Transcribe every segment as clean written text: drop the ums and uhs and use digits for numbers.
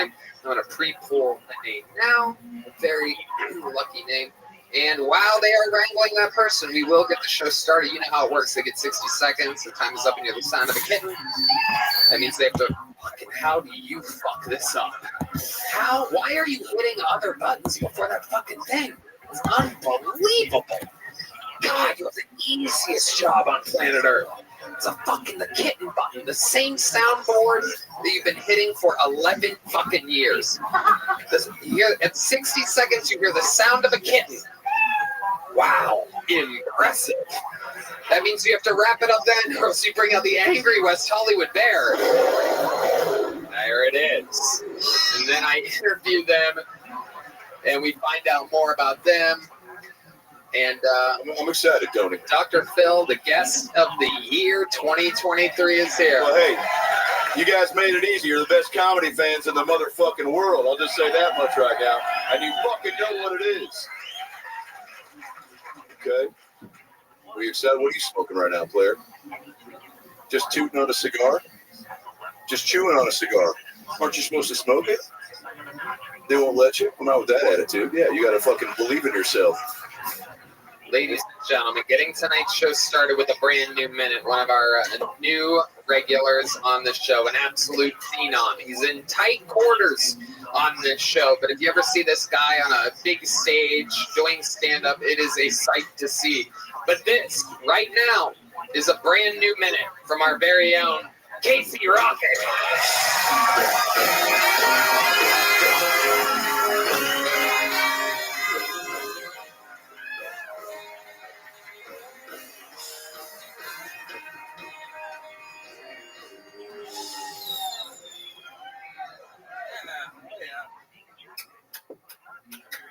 time. I'm going to pre-pull the name now. A very lucky name. And while they are wrangling that person, we will get the show started. You know how it works. They get 60 seconds. The time is up and you hear the sound of a kitten. That means they have to... Fucking how do you fuck this up? How? Why are you hitting other buttons before that fucking thing? It's unbelievable. God, you have the easiest job on planet Earth. It's a fucking the kitten button. The same soundboard that you've been hitting for 11 fucking years. At 60 seconds, you hear the sound of a kitten. Wow, impressive. That means you have to wrap it up then, or else you bring out the angry West Hollywood bear. There it is. And then I interview them, and we find out more about them. And I'm excited, Tony. Dr. Phil, the guest of the year 2023 is here. Well, hey, you guys made it easy. You're the best comedy fans in the motherfucking world. I'll just say that much right now. And you fucking know what it is. Okay? Are you excited? What are you smoking right now, player? Just tooting on a cigar? Just chewing on a cigar? Aren't you supposed to smoke it? They won't let you? Well, not with that attitude. Yeah, you got to fucking believe in yourself. Ladies and gentlemen, getting tonight's show started with a brand new minute. One of our new regulars on the show, an absolute phenom. He's in tight quarters on this show, but if you ever see this guy on a big stage doing stand-up, it is a sight to see. But this, right now, is a brand new minute from our very own Casey Rocket.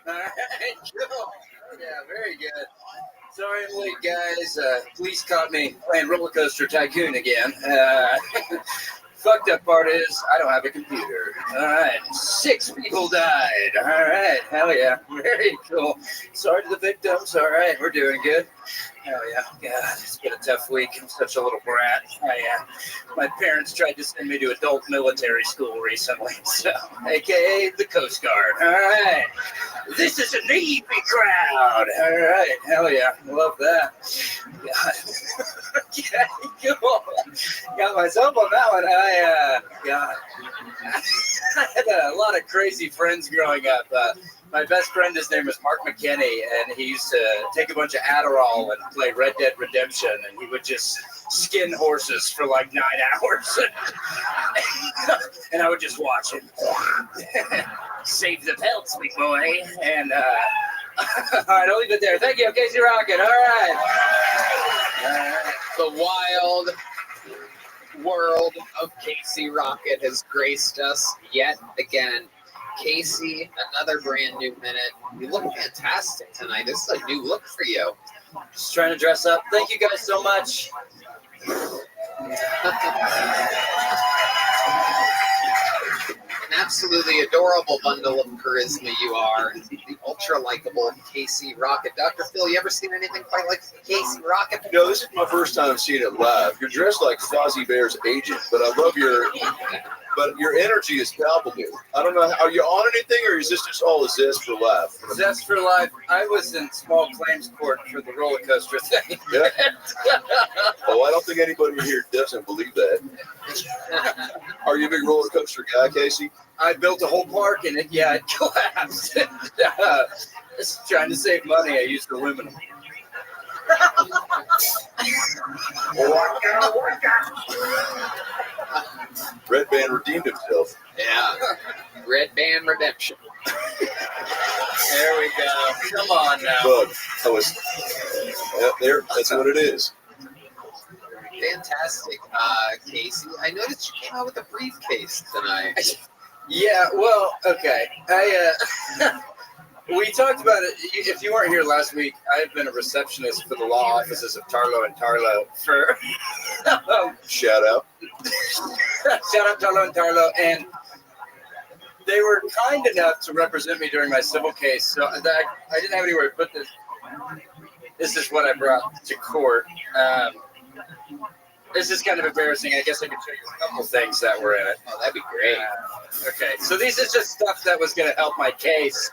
All right, cool. Yeah, very good. Sorry I'm late, guys. Police caught me playing Roller Coaster Tycoon again. Fucked up part is I don't have a computer. All right, 6 people died. All right, hell yeah, very cool. Sorry to the victims. All right, we're doing good. Hell yeah, God, it's been a tough week. I'm such a little brat. My parents tried to send me to adult military school recently, so AKA the Coast Guard. All right, this is a Navy crowd. All right, hell yeah, love that. God, yeah, cool. Got myself on that one. God, I had a lot of crazy friends growing up. My best friend, his name was Mark McKinney, and he used to take a bunch of Adderall and play Red Dead Redemption, and he would just skin horses for like 9 hours. And I would just watch him. Save the pelts, big boy. And, all right, I'll leave it there. Thank you, Casey Rocket. All right. The wild world of Casey Rocket has graced us yet again. Casey, another brand new minute. You look fantastic tonight. This is a new look for you. Just trying to dress up. Thank you guys so much. An absolutely adorable bundle of charisma you are. The ultra likable Casey Rocket. Dr. Phil, you ever seen anything quite like Casey Rocket? No, this is my first time seeing it live. You're dressed like Fozzie Bear's agent, but I love your energy is palpable. I don't know, are you on anything, or is this just all a zest for life? Zest for life. I was in small claims court for the roller coaster thing. Yeah. Oh, I don't think anybody here doesn't believe that. Are you a big roller coaster guy, Casey? I built a whole park and it collapsed. Just trying to save money, I used aluminum. Red Band redeemed himself. Yeah. Red Band Redemption. There we go. Come on now. Bug. There. That's what it is. Fantastic, Casey. I noticed you came out with a briefcase tonight. Yeah, well, okay. We talked about it. If you weren't here last week, I've been a receptionist for the law offices of Tarlow and Tarlow for... Shout out. Shout out Tarlow and Tarlow. And they were kind enough to represent me during my civil case, so I didn't have anywhere to put this. This is what I brought to court. This is kind of embarrassing. I guess I can show you a couple things that were in it. Oh, that'd be great. Okay, so these is just stuff that was going to help my case.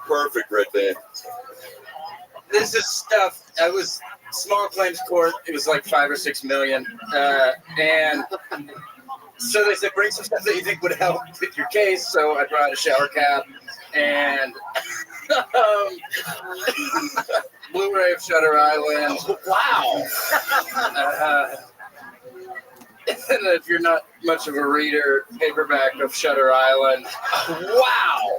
Perfect, Red Band. This is stuff. I was small claims court. It was like 5 or 6 million, and so they said bring some stuff that you think would help with your case. So I brought a shower cap and Blu-ray of Shutter Island. Wow. And if you're not much of a reader, paperback of Shutter Island. Wow.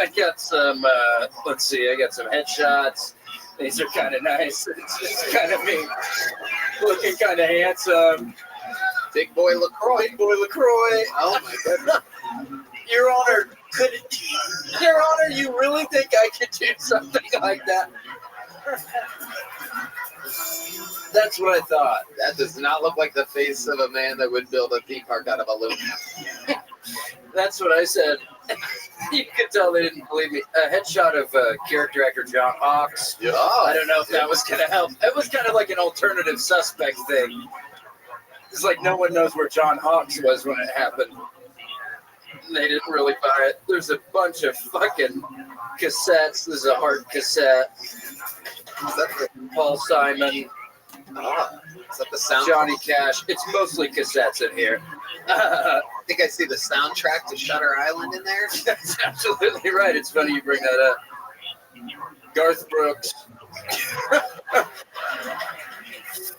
I got some, let's see, I got some headshots. These are kind of nice. It's just kind of me looking kind of handsome. Big boy LaCroix. Big boy LaCroix. Oh, my goodness. Your Honor, Your Honor, you really think I could do something like that? That's what I thought. That does not look like the face of a man that would build a theme park out of aluminum. That's what I said. You could tell they didn't believe me. A headshot of character actor John Hawkes. Yeah. I don't know if that was going to help. It was kind of like an alternative suspect thing. It's like no one knows where John Hawkes was when it happened. They didn't really buy it. There's a bunch of fucking cassettes. There's a hard cassette. Is that the, Paul Simon, is that the sound? Johnny Cash. It's mostly cassettes in here. I think I see the soundtrack to Shutter Island in there. That's absolutely right. It's funny you bring that up. Garth Brooks.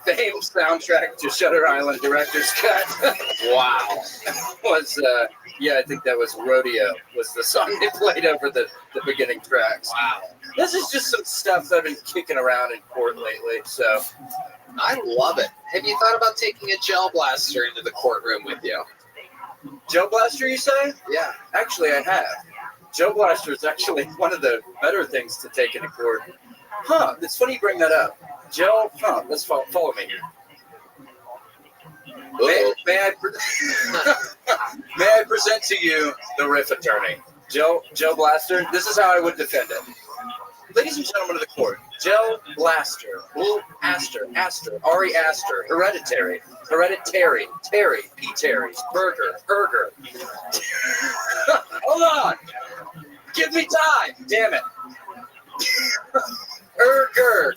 Famed soundtrack to Shutter Island director's cut. Wow. Was yeah, I think that was Rodeo was the song they played over the beginning tracks. Wow. This is just some stuff that I've been kicking around in court lately. So I love it. Have you thought about taking a gel blaster into the courtroom with you? Gel Blaster, you say? Yeah. Actually, I have. Gel Blaster is actually one of the better things to take into court. Huh, it's funny you bring that up. Gel, let's follow me here. May I present to you the Riff attorney, Gel Blaster? This is how I would defend it. Ladies and gentlemen of the court, Gel Blaster, Blue Aster, Ari Aster, Hereditary, Terry, P. Terry's, Burger, Erger. Hold on! Give me time! Damn it!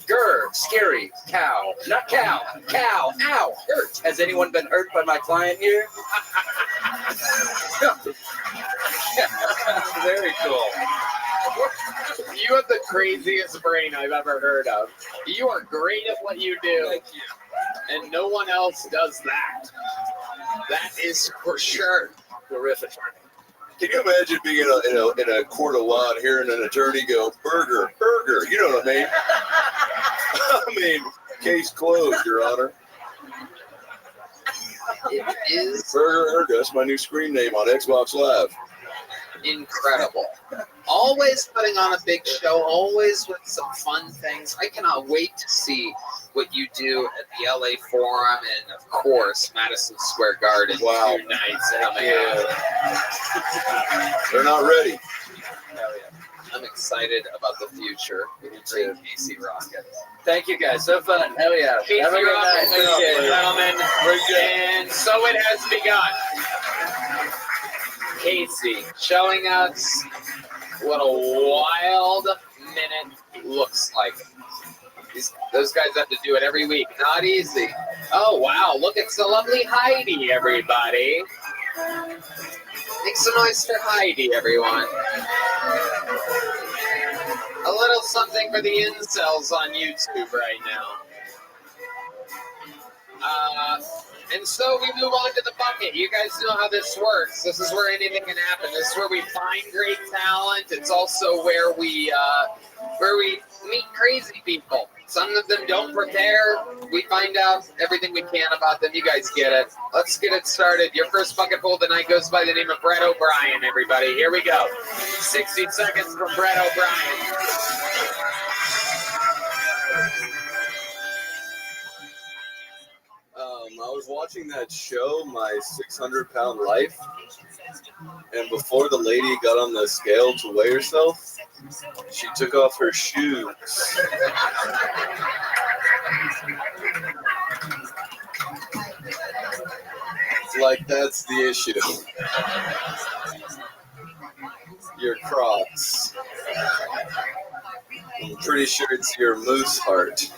Gur, scary, cow, not cow, ow, hurt. Has anyone been hurt by my client here? Very cool. You have the craziest brain I've ever heard of. You are great at what you do. Thank you. And no one else does that. That is for sure. The Riff attorney. Can you imagine being in a court of law and hearing an attorney go, burger, you know what I mean? I mean, case closed, Your Honor. It is Burger, that's my new screen name on Xbox Live. incredible. Always putting on a big show, always with some fun things. I cannot wait to see what you do at the LA Forum and, of course, Madison Square Garden. Wow. 2 nights coming up. They're not ready. Hell yeah. I'm excited about the future with the great Casey Rocket. Thank you guys. So fun. Hell yeah. Casey Have a good Rocket, night. ladies Appreciate and it. gentlemen. And so it has begun. Casey showing us what a wild minute looks like. Those guys have to do it every week. Not easy. Oh, wow. Look, it's the lovely Heidi, everybody. Make some noise for Heidi, everyone. A little something for the incels on YouTube right now. And so we move on to the bucket. You guys know how this works. This is where anything can happen. This is where we find great talent. It's also where we meet crazy people. Some of them don't prepare. We find out everything we can about them. You guys get it. Let's get it started. Your first bucket full tonight goes by the name of Brett O'Brien, everybody. Here we go. 60 seconds from Brett O'Brien. I was watching that show, My 600-Pound Life, and before the lady got on the scale to weigh herself, she took off her shoes. Like, that's the issue. Your Crocs. I'm pretty sure it's your moose heart.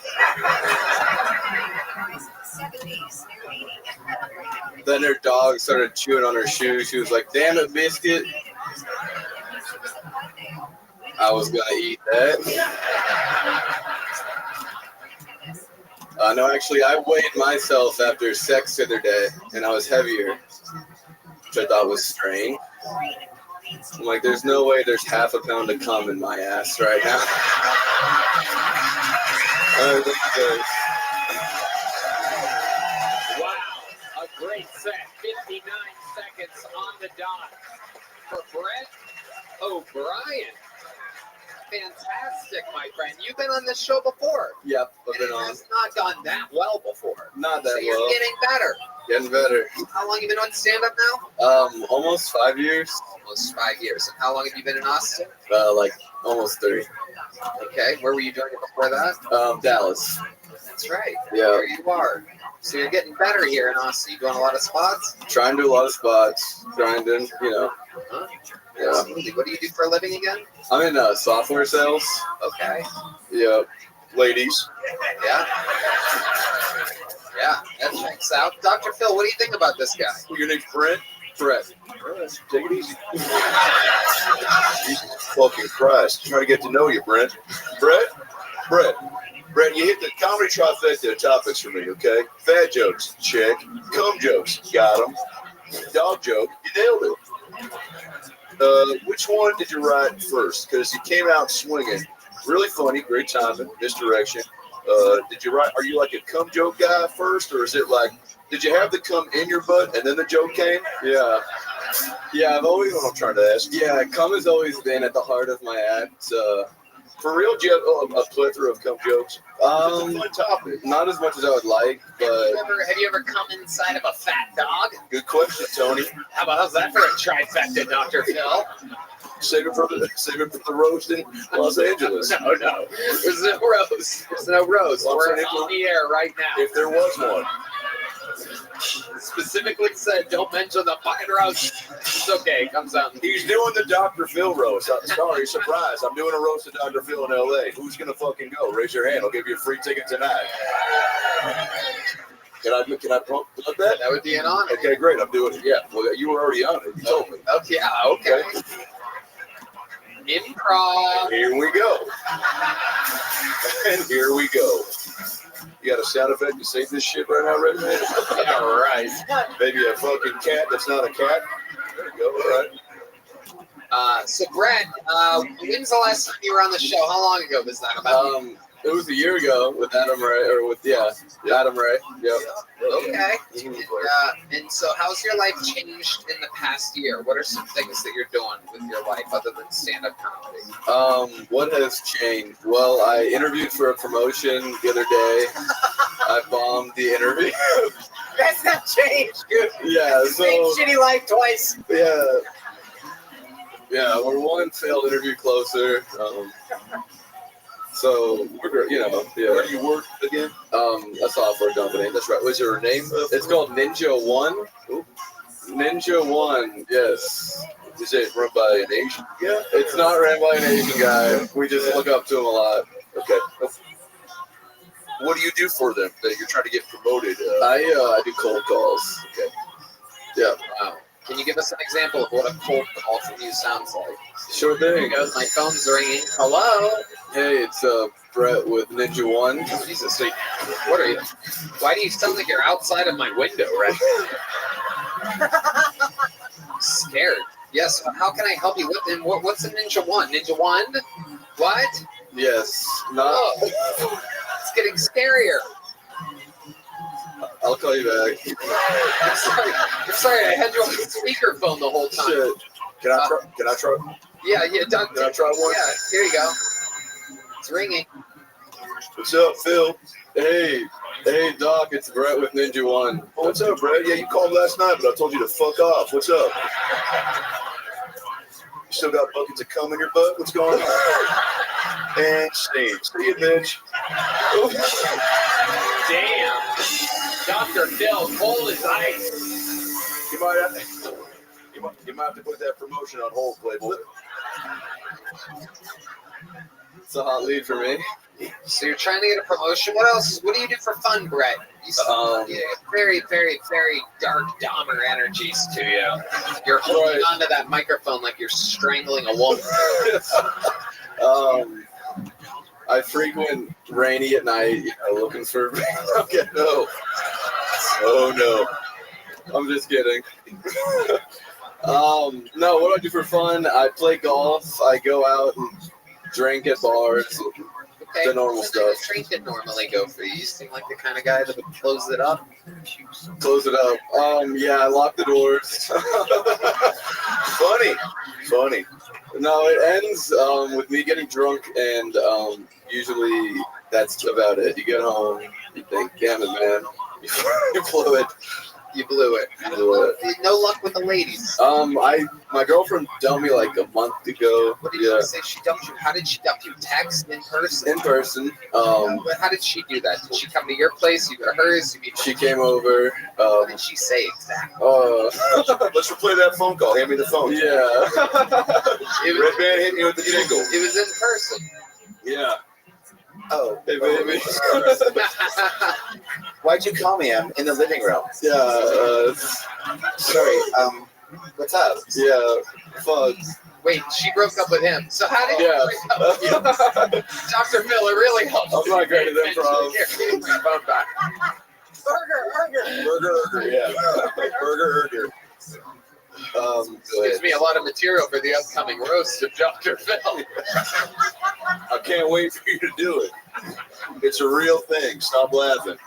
Then her dog started chewing on her shoe. She was like, damn it, Biscuit. I was going to eat that. No, actually, I weighed myself after sex the other day, and I was heavier, which I thought was strange. I'm like, there's no way there's half a pound of cum in my ass right now. Wow, a great set. 59 seconds on the dot for Brett O'Brien. Fantastic, my friend. You've been on this show before. Yep, I've And been it on. has not gone that well before. Not that So you're well. getting better. Getting better. How long have you been on stand-up now? Almost 5 years. Almost 5 years. And how long have you been in Austin? Like almost 3. Okay. Where were you doing it before that? Dallas. That's right. Yeah. Here you are. So you're getting better here in Austin. You doing a lot of spots? Trying to do a lot of spots. Trying to, Huh? Yeah. Absolutely. What do you do for a living again? I'm in software sales. Okay. Yeah. Ladies. Yeah. Yeah, that checks out. Dr. Phil, what do you think about this guy? Your name's Brent? Brett. Take it easy. Jesus fucking Christ. Trying to get to know you, Brent. Brett, you hit the comedy trifecta of topics for me, okay? Fat jokes, check. Cum jokes, got them. Dog joke, you nailed it. Which one did you write first? Because you came out swinging. Really funny, great timing, misdirection. Did you write? Are you like a cum joke guy first, or is it like? Did you have the cum in your butt and then the joke came? Yeah. Yeah, I've always. That's what I'm trying to ask. Yeah, cum has always been at the heart of my act. For real, do you have a plethora of cum jokes? It's a fun topic. Not as much as I would like, but Have you ever come inside of a fat dog? Good question, Tony. How's that for a trifecta, Dr. Phil? Save it for the roast in Los Angeles. No. There's no roast. There's no roast. Well, We're I'm saying on the air right now. If there was one. Specifically said, don't mention the fucking roast. It's okay. It comes out. He's doing the Dr. Phil roast. Sorry, surprise. I'm doing a roast of Dr. Phil in L.A. Who's going to fucking go? Raise your hand. I'll give you a free ticket tonight. Can I plug that? That would be an honor. Okay, great. I'm doing it. Yeah. Well, you were already on it. You told me. Okay. Yeah, okay. Improv. Here we go. And here we go. You got a sound effect to save this shit right now, Redman? Yeah, right. Maybe a fucking cat that's not a cat. There you go. All right. So Brett, when's the last time you were on the show? How long ago was that? About it was a year ago with Adam Ray, Adam Ray. Yep. okay. And so, how's your life changed in the past year? What are some things that you're doing with your life other than stand-up comedy? What has changed? Well, I interviewed for a promotion the other day. I bombed the interview. That's not changed. Yeah. Same shitty life twice. Yeah. Yeah, we're one failed interview closer. So we're, yeah. Where do you work again? A software company. That's right. Was there a name? It's called Ninja One. Ooh. Ninja One. Yes. Is it run by an Asian? Yeah. It's not ran by an Asian guy. We just look up to him a lot. Okay. What do you do for them that you're trying to get promoted? I do cold calls. Okay. Yeah. Wow. Can you give us an example of what a cold call from you sounds like? Sure There thing. goes my phone's ringing. Hello. Hey, it's Brett with Ninja One. Jesus, what are you? Why do you sound like you're outside of my window right now? I'm scared. Yes. How can I help you? What's a Ninja One? Ninja One? What? Yes. Not. Oh, it's getting scarier. I'll call you back. I'm sorry. I had you on speakerphone the whole time. Shit. Can I try? Yeah, Doug. Can I try one? Yeah, here you go. It's ringing. What's up, Phil? Hey, Doc, it's Brett with Ninja One. Oh, what's up, Brad? Yeah, you called last night, but I told you to fuck off. What's up? You still got buckets of cum in your butt? What's going on? And Steve. See you, bitch. Damn. Dr. Phil, cold as ice. You might have to put that promotion on hold, Playboy. It's a hot lead for me. So you're trying to get a promotion. What else? What do you do for fun, Brett? You very, very, very dark Dahmer energies to you. You're holding onto that microphone like you're strangling a woman. I frequent Rainy at night, looking for. Okay, no. Oh no. I'm just kidding. No, what do I do for fun? I play golf. I go out and drink at bars. Okay. The normal stuff. What drink did normally go for you? You seem like the kind of guy that would close it up. Close it up. Yeah, I lock the doors. Funny. No, it ends with me getting drunk, and usually that's about it. You get home, you think, damn it, man, you blew it. You blew it. No luck with the ladies. My girlfriend dumped me like a month ago. What did you say she dumped you? How did she dump you? Text, in person? In person. But how did she do that? Did she come to your place? You go to hers? She came over. What did she say exactly? Let's replay that phone call. Hand me the phone. Yeah. Red Band hitting you with the jingle. It was in person. Yeah. Oh, hey baby. Why'd you call me? I'm in the living room. Yeah. Sorry. What's up? Yeah. Fuck. Wait, she broke up with him. So how did you break up with you? Dr. Phil, it really helps. I'm not great at improv. Here, give me my phone back. Burger. Yeah. Burger. Gives me a lot of material for the upcoming roast of Dr. Phil. I can't wait for you to do it. It's a real thing. Stop laughing.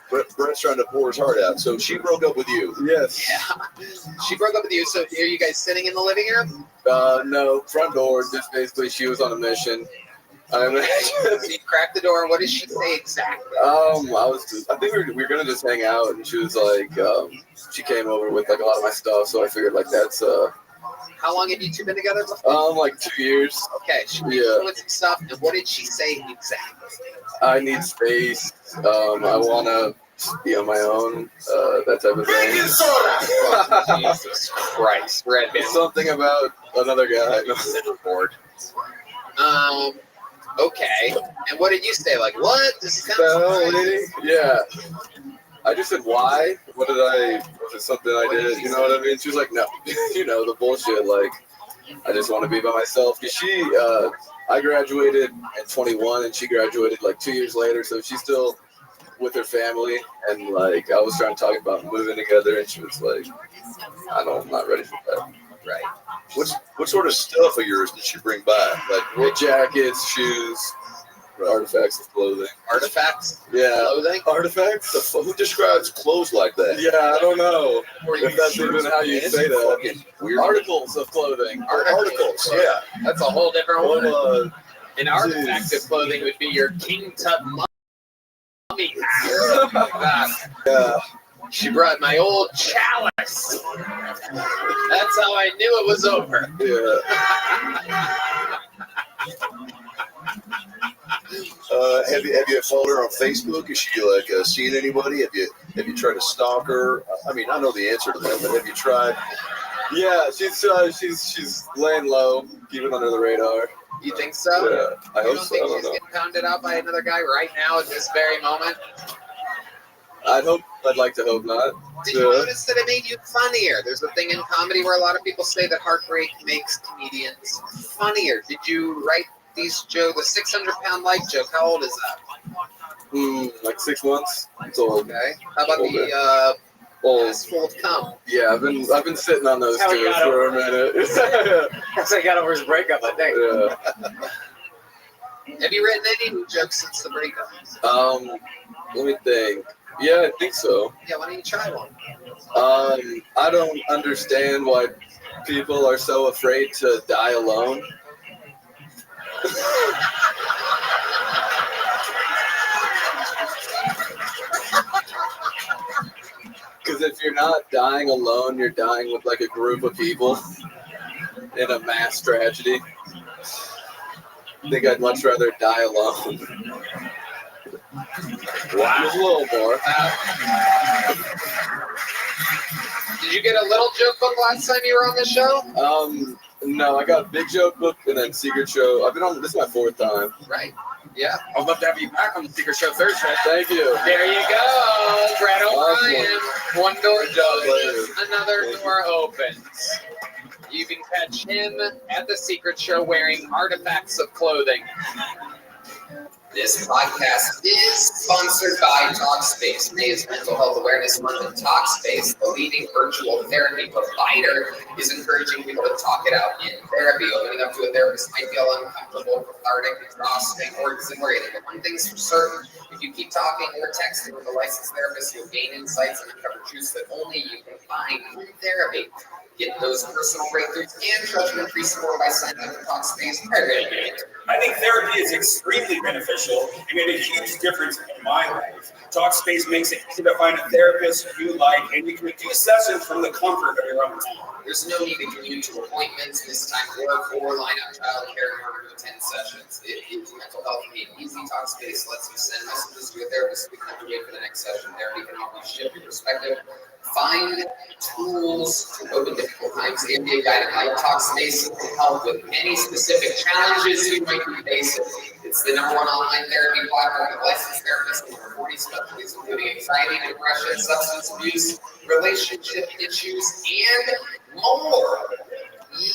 Brett's trying to pour his heart out. So she broke up with you. Yes. Yeah. She broke up with you. So are you guys sitting in the living room? No, front door. Just basically, she was on a mission. So you cracked the door. What did she say exactly? I think we were gonna just hang out, and she was like, she came over with like a lot of my stuff, so I figured like that's How long have you two been together before? like 2 years. Okay, she came over with some stuff, and what did she say exactly? I need space. I wanna be on my own. That type of thing. Jesus Christ, Red Band. Something about another guy. Bored. Okay. And what did you say? Like, what? This is kind of lady? Yeah. I just said, why? Was it something I did? You know what I mean? She was like, no. The bullshit. Like, I just want to be by myself. Because I graduated at 21 and she graduated like 2 years later. So she's still with her family. And like, I was trying to talk about moving together. And she was like, I'm not ready for that. right. What sort of stuff of yours did she bring by? Like With jackets, shoes, artifacts of clothing. Artifacts? Yeah. Clothing? Artifacts? who describes clothes like that? Yeah, I don't know. Or If that's even how you say that. Weird. Articles of clothing. Articles. Yeah. That's a whole different one. Well, An artifact of clothing would be your King Tut mummy hat. Like that. yeah. She brought my old chalice. That's how I knew it was over. Yeah. Have you followed her on Facebook? Is she like seen anybody? Have you tried to stalk her? I mean, I know the answer to that, but have you tried? Yeah, she's laying low, keeping under the radar. You think so? Yeah, I You hope don't so. I think don't she's know. getting pounded out by another guy right now at this very moment? I'd like to hope not. Did you notice that it made you funnier? There's a thing in comedy where a lot of people say that heartbreak makes comedians funnier. Did you write these jokes? The 600-pound life joke, how old is that? Like 6 months. It's old. Okay. How about Older. the Old. It's full of cum? Yeah, I've been sitting on those That's how he two got for a minute. That's how he got over his breakup, I think. Yeah. Have you written any new jokes since the breakup? Let me think. Yeah, I think so. Yeah, why don't you try one? I don't understand why people are so afraid to die alone. Because if you're not dying alone, you're dying with like a group of people in a mass tragedy. I think I'd much rather die alone. Wow. There's a little more. Did you get a little joke book last time you were on the show? No, I got Big Joke Book and then Secret Show. I've been on, this is my 4th time. Right. Yeah. I'd love to have you back on the Secret Show Thursday. Thank you. There you go. Brett O'Brien. One door Good job, closes, ladies. another Thank door opens. You can catch him at the Secret Show wearing artifacts of clothing. This podcast is sponsored by Talkspace. May is Mental Health Awareness Month, and Talkspace, the leading virtual therapy provider, is encouraging people to talk it out in therapy. Opening up to a therapist might feel uncomfortable, cathartic, exhausting, or exhilarating. But one thing's for certain, if you keep talking or texting with a licensed therapist, you'll gain insights and uncover truths that only you can find in therapy. Get those personal breakthroughs and judgment-free support by signing up for Talkspace. I think therapy is extremely beneficial and made a huge difference in my life. Talkspace makes it easy to find a therapist you like, and you can do sessions from the comfort of your own home. There's no need to commute to appointments, miss time work, or line up childcare in order to attend sessions. It is mental health made easy. Talkspace lets you send messages to a therapist so you don't have to wait for the next session. Therapy can help you shift your perspective, find tools to cope with difficult times, and be a guided light. Talkspace can help with any specific challenges you might be facing. It's the #1 online therapy platform with licensed therapists in over 40 specialties, including anxiety, depression, substance abuse, relationship issues, and more.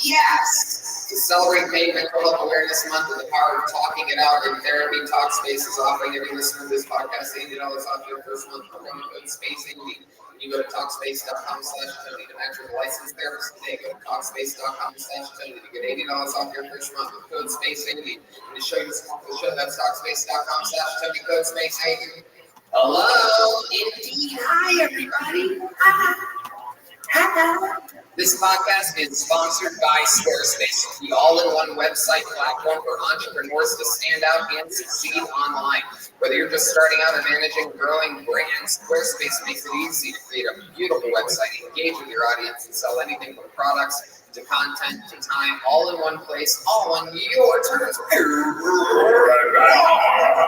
Yes! To celebrate May Mental Health Awareness Month and the power of talking it out in therapy, Talkspace is offering every listener to this podcast $80 off your first month for promo code SPACE80. You go to Talkspace.com/Tony to match with a licensed therapist today. Go to Talkspace.com/Tony to get $80 off your first month with code SPACE80. And to show you some more of the show, that's Talkspace.com/Tony, code SPACE80. Hello, indeed. Hi, everybody. Hi. This podcast is sponsored by Squarespace, the all-in-one website platform for entrepreneurs to stand out and succeed online. Whether you're just starting out or managing a growing brand, Squarespace makes it easy to create a beautiful website, engage with your audience, and sell anything from products to content to time, all in one place, all on your terms.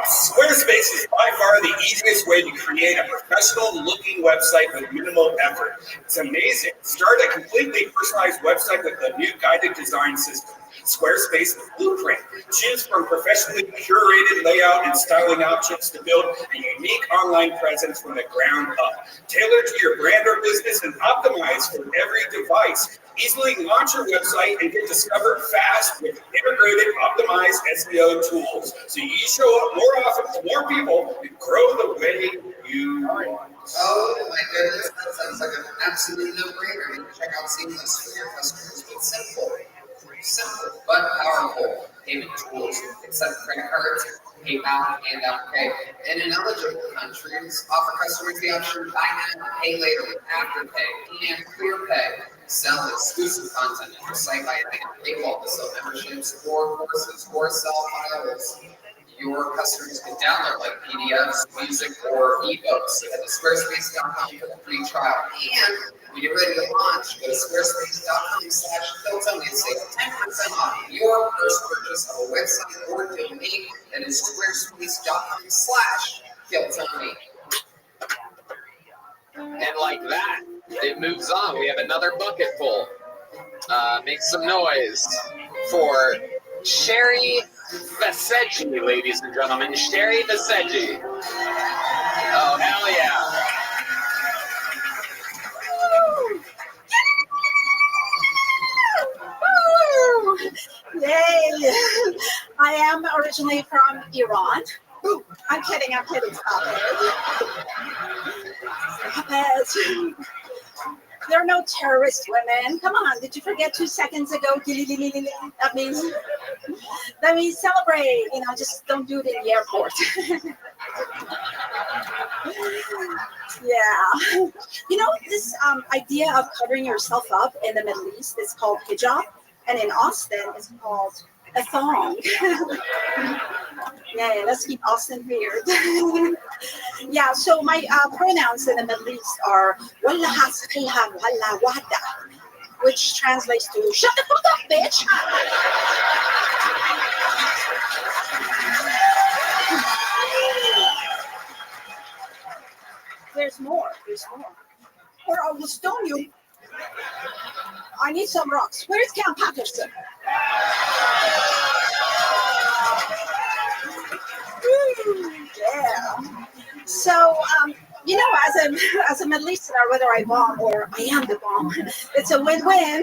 Squarespace is by far the easiest way to create a professional-looking website with minimal effort. It's amazing. Start a completely personalized website with a new guided design system. Squarespace Blueprint. Choose from professionally curated layout and styling options to build a unique online presence from the ground up. Tailored to your brand or business and optimized for every device. Easily launch your website and get discovered fast with integrated, optimized SEO tools. So you show up more often to more people and grow the way you want. Oh my goodness, that sounds like an absolute no-brainer. You can check out Seamless for your customers. It's simple but powerful payment tools. Accept credit cards, PayPal, and Apple Pay. And in eligible countries, offer customers the option to buy now, pay later with Afterpay and ClearPay. Sell exclusive content on your site by adding a paywall to sell memberships or courses or sell files. Your customers can download like PDFs, music, or ebooks at squarespace.com for the free trial. And when you're ready to launch, go to squarespace.com/KillTony and save 10% off your first purchase of a website or domain. That is squarespace.com/KillTony. And like that, it moves on. We have another bucket full. Make some noise for Sherry Vaseggi, ladies and gentlemen. Sherry Vaseggi. Oh, hell yeah. Yay! I am originally from Iran. Ooh, I'm kidding, stop it. There are no terrorist women. Come on, did you forget 2 seconds ago? That means celebrate. Just don't do it in the airport. Yeah. This idea of covering yourself up in the Middle East is called hijab, and in Austin it's called a thong. Yeah, let's keep Austin weird. Yeah, so my pronouns in the Middle East are walla hasqiha walla wada, which translates to shut the fuck up, bitch. There's more. Or I will stone you. I need some rocks. Where's Count Patterson? Yeah. So, as a Middle Easterner, whether I bomb or I am the bomb, it's a win-win.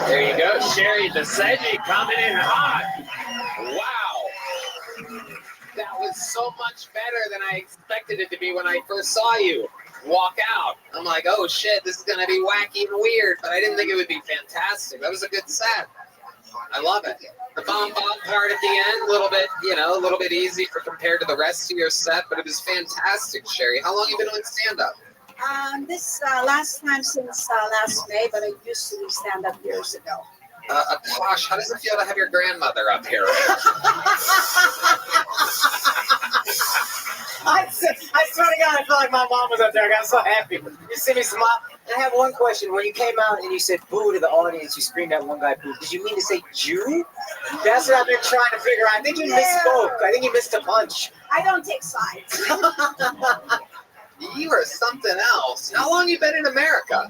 There you go, Sherry the Sedgy coming in hot. Wow. That was so much better than I expected it to be when I first saw you walk out. I'm like, oh shit, this is going to be wacky and weird, but I didn't think it would be fantastic. That was a good set. I love it. The bomb part at the end, a little bit easy compared to the rest of your set, but it was fantastic, Sherry. How long have you been doing stand-up? This last time since last May, but I used to do stand-up years ago. Gosh, how does it feel to have your grandmother up here? I swear to God, I feel like my mom was up there. I got so happy. You see me smile. And I have one question. When you came out and you said boo to the audience, you screamed at one guy boo. Did you mean to say Jew? That's what I've been trying to figure out. I think you misspoke. I think you missed a punch. I don't take sides. You are something else. How long have you been in America?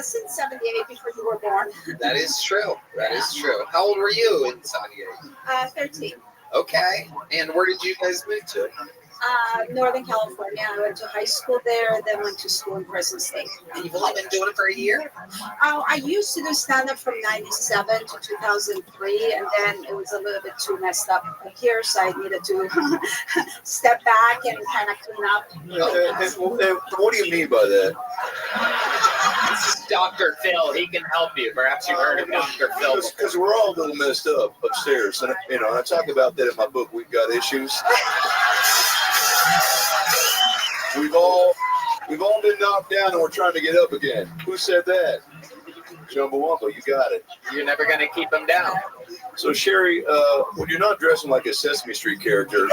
Since 78, before you were born. That is true. That is true. How old were you in 78? 13. Okay. And where did you guys move to? Northern California. I went to high school there, then went to school in Fresno State. And you've only been doing it for a year? I used to do stand-up from 97 to 2003, and then it was a little bit too messed up here, so I needed to step back and kind of clean up. What do you mean by that? This is Dr. Phil. He can help you. Perhaps you've heard of Dr. Phil. Because we're all a little messed up upstairs. And, I talk about that in my book, We've Got Issues. We've all been knocked down and we're trying to get up again. Who said that? Chumbawamba, you got it. You're never going to keep him down. So Sherry, when you're not dressing like a Sesame Street character,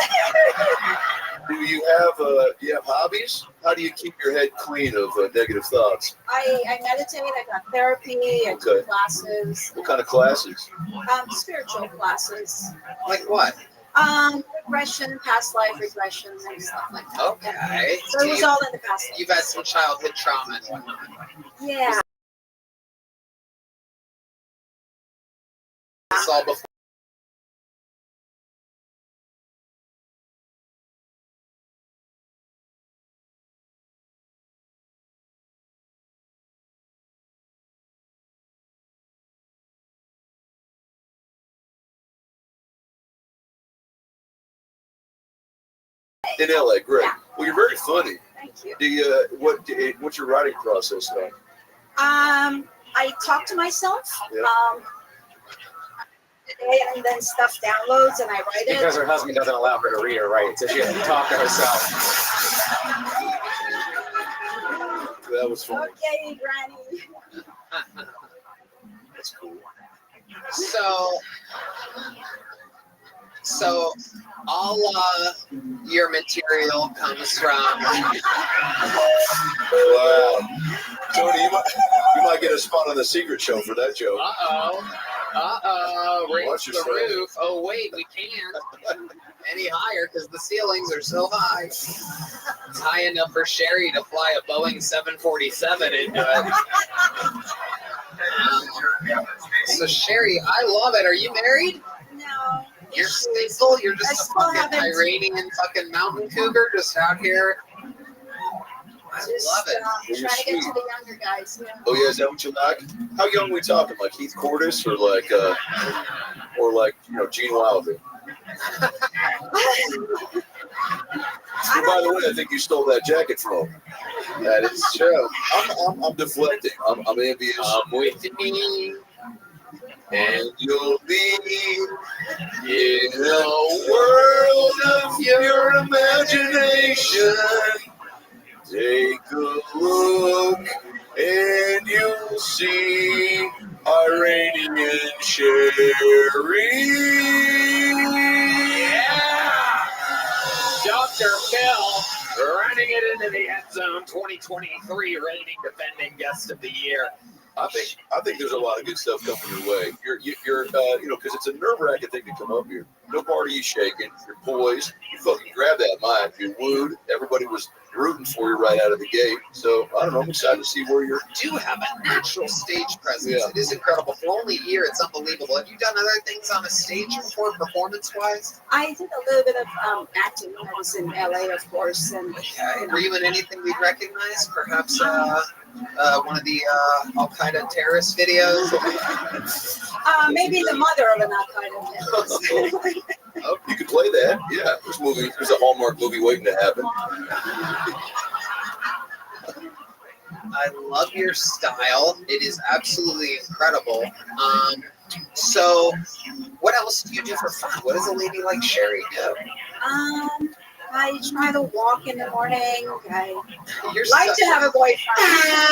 do you have hobbies? How do you keep your head clean of negative thoughts? I meditate, I got therapy, I took classes. What kind of classes? Spiritual classes. Like what? Regression, past life regression, and stuff like that. Okay. So it was all in the past life. You've had some childhood trauma and whatnot. Yeah. It's all before. In LA, great. Well, you're very funny. Thank you. What's your writing process like? I talk to myself. Yeah. And then stuff downloads and I write it. Because her husband doesn't allow her to read or write, so she has to talk to herself. That was funny. Okay, Granny. That's cool. So all your material comes from. Wow. Tony, you might get a spot on the Secret Show for that joke. Raise Watch the yourself. roof. Oh wait, we can't any higher because the ceilings are so high. It's high enough for Sherry to fly a Boeing 747 into it. So Sherry, I love it. Are you married? No. You're single? You're I just a still fucking haven't- Iranian fucking mountain cougar just out here. I Just, love it. trying to get to the younger guys. Yeah. Oh yeah, is that what you like? How young are we talking? Like Heath Cordes or like Gene Wilder? By the way, I think you stole that jacket from him. That is true. I'm deflecting. I'm envious. With me. And you'll be in a world of your imagination. Take a look and you'll see Iranian Sherry. Yeah! Dr. Phil running it into the end zone 2023 reigning defending guest of the year. I think there's a lot of good stuff coming your way. You're because it's a nerve-wracking thing to come up here. No part of you shaking. You're poised. You fucking grabbed that mic. You're wooed. Everybody was rooting for you right out of the gate. So I don't know. I'm excited to see where you're. You do have a natural stage presence. Yeah. It is incredible. For only a year, it's unbelievable. Have you done other things on a stage before, performance-wise? I did a little bit of acting when I was in LA, of course, and you know. Were you in anything we'd recognize? Perhaps one of the Al Qaeda terrorist videos? Maybe the mother of an Al Qaeda terrorist. Oh, you could play that. Yeah, there's a Hallmark movie waiting to happen. I love your style. It is absolutely incredible. So, what else do you do for fun? What does a lady like Sherry do? I try to walk in the morning. I You're like such to have a boyfriend.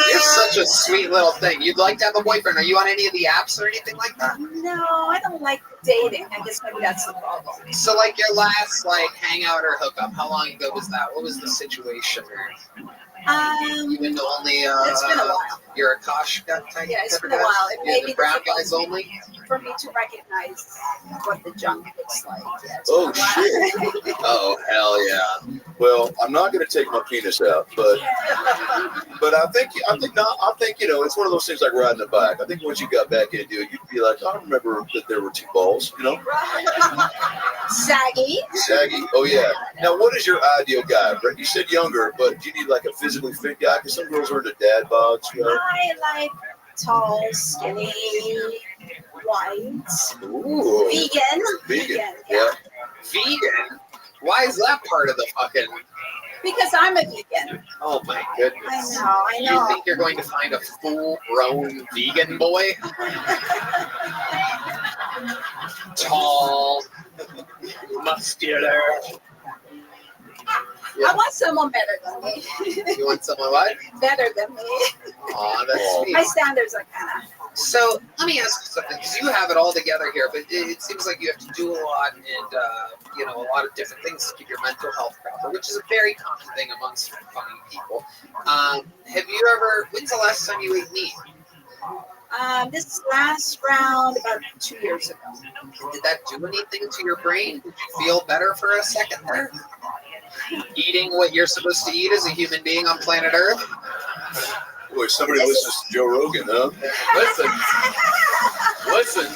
You're such a sweet little thing. You'd like to have a boyfriend. Are you on any of the apps or anything like that? No, I don't like dating. I guess maybe that's the problem. So, like your last hangout or hookup, how long ago was that? What was the situation? You into only It's been a while. You're a Kosh type. Yeah, it's type been a of guy? while. It Yeah, may the be brown difficult guys only. for me to recognize what the junk looks like. Yeah, it's Oh, been a while. shit. Oh hell yeah! Well, I'm not going to take my penis out, but I think it's one of those things like riding a bike. I think once you got back into it, you'd be like, I remember that there were two balls, Saggy. Saggy. Oh yeah. Now, what is your ideal guy? Brett? You said younger, but do you need like a physically fit guy? Because some girls are into dad bods. I like tall, skinny, white, Ooh. vegan. Yeah. Vegan? Why is that part of the fucking? Because I'm a vegan. Oh my goodness! I know. You think you're going to find a full-grown vegan boy? Tall, muscular. I want someone better than me. You want someone what? Better than me. Aw, that's sweet. My standards are kind of. So let me ask you something, because you have it all together here, but it seems like you have to do a lot and a lot of different things to keep your mental health proper, which is a very common thing amongst funny people. Have you ever? When's the last time you ate meat? This last round about 2 years ago. Did that do anything to your brain? Did you feel better for a second there? Eating what you're supposed to eat as a human being on planet Earth? Boy, somebody listens to Joe Rogan, huh? Listen.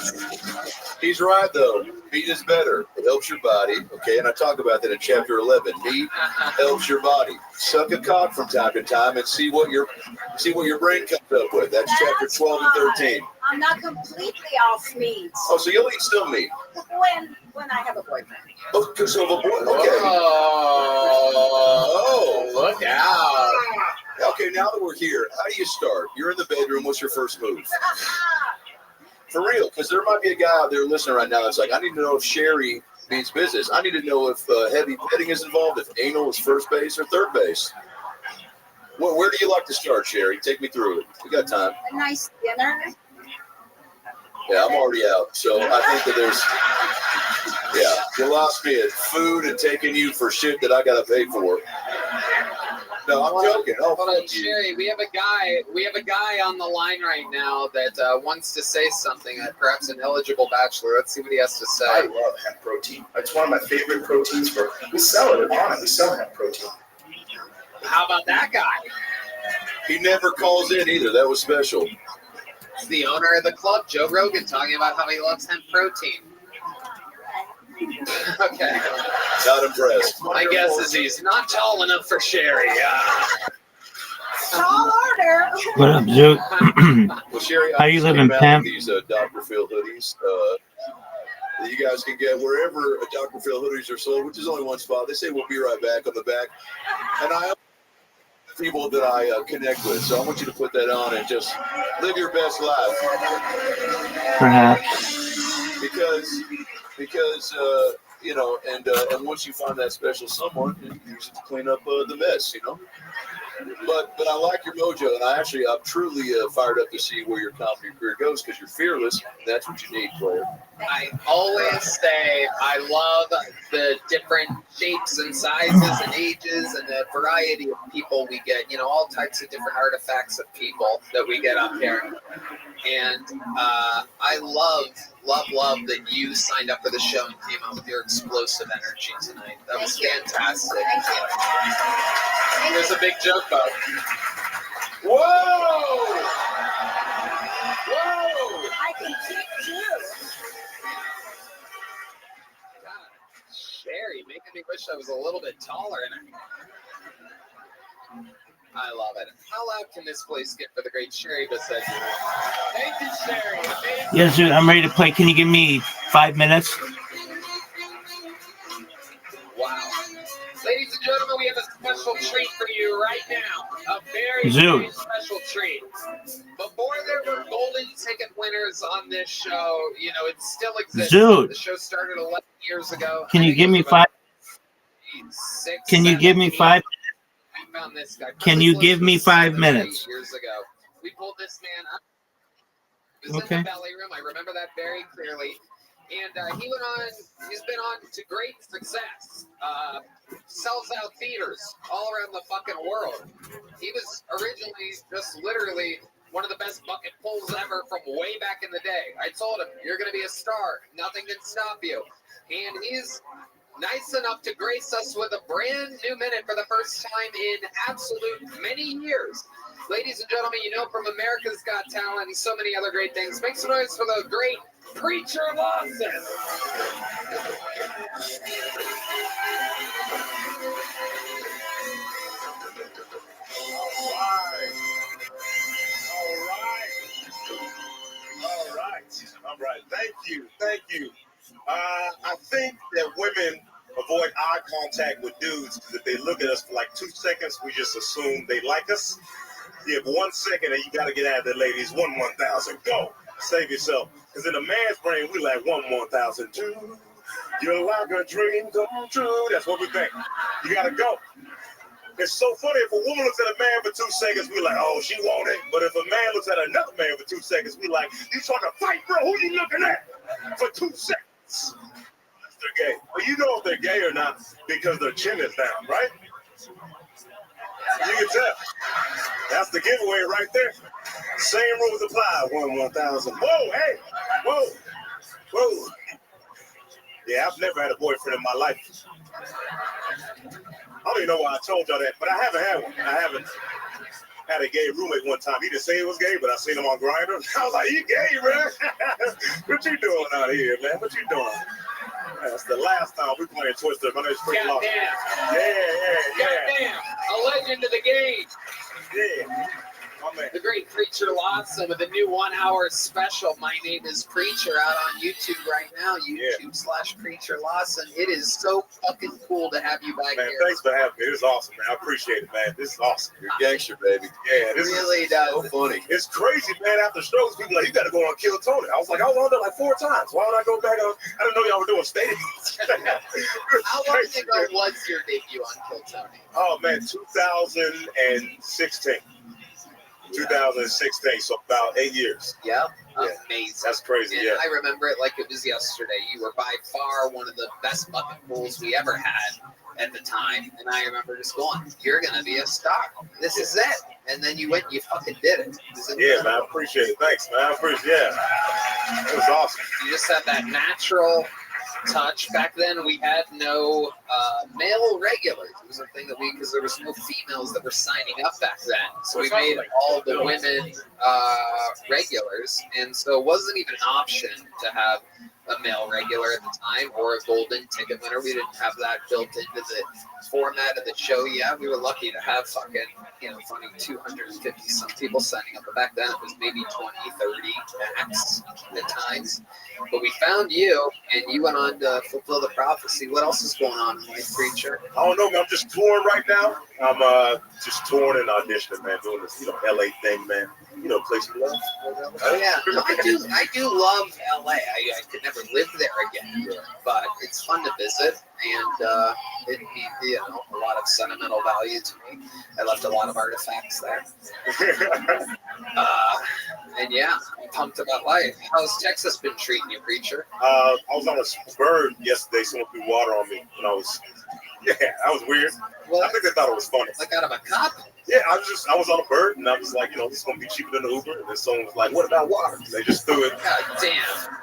He's right, though. Meat is better. It helps your body, okay? And I talk about that in chapter 11. Meat helps your body. Suck a cock from time to time and see what your brain comes up with. That's chapter 12 and 13. I'm not completely off meat. Oh, so you'll eat some meat? When I have a boyfriend. Oh, because of a boy. Okay. Oh, look out. Okay, now that we're here, how do you start? You're in the bedroom. What's your first move? For real, because there might be a guy out there listening right now that's like, I need to know if Sherry means business. I need to know if heavy petting is involved, if anal is first base or third base. Well, where do you like to start, Sherry? Take me through it. We got time. A nice dinner. Yeah, I'm already out. So I think that you lost me at food and taking you for shit that I got to pay for. No, I'm joking. Oh, hold on, Sherry. We have a guy on the line right now that wants to say something. Perhaps an eligible bachelor. Let's see what he has to say. I love hemp protein. It's one of my favorite proteins. We sell it at Bonnet. We sell hemp protein. How about that guy? He never calls in either. That was special. It's the owner of the club, Joe Rogan, talking about how he loves hemp protein. Okay. Not impressed. My guess is he's not tall enough for Sherry. Tall order. What up, Duke? Well, Sherry, How you living, Pam? These Dr. Phil hoodies that you guys can get wherever Dr. Phil hoodies are sold, which is only one spot. They say we'll be right back on the back. And I have people that I connect with, so I want you to put that on and just live your best life. Perhaps. Because and once you find that special someone, you use it to clean up the mess, But I like your mojo, and I'm truly fired up to see where your comedy career goes because you're fearless. That's what you need, player. I always say I love the different shapes and sizes and ages and the variety of people we get. All types of different artifacts of people that we get up here, and I love love that you signed up for the show and came out with your explosive energy tonight. That was fantastic. There's a big joke about it. Whoa! Whoa! I can kick too. God, Sherry, making me wish I was a little bit taller. I love it. How loud can this place get for the great Sherry Bissett? Thank you, Sherry. Amazing. Yes, dude, I'm ready to play. Can you give me 5 minutes? Wow. Ladies and gentlemen, we have a special treat for you right now. A very, Zoom. very special treat. Before there were golden ticket winners on this show, you know, it still exists. Zoom. The show started 11 years ago. Can I you think give it me was about 5? 6, Can you 7, give me 8. 5? We found this guy. Can you give me 5 minutes? Years ago. We pulled this man up. He was in Okay. the belly room. I remember that very clearly. And he went on, he's been on to great success. Sells out theaters all around the fucking world. He was originally just literally one of the best bucket pulls ever from way back in the day. I told him, you're going to be a star. Nothing can stop you. And he's nice enough to grace us with a brand new minute for the first time in absolute many years. Ladies and gentlemen, you know from America's Got Talent and so many other great things. Make some noise for the great Preacher Lawson. All right. Thank you. I think that women avoid eye contact with dudes because if they look at us for like 2 seconds, we just assume they like us. You have 1 second and you got to get out of there, ladies. 1,000. Go. Save yourself. Because in a man's brain, we like 1,002. You're like a dream come true. That's what we think. You got to go. It's so funny. If a woman looks at a man for 2 seconds, we like, oh, she want it. But if a man looks at another man for 2 seconds, we like, you trying to fight, bro? Who you looking at for 2 seconds? They're gay. Well, you know if they're gay or not because their chin is down, right? You can tell. That's the giveaway right there. Same rules apply. 1,000. Whoa, hey, whoa. Yeah, I've never had a boyfriend in my life. I don't even know why I told y'all that, but I haven't had one. I haven't had a gay roommate one time. He didn't say he was gay, but I seen him on Grindr. I was like, you gay, man? What you doing out here, man? What you doing? That's the last time we playing Twister. My name's Freak Law. Yeah. Goddamn. A legend of the game. Yeah. My man. The great Preacher Lawson with a new 1 hour special. My name is Preacher out on YouTube right now. YouTube/Preacher Lawson. It is so fucking cool to have you back Man, here. thanks for having me. This is awesome, man. I appreciate it, man. This is awesome. You're gangster, baby. Yeah, It this really is does. So funny. It's crazy, man. After strokes, people are like, you got to go on Kill Tony. I was like, I was on there like 4 times. Why would I go back on? I didn't know y'all were doing stadiums. How long ago was your debut on Kill Tony? Oh, man, 2016. 2016, so about 8 years. Yep. Yeah. Amazing. That's crazy, And yeah. I remember it like it was yesterday. You were by far one of the best bucket pulls we ever had at the time. And I remember just going, you're going to be a star. This is it. And then you went and you fucking did it. Yeah, man, I appreciate it. Thanks, man. I appreciate it. Yeah. It was awesome. You just had that natural touch. Back then, we had no male regulars. It was a thing that because there was no females that were signing up back then. So we made all the women regulars. And so it wasn't even an option to have a male regular at the time or a golden ticket winner. We didn't have that built into the format of the show yet. We were lucky to have fucking, funny 250 some people signing up. But back then it was maybe 20, 30 max at times. But we found you and you went on to fulfill the prophecy. What else is going on in life, Preacher? I don't know, man. I'm just touring right now. I'm just touring and auditioning, man. Doing this, LA thing, man. Place of love. Oh yeah, no, I do love LA. I could never live there again, but it's fun to visit, and it a lot of sentimental value to me. I left a lot of artifacts there, and yeah, I'm pumped about life. How's Texas been treating you, Preacher? I was on a bird yesterday. Someone threw water on me when I was. Yeah, that was weird. Well, I think they thought it was funny. like out of a cup. Yeah, I was on a bird, and I was like, this is gonna be cheaper than the Uber. And then someone was like, "What about water?" And they just threw it. God damn.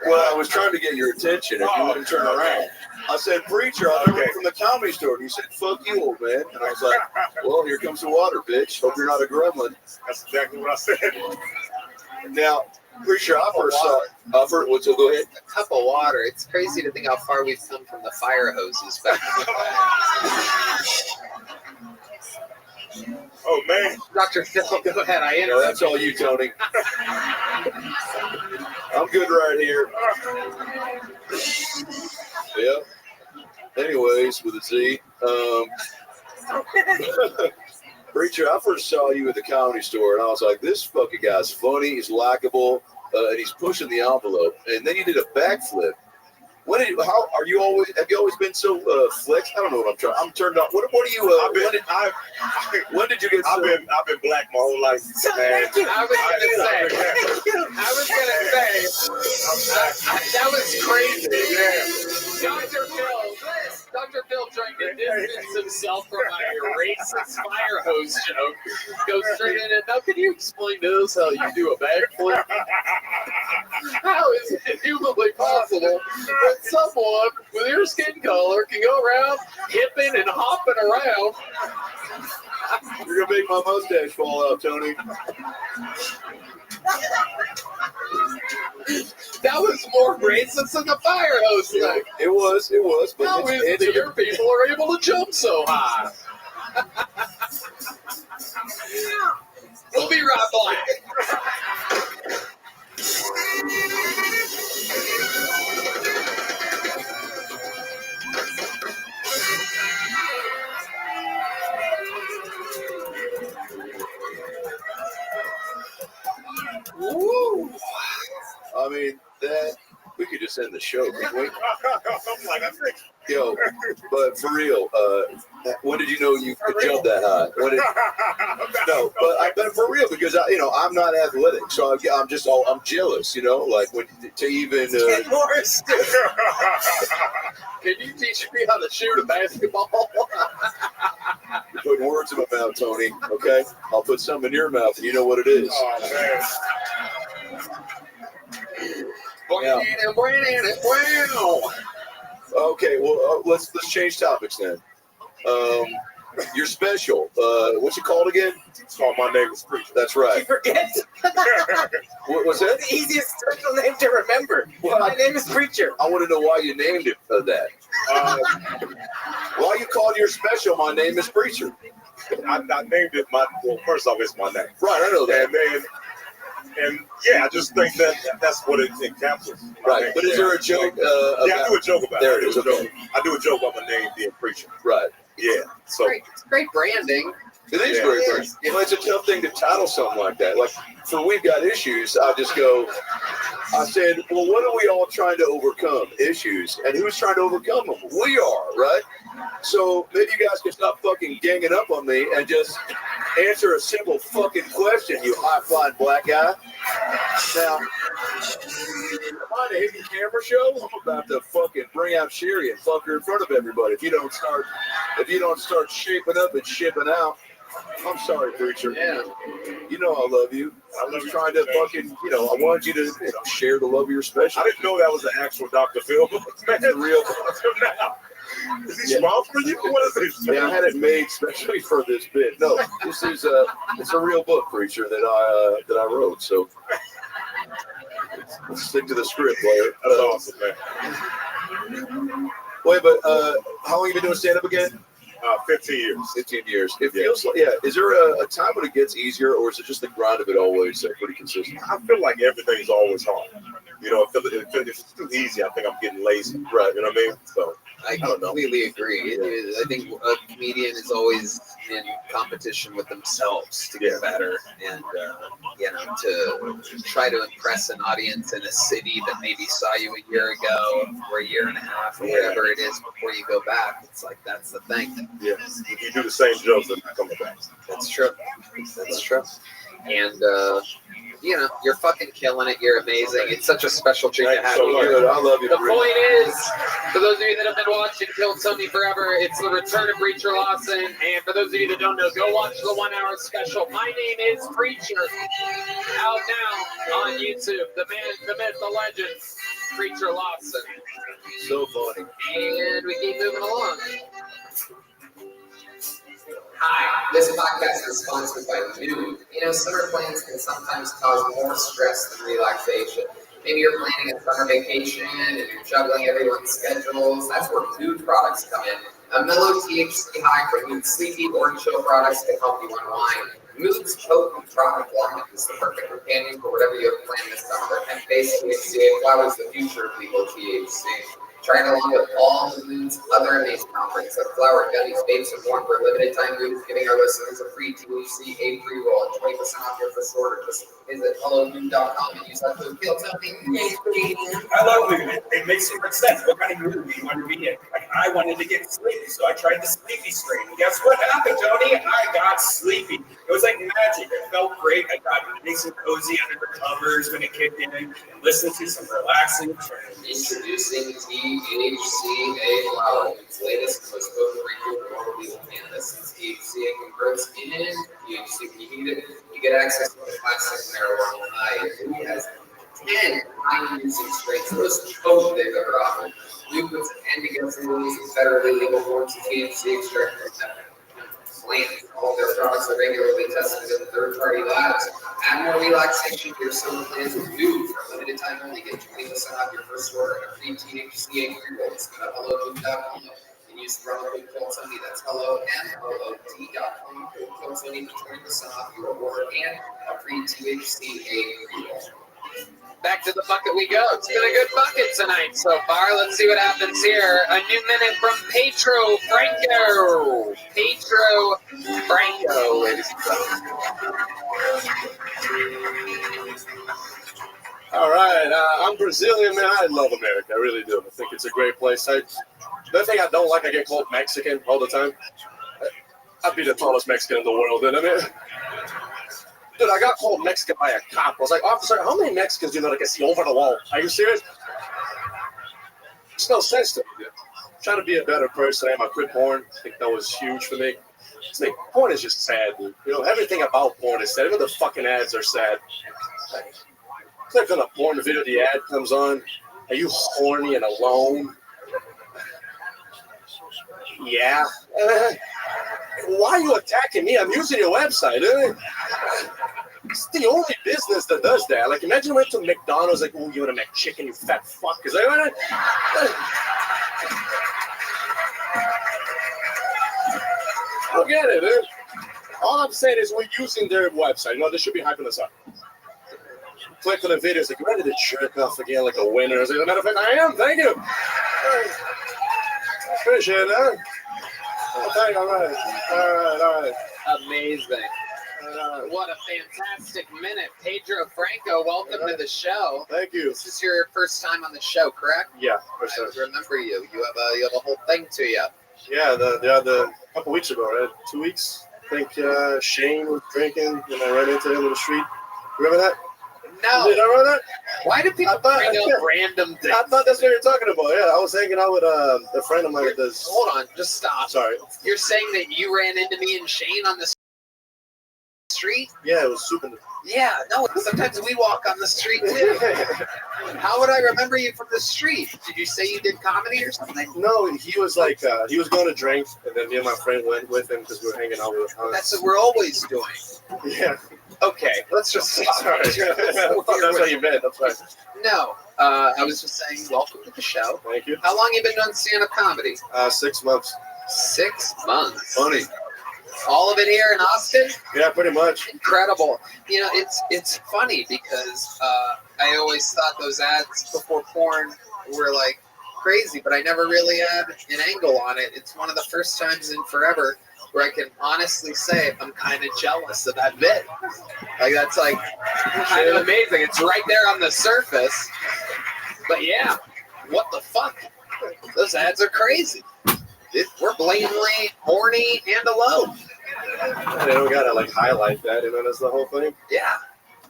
Well, I was trying to get your attention, and you wouldn't turn around. I said, "Preacher, I'm coming from the comedy store." And you said, "Fuck you, old man." And I was like, "Well, here comes the water, bitch. Hope you're not a gremlin." That's exactly what I said. Now, Preacher, I first saw offer. What's it? Go ahead. A cup of water. It's crazy to think how far we've come from the fire hoses back in the day. Oh man, Dr. Phil, go ahead. I No, that's all you, Tony. I'm good right here. Yep. Anyways, with a Z. Preacher, I first saw you at the comedy store, and I was like, this fucking guy's funny, he's likable, and he's pushing the envelope. And then you did a backflip. Have you always been so flex? I don't know what I'm trying. I'm turned on. What are you? When did you get? I've been black my whole life. Man. I was gonna say that was crazy. Yeah. Dr. Phil trying to distance himself from my racist fire hose joke. Go straight in it. Now, can you explain to us how you do a backflip? How is it humanly possible that someone with your skin color can go around hipping and hopping around? You're gonna make my mustache fall out, Tony. That was more racist than the fire hose thing. It was. But How is it that your people are able to jump so high? We'll be right back. Woo! I mean, that we could just end the show, couldn't we? I'm like, I think. Yo, but for real, when did you know you could jump that high? No, but for real, because I'm not athletic, so I'm jealous, like when to even. Ken Morris. Can you teach me how to shoot a basketball? You're putting words in my mouth, Tony. Okay, I'll put some in your mouth, and you know what it is. Oh man. Yeah. Okay, well, let's change topics then. You're special. What's it called again? It's called My Name is Preacher. That's right. You forget? What's that? The easiest special name to remember. Well, My name is Preacher. I want to know why you named it that. Why you called your special My Name is Preacher? I named it first off, it's my name. Right, I know that. And yeah, I just think that's what it encapsulates. Right, but is there a joke? I do a joke about it. There it is. Okay. I do a joke about my name being Preacher. Right. Yeah. So It's great branding. It is Yeah. great. Well, it's a tough thing to title something like that. Like, for We've Got Issues, I said, well, what are we all trying to overcome? Issues. And who's trying to overcome them? We are, right? So maybe you guys can stop fucking ganging up on me and just answer a simple fucking question, you high-flying black guy. Now, am I on a hidden camera show? I'm about to fucking bring out Sherry and fuck her in front of everybody. If you don't start shaping up and shipping out, I'm sorry, Preacher. Yeah. You know I love you. I'm just trying to fucking, I wanted you to share the love of your special. I didn't know that was an actual Dr. Phil. Man, real. now. Is he small for you? What is this? Yeah, I had it made especially for this bit. No, this is it's a real book, Preacher, that I wrote. So let's stick to the script, player. That's awesome, man. Wait, but how long have you been doing stand-up again? 15 years. 15 years. It feels like, is there a time when it gets easier, or is it just the grind of it always pretty consistent? I feel like everything's always hard. If it's too easy, I think I'm getting lazy. Right. You know what I mean? So I completely agree. I think a comedian is always in competition with themselves to get better and, to try to impress an audience in a city that maybe saw you a year ago or a year and a half or whatever it is before you go back. It's like, that's the thing. Yeah. If you do the same jokes, they're not coming back. That's true. That's true. And, you know, you're fucking killing it. You're amazing. It's such a special treat to Thank you have so you much. here. I love you. The Bree. point is, for those of you that have been watching Kill Tony Forever, it's the return of Preacher Lawson. And for those of you that don't know, go watch the 1 hour special. My name is Preacher. Out now on YouTube. The man, the myth, the legend, Preacher Lawson. So funny. And we keep moving along. Hi, this podcast is sponsored by Move. You know, summer plans can sometimes cause more stress than relaxation. Maybe you're planning a summer vacation and you're juggling everyone's schedules. That's where mood products come in. A mellow THC high for mood sleepy or chill products can help you unwind. Mood's potent tropical blend is the perfect companion for whatever you have planned this summer. And basically, THC flowers the future of legal THC. Try it along with all the Moon's other amazing offerings like flower gummies, vapes, and more for a limited time. Moon giving our listeners a free THC pre-roll and 20% off your first order. Just visit hellomoon.com and use that code KILLTONY. I love mood. It makes so much sense. What kind of mood do you want to be in? Like, I wanted to get sleepy, so I tried the sleepy strain. And guess what happened, Tony? I got sleepy. It was like magic. It felt great. I got nice and cozy under the covers when it kicked in and listened to some relaxing tunes. Introducing THCA flower, its latest and most potent breakthrough for legal cannabis. Since THCA converts in THC when you heat it, you get access to the classic marijuana high. It has 10 high-using strains, the most potent they've ever offered. New puts an end against the rules of federally legal forms of THC extract from plants. All their products are regularly tested in third-party labs. Add more relaxation to your summer plans with Move. For a limited time only, get 20% off your first order and a free THCA pre-roll. Go to hellomoon.com and use the promo code KILLTONY. That's HelloMOOD.com. Code KILLTONY for 20% off your order and a free THCA pre-roll. Back to the bucket we go. It's been a good bucket tonight so far. Let's see what happens here. A new minute from Pedro Franco. Pedro Franco, ladies and gentlemen. All right, I'm Brazilian, man. I love America. I really do. I think it's a great place. The thing I don't like, I get called Mexican all the time. I'd be the tallest Mexican in the world, and I mean, dude, I got called Mexican by a cop. I was like, officer, how many Mexicans do you know that can see over the wall? Are you serious? It's no sense to me, dude. I'm trying to be a better person. I quit porn. I think that was huge for me. It's like, porn is just sad, dude. You know, everything about porn is sad. Even the fucking ads are sad. Like, click on a porn video, the ad comes on. Are you horny and alone? Yeah. Why are you attacking me? I'm using your website. It's the only business that does that. Like, imagine I went to McDonald's, like, oh, you want a McChicken, you fat fuck. Because I don't get it, dude. All I'm saying is we're using their website. You know, they should be hyping us up. Click on the video, it's like, you ready to jerk off again like a winner? As a matter of fact, I am. Thank you. Appreciate that. Oh, thank you. All right. Amazing. What a fantastic minute. Pedro Franco, welcome to the show. Thank you. This is your first time on the show, correct? Yeah, I remember you. You have a whole thing to you. Yeah, the couple weeks ago, right? 2 weeks. I think Shane was drinking, and I ran into him in the street. Remember that? No. Did I remember that? Why do people bring up random things? I thought that's what you're talking about. Yeah, I was hanging out with a friend of mine that does. Hold on, just stop. Sorry. You're saying that you ran into me and Shane on the street? Yeah, it was super. Yeah, no, sometimes we walk on the street too. How would I remember you from the street? Did you say you did comedy or something? No, he was like, he was going to drink, and then me and my friend went with him because we were hanging out with him. That's what we're always doing. Yeah. Okay, let's just Sorry. That's what you meant. That's right. No, I was just saying, welcome to the show. Thank you. How long you been doing stand-up comedy? 6 months. 6 months. Funny. All of it here in Austin? Yeah, pretty much. Incredible. You know, it's funny because I always thought those ads before porn were like crazy, but I never really had an angle on it. It's one of the first times in forever where I can honestly say I'm kind of jealous of that bit. Like, that's like kind of amazing. It's right there on the surface. But yeah, what the fuck? Those ads are crazy. We're blatantly horny and alone. They don't gotta like highlight that, that's the whole thing. Yeah.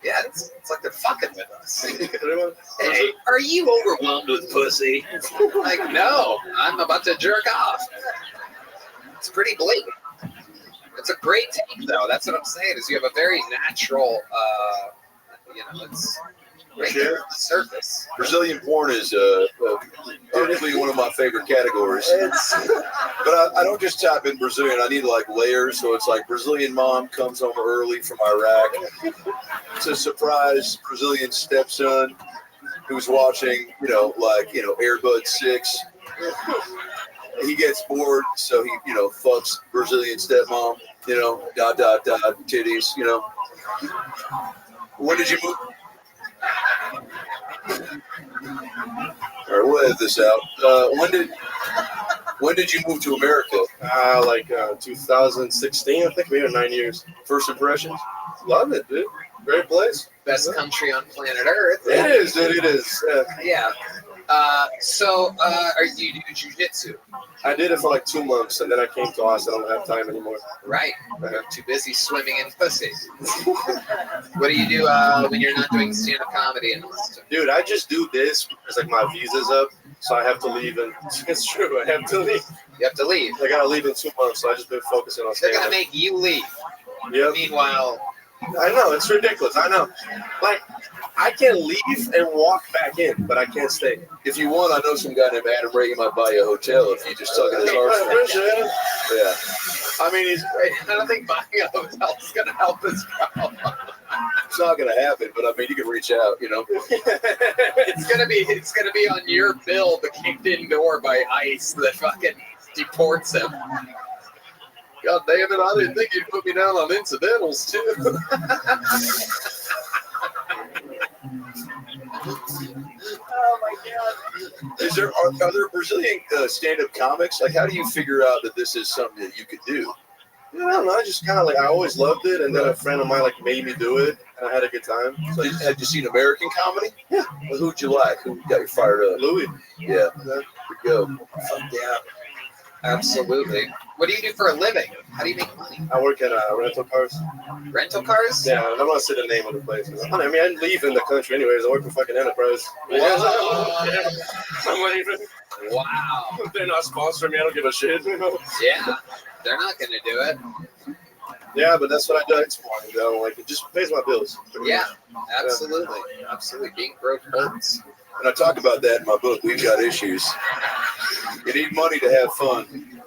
Yeah, it's like they're fucking with us. Everyone, Hey, are you overwhelmed with pussy? Like, no, I'm about to jerk off. It's pretty blatant. It's a great take, though. That's what I'm saying. Is you have a very natural, it's right there on the surface. Brazilian porn is arguably one of my favorite categories. But I don't just type in Brazilian. I need like layers. So it's like Brazilian mom comes home early from Iraq. It's a surprise Brazilian stepson who's watching, Airbud 6. He gets bored, so he, fucks Brazilian stepmom, titties, When did you move? All right, we'll edit this out. When did you move to America? 2016, I think. We had 9 years. First impressions? Love it, dude. Great place. Best country on planet Earth. It is, dude. It is. Yeah. So, are you do jiu-jitsu? I did it for like 2 months, and then I came to Austin. I don't have time anymore. Right. I'm too busy swimming in pussy. What do you do when you're not doing stand-up comedy in Austin? Dude, I just do this because like my visa's up, so I have to leave. And it's true, I have to leave. You have to leave. I gotta leave in 2 months, so I just been focusing on They're stand-up. gonna make you leave. Yep. Meanwhile, I know, it's ridiculous. I know. Like, I can leave and walk back in, but I can't stay. If you want, I know some guy named Adam Ray. He might buy you a hotel if you just tug at his heart. Yeah. I mean, he's I don't think buying a hotel is gonna help his problem. It's not going to happen, but I mean, you can reach out, It's gonna be on your bill, the kicked-in door by ICE that fucking deports him. God damn it! I didn't think you'd put me down on incidentals too. Oh my God! Are there Brazilian stand-up comics? Like, how do you figure out that this is something that you could do? I don't know. I just kind of I always loved it, and then a friend of mine made me do it, and I had a good time. So, had you seen American comedy? Yeah. Well, who'd you like? Who got you fired up? Louis. Yeah. There we go. Fuck yeah! Absolutely. What do you do for a living? How do you make money? I work at rental cars. Rental cars? Yeah, I'm not saying the name of the place. I mean, I leave in the country anyways. I work for fucking Enterprise. Wow. Yeah. I'm leaving. Wow. They're not sponsoring me. I don't give a shit. Yeah, they're not gonna do it. Yeah, but that's what I do. It's fun, it just pays my bills. Yeah, absolutely. Absolutely. Being broke hurts. And I talk about that in my book, We've Got Issues. You need money to have fun.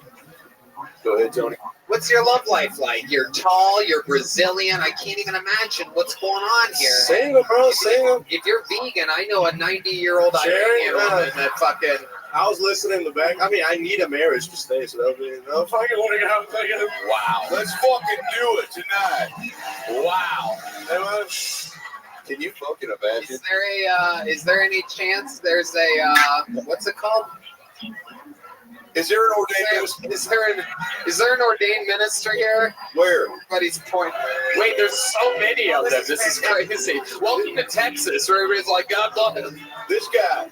Go ahead, Tony. What's your love life like? You're tall, you're Brazilian. I can't even imagine what's going on here. Single, bro, single. If you're vegan, I know a 90-year-old Iranian woman that fucking... I was listening in the back. I mean, I need a marriage to stay, so that'll be... No, fucking want to go. Wow. Let's fucking do it tonight. Wow. Can you fucking imagine? Is there any chance there's a, what's it called? Is there an ordained minister? Is there an ordained minister here? Where? Everybody's point. Wait, there's so many of them. This is crazy. Welcome to Texas, where everybody's like, God bless. This guy.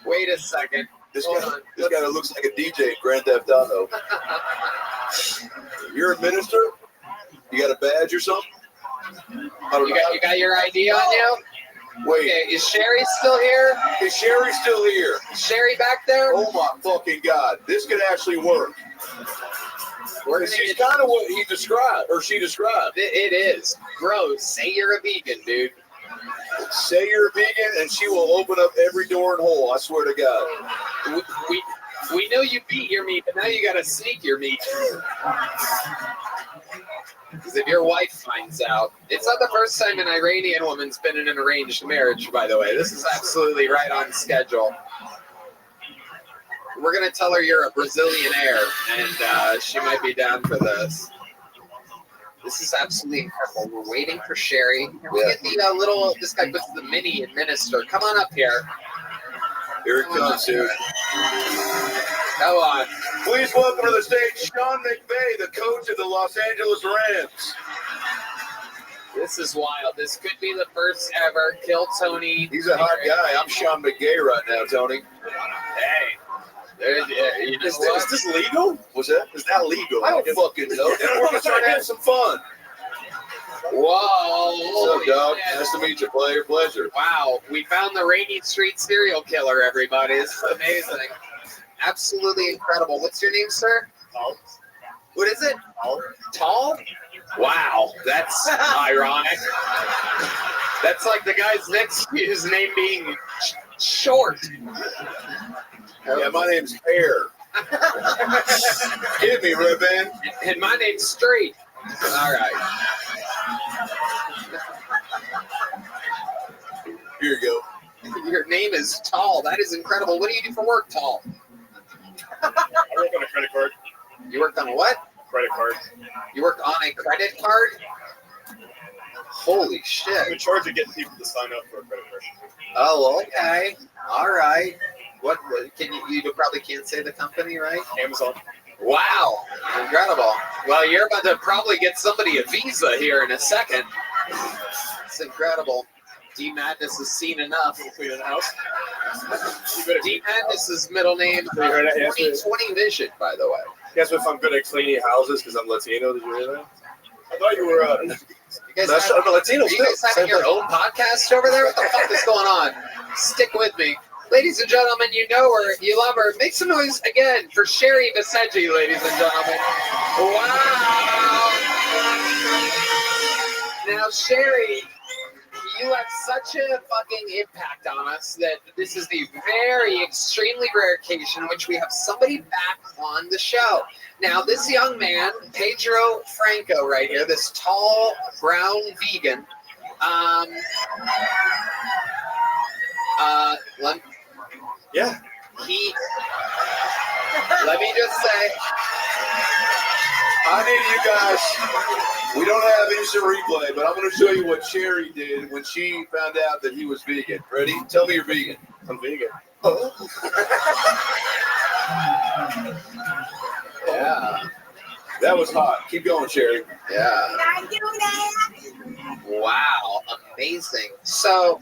Wait a second. This guy that looks like a DJ in Grand Theft Auto. You're a minister? You got a badge or something? You got your ID on you? Wait. Okay, is Sherry still here? Is Sherry still here? Is Sherry back there? Oh my fucking God. This could actually work. She's kind of what he described, or she described. It is. Bro, say you're a vegan, dude. Say you're a vegan and she will open up every door and hole, I swear to God. We know you beat your meat, but now you gotta sneak your meat. Because if your wife finds out, it's not the first time an Iranian woman's been in an arranged marriage, by the way. This is absolutely right on schedule. We're going to tell her you're a Brazilian heir, and she might be down for this. This is absolutely incredible. We're waiting for Sherry. Can we get the this guy puts the mini in minister. Come on up here. Here it comes, dude. Come on. Please welcome to the stage Sean McVay, the coach of the Los Angeles Rams. This is wild. This could be the first ever Kill Tony. He's a hot guy. I'm Sean McVay right now, Tony. Hey. You know Is what? this legal? What's that? Is that legal? I don't fucking know. We're just trying to have some fun. Whoa. What's up, dog? Shit. Nice to meet you, player. Pleasure. Wow, we found the Rainy Street serial killer, everybody. It's amazing. Absolutely incredible. What's your name, sir? Tall. What is it? Tall. Tall? Wow, that's ironic. That's like the guy's next to his name being short. Yeah, my name's Pear. Hit me, Red Band. And my name's Straight. All right. Here you go. Your name is Tall. That is incredible. What do you do for work, Tall? I work on a credit card. You work on what? Credit card. You work on a credit card? Holy I'm shit. in charge of getting people to sign up for a credit card. Oh, okay. All right. What can you probably can't say the company, right? Amazon. Wow. Incredible. Well, you're about to probably get somebody a visa here in a second. It's incredible. D Madness has seen enough. Cleaning the house. D Madness's middle name, You heard that? Yes, 2020 Vision, by the way. Guess if I'm good at cleaning houses because I'm Latino. Did you hear that? I thought you were. You guys, That's have, I'm Latino are you still. guys having Same your thing. own podcast over there? What the fuck is going on? Stick with me. Ladies and gentlemen, you know her, you love her. Make some noise again for Sherry Vicenji, ladies and gentlemen. Wow. Now, Sherry, you have such a fucking impact on us that this is the very extremely rare occasion in which we have somebody back on the show. Now, this young man, Pedro Franco, right here, this tall, brown vegan, Yeah. let me just say, I need you guys. We don't have instant replay, but I'm going to show you what Sherry did when she found out that he was vegan. Ready? Tell me you're vegan. I'm vegan. yeah, That was hot. Keep going, Sherry. yeah. I do that. Wow, amazing. So,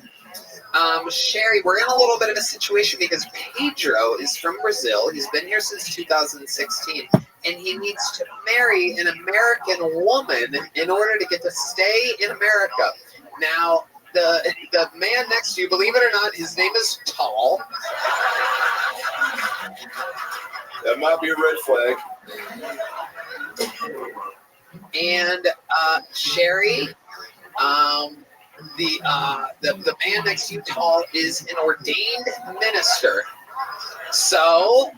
Sherry, we're in a little bit of a situation because Pedro is from Brazil. He's been here since 2016, and he needs to marry an American woman in order to get to stay in America. Now, the man next to you, believe it or not, his name is Tall. That might be a red flag. And Sherry, the man next to you, Tall, is an ordained minister. So,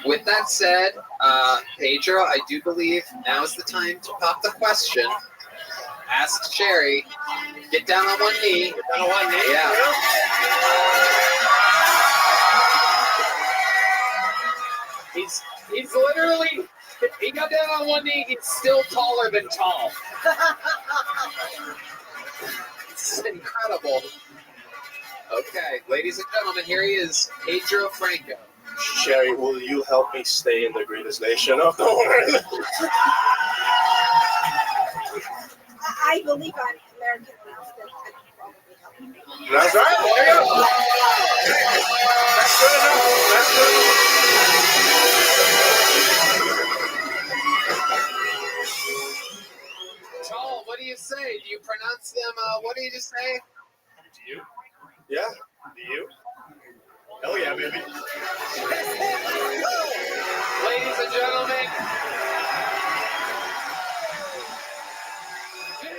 with that said, Pedro, I do believe now is the time to pop the question. Ask Sherry. Get down on one knee. Get down on one knee. Yeah. He's literally, he got down on one knee. He's still taller than Tall. It's incredible. Okay, ladies and gentlemen, here he is, Pedro Franco. Sherry, will you help me stay in the greatest nation of the world? I believe I'm American enough that I can probably help you. That's right. There you go. That's good enough. That's good enough. Tall, what do you say? Do you pronounce them, what do you just say? Do you? Yeah. Do you? Hell yeah, baby. Ladies and gentlemen, this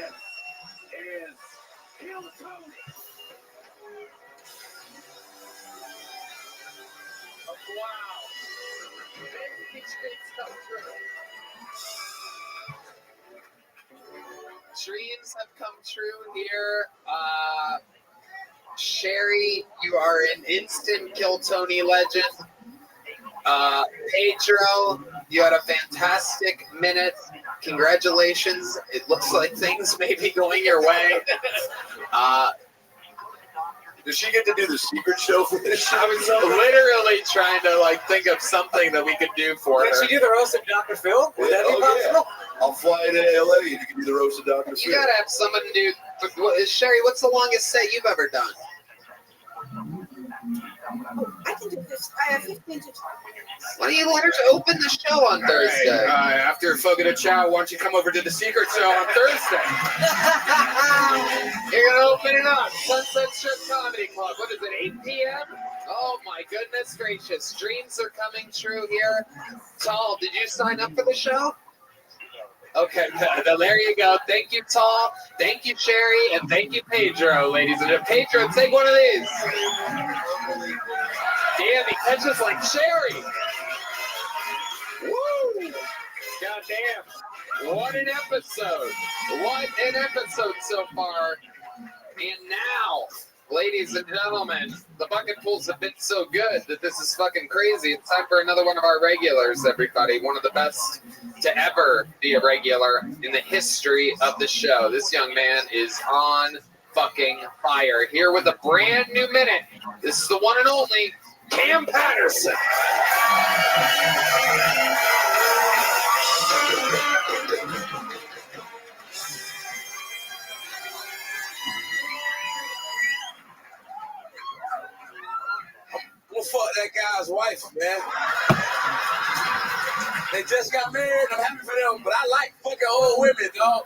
is Hilltone. Wow. These things come true. Dreams have come true here. Sherry, you are an instant Kill Tony legend. Pedro, you had a fantastic minute. Congratulations. It looks like things may be going your way. Does she get to do the secret show for this show? I was literally trying to think of something that we could do for Can her. she do the roast of Dr. Phil? Would that be Oh, yeah. possible? I'll fly to LA and you can do the roast of Dr. You Phil. gotta have someone do. Sherry, what's the longest set you've ever done? I can do 15 15 to 20 minutes. Why don't you let her open the show on Thursday? After fucking a chow, why don't you come over to the secret show on Thursday? You're gonna open it up. Sunset Strip Comedy Club. What is it, 8 p.m.? Oh my goodness gracious. Dreams are coming true here. Tall, did you sign up for the show? Okay, there you go. Thank you, Tall. Thank you, Sherry. And thank you, Pedro, ladies and gentlemen. Pedro, take one of these. Damn, he catches like Sherry. Woo! Goddamn. What an episode. What an episode so far. And now, ladies and gentlemen, the bucket pools have been so good that this is fucking crazy. It's time for another one of our regulars, everybody. One of the best to ever be a regular in the history of the show. This young man is on fucking fire. Here with a brand new minute. This is the one and only Cam Patterson. Well, fuck that guy's wife, man. They just got married. I'm happy for them, but I like fucking old women, dog.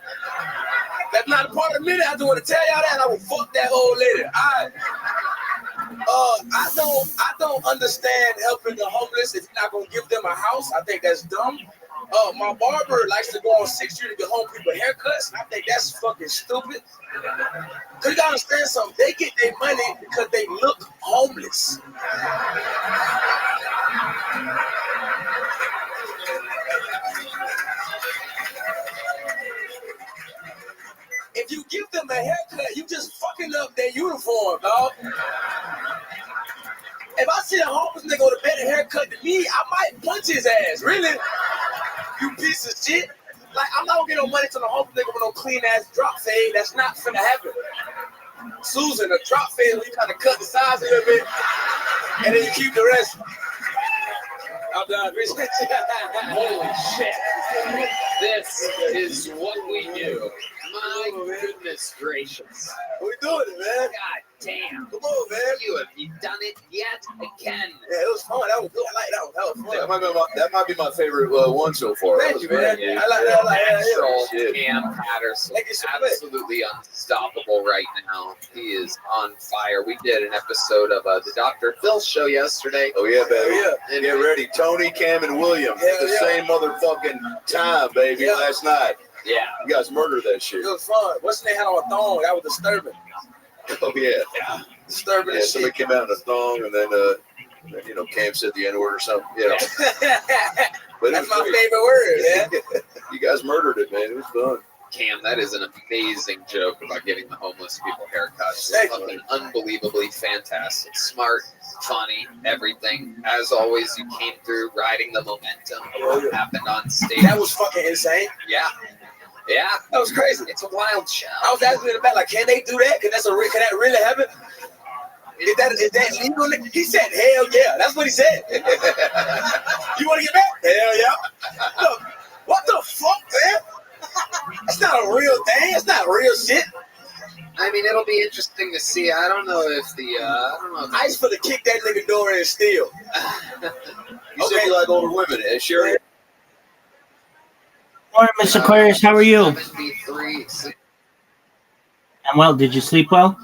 That's not a part of me. I just want to tell y'all that I will fuck that old lady. I don't understand helping the homeless if you're not gonna give them a house. I think that's dumb. My barber likes to go on 6th Street to get home people haircuts. I think that's fucking stupid. Cause you gotta understand something. They get their money because they look homeless. If you give them a haircut, you just fucking up their uniform, dog. If I see a homeless nigga with a better haircut than me, I might punch his ass. Really? You piece of shit. Like, I'm not gonna get no money to the homeless nigga with no clean ass drop fade. That's not finna happen. Susan, a drop fade where you kind of cut the sides a little bit, and then you keep the rest. I'm done. Holy shit. This is what we do. My goodness gracious. We doing it, man. God damn. Come on, man. You've done it yet again. Yeah, it was fun. That was good. I like that one. That was fun. That might be my favorite one so far. Thank you, man. I like that. Natural Cam Patterson. Thank you so much. Absolutely unstoppable right now. He is on fire. We did an episode of the Dr. Phil show yesterday. Oh yeah, baby. Yeah. And get ready. Tony, Cam, and William at the same motherfucking time, baby, last night. Yeah. You guys murdered that shit. It was fun. What's the name had on a thong? That was disturbing. Oh yeah. Disturbing Yeah, as somebody shit. came out in a thong, and then Cam said the N-word or something. You know. But That's my favorite word, man. You guys murdered it, man. It was fun. Cam, that is an amazing joke about giving the homeless people haircuts. Thank It's you. fucking unbelievably fantastic. Smart, funny, everything. As always, you came through riding the momentum of what happened on stage. That was fucking insane. Yeah. Yeah. That was crazy. It's a wild show. I was asking in the back, like, can they do that? Can that really happen? Is that legal? He said, hell yeah. That's what he said. You want to get back? Hell yeah. Look, what the fuck, man? That's not a real thing. It's not real shit. I mean, it'll be interesting to see. I don't know if I just for to kick that nigga door in and steal. You said you like older women, Sherry? Morning, Miss Aquarius. How are you? 73. I'm well. Did you sleep well?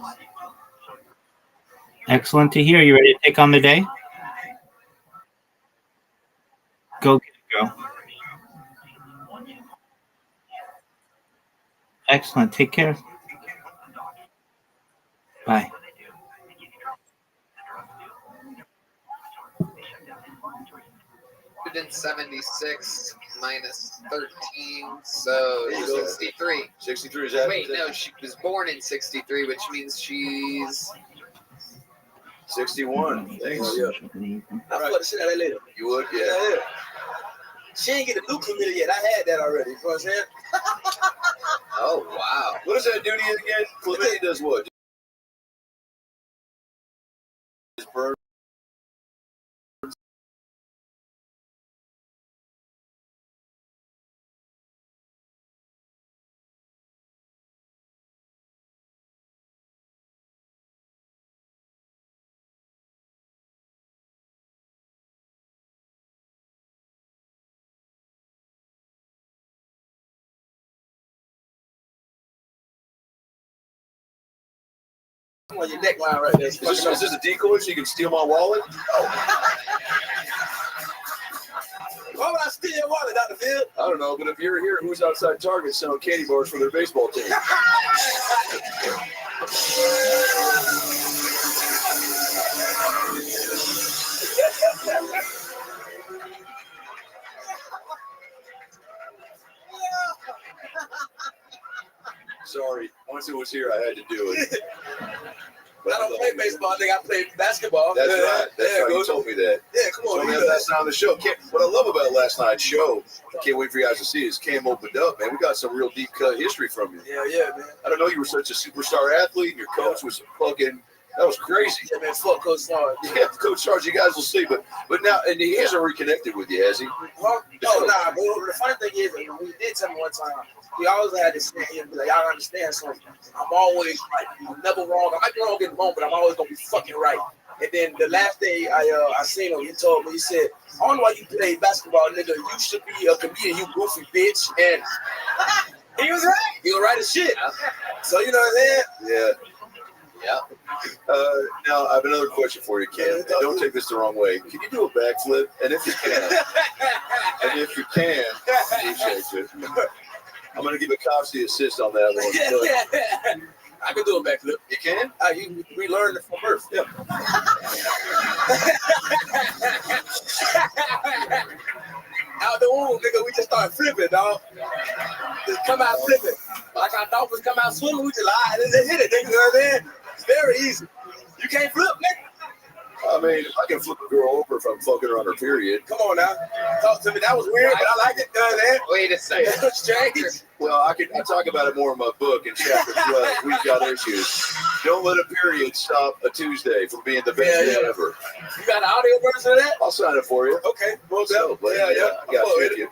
Excellent to hear. You ready to take on the day? Go get it, girl. Excellent. Take care. Bye. And 76 minus 13, so 63. 63 is that? Wait, no, she was born in 63, which means she's 61. Thanks. Oh, yeah. I'll fuck the shit out of that lady. You would, yeah. She ain't get the new chlamydia yet. I had that already. You know what I'm saying? oh wow. What does that duty again? Chlamydia does what? Just burn. on your neckline right there. Is this a decoy so you can steal my wallet? Why would I steal your wallet, Dr. Phil? I don't know, but if you're here, who's outside Target selling candy bars for their baseball team? Sorry, once it was here, I had to do it. I don't play baseball, nigga. I play basketball. That's right. That's right. Go You told me that. Yeah, come on. So man, last night on the show, what I love about last night's show, can't wait for you guys to see, is Cam opened up, man. We got some real deep cut history from you. Yeah, man. I don't know, you were such a superstar athlete, and your coach was fucking, that was crazy. Yeah, man, fuck Coach Sarge. Yeah, Coach Sarge, you guys will see, but now, and he hasn't reconnected with you, has he? Huh? No, nah, bro. The funny thing is, when he did tell me one time, he always had to stand here and be like, y'all understand something. I'm always right. I'm never wrong. I might be wrong in the moment, but I'm always going to be fucking right. And then the last day I seen him, he told me, he said, I don't know why you play basketball, nigga. You should be a comedian, you goofy bitch. And he was right. He was right as shit. So, you know what I'm saying? Yeah. Now, I have another question for you, Cam. And don't take this the wrong way. Can you do a backflip? And if you can, appreciate it. I'm going to give a cops the assist on that one. I can do a backflip. You can? We learned it from birth. Yeah. Out the womb, nigga, we just started flipping, dog. Just come out flipping. Like our dolphins come out swimming, we just hit it, nigga. You know what I'm saying? It's very easy. You can't flip, nigga. I mean, if I can flip a girl over if I'm fucking her on her period. Come on now. Talk to me. That was weird, but I like it. Wait a second. That was strange. Well, I talk about it more in my book in chapter 12. We've got issues. Don't let a period stop a Tuesday from being the best day ever. You got an audio version of that? I'll sign it for you. Okay. Well, So, but yeah. I got you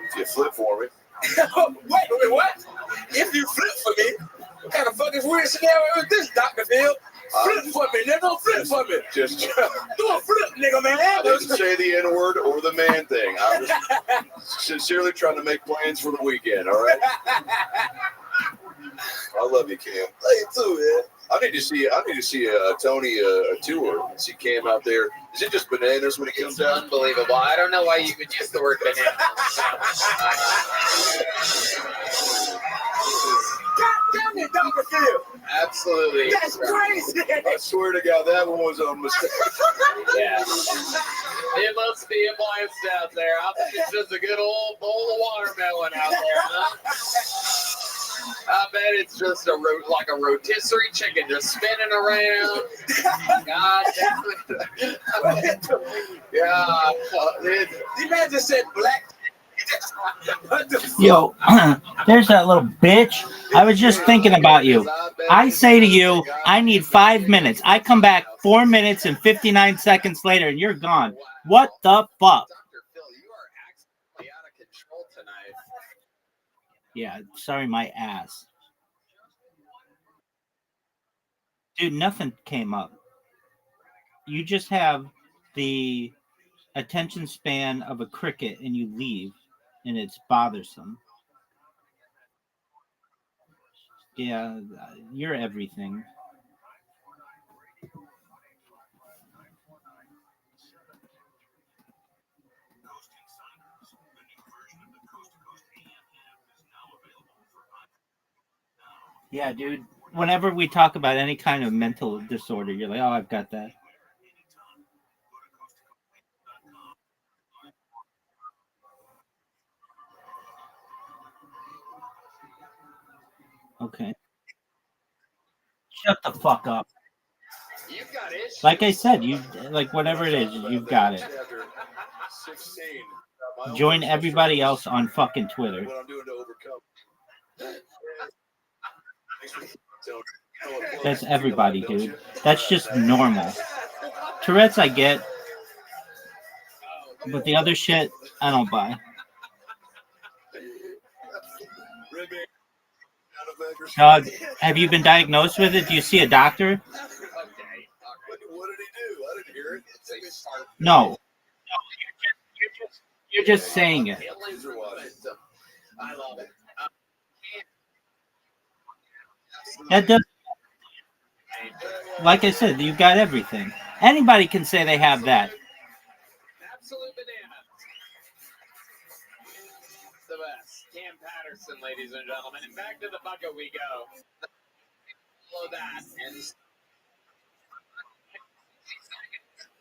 if you flip for me. Wait, what? If you flip for me? What kind of fucking weird scenario is this, Dr. Phil? Flip for me, nigga. Flip for me. Just do a flip, nigga, man. I didn't say the N-word or the man thing. I was sincerely trying to make plans for the weekend, all right? I love you, Cam. Love you too, man. I need to see Tony a tour. See Cam out there. Is it just bananas when he comes out? Unbelievable. I don't know why you would use the word banana. God damn it, Dr. Phil. Absolutely. That's crazy. I swear to God, that one was a mistake. Yeah. It must be a blast out there. I think it's just a good old bowl of watermelon out there, huh? I bet it's just like a rotisserie chicken just spinning around. God damn it. Yeah. The man just said black. Yo, there's that little bitch. I was just thinking about you. I say to you, I need 5 minutes. I come back 4 minutes and 59 seconds later, and you're gone. What the fuck? Dr. Phil, you are actually out of control tonight. Yeah, sorry, my ass. Dude, nothing came up. You just have the attention span of a cricket and you leave, and it's bothersome. Yeah, you're everything. Yeah, dude. Whenever we talk about any kind of mental disorder, you're like, oh, I've got that. Okay. Shut the fuck up. You've got issues. Like I said, you like whatever it is, you've got it. Chapter 16. Join everybody else on fucking Twitter. What I'm doing to overcome. That's everybody, dude. That's just normal. Tourette's I get, but the other shit I don't buy. Doug, have you been diagnosed with it? Do you see a doctor? What did he do? I didn't hear it. No. You're just saying it. I love it. That does. Like I said, you've got everything. Anybody can say they have that. Absolute banana. The best. Cam Patterson, ladies and gentlemen. And back to the bucket we go. Below that. And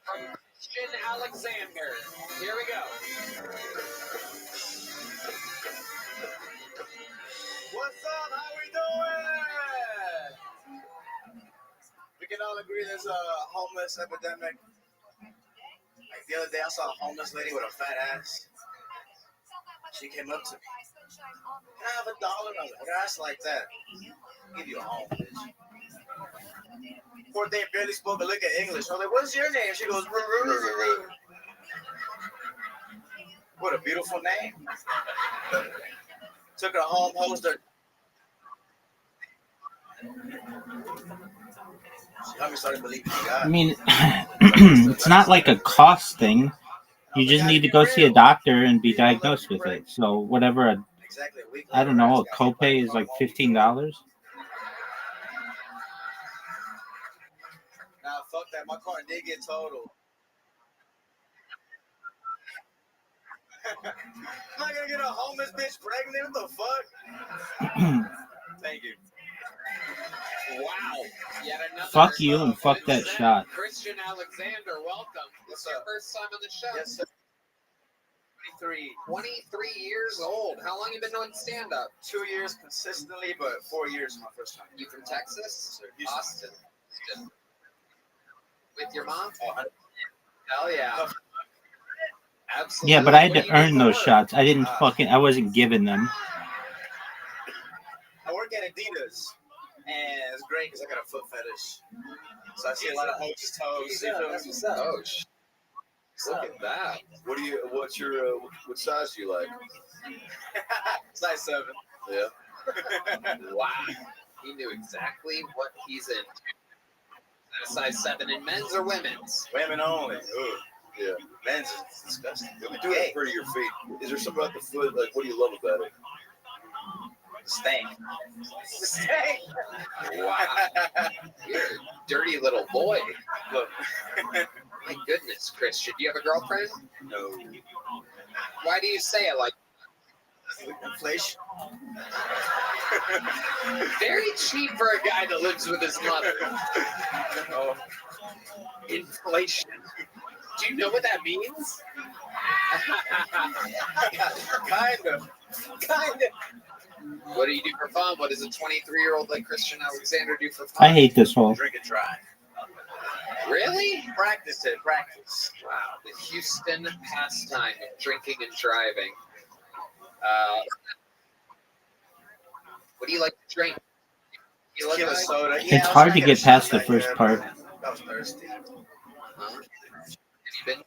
Christian Alexander. Here we go. What's up? How we doing? We can all agree there's a homeless epidemic. Like the other day, I saw a homeless lady with a fat ass. She came up to me. Can I have $1? I was like, with an ass like that, I'll give you a home, bitch. Poor thing barely spoke a lick of English. I was like, what's your name? She goes, Roo. What a beautiful name. Took her home, hosed her. She helped me start believing in God. I mean, it's not like a cost thing. You just need to go see a doctor and be diagnosed with it. So whatever, I don't know, a copay is like $15. Nah, fuck that. My car did get totaled. I'm not gonna get a homeless bitch pregnant. What the fuck? Thank you. Wow. Yet another. Fuck you and fuck that shot. Christian Alexander, welcome. This is your first time on the show. Yes, sir. 23 years old. How long you been doing stand-up? 2 years consistently, but 4 years is my first time. You from Texas? Houston. Austin. With your mom? Oh, Hell yeah. Absolutely. Yeah, but I had What to do you do earn for those work? shots. I wasn't given them. I work at Adidas, and it's great because I got a foot fetish. So I see a lot of hoes' toes. That's what's up. Oh, look at that. What size do you like? Size 7. Yeah. Wow. He knew exactly what he's in. Size 7 in men's or women's? Women only. Ooh. Yeah. Men's is disgusting. You'll be doing it for your feet. Is there something about the foot? Like, what do you love about it? The stank. The stank. Wow. You're a dirty little boy. Look. My goodness, Christian. Do you have a girlfriend? No. Why do you say it like Inflation. very cheap for a guy that lives with his mother? Oh. Inflation. Do you know what that means? Kind of. What do you do for fun? What does a 23-year-old like Christian Alexander do for fun? I hate this hole. Drink and drive. Really? Practice it. Practice. Wow. The Houston pastime of drinking and driving. What do you like to drink? You like Tequila to soda. It's hard to get past the first part. I was thirsty. Have you been?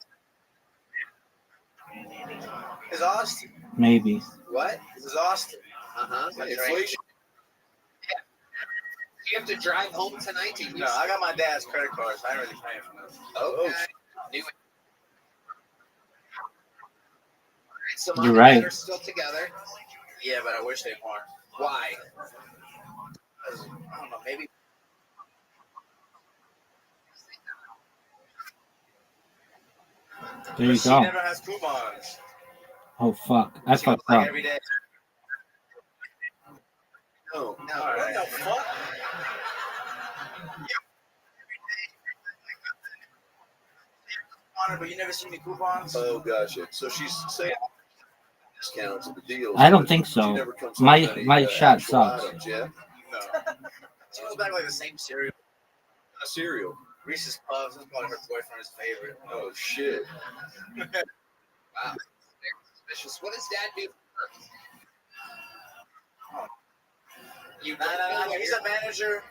It's Austin. Maybe. What? This is Austin. Inflation. Do you have to drive home tonight to Houston? No, I got my dad's credit card, so I ain't really paying for nothing. Okay. Knew it. All right, so mom You're and right. dad are still together. Yeah, but I wish they weren't. Why? I don't know, maybe. There you She go. never has coupons. Oh fuck! I She goes fucked like up. every day. No. What the fuck? But you never see me coupons? Oh, gotcha. So she's saying discounts and the deals. I don't but think she so. never comes My up with any, my shot actual sucks. items, yeah. No. She goes back like the same cereal. A cereal. Reese's Puffs. That's probably her boyfriend's favorite. Oh shit. Wow. Very suspicious. What does dad do for work? You Nah, don't know he's a manager,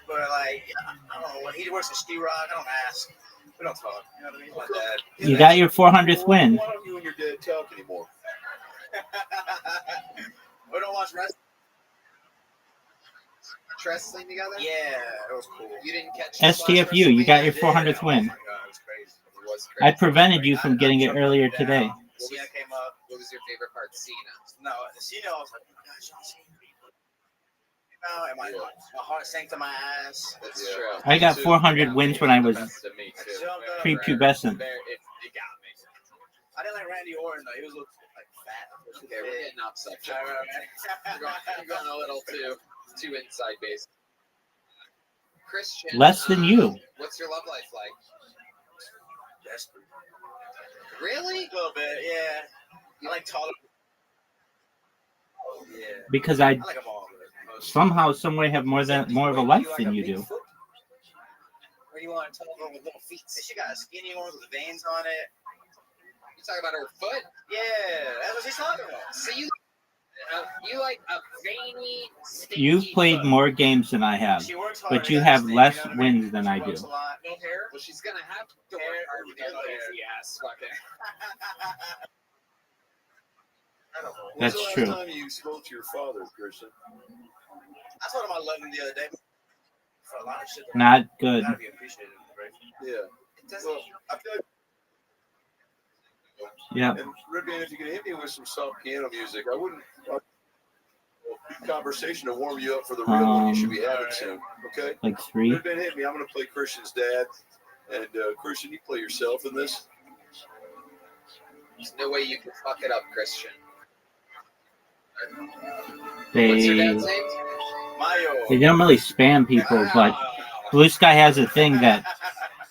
but like, I don't know, when he works at Ski Rock, I don't ask. We don't talk. You know what I mean? My dad. You got your 400th win. Why don't you and your dad talk anymore? We don't watch wrestling. wrestling together? Yeah, it was cool. You didn't catch STFU, you got your 400th Oh win. my god, it was crazy. It was I crazy. prevented you from getting it earlier today. Cena came up. What was your favorite part? Cena. No, Cena, I was like, oh my god, John Cena. out, and my heart sank to my ass. That's Yeah. true. I got 400 wins when I was Best of me, I too. jumped up. prepubescent. It got me. I didn't like Randy Orton though. He was like fat. Okay, we're getting off subject. All right, You're going a little too inside base. Christian. Less than you. What's your love life like? Desperate. Really? A little bit, yeah. I like taller. Yeah. Because I like them all. But somehow, some way, have more of a life than you do. Or do you want to tell her with little feet? she got a skinny one with veins on it. You talking about her foot? Yeah, that's what she's talking about. So you like a veiny, stinky You've played foot. more games than I have, She works hard. but you to have stink, less you know what I mean? wins than I She do. works a lot. No hair? Well, she's gonna have to work Hair. hard with your No hair. lazy ass fucking. That's When's the true. last time you spoke to your father, Christian? I told him I loved him the other day. For a lot of shit. Not good. Gotta be appreciated. Right? Yeah. Well, I feel like, Yeah. and Rabbi, if you could hit me with some soft piano music, I wouldn't. Conversation to warm you up for the real one you should be having soon. Okay. Like 3. Rabbi, hit me. I'm going to play Christian's dad, and Christian, you play yourself in this. There's no way you can fuck it up, Christian. They What's your dad's name? Mayo. they don't really spam people, but Blue Sky has a thing that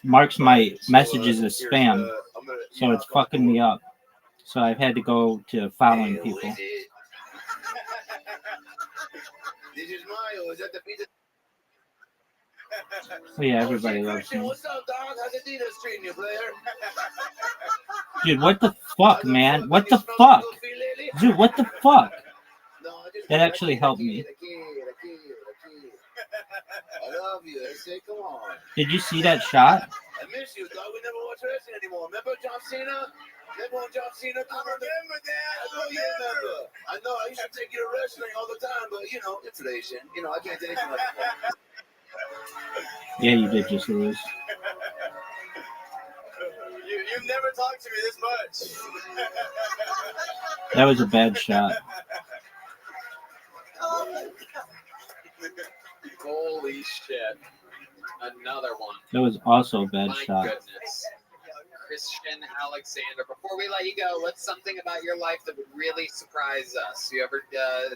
marks my messages as spam, so it's fucking me up. So I've had to go to following people. This is Mayo. Is that the pizza? Oh yeah, everybody loves me. What's up, dog? How's the Adidas treating you, player? Dude, what the fuck, man? What the fuck? Dude, what the fuck? That actually helped me. I love you. I say, come on. Did you see that shot? I miss you, dog. We never watch wrestling anymore. Remember John Cena? Remember when John Cena? I remember that. I know you remember. I know. I used to take you to wrestling all the time, but you know, inflation. You know, I can't take anything like that. Yeah, you did just lose. You've never talked to me this much. That was a bad shot. Holy shit. Another one. That was also a bad My shot. goodness. Christian Alexander. Before we let you go, what's something about your life that would really surprise us? You ever,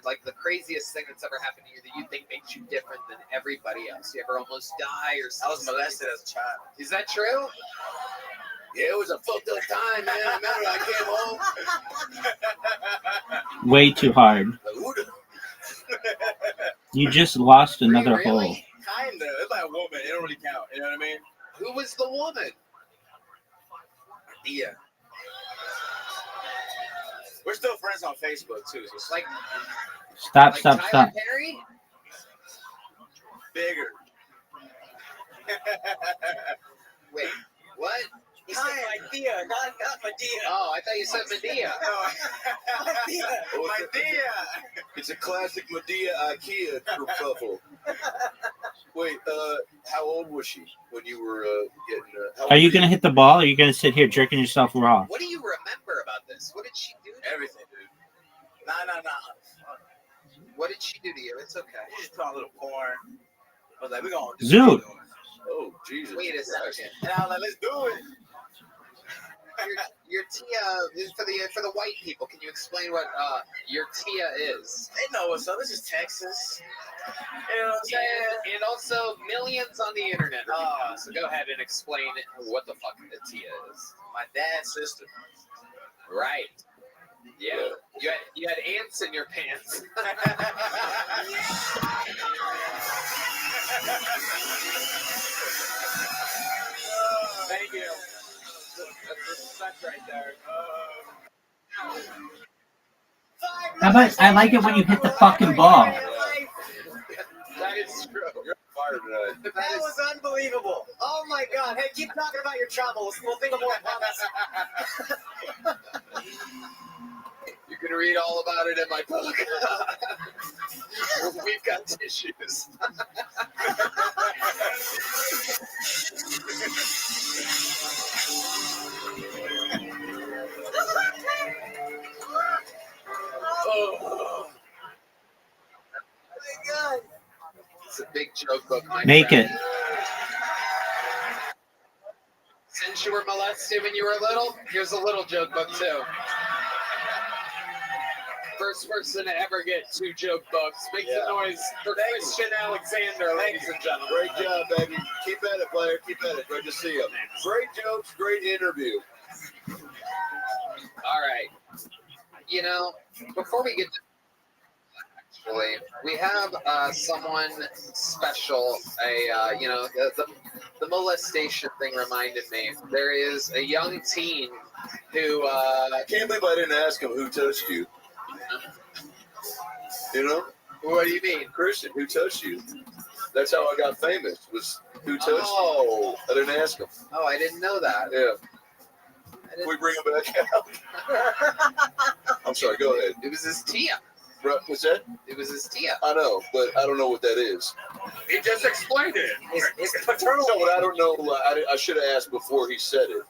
like the craziest thing that's ever happened to you that you think makes you different than everybody else? You ever almost die or I something? was molested as a child. Is that true? Yeah, it was a fucked up time, man. I remember I came home. Way too hard. You just lost another Really? hole. Kinda. It's like a woman. It don't really count. You know what I mean? Who was the woman? Yeah. We're still friends on Facebook too. So it's like Stop, Like stop, Tyler stop. Perry? bigger. Wait, what? He said Medea, not Medea. Oh, I thought you said Medea. Medea. Medea. It's a classic Medea IKEA kerfuffle. Wait, how old was she when you were getting? How Are you old gonna hit the ball, or are you gonna sit here jerking yourself raw? What do you remember about this? What did she do to you? Everything, dude. Nah. What did she do to you? It's okay. You just put on a little porn. I was like, we're gonna do Zoot. it. Oh, Jesus. Wait a second. And I was like, let's do it. Your Tia is for the white people. Can you explain what your Tia is? They know what's up. This is Texas. You know what I'm saying? And also millions on the internet. So go ahead and explain what the fuck a Tia is. My dad's sister. Right. Yeah. You had ants in your pants. Thank you. That's respect right there. How about I like it when you hit the fucking ball. That is true. You're fired tonight. That was unbelievable. Oh my god. Hey, keep talking about your trauma. We'll think of more comments. You can read all about it in my book. We've got tissues. Oh my god. joke book, my Make friend. it. Since you were molested when you were little, here's a little joke book too. First person to ever get 2 joke books. Make the noise for Christian Alexander, ladies and gentlemen. Great job, baby. Keep at it, player. Keep at it. Great to see you. Great jokes, great interview. All right. You know, before we get to actually, we have someone special. The molestation thing reminded me. There is a young teen who. I can't believe I didn't ask him who touched you. You know? What do you mean? Christian, who touched you? That's how I got famous, was who touched Oh. you. I didn't ask him. Oh, I didn't know that. Yeah. Can we bring him back out? I'm sorry, go ahead. It was his Tia. What's that? It was his Tia. I know, but I don't know what that is. He just explained it. It's paternal. No, but I don't know. I should have asked before he said it.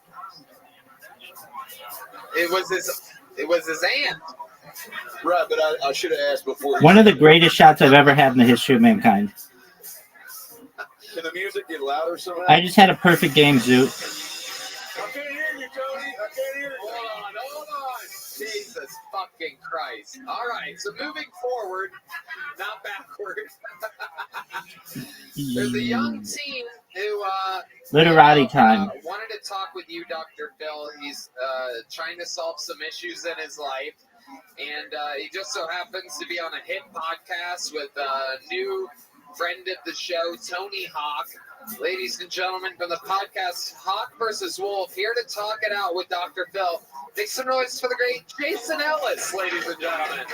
It was his aunt. Right, but I should have asked before. One of the greatest shots I've ever had in the history of mankind. Can the music get louder somehow? I just had a perfect game, Zoot. I can't hear you, Tony. I can't hear you. Hold on. Jesus fucking Christ. All right, so moving forward, not backward. There's a young teen who Literati time. wanted to talk with you, Dr. Phil. He's trying to solve some issues in his life. And he just so happens to be on a hit podcast with a new friend of the show, Tony Hawk. Ladies and gentlemen, from the podcast Hawk versus Wolf, here to talk it out with Dr. Phil. Make some noise for the great Jason Ellis, ladies and gentlemen.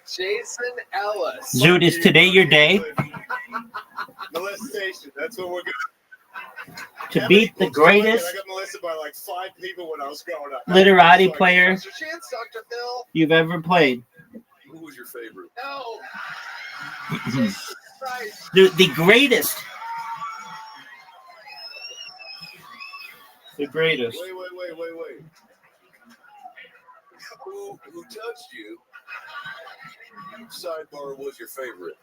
Jason Ellis. Zoot, is today your day? Molestation. That's what we're going To beat the greatest I got molested by like 5 people when I was growing up. literati player What's your chance, Dr. Phil? you've ever played. Who was your favorite? No. Jesus Christ. The greatest. The greatest. Wait. Who touched you? Sidebar was your favorite.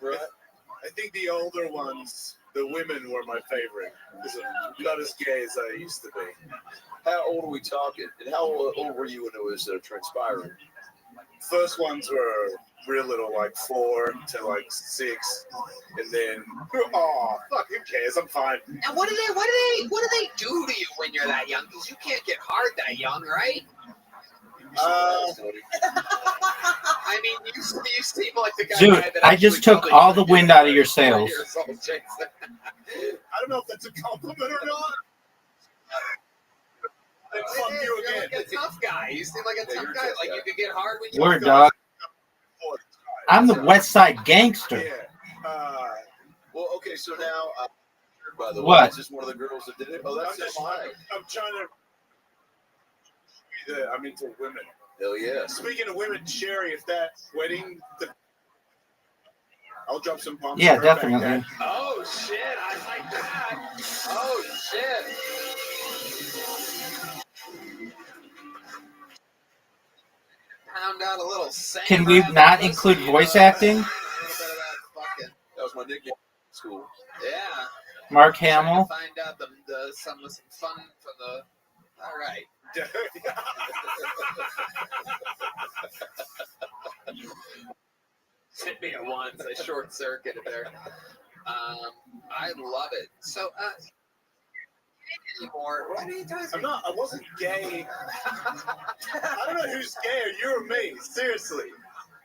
Right? I think the older ones, the women were my favorite. Not as gay as I used to be. How old are we talking? And how old were you when it was transpiring? First ones were real little, like 4 to like 6, and then fuck, who cares? I'm fine. And what do they do to you when you're that young? Because you can't get hard that young, right? I mean, you seem like the guy Zoot, that I just actually took probably all the could wind get out of your 4 sails. years old, Jason. I don't know if that's a compliment or not. And fuck It you is. You're again. like a tough guy. You seem like a Yeah, tough you're a guy. tough Like guy. you could get hard when you Word, dog. I'm the West Side gangster. Yeah. Well, okay, so now, by the way, What? is this one of the girls that did it? Oh, that's just fine. I'm trying to. Yeah, I'm into women. Hell yeah. Speaking of women, Sherry, if that wedding, I'll drop some bombs. Yeah, on her back definitely. end. Oh shit! I like that. Oh shit! Pound out a little sand. Can we not include voice acting? That was my nickname in school. Yeah. Mark Trying Hamill. to find out some fun from the. All right. Hit me at once. I short circuited there. I love it. So, anymore. What are you talking about? I wasn't gay. I don't know who's gayer, you or me. Seriously.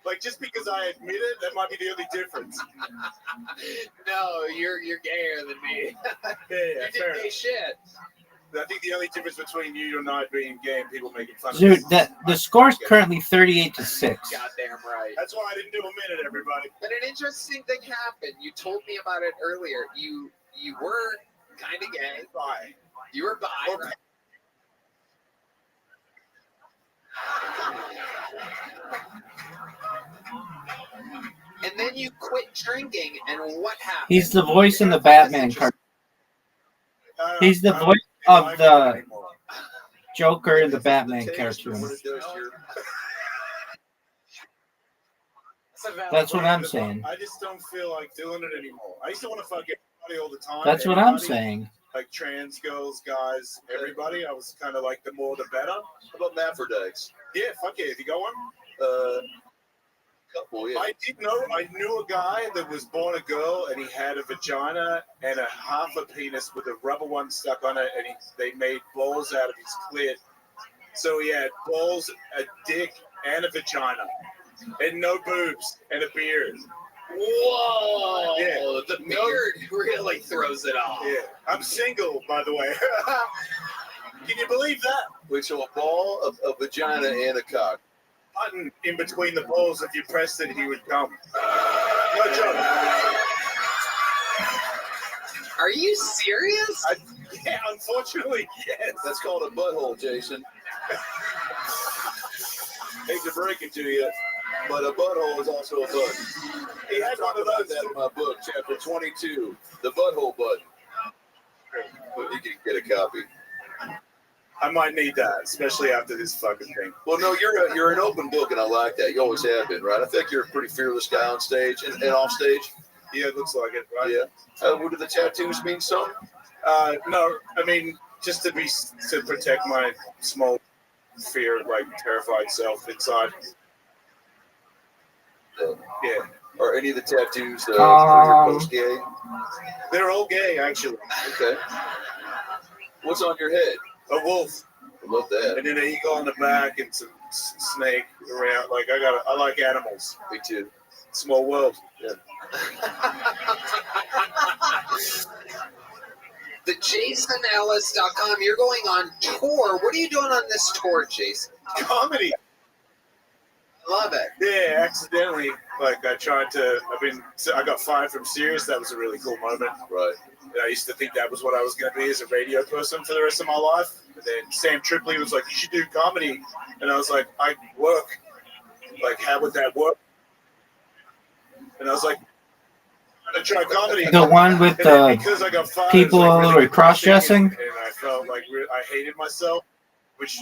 Like, just because I admit it, that might be the only difference. No, you're gayer than me. Yeah, You fair did gay enough. shit. I think the only difference between you and I being gay and people making fun of Dude, us. the score's currently 38-6. Goddamn right. That's why I didn't do a minute, everybody. But an interesting thing happened. You told me about it earlier. You were kind of gay. Bye. You were bi, right? And then you quit drinking, and what happened? He's the voice in the Batman cartoon. He's the voice of the Joker in the Batman cartoon. That's what I'm saying. I just don't feel like doing it anymore. I used to want to fuck everybody all the time. That's what I'm saying. Like trans girls, guys, everybody. I was kind of like the more the better. How about Hermaphrodites? Yeah, fuck yeah. If you go on. Couple, yeah. I knew a guy that was born a girl and he had a vagina and a half a penis with a rubber one stuck on it, and they made balls out of his clit. So he had balls, a dick, and a vagina, and no boobs, and a beard. Whoa! Yeah. The beard really throws it off. Yeah, I'm single, by the way. Can you believe that? Wait, so a ball, a vagina, and a cock. Button in between the balls. If you pressed it, he would come. No joke. Are you serious? Yeah, unfortunately, yes. That's called a butthole, Jason. Hate to break it to you, but a butthole is also a button. He had one of about those. that in my book, chapter 22, the butthole button. But you can get a copy. I might need that, especially after this fucking thing. Well, no, you're an open book, and I like that. You always have been, right? I think you're a pretty fearless guy on stage and off stage. Yeah, it looks like it, right? Yeah. What do the tattoos mean, something? No, I mean just to protect my small fear, like terrified self inside. Yeah. Are any of the tattoos post-gay? They're all gay, actually. Okay. What's on your head? A wolf. I love that. And then an eagle on the back and some snake around. Like I like animals. Me too. Small world. Yeah. The JasonEllis.com. You're going on tour. What are you doing on this tour, Jason? Comedy. Love it. Yeah, accidentally. Like I got fired from Sirius. That was a really cool moment. Right. I used to think that was what I was going to be as a radio person for the rest of my life. But then Sam Tripoli was like, you should do comedy. And I was like, I work. Like, how would that work? And I was like, I'm going to try comedy. The one with because I got fired, people like, really cross-dressing? And I felt like I hated myself, which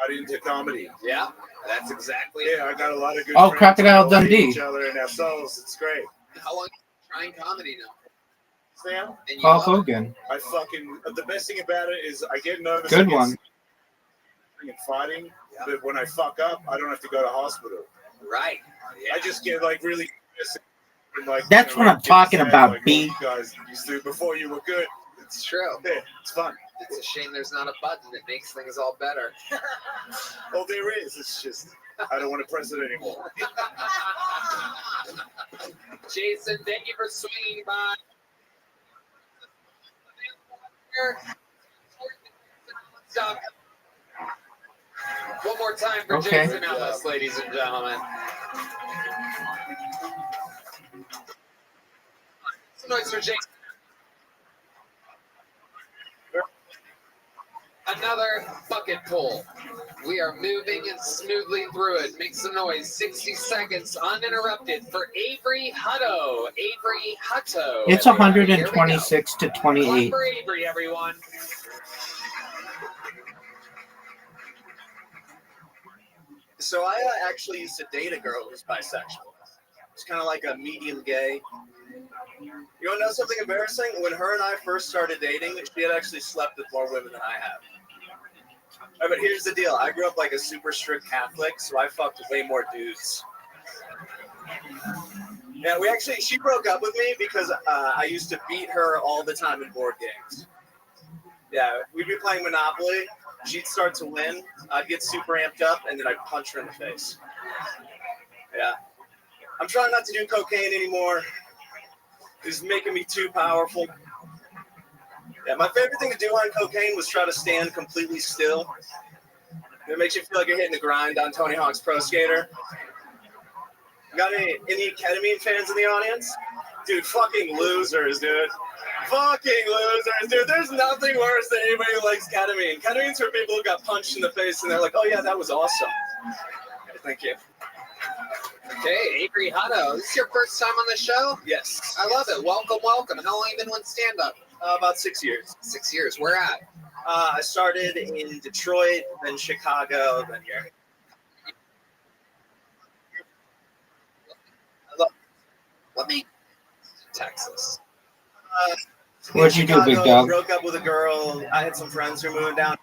got into comedy. Yeah, that's exactly Yeah, I got a lot of good Oh, friends. Crocodile We all hate Dundee. each other and ourselves. It's great. How long have you been trying comedy now? Sam? And you Paul love it? Hogan. The best thing about it is I get nervous. Good against one. And fighting, but when I fuck up, I don't have to go to hospital. Right. Yeah. I just get like really. And, like, That's what I'm talking about, like, B. You guys used to before you were good. It's true. Yeah, it's fun. It's a shame there's not a button that makes things all better. Oh, there is. It's just I don't want to press it anymore. Jason, thank you for swinging by. Stop. One more time for Okay. Jason Ellis, ladies and gentlemen. Some noise for Jason. Another bucket pull. We are moving and smoothly through it. Make some noise. 60 seconds uninterrupted for Avery Hutto. Avery Hutto. It's everybody. Here we go. 126 to Clap 28. for Avery, everyone. So I actually used to date a girl who was bisexual. It's kind of like a medium gay. You want to know something embarrassing? When her and I first started dating, she had actually slept with more women than I have. But here's the deal. I grew up like a super strict Catholic, so I fucked way more dudes. Yeah, she broke up with me because I used to beat her all the time in board games. Yeah, we'd be playing Monopoly. She'd start to win. I'd get super amped up, and then I'd punch her in the face. Yeah. I'm trying not to do cocaine anymore. It's making me too powerful. Yeah, my favorite thing to do on cocaine was try to stand completely still. It makes you feel like you're hitting the grind on Tony Hawk's Pro Skater. Got any ketamine fans in the audience? Dude, fucking losers, dude. Fucking losers, dude. There's nothing worse than anybody who likes ketamine. Ketamine's for people who got punched in the face and they're like, oh yeah, that was awesome. Thank you. Okay, Avery Hutto. This is your first time on the show? Yes. I love it. Welcome, welcome. How long have you been with stand-up? About 6 years. 6 years. Where at? I started in Detroit, then Chicago, then here. Let me Texas. What'd you do, big dog? Broke up with a girl. I had some friends who were moving down.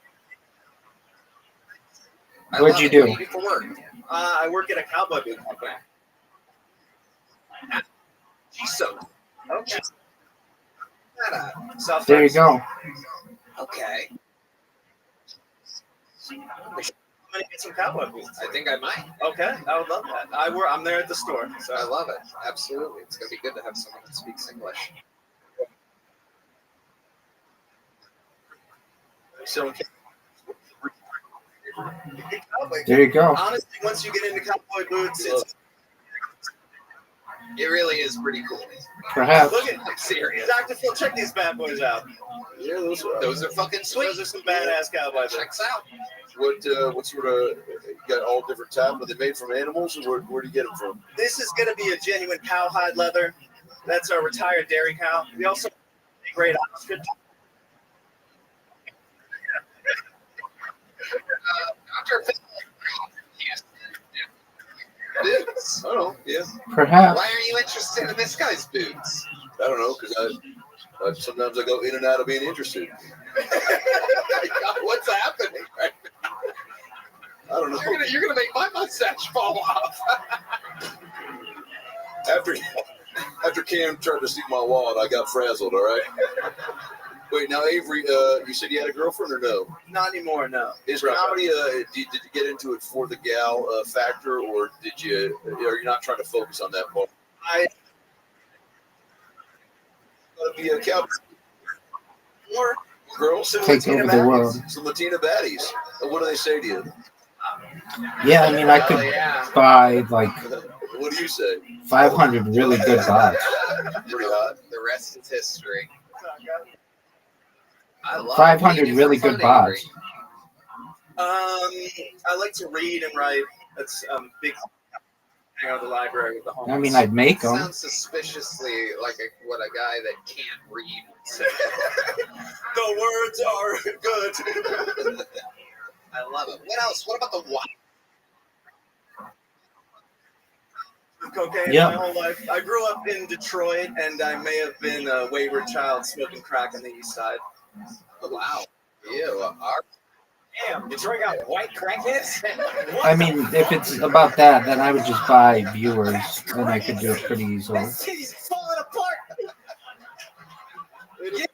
What'd you do? What do you do for work? I work at a cowboy boot company. So, okay. South There you go. Okay. I'm gonna get some cowboy boots. I think I might. Okay, I would love that. I'm there at the store. So I love it. Absolutely. It's going to be good to have someone that speaks English. So There you go. honestly, once you get into cowboy boots, It really is pretty cool. Perhaps. look at I'm serious. Dr. Phil. Check these bad boys out. Yeah, Those are fucking sweet. Those are some badass cowboy boots. Checks out. what sort of, you got all different types? Are they made from animals, or where do you get them from? This is going to be a genuine cowhide leather. That's our retired dairy cow. We also have a great ostrich. Dr. Phil. Boots. Oh, yeah. Perhaps. Why are you interested in this guy's boots? I don't know, because I sometimes I go in and out of being interested. What's happening right now? I don't know. You're gonna make my mustache fall off. After Cam tried to steal my wallet, I got frazzled. All right. Wait, now Avery, you said you had a girlfriend or no? Not anymore, no. Is comedy? Did you get into it for the gal factor, or did you? Are you not trying to focus on that part? I Gotta be a cowboy. More girls, some Take over the world. Some Latina baddies. What do they say to you? Yeah, I mean, I could buy like What do you say? 500 really good bots. Pretty hot. The rest is history. I love 500 reading really for good fun, Avery. bots. I like to read and write. That's big. Hang out at the library with the homies. I mean, I'd make them. Sounds suspiciously like what a guy that can't read would say. The words are good. I love it. What else? What about the wine? Cocaine Yeah. my whole life. I grew up in Detroit, and I may have been a wayward child smoking crack on the east side. Wow. Ew. Damn, Detroit got white crackheads? I mean, if it's about that, then I would just buy viewers, and I could do it pretty easily. That city's falling apart. Yeah,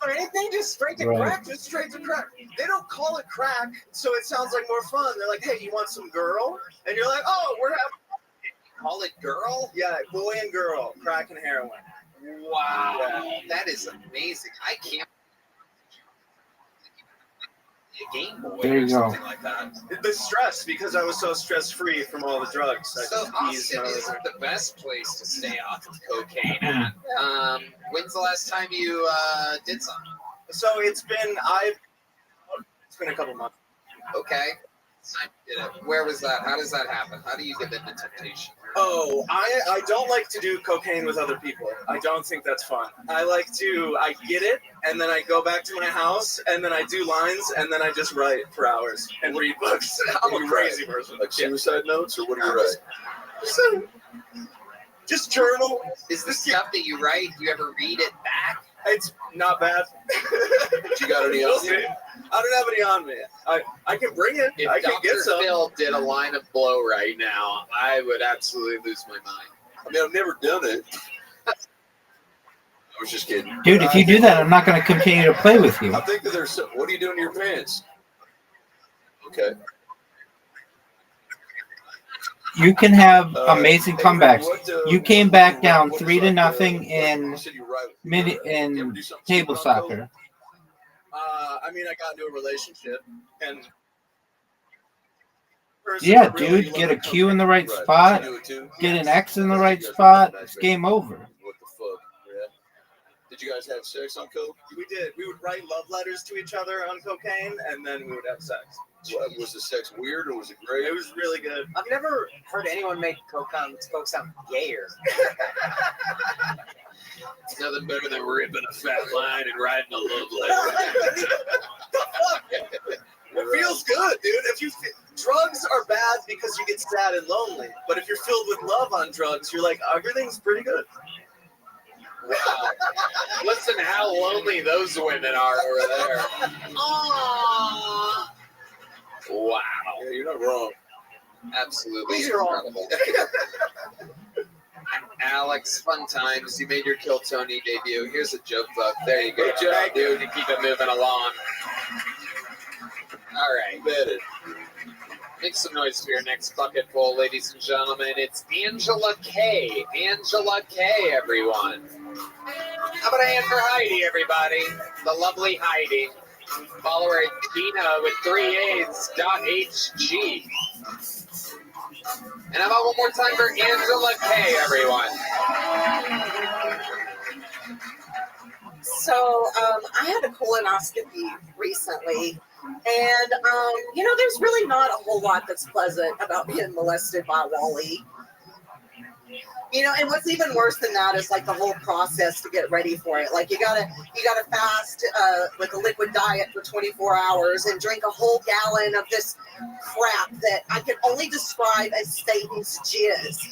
or anything, just straight to Right. crack. Just straight to crack. They don't call it crack, so it sounds like more fun. They're like, "Hey, you want some girl?" And you're like, "Oh, we're having Call it girl? yeah, boy and girl, crack and heroin." Wow. That is amazing. I can't. A Game Boy There you or go. something like that. The stress, because I was so stress free from all the drugs. I So just eased Austin my isn't the best place to stay off of cocaine at. When's the last time you did something? So it's been a couple months. Okay. Time you did it. Where was that? How does that happen? How do you give in to temptation? Oh, I don't like to do cocaine with other people. I don't think that's fun. I get it, and then I go back to my house, and then I do lines, and then I just write for hours and read books. I'm a crazy person. Like suicide notes, or what do you write? So, just journal. Is the stuff that you write, do you ever read it back? It's not bad. You got any We'll else? see. I don't have any on me. I can bring it. If I can Dr. get some. Phil did a line of blow right now, I would absolutely lose my mind. I mean, I've never done it. I was just kidding. Dude, if you do that, I'm not going to continue to play with you. I think that there's. What are you doing to your pants? Okay. You can have amazing Hey, comebacks. what, You came back down what 3-0 you in said you write- mini you ever in do something table stupid on soccer. I mean, I got into a relationship, and Yeah, dude, get a Q in the right Right. spot, You do it too? get an X in the right spot. It's game over. What the fuck? Yeah. Did you guys have sex on coke? we did. We would write love letters to each other on cocaine, and then we would have sex. What, was the sex weird or was it great? It was really good. I've never heard anyone make coke sound gayer. It's nothing better than ripping a fat line and writing a love letter. It feels good, dude. Drugs are bad because you get sad and lonely, but if you're filled with love on drugs, you're like, everything's pretty good. Wow. Listen how lonely those women are over there. Aww. Wow. Yeah, you're not wrong. Absolutely You're wrong. incredible. Alex, fun times. You made your Kill Tony debut. Here's a joke book. There you go. Good job, dude, to keep it moving along. All right. Betted. Make some noise for your next bucket full, ladies and gentlemen. It's Angela K. Angela K, everyone. How about a hand for Heidi, everybody? The lovely Heidi. Follow her at Gina with 3 A's, .hg. And how about one more time for Angela K, everyone? So I had a colonoscopy recently, and there's really not a whole lot that's pleasant about being molested by Wally. And what's even worse than that is like the whole process to get ready for it. Like you gotta fast with a liquid diet for 24 hours and drink a whole gallon of this crap that I can only describe as Satan's jizz.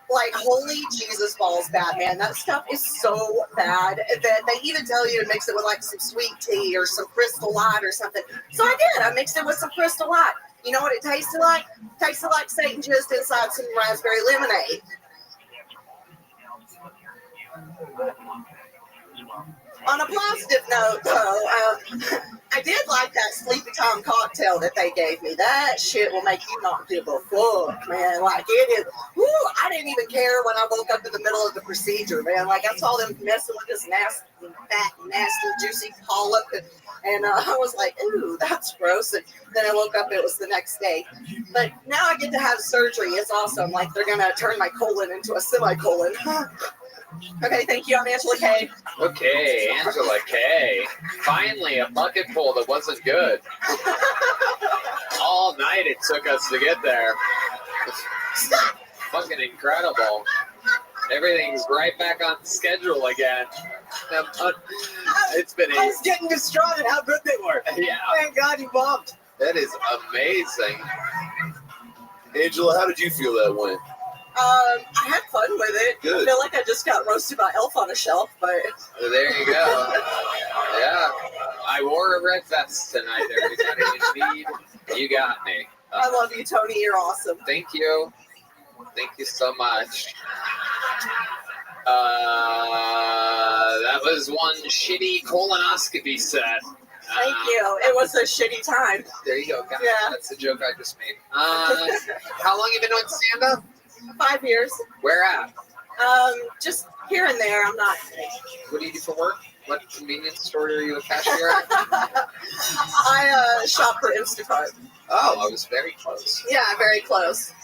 Like, holy Jesus balls, bad, man. That stuff is so bad that they even tell you to mix it with like some sweet tea or some Crystal Light or something. So I did. I mixed it with some Crystal Light. You know what it tasted like? It tasted like Satan just inside some raspberry lemonade. On a positive note, though, I did like that Sleepy Time cocktail that they gave me. That shit will make you not give a fuck, man. Like, it is. Woo, I didn't even care when I woke up in the middle of the procedure, man. Like, I saw them messing with this nasty, fat, nasty, juicy polyp, and I was like, ooh, that's gross. And then I woke up, it was the next day. But now I get to have surgery. It's awesome. Like, they're going to turn my colon into a semicolon. Okay, thank you. I'm Angela K. Okay, Angela K. Finally, a bucket full that wasn't good. All night it took us to get there. Fucking incredible. Everything's right back on schedule again. It's been I was getting distraught at how good they were. Yeah. Thank God you bombed. That is amazing. Angela, how did you feel that went? I had fun with it. Good. I feel like I just got roasted by Elf on a Shelf, but There you go. Yeah. I wore a red vest tonight, everybody. Indeed, you got me. I love you, Tony. You're awesome. Thank you. Thank you so much. That was one shitty colonoscopy set. Thank you. It was a shitty time. There you go. Yeah. That's the joke I just made. How long you been doing stand-up? 5 years. Where at? Just here and there. I'm not. What do you do for work? What convenience store are you a cashier at? I shop for Instacart. Oh, I was very close. Yeah, very close.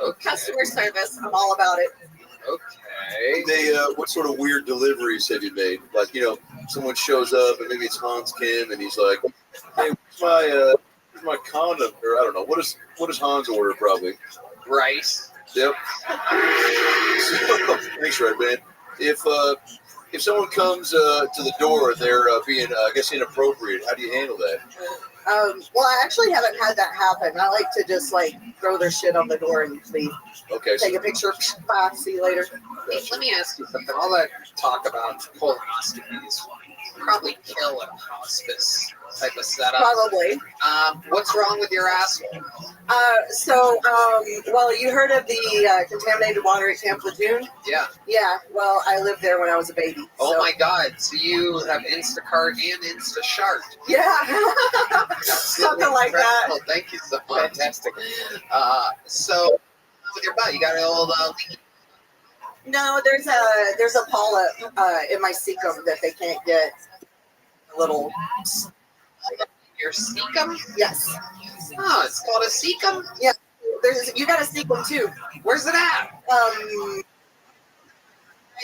Okay. Customer service. I'm all about it. Okay. They, what sort of weird deliveries have you made? Like, someone shows up and maybe it's Hans Kim and he's like, "Hey, where's my condom?" Or I don't know. What does Hans order? Probably Rice. Yep. Thanks, Red Man. If someone comes to the door and they're being, I guess, inappropriate, how do you handle that? Well, I actually haven't had that happen. I like to just throw their shit on the door and leave. Okay. Take a picture. Bye. See you later. Let me ask you something. All that talk about colonoscopies probably kill a hospice type of setup. Probably. What's wrong with your asshole? Well, you heard of the contaminated water at Camp Lejeune? Yeah. Yeah, well, I lived there when I was a baby. Oh so. my God! So you have Instacart and InstaShart. Yeah, something like that. Oh, thank you so much. Fantastic. So with your butt, you got an old. No, there's a polyp in my cecum that they can't get. A little. Your cecum? Yes. Oh, it's called a cecum. Yeah. You got a cecum too. Where's it at?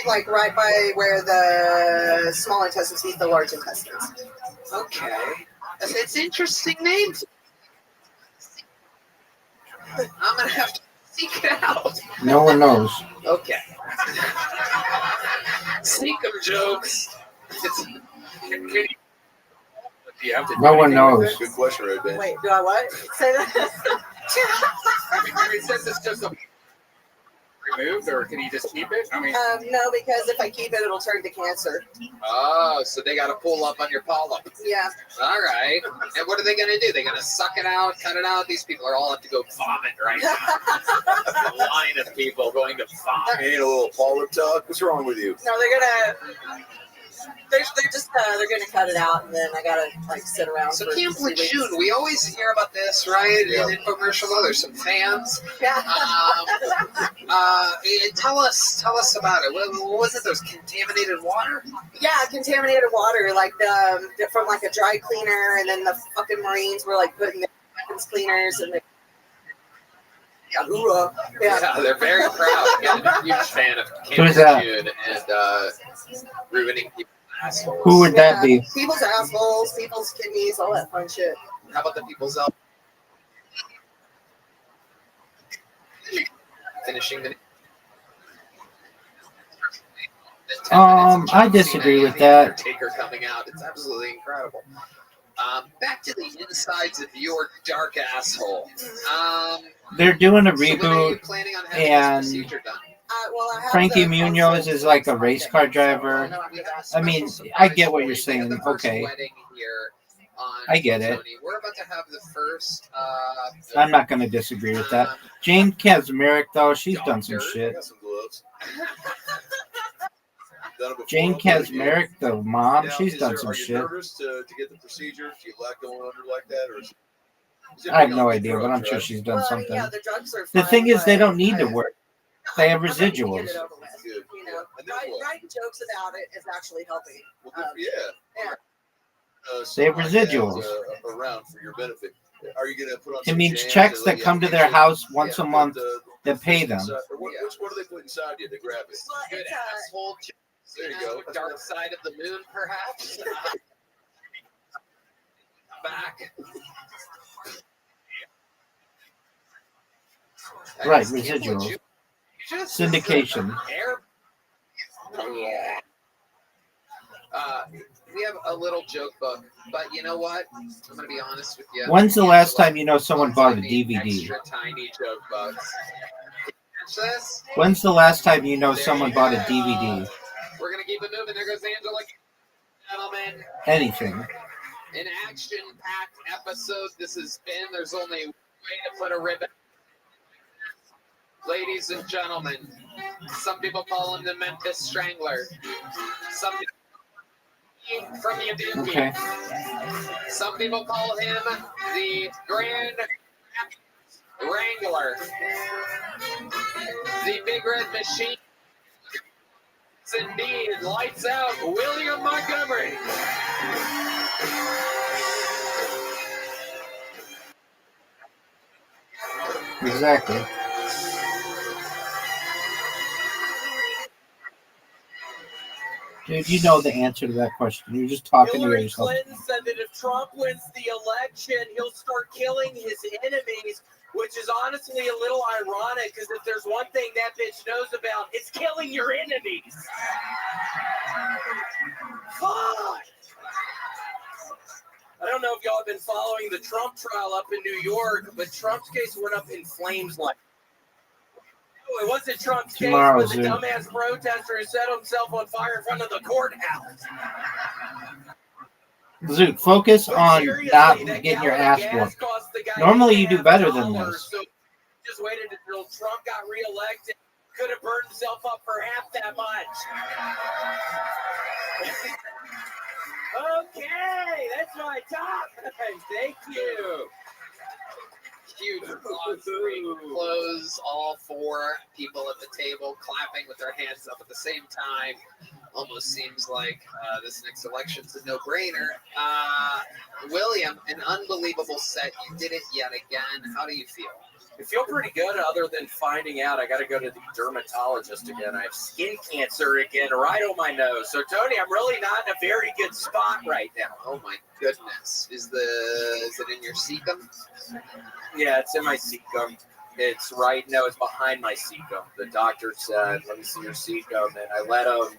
Like right by where the small intestines meet the large intestines. Okay. It's an interesting name. I'm gonna have to seek it out. No one knows. Okay. Seekum jokes. Do you have to do No one anything with knows. it? Good question, Ray Ben. Wait, do I what? Say that. I mean, since it's just a removed, or can you just keep it? I mean, No, because if I keep it, it'll turn to cancer. Oh, so they got to pull up on your polyp. Yeah. All right. And what are they going to do? They're going to suck it out, cut it out? These people are all have to go vomit right now. A line of people going to vomit. Ain't a little polyp talk. What's wrong with you? No, they're gonna cut it out, and then I gotta like sit around. So for Camp 2 weeks. Lejeune, we always hear about this, right? Yeah. In infomercial, there's some fans. Yeah. Tell us about it. What was it? Those contaminated water? Yeah, contaminated water, like from like a dry cleaner, and then the fucking Marines were like putting the weapons cleaners and the hoorah. Yeah. They're very proud. I'm a huge fan of Camp Who's that? Lejeune and ruining people's assholes. Who would that be? People's assholes, people's kidneys, all that fun shit. How about the people's elbow? Finishing the. I disagree with that. Undertaker coming out. It's absolutely incredible. Back to the insides of your dark asshole. They're doing a So when are you reboot, planning on having and this procedure done? Well, I have Frankie the Munoz consult- is like a race car driver. I mean, I get what you're saying. The first Okay, wedding here on I get it. Tony. We're about to have the first. I'm not going to disagree with that. Jane Kazmarek, though, she's done some I shit. got some gloves. Done it before. Jane I'll do it again. Kazmarek, the mom, Now, she's is done there- some Are you shit. nervous to get the procedure? Do you like going under like that, or is it I have big no on the idea, but I'm drugs, sure right? she's done Well, something. yeah, the drugs are The fine, thing is, they but don't need to I- work. They have I'm ready to get residuals. it over with. Good. You know, And then what? writing jokes about it is actually helping. Well, good for you. Yeah. They have something like that, residuals. around for your benefit. Are you going to put on It some means jams checks and that let you come to have their pictures? house once Yeah, a put month the that pay them. inside- or what do they put inside you to grab it? Well, Good it's asshole. There you go. Dark side of the moon, perhaps. Back. Right, Camp residuals. Lejeune just Syndication. Air. We have a little joke book, but you know what? I'm gonna be honest with you. When's the last time you know someone bought a DVD? Extra tiny joke books. Catch this? When's the last time you know someone bought a DVD? We're gonna keep it moving. There goes Angela. Gentlemen, Anything. an action-packed episode this has been. There's only one way to put a ribbon. Ladies and gentlemen, some people call him the Memphis Strangler. Some people from Yabuki. Okay. Some people call him the Grand Wrangler. The Big Red Machine. It's indeed lights out William Montgomery. Exactly. Dude, you know the answer to that question. You're just talking to Hillary yourself. Clinton said that if Trump wins the election, he'll start killing his enemies, which is honestly a little ironic because if there's one thing that bitch knows about, it's killing your enemies. Fuck! I don't know if y'all have been following the Trump trial up in New York, but Trump's case went up in flames like. It wasn't Trump's case, Tomorrow, but the Zoom. dumbass protester who set himself on fire in front of the courthouse. Zoot, focus on not getting your ass whooped. Normally you do better than this. So just waited until Trump got reelected. Could have burned himself up for half that much. Okay, that's my top. Thank you. Huge applause. Close. All four people at the table clapping with their hands up at the same time. Almost seems like this next election's a no-brainer. William, an unbelievable set. You did it yet again. How do you feel? I feel pretty good other than finding out I got to go to the dermatologist again. I have skin cancer again right on my nose. So, Tony, I'm really not in a very good spot right now. Oh, my goodness. Is it in your cecum? Yeah, it's in my cecum. It's behind my cecum. The doctor said, let me see your cecum. And I let him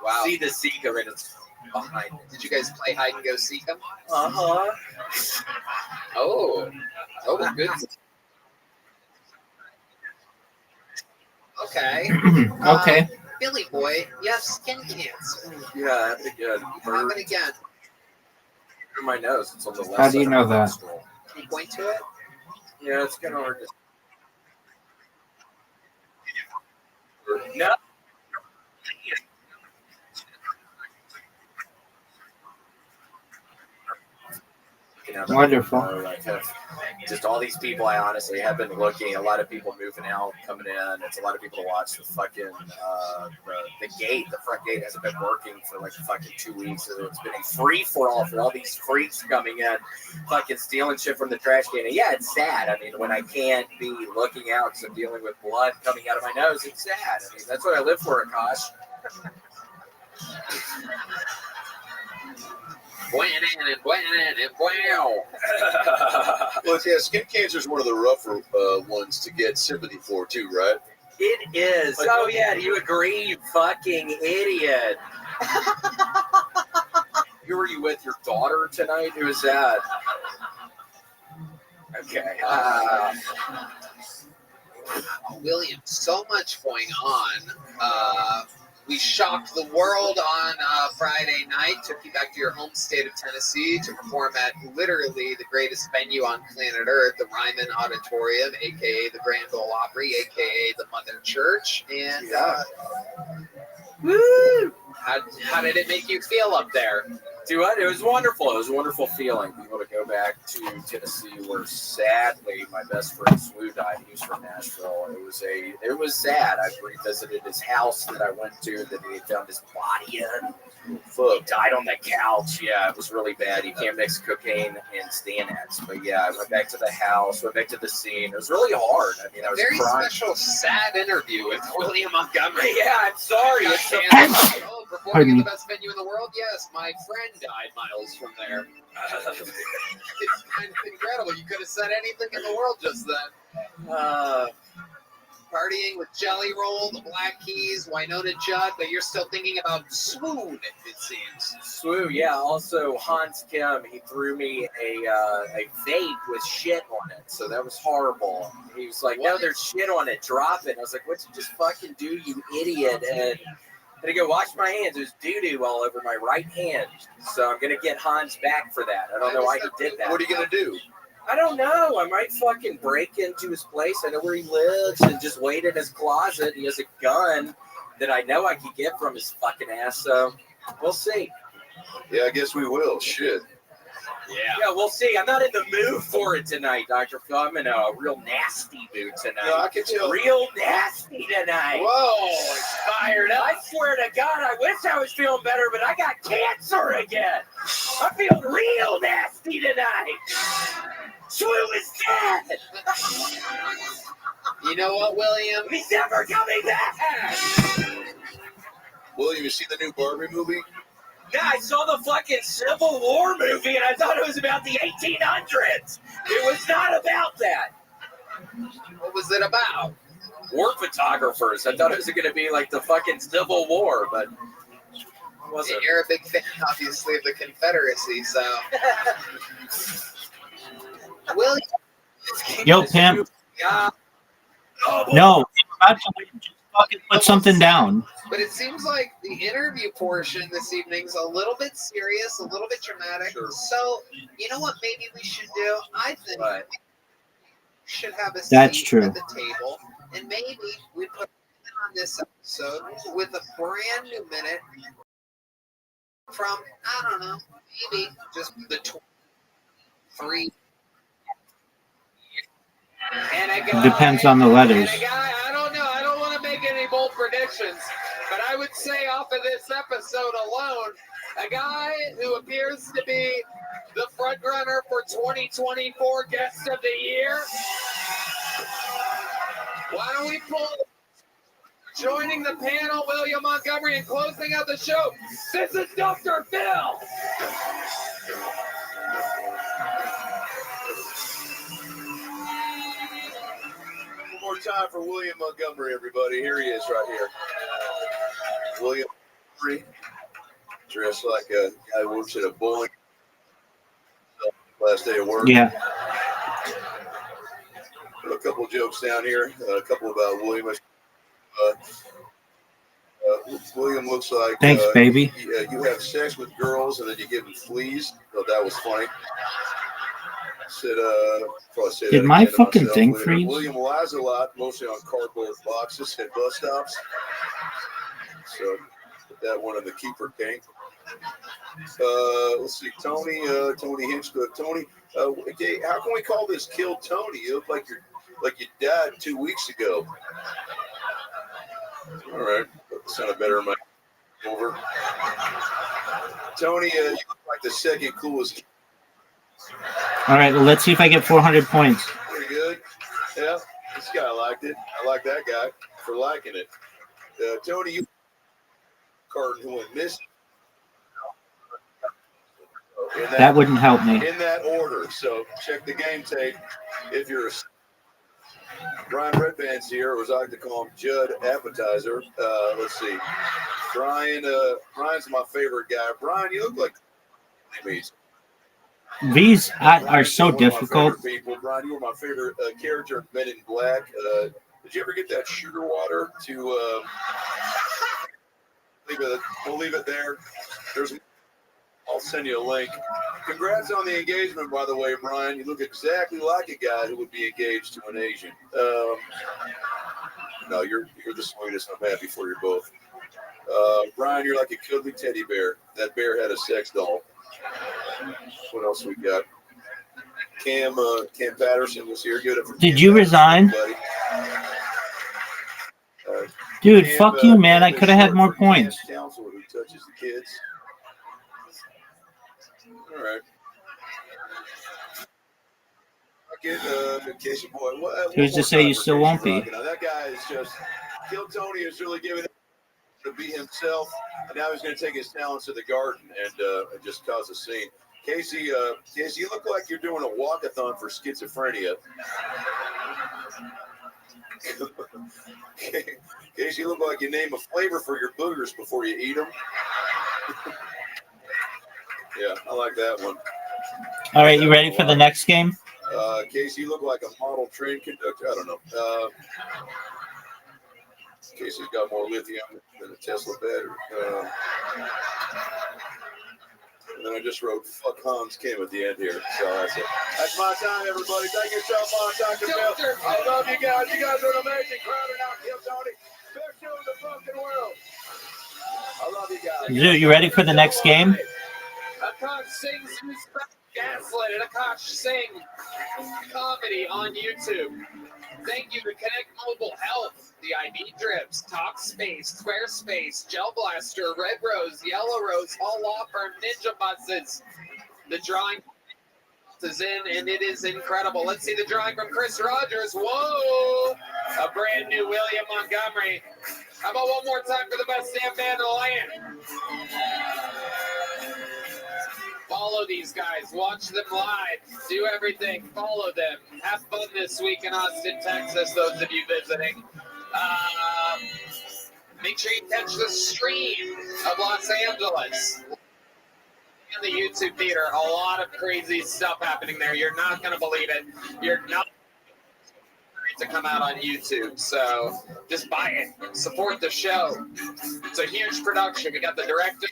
Wow. See the Seeker and it's behind it. Did you guys play hide and go seek 'em? Uh-huh. Oh, good. Okay. Okay. Billy boy, you have skin cancer. Yeah, again. Have it again. Through my nose. It's on the left How do you side know of my that? nostril. Can you point to it? Yeah, it's kind of hard to. No. Wonderful. Like just all these people. I honestly have been looking. A lot of people moving out, coming in. It's a lot of people to watch the fucking the gate. The front gate hasn't been working for like fucking 2 weeks. So it's been a free for all for all these freaks coming in, fucking stealing shit from the trash can. And yeah, it's sad. I mean, when I can't be looking out because I'm dealing with blood coming out of my nose, it's sad. I mean, that's what I live for, Akash. Wow. Well, yeah, skin cancer is one of the rougher ones to get sympathy for, too, right? It is. Oh yeah, do you agree, you fucking idiot? Who were you with? Your daughter tonight? Who was that? Okay. William, so much going on. We shocked the world on Friday night, took you back to your home state of Tennessee to perform at literally the greatest venue on planet Earth, the Ryman Auditorium, a.k.a. the Grand Ole Opry, a.k.a. the Mother Church. And Woo! how did it make you feel up there? Dude, it was wonderful. It was a wonderful feeling being able to go back to Tennessee, where sadly my best friend Swu died. He was from Nashville. It was sad. I revisited his house that I went to that he had found his body in. He died on the couch. Yeah, it was really bad. You can't mix cocaine and Xanax. But yeah, I went back to the house, went back to the scene. It was really hard. I mean, I was Very crying. special, sad interview with William Montgomery. Yeah, I'm sorry. It's so Oh, performing at the best venue in the world? Yes, my friend died miles from there. It's kind of incredible. You could have said anything in the world just then. Partying with Jelly Roll, the Black Keys, Winona Judd, but you're still thinking about Swoon, it seems. Swu, yeah. Also, Hans Kim, he threw me a vape with shit on it, so that was horrible. He was like, "No, there's shit on it. Drop it." I was like, "What'd you just fucking do, you idiot?" And I had to go wash my hands. There's doo-doo all over my right hand, so I'm gonna get Hans back for that. I don't know why he did that. What are you going to do? I don't know. I might fucking break into his place. I know where he lives and just wait in his closet. He has a gun that I know I could get from his fucking ass. So we'll see. Yeah, I guess we will. Shit. Yeah, we'll see. I'm not in the mood for it tonight, Dr. Phil. I'm in a real nasty mood tonight. No, I can tell. Real nasty tonight. Whoa, fired up. I swear to God, I wish I was feeling better, but I got cancer again. I'm feeling real nasty tonight. Swu is dead. You know what, William? He's never coming back. William, you see the new Barbie movie? Yeah, I saw the fucking Civil War movie, and I thought it was about the 1800s. It was not about that. What was it about? War photographers. I thought it was going to be like the fucking Civil War, but it wasn't. You're a big fan, obviously, of the Confederacy, so. William. Yo, pimp. Oh, No, I'm about to just fucking put something down. But it seems like the interview portion this evening's a little bit serious, a little bit dramatic. So, you know what maybe we should do? I think we should have a That's seat true. at the table, and maybe we put on this episode with a brand new minute from, I don't know, maybe just the 3. And a guy, Depends on the letters. And a guy, I don't know. I don't want to make any bold predictions, but I would say off of this episode alone, a guy who appears to be the front runner for 2024 Guest of the Year. Why don't we pull? Joining the panel, William Montgomery, and closing out the show, this is Dr. Phil. One more time for William Montgomery, everybody. Here he is right here. William, dressed like a guy who works at a bowling last day of work. Yeah. A couple of jokes down here. A couple about William. William looks like Thanks, baby. you have sex with girls and then you give them fleas. Thought that was funny. Said, probably say Did that my again to fucking myself thing later. freeze? William lies a lot, mostly on cardboard boxes at bus stops. So put that one in the keeper tank. Let's see, Tony Hinchcliffe. Tony, okay, how can we call this "Kill Tony"? You look like you died 2 weeks ago. All right, sounded better in my over. Tony, you look like the second coolest. All right, well, let's see if I get 400 points. Pretty good. Yeah, this guy liked it. I like that guy for liking it. Tony, you Carton who went missing. That wouldn't help me. In that order. So check the game tape. If you're a Brian Redband's here, or as I like to call him, Judd Appetizer. Let's see. Brian's my favorite guy. Brian, you look like These are so difficult. People. Brian, you were my favorite character in Men in Black. Did you ever get that sugar water to we'll leave it there. I'll send you a link. Congrats on the engagement, by the way, Brian. You look exactly like a guy who would be engaged to an Asian. No, you're the sweetest. I'm happy for you both. Brian, you're like a cuddly teddy bear. That bear had a sex doll. What else we got? Cam Patterson was here. Good. Did you resign? Dude, fuck you, man. I could have had more points. Counselor who touches the kids. All right. Casey boy. Who's to say you still won't be? Now, that guy is just Kill Tony is really giving it to be himself, and now he's going to take his talents to the garden and just cause a scene. Casey, you look like you're doing a walkathon for schizophrenia. Casey, you look like you name a flavor for your boogers before you eat them. Yeah, I like that one. All right, you ready for the next game? Casey, you look like a model train conductor. I don't know. Casey's got more lithium than a Tesla battery. And then I just wrote "fuck Hans Kim" at the end here. So that's it. That's my time, everybody. Thank you so much, Dr. Bill. I love you guys. You guys are an amazing crowd now. Kill Tony. Best show in the fucking world. I love you guys. You ready for the next game? Akash sings Gaslit and Akash Sing comedy on YouTube. Thank you to Connect Mobile Health, the ID Drips, Talkspace, Squarespace, Gel Blaster, Red Rose, Yellow Rose, Hall Law Firm, Ninja Buses. The drawing is in, and it is incredible. Let's see the drawing from Chris Rogers. Whoa! A brand new William Montgomery. How about one more time for the best damn band in the land? Follow these guys. Watch them live. Do everything. Follow them. Have fun this week in Austin, Texas, those of you visiting. Make sure you catch the stream of Los Angeles. In the YouTube theater, a lot of crazy stuff happening there. You're not going to believe it. You're not to come out on YouTube. So just buy it. Support the show. It's a huge production. We got the director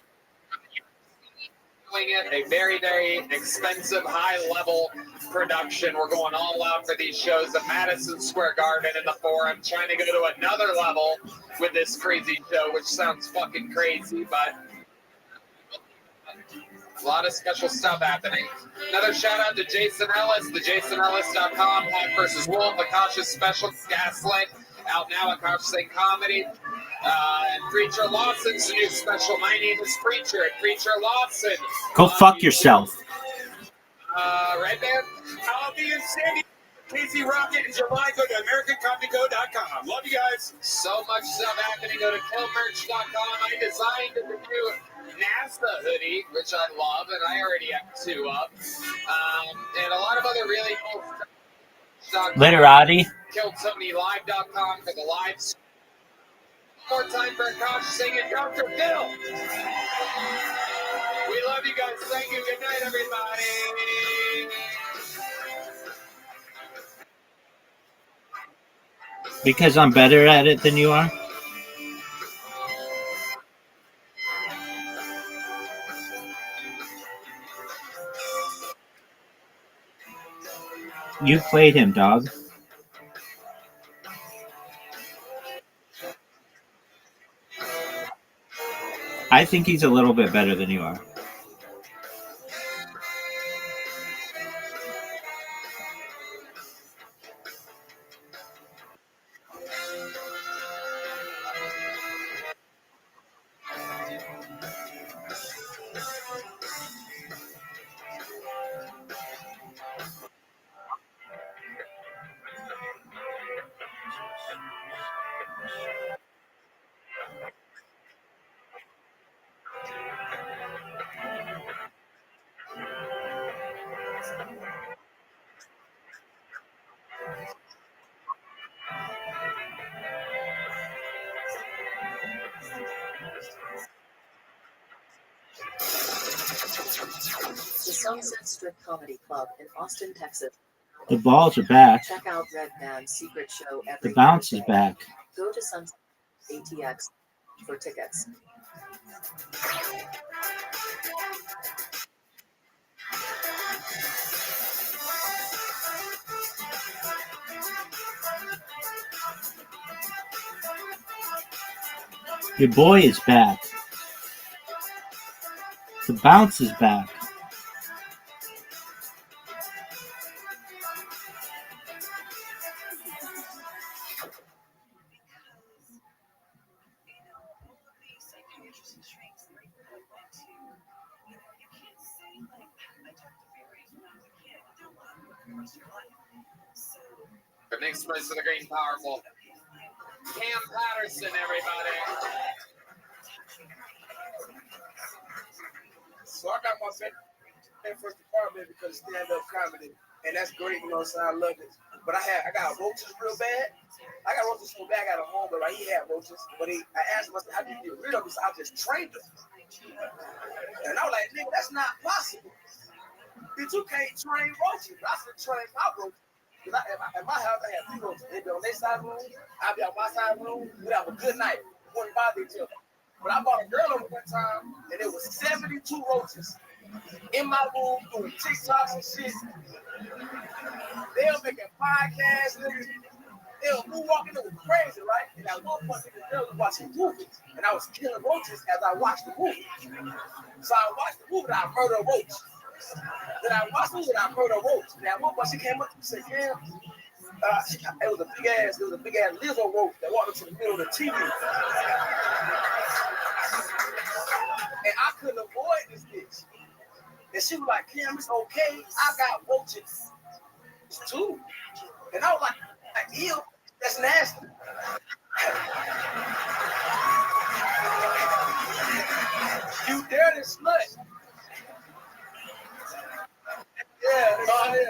doing it, a very, very expensive, high-level production. We're going all out for these shows at Madison Square Garden and the Forum, trying to go to another level with this crazy show, which sounds fucking crazy, but a lot of special stuff happening. Another shout out to Jason Ellis, thejasonellis.com, Hawk vs. Wolf, Akash's special, Gaslit, out now, Akash Sing Comedy. And Preacher Lawson's new special, My Name is Preacher, at Preacher Lawson. Go fuck yourself. Red Band? I'll be in San Diego, Casey Rocket in July. Go to AmericanComicCo.com. Love you guys. So much stuff happening. Go to killmerch.com. I designed the new NASA hoodie, which I love, and I already have 2 up. And a lot of other really cool stuff. Literati. KillTonyLive.com for the live stream. more time for a couch singing Dr. Phil. We love you guys. Thank you. Good night, everybody. Because I'm better at it than you are? You played him, dog. I think he's a little bit better than you are. The Sunset Strip Comedy Club in Austin, Texas. The balls are back. Check out Red Man's secret show The every bounce is Thursday. back. Go to Sunset ATX for tickets. Your boy is back. The bounce is back. The next place to the green powerful. Cam Patterson, everybody. So I got my first apartment because stand-up comedy, and that's great, you know what I'm saying? I love it. But I got roaches real bad. I got roaches so bad, I got a home, but he had roaches. But I asked him, I said, how do you get rid of them? So I just trained them. And I was like, nigga, that's not possible. Bitch, you can't train roaches. I said, train my roaches. Because at my house, I had 3 roaches. They'd be on their side room, I'd be on my side room. We'd have a good night. We wouldn't bother each other. But I bought a girl over one time, and there was 72 roaches in my room doing TikToks and shit. They were making podcasts, niggas. They were moonwalking. It was crazy, right? And at one point, the girl was watching movies, and I was killing roaches as I watched the movie. So I watched the movie, and I murdered a roach. Then I watched the movie, and I murdered a roach. And at one point, she came up to me and said, "Cam, it was a big ass lizard roach that walked into the middle of the TV." And I couldn't avoid this bitch. And she was like, "Cam, it's okay. I got roaches too." And I was like, ew, that's nasty. You dirty slut. Yeah.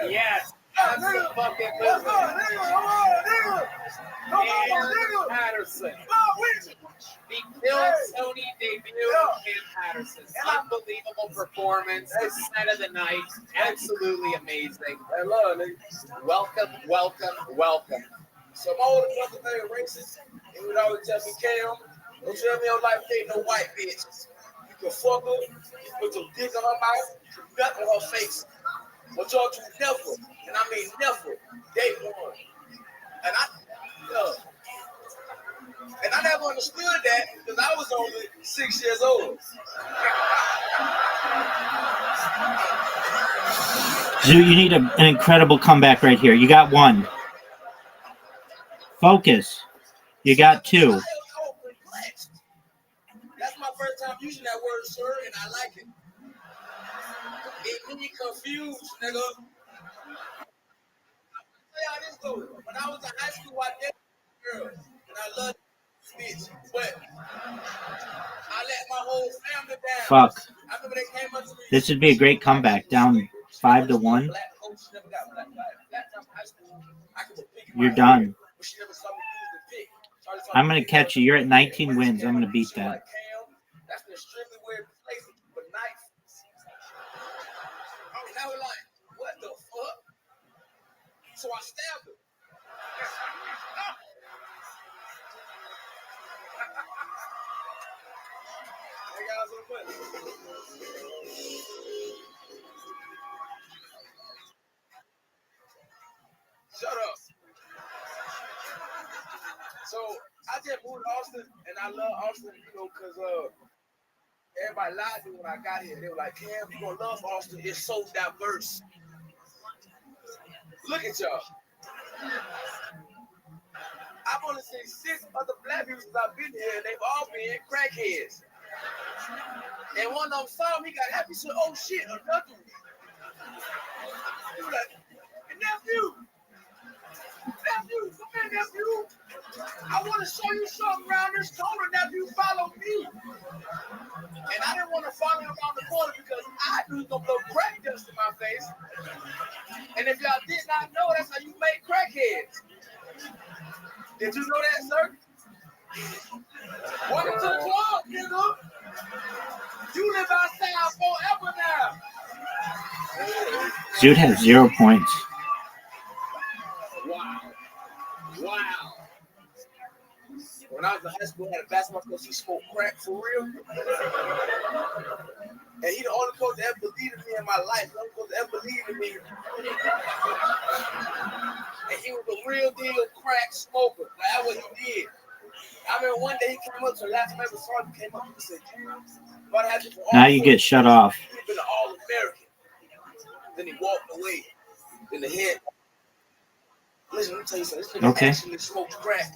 Yes. That's the fucking Let's go, lizard. nigga. Come on, nigga. Come on, Cam nigga. Patterson. Come on, with you. The Bill Tony debut of Cam Patterson. Unbelievable performance. The set of the night. Absolutely amazing. I love it, nigga. Welcome, welcome, welcome. So my older brother married racist, and he would always tell me, "Cam, don't tell me your life ain't no white bitch. You can fuck her, you put your dick in her mouth, you nut on her face. But y'all do never, and I mean never, date one." And I never understood that because I was only 6 years old. Zoo, you need an incredible comeback right here. You got 1. Focus. You got 2. I was perplexed. That's my first time using that word, sir, and I like it. It made me confused, nigga. I'll tell y'all this though. When I was in high school, I dated a girl, and I loved this bitch, but I let my whole family down. Fuck. I remember they came up to me. This would be a great comeback. Down 5-1. Black coach never got black time in high school. I could pick You're done. But she never saw me use the pick. So I just I'm gonna catch you. You're at 19 wins. I'm gonna beat that. That's an extremely weird place, but nice. Oh, now we're like, what the fuck? So I stabbed him. Hey guys, what the Shut up. So I just moved to Austin, and I love Austin, because everybody lied to me when I got here. They were like, Cam, you're gonna love Austin. It's so diverse. Look at y'all. I've only seen 6 other black people since I've been here, and they've all been crackheads. And one of them saw me, got happy, said, oh shit, another one. He was like, nephew, come here, nephew. I want to show you something around this corner, nephew. Follow me. And I didn't want to follow him around the corner because I knew he was going to blow crack dust in my face. And if y'all did not know, that's how you make crackheads. Did you know that, sir? Welcome to the club, nigga. You live outside forever now. Zoot has 0 points. Wow. When I was in high school, I had a basketball coach who smoked crack for real. And he the only coach that ever believed in me in my life. The only coach that ever believed in me. And he was a real deal crack smoker. Like, that's what he did. I remember one day he came up to the last time I ever saw him, he came up and said, Now you get shut off. He'd been an All-American. Then he walked away. Then the head. Listen, let me tell you something. This nigga actually smokes crack.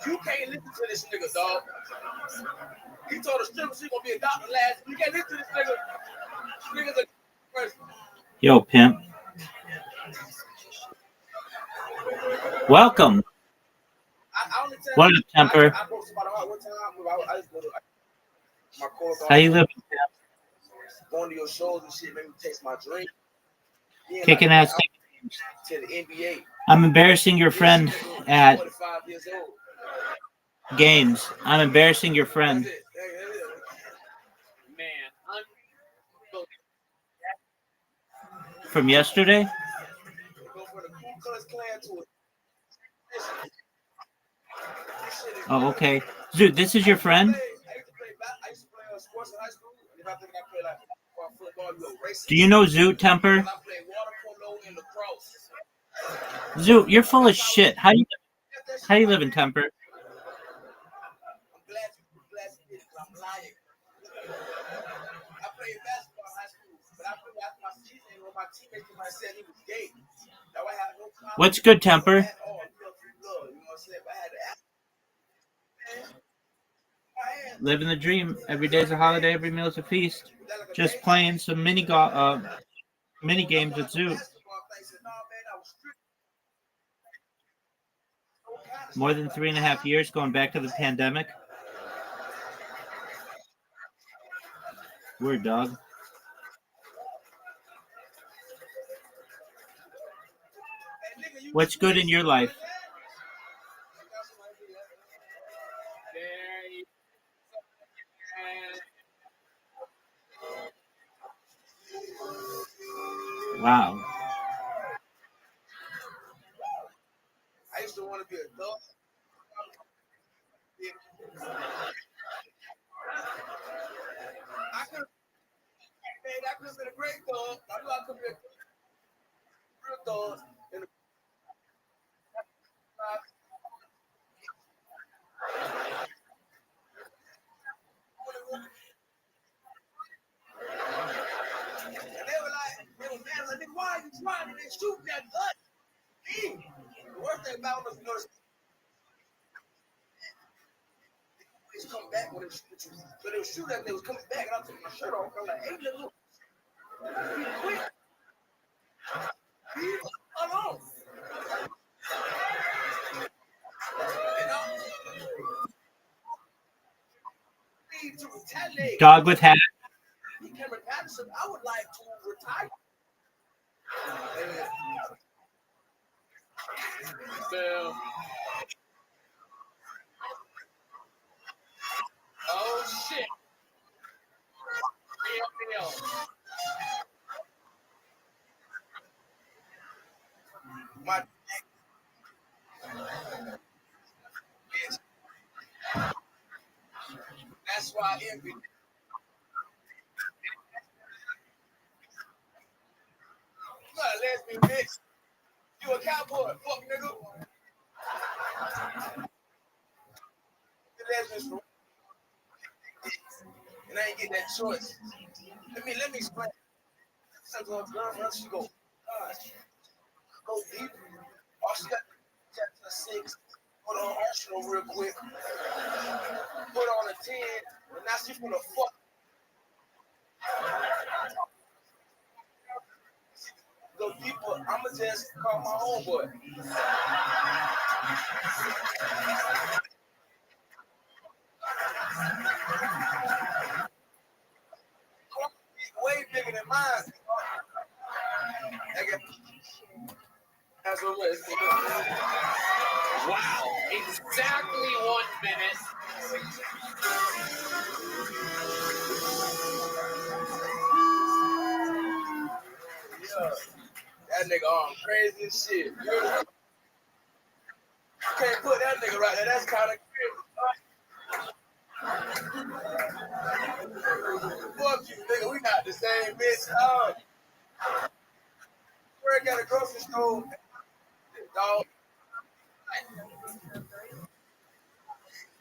You can't listen to this nigga, dog. He told the stripper she's gonna be a doctor last. You can't listen to this nigga. This nigga's a person. Yo, pimp. Welcome. What up, Temper? How you living, Temp? Going to your shows and shit, made me taste my drink. Kicking ass. To the NBA. I'm embarrassing your friend at games. I'm embarrassing your friend. From yesterday? Oh, okay. Dude, this is your friend? Do you know Zoot, Temper? Zoot, you're full of shit. How you living, Temper? What's good, Temper? Living the dream. Every day's a holiday, every meal's a feast. Just playing some mini games at Zoo. More than 3.5 years, going back to the pandemic. Word, dog. What's good in your life? Wow. I used to want to be a dog. I could have been a great dog. I knew I could be a real dog. And they were like, why are you trying to shoot that gun? The worst thing about us, they come back when they shoot you. So they would shoot at me, they was coming back, and I'm taking my shirt off. I'm like, hey, look. Be quick. Leave us alone. To retaliate. Dog with hat. Cameron Patterson, I would like to retire. My that's why I envy. You got a lesbian bitch. You a cowboy, fuck nigga. The lesbians for and I ain't get that choice. Let me explain. So go girl, she go, go deep. All she got chapter 6, put on Arsenal real quick, put on a 10, and now she finna fuck. Go deeper, I'ma just call my homeboy. Way bigger than mine. That's what it is. Wow, exactly 1 minute. Yeah, that nigga arm crazy as shit. You can't put that nigga right there. That's kind of crazy. Fuck you, nigga. We not the same bitch. Work at a grocery store, dog.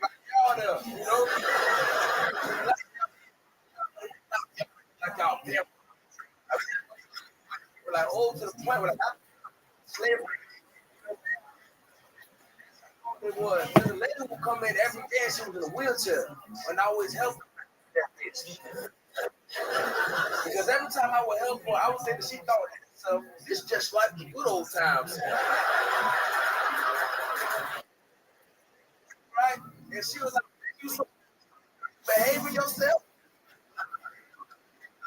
Like y'all there, you know? Like y'all there. We're like old to the point where like slavery. It was. The lady would come in every day. She was in a wheelchair, and I always help that bitch. Because every time I would help her, I would say that she thought, so it's just like the good old times, right? And she was like, "You so behaving yourself."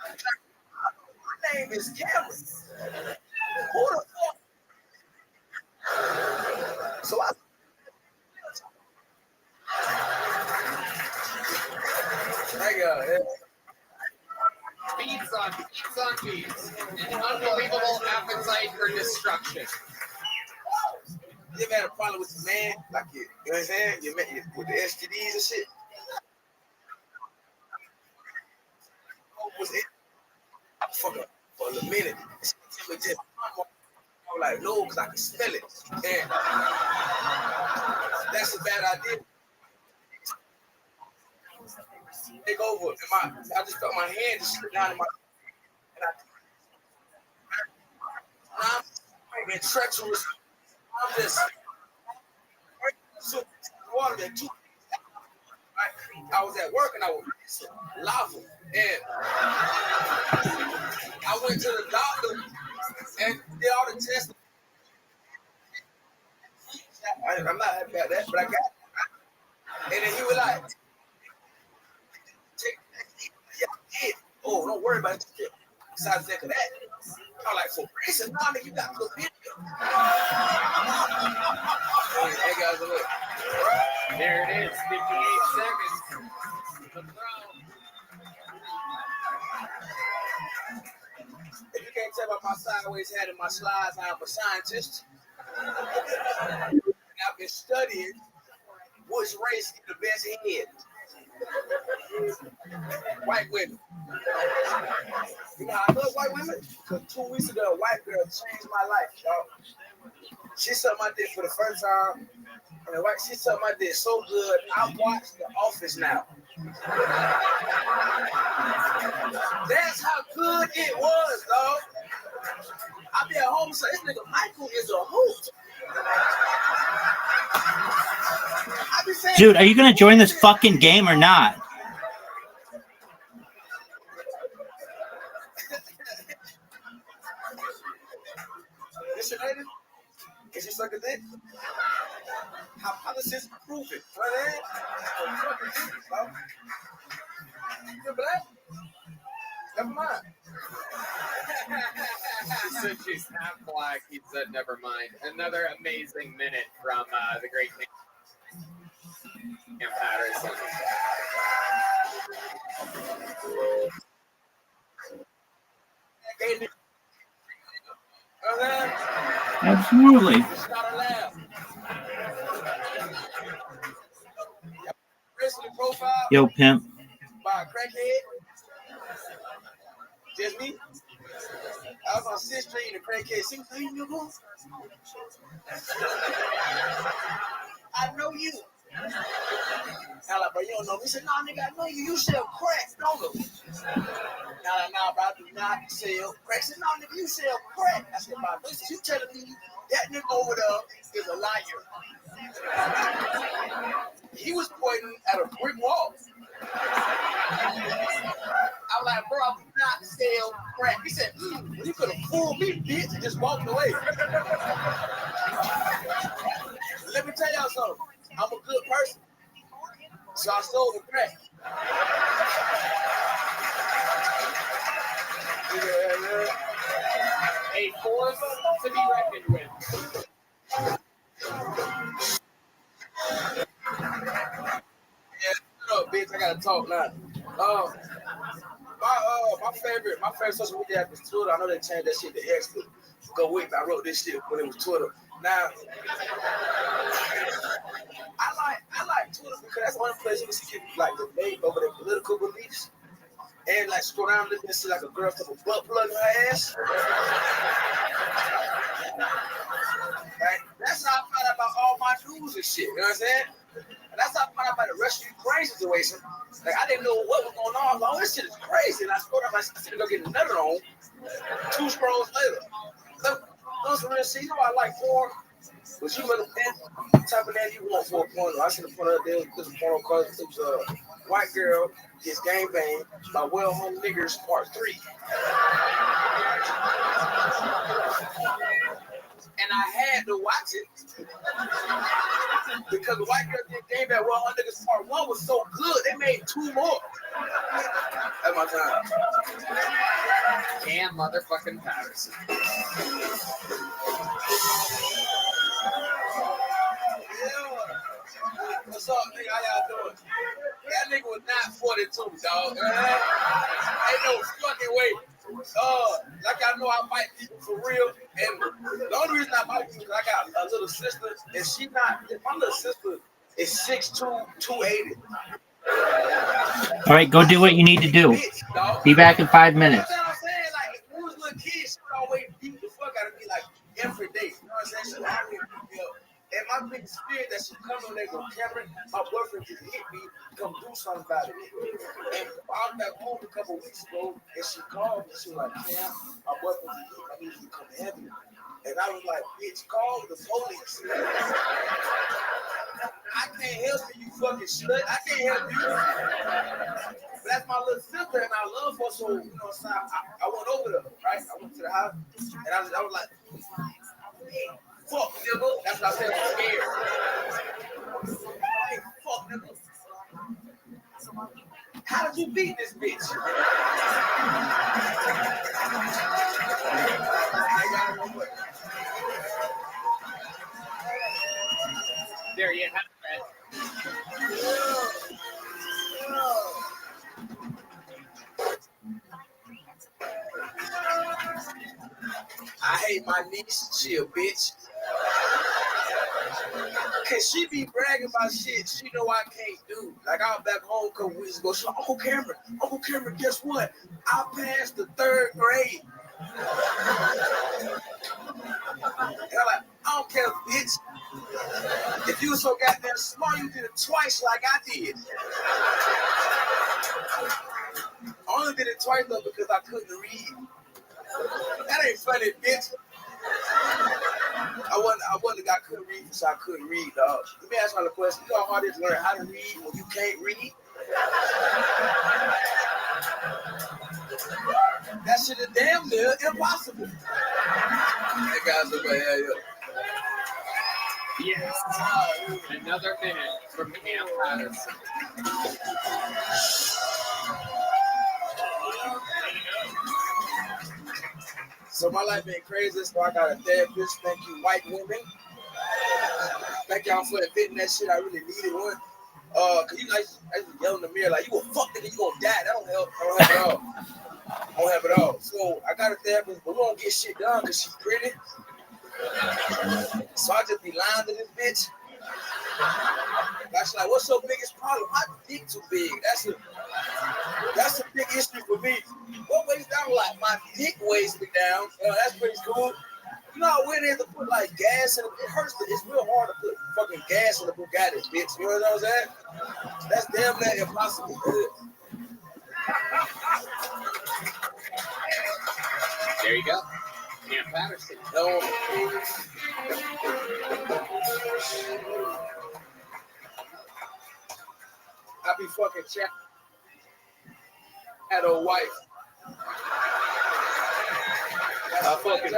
My name is Cameron. Who the fuck? So I got it. Beats on beats. An unbelievable appetite for destruction. You ever had a problem with the man? Like, you know what I'm saying? You met with the STDs and shit? Was it? I fuck up for a minute. She tell me just, I was like, no, because I can smell it. And that's a bad idea. Take over. And I just felt my hand just slip down in my. And I'm being treacherous. I'm just. So, water that too. I was at work and I was lava. And I went to the doctor and did all the tests. I'm not happy about that, but I got it. And then he was like, yeah, oh, don't worry about it. Besides that, that. I'm like, for reason, nah, nigga, you got to go in Hey, guys, look. There it is, 58 seconds. The throw. If you can't tell by my sideways hat and my slides, I'm a scientist. And I've been studying which race get the best head. White women. You know, I love white women because 2 weeks ago, a white girl changed my life, y'all. She sucked my dick for the first time. And she sucked my dick so good, I watched The Office now. That's how good it was, dog. I be at home and say, this nigga Michael is a hoot. Dude, are you going to join this fucking game or not? This your lady? Can she suck a dick? Hypothesis prove it. Right? You're black? Never mind. She said she's half black. He said, never mind. Another amazing minute from the great Cam Patterson. Absolutely. Start a lab. Wrestling profile Yo, pimp. by a crackhead. Just me. I was on 6th Street in the crackhead. 6th Street, nigga. I know you. I like, bro, you don't know me. He said, nah, nigga, I know you. You sell crack, don't you? Nah, bro, I do not sell crack. I said, nah, nigga, you sell crack. I said, bro, listen, you telling me that nigga over there is a liar. He was pointing at a brick wall. I'm like, bro, I do not sell crack. He said, you could have fooled me, bitch, and just walked away. Let me tell y'all something. I'm a good person. So I sold the crack. A force to be reckoned with. Yeah, shut up, bitch. I gotta talk now. My favorite social media app is Twitter. I know they changed that shit to X, but go with me. I wrote this shit when it was Twitter. Now, I like Twitter because that's one place you can see people like debate over their political beliefs. And like scroll down and see like a girl with a butt plug in her ass. Right? That's how I found out about all my news and shit. You know what I'm saying? And that's how I found out about the Russia-Ukraine situation. Like I didn't know what was going on. Like, oh, this shit is crazy. And I scrolled up, I said, go get another on. 2 scrolls later. Look, those real shit. You know what I like porn? But you little type of that you want for a porno. I seen a porno there. This porno called it was a white girl gets gang banged by well-hung niggers part 3. And I had to watch it because the white girl get gang banged well-hung niggers part 1 was so good they made 2 more. That's my time. Damn motherfucking Patterson. What's up, nigga? How y'all doing? That nigga was not 42, dog. Ain't no fucking way. Like I know I fight people for real, and the only reason I fight people is I got a little sister, and she not. My little sister is 6'2", 280. All right, go do what you need to do. Be back in 5 minutes. You know what I'm saying? Like, when we was little kids, she would always beat the fuck out of me, like, every day. You know what I'm saying? She had me, and my big spirit that she come on there go, Cameron, my boyfriend just hit me, come do something about it. And I was back home a couple weeks ago, and she called me, she was like, Cam, my boyfriend just hit me, I need you to come have me. And I was like, bitch, call the police. I can't help you, you fucking slut. I can't help you. But that's my little sister, and I love her, so, you know, so I went over there, right? I went to the house, and I was like, fuck, nigga. That's what I said, I'm scared. Hey, fuck, nigga. How did you beat this bitch? There you have it. I hate my niece. She a bitch. Cause she be bragging about shit she know I can't do. Like I was back home a couple weeks ago. She like, Uncle Cameron, guess what? I passed the 3rd grade. And I'm like, I don't care, bitch. If you were so goddamn smart, you did it twice like I did. I only did it twice though because I couldn't read. That ain't funny, bitch. I couldn't read, so I couldn't read, dog. Let me ask you a question. You know how hard it is to learn how to read when you can't read? That shit is damn near impossible. Hey guys, over here. Yes. Another minute from Cam Patterson. So my life been crazy, so I got a therapist. Thank you, white women. Thank y'all for admitting that shit. I really needed one. Cause you guys, I just yell in the mirror like, you gonna fuck nigga, you gonna die. That don't help. I don't have it all. I don't have it all. So I got a therapist, but we don't get shit done cause she's pretty. So I just be lying to this bitch. That's like, what's your biggest problem? My dick too big. That's a big issue for me. What weighs down? Like my dick weighs me down. That's pretty cool. You know how weird it is to put like gas in it? It hurts. It's real hard to put fucking gas in the Bugatti, bitch. You know what I'm saying? That's damn near impossible. There you go. Cam Patterson. No. I be fucking chatting at a wife. I fucking.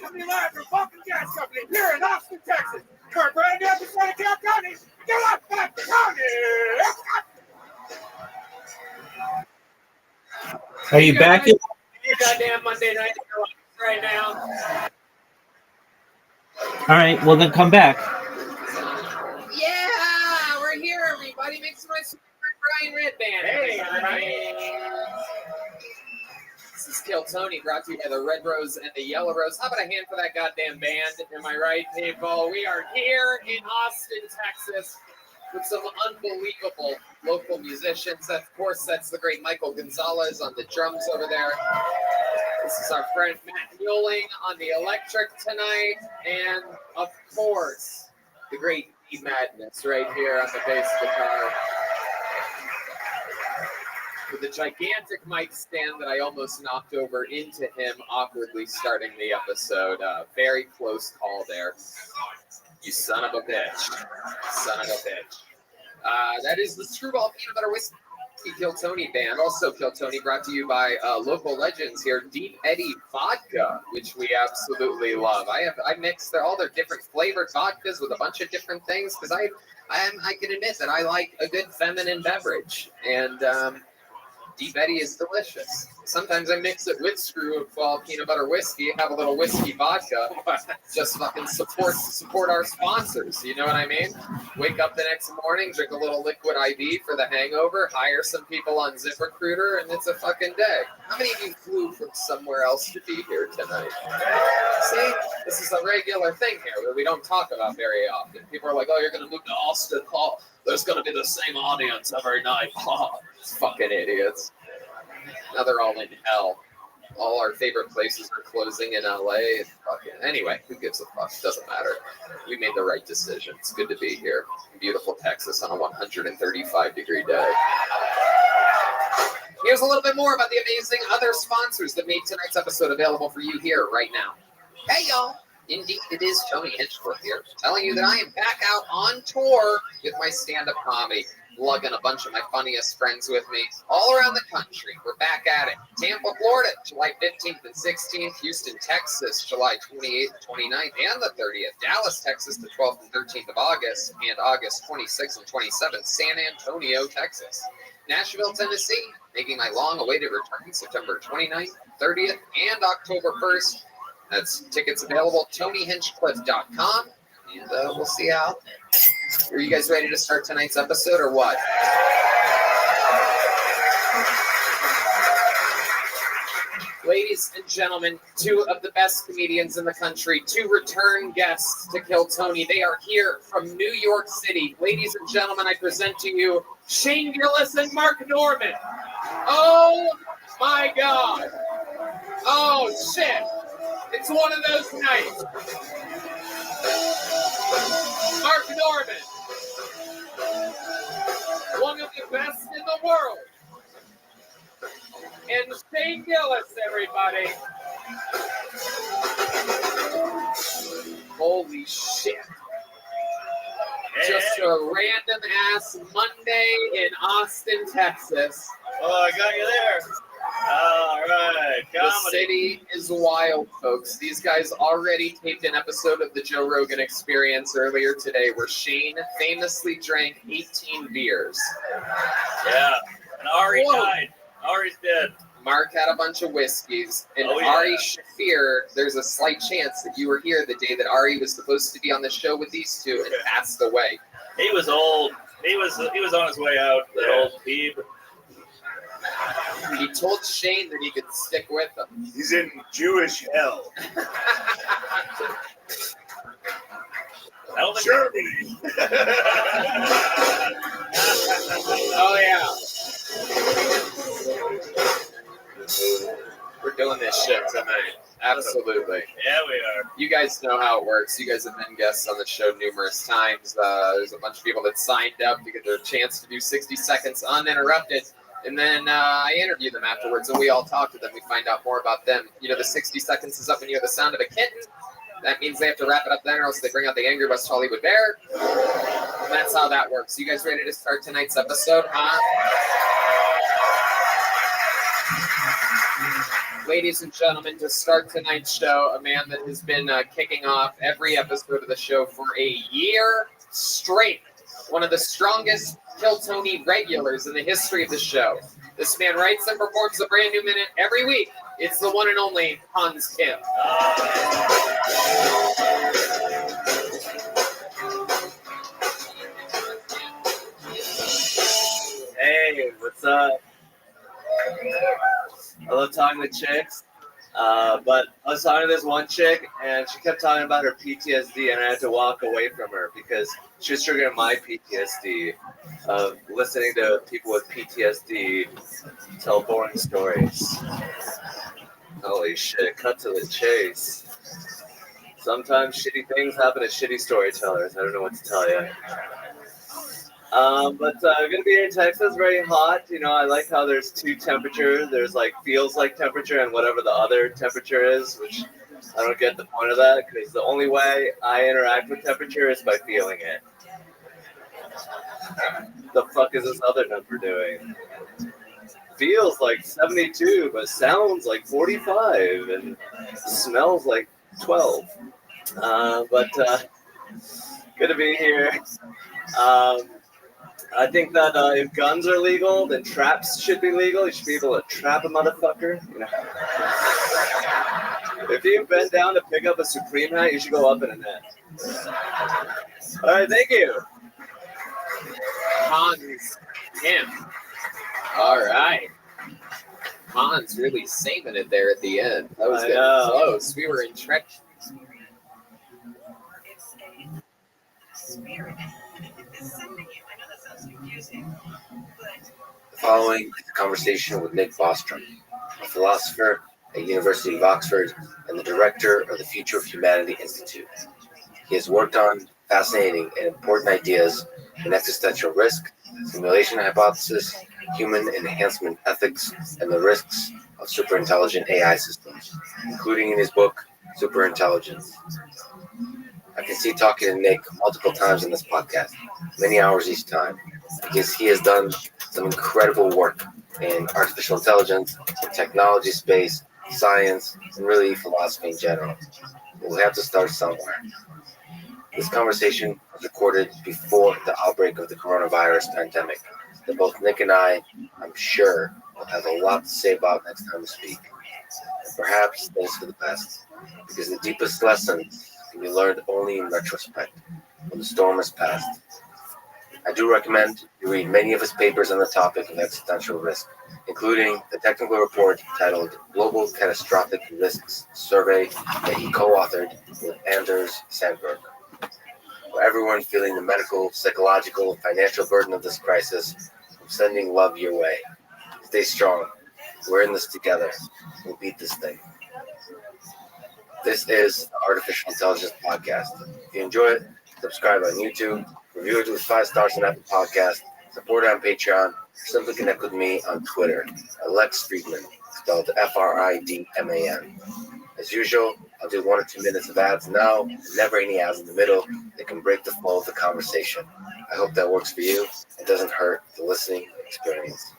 Coming live from Vulcan Gas Company here in Austin, Texas. For a brand new episode of Cal County, get up that County! Are you back? Your goddamn Monday night right now. All right, well then come back. Yeah, we're here, everybody. Make some noise for Brian Red Band. Hey, everybody. This is Kill Tony, brought to you by the Red Rose and the Yellow Rose. How about a hand for that goddamn band? Am I right, people? We are here in Austin, Texas, with some unbelievable local musicians. Of course, that's the great Michael Gonzalez on the drums over there. This is our friend Matt Muelling on the electric tonight. And, of course, the great E Madness right here on the bass guitar. With a gigantic mic stand that I almost knocked over into him awkwardly starting the episode. Very close call there. You son of a bitch. Son of a bitch. That is the Screwball Peanut Butter Whiskey Kill Tony band. Also Kill Tony, brought to you by local legends here, Deep Eddy Vodka, which we absolutely love. I mix all their different flavored vodkas with a bunch of different things because I can admit that I like a good feminine beverage. And Deep Eddy is delicious. Sometimes I mix it with Screwball Peanut Butter Whiskey, have a little whiskey vodka. Just fucking support our sponsors. You know what I mean? Wake up the next morning, drink a little liquid IV for the hangover, hire some people on ZipRecruiter, and it's a fucking day. How many of you flew from somewhere else to be here tonight? See, this is a regular thing here that we don't talk about very often. People are like, oh, you're going to move to Austin. Oh, there's going to be the same audience every night. Oh, fucking idiots. Now they're all in hell. All our favorite places are closing in LA. Anyway, who gives a fuck? Doesn't matter. We made the right decision. It's good to be here in beautiful Texas on a 135-degree day. Here's a little bit more about the amazing other sponsors that made tonight's episode available for you here right now. Hey, y'all. Indeed, it is Tony Hinchcliffe here, telling you that I am back out on tour with my stand-up comedy, lugging a bunch of my funniest friends with me all around the country. We're back at it. Tampa, Florida, July 15th and 16th. Houston, Texas, July 28th, 29th, and the 30th. Dallas, Texas, the 12th and 13th of August, and August 26th and 27th. San Antonio, Texas. Nashville, Tennessee, making my long-awaited return September 29th, 30th, and October 1st. That's tickets available at TonyHinchcliffe.com, and we'll see how. Are you guys ready to start tonight's episode or what? Ladies and gentlemen, two of the best comedians in the country, two return guests to Kill Tony. They are here from New York City. Ladies and gentlemen, I present to you Shane Gillis and Mark Norman. Oh my God. Oh shit. It's one of those nights. Mark Norman. One of the best in the world. And Shane Gillis, everybody. Holy shit. Just a random ass Monday in Austin, Texas. Oh, I got you there. All right, The comedy. city is wild, folks. These guys already taped an episode of the Joe Rogan Experience earlier today where Shane famously drank 18 beers. Yeah, and Ari Whoa. died. Ari's dead. Mark had a bunch of whiskeys, and Oh, yeah. Ari Shafir, there's a slight chance that you were here the day that Ari was supposed to be on the show with these two and passed away. He was old. He was on his way out. That old Peeb. He told Shane that he could stick with him. He's in Jewish hell. I don't think Germany. Oh, yeah. We're doing this shit tonight. Absolutely. Yeah, we are. You guys know how it works. You guys have been guests on the show numerous times. There's a bunch of people that signed up to get their chance to do 60 seconds uninterrupted. And then I interview them afterwards, and we all talk to them. We find out more about them. You know, the 60 seconds is up, and you hear the sound of a kitten. That means they have to wrap it up then, or else they bring out the Angry West Hollywood Bear. And that's how that works. You guys ready to start tonight's episode, huh? Ladies and gentlemen, to start tonight's show, a man that has been kicking off every episode of the show for a year straight. One of the strongest Kill Tony regulars in the history of the show. This man writes and performs a brand new minute every week. It's the one and only Hans Kim. Hey, what's up? I love talking to chicks, but I was talking to this one chick, and she kept talking about her PTSD, and I had to walk away from her because she was triggering my PTSD of listening to people with PTSD tell boring stories. Holy shit, cut to the chase. Sometimes shitty things happen to shitty storytellers. I don't know what to tell you. But I'm gonna be here in Texas, very hot. You know, I like how there's two temperatures. There's like feels like temperature and whatever the other temperature is, which I don't get the point of that because the only way I interact with temperature is by feeling it. The fuck is this other number doing? Feels like 72, but sounds like 45 and smells like 12. But good to be here. I think that if guns are legal, then traps should be legal. You should be able to trap a motherfucker. You know? If you bend down to pick up a Supreme hat, you should go up in a net. All right, thank you. Hans Kim. All right. Hans really saving it there at the end. That was getting close. We were in Trek. The following is a conversation with Nick Bostrom, a philosopher at University of Oxford and the director of the Future of Humanity Institute. He has worked on fascinating and important ideas in existential risk, simulation hypothesis, human enhancement ethics, and the risks of superintelligent AI systems, including in his book, Superintelligence. I can see talking to Nick multiple times in this podcast, many hours each time, because he has done some incredible work in artificial intelligence, in technology space, science, and really philosophy in general. We'll have to start somewhere. This conversation was recorded before the outbreak of the coronavirus pandemic, that both Nick and I'm sure, will have a lot to say about next time we speak. And perhaps that is for the best, because the deepest lessons can be learned only in retrospect, when the storm has passed. I do recommend you read many of his papers on the topic of existential risk, including the technical report titled Global Catastrophic Risks Survey that he co-authored with Anders Sandberg. For everyone feeling the medical, psychological, and financial burden of this crisis, I'm sending love your way. Stay strong. We're in this together. We'll beat this thing. This is the Artificial Intelligence Podcast. If you enjoy it, subscribe on YouTube, review it with 5 stars on Apple Podcast, support it on Patreon, or simply connect with me on Twitter, Lex Friedman, spelled Fridman. As usual, I'll do 1 or 2 minutes of ads now, never any ads in the middle that can break the flow of the conversation. I hope that works for you. It doesn't hurt the listening experience.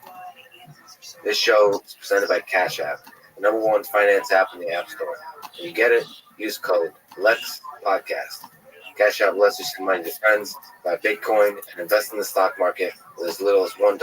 This show is presented by Cash App, the #1 finance app in the App Store. When you get it, use code LEXPODCAST. Cash App lets you send money to friends, buy Bitcoin, and invest in the stock market with as little as $1.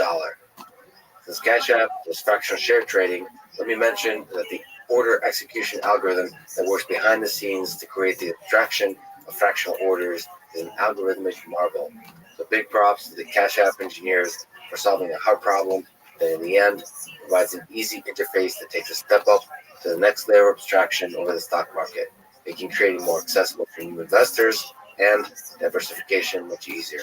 Since Cash App is fractional share trading, let me mention that the order execution algorithm that works behind the scenes to create the abstraction of fractional orders is an algorithmic marvel. So big props to the Cash App engineers for solving a hard problem that in the end provides an easy interface that takes a step up to the next layer of abstraction over the stock market, making trading more accessible for new investors and diversification much easier.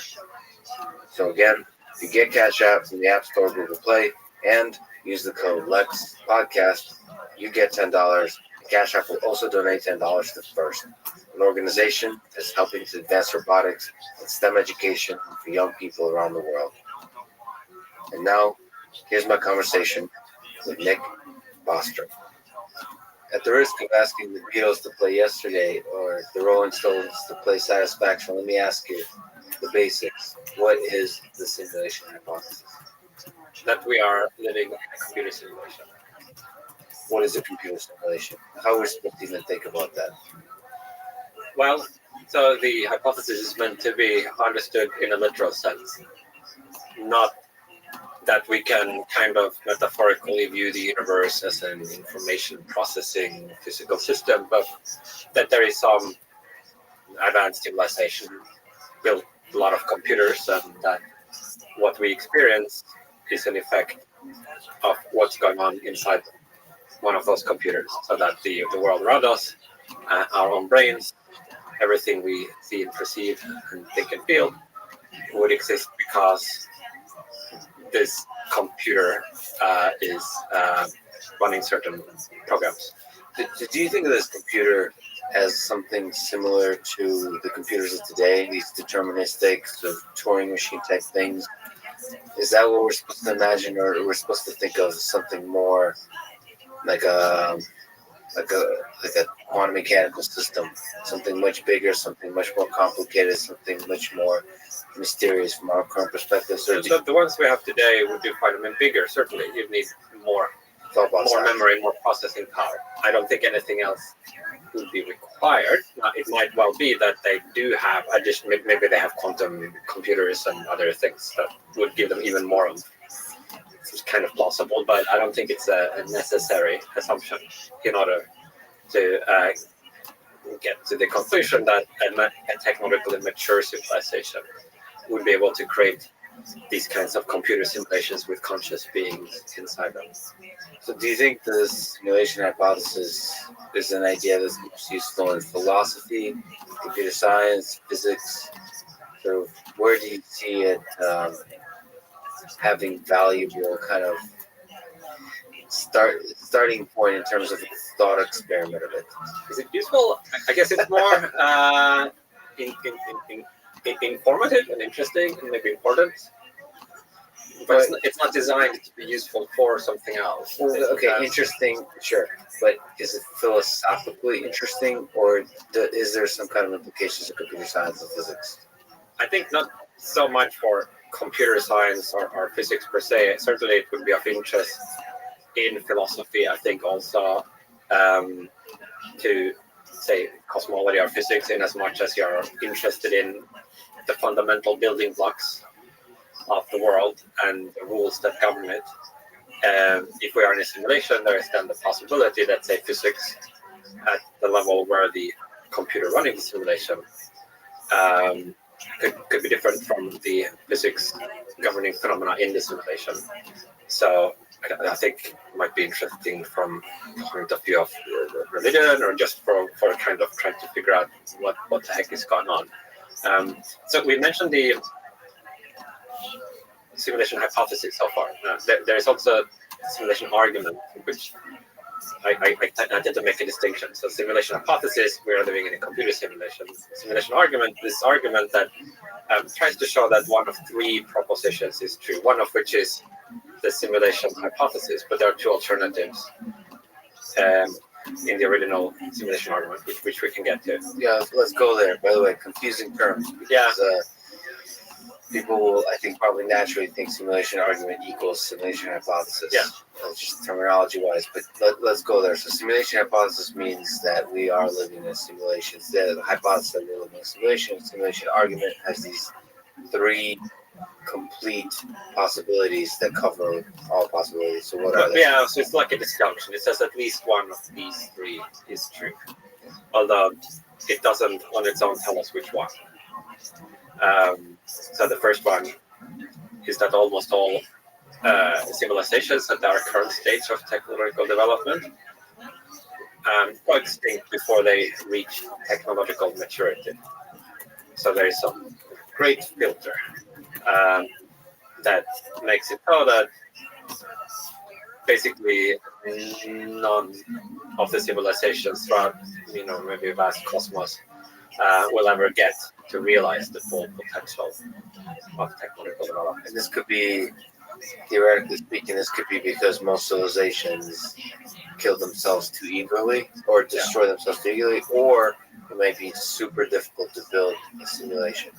So again, if you get Cash App from the App Store, Google Play, and use the code LEXPODCAST, you get $10. Cash App will also donate $10 to FIRST, an organization that's helping to advance robotics and STEM education for young people around the world. And now, here's my conversation with Nick Bostrom. At the risk of asking the Beatles to play Yesterday or the Rolling Stones to play Satisfaction, let me ask you the basics. What is the simulation hypothesis? That we are living in a computer simulation. What is a computer simulation? How are we supposed to even think about that? Well, so the hypothesis is meant to be understood in a literal sense, not that we can kind of metaphorically view the universe as an information processing physical system, but that there is some advanced civilization built a lot of computers, and that what we experience is an effect of what's going on inside one of those computers, so that the world around us, our own brains, everything we see and perceive and think and feel would exist because this computer is running certain programs. Do you think of this computer as something similar to the computers of today, these deterministic sort of Turing machine type things? Is that what we're supposed to imagine, or we're supposed to think of something more like a quantum mechanical system, something much bigger, something much more complicated, something much more mysterious from our current perspective? So the ones we have today would be quite a bit bigger. Certainly, you need more memory, more processing power. I don't think anything else would be required. Now, it might well be that they do have additional, maybe they have quantum computers and other things that would give them even more. It's kind of plausible, but I don't think it's a necessary assumption in order to get to the conclusion that a technologically mature civilization would be able to create these kinds of computer simulations with conscious beings inside them. So do you think the simulation hypothesis is an idea that's most useful in philosophy, computer science, physics? So where do you see it having valuable kind of starting point in terms of the thought experiment of it? Is it useful? I guess it's more informative and interesting and maybe important. But it's not designed to be useful for something else. Okay, interesting, sure. But is it philosophically interesting, or is there some kind of implications of computer science and physics? I think not so much for computer science or physics per se. Certainly it would be of interest in philosophy. I think also to say cosmology or physics, in as much as you're interested in the fundamental building blocks of the world and the rules that govern it. If we are in a simulation, there is then the possibility that, say, physics at the level where the computer running the simulation could be different from the physics governing phenomena in the simulation. So I think it might be interesting from the point of view of religion, or just for kind of trying to figure out what the heck is going on. So we mentioned the simulation hypothesis so far. There is also a simulation argument, which I tend to make a distinction. So simulation hypothesis, we are living in a computer simulation. Simulation argument, this argument that tries to show that one of three propositions is true, one of which is the simulation hypothesis, but there are two alternatives in the original simulation argument, which we can get to. Yeah, let's go there. By the way, confusing terms. Because, people will, I think, probably naturally think simulation argument equals simulation hypothesis. Yeah. Just terminology-wise, but let's go there. So simulation hypothesis means that we are living in a simulation. The hypothesis that we're living in a simulation. Simulation argument has these three complete possibilities that cover all possibilities. So what are they? Yeah, so it's like a disjunction. It says at least one of these three is true, although it doesn't on its own tell us which one. So the first one is that almost all civilizations at our current stage of technological development go extinct before they reach technological maturity. So there is some great filter that makes it so that basically none of the civilizations throughout, maybe vast cosmos will ever get to realize the full potential of technological development. And this could be, theoretically speaking, this could be because most civilizations kill themselves too eagerly or destroy themselves too eagerly, or it might be super difficult to build a simulation.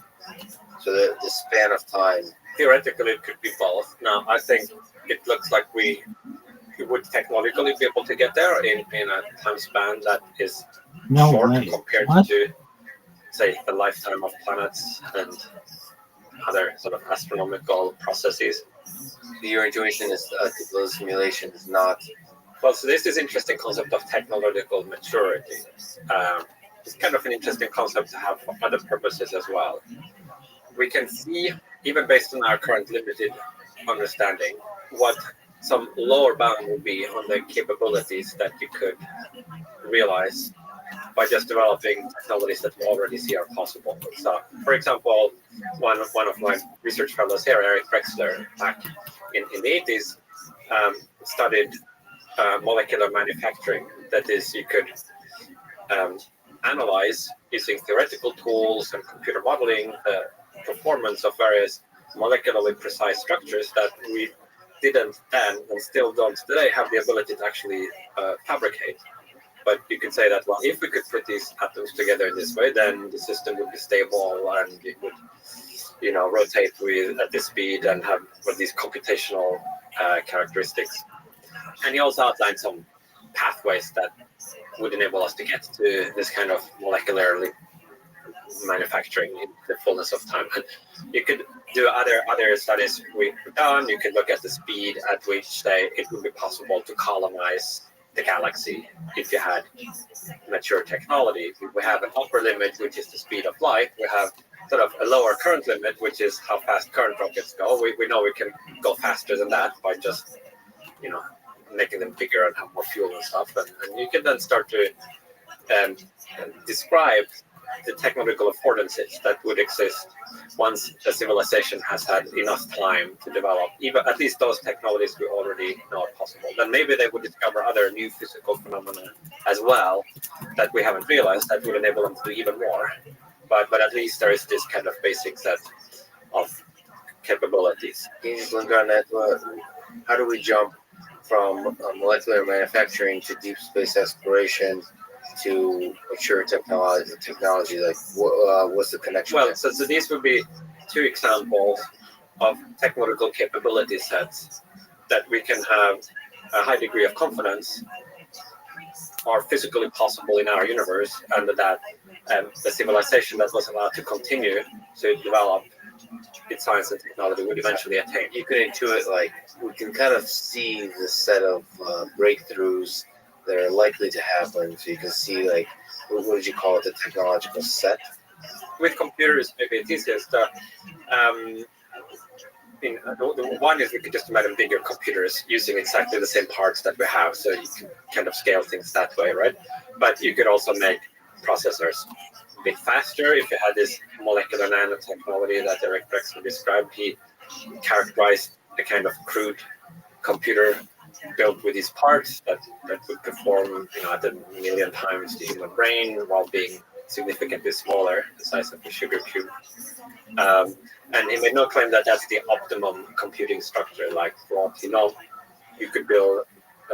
So the span of time. Theoretically, it could be both. Now, I think it looks like we would technologically be able to get there in a time span that is short compared to, say, the lifetime of planets and other sort of astronomical processes. Your intuition is that the simulation is not. Well, so this is interesting concept of technological maturity. It's kind of an interesting concept to have for other purposes as well. We can see, even based on our current limited understanding, what some lower bound would be on the capabilities that you could realize by just developing technologies that we already see are possible. So, for example, one of my research fellows here, Eric Drexler, back in the 80s, studied molecular manufacturing. That is, you could analyze using theoretical tools and computer modeling the performance of various molecularly precise structures that we didn't then and still don't today have the ability to actually fabricate. But you could say that, well, if we could put these atoms together in this way, then the system would be stable and it would, rotate at this speed and have these computational characteristics. And he also outlined some pathways that would enable us to get to this kind of molecularly manufacturing in the fullness of time. And you could do other studies we've done. You could look at the speed at which it would be possible to colonize the galaxy if you had mature technology. We have an upper limit, which is the speed of light. We have sort of a lower current limit, which is how fast current rockets go. We know we can go faster than that by just, making them bigger and have more fuel and stuff. And you can then start to describe the technological affordances that would exist once a civilization has had enough time to develop even at least those technologies we already know are possible. Then maybe they would discover other new physical phenomena as well that we haven't realized that would enable them to do even more. But at least there is this kind of basic set of capabilities. Can you just link on that? How do we jump from molecular manufacturing to deep space exploration to mature technology? Like, what's the connection? Well, so these would be two examples of technological capability sets that we can have a high degree of confidence are physically possible in our universe, and that the civilization that was allowed to continue to develop its science and technology would eventually attain. You can intuit, like, we can kind of see the set of breakthroughs that are likely to happen. So you can see, like, what would you call it, the technological set? With computers, maybe it's easiest. The one is we could just imagine bigger computers using exactly the same parts that we have, so you can kind of scale things that way, right? But you could also make processors a bit faster if you had this molecular nanotechnology that Eric Drexler described. He characterized a kind of crude computer built with these parts that would perform, at a million times the human brain while being significantly smaller, the size of a sugar cube. And he made no claim that that's the optimum computing structure. Like, well, you could build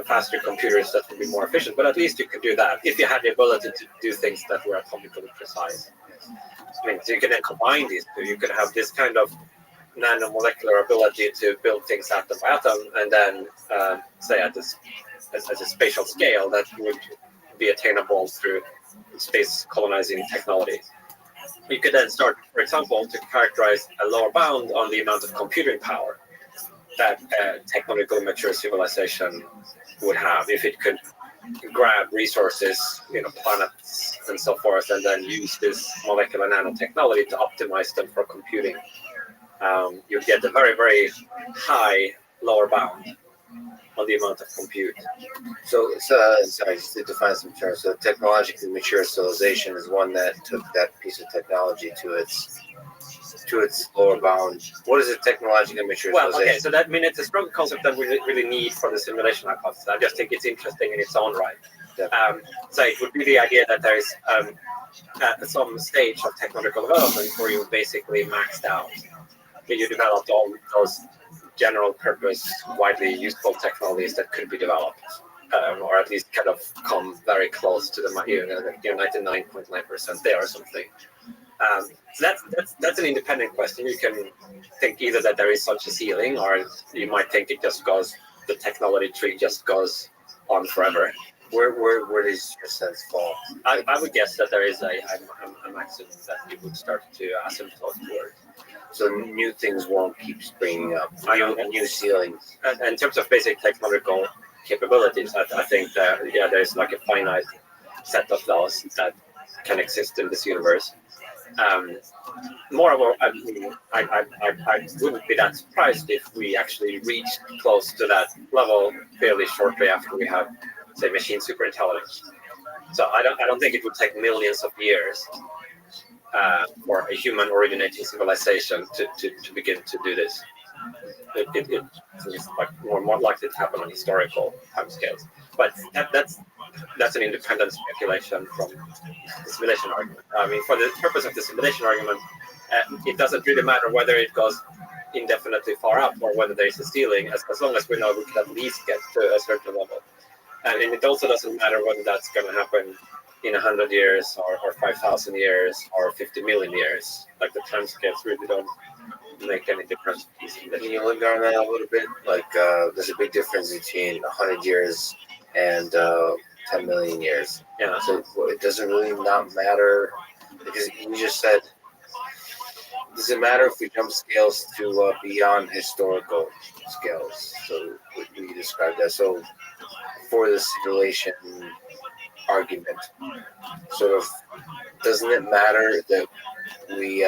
faster computers that would be more efficient, but at least you could do that if you had the ability to do things that were atomically precise. I mean, so you can then combine these two. You could have this kind of nanomolecular ability to build things atom by atom, and then say at a spatial scale that would be attainable through space colonizing technology. You could then start, for example, to characterize a lower bound on the amount of computing power that technologically mature civilization would have if it could grab resources, planets and so forth, and then use this molecular nanotechnology to optimize them for computing. You get a very, very high lower bound on the amount of compute. So sorry, just to define some terms. So technologically mature civilization is one that took that piece of technology to its lower bound. What is a technologically mature civilization? Okay, so it's a strong concept that we really need for the simulation hypothesis. I just think it's interesting in its own right. Yeah. So it would be the idea that there is at some stage of technological development where you basically maxed out. You developed all those general purpose, widely useful technologies that could be developed, or at least kind of come very close to the 99.9% there or something. So that's an independent question. You can think either that there is such a ceiling, or you might think the technology tree just goes on forever. Where does your sense fall? I would guess that there is a maximum that you would start to asymptote toward. So new things won't keep springing up. New ceilings. And in terms of basic technological capabilities, I think that there's like a finite set of those that can exist in this universe. Moreover, I wouldn't be that surprised if we actually reached close to that level fairly shortly after we have, say, machine superintelligence. So I don't think it would take millions of years for a human originating civilization to begin to do this. It's like more likely to happen on historical timescales. But that's an independent speculation from the simulation argument. I mean, for the purpose of the simulation argument, it doesn't really matter whether it goes indefinitely far up or whether there is a ceiling, as long as we know we can at least get to a certain level. And it also doesn't matter whether that's going to happen in 100 years or 5,000 years or 50 million years. Like the timescales really don't make any difference. Can you look on that a little bit? Like there's a big difference between 100 years and 10 million years. Yeah. So it doesn't really not matter, because you just said, does it matter if we jump scales to beyond historical scales? So we described that. So for the simulation argument, sort of, doesn't it matter that we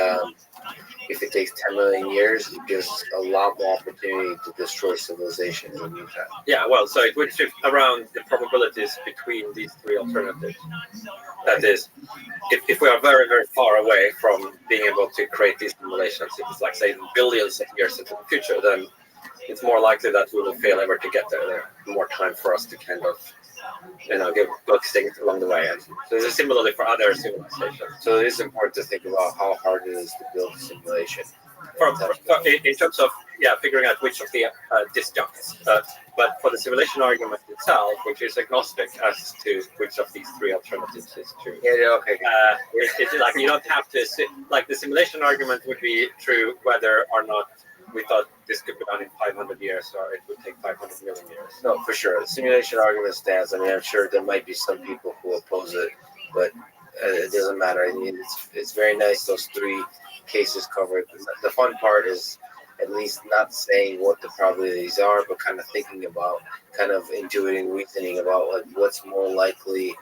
if it takes 10 million years, it gives us a lot more opportunity to destroy civilization in the meantime? Yeah, well, so it would shift around the probabilities between these three alternatives. That is, if we are very, very far away from being able to create these simulations, if it's like, say, billions of years into the future, then it's more likely that we will fail ever to get there. There's more time for us to kind of, give good things along the way. And so this is similarly for other civilizations. So it is important to think about how hard it is to build a simulation. In terms of figuring out which of the disjuncts. But for the simulation argument itself, which is agnostic as to which of these three alternatives is true. Yeah, okay. It's like you don't have to like the simulation argument would be true whether or not we thought this could be done in 500 years or it would take 500 million years. No, for sure. The simulation argument stands. I mean, I'm sure there might be some people who oppose it, but it doesn't matter. I mean, it's very nice, those three cases covered. The fun part is at least not saying what the probabilities are, but kind of thinking about, kind of intuiting, reasoning about like what's more likely,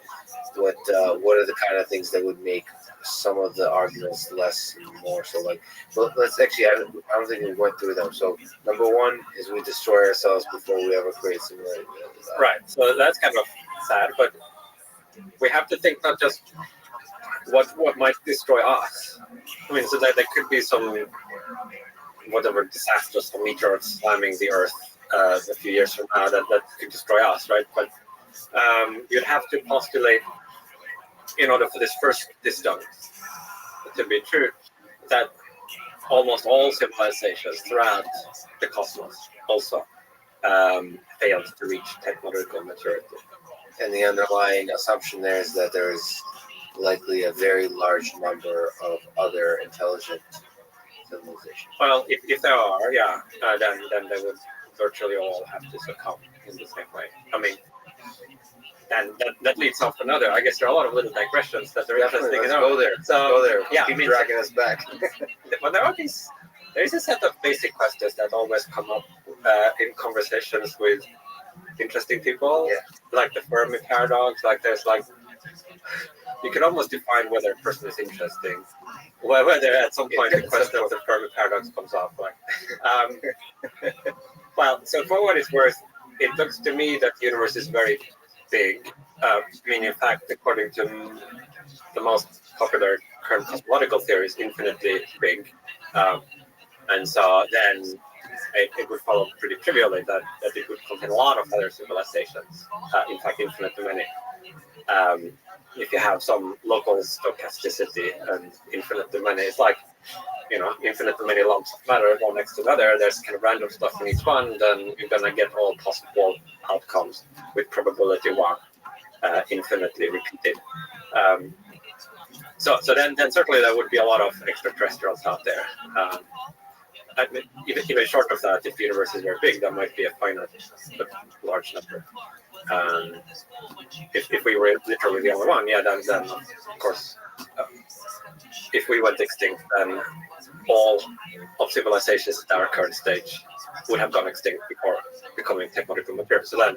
what are the kind of things that would make some of the arguments less and more. So like, but let's actually, I don't think we went through them. So number one is we destroy ourselves before we ever create simulation. Right. So that's kind of sad, but we have to think not just what might destroy us. I mean, so that there could be some whatever disasters, some meteors slamming the Earth a few years from now that could destroy us, right? But you'd have to postulate, in order for this done to be true, that almost all civilizations throughout the cosmos also failed to reach technological maturity. And the underlying assumption there is that there is likely a very large number of other intelligent civilizations. Well, if there are, then they would virtually all have to succumb in the same way. I mean, and that leads off another. I guess there are a lot of little digressions that are interesting. Let's go there. So go there. Yeah, Keep dragging us back. Well, there is a set of basic questions that always come up in conversations with interesting people, like the Fermi paradox. Like you can almost define whether a person is interesting, whether at some point the question of the Fermi paradox comes up. Well, so for what it's worth, it looks to me that the universe is very big. I mean, in fact, according to the most popular current cosmological theory, is infinitely big. And so then it would follow pretty trivially that it would contain a lot of other civilizations, in fact, infinitely many. If you have some local stochasticity and infinitely many, it's like, infinitely many lumps of matter, one next to another. There's kind of random stuff in each one, then you're going to get all possible outcomes with probability 1, infinitely repeated. So then certainly there would be a lot of extraterrestrials out there. Even short of that, if the universe is very big, that might be a finite but large number. If we were literally the only one, then of course, if we went extinct, then all of civilizations at our current stage would have gone extinct before becoming technological mature. So then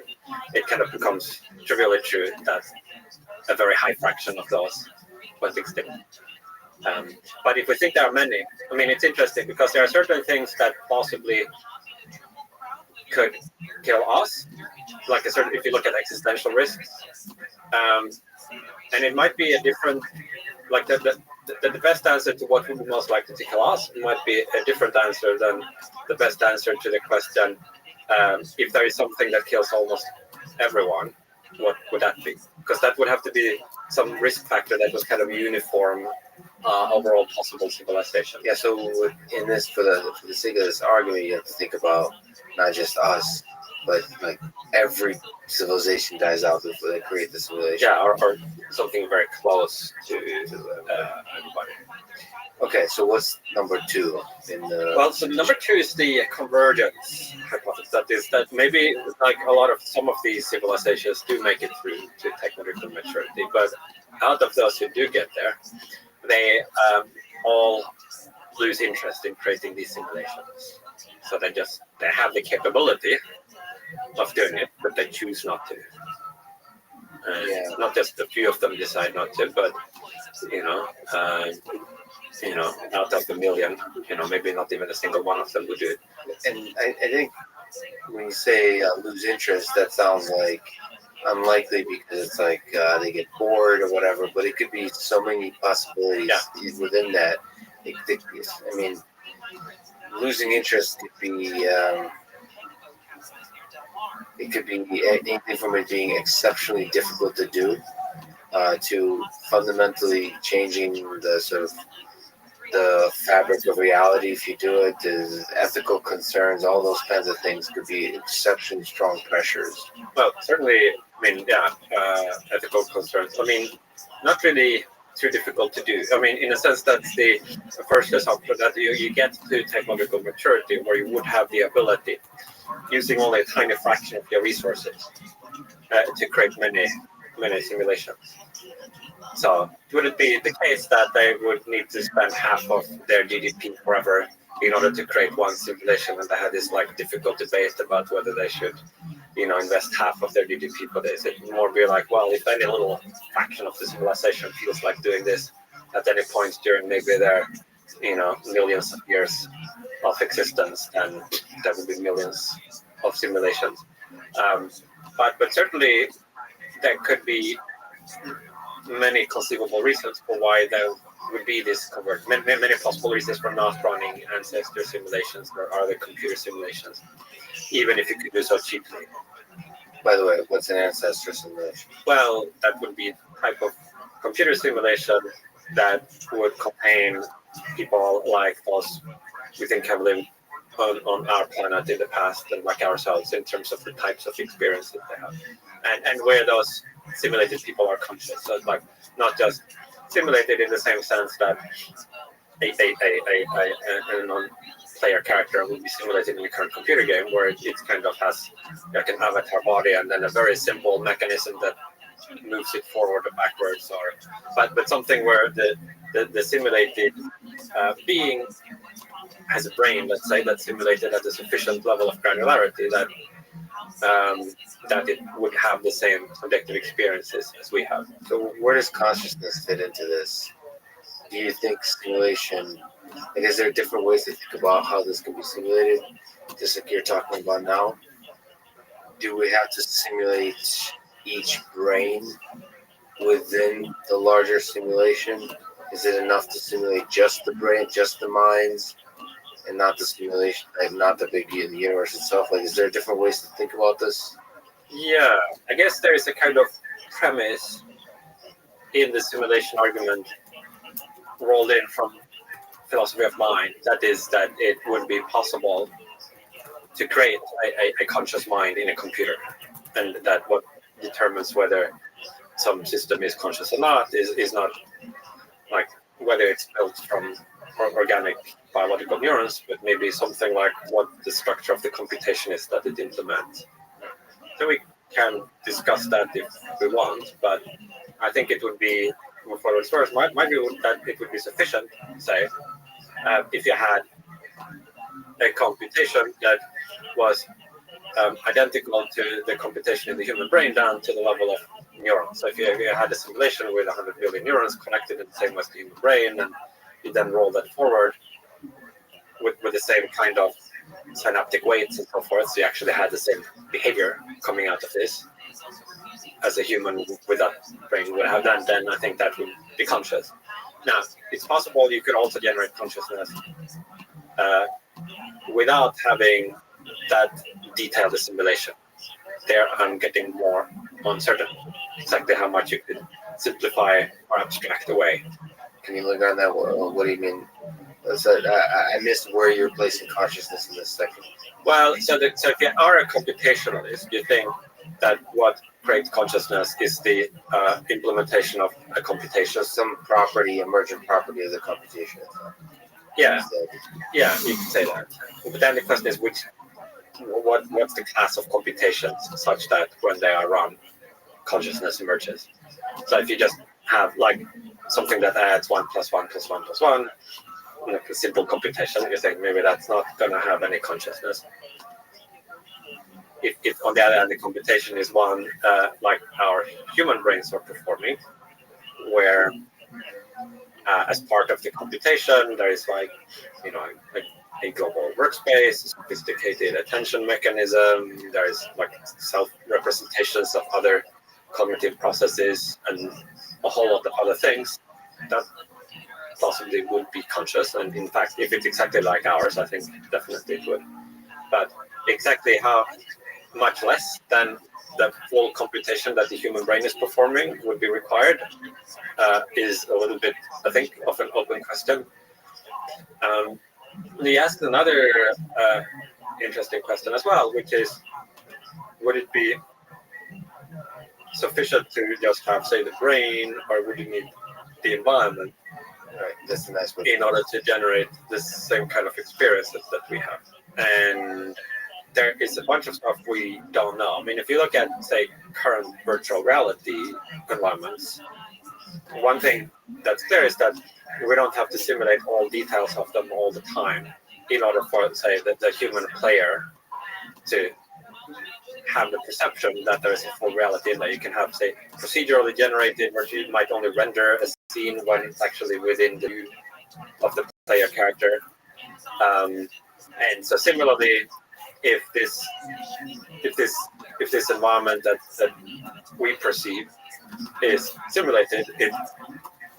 it kind of becomes trivially true that a very high fraction of those went extinct. But if we think there are many, I mean, it's interesting because there are certain things that possibly could kill us, like if you look at existential risks, and it might be a different, like the best answer to what would be most likely to kill us might be a different answer than the best answer to the question, if there is something that kills almost everyone, what would that be? Because that would have to be some risk factor that was kind of uniform overall possible civilization. Yeah, so in this, for the sake of this argument, you have to think about not just us, but like every civilization dies out before they create the civilization. Yeah, or something very close to everybody. Okay, so what's number 2 in the? Well, so number 2 is the convergence hypothesis. That is that maybe like some of these civilizations do make it through to technological maturity, but out of those who do get there, they all lose interest in creating these simulations. So they have the capability of doing it, but they choose not to. Not just a few of them decide not to, but out of the million, maybe not even a single one of them would do it. And I think when you say lose interest, that sounds like unlikely because it's like they get bored or whatever, but it could be so many possibilities within that. I mean, losing interest could be it could be anything from it being exceptionally difficult to do to fundamentally changing the sort of the fabric of reality if you do it. There's ethical concerns, all those kinds of things could be exceptionally strong pressures. Well, certainly, I mean, ethical concerns. I mean, not really too difficult to do. I mean, in a sense, that's the first assumption that you get to technological maturity where you would have the ability, using only a tiny fraction of your resources, to create many simulations. So would it be the case that they would need to spend half of their GDP forever in order to create one simulation, and they had this like difficult debate about whether they should, invest half of their GDP for this? It more be like, well, if any little fraction of the civilization feels like doing this at any point during maybe their, millions of years of existence, then there would be millions of simulations. But certainly there could be many conceivable reasons for why there would be this convergence. Many possible reasons for not running ancestor simulations or other computer simulations. even if you could do so cheaply. By the way, what's an ancestor simulation? Well, that would be a type of computer simulation that would contain people like us we think have lived on our planet in the past and like ourselves in terms of the types of experiences they have. And where those simulated people are conscious. So it's like not just simulated in the same sense that a non-player character would be simulated in a current computer game where it kind of has like an avatar body and then a very simple mechanism that moves it forward or backwards, but something where the simulated being has a brain, let's say, that's simulated at a sufficient level of granularity that that it would have the same subjective experiences as we have. So where does consciousness fit into this? Do you think simulation, like, is there different ways to think about how this can be simulated, just like you're talking about now? Do we have to simulate each brain within the larger simulation? Is it enough to simulate just the brain, just the minds, and not the simulation, like not the big universe itself? Like, is there different ways to think about this? Yeah, I guess there is a kind of premise in the simulation argument rolled in from philosophy of mind, that is that it would be possible to create a conscious mind in a computer, and that what determines whether some system is conscious or not is not like whether it's built from organic biological neurons, but maybe something like what the structure of the computation is that it implements. So we can discuss that if we want, but I think it would be, for what it's worth, my view would that it would be sufficient, say, if you had a computation that was identical to the computation in the human brain down to the level of neurons. So if you had a simulation with 100 billion neurons connected in the same way as the human brain, and you then roll that forward with the same kind of synaptic weights and so forth, so you actually had the same behavior coming out of this as a human with that brain would have done, then I think that would be conscious. Now, it's possible you could also generate consciousness without having that detailed assimilation. There I'm getting more uncertain exactly how much you could simplify or abstract away. Can you look on that? What do you mean? So I missed where you're placing consciousness in this second. Well, so if you are a computationalist, you think that what creates consciousness is the implementation of a computation. Some property, emergent property of the computation. Yeah, yeah, you can say that. But then the question is, what's the class of computations such that when they are run, consciousness emerges? So if you just have like something that adds 1 + 1 + 1 + 1, like a simple computation, you think maybe that's not going to have any consciousness. If on the other hand the computation is one like our human brains are performing, where as part of the computation there is like a global workspace, a sophisticated attention mechanism, there is like self-representations of other cognitive processes and a whole lot of other things that possibly would be conscious. And in fact, if it's exactly like ours, I think definitely it would. But exactly how much less than the full computation that the human brain is performing would be required is a little bit, I think, of an open question. You asked another interesting question as well, which is, would it be sufficient to just have, say, the brain, or would you need the environment? Right, that's a nice one. In order to generate the same kind of experiences that we have. And there is a bunch of stuff we don't know. I mean, if you look at, say, current virtual reality environments, one thing that's clear is that we don't have to simulate all details of them all the time in order for, say, the human player to have the perception that there is a full reality and that you can have, say, procedurally generated, where you might only render a scene when it's actually within the view of the player character. And so similarly, if this environment that we perceive is simulated, it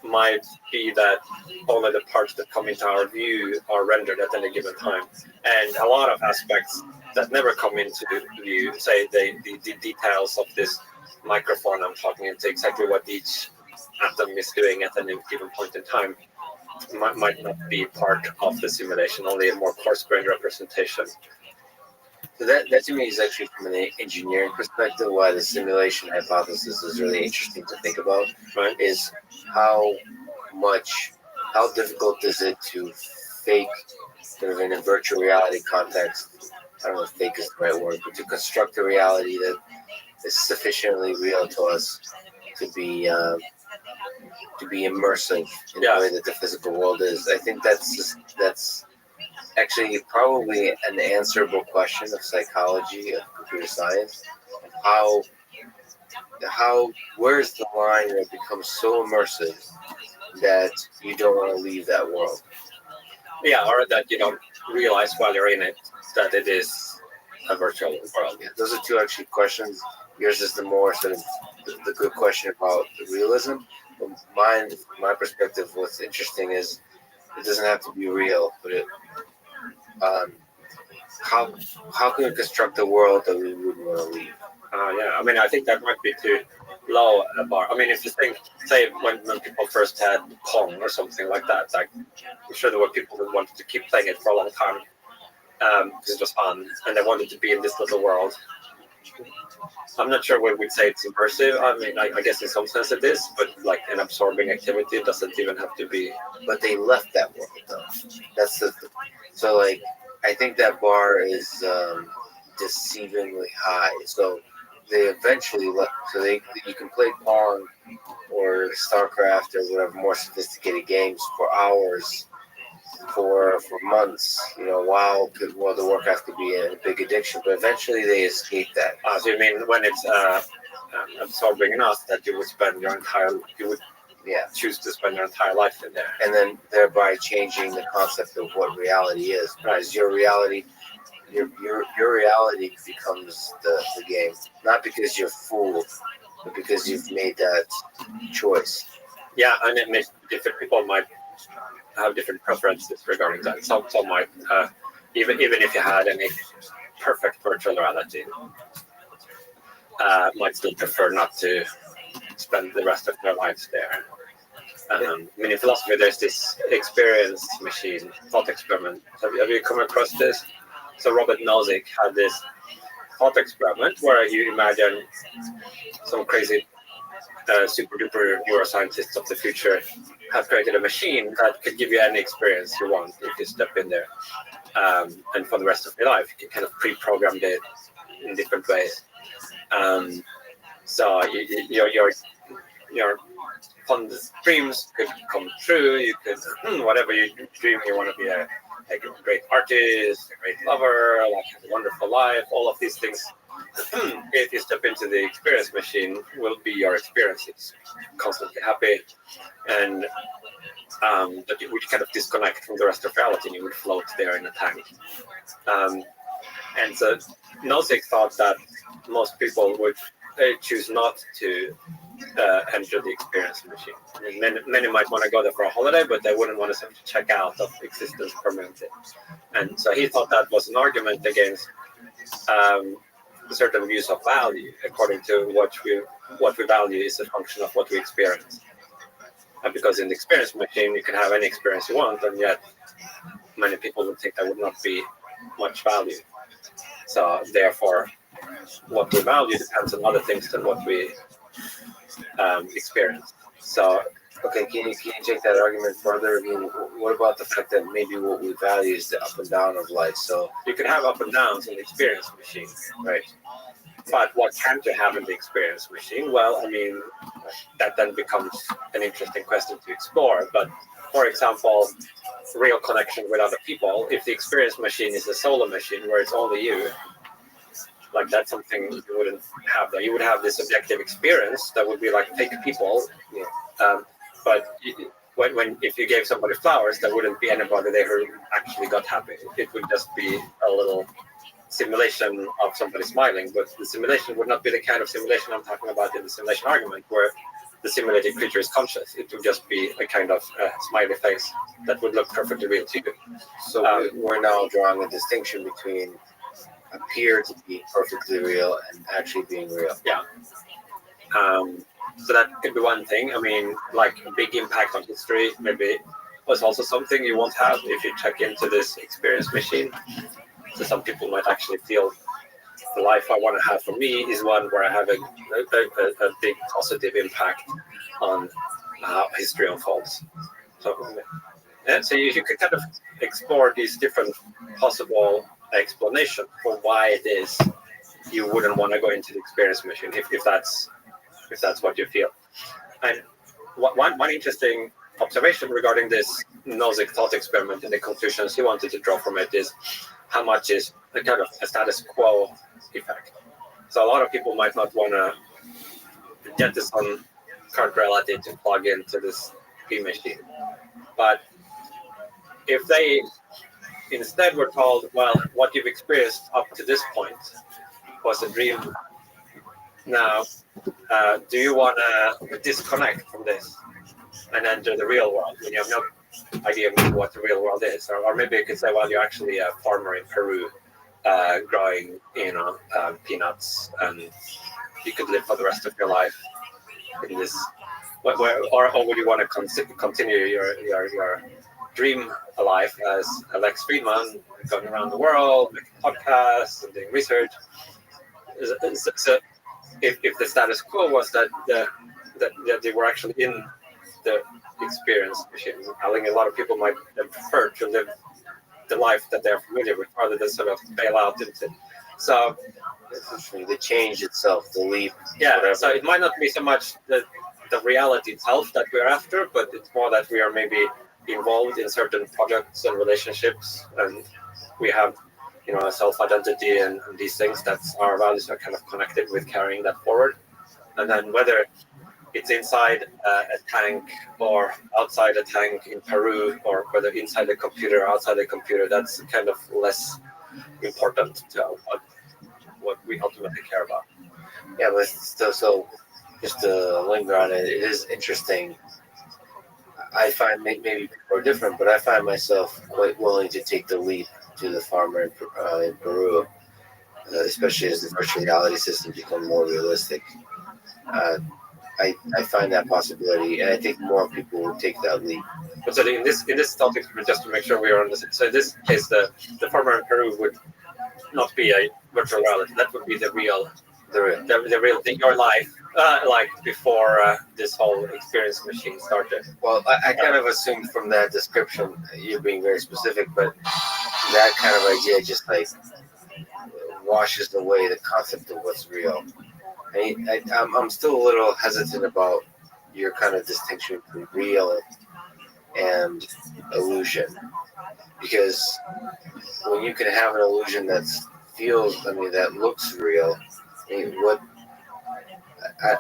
might be that only the parts that come into our view are rendered at any given time, and a lot of aspects that never come into view, say the details of this microphone I'm talking into, exactly what each atom is doing at any given point in time, might not be part of the simulation, only a more coarse-grained representation. So that to me is actually from an engineering perspective why the simulation hypothesis is really interesting to think about. Right. Is how difficult is it to fake sort of in a virtual reality context? I don't know if fake is the right word, but to construct a reality that is sufficiently real to us to be immersive in the way that the physical world is. I think that's actually probably an answerable question of psychology, of computer science. Where's the line where it becomes so immersive that you don't want to leave that world? Yeah, or that you don't realize while you're in it that it is a virtual world. Yeah, those are two actually questions. Yours is the more sort of the good question about the realism. But mine, from my perspective, what's interesting is it doesn't have to be real, but how can we construct a world that we wouldn't want to leave? Yeah, I mean, I think that might be too low a bar. I mean, if you think, say, when people first had Pong or something like that, like, I'm sure there were people who wanted to keep playing it for a long time because it was fun, and they wanted to be in this little world. I'm not sure we'd say it's immersive. I mean, I guess in some sense it is, but like an absorbing activity doesn't even have to be. But they left that world, though. That's so like, I think that bar is deceivingly high. So they eventually left. So you can play Pong or StarCraft or whatever more sophisticated games for hours, for months. While the work could be a big addiction, but eventually they escape that. So you mean when it's absorbing enough that you would choose to spend your entire life in there, and then thereby changing the concept of what reality is, because your reality becomes the game, not because you're fooled, but because you've made that choice. Yeah, and it makes different people might have different preferences regarding that. Some might, even if you had any perfect virtual reality, might still prefer not to spend the rest of their lives there. I mean, in philosophy, there's this experience machine thought experiment. Have you come across this? So Robert Nozick had this thought experiment where you imagine some crazy super duper neuroscientists of the future have created a machine that could give you any experience you want if you step in there. And for the rest of your life, you can kind of pre-program it in different ways. So your fondest dreams could come true. You could, whatever you dream, you want to be a great artist, a great lover, like have a wonderful life, all of these things. If you step into the experience machine, will be your experiences. Constantly happy, and that you would kind of disconnect from the rest of reality, and you would float there in a tank. And so Nozick thought that most people would choose not to enter the experience machine. I mean, many might want to go there for a holiday, but they wouldn't want to check out of existence permanently. And so he thought that was an argument against certain views of value, according to what we value is a function of what we experience. And because in the experience machine you can have any experience you want, and yet many people would think that would not be much value. So therefore, what we value depends on other things than what we experience. So, okay, can you take that argument further? I mean, what about the fact that maybe what we value is the up and down of life? So you can have up and downs in the experience machine, right? But what can't you have in the experience machine? Well, I mean, that then becomes an interesting question to explore. But for example, real connection with other people, if the experience machine is a solo machine where it's only you, like that's something you wouldn't have there. You would have this objective experience that would be like fake people. But if you gave somebody flowers, there wouldn't be anybody there who actually got happy. It would just be a little simulation of somebody smiling, but the simulation would not be the kind of simulation I'm talking about in the simulation argument, where the simulated creature is conscious. It would just be a kind of smiley face that would look perfectly real to you. So we're now drawing a distinction between appear to be perfectly real and actually being real. Yeah. So that could be one thing. I mean, like a big impact on history maybe was also something you won't have if you check into this experience machine. So some people might actually feel the life I want to have for me is one where I have a big positive impact on how history unfolds. So you could kind of explore these different possible explanations for why it is you wouldn't want to go into the experience machine if that's what you feel. And one interesting observation regarding this Nozick thought experiment and the conclusions he wanted to draw from it is how much is a kind of a status quo effect. So a lot of people might not want to get this on current reality to plug into this P machine. But if they instead were told, well, what you've experienced up to this point was a dream. Now, do you want to disconnect from this and enter the real world when you have no idea what the real world is? Or maybe you could say, well, you're actually a farmer in Peru growing, peanuts, and you could live for the rest of your life in this. Or would you want to continue your dream life as Alex Friedman, going around the world, making podcasts and doing research? So if the status quo was that they were actually in the experience machine, I think a lot of people might have preferred to live the life that they're familiar with rather than sort of bail out into. So the change itself, the leap. Yeah, whatever. So it might not be so much the reality itself that we're after, but it's more that we are maybe involved in certain projects and relationships, and we have a self-identity and these things that our values are kind of connected with carrying that forward. And then whether it's inside a tank or outside a tank in Peru, or whether inside the computer or outside the computer, that's kind of less important to what we ultimately care about. Yeah, but still, so just to linger on it, it is interesting. I find maybe people are different, but I find myself quite willing to take the leap to the farmer in Peru, especially as the virtual reality systems become more realistic. I find that possibility, and I think more people will take that leap. But so in this topic, just to make sure we are on this, so in this case, the farmer in Peru would not be a virtual reality. That would be the real thing, your life, like before this whole experience machine started. Well, I kind of assumed from that description, you're being very specific, but that kind of idea just like washes away the concept of what's real. I'm still a little hesitant about your kind of distinction between real and illusion, because when you can have an illusion that looks real, I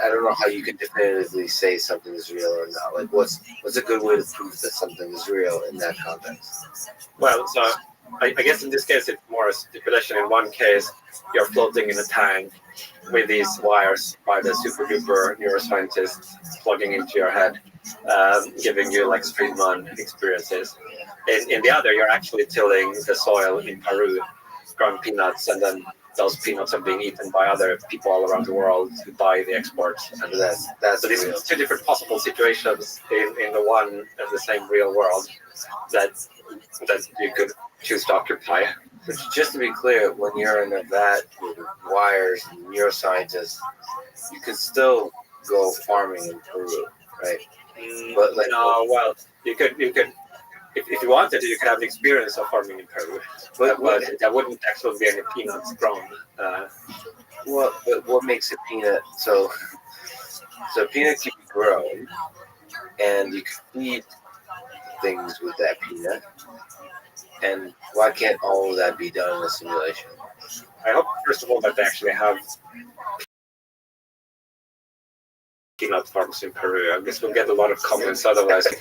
don't know how you can definitively say something is real or not. Like, what's a good way to prove that something is real in that context? Well, so I guess in this case it's more a stipulation. In one case, you're floating in a tank with these wires by the super duper neuroscientists plugging into your head, giving you like Streetman experiences. In the other, you're actually tilling the soil in Peru, growing peanuts, and then those peanuts are being eaten by other people all around the world who buy the exports. And that's so these are two different possible situations in the one and the same real world that you could choose to occupy. But just to be clear, when you're in a vat with wires and neuroscientists, you could still go farming in Peru, right? But well, you could. If you wanted to, you could have the experience of farming in Peru, but there wouldn't actually be any peanuts grown. What makes a peanut? So a peanut can be grown, and you can feed things with that peanut. And why can't all of that be done in a simulation? I hope, first of all, that they actually have peanut farms in Peru. I guess we'll get a lot of comments otherwise. I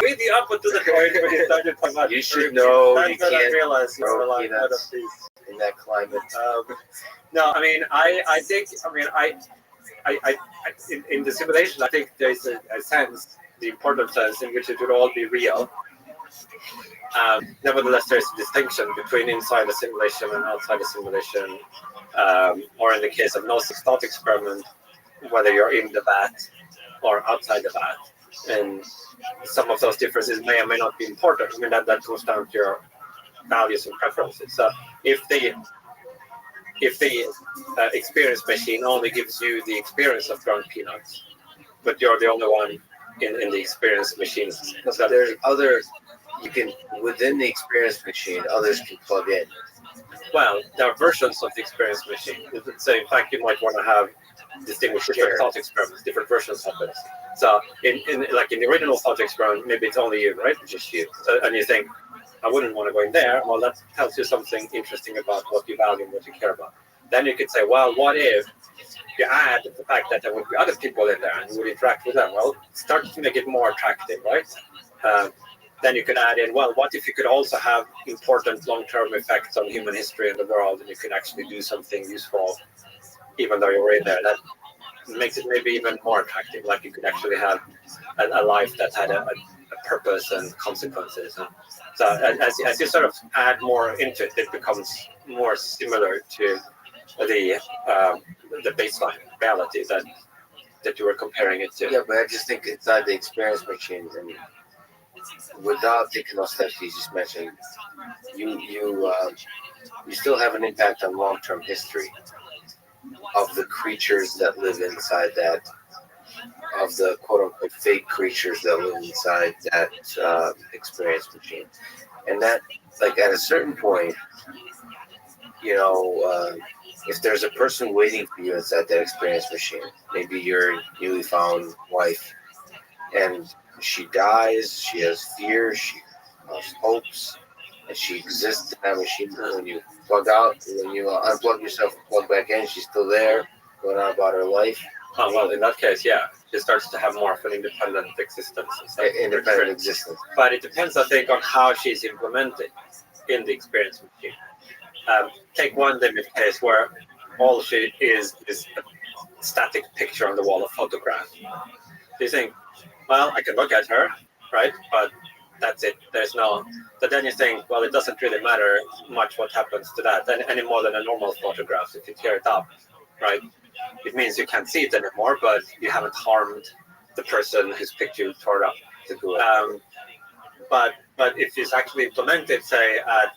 read the up to the point when you started talking about. You should know you can't can't realize grow peanuts in that climate. No, I mean, I think, in the simulation, I think there's a sense, the important sense, in which it would all be real. Nevertheless, there's a distinction between inside a simulation and outside a simulation, or in the case of no thought experiment, whether you're in the vat or outside the vat. And some of those differences may or may not be important. I mean, that goes down to your values and preferences. So if the experience machine only gives you the experience of throwing peanuts, but you're the only one in the experience machine. So there's other, you can, within the experience machine, others can plug in. Well, there are versions of the experience machine. So in fact, you might want to have distinguish different thought experiments, different versions of it. So in the original thought experiment, maybe it's only you, right? Just you. So, and you think, I wouldn't want to go in there. Well, that tells you something interesting about what you value and what you care about. Then you could say, well, what if you add the fact that there would be other people in there and you would interact with them? Well, start to make it more attractive, right? Then you could add in, well, what if you could also have important long-term effects on human history and the world, and you could actually do something useful even though you were in there? That makes it maybe even more attractive, like you could actually have a life that had a purpose and consequences. So as you sort of add more into it, it becomes more similar to the baseline reality that you were comparing it to. Yeah, but I just think inside the experience machine, and without taking those steps you just mentioned, you still have an impact on long-term history of the creatures that live inside that, of the quote-unquote fake creatures that live inside that experience machine. And that, like, at a certain point, if there's a person waiting for you inside that experience machine, maybe your newly found wife, and she dies, she has fear, she has hopes, and she exists in that machine. When you plug out, when you unplug yourself and plug back in, she's still there, going on about her life. Oh, well, in that case, yeah, it starts to have more of an independent existence. Independent existence. But it depends, I think, on how she's implemented in the experience machine. Take one limit case where all she is a static picture on the wall of photograph. You think, well, I can look at her, right? But that's it. There's no. But then you think, well, it doesn't really matter much what happens to that any more than a normal photograph. If you tear it up, right? It means you can't see it anymore, but you haven't harmed the person whose picture you tore up. But if it's actually implemented, say, at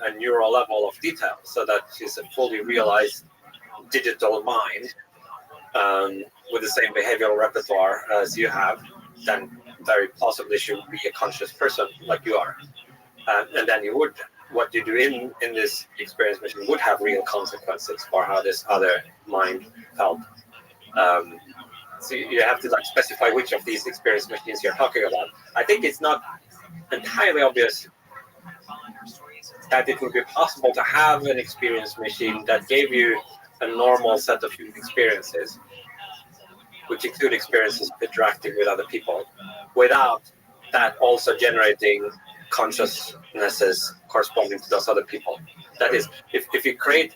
a neural level of detail, so that she's a fully realized digital mind with the same behavioral repertoire as you have, then very possibly she would be a conscious person like you are. And then you would, what you do in this experience machine would have real consequences for how this other mind felt. So you have to specify which of these experience machines you're talking about. I think it's not entirely obvious that it would be possible to have an experience machine that gave you a normal set of human experiences, which include experiences of interacting with other people, without that also generating consciousnesses corresponding to those other people. That is, if you create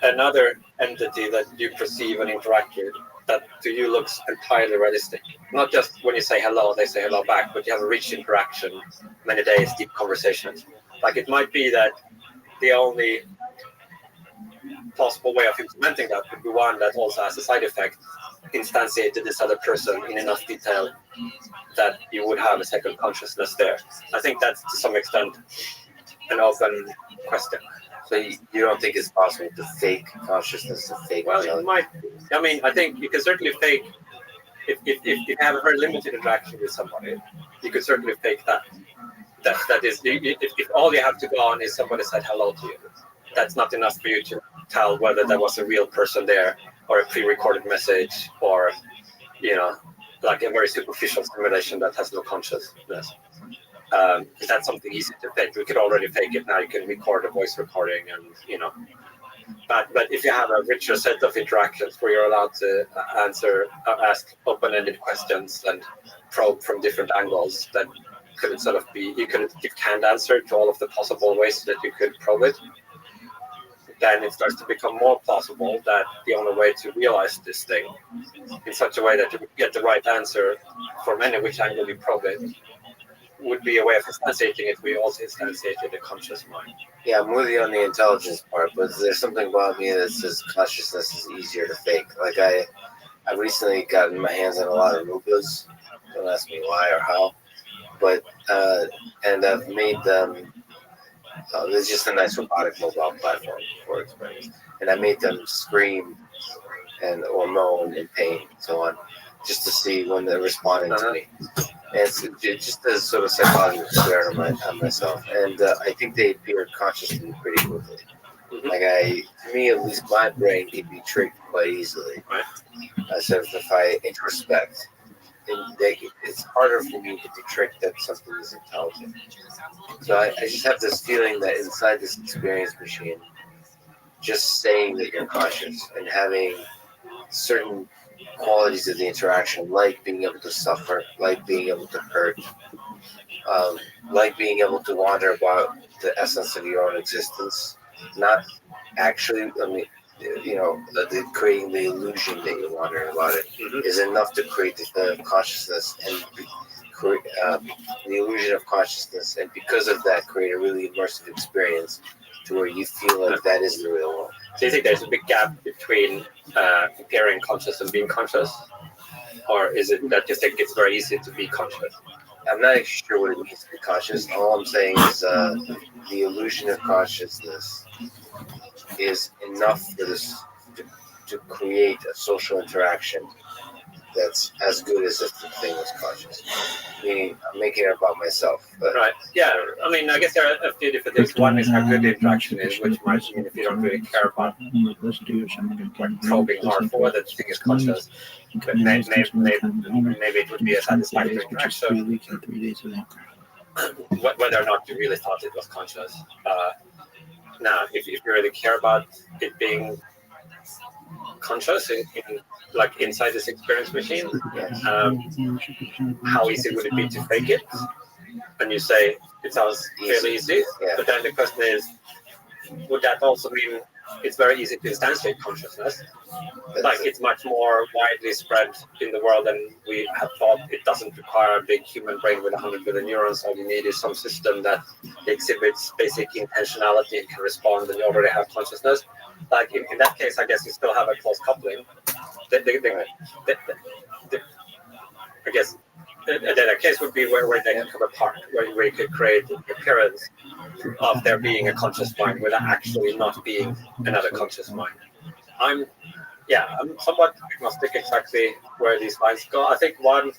another entity that you perceive and interact with, that to you looks entirely realistic. Not just when you say hello, they say hello back, but you have a rich interaction, many days, deep conversations. Like it might be that the only possible way of implementing that could be one that also has a side effect, instantiated this other person in enough detail that you would have a second consciousness there. I think that's to some extent an open question. So you don't think it's possible to fake consciousness, to fake? Well, it might. I mean, I think you can certainly fake. If you have a very limited interaction with somebody, you could certainly fake that. That is, if all you have to go on is somebody said hello to you, that's not enough for you to tell whether there was a real person there or a pre-recorded message or, like a very superficial simulation that has no consciousness. That's something easy to fake. We could already fake it now. You can record a voice recording and, But if you have a richer set of interactions where you're allowed to ask open-ended questions and probe from different angles, that could sort of be, you could give canned answer to all of the possible ways that you could probe it. then it starts to become more plausible that the only way to realize this thing in such a way that you get the right answer from any which angle you probe it would be a way of instantiating it. We also instantiated the conscious mind. Yeah, I'm with you on the intelligence part, but there's something about me that says consciousness is easier to fake. Like I've recently gotten my hands on a lot of Rubas. Don't ask me why or how, but and I've made them. There's just a nice robotic mobile platform for experience, and I made them scream or moan in pain, so on, just to see when they're responding to me. And it just does sort of psychological experiment on myself, and I think they appear consciously pretty quickly. Like to me, at least my brain can be tricked quite easily. So if I introspect, it's harder for me to be tricked that something is intelligent. So I just have this feeling that inside this experience machine, just saying that you're conscious and having certain qualities of the interaction, like being able to suffer, like being able to hurt, like being able to wonder about the essence of your own existence, not actually, creating the illusion that you're wondering about it is enough to create the consciousness and create the illusion of consciousness, and because of that, create a really immersive experience to where you feel like that is the real world. Do you think there's a big gap between appearing conscious and being conscious? Or is it that you think it's very easy to be conscious? I'm not actually sure what it means to be conscious. All I'm saying is the illusion of consciousness is enough for this to create a social interaction that's as good as if the thing was conscious. Meaning, I'm making it about myself. Right. Yeah. I mean, I guess there are a few different things. One is how good the interaction is, which might mean if you don't really care about probing hard for whether the thing is conscious, but maybe it would be a satisfactory interaction. Whether or not you really thought it was conscious. Now, if you really care about it being conscious like inside this experience machine, how easy would it be to fake it? And you say it sounds fairly easy, but then the question is, would that also mean it's very easy to instantiate consciousness? Like it's much more widely spread in the world than we have thought. It doesn't require a big human brain with 100 billion neurons. All you need is some system that exhibits basic intentionality and can respond, and you already have consciousness. Like in that case, I guess you still have a close coupling. I guess then a case would be where they can come apart, where you could create the appearance of there being a conscious mind without actually not being another conscious mind. I'm somewhat agnostic exactly where these lines go. I think one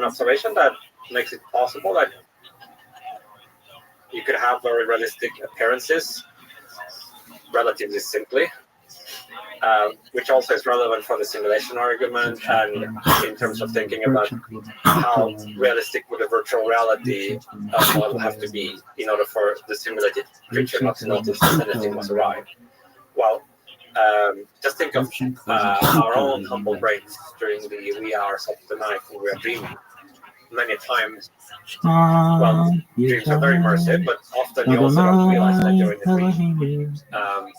observation that makes it possible that you could have very realistic appearances relatively simply, which also is relevant for the simulation argument and in terms of thinking about how realistic would a virtual reality model have to be in order for the simulated creature not to notice that anything was awry. Well, just think of our own humble brains during the wee hours of the night when we are dreaming. Many times, dreams are very immersive, but often you also don't realize that you're in a dream.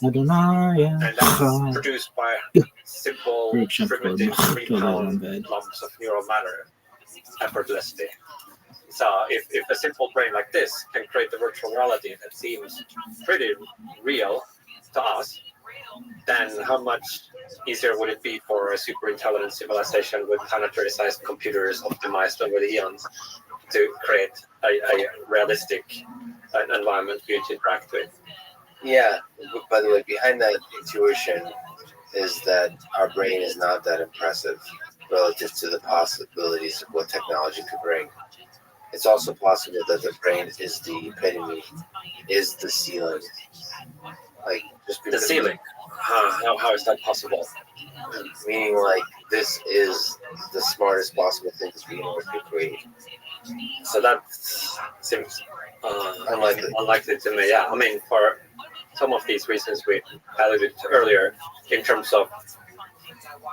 And that's produced by simple, primitive, 3-pound lumps of neural matter effortlessly. So if a simple brain like this can create a virtual reality that seems pretty real to us, then how much easier would it be for a super intelligent civilization with planetary-sized computers optimized over the eons to create a realistic environment for you to interact with? Yeah, by the way, behind that intuition is that our brain is not that impressive relative to the possibilities of what technology could bring. It's also possible that the brain is the epitome, is the ceiling. Like just the ceiling. How is that possible? Meaning, like, this is the smartest possible thing the universe could create. So that seems unlikely to me. Yeah, I mean, for some of these reasons we alluded to earlier, in terms of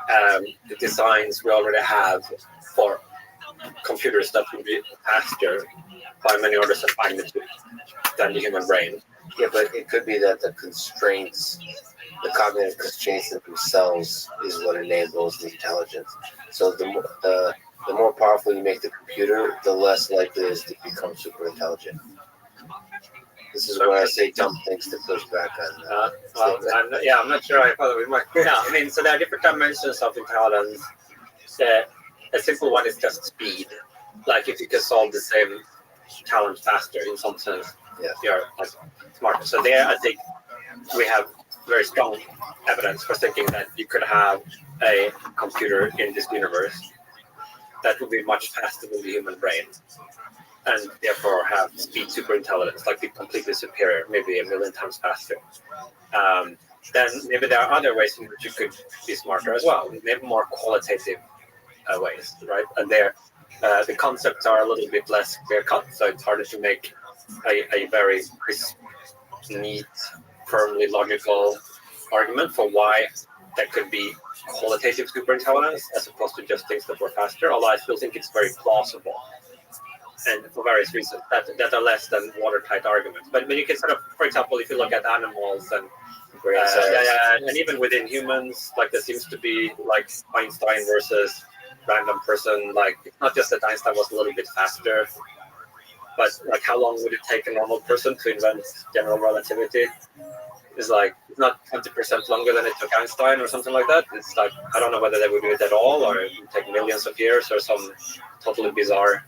the designs we already have for computers that would be faster by many orders of magnitude than the human brain. Yeah, but it could be that the cognitive constraints themselves is what enables the intelligence. So the more powerful you make the computer, the less likely it is to become super intelligent. This is where I say dumb things to push back on. I'm not sure I follow with my. Yeah, I mean, so there are different dimensions of intelligence. A simple one is just speed. Like if you can solve the same challenge faster, in some sense, you're like smarter. So there, I think we have very strong evidence for thinking that you could have a computer in this universe that would be much faster than the human brain, and therefore have speed superintelligence, like be completely superior, maybe 1,000,000 times faster. Then maybe there are other ways in which you could be smarter as well, maybe more qualitative ways, right? And there, the concepts are a little bit less clear-cut, so it's harder to make a very crisp, neat, firmly logical argument for why there could be qualitative superintelligence as opposed to just things that were faster, although I still think it's very plausible. And for various reasons that are less than watertight arguments. But you can sort of, for example, if you look at animals and and even within humans, like there seems to be like Einstein versus random person. Like it's not just that Einstein was a little bit faster, but like how long would it take a normal person to invent general relativity? It's like it's not 20% longer than it took Einstein or something like that. It's like I don't know whether they would do it at all or it would take millions of years or some totally bizarre.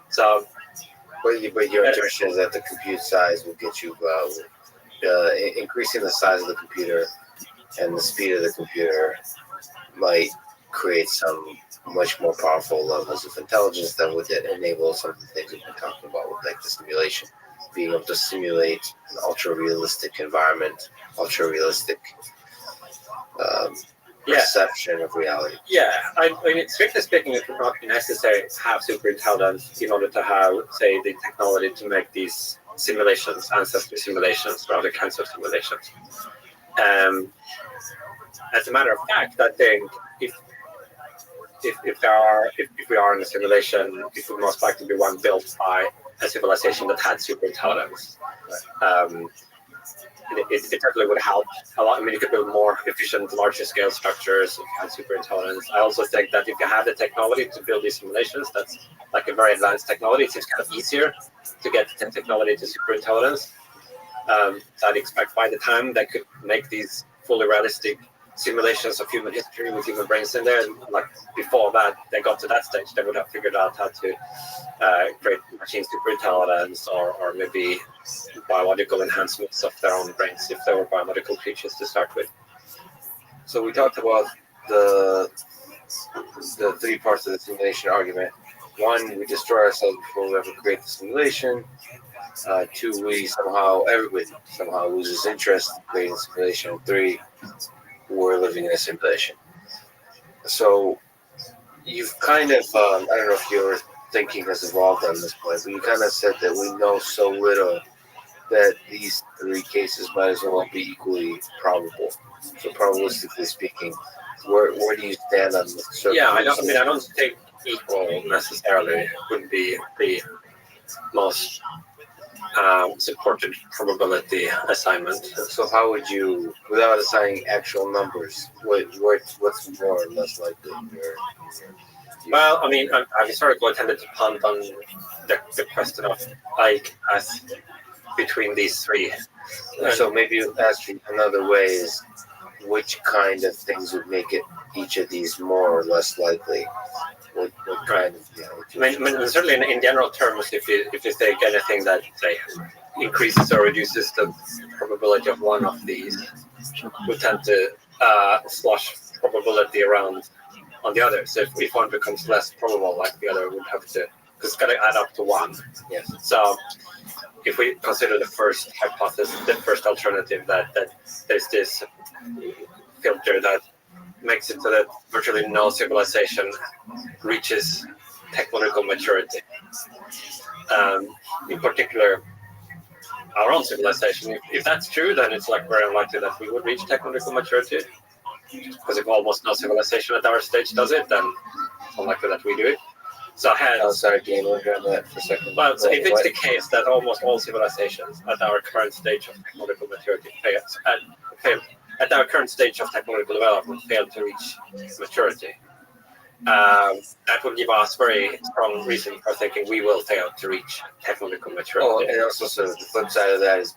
So, but your intuition is that the compute size will get you increasing the size of the computer and the speed of the computer might create some much more powerful levels of intelligence that would enable some of the things we've been talking about with like the simulation, being able to simulate an ultra realistic environment, ultra realistic perception of reality. Yeah, I mean, strictly speaking, it would not be necessary to have superintelligence in order to have, say, the technology to make these simulations, ancestry simulations, or other kinds of simulations. As a matter of fact, I think if we are in a simulation, it would most likely be one built by a civilization that had superintelligence. It definitely would help a lot. I mean, you could build more efficient, larger scale structures if you had superintelligence. I also think that if you have the technology to build these simulations, that's like a very advanced technology. It seems kind of easier to get the technology to superintelligence. So I'd expect by the time they could make these fully realistic simulations of human history with human brains in there, like before that they got to that stage, they would have figured out how to create machine superintelligence or maybe biological enhancements of their own brains if they were biological creatures to start with. So we talked about the three parts of the simulation argument. One, we destroy ourselves before we ever create the simulation. Two, everybody somehow loses interest in creating simulation. Three, we're living in a simulation. So you've kind of, I don't know if your thinking has evolved on this point, but you kind of said that we know so little that these three cases might as well be equally probable. So probabilistically speaking, where do you stand on this? Yeah, I don't think equal necessarily would be the most supported probability assignment. So how would you, without assigning actual numbers, what's more or less likely? Well, I mean, I've historically tended to punt on the question of like as between these three. So maybe you ask another way is which kind of things would make it each of these more or less likely? What kind of, I mean, certainly in general terms, if you take anything that say increases or reduces the probability of one of these, we tend to slosh probability around on the other. So if one becomes less probable, like the other would have to, because it's got to add up to one. Yes. So if we consider the first hypothesis, the first alternative that there's this filter that makes it so that virtually no civilization reaches technological maturity. In particular, our own civilization. If that's true, then it's like very unlikely that we would reach technological maturity. Because if almost no civilization at our stage does it, then it's unlikely that we do it. So hence, Oh, sorry, game over on that for a second. well, so if it's What? the case that almost all civilizations at our current stage of technological maturity at our current stage of technological development fail to reach maturity, that would give us very strong reason for thinking we will fail to reach technological maturity. Oh, and also, so the flip side of that is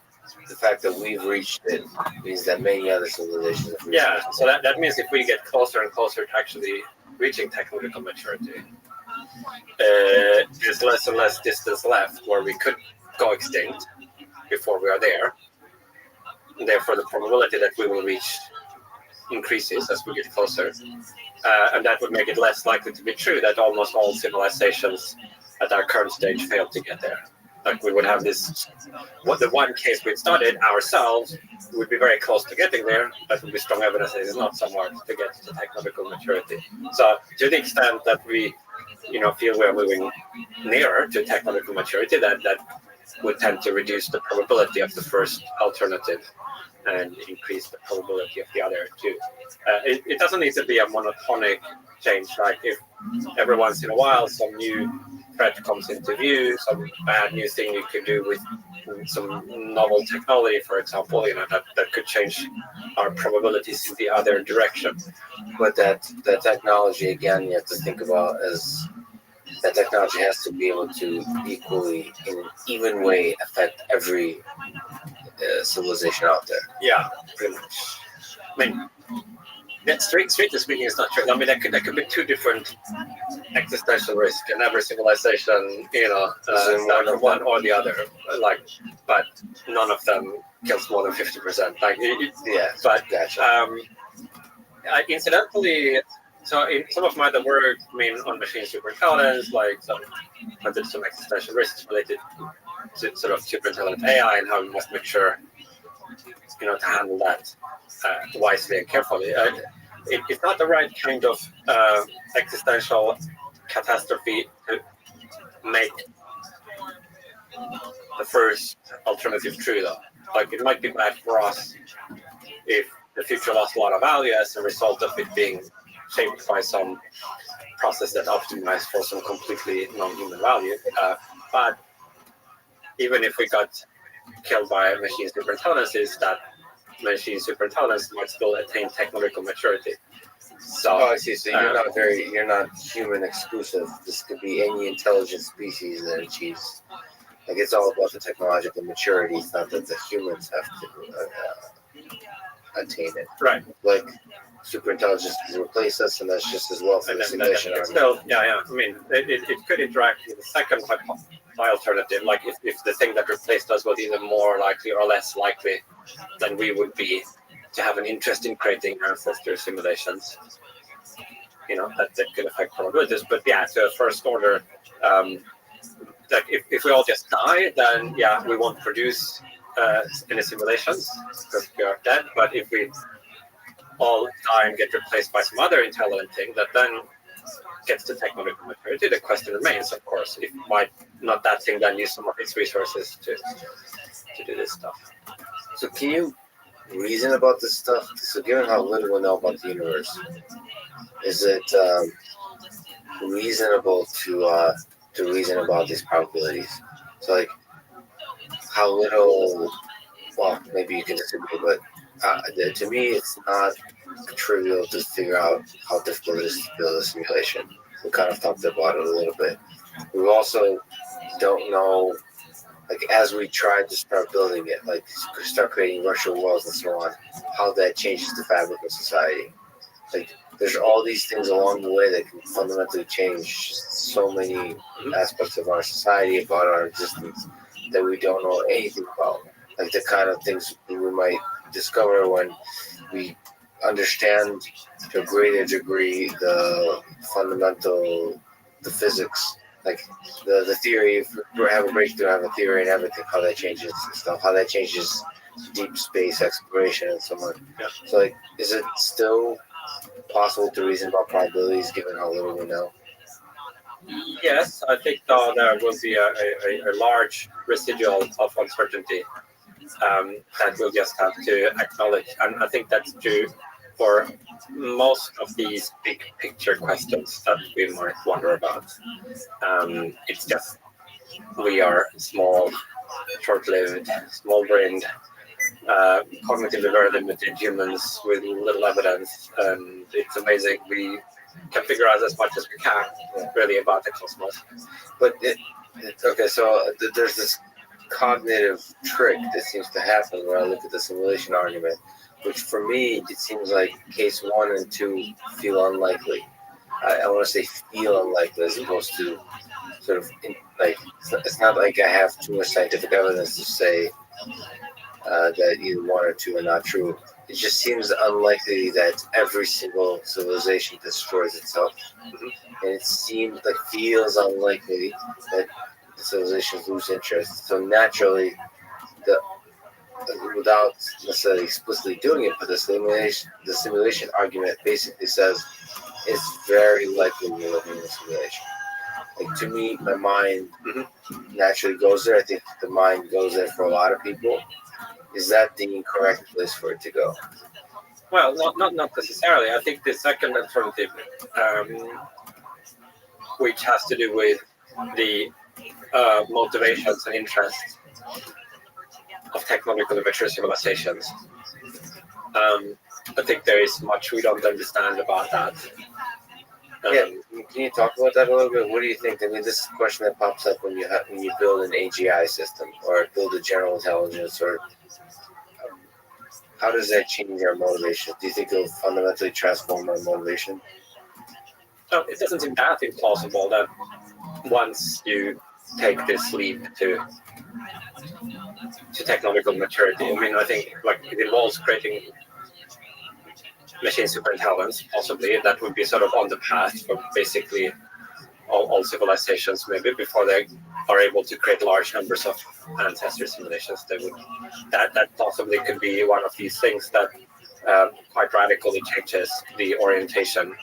the fact that we've reached it means that many other civilizations have reached Yeah, it. so that means if we get closer and closer to actually reaching technological maturity, there's less and less distance left where we could go extinct before we are there. Therefore, the probability that we will reach increases as we get closer. And that would make it less likely to be true that almost all civilizations at our current stage fail to get there. Like we would have this, the one case we'd studied ourselves, we would be very close to getting there. That would be strong evidence that it's not somewhere to get to technological maturity. So to the extent that we, feel we're moving nearer to technological maturity, that would tend to reduce the probability of the first alternative and increase the probability of the other two. It doesn't need to be a monotonic change. Like if every once in a while some new threat comes into view, some bad new thing you could do with some novel technology, for example, that could change our probabilities in the other direction. But that technology, again, you have to think about as that technology has to be able to equally, in an even way, affect every civilization out there. Yeah, pretty much. I mean, strictly speaking, it's not true. I mean, that could be two different existential risks, and every civilization, one or the other. But none of them kills more than 50%. But gotcha. Incidentally, so in some of my other work, on machine superintelligence, some existential risks related to sort of superintelligent AI and how we must make sure, to handle that wisely and carefully. It's not the right kind of existential catastrophe to make the first alternative true, though. It might be bad for us if the future lost a lot of value as a result of it being shaped by some process that optimized for some completely non-human value. But even if we got killed by machine superintelligence, that machine superintelligence might still attain technological maturity. So, I see. So you're not human exclusive. This could be any intelligent species that achieves. It's all about the technological maturity. It's not that the humans have to attain it. Right. Superintelligence can replace us, and that's just as well for the simulation. It could interact with the second alternative. If the thing that replaced us was either more likely or less likely than we would be to have an interest in creating ancestor simulations, that could affect probabilities. But so first order, if we all just die, then we won't produce any simulations because we are dead. But if we all die and get replaced by some other intelligent thing that then gets to technological maturity, the question remains, of course, if might not that thing then use some of its resources to do this stuff. So can you reason about this stuff? So given how little we know about the universe, is it reasonable to reason about these probabilities? So how little, well, maybe you can disagree, but to me, it's not trivial to figure out how difficult it is to build a simulation. We kind of talked about it a little bit. We also don't know, as we try to start building it, start creating virtual worlds and so on, how that changes the fabric of society. There's all these things along the way that can fundamentally change so many aspects of our society, about our existence, that we don't know anything about. The kind of things we might discover when we understand to a greater degree the physics, the theory. If we have a breakthrough, have a theory and everything, how that changes stuff, how that changes deep space exploration and so on. Yeah. So is it still possible to reason about probabilities given how little we know? Yes, I think there will be a large residual of uncertainty that we'll just have to acknowledge. And I think that's true for most of these big picture questions that we might wonder about. It's just we are small, short-lived, small-brained, cognitively very limited humans with little evidence, and it's amazing we can figure out as much as we can really about the cosmos. But okay, so there's this cognitive trick that seems to happen when I look at the simulation argument, which for me it seems like case 1 and 2 feel unlikely. I want to say feel unlikely as opposed to sort of like it's not like I have too much scientific evidence to say that either 1 or 2 are not true. It just seems unlikely that every single civilization destroys itself, and it feels unlikely that the civilizations lose interest. So naturally, without necessarily explicitly doing it, but the simulation argument basically says it's very likely we're living in a simulation. Like, to me, my mind naturally goes there. I think the mind goes there for a lot of people. Is that the incorrect place for it to go? Well, not necessarily. I think the second alternative, which has to do with the motivations and interests of technologically mature civilizations. I think there is much we don't understand about that. Can you talk about that a little bit? What do you think? I mean, this is a question that pops up when you build an AGI system or build a general intelligence, or how does that change our motivation? Do you think it'll fundamentally transform our motivation? So it doesn't seem that implausible that once you take this leap to technological maturity, I mean, I think like it involves creating machine superintelligence, possibly that would be sort of on the path for basically all civilizations, maybe before they are able to create large numbers of ancestor simulations. That possibly could be one of these things that quite radically changes the orientation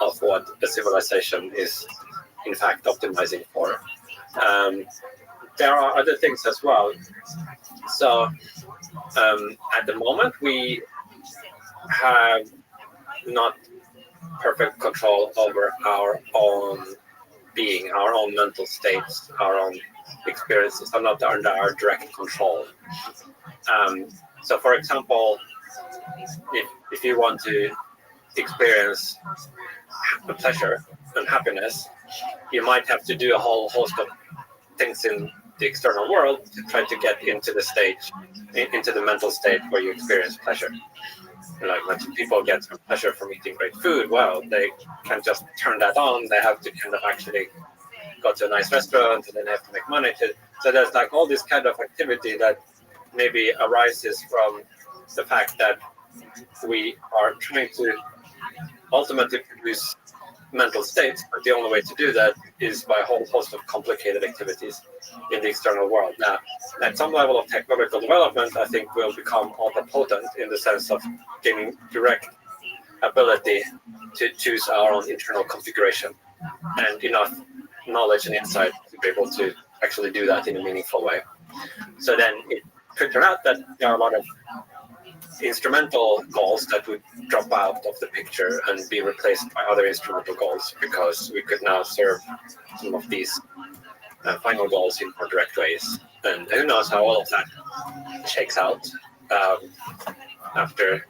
of what a civilization is in fact optimizing for. There are other things as well. So at the moment we have not perfect control over our own being, our own mental states, our own experiences are not under our direct control. So for example, if you want to experience pleasure and happiness, you might have to do a whole host of things in the external world to try to get into the stage, into the mental state where you experience pleasure. Like when people get some pleasure from eating great food, well, they can't just turn that on. They have to kind of actually go to a nice restaurant, and then they have to make money to. So there's like all this kind of activity that maybe arises from the fact that we are trying to ultimately produce mental states, but the only way to do that is by a whole host of complicated activities in the external world. Now, at some level of technological development, I think we'll become omnipotent in the sense of gaining direct ability to choose our own internal configuration and enough knowledge and insight to be able to actually do that in a meaningful way. So then it could turn out that there are a lot of instrumental goals that would drop out of the picture and be replaced by other instrumental goals, because we could now serve some of these final goals in more direct ways. And who knows how all of that shakes out after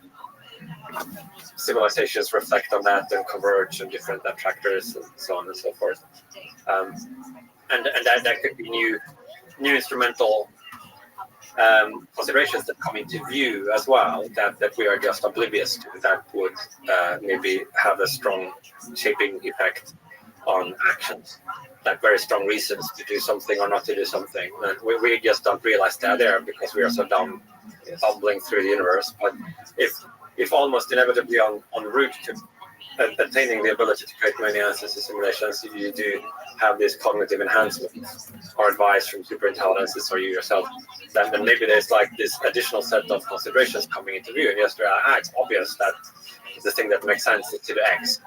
civilizations reflect on that and converge on different attractors and so on and so forth. And that could be new instrumental considerations that come into view as well, that we are just oblivious to, that would maybe have a strong shaping effect on actions, like very strong reasons to do something or not to do something. And we just don't realize they're there because we are so dumb, bumbling through the universe. But if almost inevitably on route to attaining the ability to create many ancestor simulations, if you do have this cognitive enhancement or advice from superintelligences or you yourself, then maybe there's like this additional set of considerations coming into view. And yes, it's obvious that the thing that makes sense is to do X.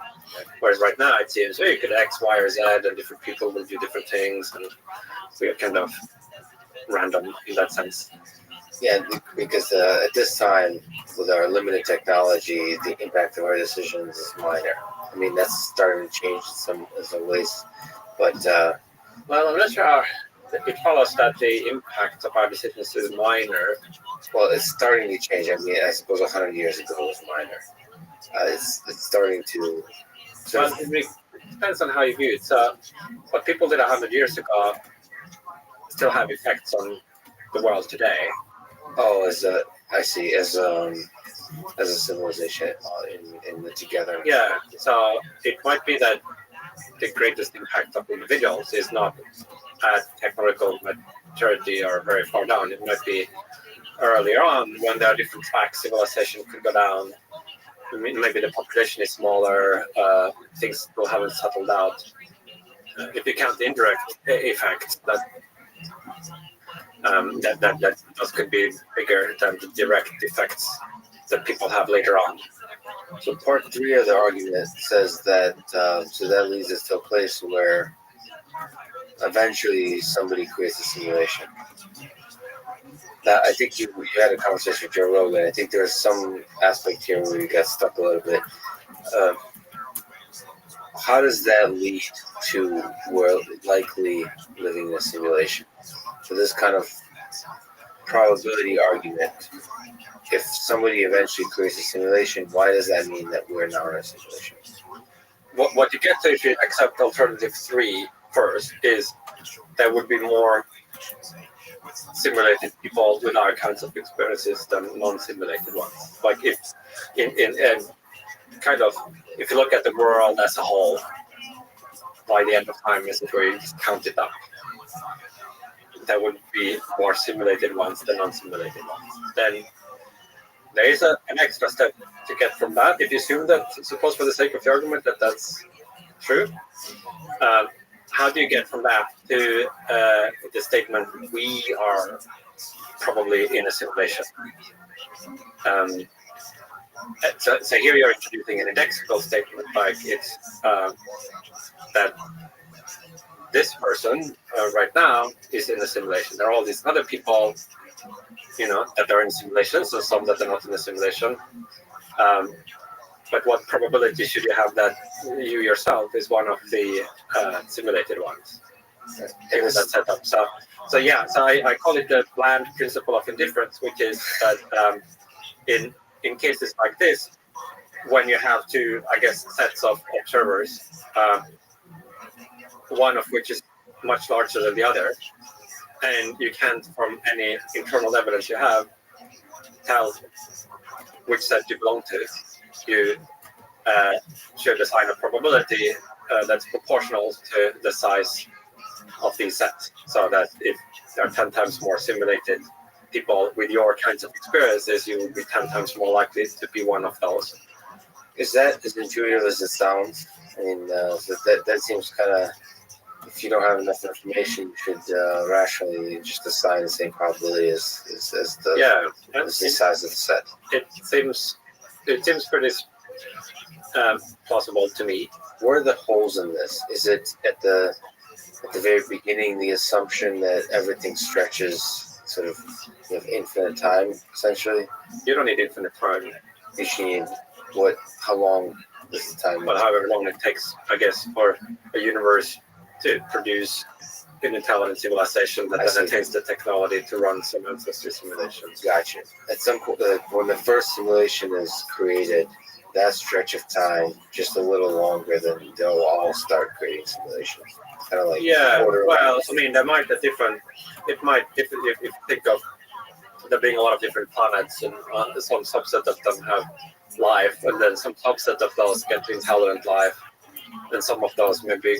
Whereas right now it seems, you could X, Y, or Z, and different people will do different things, and we are kind of random in that sense. Yeah, because at this time, with our limited technology, the impact of our decisions is minor. I mean, that's starting to change in some ways, but well, I'm not sure it follows that the impact of our decisions is minor. Well, it's starting to change. I mean, I suppose 100 years ago it was minor. It's starting to. Well, it depends on how you view it. So, what people did 100 years ago still have effects on the world today. Oh, I see, as a civilization in the together. Yeah, so it might be that the greatest impact of individuals is not at technological maturity or very far down. It might be earlier on when there are different tracks, civilization could go down. Maybe the population is smaller, things still haven't settled out. If you count the indirect effects, those could be bigger than the direct effects that people have later on. So part 3 of the argument says that so that leads us to a place where eventually somebody creates a simulation. Now, I think you had a conversation with Joe Rogan. I think there's some aspect here where you got stuck a little bit. How does that lead to we're likely living in a simulation? So this kind of probability argument, if somebody eventually creates a simulation, why does that mean that we're not in a simulation? What you get to if you accept alternative 3 first is there would be more simulated people with our kinds of experiences than non-simulated ones. Like if if you look at the world as a whole, by the end of time, is it where you just count it up? There would be more simulated ones than non-simulated ones. Then there is an extra step to get from that. If you assume that, suppose for the sake of the argument that that's true, how do you get from that to the statement we are probably in a simulation? So here you're introducing an indexical statement, like it's that this person right now is in a simulation. There are all these other people, that are in simulations, so some that are not in a simulation. But what probability should you have that you yourself is one of the simulated ones? Given that setup. So I call it the bland principle of indifference, which is that in cases like this, when you have two, sets of observers, one of which is much larger than the other, and you can't, from any internal evidence you have, tell which set you belong to, you should assign a probability that's proportional to the size of these sets. So that if there are 10 times more simulated people with your kinds of experiences, you will be 10 times more likely to be one of those. Is that as intuitive as it sounds? I mean, so that seems kind of, if you don't have enough information, you should rationally just assign the same probability as the size of the set. It seems pretty plausible to me. Where are the holes in this? Is it at the very beginning the assumption that everything stretches sort of infinite time, essentially? You don't need infinite time. You should need how long is the time? But however long it takes, for a universe to produce an intelligent civilization that then attains the technology to run some ancestry simulations. Gotcha. At some point, when the first simulation is created, that stretch of time just a little longer than they'll all start creating simulations. Kind of like there might be different. It might, if you think of there being a lot of different planets, and some subset of them have life, and then some subset of those get intelligent life, and some of those maybe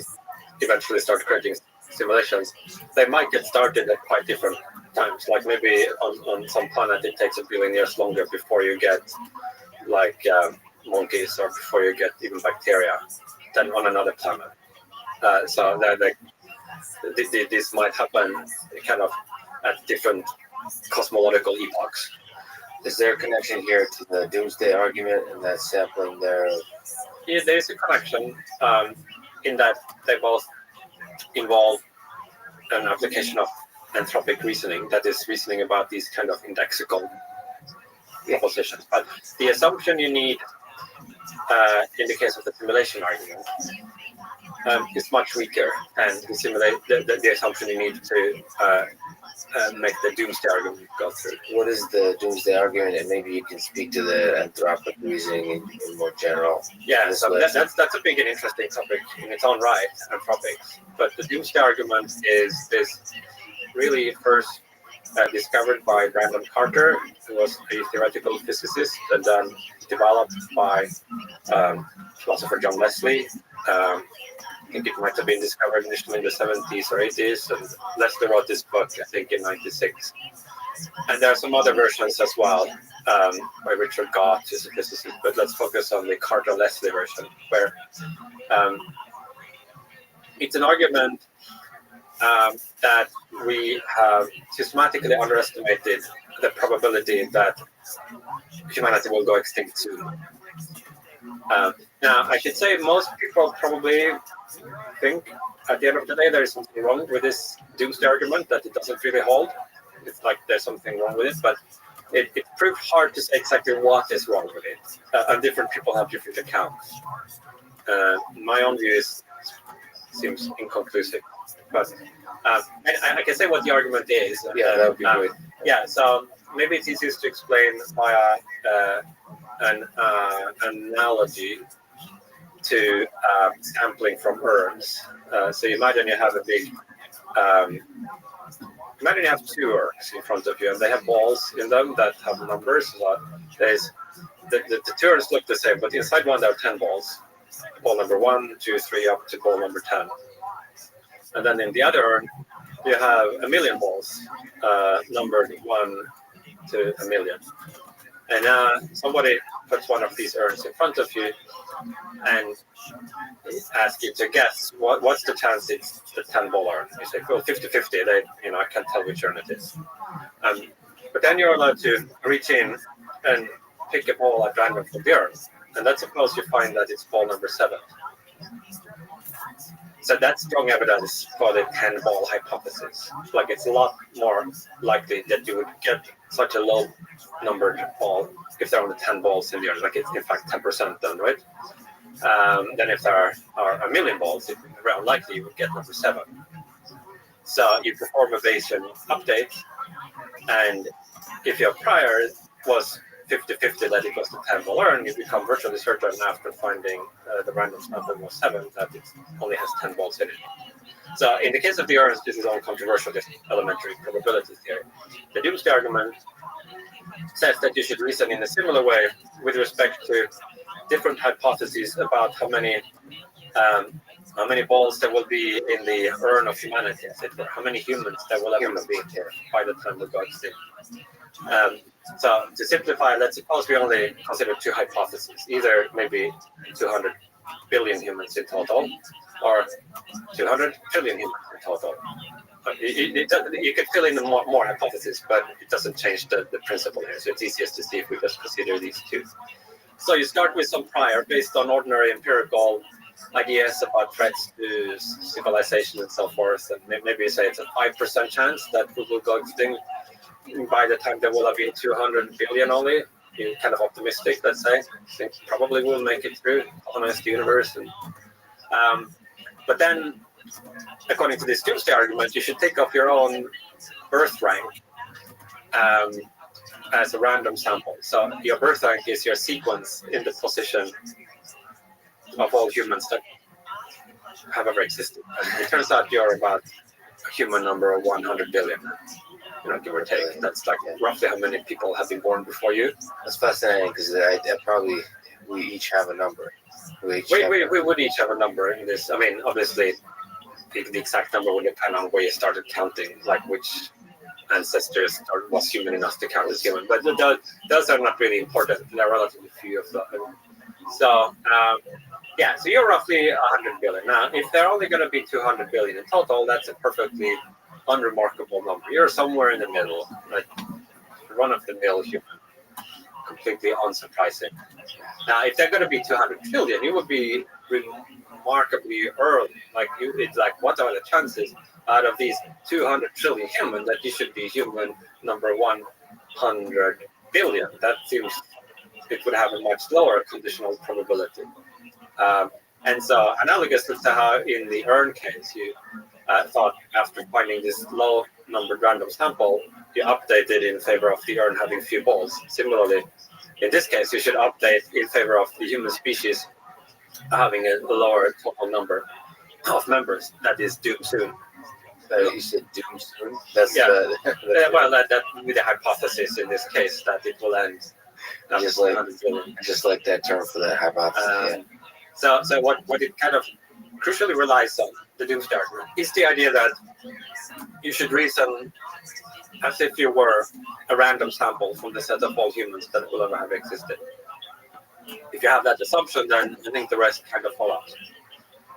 eventually start creating simulations. They might get started at quite different times. Like maybe on some planet it takes 1 billion years longer before you get monkeys, or before you get even bacteria, than on another planet. So that this might happen kind of at different cosmological epochs. Is there a connection here to the doomsday argument and that sampling there? Yeah, there is a connection in that they both involve an application of anthropic reasoning, that is reasoning about these kind of indexical propositions. But the assumption you need in the case of the simulation argument is much weaker, and the assumption you need to make the doomsday argument go through. What is the doomsday argument? And maybe you can speak to the anthropic reasoning in more general. Yeah, so that's a big and interesting topic in its own right, anthropic. But the doomsday argument is this really first discovered by Brandon Carter, who was a theoretical physicist, and then developed by philosopher John Leslie. I think it might have been discovered initially in the 70s or 80s, and Leslie wrote this book, I think, in 96. And there are some other versions as well, by Richard Gott, who's a physicist, but let's focus on the Carter-Leslie version, where it's an argument that we have systematically underestimated the probability that humanity will go extinct soon. Now, I should say most people probably think at the end of the day there is something wrong with this doomsday argument, that it doesn't really hold. It's like there's something wrong with it, but it proved hard to say exactly what is wrong with it. And different people have different accounts. My own view seems inconclusive. But I can say what the argument is. Yeah, that would be great. Yeah, so maybe it's easiest to explain via an analogy to sampling from urns. So imagine you have a big, imagine you have two urns in front of you, and they have balls in them that have numbers. So there's the two urns look the same, but inside one there are 10 balls. Ball number 1, 2, 3, up to ball number 10. And then in the other urn, you have 1,000,000 balls, numbered 1 to 1,000,000. And somebody puts one of these urns in front of you and asks you to guess what's the chance it's the 10-ball urn. You say, well, 50-50. I can't tell which urn it is. But then you're allowed to reach in and pick a ball at random from the urn. And let's suppose you find that it's ball number 7. So that's strong evidence for the 10-ball hypothesis. Like, it's a lot more likely that you would get such a low numbered ball if there are only 10 balls in the urn. Like, it's in fact 10% then, right? Then if there are 1,000,000 balls, it's very likely you would get number 7. So you perform a Bayesian update, and if your prior was 50-50 that it was the 10-ball urn, you become virtually certain after finding the random sample was 7 that it only has 10 balls in it. So in the case of the urns, this is uncontroversial, just elementary probability theory. The doomsday argument says that you should reason in a similar way with respect to different hypotheses about how many balls there will be in the urn of humanity, how many humans there will ever be by the time we go extinct. So to simplify, let's suppose we only consider 2 hypotheses, either maybe 200 billion humans in total, or 200 trillion humans in total. You could fill in more hypotheses, but it doesn't change the principle here. So it's easiest to see if we just consider these 2. So you start with some prior based on ordinary empirical ideas about threats to civilization and so forth. And maybe you say it's a 5% chance that we will go extinct by the time there will have been 200 billion only. You're kind of optimistic, let's say. I think probably we'll make it through, colonize the universe. But then, according to this doomsday argument, you should take up your own birth rank as a random sample. So your birth rank is your sequence in the position of all humans that have ever existed. And it turns out you're about a human number of 100 billion. Give or take. That's like roughly how many people have been born before you. That's fascinating because we each have a number. We would each have a number in this. I mean, obviously, the exact number would depend on where you started counting, like which ancestors was human enough to count as human. But those are not really important. There are relatively few of them. So, so you're roughly 100 billion. Now, if there are only going to be 200 billion in total, that's a perfectly unremarkable number. You're somewhere in the middle, like run-of-the-mill human, completely unsurprising. Now, if they're going to be 200 trillion, you would be remarkably early. It's like, what are the chances out of these 200 trillion humans that you should be human number 100 billion, that seems it would have a much lower conditional probability. And so analogously to how in the EARN case, you thought after finding this low numbered random sample, you updated in favor of the EARN having few balls. Similarly, in this case, you should update in favor of the human species having a lower total number of members. That is doomed soon. You said doom soon? That's well, that with the hypothesis in this case that it will end. Just like that term for that hypothesis. So what it kind of crucially relies on, the doomsday argument, is the idea that you should reason as if you were a random sample from the set of all humans that will ever have existed. If you have that assumption, then I think the rest kind of follows.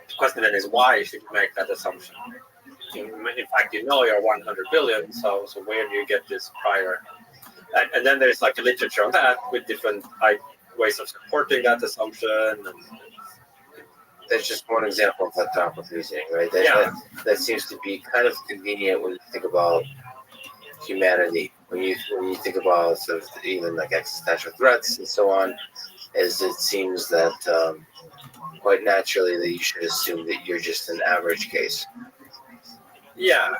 The question then is, why should you make that assumption? In fact, you know you're 100 billion, so where do you get this prior? And then there's like a literature on that with different ways of supporting that assumption. And that's just one example of that type of reasoning, right? That seems to be kind of convenient when you think about humanity. When you think about sort of even like existential threats and so on, as it seems that quite naturally that you should assume that you're just an average case. Yeah,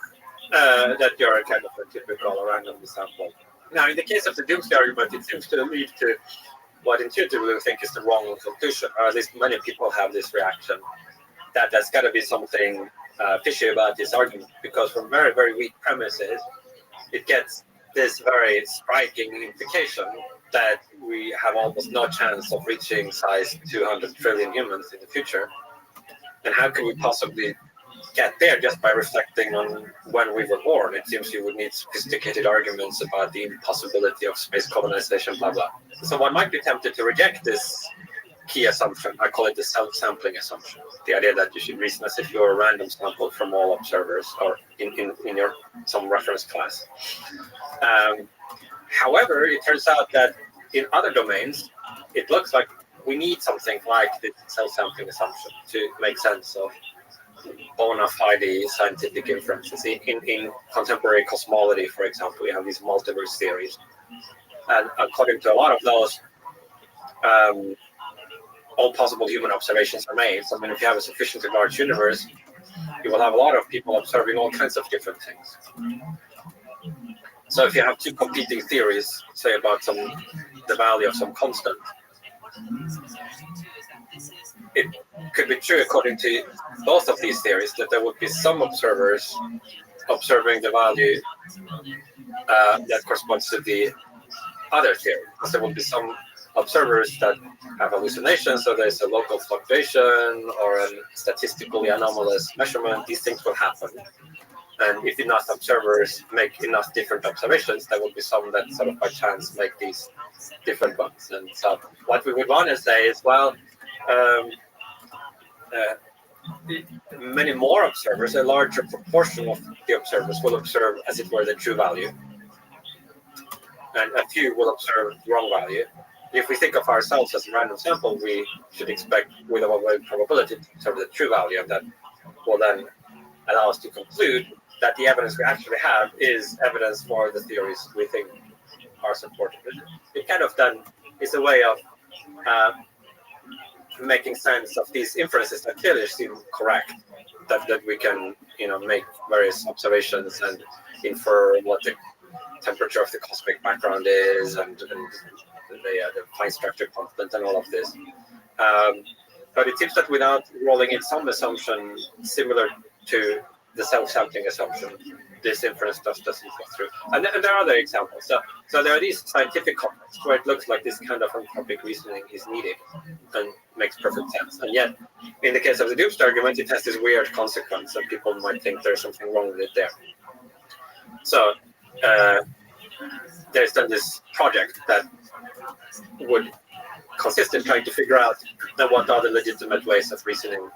that you're a kind of a typical random sample. Now, in the case of the doomsday argument, it seems to lead to what intuitively we think is the wrong conclusion, or at least many people have this reaction, that there's got to be something fishy about this argument, because from very, very weak premises, it gets this very striking implication that we have almost no chance of reaching size 200 trillion humans in the future. And how can we possibly get there just by reflecting on when we were born? It seems you would need sophisticated arguments about the impossibility of space colonization, blah, blah. So one might be tempted to reject this key assumption. I call it the self-sampling assumption. The idea that you should reason as if you're a random sample from all observers or in your some reference class. However, it turns out that in other domains, it looks like we need something like this self-sampling assumption to make sense of bona fide scientific inferences. In contemporary cosmology, for example, we have these multiverse theories. And according to a lot of those, all possible human observations are made. So, I mean, if you have a sufficiently large universe, you will have a lot of people observing all kinds of different things. So if you have two competing theories, say about the value of some constant, it could be true according to both of these theories that there would be some observers observing the value that corresponds to the other theory. Because there will be some observers that have hallucinations, so there's a local fluctuation or a statistically anomalous measurement. These things will happen. And if enough observers make enough different observations, there will be some that sort of by chance make these different ones. And so what we would want to say is, well, many more observers, a larger proportion of the observers will observe as it were the true value. And a few will observe the wrong value. If we think of ourselves as a random sample, we should expect with a wide probability to observe the true value, and that will then allow us to conclude that the evidence we actually have is evidence for the theories we think are supported. It kind of then is a way of making sense of these inferences that clearly seem correct, that we can make various observations and infer what the temperature of the cosmic background is and the fine structure constant and all of this. But it seems that without rolling in some assumption similar to the self-sampling assumption, this inference just doesn't go through. And there are other examples. So there are these scientific contexts where it looks like this kind of anthropic reasoning is needed and makes perfect sense. And yet, in the case of the doomsday argument, it has this weird consequence, and people might think there's something wrong with it there. So there's then this project that would consist in trying to figure out what are the legitimate ways of reasoning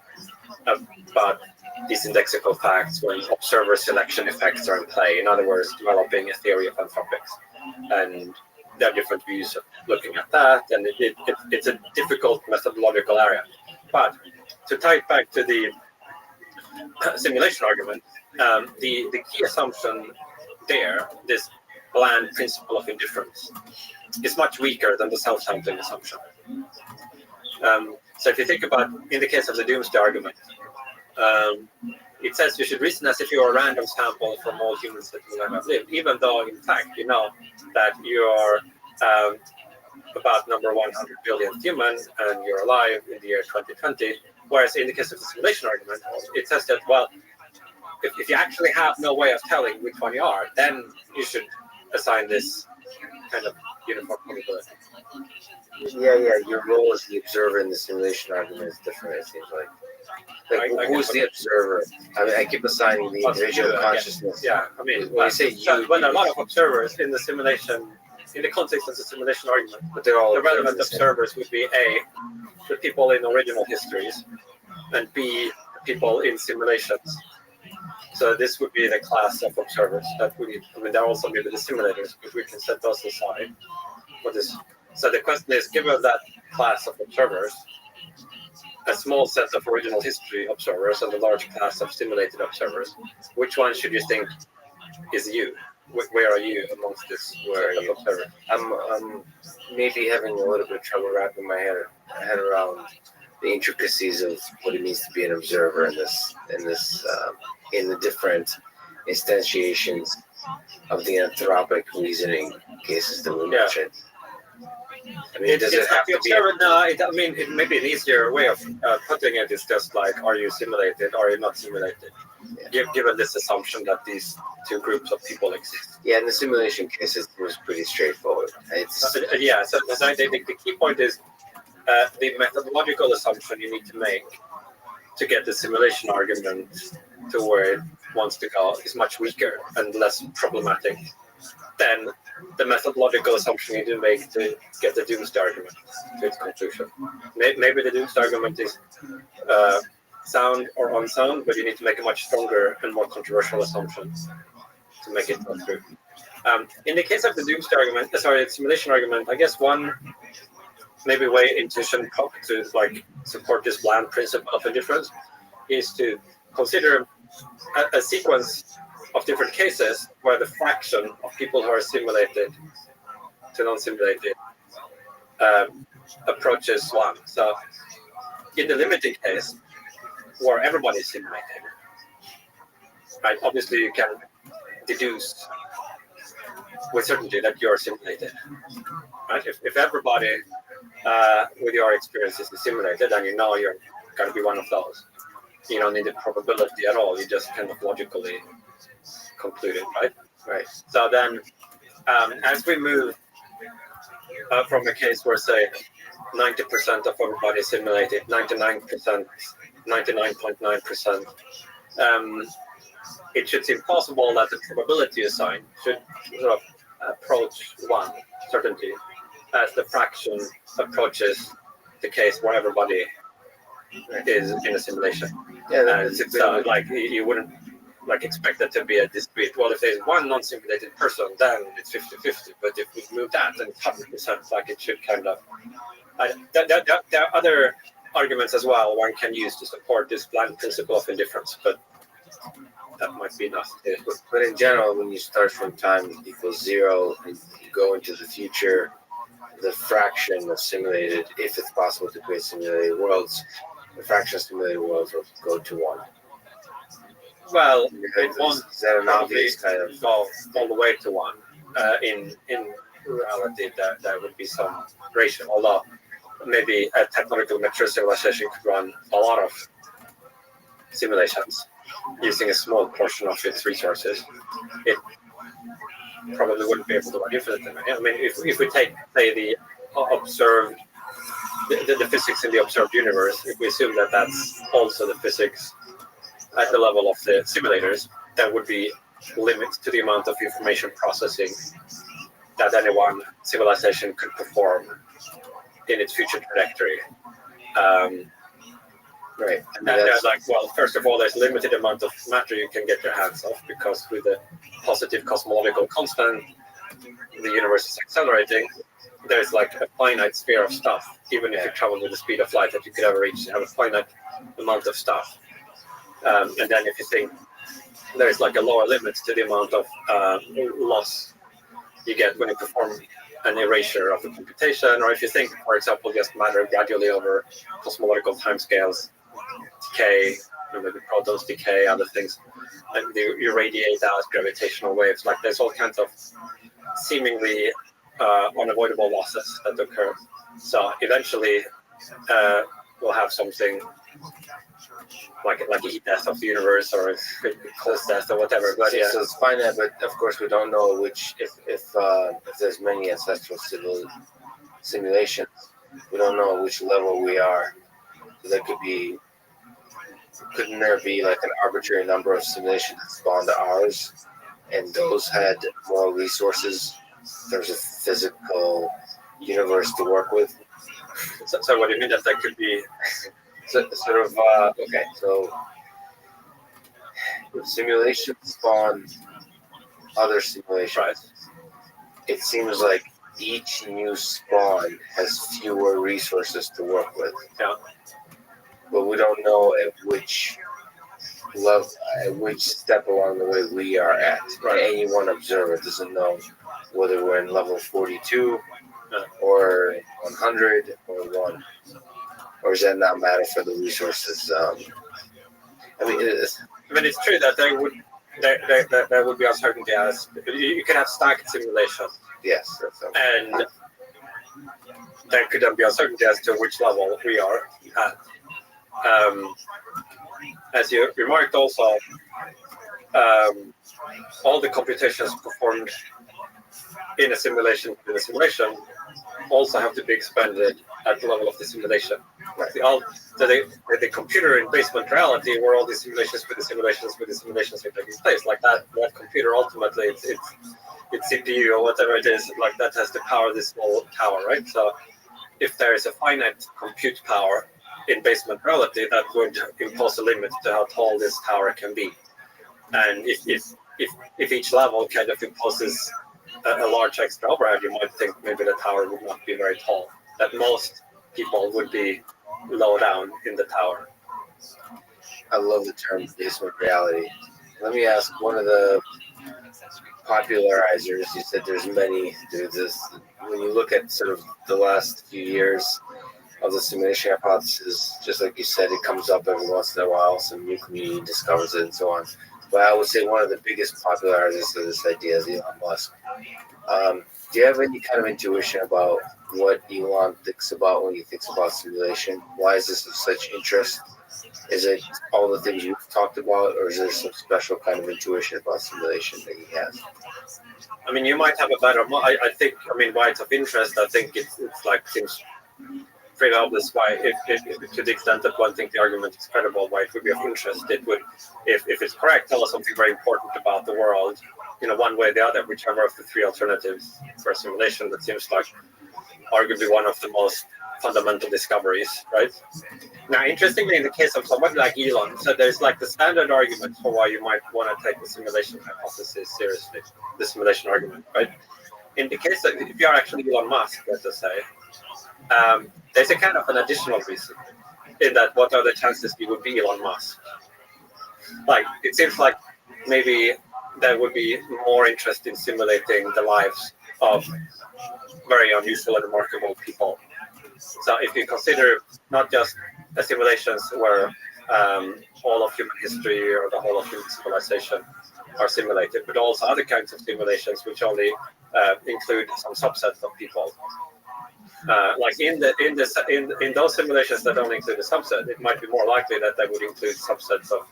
about these indexical facts when observer selection effects are in play. In other words, developing a theory of anthropics. And there are different views of looking at that, and it's a difficult methodological area. But to tie it back to the simulation argument, the key assumption there, this bland principle of indifference, is much weaker than the self-sampling assumption. So if you think about, in the case of the doomsday argument, it says you should reason as if you are a random sample from all humans that will have lived, even though in fact you know that you are about number 100 billion human and you're alive in the year 2020. Whereas in the case of the simulation argument, it says that, well, if you actually have no way of telling which one you are, then you should assign this kind of uniform probability. Yeah. Your role as the observer in the simulation argument is different, it seems like. Who's the observer? I mean, I keep assigning the individual consciousness. Yeah, I mean, when you say you, when a lot of observers in the simulation, in the context of the simulation argument, but they're all the relevant observers would be A, the people in original histories, and B, people in simulations. So this would be the class of observers that we, I mean, there are also maybe the simulators, but we can set those aside for this. So the question is, given that class of observers, a small set of original history observers and a large class of simulated observers, which one should you think is you? Where are you amongst this set of observers? I'm maybe having a little bit of trouble wrapping my head around the intricacies of what it means to be an observer in the different instantiations of the anthropic reasoning cases that we mentioned. I mean, does it have to be? No, I mean, it may be an easier way of putting it is just like, are you simulated or are you not simulated? Yeah. Given this assumption that these two groups of people exist. Yeah, in the simulation case, it was pretty straightforward. So the key point is the methodological assumption you need to make to get the simulation argument to where it wants to go is much weaker and less problematic than the methodological assumption you need to make to get the doomsday argument to its conclusion. Maybe the doomsday argument is sound or unsound, but you need to make a much stronger and more controversial assumption to make it go through. In the case of the doomsday argument, the simulation argument, I guess one maybe way intuition to like support this bland principle of indifference is to consider a sequence of different cases where the fraction of people who are simulated to non-simulated approaches 1. So in the limiting case, where everybody is simulated, right? Obviously you can deduce with certainty that you're simulated, right? If everybody with your experiences is simulated, and you know you're going to be one of those, you don't need the probability at all. You just kind of logically conclude it, right? Right. So then, as we move from a case where, say, 90% of everybody is simulated, 99%, 99.9%, it should seem possible that the probability assigned should sort of approach 1 certainty as the fraction approaches the case where everybody is in a simulation. Yeah, so like you wouldn't like expect that to be a discrete. Well, if there's one non-simulated person, then it's 50-50. But if we move that, then it's 100%. Like it should kind of. There are other arguments as well one can use to support this blind principle of indifference, but that might be enough. But in general, when you start from time equals 0 and you go into the future, the fraction of simulated, if it's possible to create simulated worlds, the fraction of simulated worlds will go to 1. Well, it won't is that an obvious kind of go all the way to 1. In reality, there would be some ratio, although maybe a technological mature civilization could run a lot of simulations using a small portion of its resources. It probably wouldn't be able to run infinitely. I mean, if we take, say, the observed, the physics in the observed universe, if we assume that that's also the physics at the level of the simulators, there would be limits to the amount of information processing that any one civilization could perform in its future trajectory. Right. And there's like, well, first of all, there's a limited amount of matter you can get your hands off, because with the positive cosmological constant, the universe is accelerating. There's like a finite sphere of stuff. Even if you travel with the speed of light that you could ever reach, you have a finite amount of stuff. And then if you think there's like a lower limit to the amount of loss you get when you perform an erasure of the computation, or if you think, for example, just matter gradually over cosmological timescales, decay, maybe protons decay, other things, and you radiate out gravitational waves. Like there's all kinds of seemingly unavoidable losses that occur. So eventually, we'll have something like a heat death of the universe or a cold death or whatever. But yeah, So it's finite, but of course we don't know which if there's many ancestral simulations, we don't know which level we are. So there couldn't there be like an arbitrary number of simulations that spawned to ours, and those had more resources in terms of physical universe to work with? So what do you mean that there could be? Sort of okay, so if simulations spawn other simulations, right, it seems like each new spawn has fewer resources to work with. Yeah. But we don't know at which level, at which step along the way we are at. Right. Any one observer doesn't know whether we're in level 42 or 100 or 1. Or does that not matter for the resources? It's true that there would be uncertainty as you can have stacked simulation. Yes. And there could then be uncertainty as to which level we are at. As you remarked also, all the computations performed in a simulation also have to be expanded at the level of the simulation. Right. The computer in basement reality, where all these simulations with the simulations are taking place, like that computer ultimately it's CPU or whatever it is, like that has to power this small tower, right? So if there is a finite compute power in basement reality, that would impose a limit to how tall this tower can be. And if each level kind of imposes a large extra overhead, you might think maybe the tower would not be very tall, that most people would be low down in the tower. I love the term basement reality. Let me ask one of the popularizers. You said there's many do this. When you look at sort of the last few years of the simulation hypothesis, just like you said, it comes up every once in a while. Some new community discovers it and so on. But I would say one of the biggest popularizers of this idea is Elon Musk. Do you have any kind of intuition about what Elon thinks about when he thinks about simulation? Why is this of such interest? Is it all the things you've talked about, or is there some special kind of intuition about simulation that he has? I mean, you might have a better. I think. I mean, why it's of interest. I think it's like seems pretty obvious why, if to the extent that one thinks the argument is credible, why it would be of interest. It would, if it's correct, tell us something very important about the world, one way or the other, whichever of the three alternatives for simulation. That seems like arguably one of the most fundamental discoveries, right? Now, interestingly, in the case of somebody like Elon, so there's like the standard argument for why you might want to take the simulation hypothesis seriously, the simulation argument, right? In the case that if you are actually Elon Musk, let's just say, there's a kind of an additional reason in that what are the chances you would be Elon Musk? Like, it seems like maybe there would be more interest in simulating the lives of very unusual and remarkable people. So if you consider not just the simulations where all of human history or the whole of human civilization are simulated, but also other kinds of simulations which only include some subsets of people. Like in those simulations that don't include a subset, it might be more likely that they would include subsets of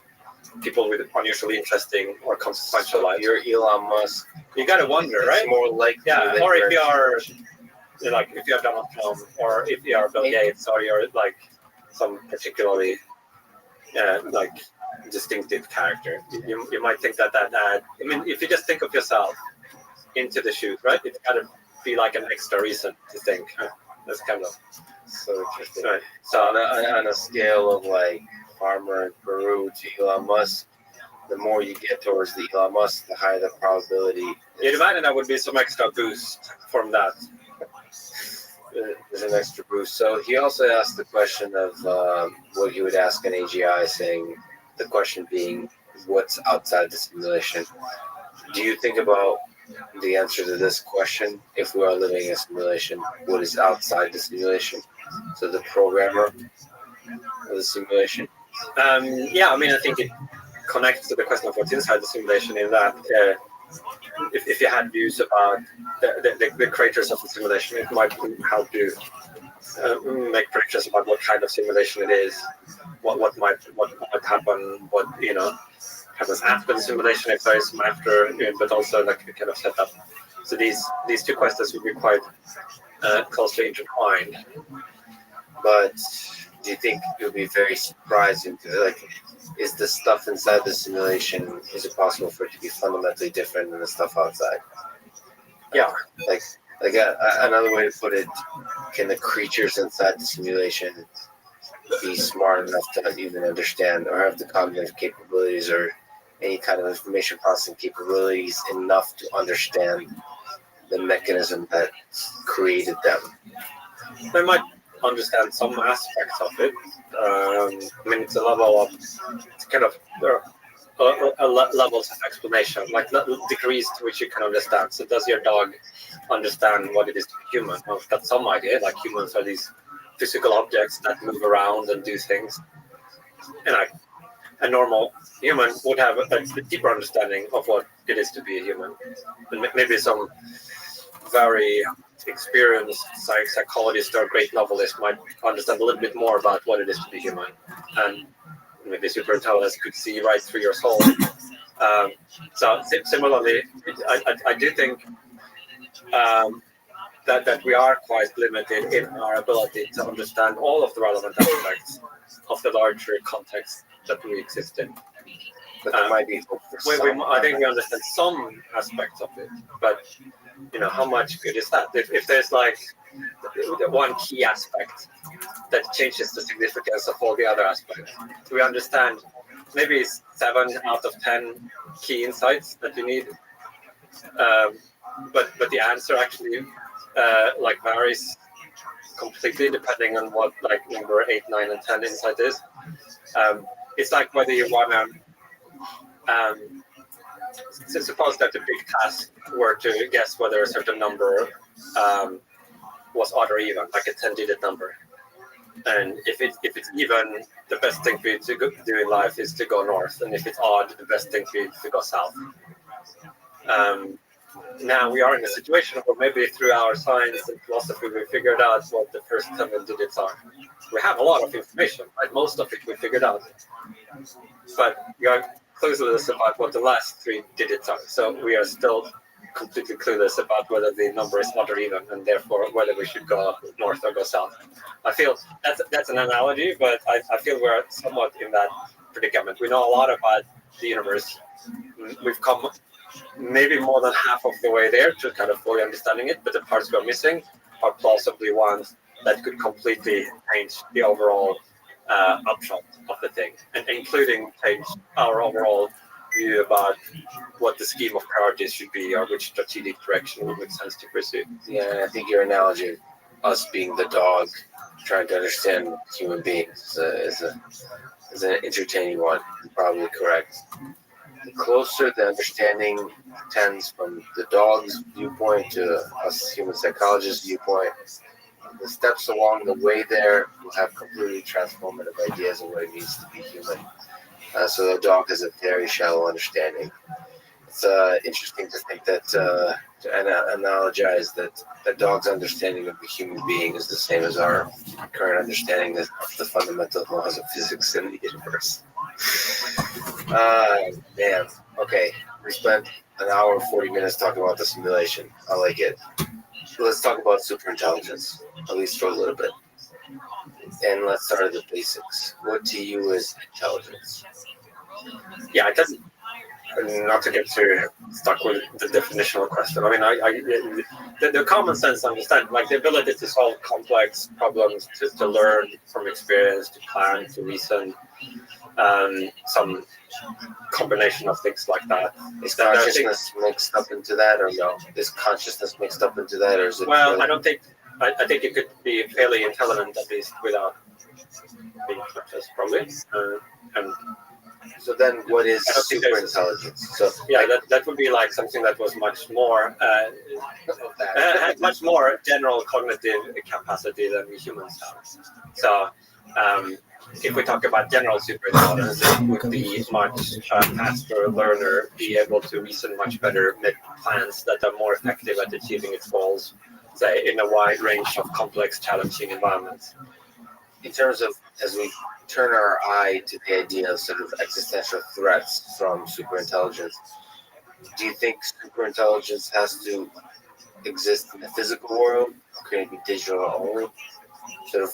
people with unusually interesting or consequential lives. You're Elon Musk. You gotta wonder, right? It's more likely. Yeah, or if you are, like, if you are Donald Trump, or if you are Bill Gates, or you're like some particularly like distinctive character, you might think that. I mean, if you just think of yourself into the shoes, right? It's gotta be like an extra reason to think. That's kind of so interesting. Right. So on a scale of like farmer in Peru to Elon Musk, the more you get towards the Elon Musk, the higher the probability. You'd imagine that would be some extra boost from that. There's an extra boost. So he also asked the question of what he would ask an AGI, saying the question being, what's outside the simulation? Do you think about the answer to this question, if we are living in a simulation, what is outside the simulation? So the programmer of the simulation. Yeah, I mean, I think it connects to the question of what's inside the simulation in that if you had views about the creators of the simulation, it might help you make predictions about what kind of simulation it is, what might happen, what happens after the simulation, if there is some after, but also like a kind of setup. So these two questions would be quite closely intertwined. But do you think it would be very surprising to, like, is the stuff inside the simulation, is it possible for it to be fundamentally different than the stuff outside? Yeah. Like another way to put it, can the creatures inside the simulation be smart enough to even understand or have the cognitive capabilities or any kind of information processing capabilities enough to understand the mechanism that created them? They might understand some aspects of it. I mean, it's a level of, it's kind of, there are levels of explanation, like degrees to which you can understand. So does your dog understand what it is to be human? Well, that's some idea, like humans are these physical objects that move around and do things. And a normal human would have a deeper understanding of what it is to be a human. And maybe some very experienced psychologist or great novelist might understand a little bit more about what it is to be human. And maybe super intelligence could see right through your soul. So similarly, I do think that we are quite limited in our ability to understand all of the relevant aspects of the larger context that we exist in. But there might be hope for some. I think we understand some aspects of it, but how much good is that? If there's like one key aspect that changes the significance of all the other aspects, we understand maybe 7 out of 10 key insights that you need, but the answer actually like varies completely depending on what like number 8, 9, and 10 insight is. It's like whether you want to suppose that the big task were to guess whether a certain number was odd or even, like a 10-digit number. And if it's even, the best thing for you to do in life is to go north, and if it's odd, the best thing for you is to go south. Now we are in a situation where maybe through our science and philosophy we figured out what the first 7 digits are. We have a lot of information, right? Most of it we figured out, but we are clueless about what the last 3 digits are. So we are still completely clueless about whether the number is odd or even, and therefore whether we should go north or go south. I feel that's an analogy, but I feel we're somewhat in that predicament. We know a lot about the universe. We've come maybe more than half of the way there to kind of fully understanding it, but the parts we're missing are plausibly ones that could completely change the overall upshot of the thing, and including change our overall view about what the scheme of priorities should be or which strategic direction would make sense to pursue. Yeah, I think your analogy of us being the dog trying to understand human beings is an entertaining one. Probably correct. The closer the understanding tends from the dog's viewpoint to us human psychologists' viewpoint, the steps along the way there will have completely transformative ideas of what it means to be human. So the dog has a very shallow understanding. It's interesting to think that, to analogize that a dog's understanding of the human being is the same as our current understanding of the fundamental laws of physics in the universe. Man. Okay, we spent an hour and 40 minutes talking about the simulation. I like it. Let's talk about superintelligence, at least for a little bit. And let's start at the basics. What to you is intelligence? Yeah, it doesn't. Not to get too stuck with the definitional question. I mean, the common sense understand, like the ability to solve complex problems, to learn from experience, to plan, to reason, some combination of things like that. Is consciousness mixed up into that, or no? Is consciousness mixed up into that, or is it? Well, I don't think. I think you could be fairly intelligent at least without being conscious, probably. And So then, what is I don't think super there's- intelligence? So Yeah, that would be like something that was much more had much more general cognitive capacity than we humans have. So if we talk about general superintelligence, it would be much faster learner, be able to reason much better, make plans that are more effective at achieving its goals, say in a wide range of complex, challenging environments. in terms of as we turn our eye to the idea of sort of existential threats from superintelligence, do you think superintelligence has to exist in the physical world, or can it be digital only? Sort of,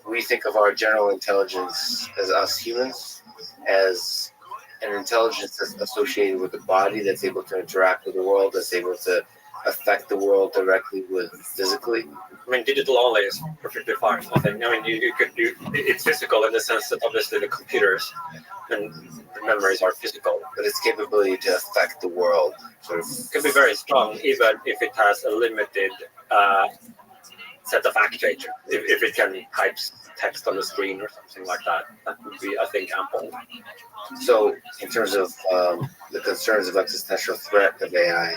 we think of our general intelligence as us humans, as an intelligence that's associated with the body, that's able to interact with the world, that's able to affect the world directly with physically. I mean, digital only is perfectly fine. I think. I mean, it's physical in the sense that obviously the computers and the memories are physical, but its capability to affect the world sort of can be very strong, even if it has a limited set of actuators. If it can type text on the screen or something like that, that would be, I think, ample. So, in terms of the concerns of existential threat of AI,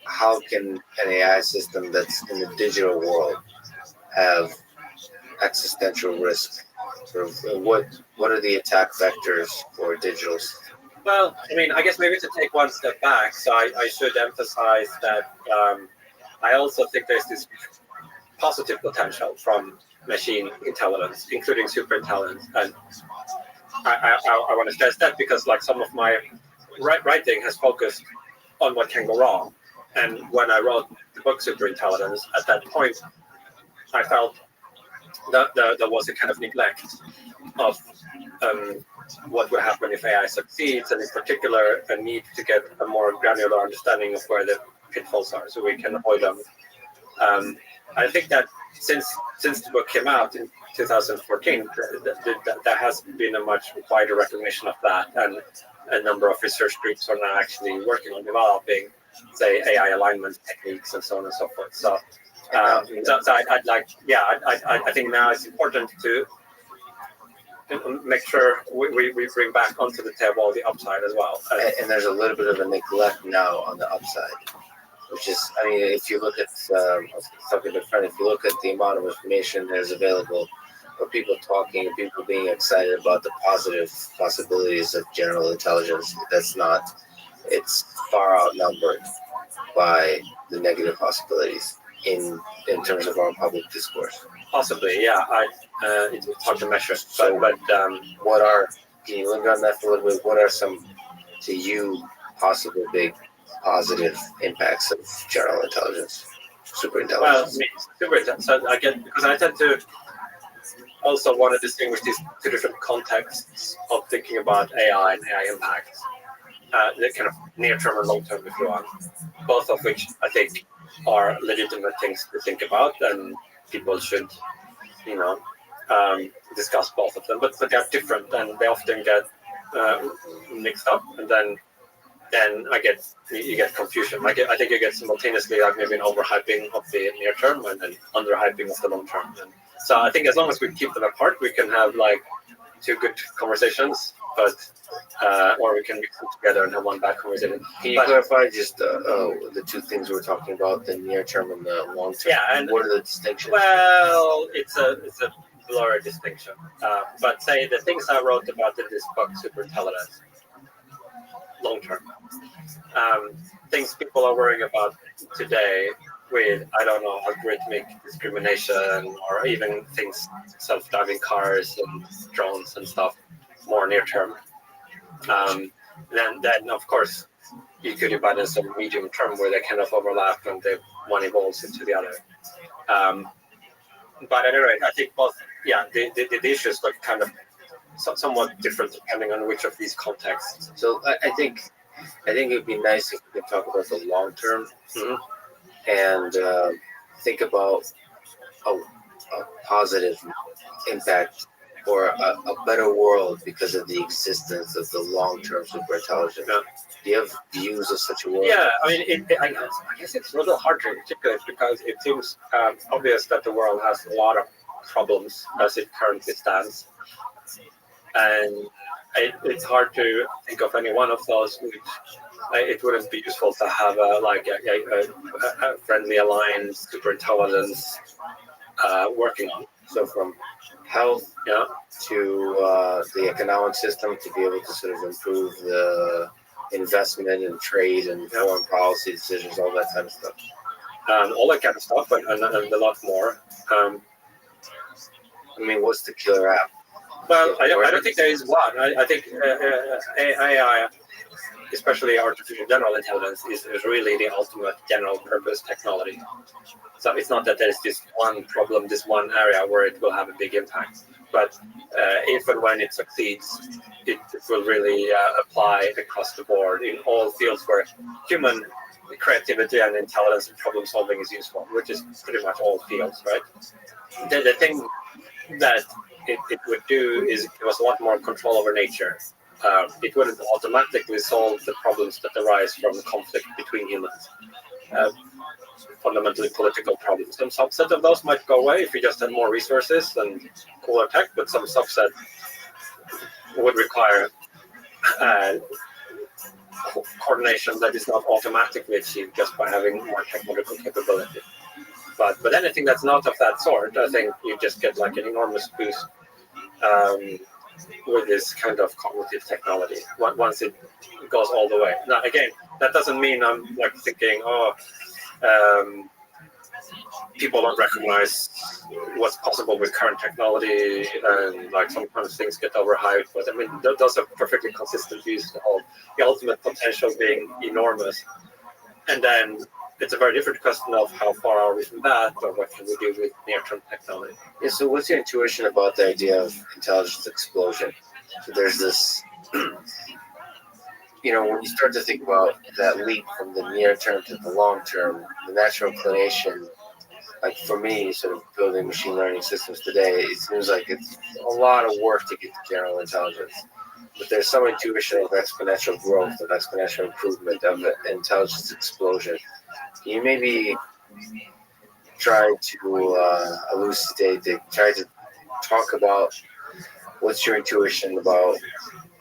how can an AI system that's in the digital world have existential risk? Sort of, what are the attack vectors for digital? Well, I mean, I guess maybe to take one step back, so I should emphasize that I also think there's this positive potential from machine intelligence, including superintelligence, and I want to stress that because like some of my writing has focused on what can go wrong. And when I wrote the book Superintelligence, at that point, I felt that there was a kind of neglect of what would happen if AI succeeds, and in particular, a need to get a more granular understanding of where the pitfalls are, so we can avoid them. I think that since the book came out in 2014, there has been a much wider recognition of that, and a number of research groups are now actually working on developing, say, AI alignment techniques and so on and so forth. So, I'd like, I think now it's important to make sure we bring back onto the table the upside as well. And there's a little bit of a neglect now on the upside, which is, I mean, if you look at, I was talking to a friend, if you look at the amount of information that is available, for people talking and people being excited about the positive possibilities of general intelligence, it's far outnumbered by the negative possibilities in terms of our public discourse. Possibly, yeah. It's hard to measure. So, can you linger on that for a little bit? What are some, to you, possible big positive impacts of general intelligence, superintelligence? Well, superintelligence. So because I tend to also want to distinguish these two different contexts of thinking about AI and AI impacts, the kind of near-term and long-term, if you want, both of which I think are legitimate things to think about, and people should, discuss both of them. But they are different, and they often get mixed up, and then you get confusion. Like I think you get simultaneously like maybe an overhyping of the near term and then underhyping of the long term. And so I think as long as we keep them apart, we can have like two good conversations, but or we can mix them together and have one bad conversation. Can you clarify just the two things we're talking about, the near term and the long term? Yeah, and what are the distinctions? Well, it's a blurry distinction. But say the things I wrote about in this book, Superintelligence, long term. Things people are worrying about today with, I don't know, algorithmic discrimination or even things, self-driving cars and drones and stuff, more near term. Then of course, you could imagine some medium term where they kind of overlap and one evolves into the other. But at any rate, I think both, the issues look kind of somewhat different depending on which of these contexts. So I think it would be nice if we could talk about the long term and think about a positive impact or a better world because of the existence of the long-term superintelligence. Yeah. Do you have views of such a world? Yeah, I mean, I guess it's a little hard to articulate because it seems obvious that the world has a lot of problems as it currently stands. and it's hard to think of any one of those which it wouldn't be useful to have a friendly aligned superintelligence working on. So from health to the economic system to be able to sort of improve the investment and trade and foreign policy decisions, all that kind of stuff. All that kind of stuff, and a lot more. I mean, what's the killer app? Well, I don't think there is one. I think AI, especially artificial general intelligence, is really the ultimate general purpose technology. So it's not that there's this one problem, this one area where it will have a big impact. But if and when it succeeds, it will really apply across the board in all fields where human creativity and intelligence and problem solving is useful, which is pretty much all fields, right? The thing that it would do is give us a lot more control over nature. It wouldn't automatically solve the problems that arise from conflict between humans. Fundamentally political problems. Some subset of those might go away if we just had more resources and cooler tech, but some subset would require coordination that is not automatically achieved just by having more technological capability. But anything that's not of that sort, I think you just get like an enormous boost with this kind of cognitive technology once it goes all the way. Now, again, that doesn't mean I'm like thinking, people don't recognize what's possible with current technology, and like sometimes things get overhyped. But I mean, those are perfectly consistent views of the ultimate potential being enormous. And then it's a very different question of how far are we from that, or what can we do with near-term technology. Yeah, so what's your intuition about the idea of intelligence explosion? So there's this, when you start to think about that leap from the near term to the long term, the natural inclination, like for me, sort of building machine learning systems today, it seems like it's a lot of work to get to general intelligence. But there's some intuition of exponential growth, of exponential improvement, of intelligence explosion. Can you maybe try to elucidate, try to talk about what's your intuition about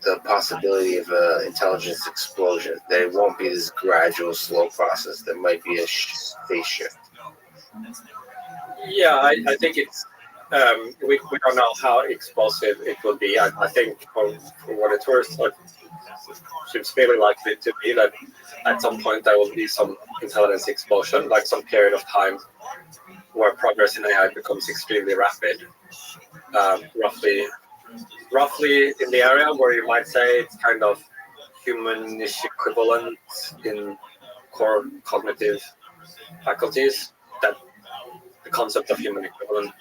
the possibility of an intelligence explosion, that it won't be this gradual, slow process, that might be a phase shift? Yeah, I think it's, we don't know how explosive it will be. I think for what it's worth, it seems fairly likely to be that at some point there will be some intelligence explosion, like some period of time where progress in AI becomes extremely rapid. Roughly in the area where you might say it's kind of humanish equivalent in core cognitive faculties, that the concept of human equivalent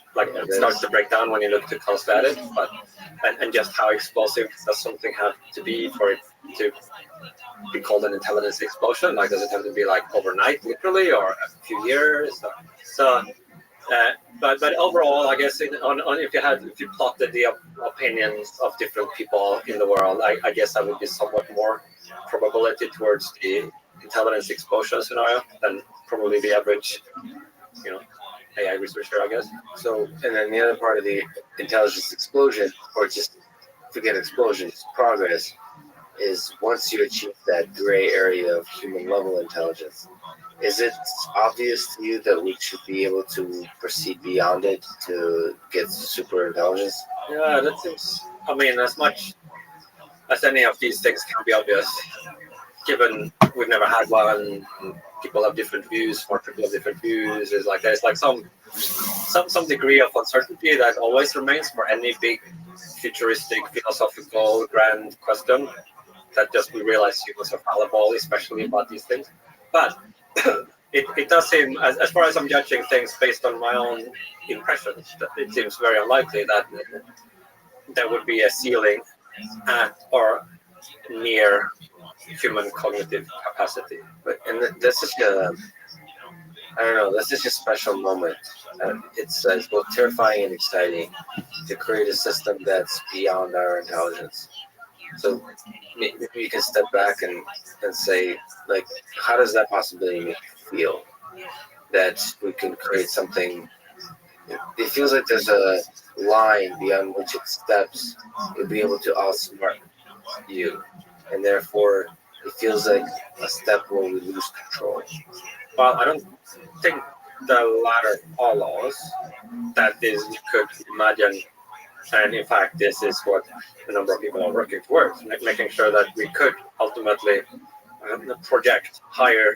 starts to break down when you look too close at it. But and just how explosive does something have to be for it to be called an intelligence explosion? Like, does it have to be like overnight, literally, or a few years? But overall, I guess if you plotted the opinions of different people in the world, I guess that would be somewhat more probability towards the intelligence explosion scenario than probably the average, AI researcher, I guess. So, and then the other part of the intelligence explosion, or just forget explosion, progress, is once you achieve that gray area of human level intelligence, is it obvious to you that we should be able to proceed beyond it to get super intelligence? Yeah, that seems, as much as any of these things can be obvious, given we've never had one, people have different views, more people have different views, there's like some degree of uncertainty that always remains for any big futuristic, philosophical, grand question, that just we realize humans are fallible, especially about these things. But it does seem, as far as I'm judging things based on my own impressions, that it seems very unlikely that there would be a ceiling at or near human cognitive capacity. And that's such that's such a special moment. It's both terrifying and exciting to create a system that's beyond our intelligence. So maybe you can step back and say, like, how does that possibility make you feel? That we can create something. It feels like there's line beyond which it steps, it'll be able to outsmart you, and therefore it feels like a step where we lose control. Well, I don't think the latter follows. That is, you could imagine, and in fact, this is what a number of people are working towards, making sure that we could ultimately project higher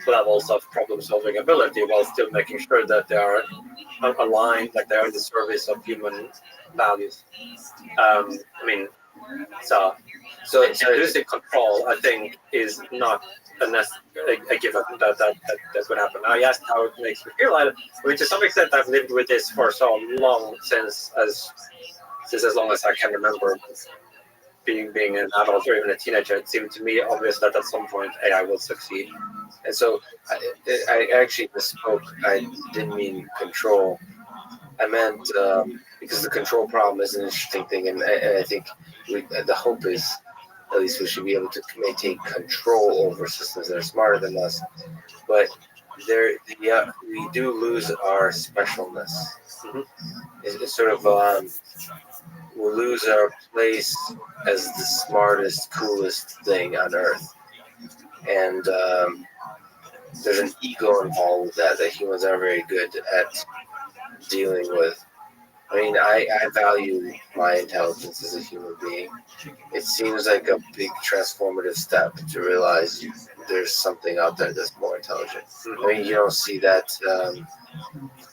levels of problem-solving ability while still making sure that they are aligned, like they are in the service of human values. I mean, so losing control, I think, is not a given that would happen. I asked how it makes me feel. I mean, to some extent, I've lived with this for so long, since as long as I can remember. Being an adult or even a teenager, it seemed to me obvious that at some point AI will succeed. And so I actually misspoke. I didn't mean control. I meant because the control problem is an interesting thing, and I think the hope is at least we should be able to maintain control over systems that are smarter than us. But we do lose our specialness. Mm-hmm. It's sort of we'll lose our place as the smartest, coolest thing on Earth, and there's an ego involved with that humans are very good at dealing with. I mean, I value my intelligence as a human being. It seems like a big transformative step to realize there's something out there that's more intelligent. I mean, you don't see that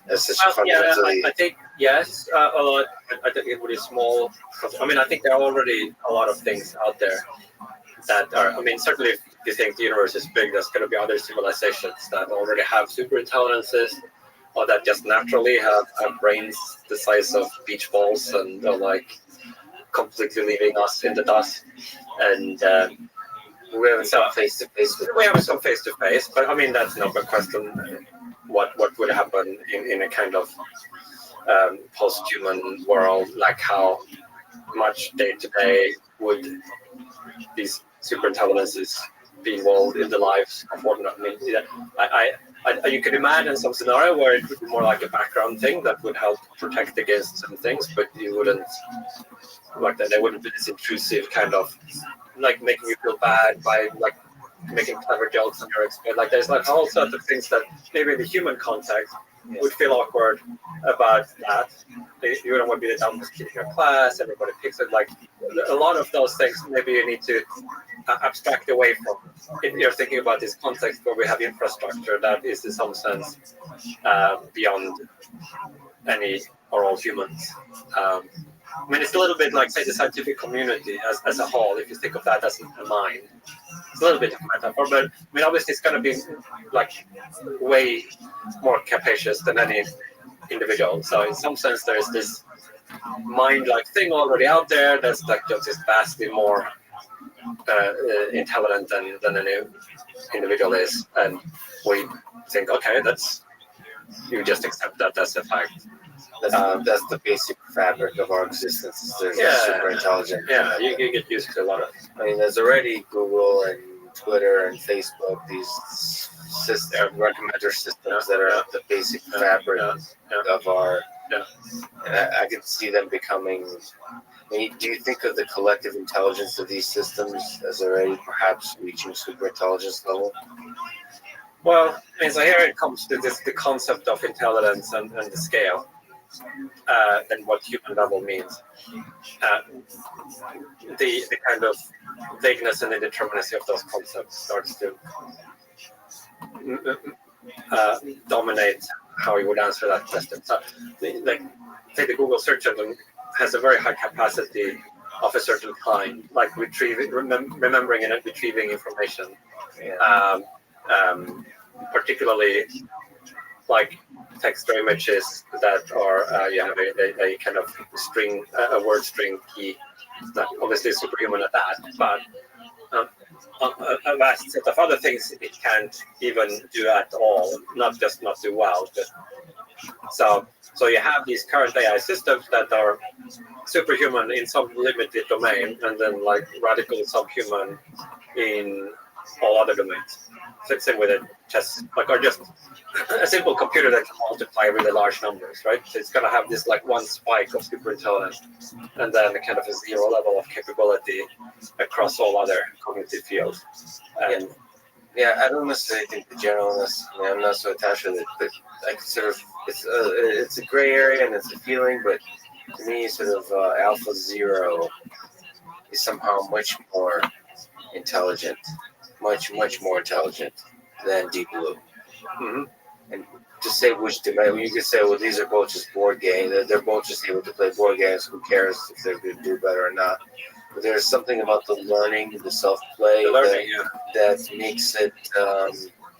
as such fundamentally. I think yes, although I think it would be small. I mean, I think there are already a lot of things out there that are. I mean, certainly if you think the universe is big, there's going to be other civilizations that already have super intelligences, or that just naturally have brains the size of beach balls and are like completely leaving us in the dust. And we haven't come face to face with. We haven't come face to face, but I mean that's not a question. What would happen in a kind of post-human world? Like how much day to day would these super intelligences be involved in the lives of one? I mean, you could imagine some scenario where it would be more like a background thing that would help protect against some things, but you wouldn't like that. They wouldn't be this intrusive kind of like making you feel bad by like making clever jokes on your experience. Like there's like all sorts of things that maybe in the human context would feel awkward about that. You don't want to be the dumbest kid in your class. Everybody picks it. Like a lot of those things, maybe you need to abstract away from. If you're thinking about this context where we have infrastructure that is in some sense beyond any or all humans. I mean, it's a little bit like, say, the scientific community as a whole, if you think of that as a mind. It's a little bit of a metaphor, but I mean, obviously it's going to be like way more capacious than any individual. So in some sense, there's this mind-like thing already out there that's like just vastly more intelligent than any individual is. And we think, okay, you just accept that as a fact. That's the basic fabric of our existence. There's super intelligent. Yeah, you get used to a lot of. I mean, there's already Google and Twitter and Facebook, these recommender systems that are the basic fabric of our. Yeah. And I can see them becoming. I mean, do you think of the collective intelligence of these systems as already perhaps reaching super intelligence level? Well, so here it comes to the concept of intelligence and the scale. And what human level means. The kind of vagueness and indeterminacy of those concepts starts to dominate how you would answer that question. So, like, say the Google search engine has a very high capacity of a certain kind, like remembering and retrieving information, particularly like text or images that are you have a kind of string, a word string key. That obviously superhuman at that, but a vast set of other things it can't even do at all. Not just not do well, but so you have these current AI systems that are superhuman in some limited domain, and then like radically subhuman in all other domains. So same with it, just like or just a simple computer that can multiply really large numbers, right? So it's gonna have this like one spike of superintelligence, and then kind of a zero level of capability across all other cognitive fields. And Yeah, I don't necessarily think the generalness. I mean, I'm not so attached to it, but I consider it's a gray area and it's a feeling. But to me, sort of Alpha Zero is somehow much more intelligent, much more intelligent than Deep Blue. Mm-hmm. And to say which domain, you could say, well, these are both just board games. They're both just able to play board games. Who cares if they're going to do better or not? But there's something about the learning, the self-play, that makes it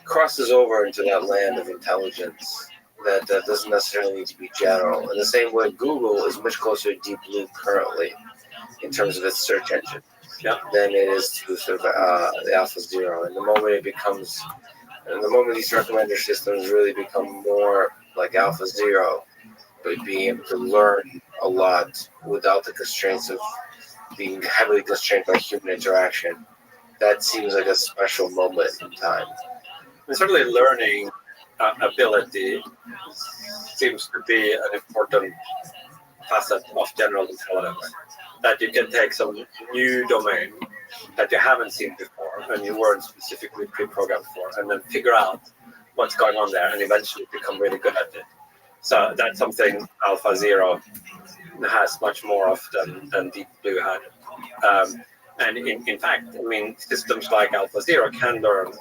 crosses over into that land of intelligence that doesn't necessarily need to be general. In the same way, Google is much closer to Deep Blue currently in terms of its search engine than it is to sort of the Alpha Zero. And the moment these recommender systems really become more like Alpha Zero, but being able to learn a lot without the constraints of being heavily constrained by human interaction, that seems like a special moment in time. And certainly learning ability seems to be an important facet of general intelligence. That you can take some new domain that you haven't seen before and you weren't specifically pre-programmed for, and then figure out what's going on there and eventually become really good at it. So that's something Alpha Zero has much more of than Deep Blue had. And in fact, I mean, systems like Alpha Zero can learn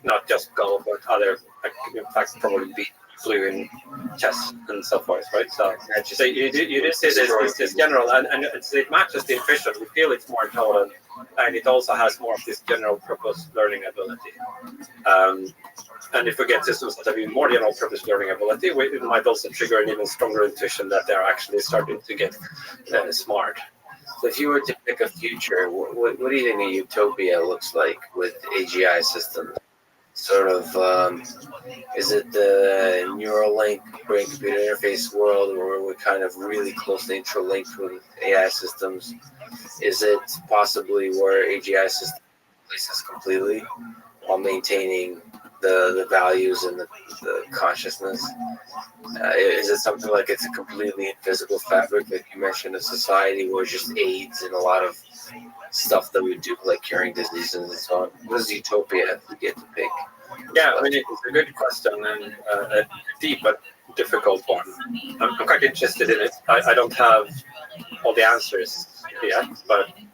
not just Go, but other, like, in fact, probably Deep Blue in chess and so forth, right? So you did say this general, and it matches the intuition. We feel it's more intelligent, and it also has more of this general purpose learning ability. And if we get systems that have even more general purpose learning ability, it might also trigger an even stronger intuition that they're actually starting to get smart. So if you were to pick a future, what do you think a utopia looks like with AGI systems? Sort of, is it the Neuralink brain-computer interface world where we're kind of really closely interlinked with AI systems? Is it possibly where AGI systems replace us completely while maintaining the values and the consciousness? Is it something like it's a completely invisible fabric, like you mentioned, a society where it just aids in a lot of stuff that we do, like curing diseases and so on? What is utopia if we get to pick? Yeah, I mean, it's a good question and a deep but difficult one. I'm quite interested in it. I don't have all the answers yet,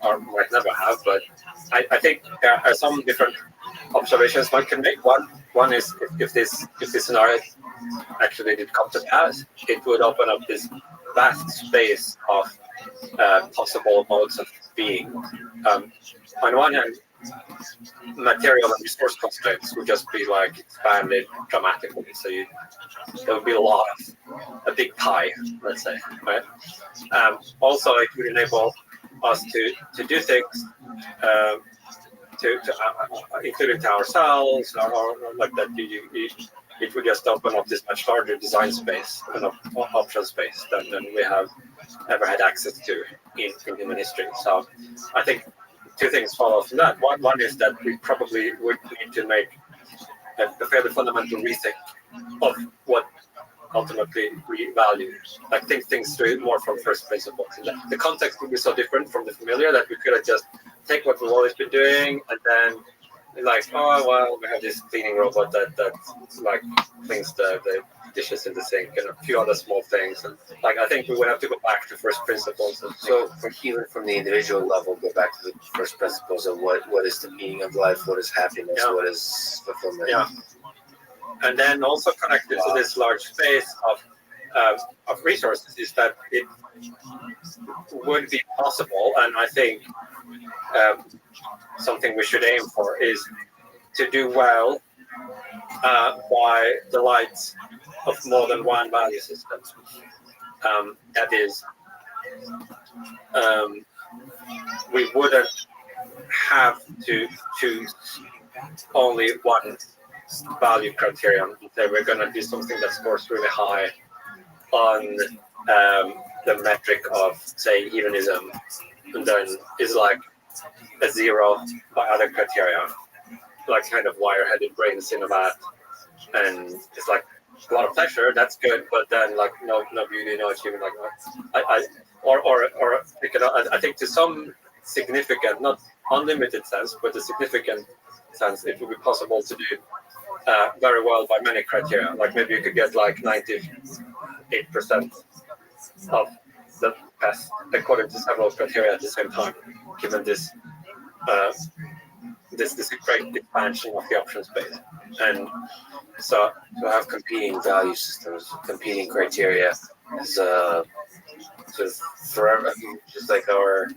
or might never have, but I think there are some different observations one can make. One is if this scenario actually did come to pass, it would open up this vast space of possible modes of being. On one hand, material and resource constraints would just be like expanded dramatically. So there would be a big pie, let's say, right? Also, it would enable us to do things, including to ourselves, or like that. It would just open up this much larger design space and option space than we have ever had access to in human history. So I think two things follow from that. One is that we probably would need to make a fairly fundamental rethink of what ultimately we value. Like think things through more from first principles. The context would be so different from the familiar that we could have just take what we've always been doing and then like, oh well, we have this cleaning robot that like cleans the dishes in the sink and a few other small things. And like I think we would have to go back to first principles. And so for healing from the individual level, go back to the first principles of what is the meaning of life, what is happiness, what is fulfillment. Yeah. And then also connected to this large space of resources is that it would be possible, and I think something we should aim for is to do well by the light of more than one value system. That is, we wouldn't have to choose only one value criterion. That we're going to do something that scores really high on the metric of, say, hedonism, and then is like a zero by other criteria. like kind of wire-headed brains in a vat, and it's like a lot of pleasure. That's good, but then like no beauty, no achievement. Like I think to some significant, not unlimited sense, but a significant sense, it would be possible to do very well by many criteria. Like maybe you could get like 98% of the best according to several criteria at the same time, given this this great expansion of the option space. And so to have competing value systems, competing criteria is forever, just like our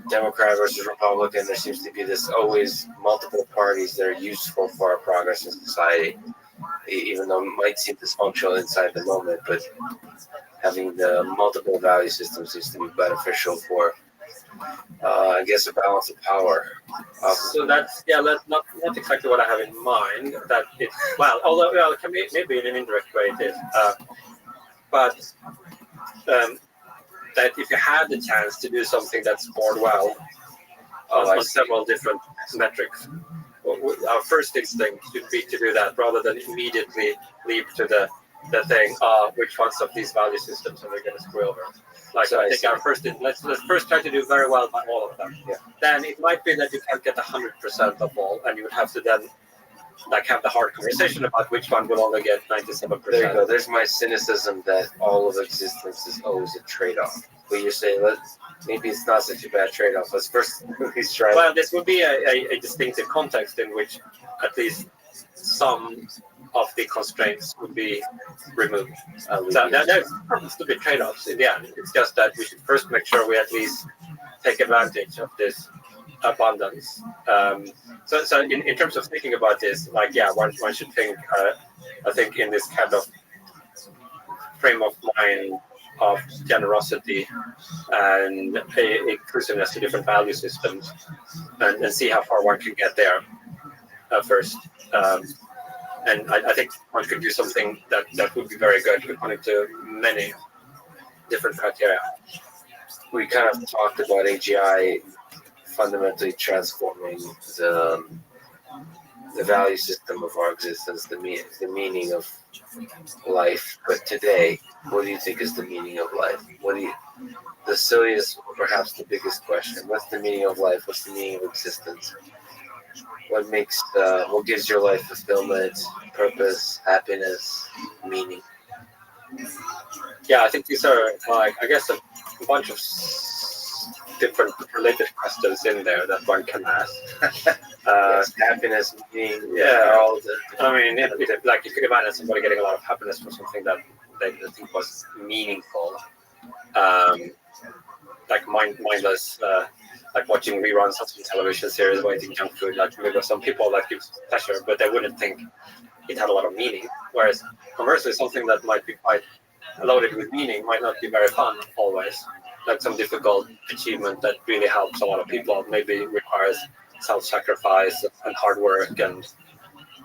Democrat versus Republican, there seems to be this always multiple parties that are useful for our progress in society, even though it might seem dysfunctional inside the moment, but having the multiple value systems seems to be beneficial for, I guess, a balance of power. So that's not exactly what I have in mind. That it although it can be maybe in an indirect way it is, but that if you had the chance to do something that scored well on several different metrics, our first instinct should be to do that rather than immediately leap to the thing. Which ones of these value systems are we going to screw over? Like so I think our first let's first try to do very well by all of them. Yeah. Then it might be that you can't get 100% of all, and you would have to then like have the hard conversation about which one will only get 97%. There you go. There's my cynicism that all of existence is always a trade-off. But you say, maybe it's not such a bad trade-off. Let's first at least try. Well, this would be a distinctive context in which at least some of the constraints would be removed. So there's stupid trade-offs in the end. It's just that we should first make sure we at least take advantage of this abundance. So in terms of thinking about this, like one should think. I think in this kind of frame of mind of generosity and inclusiveness to different value systems, and see how far one can get there first. And I think one could do something that would be very good according to many different criteria. We kind of talked about AGI fundamentally transforming the value system of our existence, the meaning of life. But today, what do you think is the meaning of life? The silliest, or perhaps the biggest question? What's the meaning of life? What's the meaning of existence? What gives your life fulfillment, purpose, happiness, meaning? Yeah, I think these are like I guess a bunch of different related questions in there that one can ask. Yes, happiness, meaning, all the. I mean, like you could imagine somebody getting a lot of happiness from something that they think was meaningful, like mindless, like watching reruns of some television series, or eating junk food. Like maybe some people that gives pleasure, but they wouldn't think it had a lot of meaning. Whereas conversely, something that might be quite loaded with meaning might not be very fun always. Like some difficult achievement that really helps a lot of people maybe requires self-sacrifice and hard work, and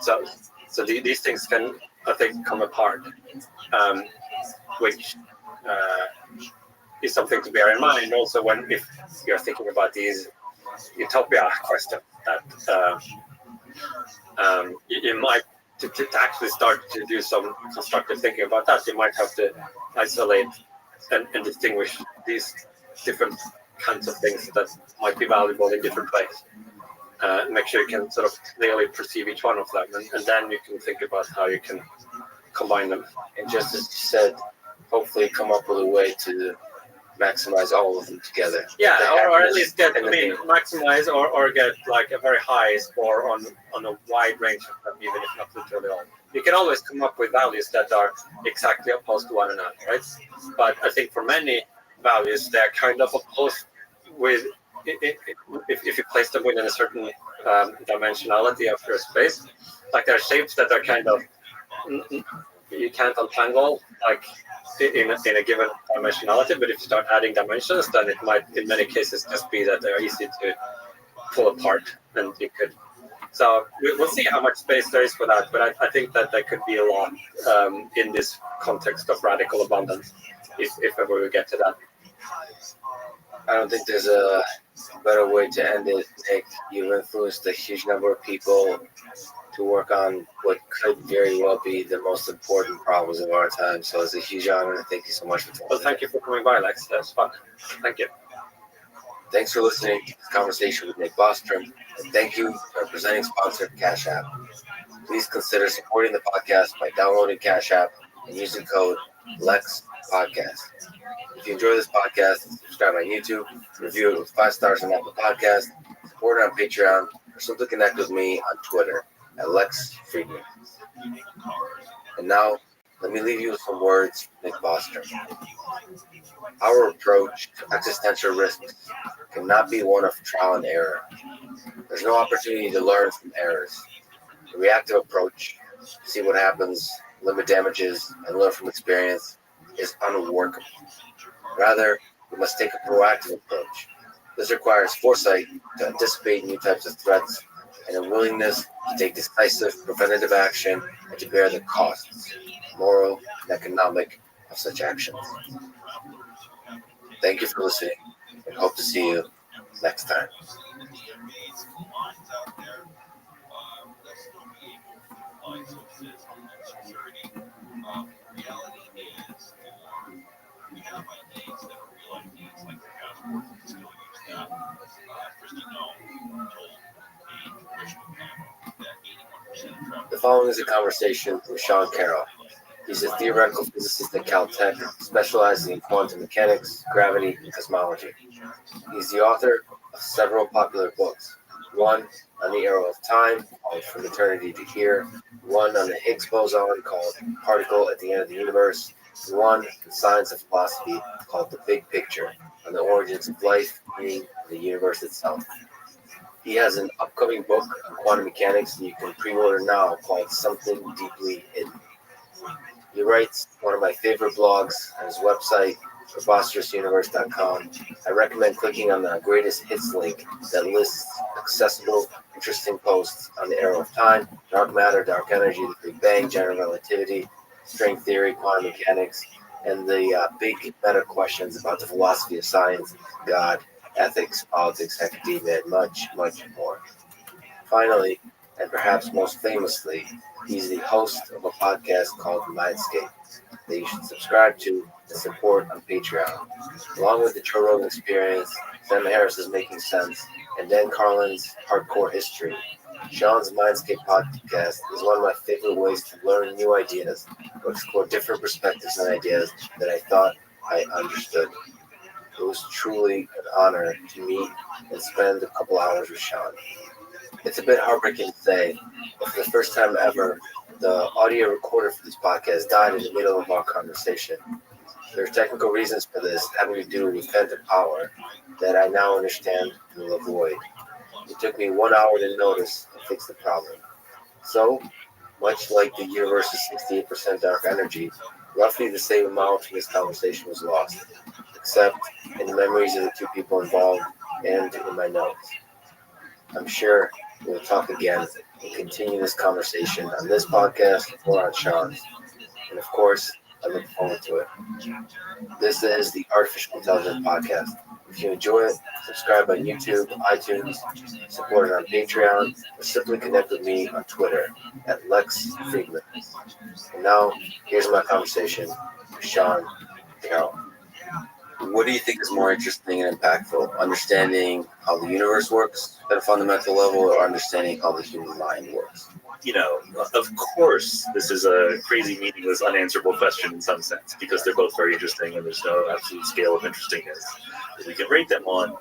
so these things can, I think, come apart, which is something to bear in mind also if you're thinking about these utopia questions that you might to actually start to do some constructive thinking about that. You might have to isolate and distinguish these different kinds of things that might be valuable in different ways. Make sure you can sort of clearly perceive each one of them, and then you can think about how you can combine them. And just as you said, hopefully come up with a way to maximize all of them together. Yeah, or at least maximize or get like a very high score on a wide range of them, even if not literally all. You can always come up with values that are exactly opposed to one another, right? But I think for many values, they're kind of opposed with, if you place them within a certain dimensionality of your space, like there are shapes that are kind of, you can't untangle, like in a given dimensionality, but if you start adding dimensions, then it might, in many cases, just be that they're easy to pull apart, and you could. So we'll see how much space there is for that, but I think that there could be a lot in this context of radical abundance, if ever we get to that. I don't think there's a better way to end it, Nick. You've influenced a huge number of people to work on what could very well be the most important problems of our time. So it's a huge honor. Thank you so much for talking. Well, thank you for coming by, Lex. That's fun. Thank you. Thanks for listening to this conversation with Nick Bostrom, and thank you to our presenting sponsor, Cash App. Please consider supporting the podcast by downloading Cash App and using code LEXPODCAST. If you enjoy this podcast, subscribe on YouTube, review it with 5 stars on Apple Podcasts, support it on Patreon, or simply connect with me on Twitter at Lex Friedman. And now, let me leave you with some words from Nick Bostrom. Our approach to existential risks cannot be one of trial and error. There's no opportunity to learn from errors. The reactive approach, see what happens, limit damages, and learn from experience, is unworkable. Rather, we must take a proactive approach. This requires foresight to anticipate new types of threats and a willingness to take decisive preventative action and to bear the costs, moral and economic, of such actions. Thank you for listening, and hope to see you next time. The following is a conversation with Sean Carroll. He's a theoretical physicist at Caltech, specializing in quantum mechanics, gravity, and cosmology. He's the author of several popular books. One on the arrow of time, called From Eternity to Here. One on the Higgs boson, called Particle at the End of the Universe. And one in Science and Philosophy, called The Big Picture, on the origins of life, meaning, and the universe itself. He has an upcoming book on quantum mechanics that you can pre-order now called Something Deeply Hidden. He writes one of my favorite blogs on his website, preposterousuniverse.com. I recommend clicking on the greatest hits link that lists accessible, interesting posts on the arrow of time, dark matter, dark energy, the Big Bang, general relativity, string theory, quantum mechanics, and the big meta questions about the philosophy of science, God, ethics, politics, academia, and much, much more. Finally, and perhaps most famously, he's the host of a podcast called Mindscape that you should subscribe to and support on Patreon. Along with the Joe Rogan Experience, Sam Harris's Making Sense, and Dan Carlin's Hardcore History, Sean's Mindscape podcast is one of my favorite ways to learn new ideas or explore different perspectives and ideas that I thought I understood. It was truly an honor to meet and spend a couple hours with Sean. It's a bit heartbreaking to say, but for the first time ever, the audio recorder for this podcast died in the middle of our conversation. There are technical reasons for this having to do with phantom power that I now understand and will avoid. It took me 1 hour to notice and fix the problem. So, much like the universe's 68% dark energy, roughly the same amount from this conversation was lost, except in the memories of the two people involved and in my notes. I'm sure we'll talk again and continue this conversation on this podcast or on Sean's. And of course, I look forward to it. This is the Artificial Intelligence Podcast. If you enjoy it, subscribe on YouTube, iTunes, support it on Patreon, or simply connect with me on Twitter at Lex Friedman. And now, here's my conversation with Sean Carroll. What do you think is more interesting and impactful? Understanding how the universe works at a fundamental level, or understanding how the human mind works? You know, of course, this is a crazy, meaningless, unanswerable question in some sense, because they're both very interesting and there's no absolute scale of interestingness that we can rate them on.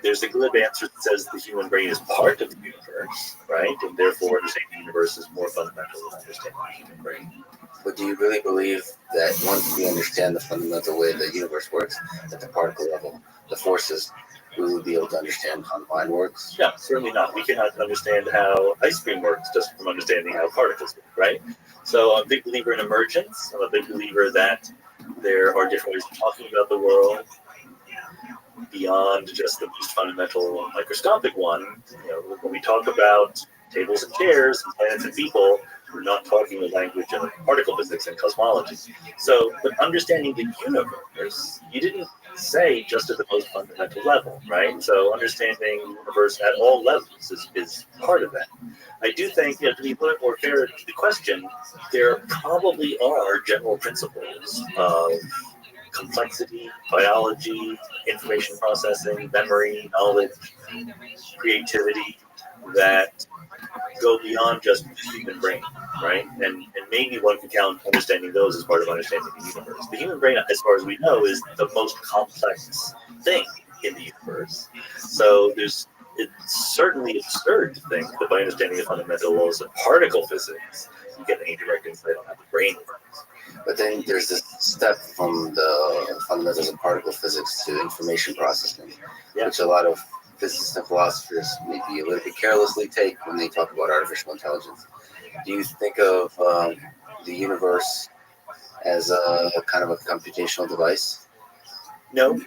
There's a glib answer that says the human brain is part of the universe, right? And therefore, understanding the universe is more fundamental than understanding the human brain. But do you really believe that once we understand the fundamental way the universe works at the particle level, the forces, we will be able to understand how the mind works? No, certainly not. We cannot understand how ice cream works just from understanding how particles work, right? So I'm a big believer in emergence. I'm a big believer that there are different ways of talking about the world beyond just the most fundamental microscopic one. You know, when we talk about tables and chairs and planets and people, we're not talking the language of particle physics and cosmology. So, but understanding the universe, you didn't say just at the most fundamental level, right? So understanding the universe at all levels is part of that. I do think, to be a little more fair to the question, there probably are general principles of complexity, biology, information processing, memory, knowledge, creativity that go beyond just the human brain, right? And maybe one can count understanding those as part of understanding the universe. The human brain, as far as we know, is the most complex thing in the universe. So it's certainly absurd to think that by understanding the fundamental laws of particle physics, you get any direct insight on how the brain works. But then there's this step from the fundamentals of particle physics to information processing, which a lot of physicists and philosophers maybe a little bit carelessly take when they talk about artificial intelligence. Do you think of the universe as a kind of a computational device? No.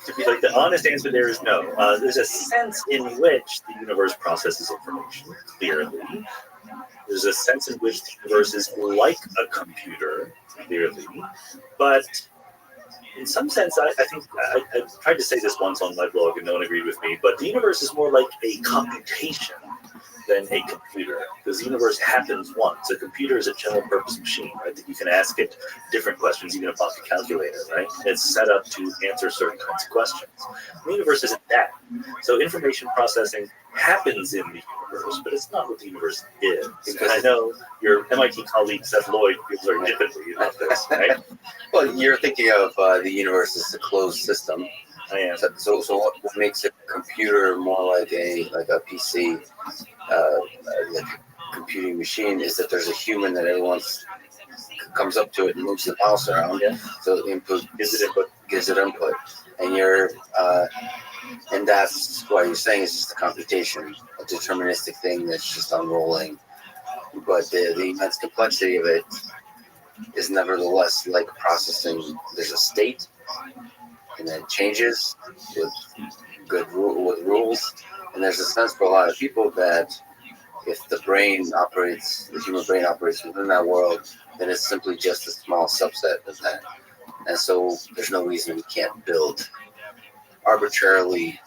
To be like the honest answer there is no. There's a sense in which the universe processes information, clearly. There's a sense in which the universe is like a computer, clearly. But in some sense, I think I tried to say this once on my blog and no one agreed with me, but the universe is more like a computation than a computer, because the universe happens once. A computer is a general purpose machine, right? That you can ask it different questions, even about the calculator, right? It's set up to answer certain kinds of questions. The universe isn't that. So information processing happens in the universe, but it's not what the universe is. Because I know your MIT colleague Seth Lloyd feels very differently about this, right? Well, you're thinking of the universe as a closed system. I am. So what makes a computer more like a PC, like a computing machine, is that there's a human that everyone's comes up to it and moves the mouse around. Yeah. So gives it input, and that's why you're saying it's just a computation, a deterministic thing that's just unrolling. But the immense complexity of it is nevertheless like processing. There's a state, and then changes with rules. And there's a sense for a lot of people that if the human brain operates within that world, then it's simply just a small subset of that. And so there's no reason we can't build arbitrarily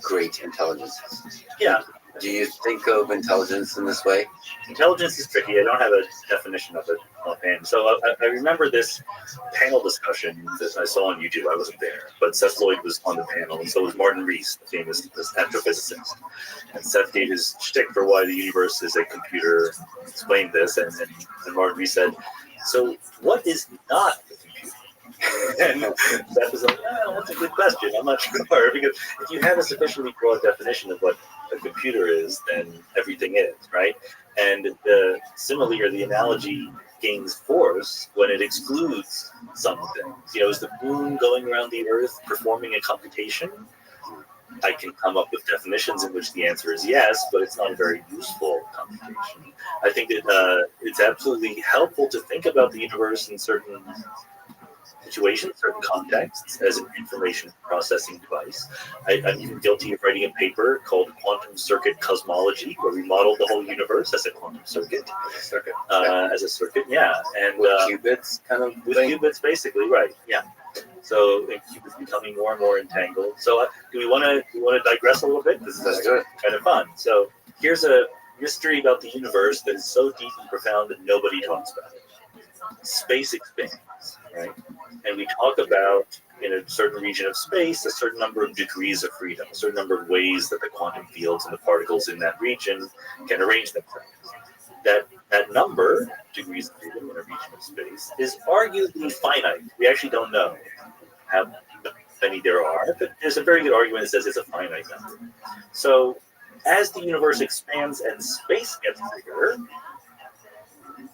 great intelligences. Yeah. Do you think of intelligence in this way? Intelligence is tricky. I don't have a definition of it offhand. So I remember this panel discussion that I saw on YouTube. I wasn't there, but Seth Lloyd was on the panel, and so was Martin Rees, the famous astrophysicist. And Seth gave his shtick for why the universe is a computer, explained this, and Martin Rees said, so what is not a computer? And Seth was like, that's a good question. I'm not sure. Because if you have a sufficiently broad definition of what a computer is, then everything is, right? And similarly, or the analogy gains force when it excludes some things. Is the moon going around the Earth performing a computation? I can come up with definitions in which the answer is yes, but it's not a very useful computation. I think that it's absolutely helpful to think about the universe in certain situations, certain contexts, as an information processing device. I'm even guilty of writing a paper called Quantum Circuit Cosmology, where we modeled the whole universe as a quantum circuit. As a circuit, yeah. And with qubits, kind of with qubits, basically, right? Yeah. So qubits becoming more and more entangled. So do we want to digress a little bit? This is kind of fun. So here's a mystery about the universe that is so deep and profound that nobody talks about it. Space expands, right? And we talk about, in a certain region of space, a certain number of degrees of freedom, a certain number of ways that the quantum fields and the particles in that region can arrange themselves. That number, degrees of freedom in a region of space, is arguably finite. We actually don't know how many there are, but there's a very good argument that says it's a finite number. So as the universe expands and space gets bigger,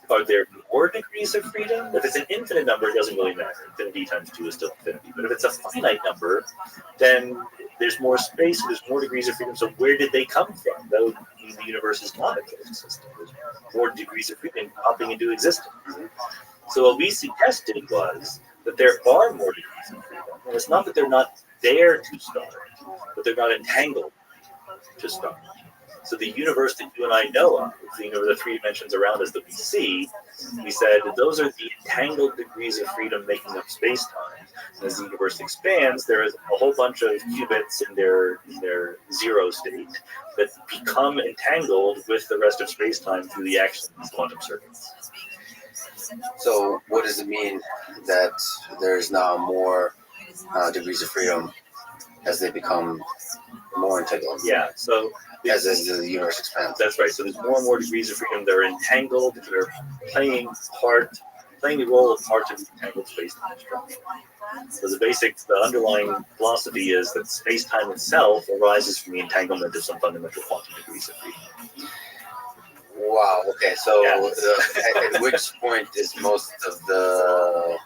are there more degrees of freedom? If it's an infinite number, it doesn't really matter. Infinity times 2 is still infinity. But if it's a finite number, then there's more space, there's more degrees of freedom. So where did they come from? That would mean the universe is not a closed system. There's more degrees of freedom popping into existence. So what we suggested was that there are more degrees of freedom. And it's not that they're not there to start, but they're not entangled to start. So the universe that you and I know of, the 3 dimensions around us that we see, we said that those are the entangled degrees of freedom making up space-time. As the universe expands, there is a whole bunch of qubits in their zero state that become entangled with the rest of space-time through the action of these quantum circuits. So what does it mean that there's now more degrees of freedom as they become more entangled? Yeah, so as the universe expands. That's right. So there's more and more degrees of freedom. They're entangled. They're playing the role of parts of entangled space-time structure. So the underlying philosophy is that space-time itself arises from the entanglement of some fundamental quantum degrees of freedom. Wow. Okay. So at which point is most of the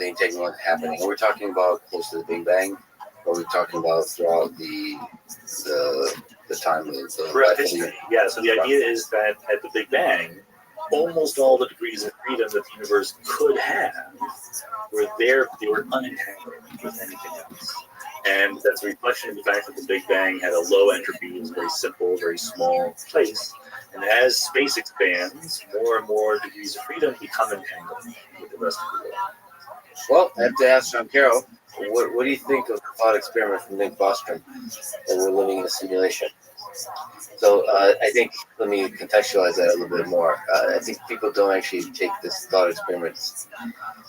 entanglement happening? Are we talking about close to the Big Bang? Or are we talking about throughout the time of the history? Yeah. So the idea is that at the Big Bang, almost all the degrees of freedom that the universe could have were there. They were unentangled with anything else. And that's a reflection of the fact that the Big Bang had a low entropy, it was a very simple, very small place. And as space expands, more and more degrees of freedom become entangled with the rest of the world. Well, I have to ask John Carroll, what do you think of the thought experiment from Nick Bostrom that we're living in a simulation? So I think, let me contextualize that a little bit more. I think people don't actually take this thought experiment.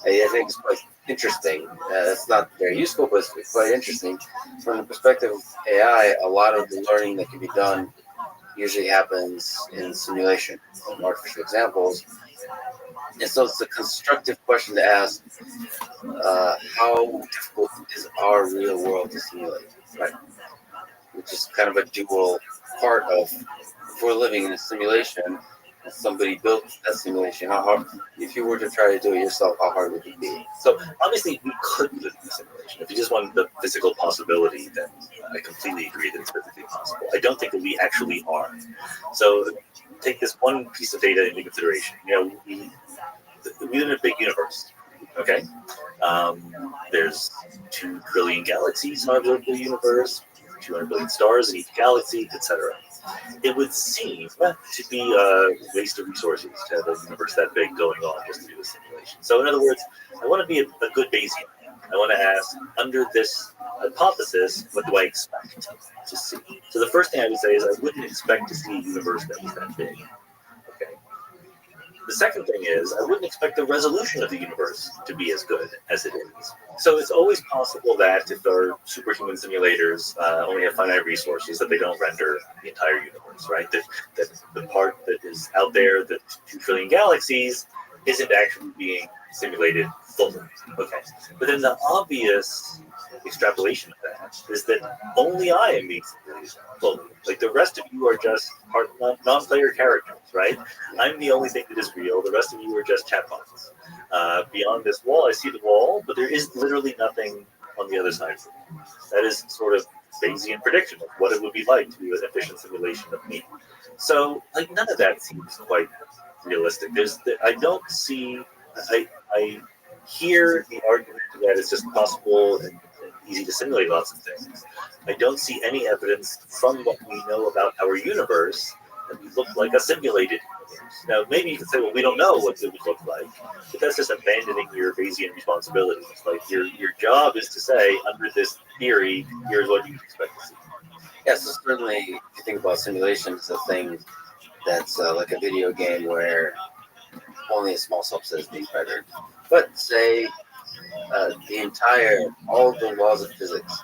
I think it's quite interesting. It's not very useful, but it's quite interesting. From the perspective of AI, a lot of the learning that can be done usually happens in simulation, in artificial examples. And so it's a constructive question to ask, how difficult is our real world to simulate, right? Which is kind of a dual part of, if we're living in a simulation, and somebody built that simulation, how hard, if you were to try to do it yourself, how hard would it be? So obviously we could live in a simulation. If you just wanted the physical possibility, then I completely agree that it's physically possible. I don't think that we actually are. So take this one piece of data into consideration. We live in a big universe. Okay, there's 2 trillion galaxies in our observable universe, 200 billion stars in each galaxy, etc. It would seem to be a waste of resources to have a universe that big going on just to do a simulation. So in other words, I want to be a good Bayesian. I want to ask, under this hypothesis, what do I expect to see? So the first thing I would say is I wouldn't expect to see a universe that was that big. Okay. The second thing is, I wouldn't expect the resolution of the universe to be as good as it is. So it's always possible that if our superhuman simulators only have finite resources, that they don't render the entire universe, right? That the part that is out there, the 2 trillion galaxies, isn't actually being simulated fully. Okay. But then the obvious extrapolation of that is that only I am being simulated fully. Like the rest of you are just non-player characters, right? I'm the only thing that is real. The rest of you are just chatbots. Beyond this wall, I see the wall, but there is literally nothing on the other side of it. That is sort of Bayesian prediction of what it would be like to do an efficient simulation of me. So, like, none of that seems quite realistic. I don't see. I hear the argument that it's just possible and easy to simulate lots of things. I don't see any evidence from what we know about our universe that we look like a simulated universe. Now, maybe you could say, well, we don't know what it would look like, but that's just abandoning your Bayesian responsibilities. Like your job is to say, under this theory, here's what you expect to see. Yes, so certainly, if you think about simulations, it's a thing that's like a video game where only a small subset is being rendered. But say all the laws of physics,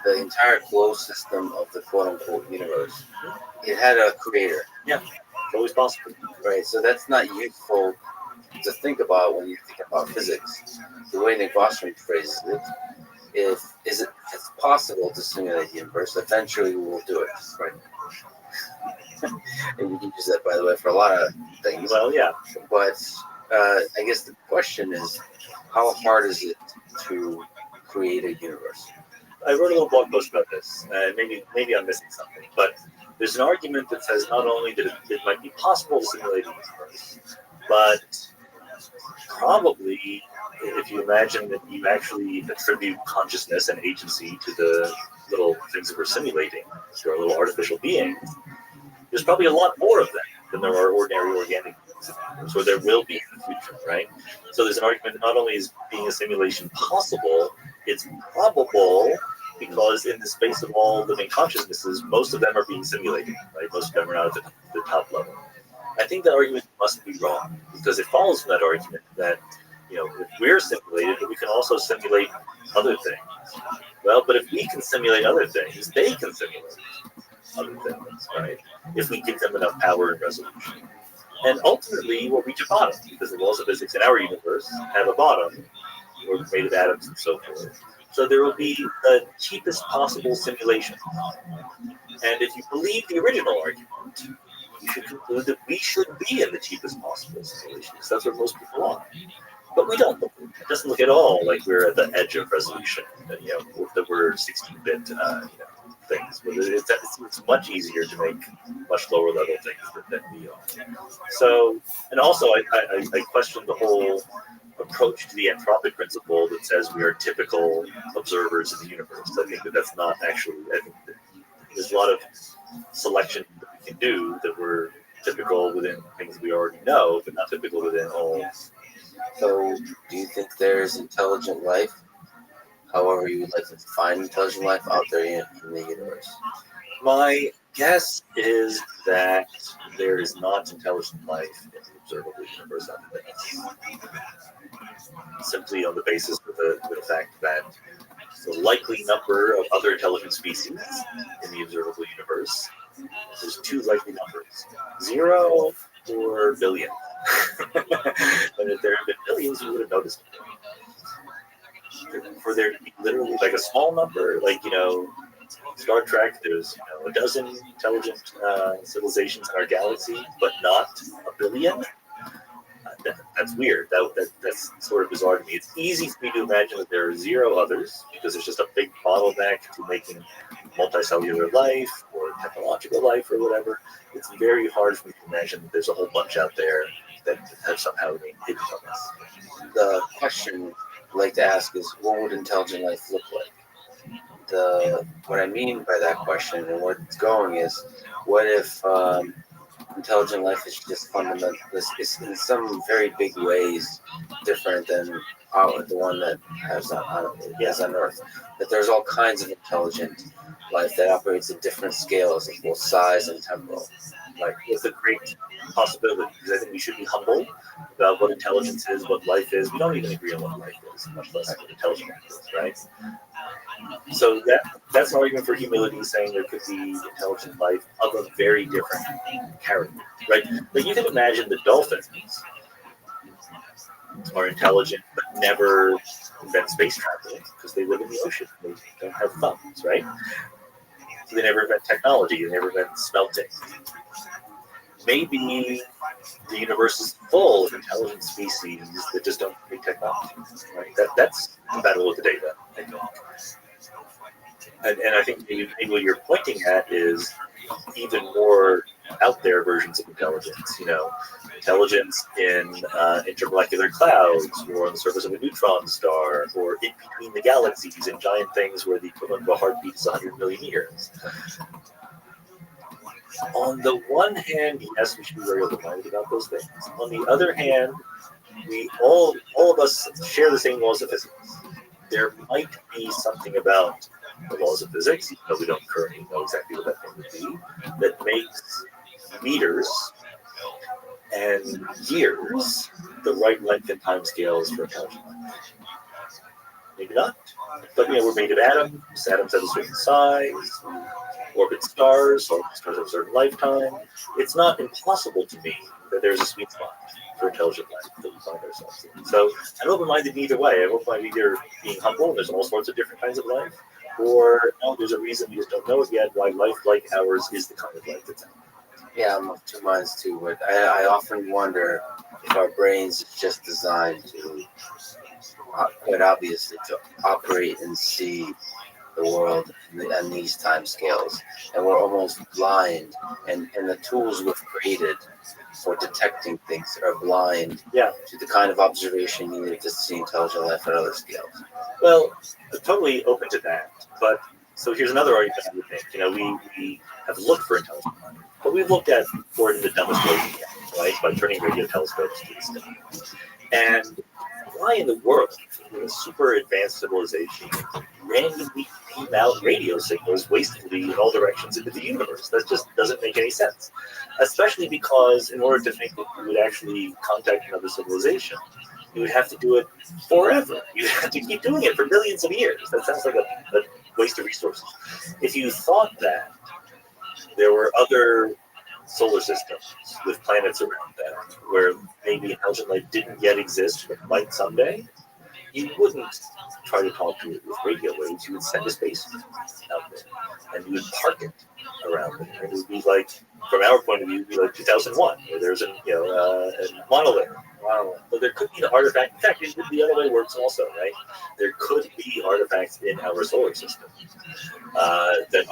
the entire closed system of the quote-unquote universe, it had a creator. Yeah, it's always possible. Right, so that's not useful to think about when you think about physics. The way Nick Bostrom phrases it, if it's possible to simulate the universe, eventually we will do it, right? And you can use that, by the way, for a lot of things. Well, yeah. But I guess the question is, how hard is it to create a universe? I wrote a little blog post about this, and maybe I'm missing something, but there's an argument that says not only that it might be possible to simulate a universe, but probably if you imagine that you actually attribute consciousness and agency to the little things that we're simulating, to our little artificial beings, there's probably a lot more of them than there are ordinary organic beings in the universe, or there will be in the future, right? So there's an argument not only is being a simulation possible, it's probable because in the space of all living consciousnesses, most of them are being simulated, right? Most of them are not at the top level. I think that argument must be wrong because it follows from that argument that, if we're simulated, we can also simulate other things. Well, but if we can simulate other things, they can simulate other things, right? If we give them enough power and resolution. And ultimately, we'll reach a bottom because the laws of physics in our universe have a bottom. We're made of atoms and so forth. So there will be the cheapest possible simulation. And if you believe the original argument, you should conclude that we should be in the cheapest possible simulation because that's where most people are. But we don't. It doesn't look at all like we're at the edge of resolution. That we're 16-bit, things. But it's much easier to make much lower level things than we are. So, and also, I question the whole approach to the anthropic principle that says we are typical observers of the universe. I think that's not actually. I think that there's a lot of selection that we can do that we're typical within things we already know, but not typical within all. So, do you think there's intelligent life? However, you would like to find intelligent life out there in the universe? My guess is that there is not intelligent life in the observable universe out there. Simply on the basis of the fact that the likely number of other intelligent species in the observable universe, there's two likely numbers, 0 or billion. And if there had been billions, we would have noticed it. For there to be literally like a small number, like, Star Trek, there's a dozen intelligent civilizations in our galaxy, but not a billion. That's weird. That's sort of bizarre to me. It's easy for me to imagine that there are 0 others because it's just a big bottleneck to making multicellular life or technological life or whatever. It's very hard for me to imagine that there's a whole bunch out there that have somehow been hidden from us. The question I'd like to ask is, what would intelligent life look like? What I mean by that question and where it's going is, what if intelligent life is just fundamental, is in some very big ways different than the one that has on Earth? That there's all kinds of intelligent life that operates at different scales of both size and temporal. Like, it's a great possibility because I think we should be humble about what intelligence is, what life is. We don't even agree on what life is, much less what intelligence is, right? So that's an argument for humility, saying there could be intelligent life of a very different character, right? But you can imagine the dolphins are intelligent but never invent space travel because they live in the ocean. They don't have thumbs, right? So they never invent technology. They never invent smelting. Maybe the universe is full of intelligent species that just don't make technology, right? That's compatible with the data, I think. And I think maybe what you're pointing at is even more out there versions of intelligence. Intelligence in intermolecular clouds, or on the surface of a neutron star, or in between the galaxies and giant things where the equivalent of a heartbeat is 100 million years. On the one hand, yes, we should be very open-minded about those things. On the other hand, we all of us share the same laws of physics. There might be something about the laws of physics, even though we don't currently know exactly what that thing would be, that makes meters and years the right length and time scales for intelligent life. Maybe not, but we're made of atoms. Atoms have a certain size, orbit stars, or stars have a certain lifetime. It's not impossible to me that there's a sweet spot for intelligent life that we find ourselves in. So I'm open-minded either way. I'm open-minded either being humble, and there's all sorts of different kinds of life, or no, there's a reason we just don't know it yet why life like ours is the kind of life that's out there. Yeah, I'm of two minds too, but I often wonder if our brains are just designed to, quite obviously, to operate and see the world on these time scales, and we're almost blind, and the tools we've created for detecting things are blind to the kind of observation needed to see intelligent life at other scales. Well, I'm totally open to that, but So here's another argument I would make. We have looked for intelligent life, but we've looked at for it in the dumbest way we can, right? By turning radio telescopes to the sky. And why in the world, in a super advanced civilization, randomly beam out radio signals wastefully in all directions into the universe? That just doesn't make any sense. Especially because in order to think that we would actually contact another civilization, you would have to do it forever. You'd have to keep doing it for millions of years. That sounds like a waste of resources. If you thought that there were other solar systems with planets around them where maybe intelligent life didn't yet exist but might someday, you wouldn't try to talk to it with radio waves. You would send a space out there and you would park it around it. And it would be like, from our point of view, it would be like 2001, where there's a monolith. But there could be an artifact. In fact, the other way works also, right? There could be artifacts in our solar system that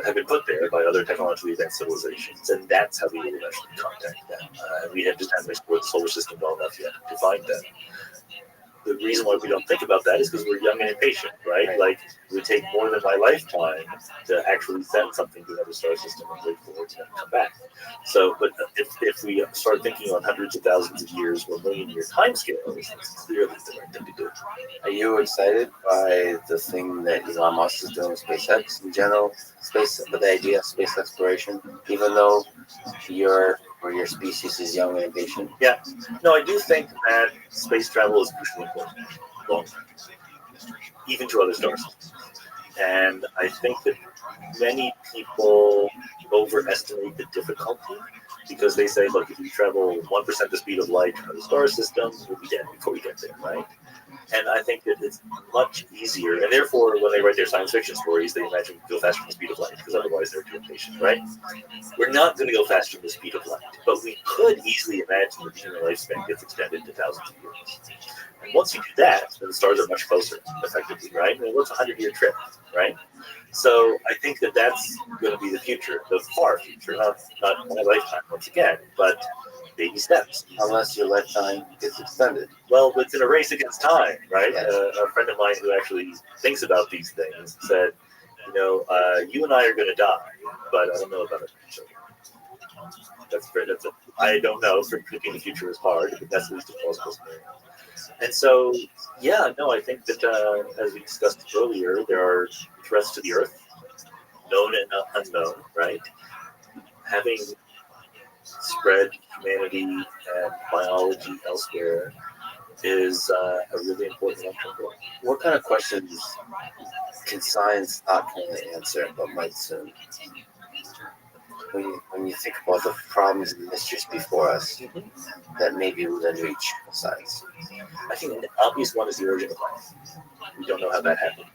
have been put there by other technologically advanced civilizations, and that's how we would eventually contact them. We have just haven't explored the solar system well enough yet to find them. The reason why we don't think about that is because we're young and impatient, right? Like, it would take more than my lifetime to actually send something to another star system and wait for it to come back. So, but if we start thinking on hundreds of thousands of years or million-year timescales, it's clearly the right thing to do. Are you excited by the thing that Elon Musk is doing with SpaceX in general? But the idea of space exploration, even though your species is young and impatient? Yeah. No, I do think that space travel is crucially important, long term, even to other stars. And I think that many people overestimate the difficulty because they say, look, if you travel 1% the speed of light in the star system, we'll be dead before we get there, right? And I think that it's much easier, and therefore, when they write their science fiction stories, they imagine we go faster than the speed of light, because otherwise they're too impatient, right? We're not going to go faster than the speed of light, but we could easily imagine that the human lifespan gets extended to thousands of years. And once you do that, then the stars are much closer, effectively, right? I mean, what's a 100-year trip, right? So I think that that's going to be the future, the far future, not my lifetime once again, but baby steps. Unless your lifetime gets extended. Well, it's in a race against time, right? Yes. A friend of mine who actually thinks about these things said, you and I are going to die, but I don't know about our children. I don't know. Predicting the future is hard, but that's at least a plausible scenario. And so, I think that as we discussed earlier, there are threats to the Earth, known and unknown, right? Having spread humanity and biology elsewhere is a really important long-term goal. What kind of questions can science not currently answer, but might soon? When you think about the problems and mysteries before us, that maybe within reach of science. I think the obvious one is the origin of life. We don't know how that happened.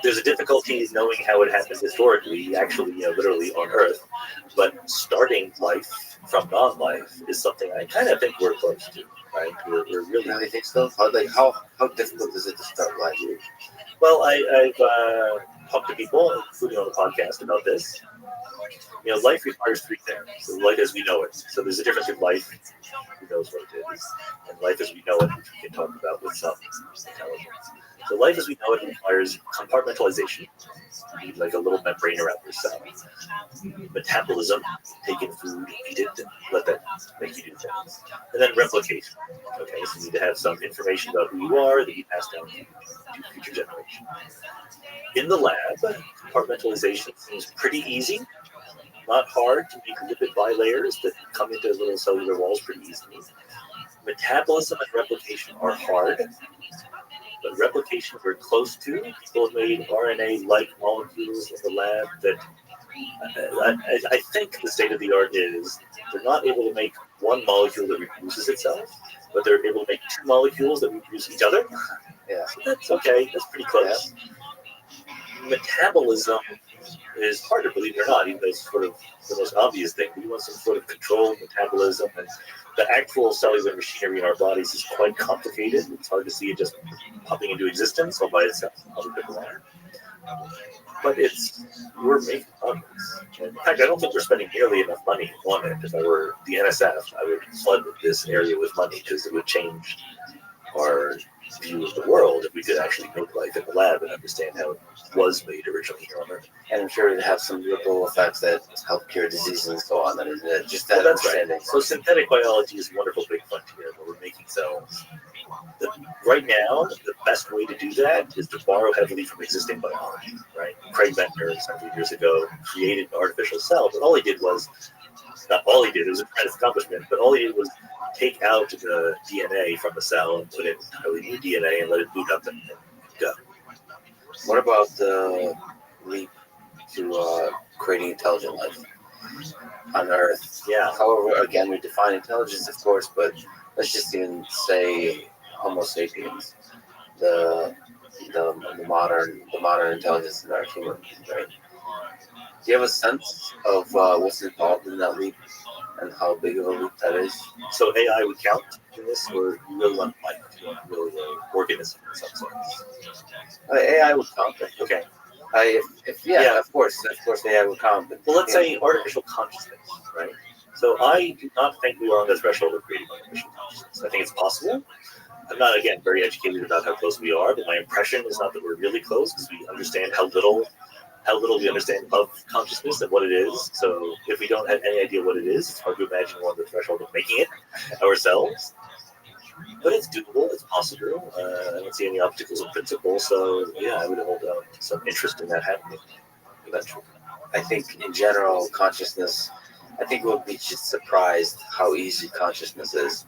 There's a difficulty knowing how it happened historically, actually, literally on Earth. But starting life from non-life is something I kind of think we're close to, right? We're really think so. How difficult is it to start life? Well, I've talked to people, including on the podcast, about this. Life requires three things. So life as we know it. So there's a difference in life, who knows what it is, and life as we know it, which we can talk about with some intelligence. So life as we know it requires compartmentalization. You need like a little membrane around your cell. Metabolism, take in food, eat it, and let that make you do things. And then replication. Okay, so you need to have some information about who you are that you pass down to future generations. In the lab, compartmentalization seems pretty easy. Not hard to make lipid bilayers that come into little cellular walls pretty easily. Metabolism and replication are hard, but replication we're close to. People have made RNA-like molecules in the lab that I think the state of the art is they're not able to make one molecule that reproduces itself, but they're able to make two molecules that reproduce each other. Yeah, that's okay. That's pretty close. Yeah. Metabolism is harder, believe it or not, even though it's sort of the most obvious thing. We want some sort of controlled metabolism, and the actual cellular machinery in our bodies is quite complicated. It's hard to see it just popping into existence all by itself. But we're making progress. In fact, I don't think we're spending nearly enough money on it. If I were the NSF, I would flood this area with money because it would change our view of the world if we could actually make life in the lab and understand how it was made originally here on Earth. And I'm sure it'd have some ripple effects that help cure diseases and so on. And just that Well, that's right. understanding. So synthetic biology is a wonderful big frontier where we're making cells. Right now, the best way to do that is to borrow heavily from existing biology, right? Craig Venter, several years ago, created an artificial cell, but all he did was, not all he did, it was a tremendous accomplishment, but all he did was take out the DNA from the cell and put in entirely new DNA and let it boot up and go. What about the leap to creating intelligent life on Earth? Yeah. However, again, we define intelligence, of course, but let's just even say Homo sapiens, the modern intelligence in our human, right? Do you have a sense of what's involved in that leap and how big of a leap that is? So AI would count in this, or you really want life, you want really an organism in some sense? AI would count. Okay. Of course AI would count. But well, let's say artificial consciousness, right? So I do not think we are on the threshold of creating artificial consciousness. I think it's possible. I'm not, again, very educated about how close we are, but my impression is not that we're really close because we understand how little we understand of consciousness and what it is. So if we don't have any idea what it is, it's hard to imagine we're on the threshold of making it ourselves. But it's doable, it's possible. I don't see any obstacles in principle, so yeah, I would hold out some interest in that happening eventually. I think in general, consciousness, I think we'll be just surprised how easy consciousness is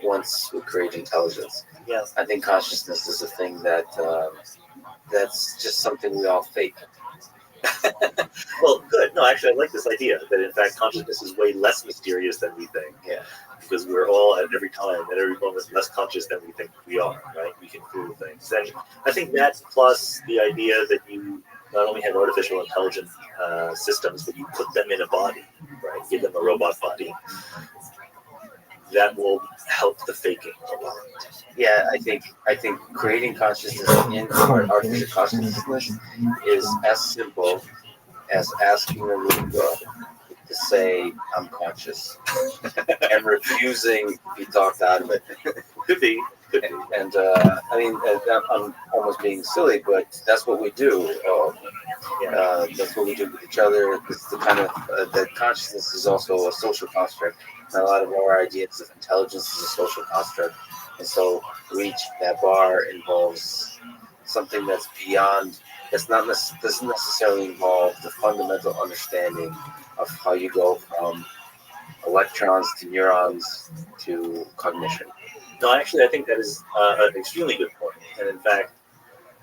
once we create intelligence. Yeah. I think consciousness is a thing that that's just something we all fake. Well, good. No, actually, I like this idea that in fact consciousness is way less mysterious than we think. Yeah. Because we're all at every time, at every moment, less conscious than we think we are, right? We can feel things. And I think that plus the idea that you not only have artificial intelligent systems, but you put them in a body, right? Give them a robot body. That will help the faking a lot. Yeah, I think creating consciousness in artificial consciousness is as simple as asking a Roomba to say I'm conscious and refusing to be talked out of it. Could be. And I mean, I'm almost being silly, but that's what we do. That's what we do with each other. It's the kind of that consciousness is also a social construct. And a lot of our ideas of intelligence is a social construct. And so reaching that bar involves something that's beyond, doesn't necessarily involve the fundamental understanding of how you go from electrons to neurons to cognition. No, actually, I think that is an extremely good point. And in fact,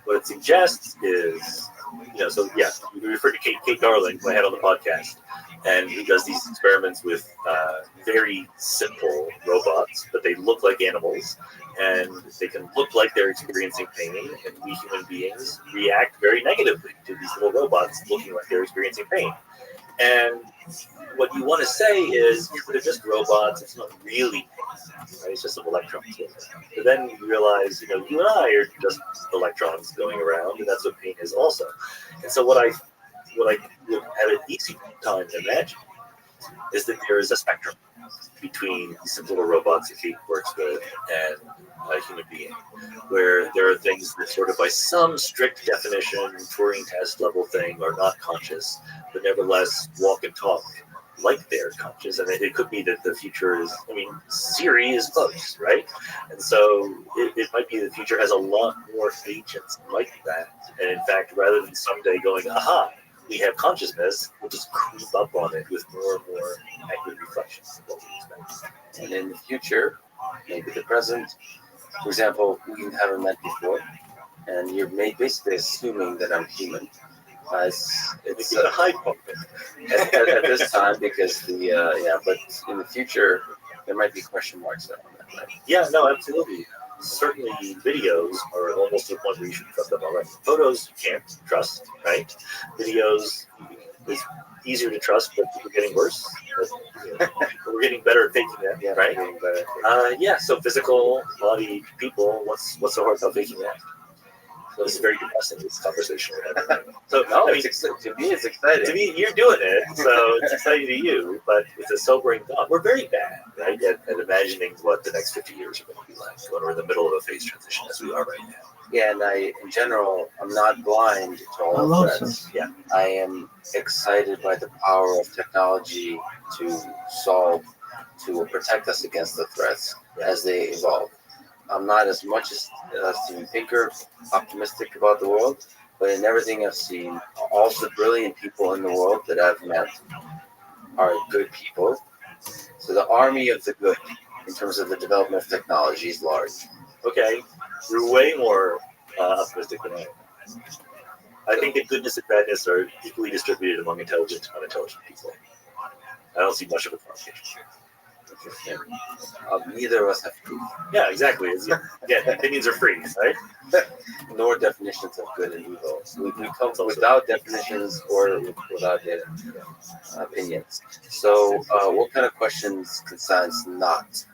what it suggests is, so yeah, we referred to Kate Darling, who I had on the podcast, and who does these experiments with very simple robots, but they look like animals, and they can look like they're experiencing pain, and we human beings react very negatively to these little robots looking like they're experiencing pain. And what you want to say is, they're just robots, it's not really pain, right? It's just some electrons. But then you realize, you and I are just electrons going around, and that's what pain is also. And so what I would have an easy time to imagine is that there is a spectrum between these little robots that Kate works with and a human being, where there are things that sort of by some strict definition, Turing test level thing, are not conscious, but nevertheless walk and talk like they're conscious. And it could be that the future is, Siri is close, right? And so it might be the future has a lot more agents like that. And in fact, rather than someday going, aha, we have consciousness, we'll just creep up on it with more and more accurate reflections of what we expect. And in the future, maybe the present, for example, we haven't met before, and you're basically assuming that I'm human. It's a high point at this time because but in the future there might be question marks on that, right? Yeah, no, absolutely. Certainly, videos are almost to the point where you should trust them already. Photos you can't trust, right? Videos is easier to trust, but we're getting worse. We're getting better at faking that, right? Getting better. So physical body people, what's so hard about faking that? So it's very depressing, this conversation we're having right now. So, No, I mean, to me, it's exciting. to me, you're doing it, so it's exciting to you, but it's a sobering thought. We're very bad, right, at imagining what the next 50 years are going to be like when we're in the middle of a phase transition as we are right now. Yeah, and in general, I'm not blind to all love threats. Yeah. I am excited by the power of technology to protect us against the threats as they evolve. I'm not as much as Steven Pinker optimistic about the world, but in everything I've seen, all the brilliant people in the world that I've met are good people. So the army of the good, in terms of the development of technology, is large. Okay, you're way more optimistic than I am. I think that goodness and badness are equally distributed among intelligent and unintelligent people. I don't see much of a correlation. Neither of us have proof. Yeah, exactly. Again, opinions are free, right? Nor definitions of good and evil. So we come without definitions or without opinions. So what kind of questions can science not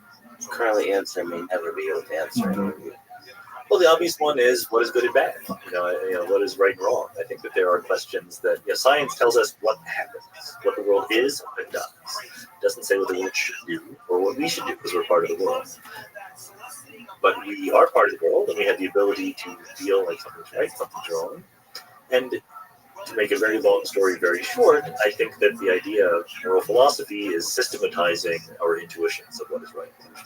currently answer and may never be able to answer in your view? Well, the obvious one is what is good and bad. What is right and wrong. I think that there are questions that science tells us what happens, what the world is, and what it does. It doesn't say what the world should do or what we should do because we're part of the world. But we are part of the world, and we have the ability to feel like something's right, something's wrong. And to make a very long story very short, I think that the idea of moral philosophy is systematizing our intuitions of what is right and wrong.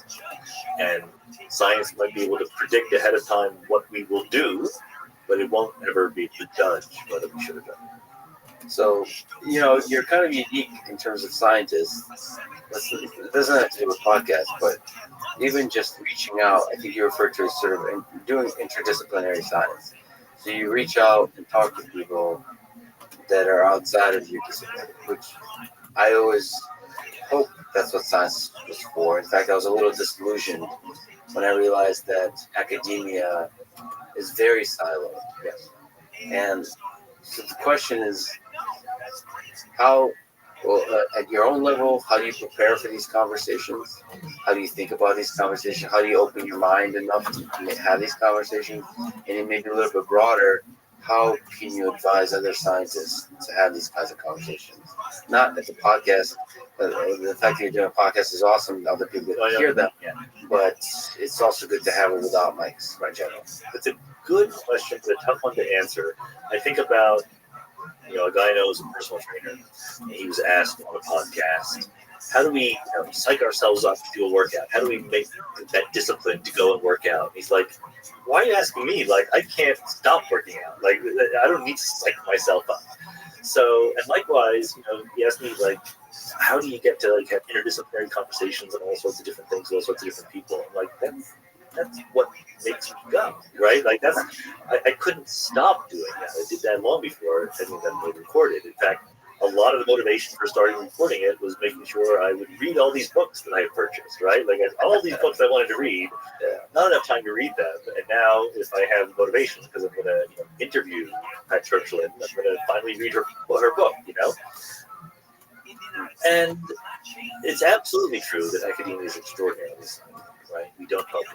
And science might be able to predict ahead of time what we will do, but it won't ever be able to judge whether we should have done it. So, you're kind of unique in terms of scientists. It doesn't have to do with podcasts, but even just reaching out, I think you refer to as sort of doing interdisciplinary science. So you reach out and talk to people that are outside of your discipline, which I always hope that's what science was for. In fact, I was a little disillusioned when I realized that academia is very siloed. Yes. And so the question is, at your own level, how do you prepare for these conversations? How do you think about these conversations? How do you open your mind enough to have these conversations? And then maybe a little bit broader, how can you advise other scientists to have these kinds of conversations? Not at the podcast. The fact that you're doing a podcast is awesome. Other people get to hear them. Yeah. But it's also good to have it without mics, in general. It's a good question, but a tough one to answer. I think about, a guy I know is a personal trainer, and he was asked on a podcast, how do we psych ourselves up to do a workout? How do we make that discipline to go and work out? And he's like, why are you asking me? Like, I can't stop working out. Like, I don't need to psych myself up. So, and likewise, he asked me, like, how do you get to have interdisciplinary conversations on all sorts of different things with all sorts of different people? I'm like, that's what makes me go, right? Like I couldn't stop doing that. I did that long before having them recorded. In fact, a lot of the motivation for starting recording it was making sure I would read all these books that I had purchased, right? Like all these books I wanted to read, not enough time to read them. And now if I have motivation because I'm going to interview Pat Churchland, I'm going to finally read her book, And it's absolutely true that academia is extraordinarily silent, right? We don't talk to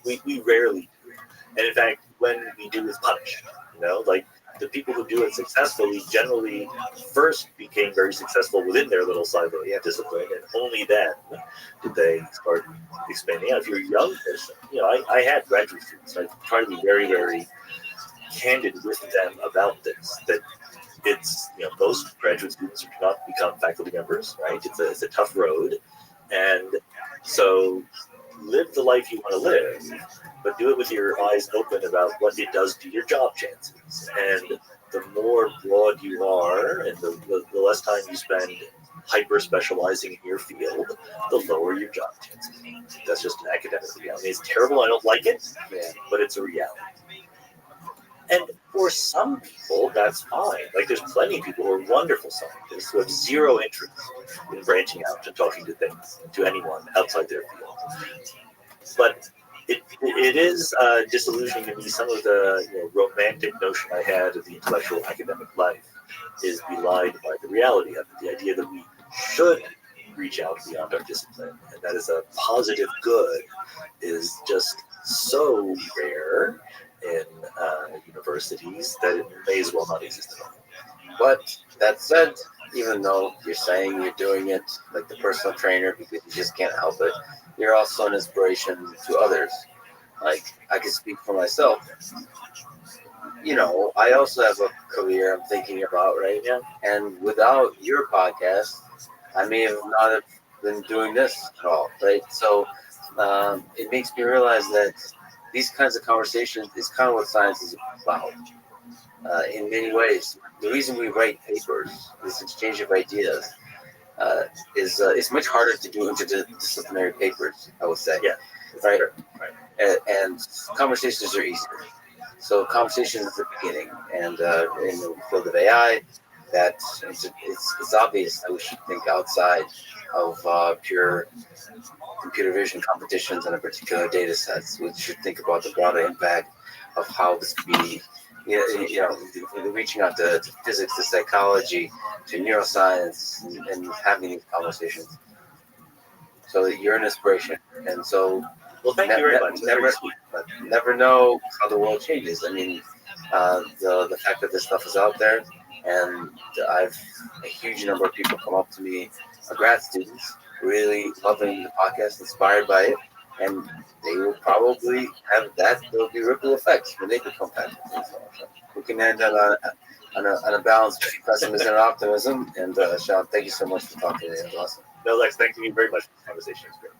people. We rarely do. And in fact, when we do, it's punished. Like the people who do it successfully generally first became very successful within their little silo discipline, and only then did they start expanding out. If you're a young person, I had graduate students. I try to be very, very candid with them about this. That it's most graduate students do not become faculty members, right? It's a tough road, and so live the life you want to live, but do it with your eyes open about what it does to your job chances. And the more broad you are, and the less time you spend hyper specializing in your field, the lower your job chances. That's just an academic reality. It's terrible. I don't like it, but it's a reality. And for some people, that's fine. Like, there's plenty of people who are wonderful scientists who have zero interest in branching out and talking to things, to anyone outside their field. But it is disillusioning to me. Some of the romantic notion I had of the intellectual academic life is belied by the reality of it. The idea that we should reach out beyond our discipline, and that is a positive good, is just so rare in universities that it may as well not exist at all. But that said, even though you're saying you're doing it like the personal trainer because you just can't help it, you're also an inspiration to others. Like, I can speak for myself. You know, I also have a career I'm thinking about right now. And without your podcast, I may have not have been doing this at all, right? So it makes me realize that these kinds of conversations is kind of what science is about. In many ways, the reason we write papers, this exchange of ideas, is it's much harder to do interdisciplinary papers, I would say. Yeah, right. Right. And conversations are easier. So conversations is the beginning, and in the field of AI, that it's obvious that we should think outside of pure computer vision competitions on a particular data sets. We should think about the broader impact of how this could be, reaching out to physics, to psychology, to neuroscience, and having these conversations. So you're an inspiration, and so well, thank you very much. Never know how the world changes. I mean, the fact that this stuff is out there, and I've a huge number of people come up to me, grad students, really loving the podcast, inspired by it, and they will probably have that. There will be ripple effects when they become faculty. So we can end on a balance between pessimism and optimism. And Sean, thank you so much for talking today. It was awesome. No, Lex, thank you very much for the conversation. It's great.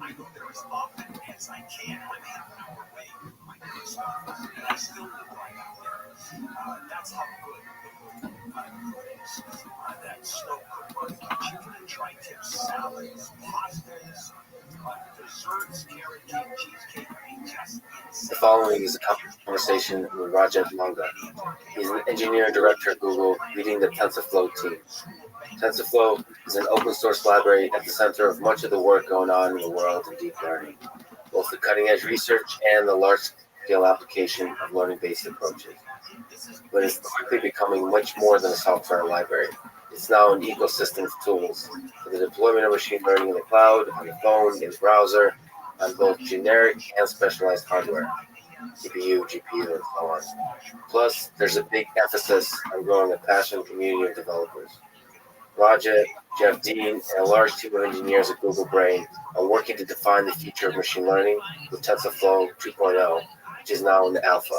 I go there as often as I can. I'm half an hour away from my new stuff, and I still live right out there. That's how good the food is. That slow cooked chicken and tri-tip salads, pastas, desserts, carrot cake, cheesecake. I mean, just the following is a conversation with Raja Manga. He's an engineer and director at Google, leading the TensorFlow team. TensorFlow is an open source library at the center of much of the work going on in the world of deep learning, both the cutting edge research and the large scale application of learning based approaches. But it's quickly becoming much more than a software library. It's now an ecosystem of tools for the deployment of machine learning in the cloud, on the phone, in the browser, on both generic and specialized hardware, CPU, GPU, and so on. Plus, there's a big emphasis on growing a passionate community of developers. Raja, Jeff Dean, and a large team of engineers at Google Brain are working to define the future of machine learning with TensorFlow 2.0, which is now in the alpha.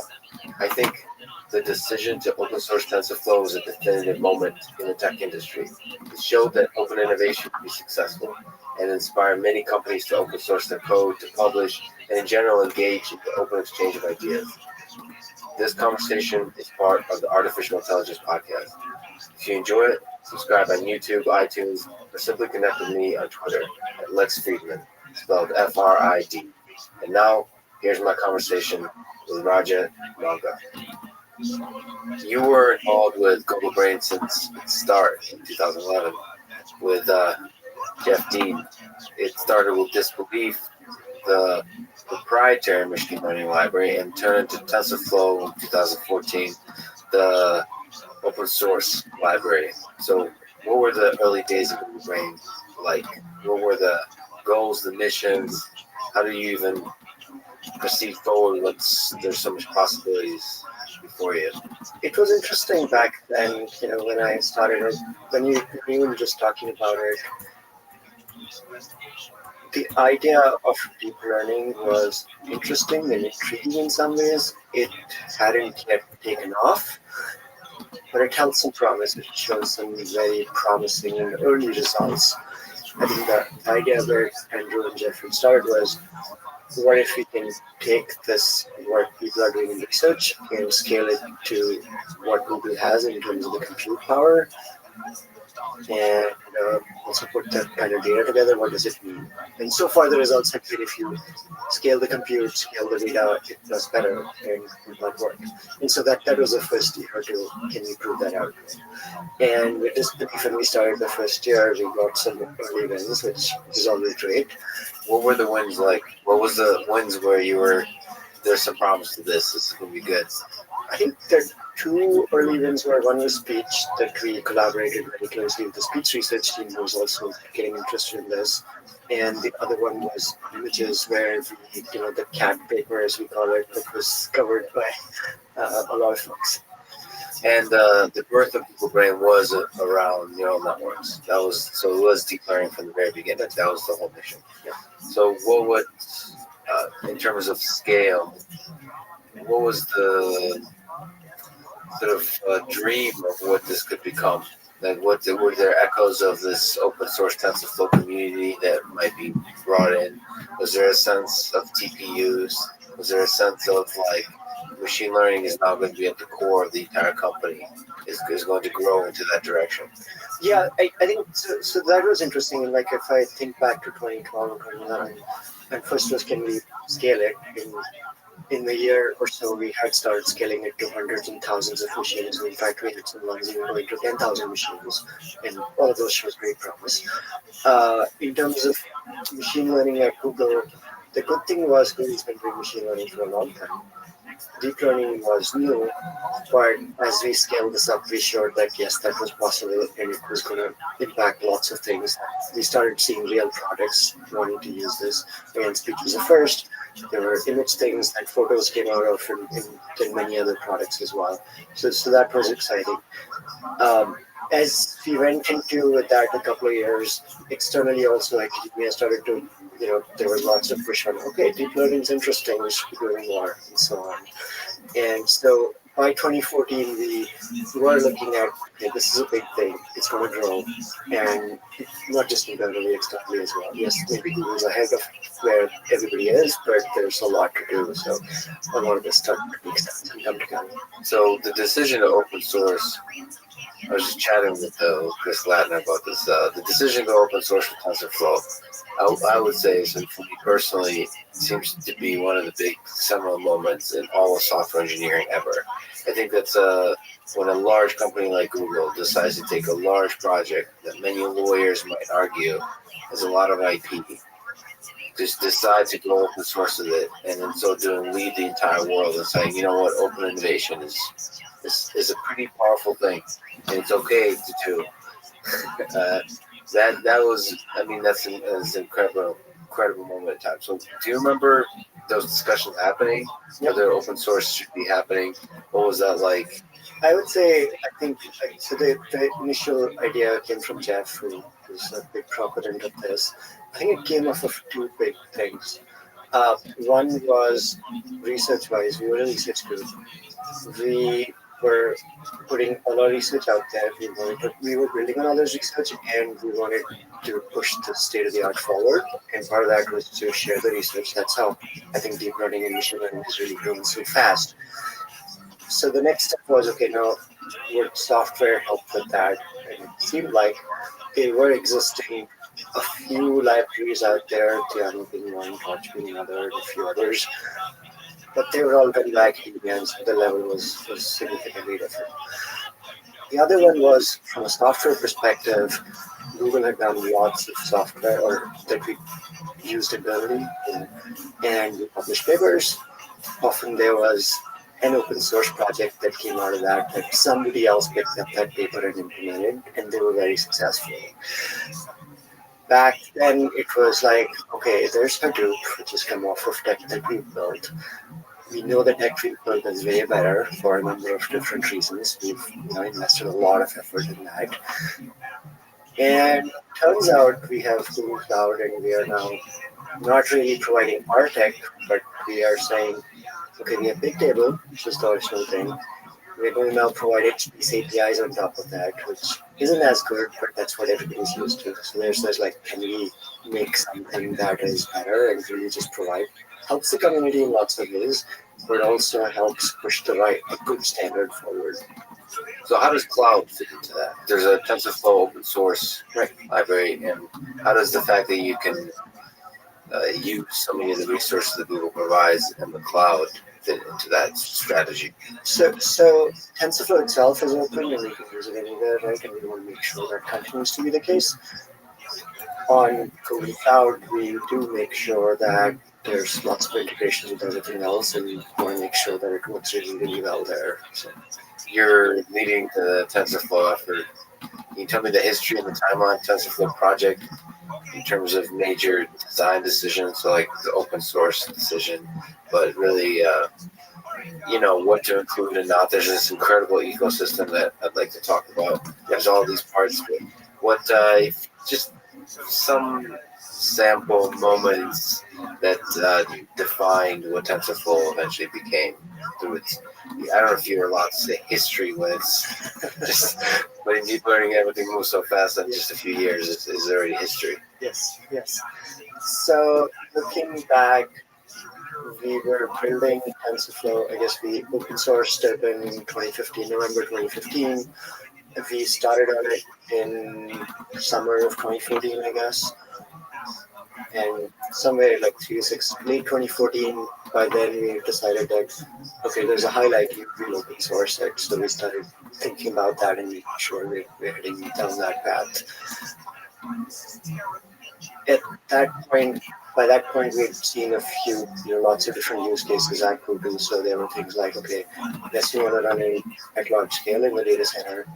I think the decision to open source TensorFlow was a definitive moment in the tech industry. It showed that open innovation can be successful and inspire many companies to open source their code, to publish, and in general engage in the open exchange of ideas. This conversation is part of the Artificial Intelligence Podcast. If you enjoy it, subscribe on YouTube, iTunes, or simply connect with me on Twitter at Lex Friedman, spelled F-R-I-D. And now, here's my conversation with Raja Manga. You were involved with Google Brain since its start in 2011 with Jeff Dean. It started with Disbelief, the proprietary machine learning library, and turned into TensorFlow in 2014, the open source library. So what were the early days of Google Brain like? What were the goals, the missions? How do you even proceed forward when there's so much possibilities before you? It was interesting back then, when I started, when you were just talking about it. The idea of deep learning was interesting and intriguing in some ways. It hadn't yet taken off, but it held some promise. It showed some very promising and early results. I think the idea where Andrew and Jeffrey started was, what if we can take this work people are doing in research and scale it to what Google has in terms of the compute power, and also put that kind of data together? What does it mean? And so far the results have been, if you scale the compute, scale the data, it does better and it might work. And so that was the first year to, can we prove that out? And with this belief, when we started the first year, we got some early wins, which is always great. What were the wins like? What was the wins where you were, there's some promise to this is going to be good? I think there are two early wins were, one was speech, that we collaborated very closely with the speech research team who was also getting interested in this. And the other one was images, where we, the cat paper, as we call it, that was covered by a lot of folks. And the birth of Google Brain was around neural networks. It was deep learning from the very beginning. That was the whole mission. Yeah. So what would, in terms of scale, what was the sort of dream of what this could become? Like, were there echoes of this open source TensorFlow community that might be brought in? Was there a sense of TPUs? Was there a sense of like machine learning is now going to be at the core of the entire company? Is going to grow into that direction? Yeah, I think so. So that was interesting. Like, if I think back to 2012 or 2011, and first was, can we scale it? In a year or so, we had started scaling it to hundreds and thousands of machines. In fact, we had some ones even going to 10,000 machines, and all of those shows great promise. In terms of machine learning at Google, the good thing was Google's been doing machine learning for a long time. Deep learning was new, but as we scaled this up, we showed that yes, that was possible, and it was going to impact lots of things. We started seeing real products wanting to use this. Again, speech was the first. There were image things that photos came out of, and many other products as well. So that was exciting. As we went into that a couple of years, externally also, academia started to, there was lots of push on, okay, deep learning is interesting, we should be doing more, and so on. And so by 2014, we were looking at, okay, this is a big thing, it's going to grow, and not just internally, externally as well. Yes, maybe Google's ahead of where everybody is, but there's a lot to do, so a lot of this stuff to make sense and come together. So the decision to open source, I was just chatting with Chris Latin about this. The decision to open source with TensorFlow, I would say, so for me personally, seems to be one of the big seminal moments in all of software engineering ever. I think that's when a large company like Google decides to take a large project that many lawyers might argue has a lot of IP, just decide to go open source with it, and in so doing lead the entire world and saying, you know what, open innovation is a pretty powerful thing, and it's okay to do. That was, I mean, that's an incredible moment in time. So do you remember those discussions happening? Whether open source should be happening? What was that like? I would say, I think, so the initial idea came from Jeff, who was a big proponent of this. I think it came off of two big things. One was research-wise, we were a research group. We were putting all our research out there. We were building on all this research, and we wanted to push the state-of-the-art forward. And part of that was to share the research. That's how I think deep learning and machine learning is really growing so fast. So the next step was, okay, now would software help with that? And it seemed like there were existing a few libraries out there, Tiano being one, Torch being another, and a few others. But they were all very lacking, and so the level was significantly different. The other one was, from a software perspective, Google had done lots of software that we used internally, and we published papers. Often there was an open source project that came out of that somebody else picked up that paper and implemented, and they were very successful. Back then, it was like, okay, there's Hadoop, which has come off of tech that we built. We know the tech we built is way better for a number of different reasons. We've invested a lot of effort in that. And turns out we have Google Cloud, and we are now not really providing our tech, but we are saying, okay, we have Bigtable, which is the original thing. We're going to now provide HPC APIs on top of that, which isn't as good, but that's what everybody's used to. So there's like, can we make something that is better and really just provide? Helps the community in lots of ways, but also helps push a good standard forward. So how does cloud fit into that? There's a TensorFlow open source library, and how does the fact that you can use so many of the resources that Google provides in the cloud fit into that strategy? So TensorFlow itself is open, and you can use it anywhere, right? And we want to make sure that continues to be the case. On Google Cloud, we do make sure that there's lots of integrations with everything else, and we want to make sure that it works really, really well there. So. you're leading the TensorFlow effort, can you tell me the history and the timeline of TensorFlow project in terms of major design decisions, so like the open source decision, but really, what to include and not. There's this incredible ecosystem that I'd like to talk about. There's all these parts, but what just some sample moments that defined what TensorFlow eventually became through its. I don't know if you're allowed to say history when it's just, but in deep learning, everything moves so fast that in just a few years is already history. Yes. So looking back, we were building TensorFlow. I guess we open sourced it in 2015, November 2015. We started on it in summer of 2014, I guess. And somewhere like late 2014, by then we decided that, okay, there's a high likelihood we'll open source it. So we started thinking about that and making sure we're heading down that path. By that point, we'd seen a few, lots of different use cases at Google. So there were things like, okay, yes, we want to run it at large scale in the data center.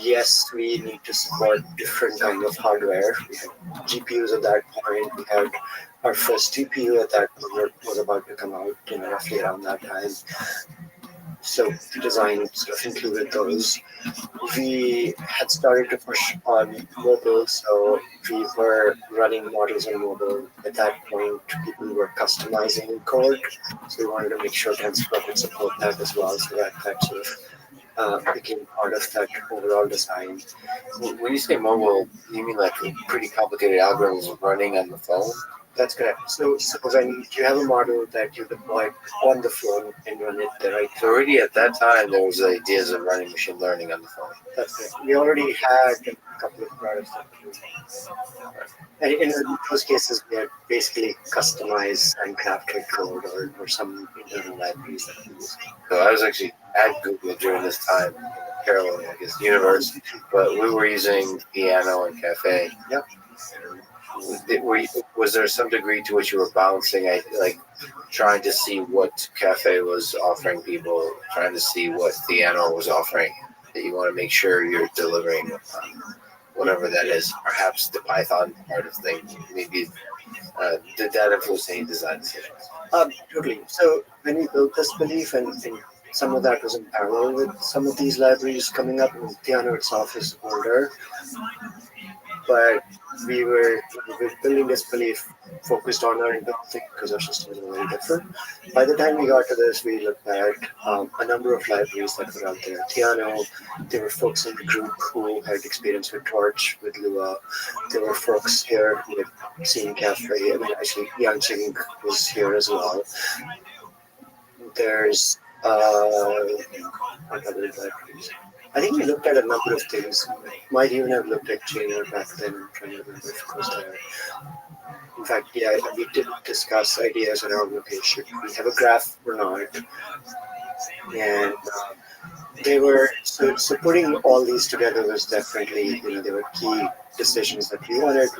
Yes, we need to support different kinds of hardware. We had GPUs at that point. We had our first TPU at that point was about to come out, roughly around that time. So the design sort of included those. We had started to push on mobile, so we were running models on mobile. At that point, people were customizing code, so we wanted to make sure TensorFlow could support that as well, so that sort of became part of that overall design. When you say mobile, you mean like pretty complicated algorithms running on the phone? That's correct. So when you have a model that you deploy on the phone and run it the right. So already at that time, there was ideas of running machine learning on the phone. That's correct. We already had a couple of products that we and in those cases, we had basically customized and crafted code or some internal libraries that we used. So I was actually at Google during this time, parallel, I guess, universe, but we were using Piano and Cafe. Yep. Was there some degree to which you were balancing, like trying to see what Cafe was offering people, trying to see what Theano was offering, that you want to make sure you're delivering whatever that is, perhaps the Python part of things, maybe did that influence any design decisions? Totally. So when we built this belief, and some of that was in parallel with some of these libraries coming up, and Theano itself is older, but we were building this belief focused on our internal thing because our systems are very different. By the time we got to this, we looked at a number of libraries that were out there. Theano, there were folks in the group who had experience with Torch, with Lua. There were folks here who had seen Cafe. I mean, actually, Yangqing was here as well. There's what other libraries? I think we looked at a number of things. Might even have looked at Chainer back then. I'm trying to remember if it was there. In fact, yeah, we did discuss ideas around, okay, should we have a graph or not? And they were, so putting all these together was definitely, there were key decisions that we wanted.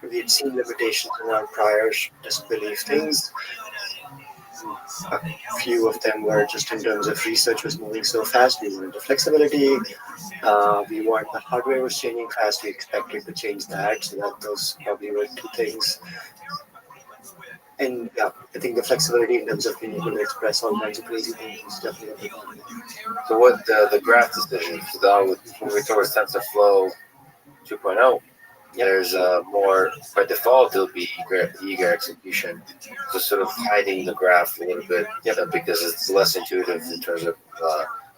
We had seen limitations in our prior disbelief things. A few of them were just in terms of research was moving so fast. We wanted the flexibility. We wanted the hardware was changing fast. We expected to change that. So that those probably were two things. And yeah, I think the flexibility in terms of being able to express all kinds of crazy things is definitely a big one. So what the graph decision? So now with moving towards TensorFlow 2.0. There's more, by default, it'll be eager execution. So sort of hiding the graph a little bit, because it's less intuitive in terms of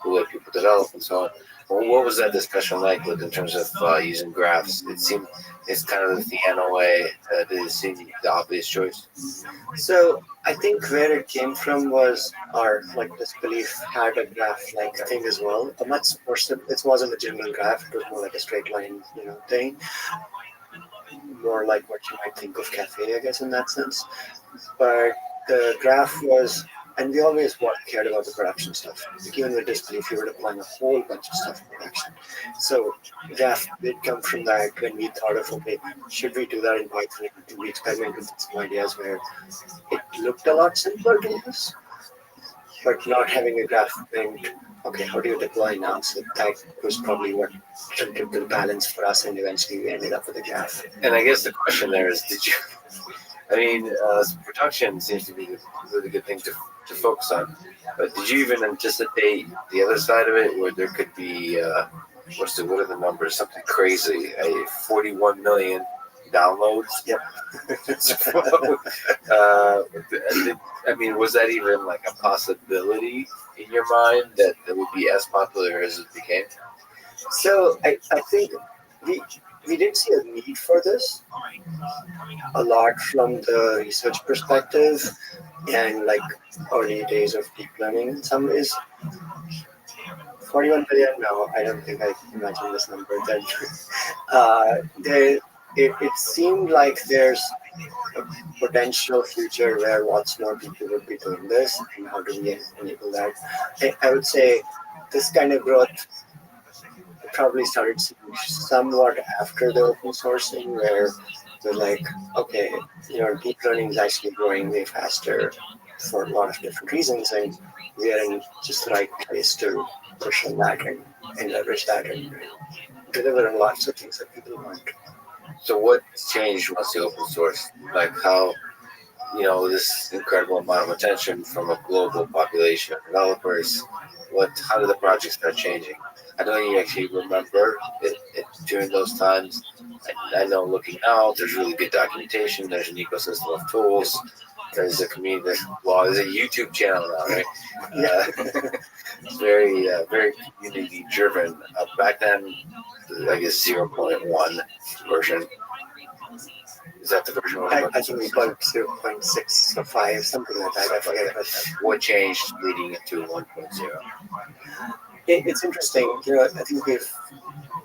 the way people develop and so on. Well, what was that discussion like in terms of using graphs? It seemed it's kind of the Theano way. Did it seem the obvious choice? So I think where it came from was our this belief had a graph-like thing as well. A much more simple. It wasn't a general graph. It was more like a straight line, thing. More like what you might think of Cafe, I guess, in that sense. But the graph was, and we always cared about the production stuff. Even with disbelief, we were deploying a whole bunch of stuff in production. So graph did come from that when we thought of, okay, should we do that in Python? We experimented with some ideas where it looked a lot simpler to use. but not having a graph think, okay, how do you deploy now? So that was probably what tilted the balance for us, and eventually we ended up with a graph. And I guess the question there is, did you? I mean, production seems to be a really good thing to focus on. But did you even anticipate the other side of it, where there could be what are the numbers? Something crazy, 41 million downloads. Yep. I mean, was that even like a possibility in your mind that it would be as popular as it became? So I think we did see a need for this a lot from the research perspective and like early days of deep learning in some ways. 41 billion, no, I don't think I imagine this number then. It seemed like there's a potential future where lots more people would be doing this, and how do we enable that? I would say this kind of growth probably started somewhat after the open sourcing, where we're like, okay, deep learning is actually growing way faster for a lot of different reasons, and we are in just the right place to push on that and leverage that and deliver on lots of things that people want. So what changed once the open source? Like how, this incredible amount of attention from a global population of developers, how did the project start changing? I don't even actually remember it during those times. I know looking now, there's really good documentation. There's an ecosystem of tools. There's a community. Well, there's a YouTube channel now, right? It's very, very community driven. Back then, I guess 0.1 version. Is that the version? I think we call it 0.6 or 5, something like that. I forget about that. What changed leading into 1.0? It's interesting. I think we've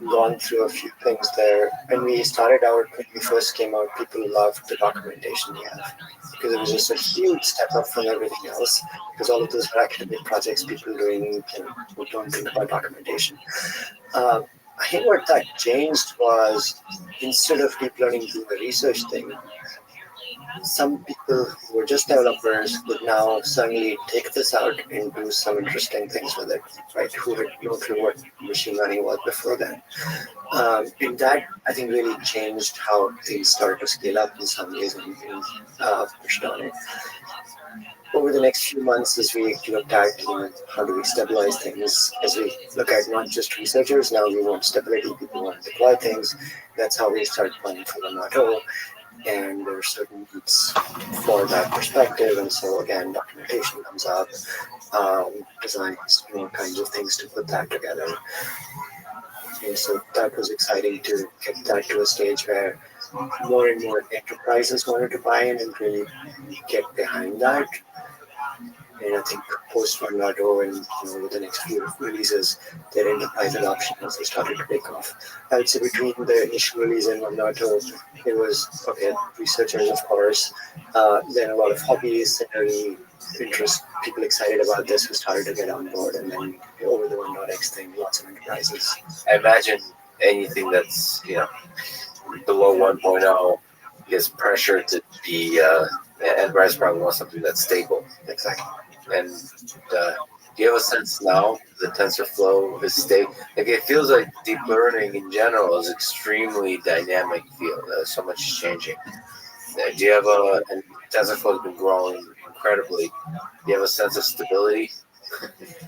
gone through a few things there. When we started out, when we first came out, people loved the documentation we have, because it was just a huge step up from everything else, because all of those are academic projects people doing who don't think about documentation. I think what that changed was, instead of deep learning doing a research thing, some people who were just developers could now suddenly take this out and do some interesting things with it, right? Who had no clue what machine learning was before then. And that, I think, really changed how things started to scale up in some ways and pushed on it. Over the next few months, as we looked at how do we stabilize things, as we look at not just researchers, now we want stability, people want to deploy things. That's how we started planning for the Nato. And there are certain needs for that perspective, and so again, documentation comes up, designs, kinds of things to put that together. And so that was exciting to get that to a stage where more and more enterprises wanted to buy in and really get behind that. And I think post 1.0 and with the next few releases, their enterprise adoption also started to take off. I would say between the initial release and 1.0, it was researchers, of course, then a lot of hobbyists and early interest, people excited about this who started to get on board, and then over the 1.x thing, lots of enterprises. I imagine anything that's below 1.0 is pressure to be enterprise probably wants something that's stable. Exactly. And do you have a sense now the TensorFlow is stable? Like, it feels like deep learning in general is extremely dynamic field. So much is changing. Do you have and TensorFlow has been growing incredibly. Do you have a sense of stability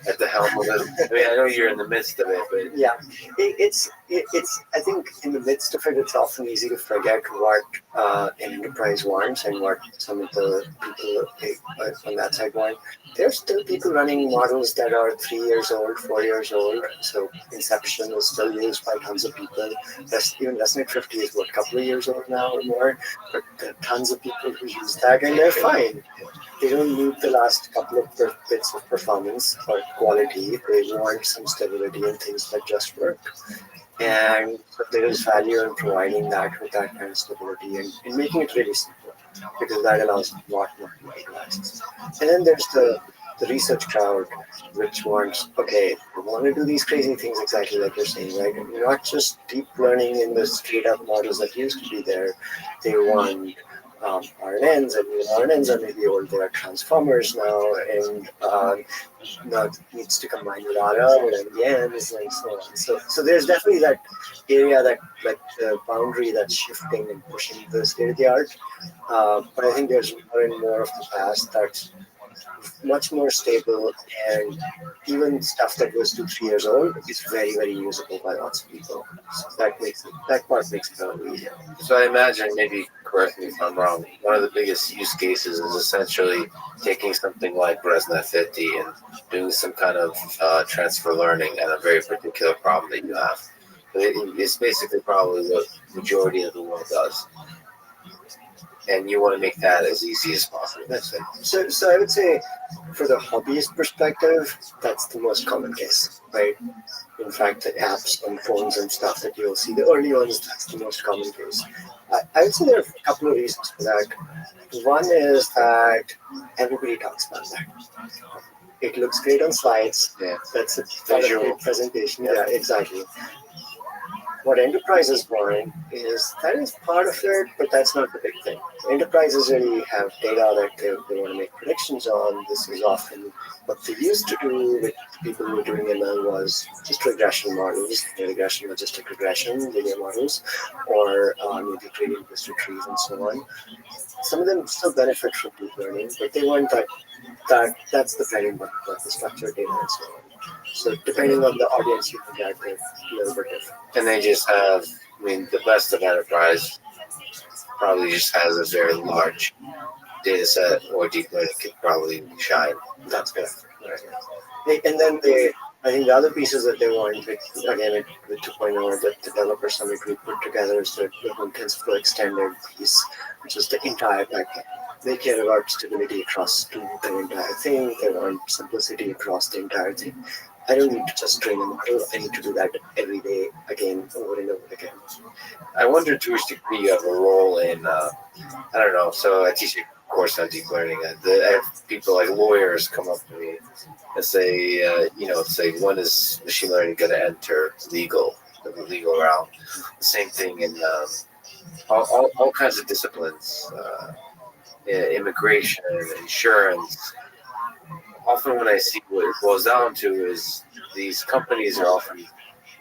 at the helm of it? I mean, I know you're in the midst of it, but yeah, it's. I think in the midst of it, it's often easy to forget what an enterprise wants and what some of the people on that side want. There's still people running models that are 3 years old, 4 years old. So Inception is still used by tons of people. Even ResNet 50 is a couple of years old now or more. But there are tons of people who use that, and they're fine. They don't need the last couple of bits of performance or quality. They want some stability and things that just work. And there is value in providing that with that kind of stability and making it really simple, because that allows a lot more to utilize. And then there's the research crowd, which wants, we want to do these crazy things exactly like you're saying, right? And not just deep learning in the straight up models that used to be there. They want RNNs, and even RNNs are maybe old. There are transformers now, and now it needs to combine with RL and MDNs and so on. So there's definitely that area, that like the boundary that's shifting and pushing the state of the art. But I think there's more and more of the past that's much more stable, and even stuff that was 2-3 years old is very, very usable by lots of people. So that part makes it a little easier. So I imagine, maybe correct me if I'm wrong, one of the biggest use cases is essentially taking something like ResNet 50 and doing some kind of transfer learning on a very particular problem that you have. It's basically probably what majority of the world does. And you want to make that as easy as possible. That's it. So I would say, for the hobbyist perspective, that's the most common case, right? In fact, the apps and phones and stuff that you'll see, the early ones, that's the most common case. I would say there are a couple of reasons for that. One is that everybody talks about that. It looks great on slides. Yeah. That's a visual presentation. Yeah, exactly. What enterprises want is, that is part of it, but that's not the big thing. Enterprises really have data that they want to make predictions on. This is often what they used to do with people who were doing ML was just regression models, regression, logistic regression, linear models, or maybe gradient boosted trees and so on. Some of them still benefit from deep learning, but they want that's the bread and butter, like the structured data and so on. So depending on the audience you can get, they're a little bit different. And they just have, I mean, the best of enterprise probably just has a very large data set, or deep learning could probably shine. That's good. Right. And then I think the other pieces that they want, again, with 2.0, the developer summit we put together is the TensorFlow extended piece, which is the entire pipeline. They care about stability across the entire thing. They want simplicity across the entire thing. I don't need to just train a model. I need to do that every day, again, over and over again. I wonder to which degree you have a role in, I don't know, so I teach a course on deep learning. I have people like lawyers come up to me and say, say, when is machine learning going to enter the legal realm? The same thing in all kinds of disciplines, immigration, insurance. Often when I see what it boils down to is these companies are often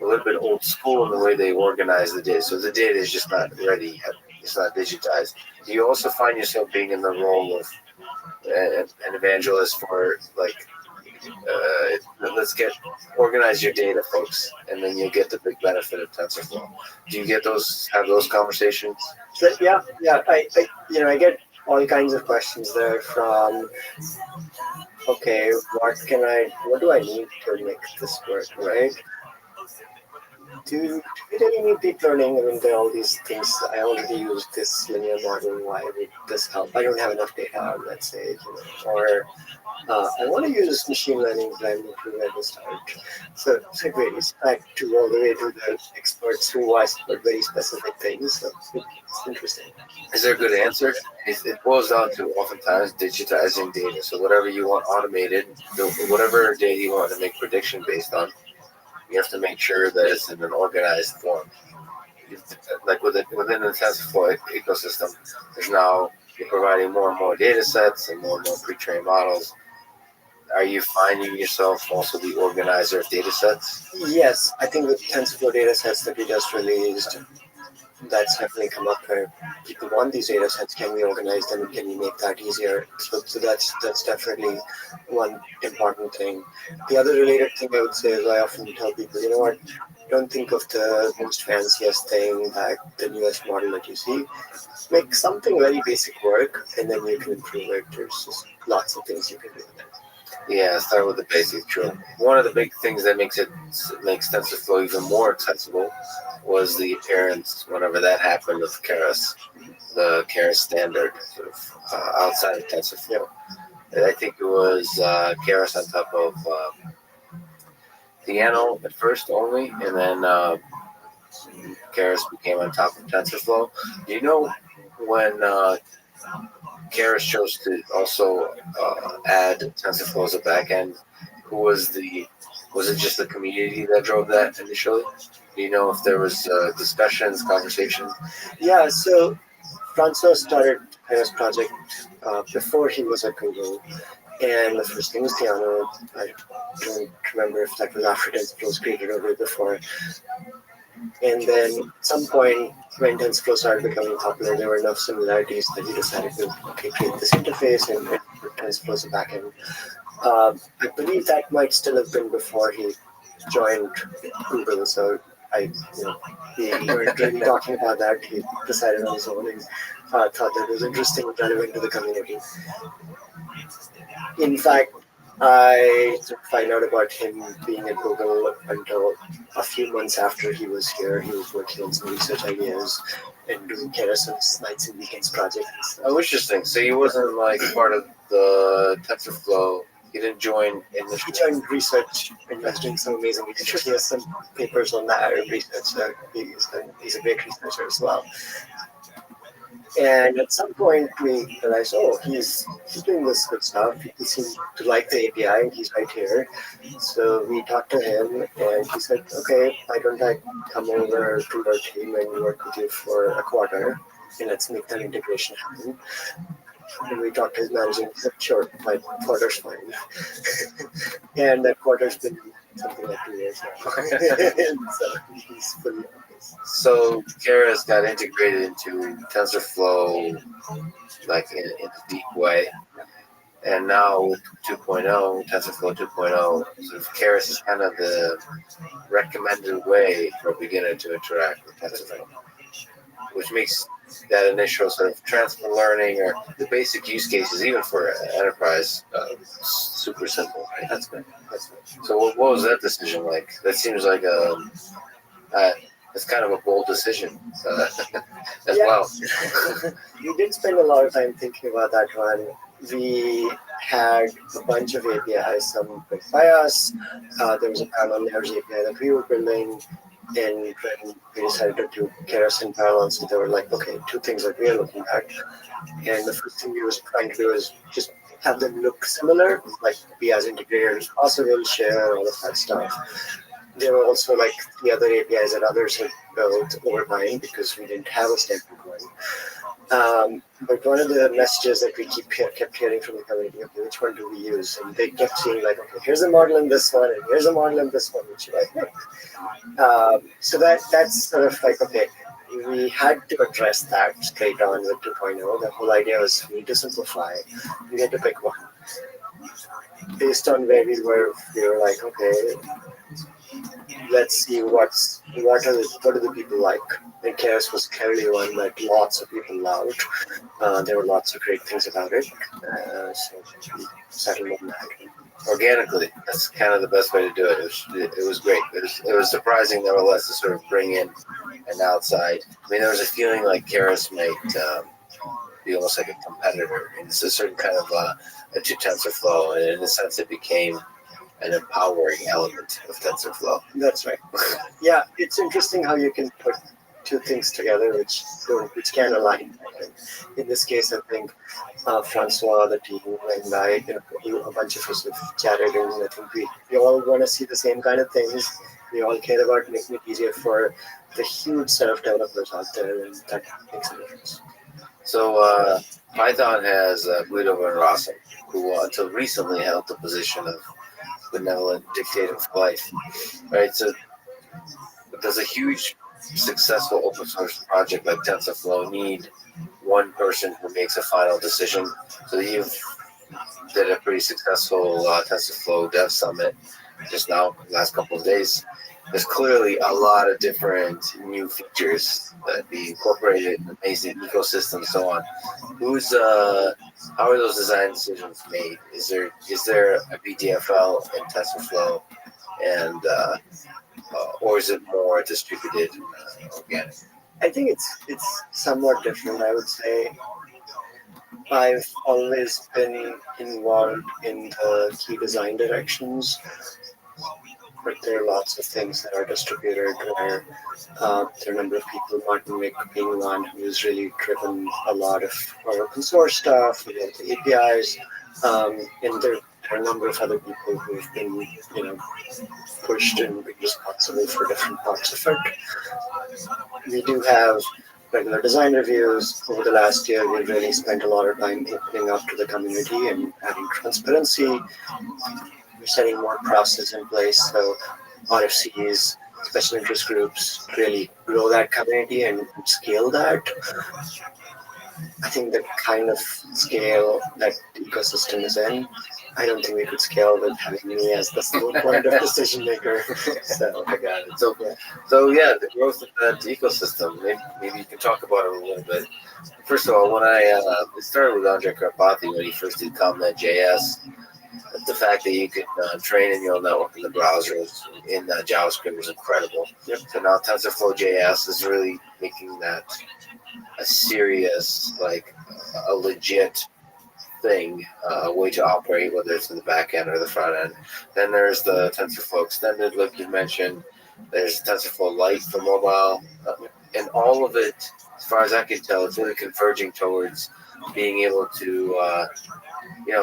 a little bit old school in the way they organize the data. So the data is just not ready yet. It's not digitized. Do you also find yourself being in the role of an evangelist for, like, let's organize your data, folks, and then you'll get the big benefit of TensorFlow? Do you have those conversations? So, yeah. I get all kinds of questions there from, okay, what do I need to make this work, right? Do you really need deep learning? I mean, there are all these things. I already use this linear model. Why would this help? I don't have enough data, let's say, or I want to use machine learning, but I'm not doing at the start. So it varies back to all the way to the experts who ask for very specific things. So it's interesting. Is there a good answer? It boils down to oftentimes digitizing data. So whatever you want automated, whatever data you want to make prediction based on, you have to make sure that it's in an organized form. Like within the TensorFlow ecosystem, you're providing more and more data sets and more pre-trained models. Are you finding yourself also the organizer of data sets? Yes, I think with TensorFlow data sets that we just released, that's definitely come up where people want these data sets. Can we organize them? Can we make that easier? So that's definitely one important thing. The other related thing I would say is I often tell people, you know what, don't think of the most fanciest thing, like the newest model that you see. Make something very basic work, and then you can improve it. There's just lots of things you can do with it. Yeah, start with the basic. True. One of the big things that makes TensorFlow even more accessible was the appearance, whenever that happened, of Keras, the Keras standard, sort of outside of TensorFlow. I think it was Keras on top of Piano at first only, and then Keras became on top of TensorFlow. Do you know when Keras chose to also add TensorFlow as a backend? Was it just the community that drove that initially? Do you know if there was discussions, conversations? Yeah, so Francois started Keras project before he was at Google, and the first thing was Theano. I don't remember if that was after TensorFlow was created or way before. And then at some point, when TensorFlow started becoming popular, there were enough similarities that he decided to create this interface and put TensorFlow as a backend. I believe that might still have been before he joined Google, so we weren't really talking about that. He decided on his own and thought that it was interesting and relevant to the community. In fact, I didn't find out about him being at Google until a few months after he was here. He was working on some research ideas and doing Keras on his nights and weekends projects. Oh, interesting. So he wasn't like part of the TensorFlow. He didn't join initially. He joined research and was doing some amazing research. He has some papers on that research. He's a great researcher as well. And at some point, we realized, he's doing this good stuff. He seemed to like the API, and he's right here. So we talked to him, and he said, okay, why don't I come over to our team and work with you for a quarter, and let's make that integration happen. And we talked to his manager, and he said, sure, my quarter's fine. And that quarter's been something like 2 years now. So he's fully on this. So Keras got integrated into TensorFlow like in a deep way. And now with 2.0, TensorFlow 2.0, sort of Keras is kind of the recommended way for a beginner to interact with TensorFlow, which makes that initial sort of transfer learning or the basic use cases, even for enterprise, super simple. Right? That's good. So what was that decision like? That seems like it's kind of a bold decision as well. We did spend a lot of time thinking about that one. We had a bunch of APIs, some built by us. There was a parallel layers API that we were building. And when we decided to do Keras in parallel, so they were like, okay, two things that we are looking at. And the first thing we were trying to do is just have them look similar, like be as integrated as possible, share all of that stuff. There were also like the other APIs that others had built over time because we didn't have a standard one. But one of the messages that we kept hearing from the community, okay, which one do we use? And they kept saying like, okay, here's a model in this one, and here's a model in this one, which you like. So that's sort of like, okay, we had to address that straight on with 2.0. The whole idea was we need to simplify. We had to pick one. Based on where we were like, okay, let's see what do the people like. And Keras was clearly one that lots of people loved. There were lots of great things about it. So we settled on that. Organically, that's kind of the best way to do it. It was great. It was surprising, nevertheless, to sort of bring in an outside. I mean, there was a feeling like Keras might be almost like a competitor. And it's a certain kind of to TensorFlow, and in a sense, it became an empowering element of TensorFlow. That's right. Yeah, it's interesting how you can put two things together which can align. And in this case, I think Francois, the team, and I, a bunch of us have chatted, and I think we all want to see the same kind of things. We all care about making it easier for the huge set of developers out there, and that makes a difference. So Python has Guido van Rossum, who until recently held the position of benevolent dictator for life, right? So does a huge, successful open source project like TensorFlow need one person who makes a final decision? So you've did a pretty successful TensorFlow Dev Summit just now, last couple of days. There's clearly a lot of different new features that be incorporated in amazing ecosystem and so on. How are those design decisions made? Is there a BDFL in TensorFlow, and or is it more distributed, organic? I think it's somewhat different. I would say I've always been involved in the key design directions, but there are lots of things that are distributed where there are a number of people, Martin Wick being one who's really driven a lot of our open source stuff, the APIs, and there are a number of other people who've been, pushed and been responsible for different parts of it. We do have regular design reviews. Over the last year, we've really spent a lot of time opening up to the community and adding transparency. We're setting more processes in place, so RFCs, special interest groups, really grow that community and scale that. I think the kind of scale that the ecosystem is in, I don't think we could scale with having me as the sole point of decision maker. So I got it. So yeah, the growth of that ecosystem. Maybe you can talk about it a little bit. First of all, when I started with Andre Karpathy when he first did ComNet.js, the fact that you could train a neural network in the browser in JavaScript was incredible. Yep. So now TensorFlow.js is really making that a serious, like a legit thing, a way to operate, whether it's in the back end or the front end. Then there's the TensorFlow Extended, like you mentioned. There's TensorFlow Lite for mobile. And all of it, as far as I can tell, it's really converging towards being able to,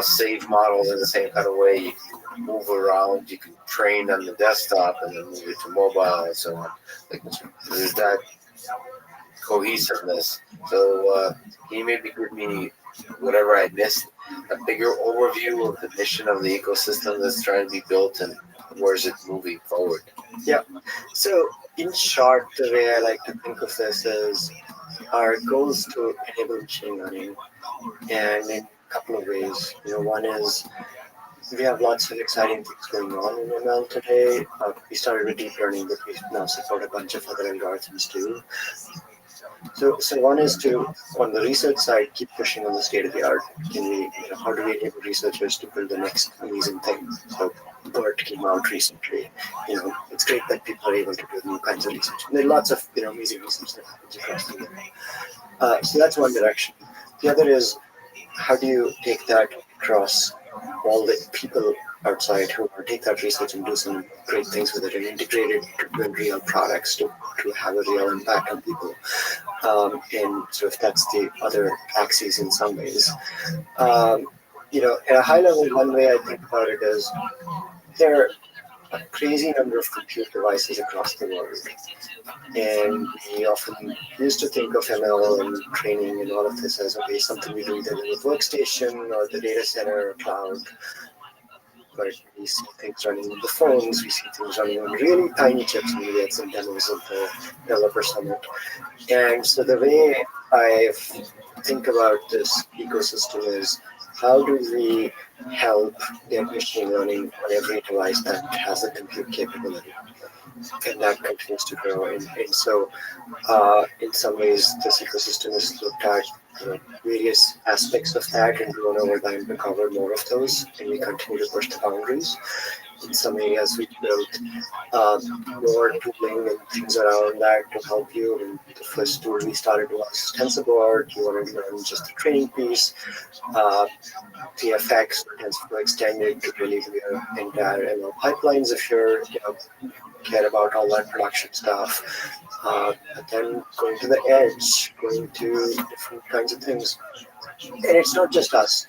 save models in the same kind of way. You can move around, you can train on the desktop and then move it to mobile and so on. Like, there's that cohesiveness. So can you maybe give me whatever I missed, a bigger overview of the mission of the ecosystem that's trying to be built and where is it moving forward? Yeah. So in short, the way I like to think of this is our goal is to enable machine learning, and in a couple of ways. One is we have lots of exciting things going on in ML today. We started with deep learning, but we now support a bunch of other algorithms too. So one is to, on the research side, keep pushing on the state of the art. How do we enable researchers to build the next amazing thing? So BERT came out recently. It's great that people are able to do new kinds of research. And there are lots of amazing research that happens across the world. So that's one direction. The other is, how do you take that across all the people outside who take that research and do some great things with it and integrate it to build real products to have a real impact on people. And so if that's the other axis in some ways. At a high level, one way I think about it is there are a crazy number of compute devices across the world. And we often used to think of ML and training and all of this as something we do either in the workstation or the data center or cloud. But we see things running on the phones, we see things running on really tiny chips, and we had some demos at the Developer Summit. And so the way I think about this ecosystem is, how do we help get machine learning on every device that has a compute capability? And that continues to grow. And so in some ways, this ecosystem is looked at various aspects of that and grown over time to cover more of those, and we continue to push the boundaries. In some areas, we built more tooling and things around that to help you. And the first tool we started was TensorBoard. You wanted to learn just the training piece. TFX, TensorFlow Extended, to really do your entire ML pipelines if you're care about all that production stuff. But then going to the edge, going to different kinds of things. And it's not just us.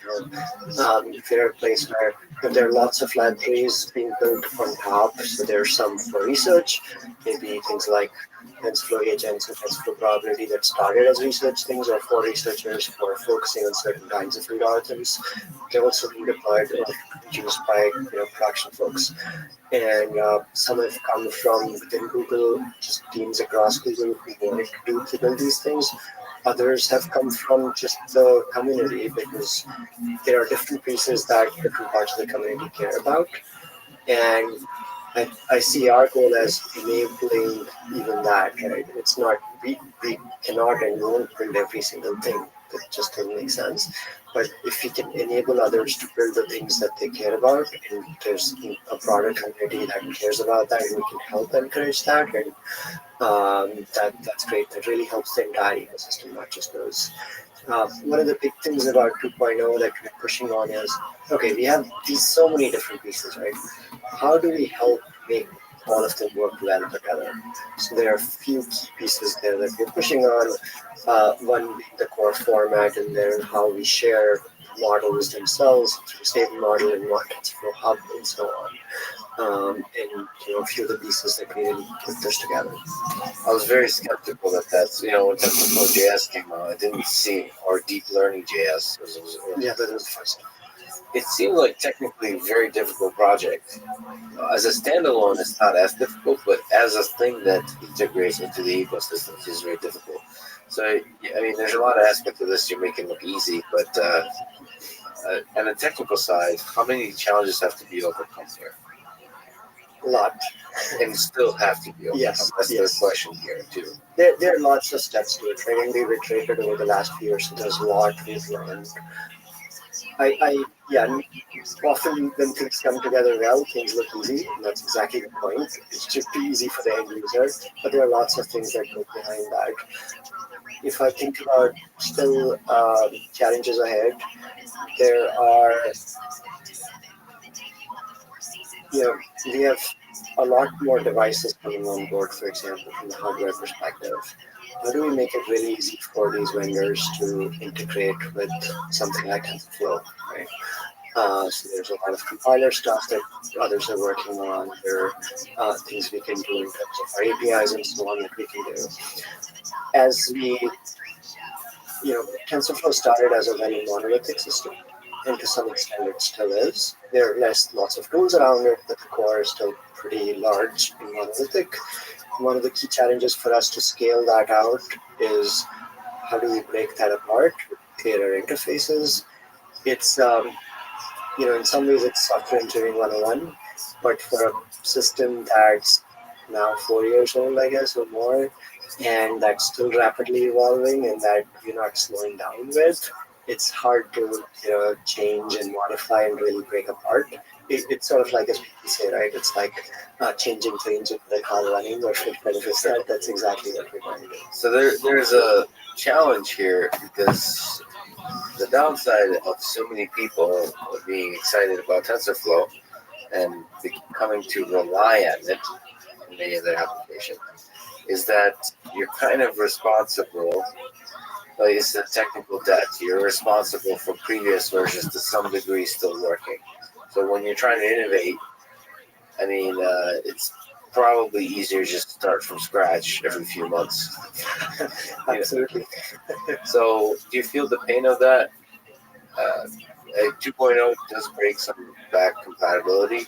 If you're a place where there are lots of libraries being built on top, so there's some for research, maybe things like TensorFlow agents and TensorFlow probability that started as research things, or for researchers who are focusing on certain kinds of algorithms. They're also being deployed or used by production folks. And some have come from within Google, just teams across Google who wanted to build these things. Others have come from just the community, because there are different pieces that different parts of the community care about. And I see our goal as enabling even that. Right? It's not, we cannot and won't build every single thing. That just doesn't make sense. But if we can enable others to build the things that they care about, and there's a broader community that cares about that, and we can help encourage that, and that's great. That really helps the entire ecosystem, not just those. One of the big things about 2.0 that we're pushing on is, okay, we have these so many different pieces, right? How do we help make all of them work well together? So there are a few key pieces there that we're pushing on. One being the core format, and then how we share models themselves through stable model and TensorFlow Hub and so on. and a few of the pieces that we didn't put this together. I was very skeptical that that's, when TensorFlow.js came out, I didn't see, or Deep Learning JS. Yeah, that was the first. It seemed like technically a very difficult project. As a standalone, it's not as difficult, but as a thing that integrates into the ecosystem, it is very difficult. So, I mean, there's a lot of aspects of this you're making look easy, but on the technical side, how many challenges have to be overcome here? A lot. And still have to be overcome. Yes, That's yes. the question here, too. There are lots of steps to it. Right? And we've iterated over the last few years, so there's a lot we've learned. Often when things come together well, things look easy, and that's exactly the point. It should be easy for the end user, but there are lots of things that go behind that. If I think about still challenges ahead, there are, we have a lot more devices coming on board, for example, from the hardware perspective. How do we make it really easy for these vendors to integrate with something like TensorFlow, right? So there's a lot of compiler stuff that others are working on. There are things we can do in terms of our APIs and so on that we can do. As we, TensorFlow started as a very monolithic system, and to some extent it still is. There are lots of tools around it, but the core is still pretty large and monolithic. One of the key challenges for us to scale that out is how do we break that apart with clearer interfaces. It's in some ways it's software engineering 101, but for a system that's now 4 years old, I guess, or more, and that's still rapidly evolving and that you're not slowing down with, it's hard to change and modify and really break apart. It's sort of like, as people say, right? It's like changing things with the car running or fit benefits. That's exactly what we're going to do. So there's a challenge here because the downside of so many people being excited about TensorFlow and coming to rely on it in many of their applications is that you're kind of responsible. Like it's a technical debt. You're responsible for previous versions to some degree still working. So when you're trying to innovate, I mean, it's probably easier just to start from scratch every few months. Absolutely. So do you feel the pain of that? 2.0 does break some back compatibility,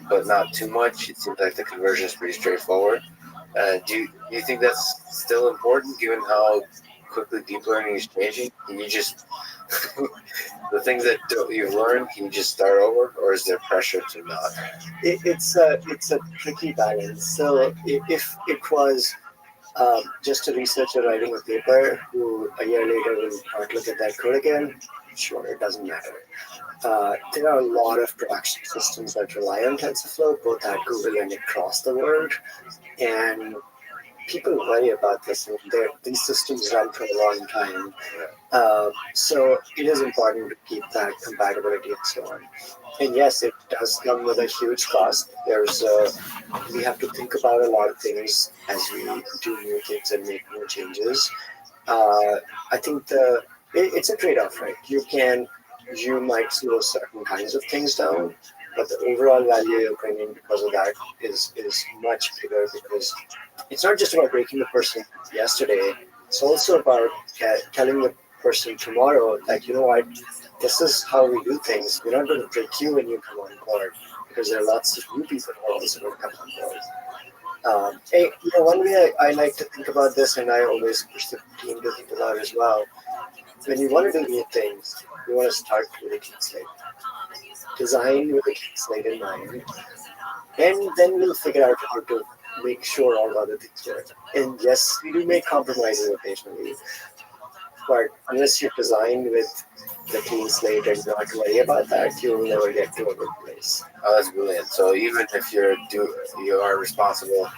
but not too much. It seems like the conversion is pretty straightforward. Do you think that's still important given how quickly deep learning is changing? Can you just the things that you've learned, can you just start over, or is there pressure to not? It's a tricky balance. So if it was just a researcher writing a paper who a year later will not look at that code again, sure, it doesn't matter. There are a lot of production systems that rely on TensorFlow, both at Google and across the world, and people worry about this. And these systems run for a long time, so it is important to keep that compatibility and so on. And yes, it does come with a huge cost. We have to think about a lot of things as we do new things and make new changes. I think it's a trade-off, right? You might slow certain kinds of things down, but the overall value you're bringing because of that is much bigger, because it's not just about breaking the person yesterday. It's also about telling the person tomorrow, like, you know what, this is how we do things. We're not going to break you when you come on board, because there are lots of new people who are also going to come on board. One way I like to think about this, and I always push the team to think about as well, when you want to do new things, you want to start with a clean slate. Design with a clean slate in mind, and then we'll figure out how to make sure all the other things work. And yes, we do make compromises occasionally, but unless you design with the clean slate and not worry about that, you'll never get to a good place. Oh, that's brilliant. So even if you are responsible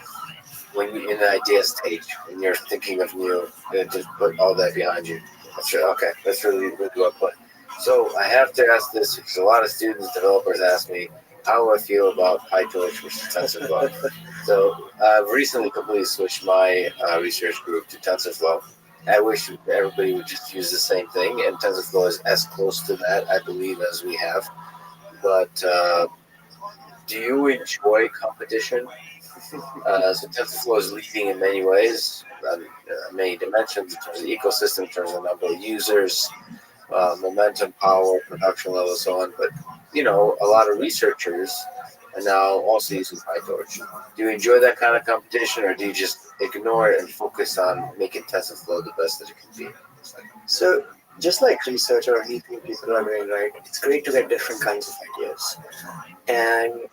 when you're in the idea stage, when you're thinking of new, just put all that behind you. That's right. Okay, that's really well put. So I have to ask this because a lot of students, developers ask me how I feel about PyTorch versus TensorFlow. So I've recently completely switched my research group to TensorFlow. I wish everybody would just use the same thing, and TensorFlow is as close to that, I believe, as we have. But Do you enjoy competition? So TensorFlow is leading in many ways, many dimensions, in terms of the ecosystem, in terms of the number of users, momentum, power, production level, so on. But a lot of researchers are now also using PyTorch. Do you enjoy that kind of competition, or do you just ignore it and focus on making TensorFlow the best that it can be? So just like research or anything people are doing, right, it's great to get different kinds of ideas. And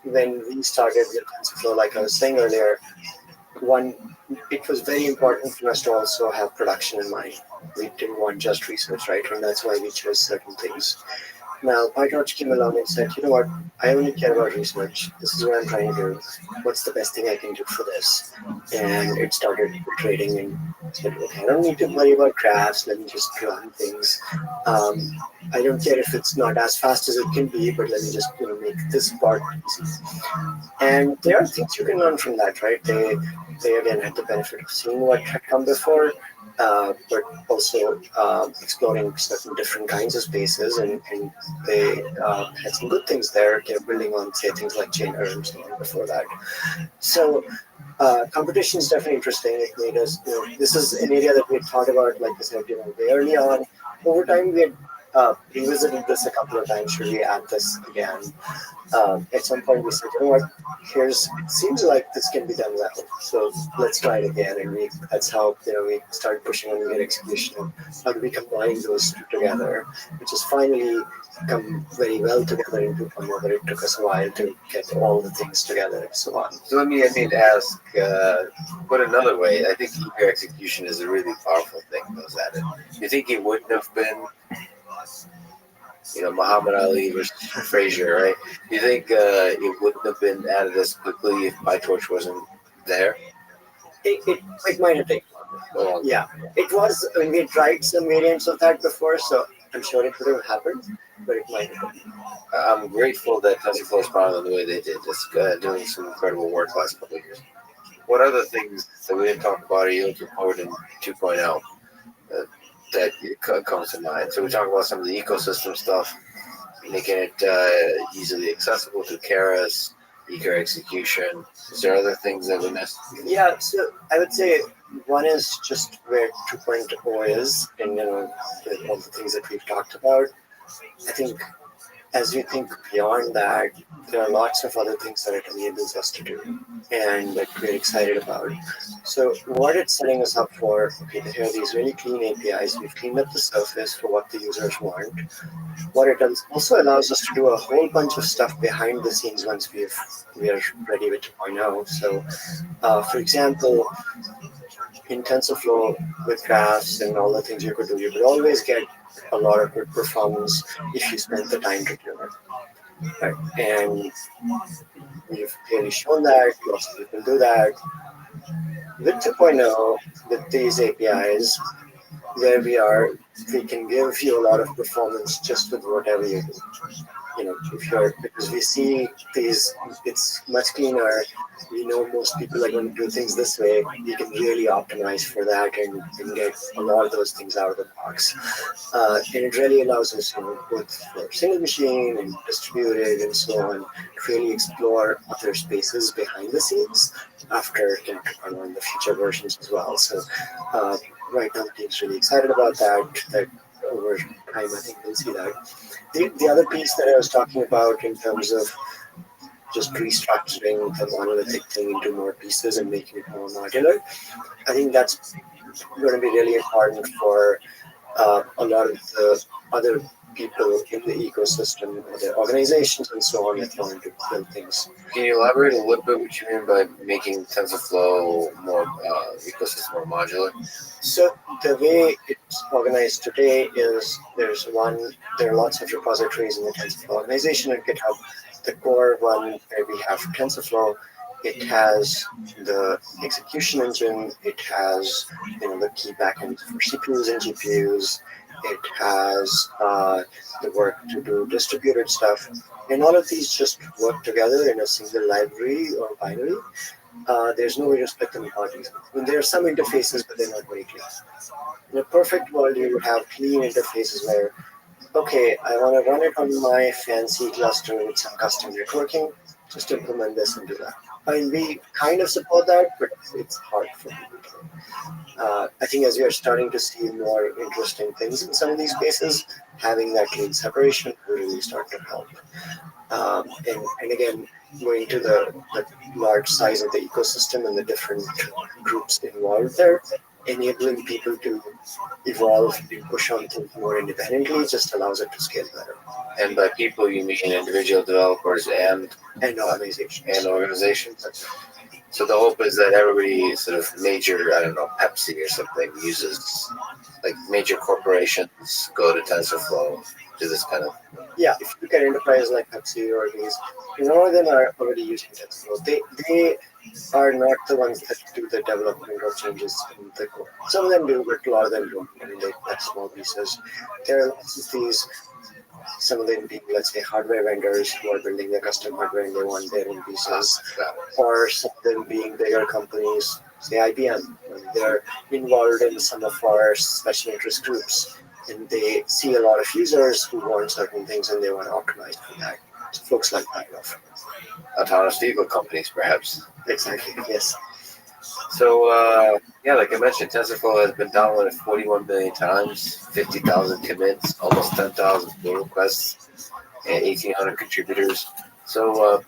when we started with TensorFlow, like I was saying earlier, it was very important for us to also have production in mind. We didn't want just research, right? And that's why we chose certain things. Now, PyTorch came along and said, you know what, I only care about research. This is what I'm trying to do. What's the best thing I can do for this? And it started iterating and said, okay, I don't need to worry about graphs. Let me just run things. I don't care if it's not as fast as it can be, but let me just make this part easy. And there are things you can learn from that, right? They again had the benefit of seeing what had come before, but also exploring certain different kinds of spaces, and they had some good things there, building on, say, things like chain error and so on before that. So competition is definitely interesting. It made us, this is an area that we had thought about, like I said, very early on. Over time, we had revisited this a couple of times. Should we add this again? At some point, we said, you know what? It seems like this can be done well, so let's try it again. And that's how we started pushing on unit execution and how do we combine those two together, which has finally come very well together in 2.0, but it took us a while to get all the things together and so on. So let me ask, put another way, I think eager execution is a really powerful thing that was added. You think it wouldn't have been, Muhammad Ali versus Frazier, right? You think it wouldn't have been added as quickly if PyTorch wasn't there? It might have taken longer. Yeah, it was. I mean, we tried some variants of that before, so I'm sure it would have happened, but it might have. I'm grateful that TensorFlow spawned the way they did. Just doing some incredible work last couple of years. What other things that we didn't talk about are you looking forward in 2.0 that comes to mind? So we talked about some of the ecosystem stuff, making it easily accessible through Keras, eager execution. Is there other things that we missed? Yeah, so I would say one is just where 2.0 is, and all the things that we've talked about. I think as we think beyond that, there are lots of other things that it enables us to do and that we're excited about. So what it's setting us up for, okay, here are these really clean APIs. We've cleaned up the surface for what the users want. What it also allows us to do a whole bunch of stuff behind the scenes once we are ready with 2.0. So for example, in TensorFlow with graphs and all the things you could do, you could always get a lot of good performance if you spend the time to do it. Right? And we've clearly shown that, lots of people do that. With 2.0, with these APIs, where we can give you a lot of performance just with whatever you do. Because we see these, it's much cleaner. We know most people are going to do things this way. We can really optimize for that and get a lot of those things out of the box. And it really allows us, both for single machine and distributed and so on, to really explore other spaces behind the scenes after on the future versions as well. So right now the team's really excited about that over time I think we'll see that. The other piece that I was talking about in terms of just restructuring the monolithic thing into more pieces and making it more modular, I think that's going to be really important for a lot of the other people in the ecosystem, the organizations and so on that want to build things. Can you elaborate a little bit what you mean by making TensorFlow more ecosystem more modular? So the way it's organized today is there are lots of repositories in the TensorFlow organization at GitHub. The core one where we have TensorFlow, it has the execution engine, it has the key backends for CPUs and GPUs, it has the work to do distributed stuff, and all of these just work together in a single library or binary. There's no way to split them apart. There are some interfaces, but they're not very clear. In a perfect world, you would have clean interfaces where okay, I want to run it on my fancy cluster with some custom networking. Just implement this and do that. I mean, we kind of support that, but it's hard for people to. I think as we are starting to see more interesting things in some of these spaces, having that clean separation will really start to help. And again, going to the large size of the ecosystem and the different groups involved there, enabling people to evolve and push on things more independently just allows it to scale better. And by people, you mean individual developers and organizations. So the hope is that everybody sort of major, I don't know, Pepsi or something uses, like major corporations go to TensorFlow, do this kind of. Yeah, if you look at enterprises like Pepsi or these, a lot of them are already using TensorFlow. They are not the ones that do the development or changes in the code. Some of them do, but a lot of them don't. I mean, they have small pieces. There are lots of these, some of them being, let's say, hardware vendors who are building their custom hardware and they want their own pieces, or some of them being bigger companies, say IBM. They're involved in some of our special interest groups, and they see a lot of users who want certain things and they want to optimize for that. So folks like that often. Autonomous vehicle companies, perhaps. Exactly, yes. So, yeah, like I mentioned, TensorFlow has been downloaded 41 billion times, 50,000 commits, almost 10,000 pull requests, and 1,800 contributors. So,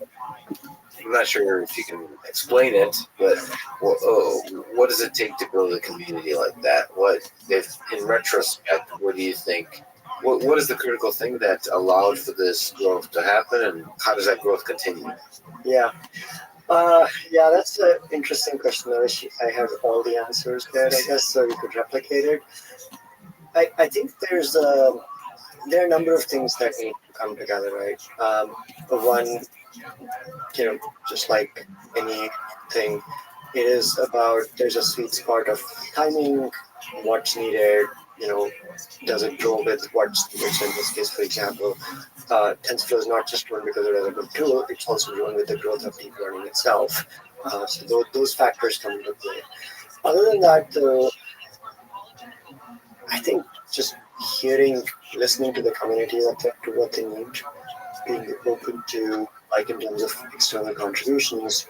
I'm not sure if you can explain it, but what does it take to build a community like that? What, if in retrospect, what do you think? What is the critical thing that allowed for this growth to happen, and how does that growth continue? Yeah. Yeah, that's an interesting question. I wish I had all the answers there, I guess, so we could replicate it. I think there are a number of things that need to come together, right? One, just like anything, it is about there's a sweet spot of timing, what's needed, does it grow with what's needed? So in this case, for example, TensorFlow is not just grown because it is a good tool, it's also grown with the growth of deep learning itself. So those factors come into play. Other than that, though, I think just listening to the community, to what they need, being open to, like in terms of external contributions,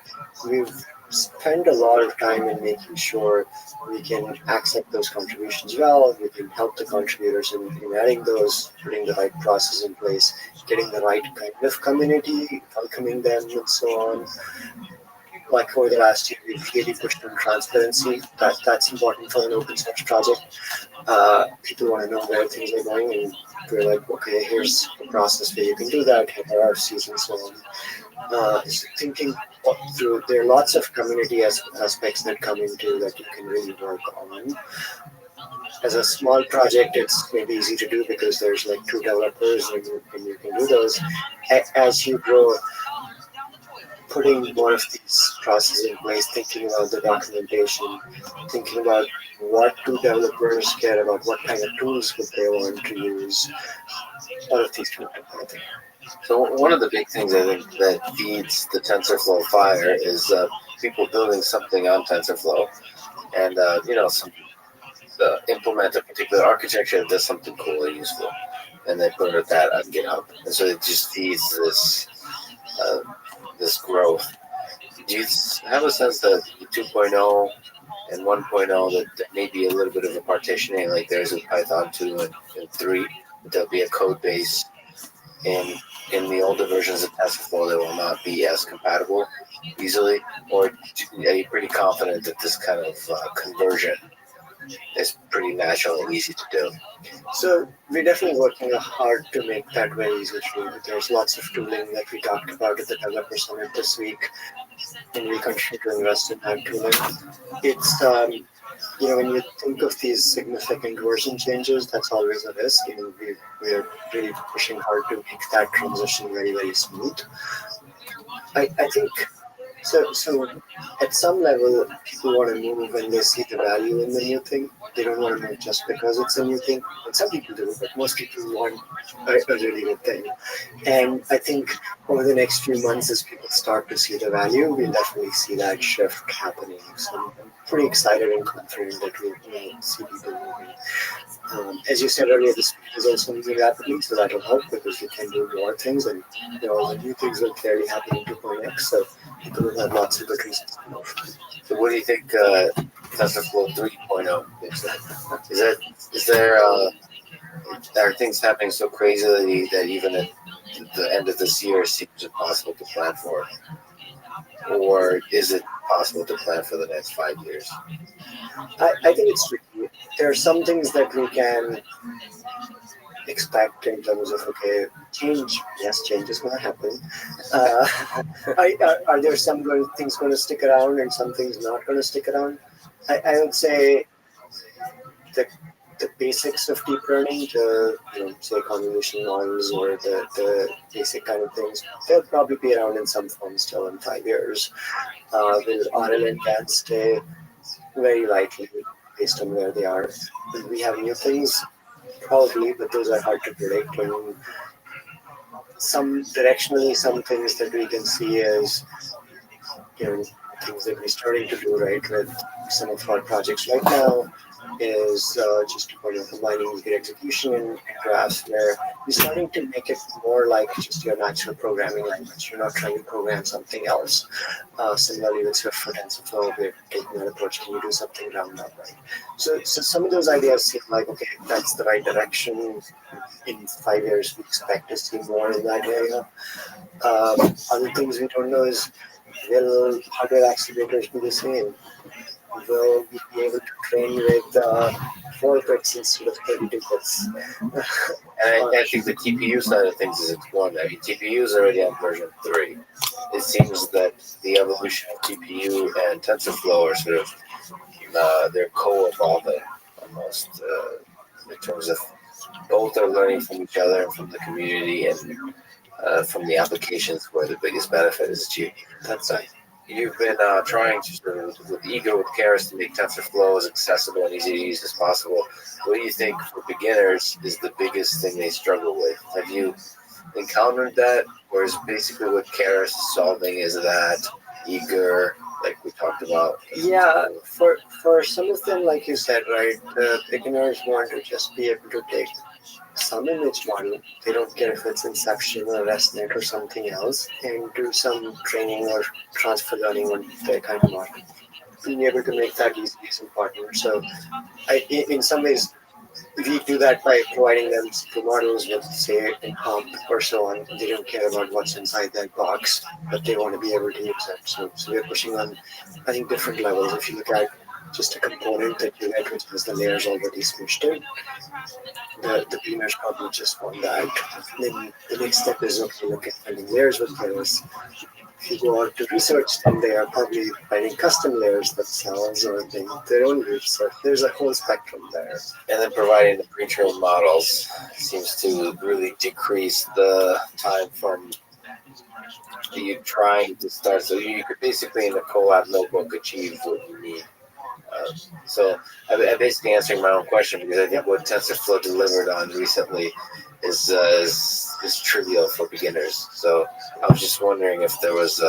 we've spent a lot of time in making sure we can accept those contributions well, we can help the contributors in adding those, putting the right process in place, getting the right kind of community, welcoming them, and so on. Like over the last year, we've really pushed on transparency. That's important for an open source project. People want to know where things are going, and we're like, okay, here's the process where you can do that, here are RFCs and so on. Thinking through, there are lots of community aspects that come into that you can really work on. As a small project, it's maybe easy to do because there's like 2 developers and you can do those. As you grow, putting more of these processes in place, thinking about the documentation, thinking about what do developers care about, what kind of tools would they want to use, all of these kind of things. So one of the big things I think that feeds the TensorFlow fire is people building something on TensorFlow, and implement a particular architecture that does something cool or useful, and they put that on GitHub, and so it just feeds this growth. Do you have a sense that 2.0 and 1.0 that may be a little bit of a partitioning, like there's with Python 2 and 3, that there'll be a code base in the older versions of TensorFlow that will not be as compatible easily? Or are you pretty confident that this kind of conversion is pretty natural and easy to do? So we're definitely working hard to make that very easy to do. There's lots of tooling that we talked about at the Developer Summit this week, and we continue to invest in that tooling. It's when you think of these significant version changes, that's always a risk, and we're really pushing hard to make that transition very, very smooth. I think so at some level, people want to move when they see the value in the new thing. They don't want to move just because it's a new thing. And some people do, but most people want a really good thing. And I think over the next few months, as people start to see the value, we'll definitely see that shift happening. So pretty excited and confident that we'll see people moving. As you said earlier, the speed is also moving rapidly, so that'll help because we can do more things, and all the new things will clearly happen in 2.x, so people will have lots of good reasons to move. So what do you think TensorFlow 3.0 is there are things happening so crazily that even at the end of this year seems impossible to plan for? Or is it possible to plan for the next 5 years? I think it's tricky. There are some things that we can expect in terms of, okay, change. Yes, change is going to happen. Are there some things going to stick around and some things not going to stick around? I would say the basics of deep learning, say convolutional models or the basic kind of things, they'll probably be around in some form still in 5 years. Will RL and CAD stay? Very likely, based on where they are. Will we have new things? Probably, but those are hard to predict. And some things that we can see is, things that we're starting to do right with some of our projects right now is just combining good execution in graphs, where you're starting to make it more like just your natural programming language. You're not trying to program something else. Similarly with Swift for TensorFlow, we're taking that approach. Can you do something round up, right? So some of those ideas seem like, okay, that's the right direction. In 5 years, we expect to see more in that area. Other things we don't know is, will hardware accelerators be the same? Will we be able to train with 4 bits instead of 32 bits? And I think the TPU side of things is one. I mean, TPU is already on version 3. It seems that the evolution of TPU and TensorFlow are sort of they're co-evolving almost in terms of both are learning from each other and from the community and from the applications where the biggest benefit is achieved. That's right. You've been trying to sort of, with Keras, to make TensorFlow as accessible and easy to use as possible. What do you think for beginners is the biggest thing they struggle with? Have you encountered that? Or is basically what Keras is solving is that eager, like we talked about? Yeah, for some of them, like you said, right, the beginners want to just be able to take some image model. They don't care if it's Inception or ResNet or something else, and do some training or transfer learning on their kind of model. Being able to make that easy is important. So in some ways, we do that by providing them the models with, say, in comp or so on. They don't care about what's inside that box, but they want to be able to use it. So we're pushing on, I think, different levels. If you look at just a component that you get, which has the layers already smushed in, the beginners probably just want that. Then the next step is, okay, look at finding layers with layers. If you go on to research, then they are probably finding custom layers themselves or their own groups. So there's a whole spectrum there. And then providing the pre-trained models seems to really decrease the time from you trying to start. So you could basically in the Colab notebook achieve what you need. So I'm basically answering my own question because I think what TensorFlow delivered on recently is trivial for beginners. So I was just wondering if there was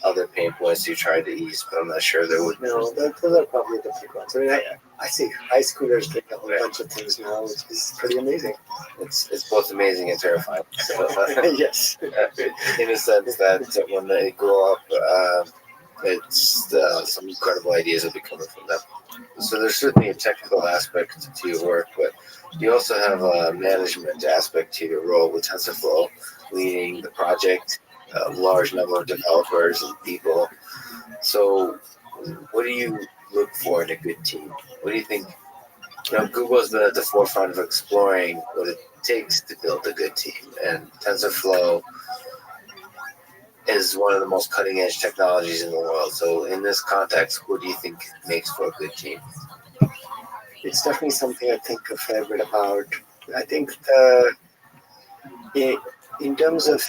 other pain points you tried to ease, but I'm not sure there would. No, those are probably the big ones. I mean, I see high schoolers doing a whole bunch of things now, which is pretty amazing. It's both amazing and terrifying. So, yes. In a sense that when they grow up, it's some incredible ideas will be coming from them. So there's certainly a technical aspect to your work, but you also have a management aspect to your role with TensorFlow, leading the project, a large number of developers and people. So what do you look for in a good team? What do you think? Google's been at the forefront of exploring what it takes to build a good team, and TensorFlow is one of the most cutting edge technologies in the world. So in this context, what do you think makes for a good team? It's definitely something I think a fair bit about. I think in terms of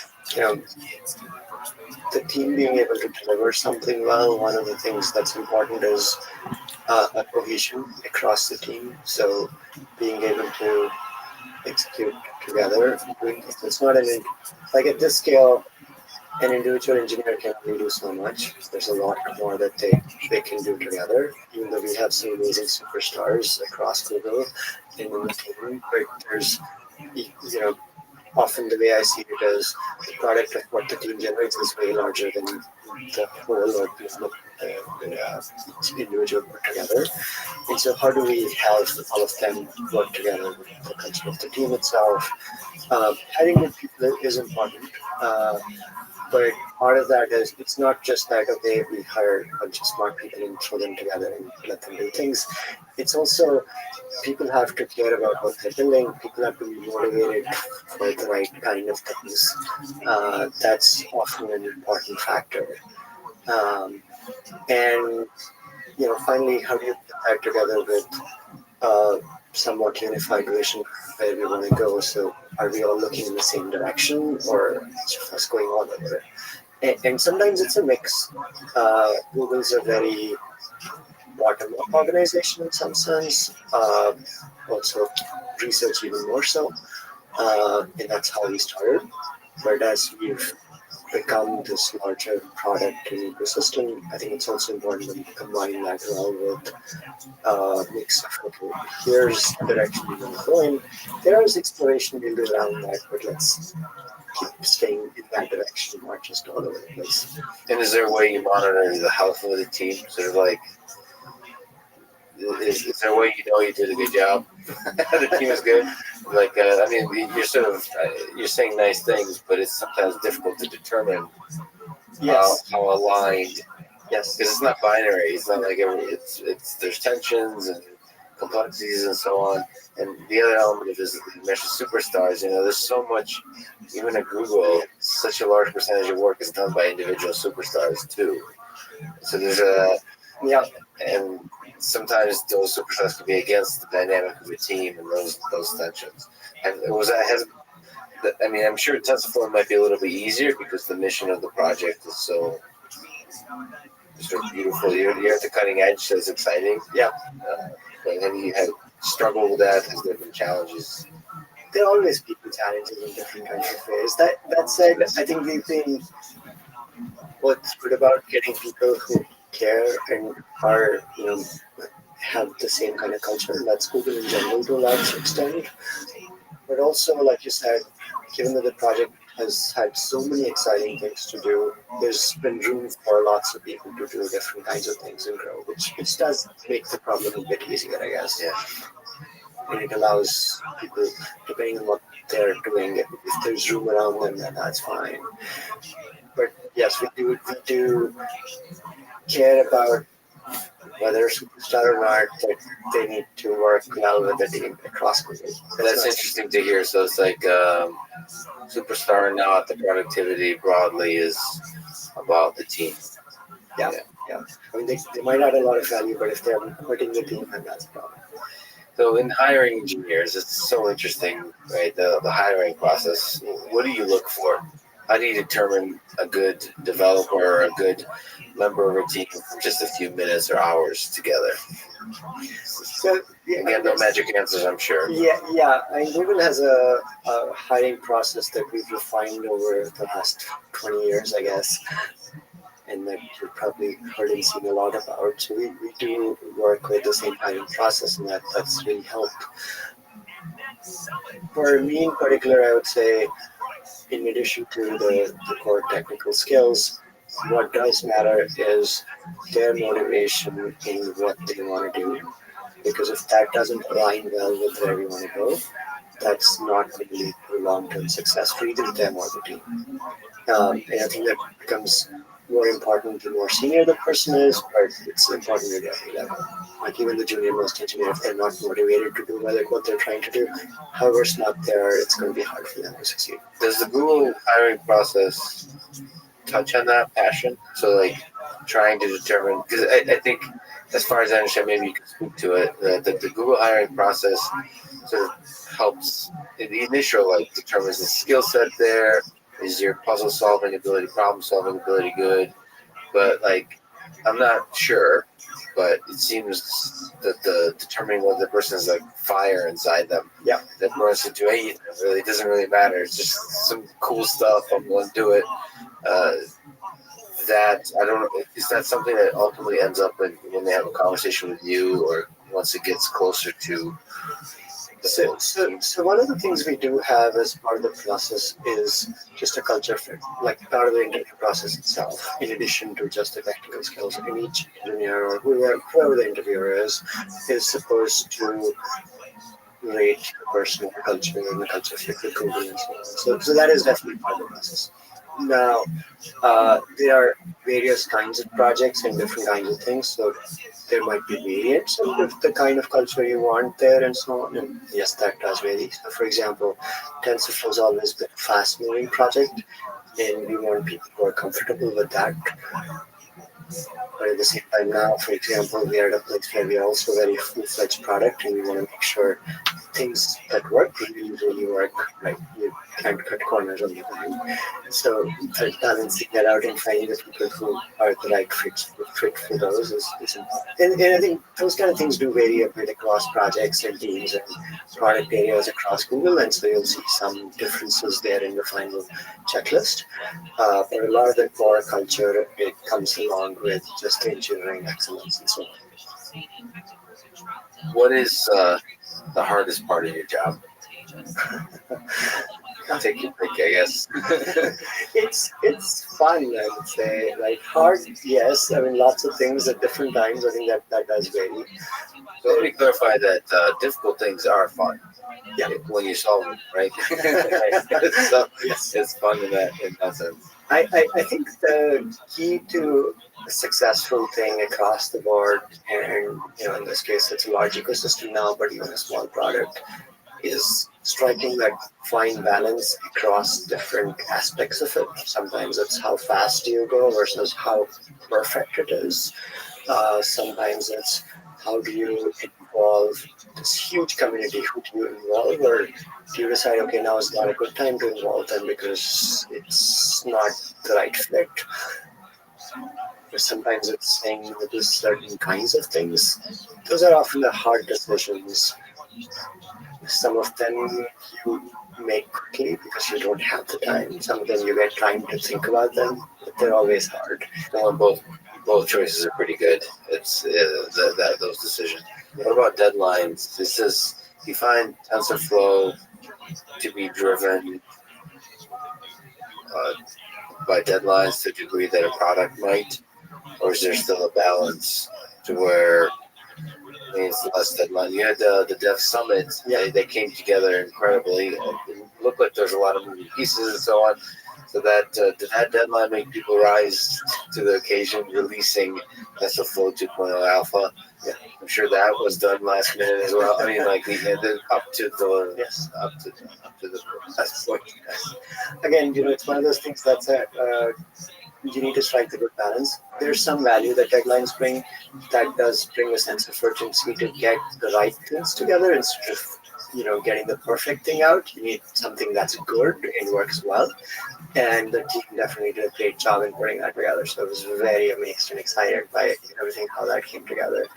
the team being able to deliver something well, one of the things that's important is a cohesion across the team. So being able to execute together. It's not like at this scale, an individual engineer can only do so much. There's a lot more that they can do together, even though we have some amazing superstars across Google in the team. But there's, often the way I see it is the product of what the team generates is way larger than the whole or individual put together. And so how do we have all of them work together with the culture of the team itself? Hiring good people is important. But part of that is it's not just that, okay, we hire a bunch of smart people and throw them together and let them do things. It's also people have to care about what they're building. People have to be motivated for the right kind of things. That's often an important factor. And finally, how do you put that together with somewhat unified vision where we want to go? So are we all looking in the same direction, or is us going all over? And sometimes it's a mix. Google's a very bottom-up organization in some sense, also research even more so, and that's how we started. But as we've become this larger product and ecosystem, I think it's also important to combine that well with mix of, okay, here's the direction we want to go in. There is exploration we'll do around that, but let's keep staying in that direction, not just all over the place. And is there a way you monitor the health of the team? Sort of like, is there a way you did a good job? The team is good. Like, you're saying nice things, but it's sometimes difficult to determine how aligned. Yes, because it's not binary. It's not like it's there's tensions and complexities and so on. And the other element of this is you mentioned superstars. There's so much, even at Google, such a large percentage of work is done by individual superstars too. So there's and sometimes those superstars can be against the dynamic of the team and those tensions. And I'm sure TensorFlow might be a little bit easier because the mission of the project is so beautiful. You're at the cutting edge, so it's exciting. Yeah. But have you had struggled with that? Has there been challenges? There are always people challenges in different kinds of ways. That said, I think we've been what's good about getting people who care and are have the same kind of culture, and that's Google in general to a large extent. But also, like you said, given that the project has had so many exciting things to do, there's been room for lots of people to do different kinds of things and grow, which does make the problem a bit easier, I guess. Yeah. And it allows people, depending on what they're doing, if there's room around them, then that's fine. But yes, we do care about whether a superstar or not, that they need to work well with the team across Google. That's interesting to hear. So it's like superstar or not, the productivity broadly is about the team. Yeah. I mean, they might add a lot of value, but if they're hurting the team, then that's a problem. So in hiring engineers, it's so interesting, right? The hiring process. What do you look for? How do you determine a good developer or a good member of a team from just a few minutes or hours together? So, again, no magic answers, I'm sure. Yeah. I mean, Google has a hiring process that we've refined over the last 20 years, I guess, and that you've probably heard and seen a lot about. So we do work with the same hiring process, and that's really helped. For me in particular, I would say, in addition to the core technical skills, what does matter is their motivation in what they want to do. Because if that doesn't align well with where we want to go, that's not going to lead to long-term success for either them or the team. And I think that becomes more important the more senior the person is, but it's important at every level. Like even the junior most engineer, if they're not motivated to do well at what they're trying to do, however smart they are, it's going to be hard for them to succeed. Does the Google hiring process touch on that passion? So like trying to determine, because I think as far as I understand, maybe you can speak to it, that the Google hiring process sort of helps in the initial, like determines the skill set there. Is your puzzle solving ability, problem solving ability good? But like, I'm not sure, but it seems that the determining whether the person has like fire inside them, that wants to do anything, really, it doesn't really matter. It's just some cool stuff. I'm going to do it. that I don't know. Is that something that ultimately ends up when they have a conversation with you, or once it gets closer to the sales? So one of the things we do have as part of the process is just a culture fit, like part of the interview process itself, in addition to just the technical skills. And each engineer or whoever the interviewer is supposed to rate the personal culture and the culture fit with Google and so on. So that is definitely part of the process. Now, there are various kinds of projects and different kinds of things, so there might be variants of the kind of culture you want there and so on. And yes, that does vary. So, for example, TensorFlow has always been a fast-moving project, and we want people who are comfortable with that. But at the same time now, for example, we are at a place where we are also a very full-fledged product, and we want to make sure things that work really work. Right? You can't cut corners all the time. So balancing that out and finding the people who are the right fit for those is important. And I think those kind of things do vary a bit across projects and teams and product areas across Google, and so you'll see some differences there in the final checklist. But a lot of the core culture, it comes along with just engineering excellence and so on. What is the hardest part of your job? I'll take your pick, I guess. It's fun, I would say. Like hard, yes. I mean, lots of things at different times. I think that does vary. So let me clarify that difficult things are fun. Yeah, when you solve them, right? So it's fun in that sense. I think the key to a successful thing across the board, and in this case it's a large ecosystem now, but even a small product, is striking that fine balance across different aspects of it. Sometimes it's how fast you go versus how perfect it is. Sometimes it's how do you involve this huge community? Who do you involve, or do you decide, okay, now is not a good time to involve them because it's not the right fit? Sometimes it's saying that there's certain kinds of things. Those are often the hard decisions. Some of them you make quickly because you don't have the time. Some of them you get time to think about them, but they're always hard. Well, both choices are pretty good. It's those decisions. What about deadlines? Do you find TensorFlow to be driven by deadlines to a degree that a product might, or is there still a balance to where it's less deadline? You had the Dev Summit. Yeah, they came together incredibly. It looked like there's a lot of moving pieces and so on. So that did that deadline make people rise to the occasion, releasing TensorFlow 2.0 Alpha? Yeah, I'm sure that was done last minute as well. I mean, like up to the best point. Again, it's one of those things that's you need to strike the good balance. There's some value that deadlines bring that does bring a sense of urgency to get the right things together instead of getting the perfect thing out. You need something that's good and works well, and the team definitely did a great job in putting that together. So I was very amazed and excited by everything, how that came together.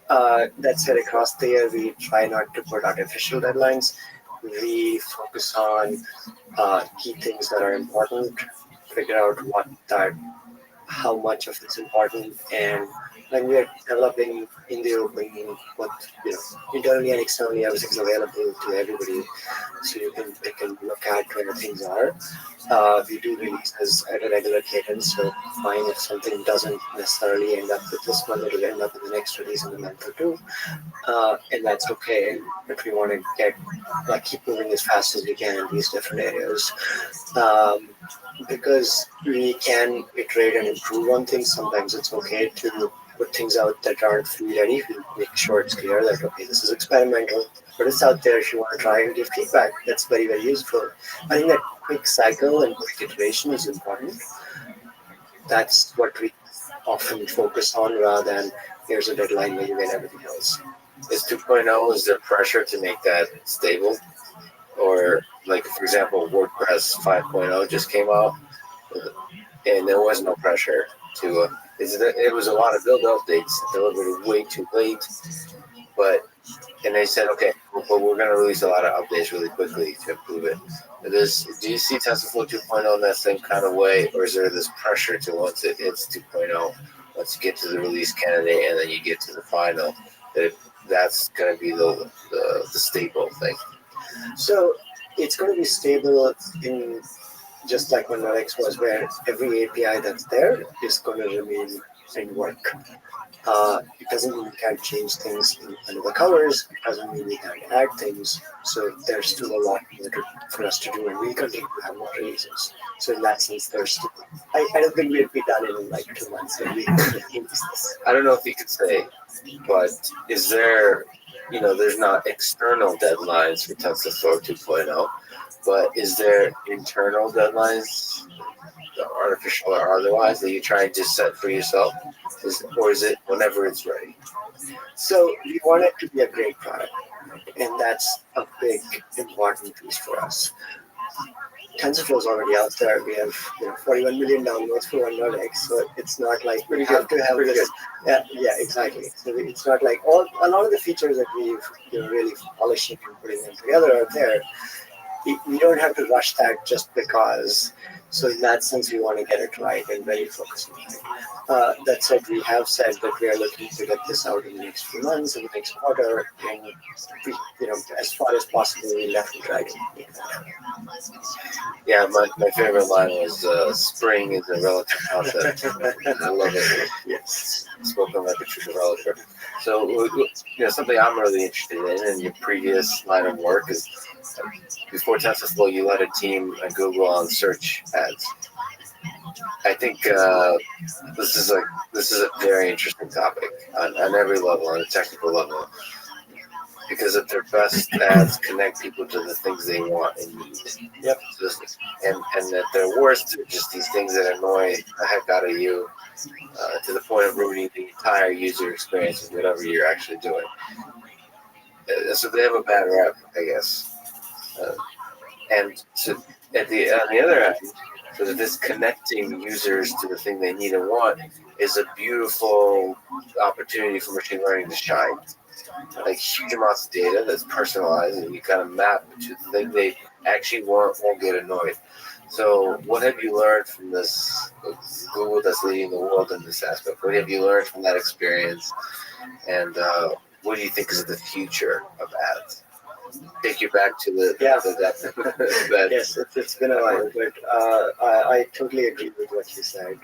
That said, across the year, we try not to put artificial deadlines. We focus on key things that are important, figure out how much of it's important, and when we are developing in the open, what internally and externally, everything's available to everybody, so they can look at where things are. We do releases at a regular cadence, so fine if something doesn't necessarily end up with this month, it'll end up with the next release in a month or two, and that's okay. But we want to keep moving as fast as we can in these different areas. Because we can iterate and improve on things, sometimes it's okay to put things out that aren't fully ready. We make sure it's clear that, okay, this is experimental, but it's out there if you want to try and give feedback. That's very, very useful. I think that quick cycle and quick iteration is important. That's what we often focus on rather than here's a deadline where you get everything else. Is 2.0, is there pressure to make that stable? Or, like, for example, WordPress 5.0 just came out, and there was no pressure to. It was a lot of build updates delivered way too late, and they said, okay, but we're going to release a lot of updates really quickly to improve it. Do you see TensorFlow 2.0 in that same kind of way, or is there this pressure to once it hits 2.0, once you get to the release candidate and then you get to the final, that's going to be the stable thing? So it's going to be stable in just like when Alex was, where every API that's there is going to remain in work. It doesn't mean we can't change things under the covers. It doesn't mean we can't add things. So there's still a lot more for us to do, and we continue to have more releases. So in that sense, there's still. I don't think we'll be done in like 2 months. Maybe. I don't know if you could say, but is there, there's not external deadlines for TensorFlow 2.0, but is there internal deadlines, artificial or otherwise, that you try and just set for yourself? Or is it whenever it's ready? So we want it to be a great product, and that's a big important piece for us. TensorFlow is already out there. We have 41 million downloads for $1, so it's not like we have to have this. Yeah, exactly. So it's not like a lot of the features that we've really polishing and putting them together are there. We don't have to rush that just because. So in that sense, we want to get it right and very focused on it. That said, we have said that we are looking to get this out in the next few months, in the next quarter, and as far as possible, we left it right. Yeah, my favorite line was spring is a relative concept. I love it. Yes. Spoken like a true developer. So, something I'm really interested in your previous line of work is, before TensorFlow, you led a team at Google on search ads. I think this is a very interesting topic on every level, on a technical level, because if their best ads connect people to the things they want and need. Yep. And at their worst, they're just these things that annoy the heck out of you, to the point of ruining the entire user experience of whatever you're actually doing. So they have a bad rep, I guess. And so on the other hand, so this connecting users to the thing they need and want is a beautiful opportunity for machine learning to shine. Like huge amounts of data that's personalized, and you kind of map to the thing they actually won't get annoyed. So what have you learned from this Google that's leading the world in this aspect? What have you learned from that experience? And what do you think is the future of ads? Take you back to the Yes, it's been a while, but I totally agree with what you said.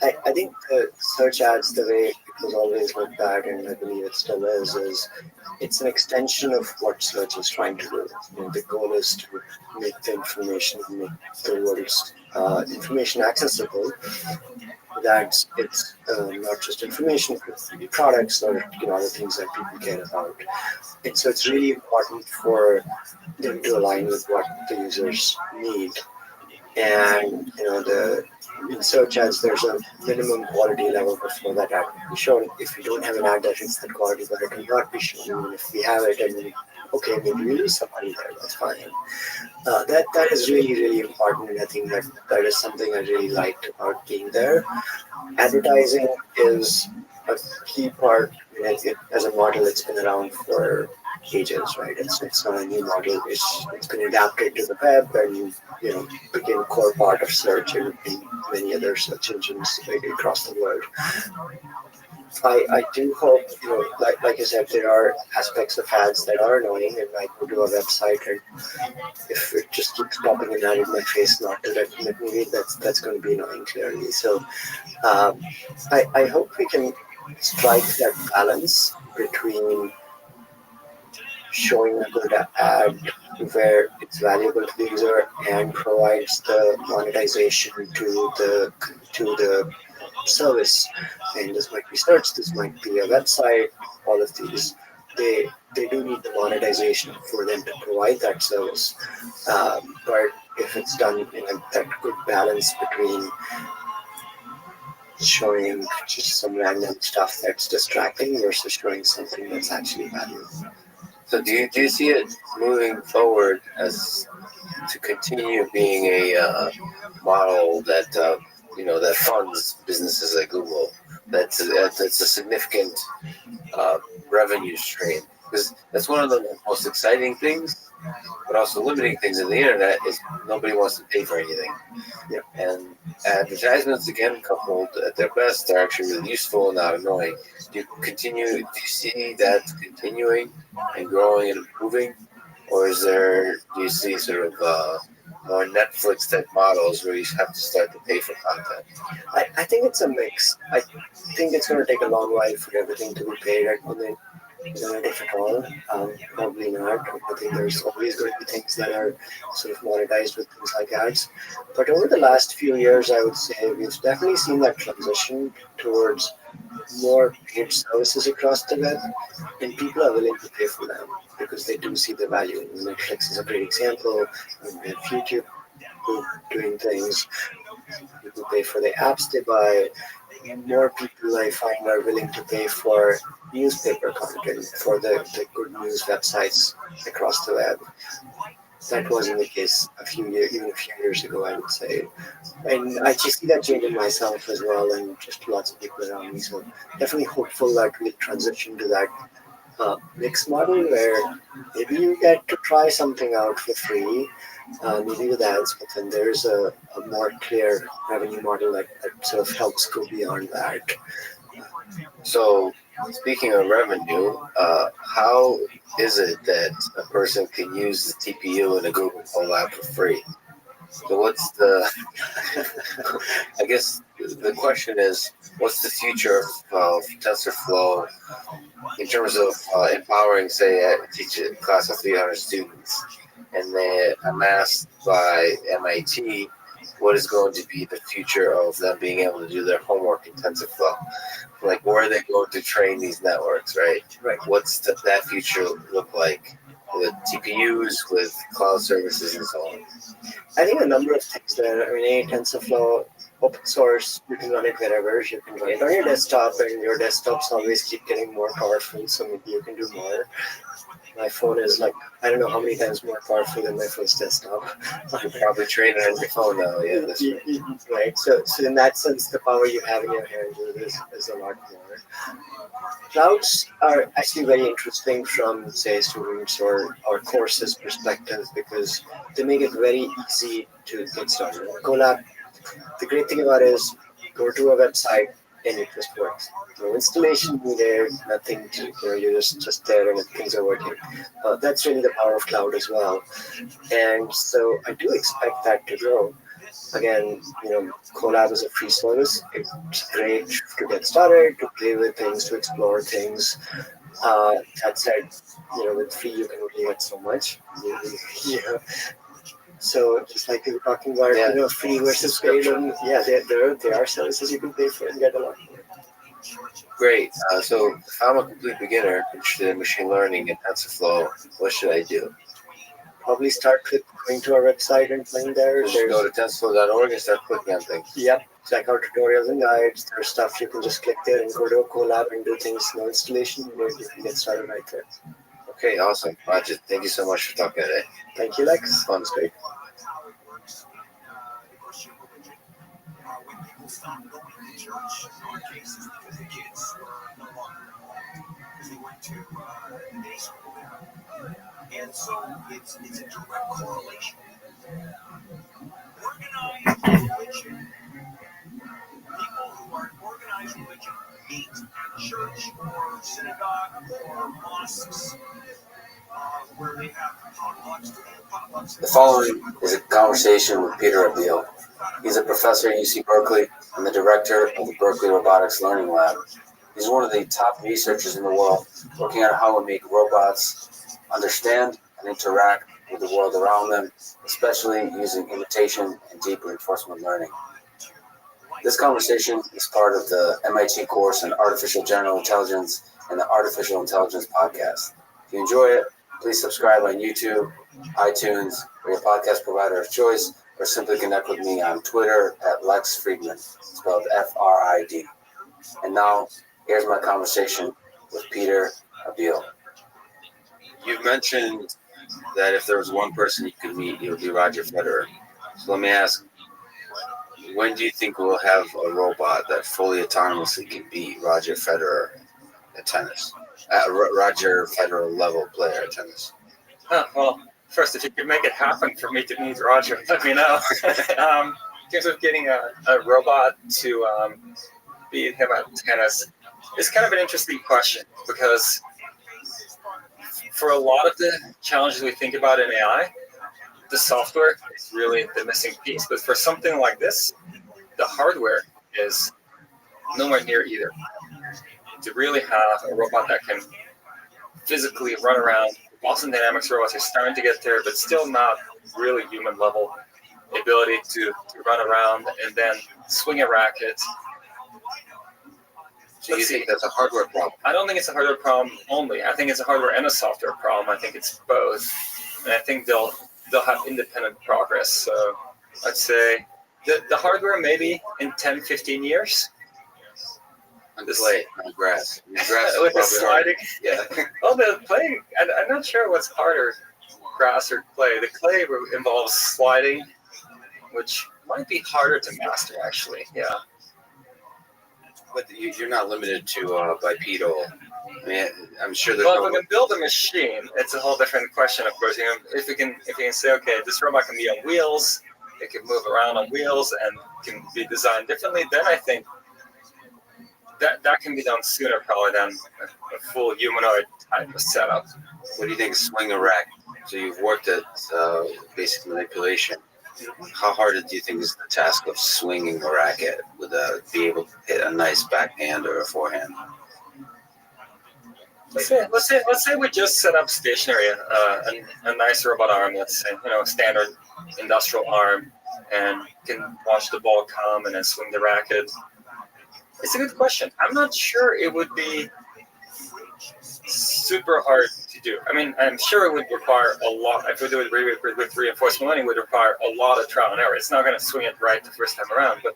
I think the search ads, the way it was always looked at, and I believe it still is it's an extension of what search is trying to do. The goal is to make the information, make the world's information accessible. That it's not just information, but it can be products or other things that people care about. And so it's really important for them to align with what the users need. And in search ads, there's a minimum quality level before that ad can be shown. If we don't have an ad that hits that quality, then it will not be shown. Even if we have it, and okay, maybe we lose somebody there, that's fine. That is really, really important, and I think that is something I really liked about being there. Advertising is a key part. As a model, it's been around for ages, right? It's not a new model. It's been adapted to the web and became a core part of search and many other search engines across the world. I do hope, like I said, there are aspects of ads that are annoying, and I go to a website and if it just keeps popping an ad in my face not to let me read, that's going to be annoying, clearly. So I hope we can strike that balance between showing a good ad where it's valuable to the user and provides the monetization to the service. And this might be search, this might be a website, all of these. They do need the monetization for them to provide that service. But if it's done in that good balance between showing just some random stuff that's distracting versus showing something that's actually valuable. So do you see it moving forward as to continue being a model that that funds businesses like Google? That's a significant revenue stream. Because that's one of the most exciting things, but also limiting things in the internet is nobody wants to pay for anything. Yeah. And advertisements, again, coupled at their best, are actually really useful and not annoying. Do you see that continuing and growing and improving? Or do you see sort of more Netflix type models where you have to start to pay for content? I think it's a mix. I think it's going to take a long while for everything to be paid at the if at all. Probably not. I think there's always going to be things that are sort of monetized with things like ads. But over the last few years, I would say we've definitely seen that transition towards more paid services across the web, and people are willing to pay for them because they do see the value. Netflix is a great example. We have YouTube doing things. People pay for the apps they buy. More people I find are willing to pay for newspaper content, for the good news websites across the web. That wasn't the case even a few years ago, I would say. And I just see that changing myself as well, and just lots of people around me. So definitely hopeful that we'll transition to that mixed model where maybe you get to try something out for free, maybe with ads, but then there's a more clear revenue model that sort of helps go beyond that. So, speaking of revenue, how is it that a person can use the TPU in a Google Colab for free? So what's I guess the question is, what's the future of TensorFlow in terms of empowering, say, I teach a class of 300 students, and they amassed by MIT, what is going to be the future of them being able to do their homework in TensorFlow? Like, where are they going to train these networks, right? Right. What's that future look like with TPUs, with cloud services, and so on? I think a number of things there. I mean, TensorFlow, open source, you can run it wherever. You can run it on your desktop, and your desktops always keep getting more powerful, so maybe you can do more. My phone is like, I don't know how many times more powerful than my first desktop. You probably train it on your phone now, yeah. That's right. So in that sense, the power you have in your hands is a lot more. Clouds are actually very interesting from, say, students or courses perspective because they make it very easy to get started. Colab, the great thing about it is go to a website and it just works. No installation needed, nothing to, you're just there and things are working. That's really the power of cloud as well. And so I do expect that to grow. Again, Colab is a free service. It's great to get started, to play with things, to explore things. That said, with free you can only get so much. Yeah. So just like we were talking about, free versus paid, and there are services you can pay for and get a lot more. Great. So if I'm a complete beginner interested in machine learning and TensorFlow, what should I do? Probably start with going to our website and playing there. Just go to tensorflow.org and start clicking on things. Yep. Check out tutorials and guides. There's stuff you can just click there and go to a Colab and do things. No installation. You can get started right there. Okay, awesome. Roger, thank you so much for talking today. Thank you, Lex. Fun, it's great. When people stop going to church, in our cases, because the kids were no longer involved, because they went to day school there. And so it's a direct correlation. Organized religion, people who are in organized religion meet at church or synagogue or mosques where they have potlucks. The following is a conversation with Peter Rabbi. He's a professor at UC Berkeley and the director of the Berkeley Robotics Learning Lab. He's one of the top researchers in the world working on how we make robots understand and interact with the world around them, especially using imitation and deep reinforcement learning. This conversation is part of the MIT course in Artificial General Intelligence and the Artificial Intelligence podcast. If you enjoy it, please subscribe on YouTube, iTunes, or your podcast provider of choice, or simply connect with me on Twitter at Lex Friedman, spelled F-R-I-D. And now, here's my conversation with Peter Rabbi. You've mentioned that if there was one person you could meet, it would be Roger Federer. So let me ask, when do you think we'll have a robot that fully autonomously can beat Roger Federer at tennis? Roger Federer level player at tennis? Well, first, if you could make it happen for me to meet Roger, let me know. In terms of getting a robot to beat him at tennis, it's kind of an interesting question because for a lot of the challenges we think about in AI, the software is really the missing piece. But for something like this, the hardware is nowhere near either. To really have a robot that can physically run around, Boston Dynamics robots are starting to get there, but still not really human level ability to run around and then swing a racket. So you think that's a hardware problem? I don't think it's a hardware problem only. I think it's a hardware and a software problem. I think it's both. And I think they'll have independent progress. So I'd say the hardware maybe in 10, 15 years. On the grass. With the sliding. Yeah. Oh, the play, I'm not sure what's harder, grass or clay. The clay involves sliding, which might be harder to master, actually. Yeah. But you're not limited to bipedal. I mean, I'm sure there's Well, if we can build a machine, it's a whole different question, of course. You know, if you can say, okay, this robot can be on wheels, it can move around on wheels, and can be designed differently, then I think that can be done sooner probably than a full humanoid type of setup. What do you think of swing a rack? So you've worked at basic manipulation. How hard do you think is the task of swinging a racket with be able to hit a nice backhand or a forehand? Let's say we just set up stationary, a nice robot arm, let's say, standard industrial arm, and can watch the ball come and then swing the racket. It's a good question. I'm not sure it would be super hard to do. I mean, I'm sure it would require a lot. If we do it with reinforcement learning, it would require a lot of trial and error. It's not going to swing it right the first time around, but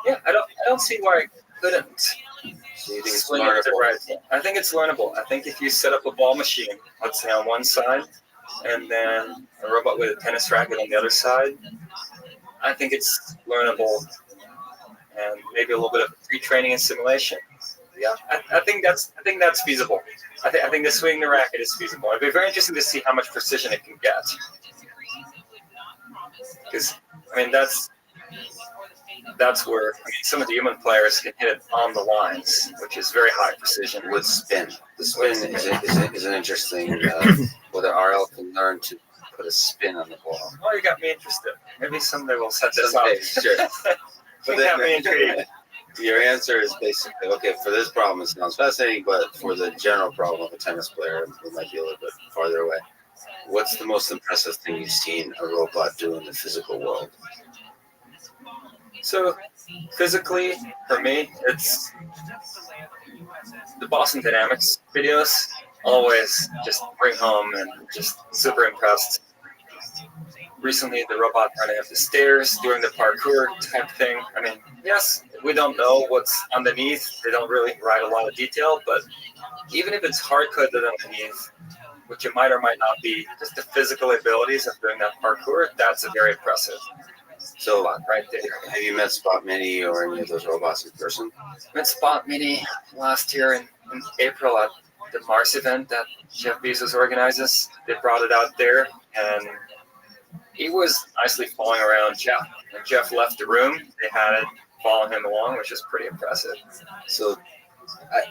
yeah, I don't see why I couldn't. So you think it's swing it right? I think it's learnable. I think if you set up a ball machine, let's say on one side, and then a robot with a tennis racket on the other side, I think it's learnable. And maybe a little bit of pre-training and simulation. Yeah, I think that's feasible. I think the swinging the racket is feasible. It'd be very interesting to see how much precision it can get. Because I mean that's where some of the human players can hit it on the lines, which is very high precision. With spin, the spin is an interesting. Whether RL can learn to put a spin on the ball. Oh, you got me interested. Maybe someday we'll set this up. Sure. But then, your answer is basically, okay, for this problem it sounds fascinating, but for the general problem of a tennis player, we might be a little bit farther away. What's the most impressive thing you've seen a robot do in the physical world? So, physically, for me, it's the Boston Dynamics videos. Always just bring home and just super impressed. Recently, the robot running up the stairs, doing the parkour type thing. I mean, yes, we don't know what's underneath. They don't really write a lot of detail, but even if it's hard-coded underneath, which it might or might not be, just the physical abilities of doing that parkour, that's a very impressive. So, right there. Have you met Spot Mini or any of those robots in person? Met Spot Mini last year in April at the Mars event that Jeff Bezos organizes. They brought it out there, and he was nicely following around Jeff. When Jeff left the room, they had it follow him along, which is pretty impressive. So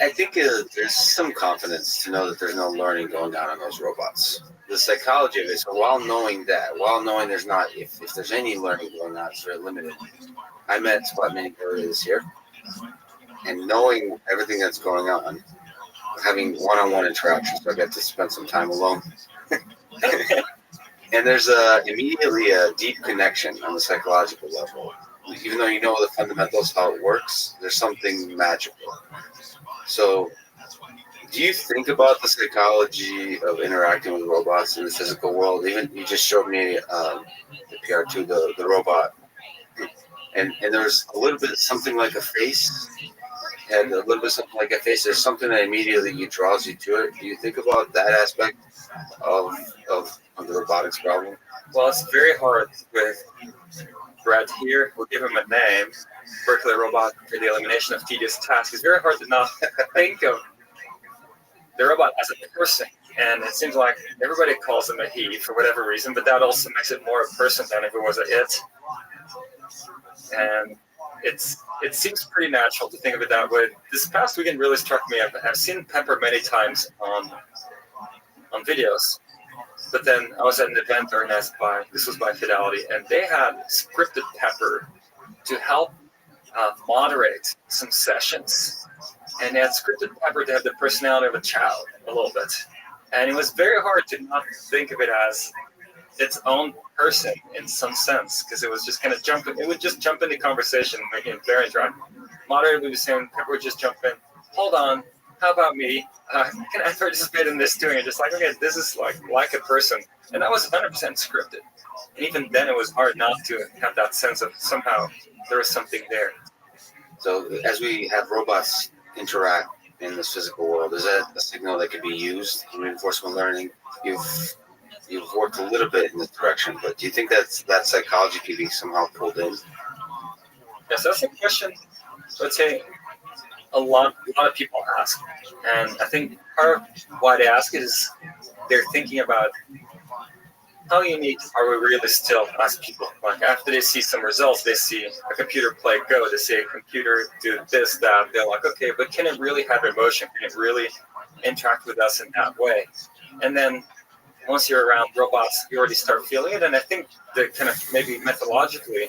I think there's some confidence to know that there's no learning going on in those robots. The psychology of it, so while knowing there's not, if there's any learning going on, it's very limited. I met Spot Mini earlier this year, and knowing everything that's going on, having one-on-one interactions, so I get to spend some time alone. And there's immediately a deep connection on the psychological level. Even though you know the fundamentals, how it works, there's something magical. So do you think about the psychology of interacting with robots in the physical world? Even you just showed me the PR2, the robot, and there's a little bit something like a face, and a little bit something like a face. There's something that immediately draws you to it. Do you think about that aspect of the robotics problem? Well, it's very hard with Brett here. We'll give him a name, Berkeley Robot for the Elimination of Tedious Tasks. It's very hard to not think of the robot as a person. And it seems like everybody calls him a he for whatever reason, but that also makes it more a person than if it was a it. And it seems pretty natural to think of it that way. This past weekend really struck me. I've seen Pepper many times on videos, but then I was at an event organized by Fidelity, and they had scripted Pepper to help moderate some sessions, and they had scripted Pepper to have the personality of a child a little bit, and it was very hard to not think of it as its own person in some sense, because it was just kind of it would just jump into conversation, making it very interactive. Moderator would be saying, Pepper would just jump in, hold on, how about me? Can I participate in this too? And you're just like, okay, this is like a person. And that was 100% scripted. And even then it was hard not to have that sense of somehow there was something there. So as we have robots interact in this physical world, is that a signal that could be used in reinforcement learning? You've worked a little bit in this direction, but do you think that psychology could be somehow pulled in? Yes, that's a question. Let's say a lot of people ask, and I think part of why they ask is they're thinking about how unique are we really still as people. Like after they see some results, they see a computer play Go, they see a computer do this, that. They're like, okay, but can it really have emotion? Can it really interact with us in that way? And then once you're around robots, you already start feeling it. And I think the kind of maybe methodologically,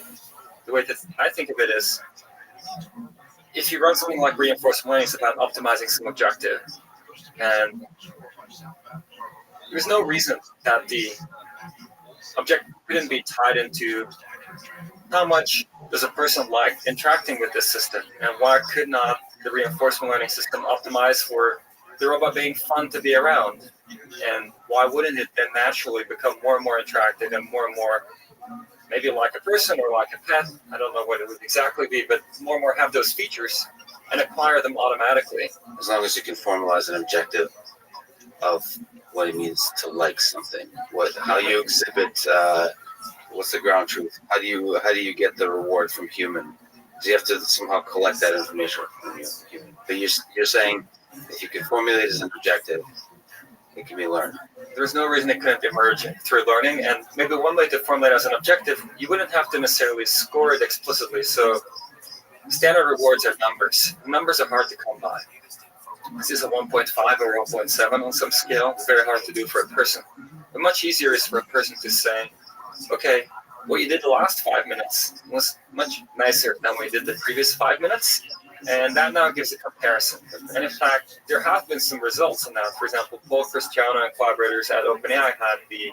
the way that I think of it is, if you run something like reinforcement learning, it's about optimizing some objective. And there's no reason that the objective couldn't be tied into how much does a person like interacting with this system, and why could not the reinforcement learning system optimize for the robot being fun to be around? And why wouldn't it then naturally become more and more interactive and more maybe like a person or like a pet? I don't know what it would exactly be, but more and more have those features and acquire them automatically. As long as you can formalize an objective of what it means to like something, how you exhibit, what's the ground truth? How do you get the reward from human? Do you have to somehow collect that information from human? But you're saying if you can formulate it as an objective, it can be learned. There's no reason it couldn't emerge through learning, and maybe one way to formulate as an objective, you wouldn't have to necessarily score it explicitly. So standard rewards are numbers. Numbers are hard to come by. This is a 1.5 or 1.7 on some scale. It's very hard to do for a person. But much easier is for a person to say, okay, what you did the last 5 minutes was much nicer than what you did the previous 5 minutes. And that now gives a comparison. And in fact, there have been some results on that. For example, Paul Cristiano and collaborators at OpenAI had the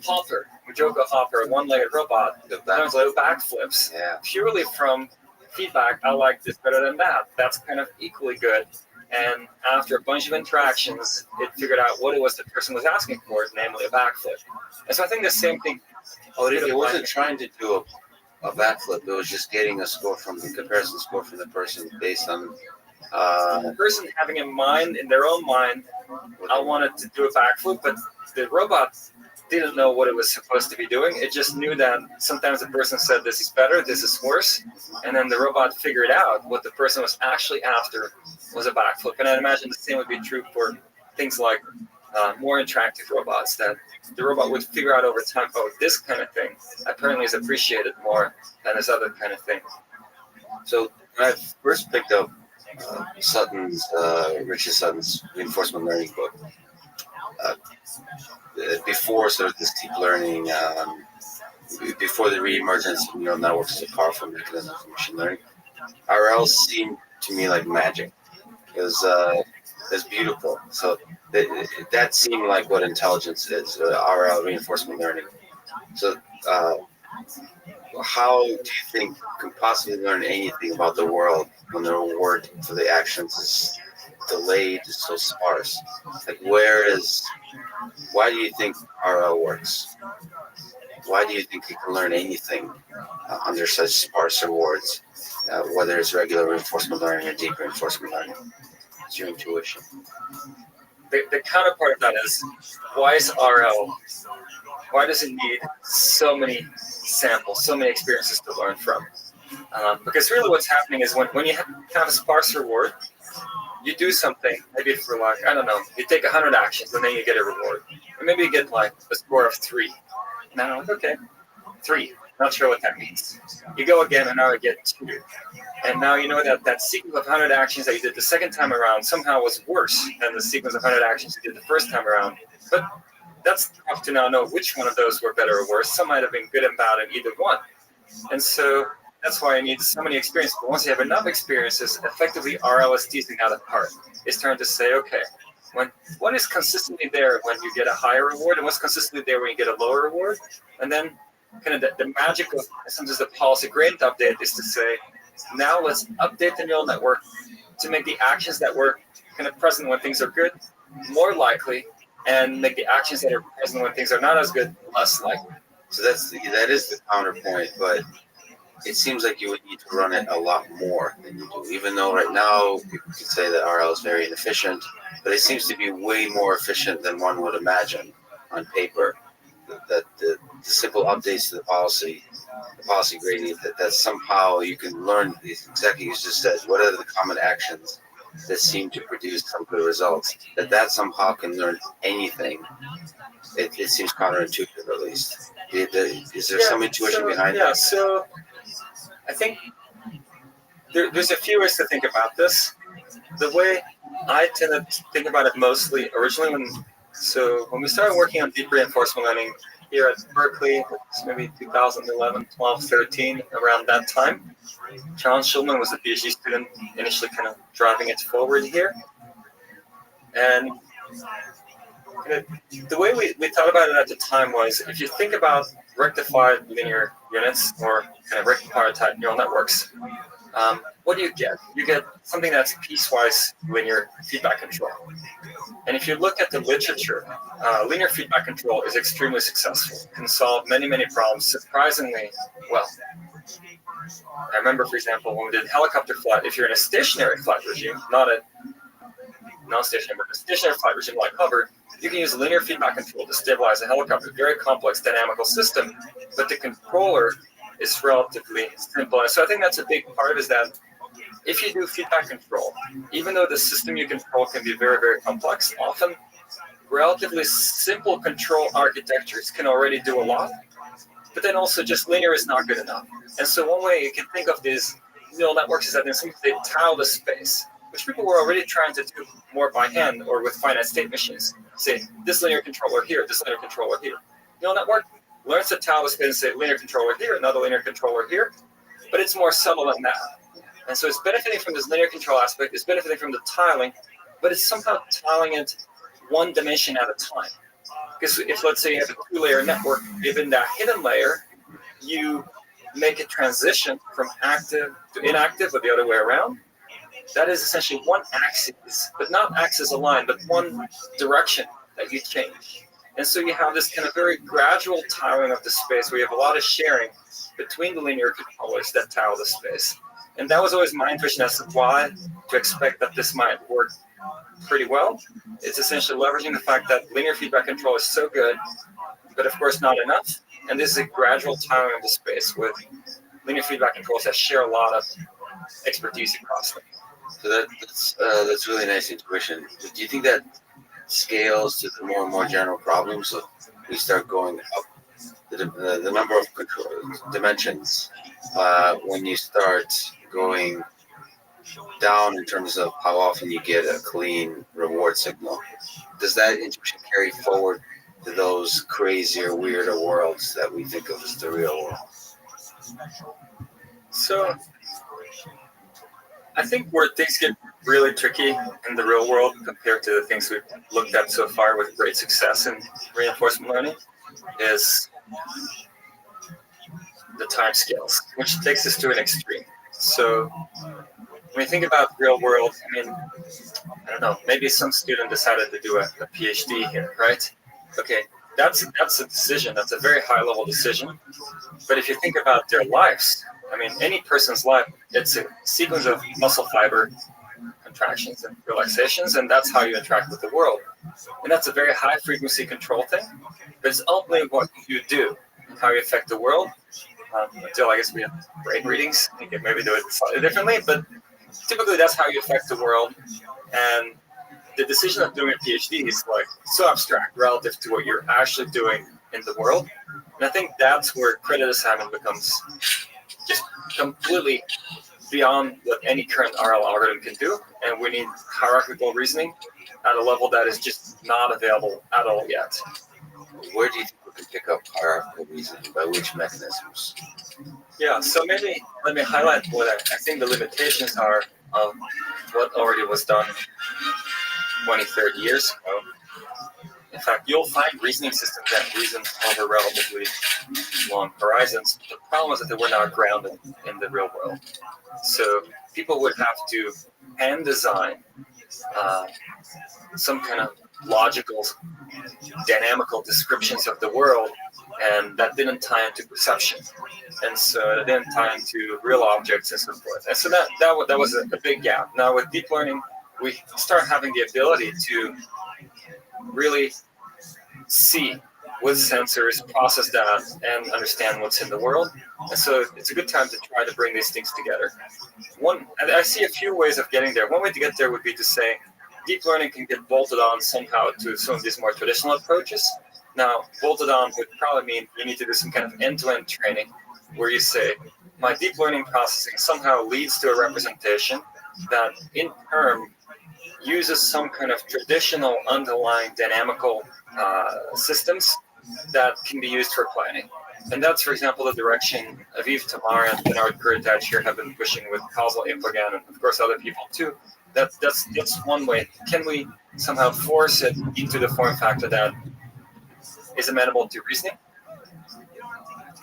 Hopper, Mujoko Hopper, a one-legged robot that learns to do backflips purely from feedback. I like this better than that. That's kind of equally good. And after a bunch of interactions, it figured out what it was the person was asking for, namely a backflip. And so I think the same thing. Oh, it wasn't trying to do a backflip. It was just getting a score from the comparison score from the person based on the person having in mind, in their own mind, I wanted to do a backflip, but the robot didn't know what it was supposed to be doing. It just knew that sometimes the person said this is better, this is worse, and then the robot figured out what the person was actually after was a backflip. And I'd imagine the same would be true for things like more interactive robots, that the robot would figure out over time, oh, this kind of thing apparently is appreciated more than this other kind of thing. So when I first picked up Richard Sutton's reinforcement learning book, before sort of this deep learning, before the reemergence of neural networks as a powerful mechanism for machine learning, RL seemed to me like magic. It was beautiful. So that seemed like what intelligence is, RL, reinforcement learning. So how do you think you can possibly learn anything about the world when the reward for the actions is delayed, is so sparse? Like, why do you think RL works? Why do you think you can learn anything under such sparse rewards, whether it's regular reinforcement learning or deep reinforcement learning? It's your intuition. The counterpart of that is, why is RL, why does it need so many samples, so many experiences to learn from? Because really what's happening is when you have a sparse reward, you do something, maybe for like, I don't know, you take 100 actions and then you get a reward. And maybe you get like a score of 3. Now, like, okay, 3. Not sure what that means. You go again and now you get 2. And now you know that that sequence of 100 actions that you did the second time around somehow was worse than the sequence of 100 actions you did the first time around. But that's tough to now know which one of those were better or worse. Some might have been good and bad in either one. And so that's why I need so many experiences. But once you have enough experiences, effectively RL is teasing that apart. It's trying to say, okay, what is consistently there when you get a higher reward and what's consistently there when you get a lower reward? And then kind of the magic of sometimes the policy gradient update is to say, now let's update the neural network to make the actions that were kind of present when things are good more likely, and make the actions that are present when things are not as good less likely. So that is the counterpoint, but it seems like you would need to run it a lot more than you do. Even though right now people could say that RL is very inefficient, but it seems to be way more efficient than one would imagine on paper. That the simple updates to the policy gradient, that somehow you can learn exactly as you just said, what are the common actions that seem to produce some good results, that somehow can learn anything. It seems counterintuitive, at least. Is there some intuition behind that? Yeah, so I think there's a few ways to think about this. The way I tend to think about it mostly originally when we started working on deep reinforcement learning here at Berkeley, it's maybe 2011, 12, 13, around that time. John Schulman was a PhD student initially kind of driving it forward here. And the way we thought about it at the time was, if you think about rectified linear units or kind of rectifier type neural networks, what do you get? You get something that's piecewise linear feedback control. And if you look at the literature, linear feedback control is extremely successful. It can solve many, many problems surprisingly well. I remember, for example, when we did helicopter flight, if you're in a stationary flight regime, not a non-stationary, but a stationary flight regime like hover, you can use linear feedback control to stabilize a helicopter. Very complex dynamical system, but the controller is relatively simple. And so I think that's a big part, is that if you do feedback control, even though the system you control can be very, very complex, often relatively simple control architectures can already do a lot, but then also just linear is not good enough. And so one way you can think of these neural networks is that they tile the space, which people were already trying to do more by hand or with finite state machines. Say, this linear controller here, this linear controller here. Neural network learns to tile the space and say linear controller here, another linear controller here, but it's more subtle than that. And so it's benefiting from this linear control aspect, it's benefiting from the tiling, but it's somehow tiling it one dimension at a time. Because if, let's say, you have a 2-layer network, given that hidden layer, you make a transition from active to inactive or the other way around. That is essentially one axis, but not axis aligned, but one direction that you change. And so you have this kind of very gradual tiling of the space where you have a lot of sharing between the linear controllers that tile the space. And that was always my intuition as to why to expect that this might work pretty well. It's essentially leveraging the fact that linear feedback control is so good, but of course not enough. And this is a gradual tiling of the space with linear feedback controls that share a lot of expertise across them. So that's really nice intuition. Do you think that scales to the more and more general problems? So we start going up the number of control dimensions when you start going down in terms of how often you get a clean reward signal. Does that intuition carry forward to those crazier, weirder worlds that we think of as the real world? So I think where things get really tricky in the real world compared to the things we've looked at so far with great success in reinforcement learning is the time scales, which takes us to an extreme. So when you think about real world, I mean, I don't know, maybe some student decided to do a PhD here, right? Okay, that's a decision, that's a very high level decision. But if you think about their lives, I mean, any person's life, it's a sequence of muscle fiber contractions and relaxations, and that's how you interact with the world. And that's a very high frequency control thing, but it's ultimately what you do and how you affect the world. Until I guess we have brain readings, you can maybe do it slightly differently, but typically that's how you affect the world. And the decision of doing a PhD is like so abstract relative to what you're actually doing in the world. And I think that's where credit assignment becomes just completely beyond what any current RL algorithm can do. And we need hierarchical reasoning at a level that is just not available at all yet. Where do you think we can pick up hierarchical reasoning? By which mechanisms? Yeah, so maybe let me highlight what I think the limitations are of what already was done 20, 30 years ago. In fact, you'll find reasoning systems that reason over relatively long horizons. The problem is that they were not grounded in the real world. So people would have to hand design some kind of logical, dynamical descriptions of the world, and that didn't tie into perception, and so it didn't tie into real objects and so forth. And so that was a big gap. Now with deep learning, we start having the ability to really see with sensors, process that, and understand what's in the world. And so it's a good time to try to bring these things together. And I see a few ways of getting there. One way to get there would be to say deep learning can get bolted on somehow to some of these more traditional approaches. Now, bolted on would probably mean you need to do some kind of end-to-end training where you say, my deep learning processing somehow leads to a representation that in turn uses some kind of traditional underlying dynamical systems that can be used for planning. And that's, for example, the direction Aviv Tamar and Bernard Kuritage here have been pushing with causal implicant, and of course other people too. That's one way. Can we somehow force it into the form factor that is amenable to reasoning?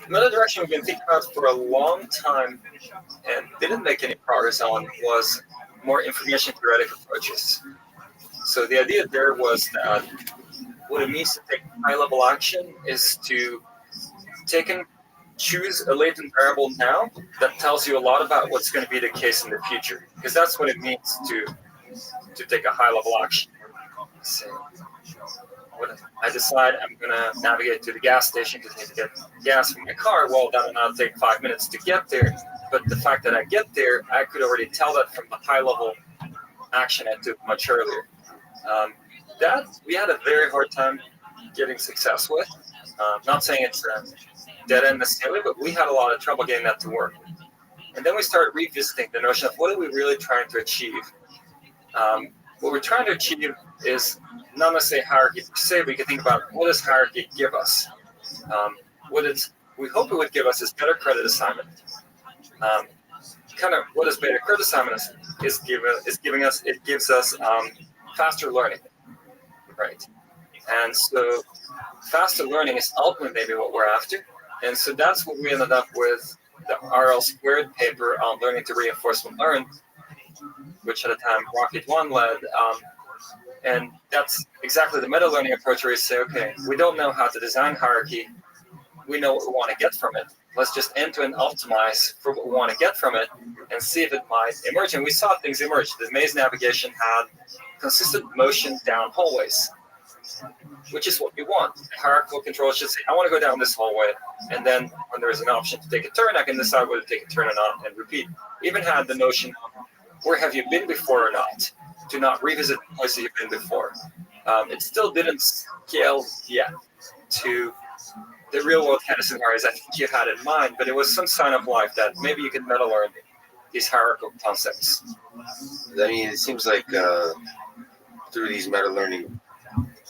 Another direction we've been thinking about for a long time and didn't make any progress on was more information theoretic approaches. So the idea there was that what it means to take high-level action is to take and choose a latent variable now that tells you a lot about what's going to be the case in the future, because that's what it means to take a high-level action. So when I decide I'm going to navigate to the gas station because I need to get gas for my car, well, that'll now take 5 minutes to get there. But the fact that I get there, I could already tell that from the high-level action I took much earlier. That we had a very hard time getting success with. Not saying it's a dead end necessarily, but we had a lot of trouble getting that to work. And then we started revisiting the notion of what are we really trying to achieve? What we're trying to achieve is not necessarily hierarchy per se, but you can think about what does hierarchy give us? We hope it would give us is better credit assignment. Kind of what does better credit assignment is giving us? It gives us faster learning, right? And so faster learning is ultimately maybe what we're after. And so that's what we ended up with the RL squared paper on learning to reinforcement learn, which at the time Rocket One led. And that's exactly the meta learning approach where you say, okay, we don't know how to design hierarchy. We know what we want to get from it. Let's just end-to-end optimize for what we want to get from it and see if it might emerge. And we saw things emerge. The maze navigation had consistent motion down hallways, which is what we want. Hierarchical control should say, I want to go down this hallway, and then when there is an option to take a turn, I can decide whether to take a turn or not and repeat. Even had the notion of where have you been before or not, to not revisit places you've been before. It still didn't scale yet to the real world kind of scenarios I think you had in mind, but it was some sign of life that maybe you could meta learn these hierarchical concepts. I mean, it seems like through these meta learning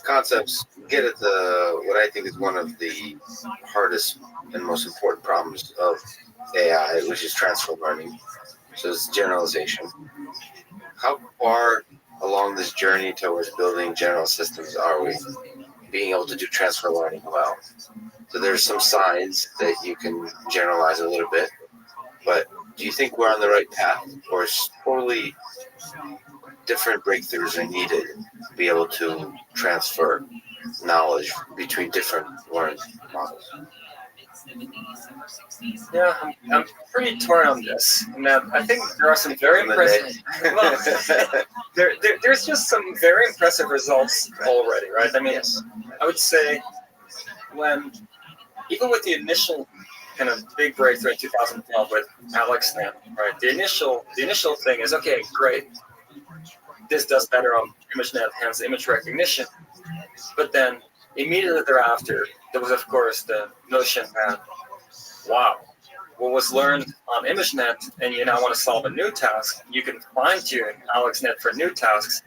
concepts, get at what I think is one of the hardest and most important problems of AI, which is transfer learning. So it's generalization. How far along this journey towards building general systems are we? Being able to do transfer learning well. So there's some signs that you can generalize a little bit, but do you think we're on the right path, or totally different breakthroughs are needed to be able to transfer knowledge between different learning models? Yeah, I'm pretty torn on this. And I think there are some very impressive. Well, there's just some very impressive results already, right? I mean, yes. I would say even with the initial kind of big breakthrough in 2012 with AlexNet, right? The initial thing is, okay, great. this does better on ImageNet, hence image recognition. But then immediately thereafter, there was, of course, the notion that, wow, what was learned on ImageNet and you now want to solve a new task, you can fine-tune AlexNet for new tasks.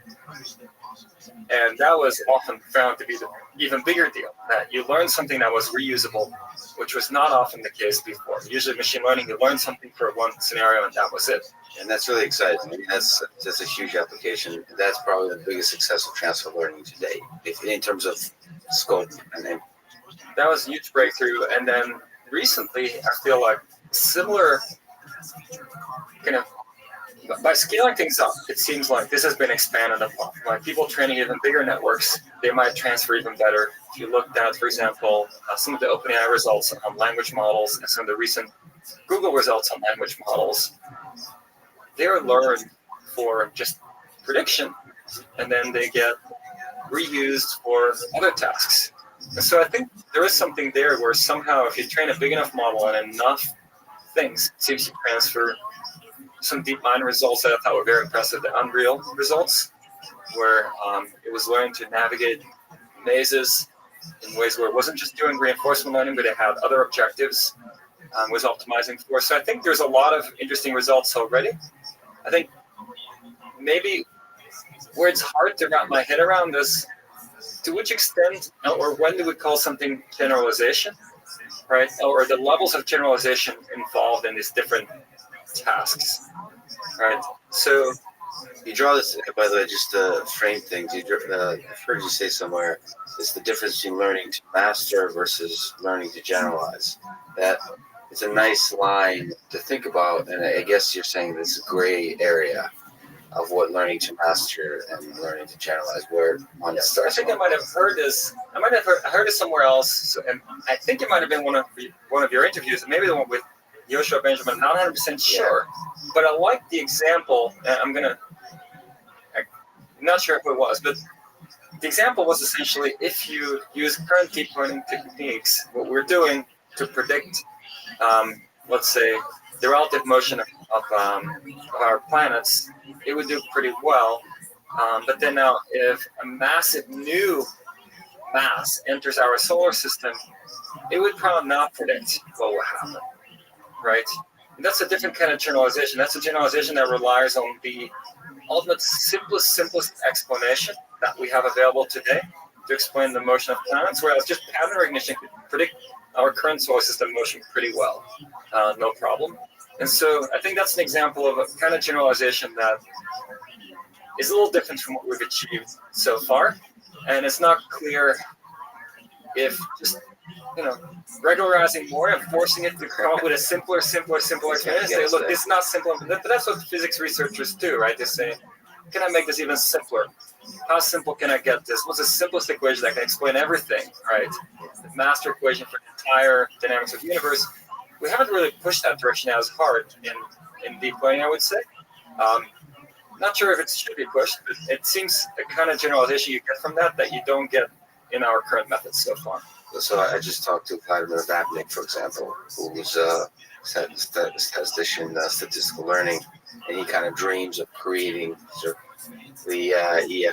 And that was often found to be the even bigger deal, that you learned something that was reusable, which was not often the case before. Usually machine learning, you learn something for one scenario and that was it. And that's really exciting. I mean, that's a huge application. That's probably the biggest success of transfer learning today, in terms of scope. And then that was a huge breakthrough. And then recently, I feel like similar kind of, by scaling things up, it seems like this has been expanded upon. Like people training even bigger networks, they might transfer even better. If you looked at, for example, some of the OpenAI results on language models and some of the recent Google results on language models, they're learned for just prediction, and then they get reused for other tasks. And so I think there is something there where somehow if you train a big enough model and enough things, it seems to transfer some DeepMind results that I thought were very impressive, the Unreal results, where it was learning to navigate mazes in ways where it wasn't just doing reinforcement learning, but it had other objectives, was optimizing for. So I think there's a lot of interesting results already. I think maybe where it's hard to wrap my head around is to which extent or when do we call something generalization, right? Or the levels of generalization involved in these different tasks, right? So you draw this, by the way, just to frame things. I've heard you say somewhere, it's the difference between learning to master versus learning to generalize. That it's a nice line to think about, and I guess you're saying this gray area of what learning to master and learning to generalize, where one starts. I think I might have heard this. I might have heard it somewhere else, and I think it might have been one of your interviews, maybe the one with Yoshua Benjamin. I'm not 100% sure, but I like the example. I'm not sure who it was, but the example was essentially if you use current deep learning techniques, what we're doing to predict, let's say, the relative motion of our planets, it would do pretty well. But then now, if a massive new mass enters our solar system, it would probably not predict what will happen, right? And that's a different kind of generalization. That's a generalization that relies on the ultimate simplest explanation that we have available today to explain the motion of planets, whereas just pattern recognition could predict our current solar system motion pretty well, no problem. And so I think that's an example of a kind of generalization that is a little different from what we've achieved so far. And it's not clear if just, regularizing more and forcing it to come up with a simpler explanation. Say, look, this is not simple. But that's what physics researchers do, right? They say, can I make this even simpler? How simple can I get this? What's the simplest equation that can explain everything, right? The master equation for the entire dynamics of the universe. We haven't really pushed that direction as hard in deep learning, I would say. Not sure if it should be pushed, but it seems the kind of generalization you get from that you don't get in our current methods so far. So I just talked to Vladimir Vapnik, for example, who was a statistician, statistical learning, and he kind of dreams of creating the E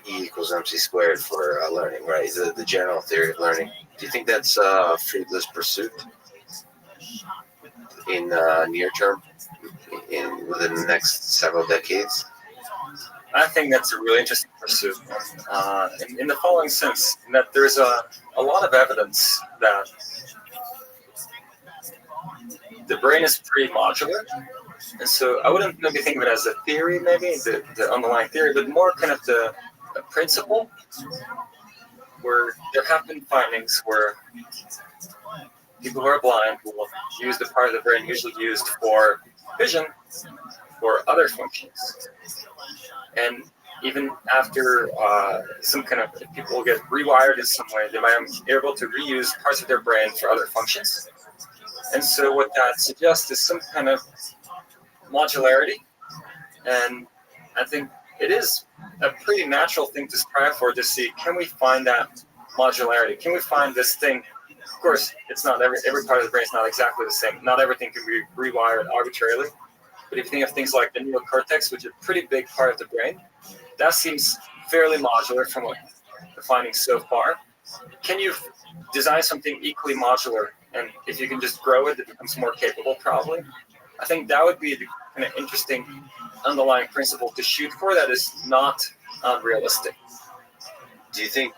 equals MC squared for learning, right? The general theory of learning. Do you think that's a fruitless pursuit in near term, within the next several decades? I think that's a really interesting pursuit in the following sense, that there's a lot of evidence that the brain is pretty modular. And so I wouldn't maybe think of it as a theory, maybe, the underlying theory, but more kind of the principle, where there have been findings where people who are blind will use the part of the brain usually used for vision for other functions. And even after some kind of people get rewired in some way, they might be able to reuse parts of their brain for other functions. And so what that suggests is some kind of modularity. And I think it is a pretty natural thing to strive for, to see, can we find that modularity? Can we find this thing? Of course, it's not every part of the brain is not exactly the same. Not everything can be rewired arbitrarily. But if you think of things like the neocortex, which is a pretty big part of the brain, that seems fairly modular from what the findings so far. Can you design something equally modular, and if you can just grow it, it becomes more capable probably? I think that would be the kind of interesting underlying principle to shoot for that is not unrealistic. Do you think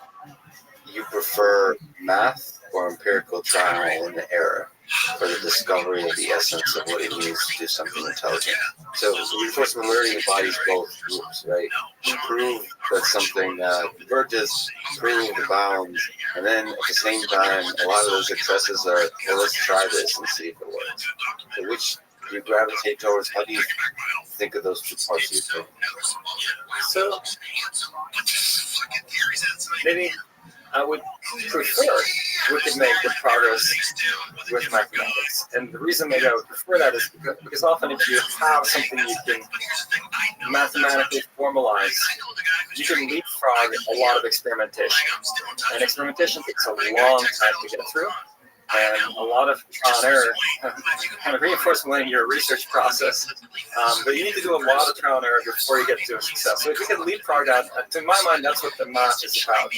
you prefer math or empirical trial and error for the discovery of the essence of what it means to do something intelligent? So reinforcement learning embodies both groups, right? Prove that something converges, prove the bounds, and then at the same time, a lot of those successes are, well, let's try this and see if it works. So which do you gravitate towards? How do you think of those two parts of your brain? So maybe I would prefer we could make the progress with mathematics. And the reason maybe I would prefer that is because often if you have something you can mathematically formalize, you can leapfrog a lot of experimentation. And experimentation takes a long time to get through. And a lot of trial and error kind of reinforcement in your research process. But you need to do a lot of trial and error before you get to a success. So if you can leapfrog that, to my mind, that's what the math is about.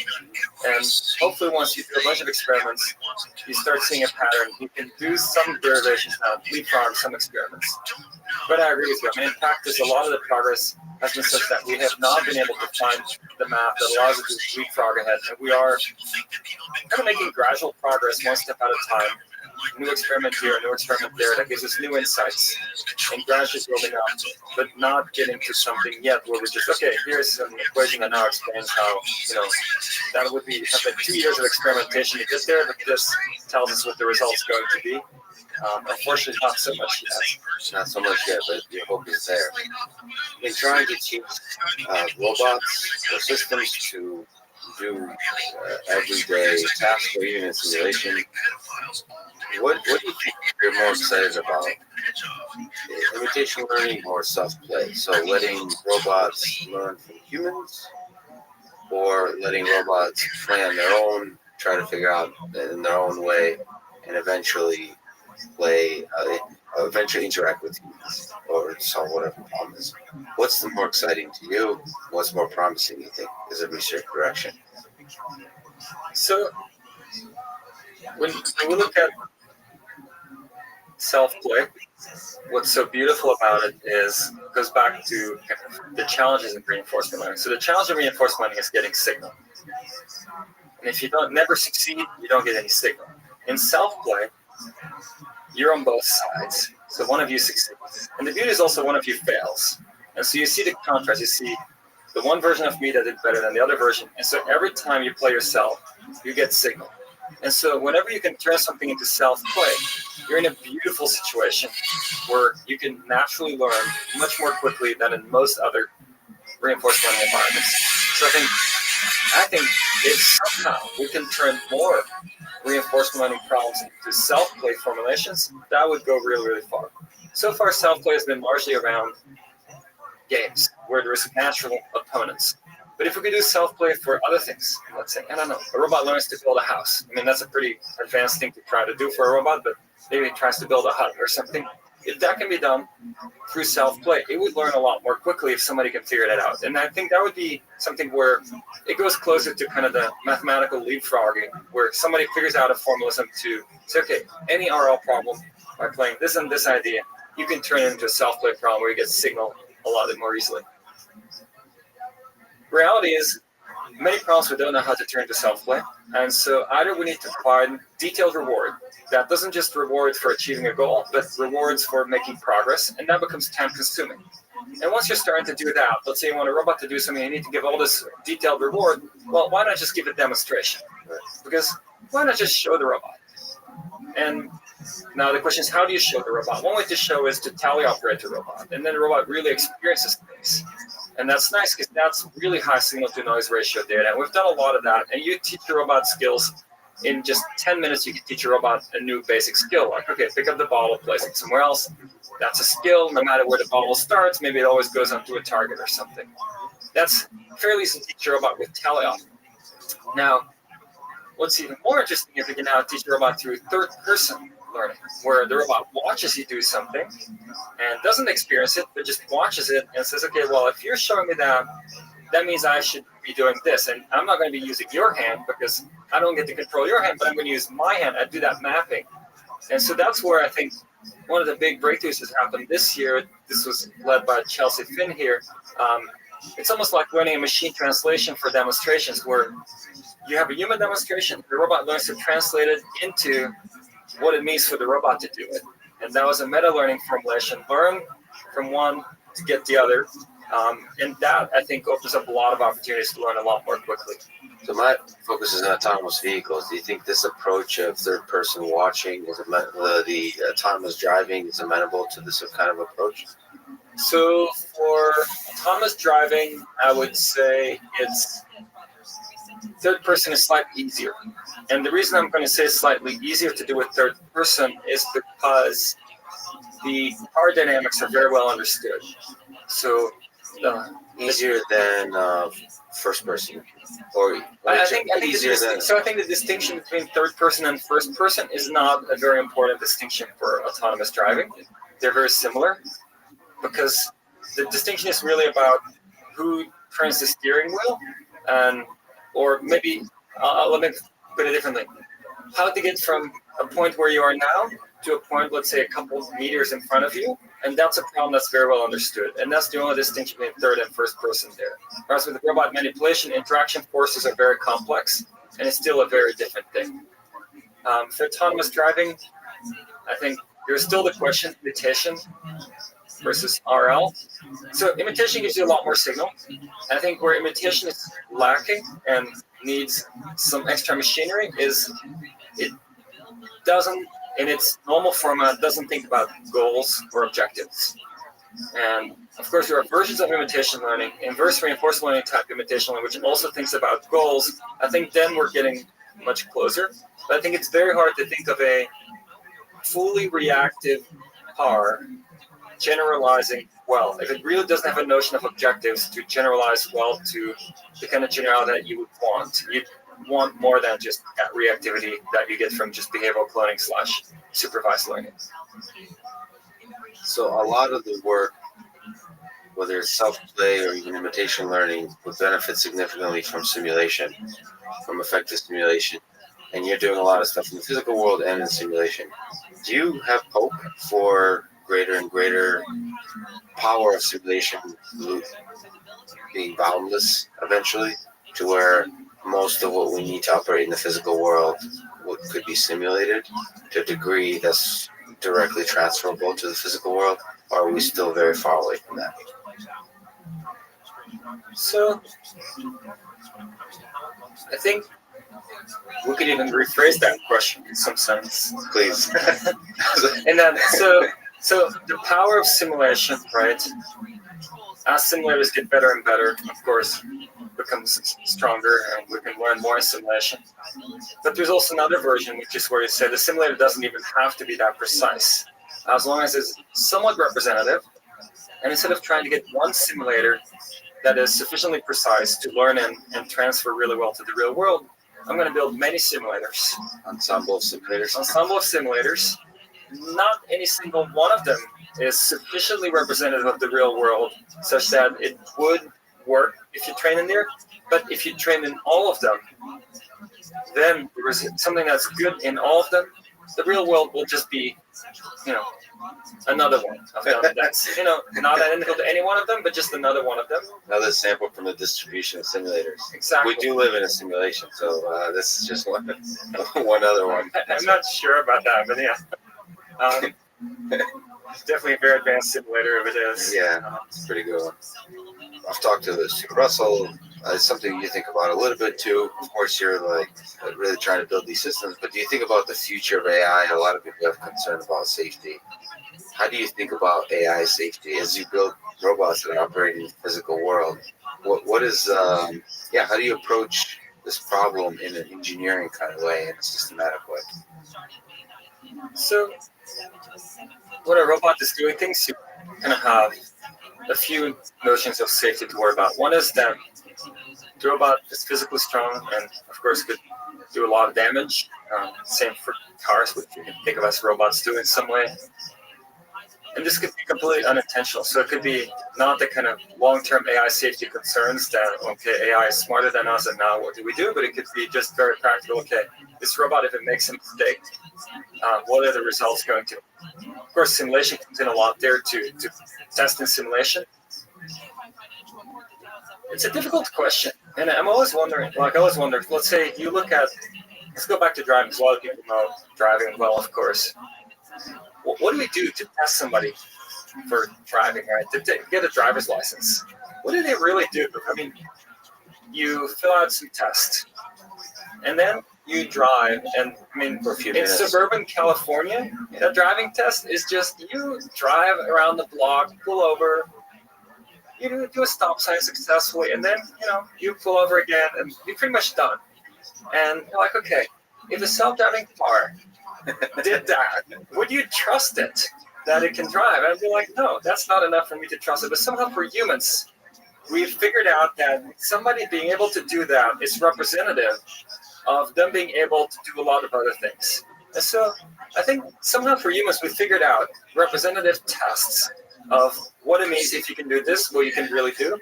And hopefully once you do a bunch of experiments, you start seeing a pattern. You can do some derivations now, leapfrog some experiments. But I agree with you. I mean, in practice, a lot of the progress has been such that we have not been able to find the math that allows us to leapfrog ahead. And we are kind of making gradual progress one step at a time. New experiment here, new experiment there that gives us new insights and gradually building up, but not getting to something yet where we're just, okay, here's an equation that now explains how, that would be like 2 years of experimentation to get there, but this tells us what the result's going to be. Unfortunately, not so much yet. Not so much yet, but your hope is there. In trying to teach robots or systems to do everyday tasks or even in simulation, what do you think you're more excited about? Imitation learning or self-play? So letting robots learn from humans, or letting robots play on their own, try to figure out in their own way, and eventually interact with humans or solve whatever problem is. What's the more exciting to you? What's more promising, you think, as a research direction? So when we look at self-play, what's so beautiful about it goes back to the challenges in reinforcement learning. So the challenge in reinforcement learning is getting signal. And if you never succeed, you don't get any signal. In self-play, you're on both sides. So one of you succeeds. And the beauty is also one of you fails. And so you see the contrast. You see the one version of me that did better than the other version. And so every time you play yourself, you get signal. And so whenever you can turn something into self-play, you're in a beautiful situation where you can naturally learn much more quickly than in most other reinforcement learning environments. So I think if somehow we can turn more reinforcement learning problems into self-play formulations, that would go really, really far. So far, self-play has been largely around games where there's natural opponents. But if we could do self-play for other things, let's say, I don't know, a robot learns to build a house. I mean, that's a pretty advanced thing to try to do for a robot, but maybe it tries to build a hut or something. If that can be done through self-play, it would learn a lot more quickly if somebody can figure that out. And I think that would be something where it goes closer to kind of the mathematical leapfrogging, where somebody figures out a formalism to say, okay, any RL problem by playing this and this idea, you can turn it into a self-play problem where you get signal a lot more easily. Reality is, many problems we don't know how to turn to self-play, and so either we need to provide detailed reward that doesn't just reward for achieving a goal, but rewards for making progress, and that becomes time-consuming. And once you're starting to do that, let's say you want a robot to do something, you need to give all this detailed reward, well, why not just give a demonstration? Because why not just show the robot? And now the question is, how do you show the robot? One way to show is to tally operate the robot, and then the robot really experiences things. And that's nice because that's really high signal-to-noise ratio data. And we've done a lot of that. And you teach the robot skills in just 10 minutes. You can teach your robot a new basic skill. Like, okay, pick up the bottle, place it somewhere else. That's a skill. No matter where the bottle starts, maybe it always goes onto a target or something. That's fairly easy to teach your robot with teleop. Now, what's even more interesting is we can now teach the robot through third person learning, where the robot watches you do something and doesn't experience it, but just watches it and says, okay, well, if you're showing me that, that means I should be doing this. And I'm not going to be using your hand because I don't get to control your hand, but I'm going to use my hand and do that mapping. And so that's where I think one of the big breakthroughs has happened this year. This was led by Chelsea Finn here. It's almost like learning a machine translation for demonstrations, where you have a human demonstration, the robot learns to translate it into what it means for the robot to do it. And that was a meta-learning formulation. Learn from one to get the other. And that, I think, opens up a lot of opportunities to learn a lot more quickly. So my focus is on autonomous vehicles. Do you think this approach of third-person watching, the autonomous driving, is amenable to this kind of approach? So for autonomous driving, I would say it's third person is slightly easier. And the reason I'm going to say it's slightly easier to do with third person is because the power dynamics are very well understood. So easier than first person, or I think the distinction between third person and first person is not a very important distinction for autonomous driving. They're very similar, because the distinction is really about who turns the steering wheel, and or maybe let me put it differently: how to get from a point where you are now to a point, let's say, a couple of meters in front of you. And that's a problem that's very well understood. And that's the only distinction between third and first person there. Whereas with robot manipulation, interaction forces are very complex, and it's still a very different thing. For autonomous driving, I think there's still the question, imitation versus RL. So imitation gives you a lot more signal. I think where imitation is lacking and needs some extra machinery is it doesn't, in its normal format, doesn't think about goals or objectives. And of course, there are versions of imitation learning, inverse reinforcement learning type imitation learning, which also thinks about goals. I think then we're getting much closer. But I think it's very hard to think of a fully reactive car generalizing well. If it really doesn't have a notion of objectives to generalize well to the kind of generality that you would want. You'd want more than just that reactivity that you get from just behavioral cloning / supervised learning. So a lot of the work, whether it's self-play or even imitation learning, would benefit significantly from simulation, from effective simulation. And you're doing a lot of stuff in the physical world and in simulation. Do you have hope for greater and greater power of simulation being boundless eventually, to where most of what we need to operate in the physical world could be simulated to a degree that's directly transferable to the physical world? Or are we still very far away from that? So I think we could even rephrase that question in some sense. Please. And then, so the power of simulation, right? As simulators get better and better, of course, becomes stronger, and we can learn more in simulation. But there's also another version, which is where you say the simulator doesn't even have to be that precise, as long as it's somewhat representative. And instead of trying to get one simulator that is sufficiently precise to learn and transfer really well to the real world, I'm going to build many simulators. Ensemble of simulators. Ensemble of simulators. Not any single one of them is sufficiently representative of the real world such that it would work if you train in there. But if you train in all of them, then there is something that's good in all of them. The real world will just be, another one of them that's, not identical to any one of them, but just another one of them. Another sample from the distribution of simulators. Exactly. We do live in a simulation, so this is just one other one. I'm not sure about that, but yeah. It's definitely a very advanced simulator if it is. Yeah, it's a pretty good one. I've talked to Russell. It's something you think about a little bit too. Of course, you're really trying to build these systems, but do you think about the future of AI? A lot of people have concern about safety. How do you think about AI safety as you build robots that operate in the physical world? What is how do you approach this problem in an engineering kind of way, in a systematic way? So, when a robot is doing things, you kind of have a few notions of safety to worry about. One is that the robot is physically strong and, of course, could do a lot of damage. Same for cars, which you can think of as robots do in some way. And this could be completely unintentional. So it could be not the kind of long-term AI safety concerns that, okay, AI is smarter than us and now what do we do? But it could be just very practical. Okay, this robot, if it makes a mistake, what are the results going to be? Of course, simulation comes in a lot there to test in simulation. It's a difficult question. And I'm always wondering, let's say you look at, let's go back to driving, because a lot of people know driving well, of course. What do we do to test somebody for driving, right? To get a driver's license? What do they really do? I mean, you fill out some tests, and then you drive. And I mean, in suburban California, a driving test is just you drive around the block, pull over, you do a stop sign successfully, and then you pull over again, and you're pretty much done. And you're like, okay, if a self-driving car did that, would you trust it that it can drive? I'd be like, no, that's not enough for me to trust it. But somehow for humans, we've figured out that somebody being able to do that is representative of them being able to do a lot of other things. And so I think somehow for humans, we figured out representative tests of what it means if you can do this, what you can really do.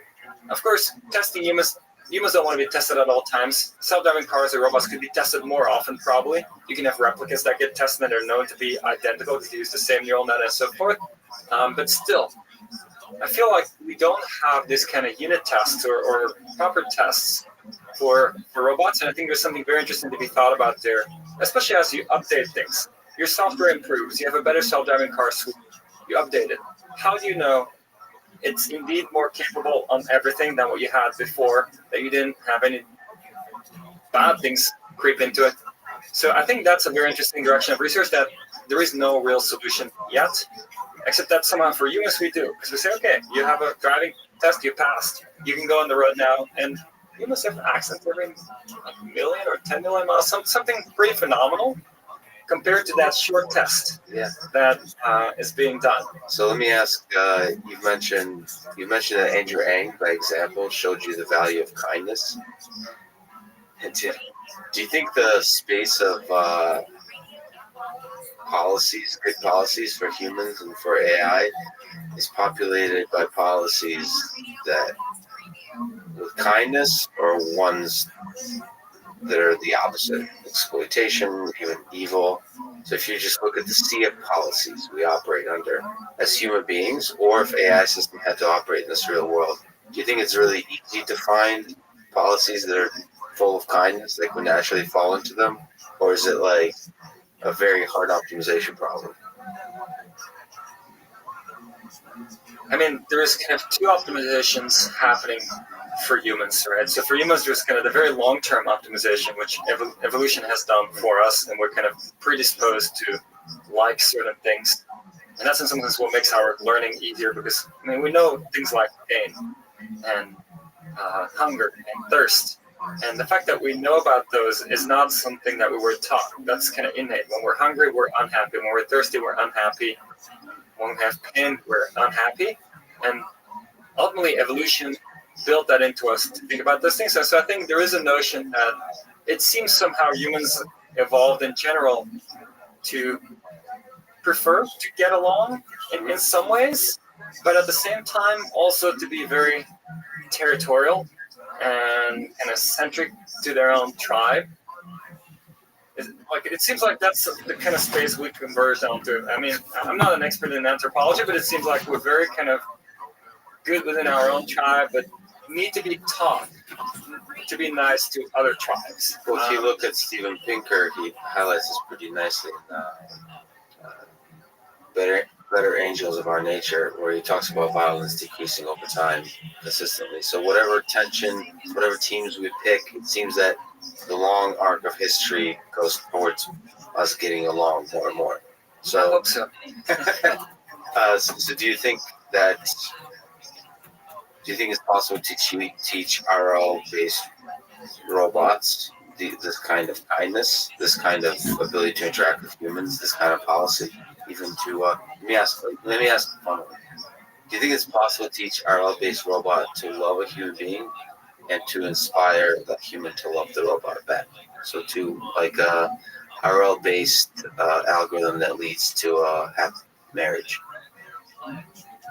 Of course, testing humans don't want to be tested at all times. Self-driving cars or robots could be tested more often, probably. You can have replicas that get tested that are known to be identical because they use the same neural net and so forth. But still, I feel like we don't have this kind of unit tests or proper tests for robots. And I think there's something very interesting to be thought about there, especially as you update things. Your software improves. You have a better self-driving car suite. You update it. How do you know it's indeed more capable on everything than what you had before, that you didn't have any bad things creep into it? So I think that's a very interesting direction of research that there is no real solution yet, except that somehow for humans we do. Because we say, okay, you have a driving test, you passed. You can go on the road now, and humans have accidents every 1 million or 10 million miles, something pretty phenomenal compared to that short test that is being done. So let me ask, you mentioned that Andrew Ng, by example, showed you the value of kindness. And do you think the space of good policies for humans and for AI is populated by policies that with kindness or ones that are the opposite, exploitation, human evil? So if you just look at the sea of policies we operate under as human beings, or if AI system had to operate in this real world, do you think it's really easy to find policies that are full of kindness that would naturally fall into them? Or is it like a very hard optimization problem? I mean, there's kind of two optimizations happening for humans, right? So for humans, there's kind of the very long-term optimization, which evolution has done for us, and we're kind of predisposed to like certain things. And that's in some sense what makes our learning easier, because I mean, we know things like pain and hunger and thirst. And the fact that we know about those is not something that we were taught. That's kind of innate. When we're hungry, we're unhappy. When we're thirsty, we're unhappy. When we have pain, we're unhappy. And ultimately, evolution built that into us to think about those things. And so I think there is a notion that it seems somehow humans evolved in general to prefer to get along in some ways, but at the same time also to be very territorial and kind of centric to their own tribe. It seems like that's the kind of space we converge onto. I mean, I'm not an expert in anthropology, but it seems like we're very kind of good within our own tribe, but need to be taught to be nice to other tribes. Well, if you look at Steven Pinker, he highlights this pretty nicely in Better Angels of Our Nature, where he talks about violence decreasing over time consistently. So whatever tension, whatever teams we pick, it seems that the long arc of history goes towards us getting along more and more. So, I hope so. So do you think it's possible to teach RL-based robots this kind of kindness, this kind of ability to interact with humans, this kind of policy, even to let me ask a fun one. Do you think it's possible to teach RL-based robot to love a human being and to inspire the human to love the robot back. So to like a RL-based algorithm that leads to a happy marriage.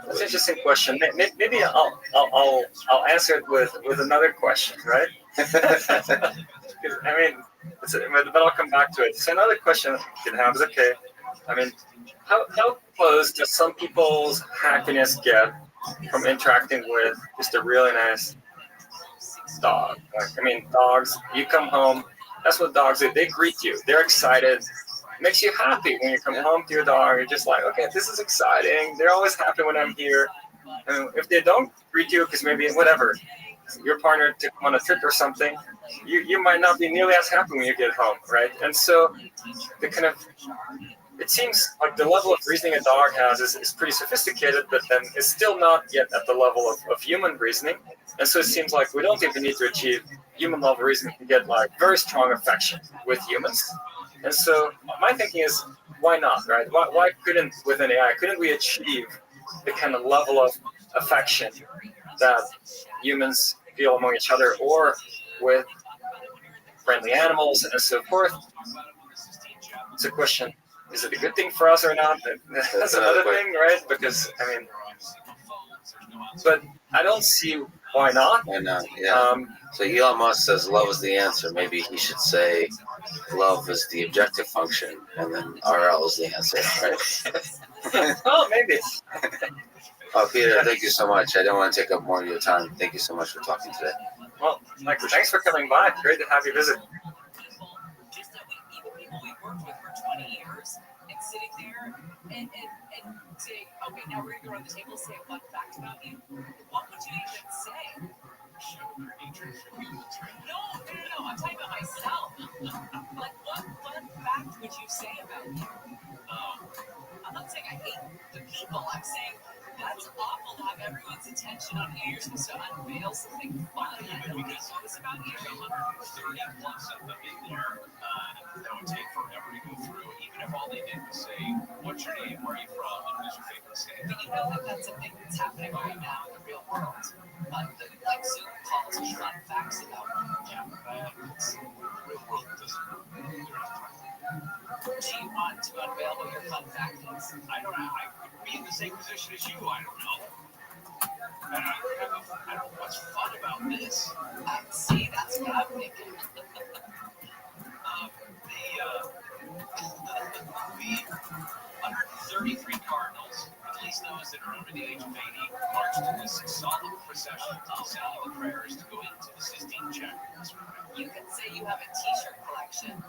That's an interesting question. Maybe I'll answer it with another question, right? I mean, but I'll come back to it. So another question you can have is, okay, I mean, how close does some people's happiness get from interacting with just a really nice dog? Like, I mean, dogs, you come home, that's what dogs do. They greet you. They're excited. It makes you happy when you come home to your dog. You're just like, okay, this is exciting. They're always happy when I'm here. And if they don't greet you, because maybe whatever, your partner took on a trip or something, you might not be nearly as happy when you get home, right? And so the kind of, it seems like the level of reasoning a dog has is pretty sophisticated, but then it's still not yet at the level of human reasoning. And so it seems like we don't even need to achieve human level reasoning to get like very strong affection with humans. And so my thinking is, why not, right? Why couldn't, with an AI, couldn't we achieve the kind of level of affection that humans feel among each other or with friendly animals and so forth? It's a question. Is it a good thing for us or not? That's another thing, right? Because, I mean, but I don't see why not. Why not? Yeah. So Elon Musk says love is the answer. Maybe he should say love is the objective function, and then RL is the answer, right? Oh, maybe. Oh, Peter, thank you so much. I don't want to take up more of your time. Thank you so much for talking today. Well, thanks for coming by. Great to have you visit. People we've worked with for 20 years and sitting there and saying, okay, now we're going to go around the table and say a fun fact about you. What would you even say? No, I'm talking about myself. Like, what fun fact would you say about me? I'm not saying I hate the people. I'm saying that's awful to have everyone's attention on you. You're supposed to unveil something fun that nobody knows about you. 130 plus of them in there that would take forever to go through, even if all they did was say, what's your name, where are you from, and what's your favorite state? But you know that that's a thing that's happening right now in the real world. Like Zoom calls with fun facts about you. Yeah, the real world doesn't. Do you want to unveil what your fun fact is? I don't know. I would be in the same position as you. I don't know. I don't know what's fun about this. See, that's what I'm thinking. The 133 Cardinals, at least those that are under the age of 80, marched in this solemn procession, sounding the prayers to go into the Sistine Chapel. You can say you have a T-shirt collection.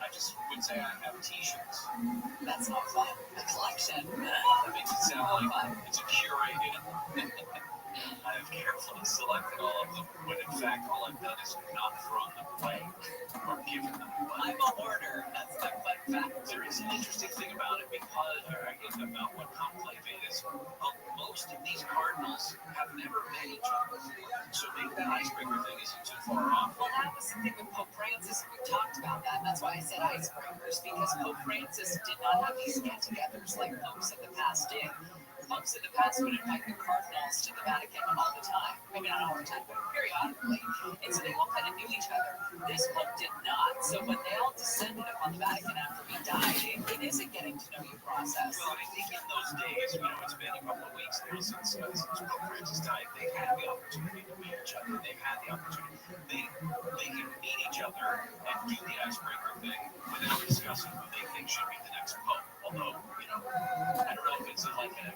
I just would say I have T-shirts. That's not fun. A collection. That makes it sound like it's a curated. I have carefully selected all of them, when in fact all I've done is not thrown them away or given them away. I'm a hoarder. That's my fun fact. There is an interesting thing about it because about what conclave is. Most of these cardinals have never met each other, so maybe that icebreaker thing isn't too far off. Well, that was the thing with Pope Francis. We talked about that. That's why I said icebreakers, because Pope Francis did not have these get-togethers like popes of the past did. Popes in the past would invite the cardinals to the Vatican all the time. Maybe not all the time, but periodically. And so they all kind of knew each other. This pope did not. So when they all descended upon the Vatican after he died, it is a getting to know you process. Well, I think in those days, it's been a couple of weeks now since Pope Francis died, they had the opportunity to meet each other. They've had the opportunity. They can meet each other and do the icebreaker thing without discussing who they think should be the next pope. Although, I don't know if it's like an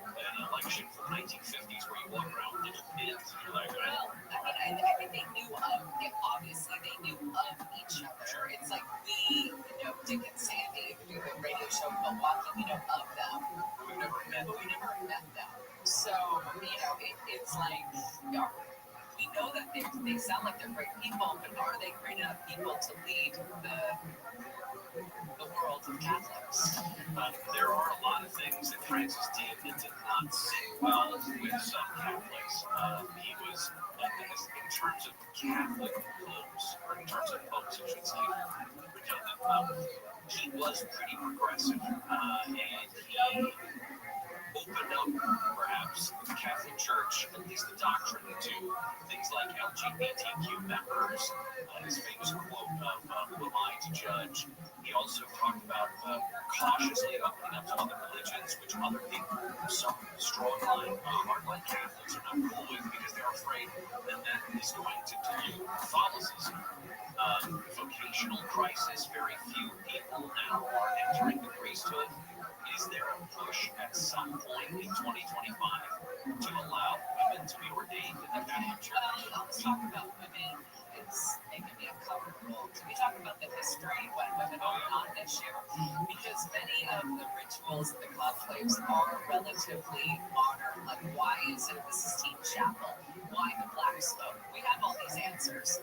election from the 1950s where you walk around with little pins and you're like, well, I think they knew obviously they knew of each other. Sure. It's like we, Dick and Sandy, who do the radio show in Milwaukee, we know of them. We've never met them. But we never met them. So, it's like, we know that they sound like they're great people, but are they great enough people to lead the world of Catholics? There are a lot of things that Francis did that did not sit well with some Catholics. He was, in terms of Catholic popes, or in terms of popes, I should say, redundant, he was pretty progressive, and he opened up, perhaps, Catholic Church, at least the doctrine, to things like LGBTQ members. His famous quote of "Who am I to judge?" He also talked about cautiously opening up to other religions, which other people, some strong-line, hard-line Catholics, are not cool with because they're afraid that that is going to dilute Catholicism. Vocational crisis. Very few people now are entering the priesthood. Is there a push at some point in 2025 to allow women to be ordained in the Catholic Church? Let's talk about women. It's making me uncomfortable. Can we talk about the history when women are not an issue? Because many of the rituals of the conclaves are relatively modern. Like, why is it the Sistine Chapel? Why the black smoke? We have all these answers.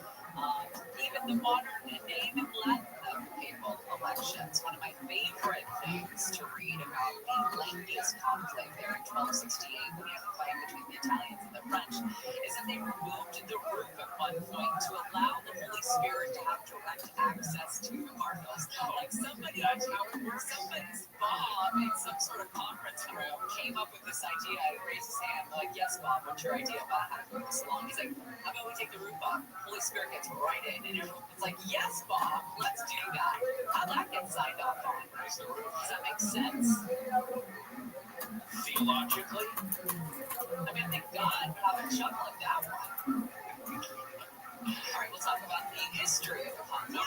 Even the modern name and Latin of papal elections. One of my favorite things to read about the lengthiest conclave there in 1268, when you have a fight between the Italians and the French, is that they removed the roof at one point to allow the Holy Spirit to have direct access to the cardinals. Like somebody's Bob in some sort of conference room came up with this idea and raised his hand, like, yes, Bob, what's your idea about how to move this along? He's like, how about we take the roof off? Holy Spirit gets right in, and everyone's like, yes, Bob, let's do that. How'd that get signed off on? Does that make sense? Theologically, I mean, thank God, but I've been chuckling that one. All right, we'll talk about the history of the conclave.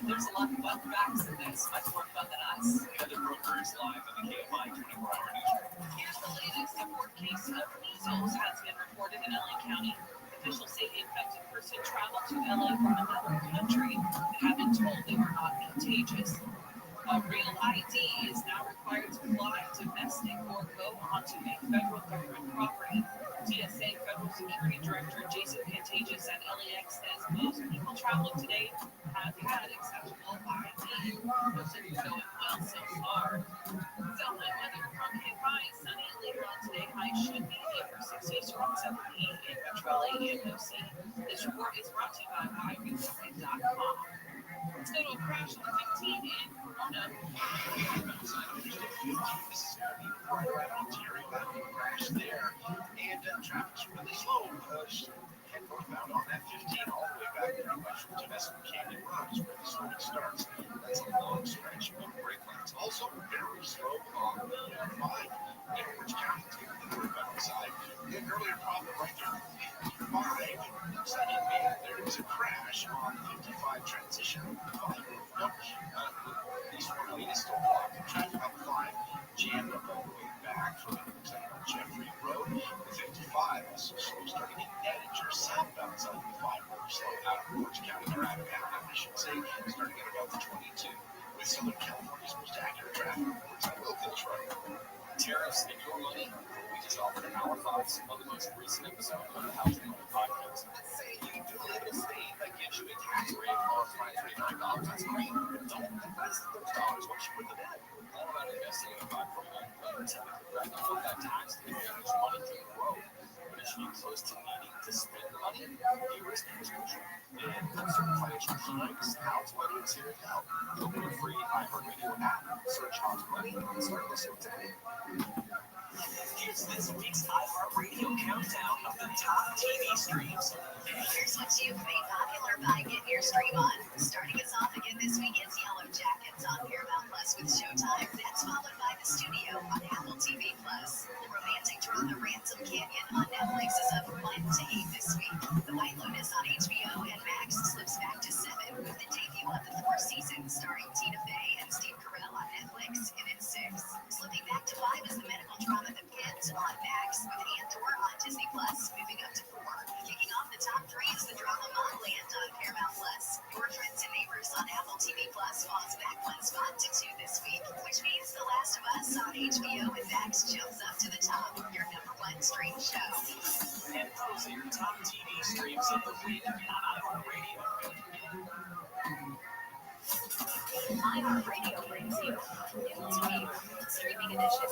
There's a lot of fun facts in this, much more fun than us. Heather Brooker is live on the KFI 24-hour newsroom. Here's the latest. A fourth case of measles has been reported in LA County. Officials say the infected person traveled to LA from another country and have been told they were not contagious. A real ID is now required to fly domestic or go onto a federal government property. TSA Federal Security Director Jason Pantages at LAX says most people traveling today have had acceptable ID. Looks like it's going well so far. Southland weather from KFI. Sunny later on today. High should be the upper 60s to 70 in Metro LA and OC. This report is brought to you by iRealestate.com. Let's go to a crash on 15 in Corona. Right on Terry Mountain crash there, and traffic's really slow. Head northbound on that 15 all the way back pretty much from Tabasco Canyon Road is where the slowing starts. That's a long stretch of brake lights. Also very slow on the 5 in Orange County to the northbound side. We had an earlier problem right there. 5 second man, there is a crash on 55 transition. 5 northbound. East 1 lane is still blocked. Traffic on 5 jammed up all the way back from Jeffrey Road. The 55 also slow starting in Edinger southbound side of the 5 road slow out of Orange County or out of Anaheim, I should say, starting at about the 22. With Southern California's most accurate traffic reports, I will finish right. Tariffs and your money. We just offered our thoughts on the most recent episode of the Housing Money Podcast. Let's say you do live in a state that gives you a tax rate of $539. That's great. Don't invest those dollars once you put them in. All about investing in a $549 tax. Before that tax, they manage money to grow. But as you get close to needing to spend money, you risk exposure. And certain financial times, House Money is here to help. Open a free iHeartRadio app, search House Money, and start listening today. Here's this week's iHeartRadio countdown of the top TV streams. Here's what you've made popular by getting your stream on. Starting us off again this week is Yellow Jackets on Paramount Plus with Showtime. That's followed by The Studio on Apple TV Plus. The romantic drama Ransom Canyon on Netflix is up 1 to 8 this week. The White Lotus on HBO and Max slips back to 7 with the debut of the 4th season starring Tina Fey and Steve Carell on Netflix and at 6. Slipping back to 5 is the medical drama The Pit on Max with Andor on Disney Plus, moving up to 4. Kicking off the top 3 is the drama Mobland on Paramount Plus. Your Friends and Neighbors on Apple TV Plus falls back 1 spot to 2 this week, which means The Last of Us on HBO and Max jumps up to the top, your #1 stream show. And those are your top TV streams of the week on iHeartRadio. iHeartRadio brings you New TV streaming edition.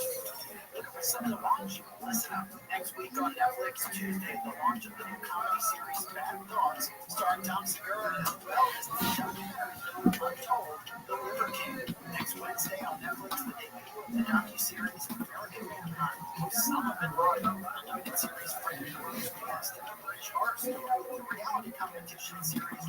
Looking for something to watch? Listen up. Next week on Netflix, Tuesday, the launch of the new comedy series Bad Thoughts, starring Tom Segura, as well as the documentary film Untold, The River King. Next Wednesday on Netflix, the debut of the docuseries American Mankind, Osama bin Laden, comedy competition series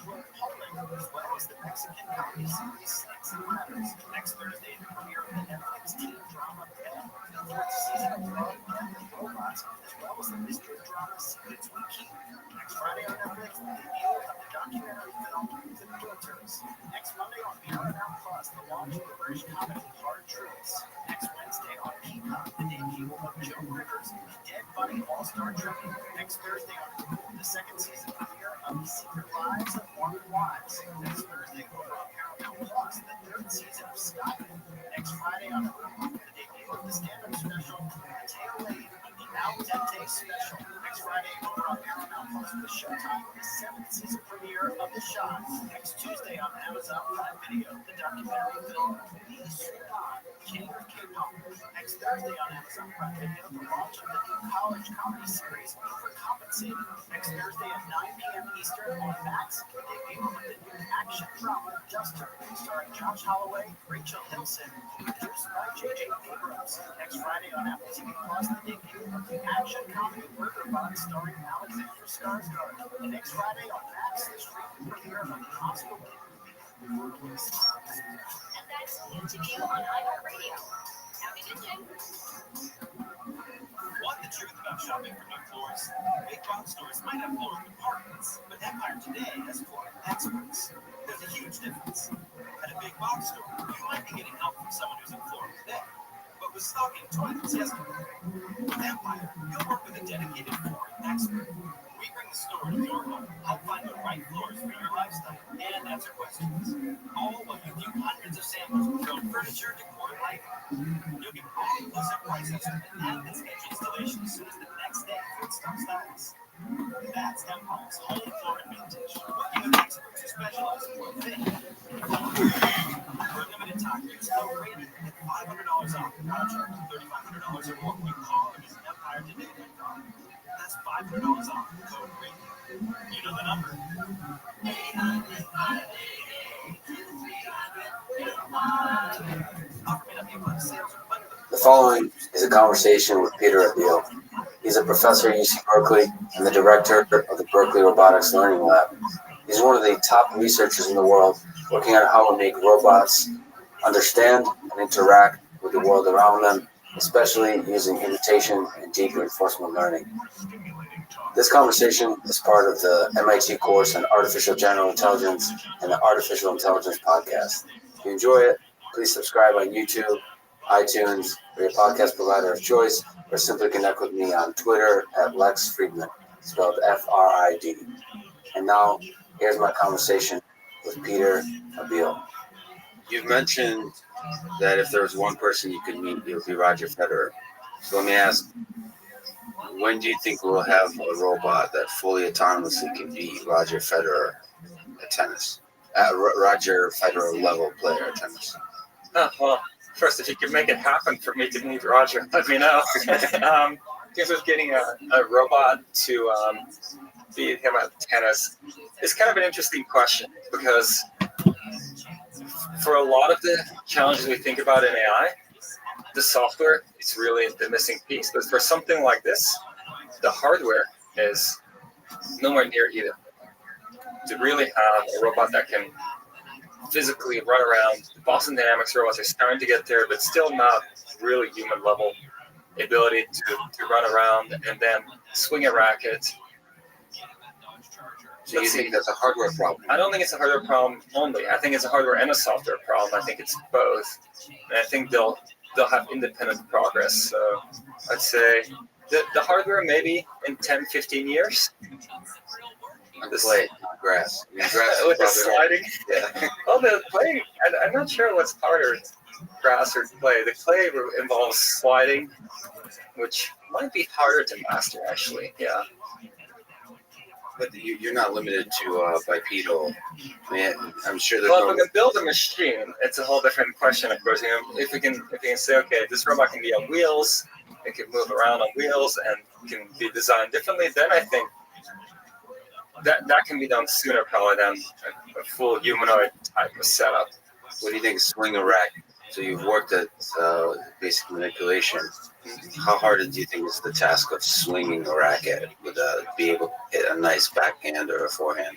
Poland, as well as the Mexican comedy series Snakes and Ladders. Next Thursday, the premiere of the Netflix teen drama Pen, the fourth season of Love and Robots, as well as the mystery drama Secrets We Keep. Next Friday on Netflix, the debut of the documentary film The Filters. Next Monday on Paramount Plus, the launch of the British comedy Hard Truths. Next Wednesday on Peacock, the debut of Joe Rivers' Dead Bunny All-Star Tribute. Next Thursday on Hulu, the second season premiere of The Secret Lives of Mormon Wives. Next Thursday over on Paramount Plus, the third season of Scotland. Next Friday on Hulu, the debut of the stand-up special Mateo Lane, the Al Dente Special. Next Friday over on Paramount Plus with Showtime, the seventh season premiere of The Shot. Next Tuesday on Amazon Prime Video, the documentary film The Sudan, King of Kingdom. Next Thursday on Amazon Prime Video, the launch of the new college comedy series Overcompensated. Next Thursday at 9 p.m. Eastern on Max, the debut of the new action drama Duster, starring Josh Holloway, Rachel Hilson, produced by J.J. Abrams. Next Friday on Apple TV Plus, the debut of the action comedy Burger Bot, starring Alexander Skarsgård. And next Friday on Max, the streaming premiere of the Oscar. And that's the interview on iHeartRadio. Happy Tuesday. Want the truth about shopping for new floors? Big box stores might have flooring departments, but Empire today has flooring experts. There's a huge difference. At a big box store, you might be getting help from someone who's in flooring today, but was stocking toilets yesterday. With Empire, you'll work with a dedicated flooring expert. We bring the store to your home, help find the right floors for your lifestyle, and answer questions. All while you view hundreds of samples of your own furniture, decor, and lighting. You'll get all-inclusive price estimate and can schedule installation as soon as the next day for install status. That's Empire's whole floor and vintage, working with experts who specialize in floor fitting. For a limited time, use code RADIO and get $500 off your contract, $3,500 or more when you call or visit EmpireToday.com. That's $500 off with code RADIO. You know the number. The following is a conversation with Peter Rabbi. He's a professor at UC Berkeley and the director of the Berkeley Robotics Learning Lab. He's one of the top researchers in the world working on how to make robots understand and interact with the world around them, especially using imitation and deep reinforcement learning. This conversation is part of the MIT course on Artificial General Intelligence and the Artificial Intelligence podcast. If you enjoy it, please subscribe on YouTube, iTunes, or your podcast provider of choice, or simply connect with me on Twitter at Lex Friedman, spelled F-R-I-D. And now, here's my conversation with Peter Rabbi. You've mentioned that if there was one person you could meet, it would be Roger Federer. So let me ask, when do you think we'll have a robot that fully autonomously can beat Roger Federer at tennis? Roger Federer level player at tennis? Well, first, if you could make it happen for me to meet Roger, let me know. In terms of getting a robot to beat him at tennis, it's kind of an interesting question because for a lot of the challenges we think about in AI, the software is really the missing piece. But for something like this, the hardware is nowhere near either. To really have a robot that can physically run around, the Boston Dynamics robots are starting to get there, but still not really human level ability to run around and then swing a racket. So you think that's a hardware problem? I don't think it's a hardware problem only. I think it's a hardware and a software problem. I think it's both. And I think they'll have independent progress. So I'd say the hardware maybe in 10, 15 years. On the play, not grass. I mean, grass With the sliding? Yeah. Well, the play, I'm not sure what's harder, grass or clay. The clay involves sliding, which might be harder to master, actually. Yeah. But you're not limited to bipedal. I mean, I'm sure there's Well, if we can build a machine, it's a whole different question, of course. You know, if we can say, okay, this robot can be on wheels, it can move around on wheels, and can be designed differently, then I think that can be done sooner probably than a full humanoid type of setup. What do you think? Swing a racket? So you've worked at basic manipulation. How hard do you think is the task of swinging a racket with be able to hit a nice backhand or a forehand?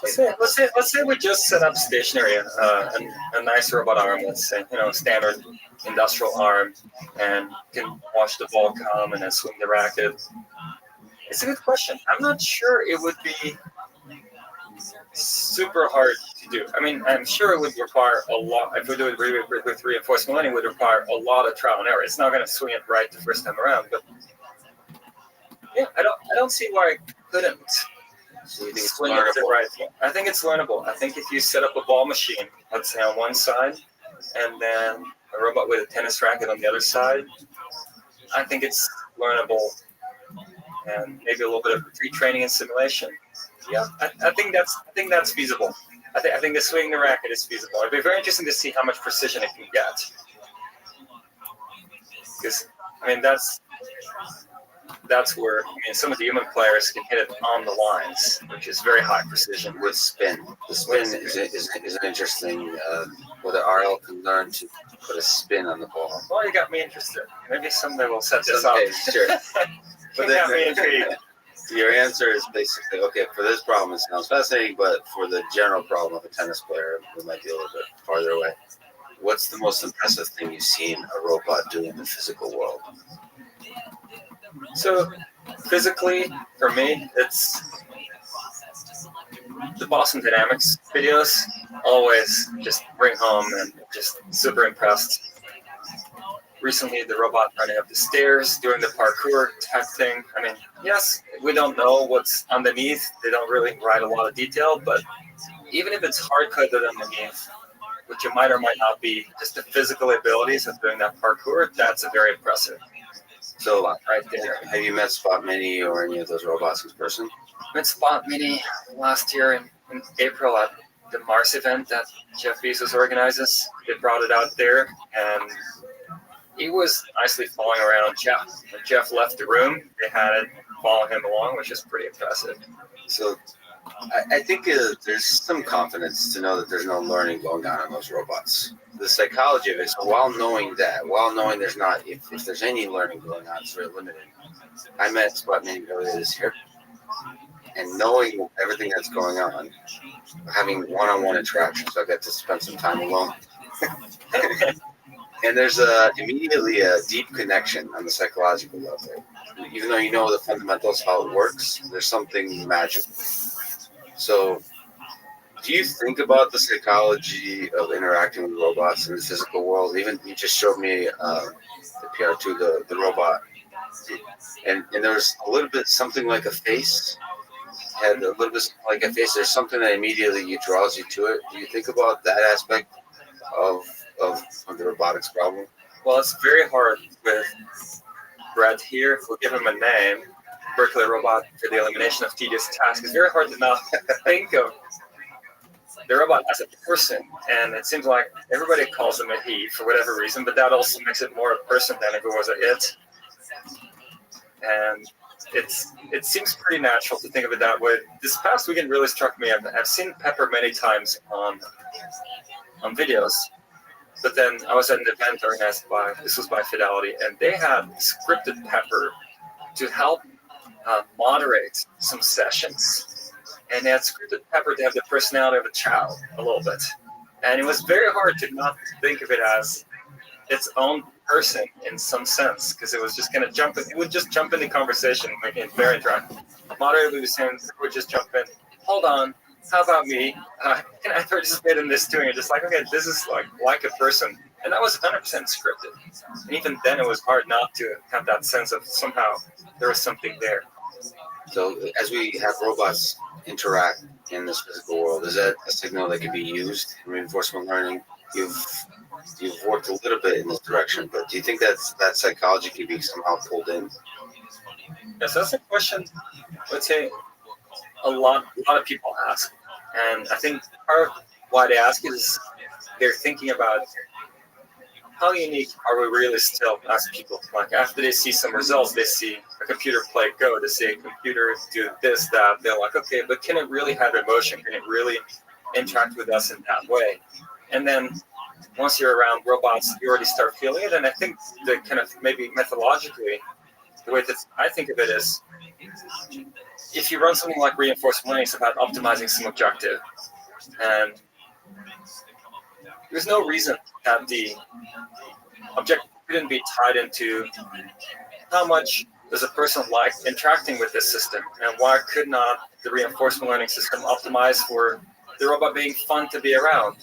Let's say we just set up stationary, a nice robot arm. Let's say standard industrial arm, and can watch the ball come and then swing the racket. It's a good question. I'm not sure it would be super hard to do. I mean, I'm sure it would require a lot. If we do it with reinforcement learning, it would require a lot of trial and error. It's not going to swing it right the first time around, but yeah, I don't see why I couldn't. So you think it's swing it the right way. I think it's learnable. I think if you set up a ball machine, let's say on one side, and then a robot with a tennis racket on the other side, I think it's learnable, and maybe a little bit of pre-training and simulation. Yeah, I think that's feasible. I think the swinging the racket is feasible. It'd be very interesting to see how much precision it can get. Because I mean that's where some of the human players can hit it on the lines, which is very high precision. With spin, the spin is an interesting. Whether RL can learn to put a spin on the ball. Well, you got me interested. Maybe someday we'll set this up. Sure. But then, got me intrigued. Your answer is basically, okay, for this problem it sounds fascinating, but for the general problem of a tennis player, we might be a little bit farther away. What's the most impressive thing you've seen a robot do in the physical world? So, physically, for me, it's the Boston Dynamics videos. Always just bring home and just super impressed. Recently, the robot running up the stairs, doing the parkour type thing. I mean, yes, we don't know what's underneath. They don't really write a lot of detail, but even if it's hard-coded underneath, which it might or might not be, just the physical abilities of doing that parkour, that's a very impressive. So, right there. Have you met Spot Mini or any of those robots in person? Met Spot Mini last year in April at the Mars event that Jeff Bezos organizes. They brought it out there, and he was nicely following around Jeff. When Jeff left the room, they had it follow him along, which is pretty impressive. So I think there's some confidence to know that there's no learning going on in those robots. The psychology of it, so while knowing there's not, if there's any learning going on, it's very limited. I met Spot Mini earlier this year, and knowing everything that's going on, having one-on-one interactions, I got to spend some time alone. And there's immediately a deep connection on the psychological level. Even though you know the fundamentals, how it works, there's something magical. So, do you think about the psychology of interacting with robots in the physical world? Even you just showed me the PR2, the robot, and there was a little bit something like a face. Had a little bit like a face. There's something that immediately draws you to it. Do you think about that aspect of the robotics problem? Well, it's very hard with Brett here. If we'll give him a name, Berkeley Robot for the elimination of tedious tasks. It's very hard to not think of the robot as a person, and it seems like everybody calls him a he for whatever reason, but that also makes it more a person than if it was a it. And it seems pretty natural to think of it that way. This past weekend really struck me. I've seen Pepper many times on videos, but then I was at an event organized by Fidelity, and they had scripted Pepper to help moderate some sessions, and they had scripted Pepper to have the personality of a child a little bit, and it was very hard to not think of it as its own person in some sense, because it was just going to jump in. It would just jump in the conversation, making it very interactive. Moderator was saying, it would just jump in. Hold on, how about me? Can I participate in this too? And you're just like, okay, this is like a person. And that was 100% scripted. And even then, it was hard not to have that sense of somehow there was something there. So as we have robots interact in this physical world, is that a signal that can be used in reinforcement learning? You've worked a little bit in this direction, but do you think that psychology can be somehow pulled in? Yes, that's a question I would say a lot of people ask. And I think part of why they ask is they're thinking about how unique are we really still as people. Like after they see some results, they see a computer play Go, they see a computer do this, that, they're like, okay, but can it really have emotion? Can it really interact with us in that way? And then once you're around robots, you already start feeling it. And I think the kind of maybe methodologically, the way that I think of it is, if you run something like reinforcement learning, it's about optimizing some objective. And there's no reason that the objective couldn't be tied into how much does a person like interacting with this system, and why could not the reinforcement learning system optimize for the robot being fun to be around?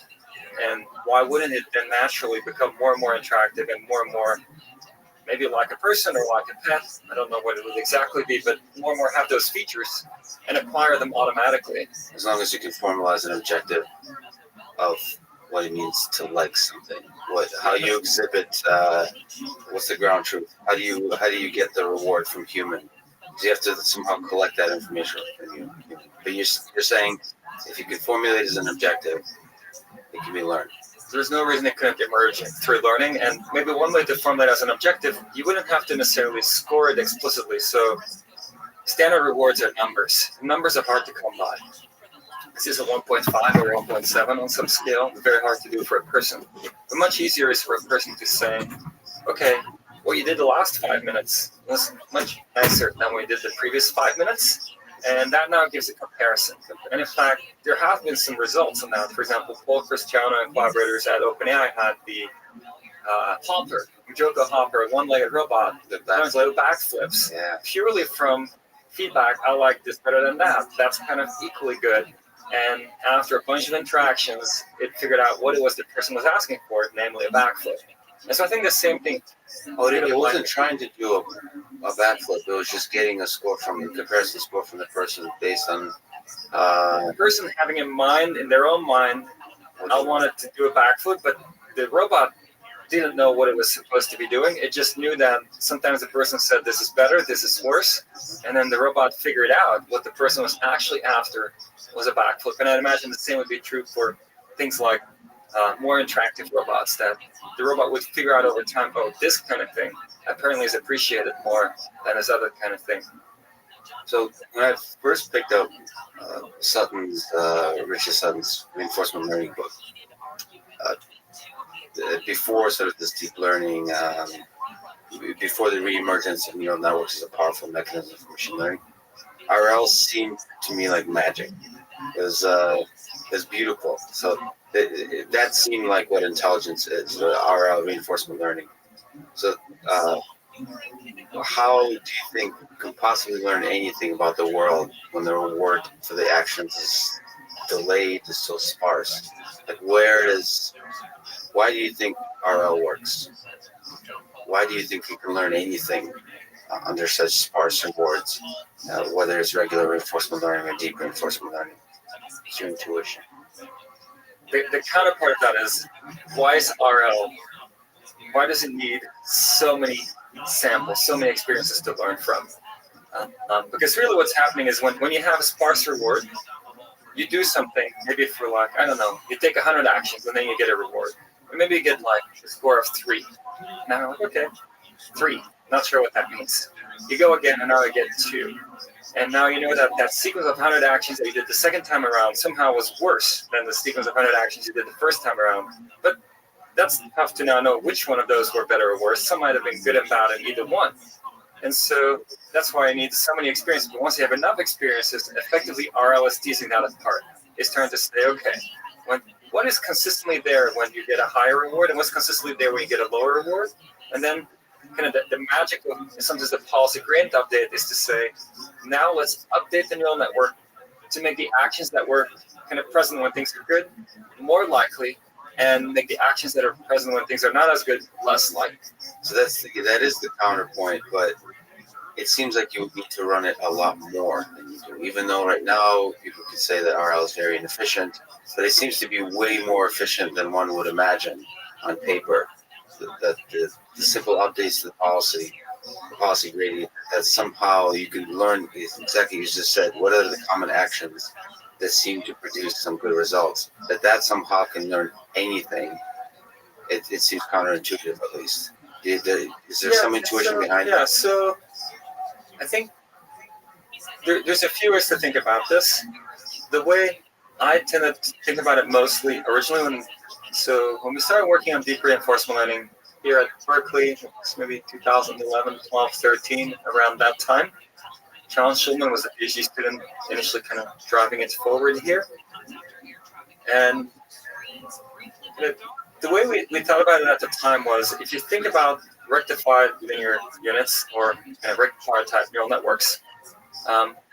And why wouldn't it then naturally become more and more interactive and more maybe like a person or like a pet? I don't know what it would exactly be, but more and more have those features and acquire them automatically. As long as you can formalize an objective of what it means to like something, how you exhibit, what's the ground truth? How do you get the reward from human? You have to somehow collect that information from you. But you're saying if you can formulate it as an objective, it can be learned. There's no reason it couldn't emerge through learning, and maybe one way to formulate as an objective, you wouldn't have to necessarily score it explicitly. So standard rewards are numbers. Numbers are hard to come by. This is a 1.5 or 1.7 on some scale. It's very hard to do for a person. But much easier is for a person to say, okay, what you did the last 5 minutes was much nicer than what you did the previous 5 minutes. And that now gives a comparison. And in fact, there have been some results on that. For example, Paul Cristiano and collaborators at OpenAI had the Hopper, Joko Hopper, one-legged robot that learns little backflips. Yeah. Purely from feedback, I like this better than that. That's kind of equally good. And after a bunch of interactions, it figured out what it was the person was asking for, namely a backflip. And so I think the same thing. Oh, it wasn't trying to do a backflip. It was just getting a score a comparison score from the person based on the person having in mind, in their own mind, I wanted to do a backflip, but the robot didn't know what it was supposed to be doing. It just knew that sometimes the person said, this is better, this is worse. And then the robot figured out what the person was actually after was a backflip. And I'd imagine the same would be true for things like more interactive robots, that the robot would figure out over time, oh, this kind of thing apparently is appreciated more than this other kind of thing. So when I first picked up Richard Sutton's reinforcement learning book, before sort of this deep learning, before the reemergence of neural networks as a powerful mechanism for machine learning, RL seemed to me like magic. It was beautiful. So that seemed like what intelligence is, the RL, reinforcement learning. So how do you think you can possibly learn anything about the world when the reward for the actions is delayed, is so sparse? Like why do you think RL works? Why do you think you can learn anything under such sparse rewards, whether it's regular reinforcement learning or deep reinforcement learning? It's your intuition. The counterpart of that is, why is RL, why does it need so many samples, so many experiences to learn from? Because really what's happening is when you have a sparse reward, you do something, maybe for like, I don't know, you take 100 actions and then you get a reward. Or maybe you get like a score of 3. Now you're like, okay, 3, not sure what that means. You go again and now I get 2. And now you know that sequence of 100 actions that you did the second time around somehow was worse than the sequence of 100 actions you did the first time around. But that's tough to now know which one of those were better or worse. Some might have been good and bad in either one. And so that's why I need so many experiences. But once you have enough experiences, effectively RL is teasing that apart. It's trying to say, okay, what is consistently there when you get a higher reward, and what's consistently there when you get a lower reward? And then kind of the magic of sometimes the policy gradient update is to say, now let's update the neural network to make the actions that were kind of present when things are good more likely, and make the actions that are present when things are not as good less likely. So that is the counterpoint, but it seems like you would need to run it a lot more than you do. Even though right now people could say that RL is very inefficient, but it seems to be way more efficient than one would imagine on paper. That the simple updates to the policy gradient, that somehow you can learn exactly as you just said, what are the common actions that seem to produce some good results. That somehow can learn anything. It seems counterintuitive, at least. Is there some intuition behind that? Yeah, so I think there's a few ways to think about this. The way I tended to think about it mostly originally when So when we started working on deep reinforcement learning here at Berkeley, it was maybe 2011, 12, 13, around that time. John Schulman was a PhD student initially kind of driving it forward here. And the way we thought about it at the time was, if you think about rectified linear units or kind of rectifier type neural networks,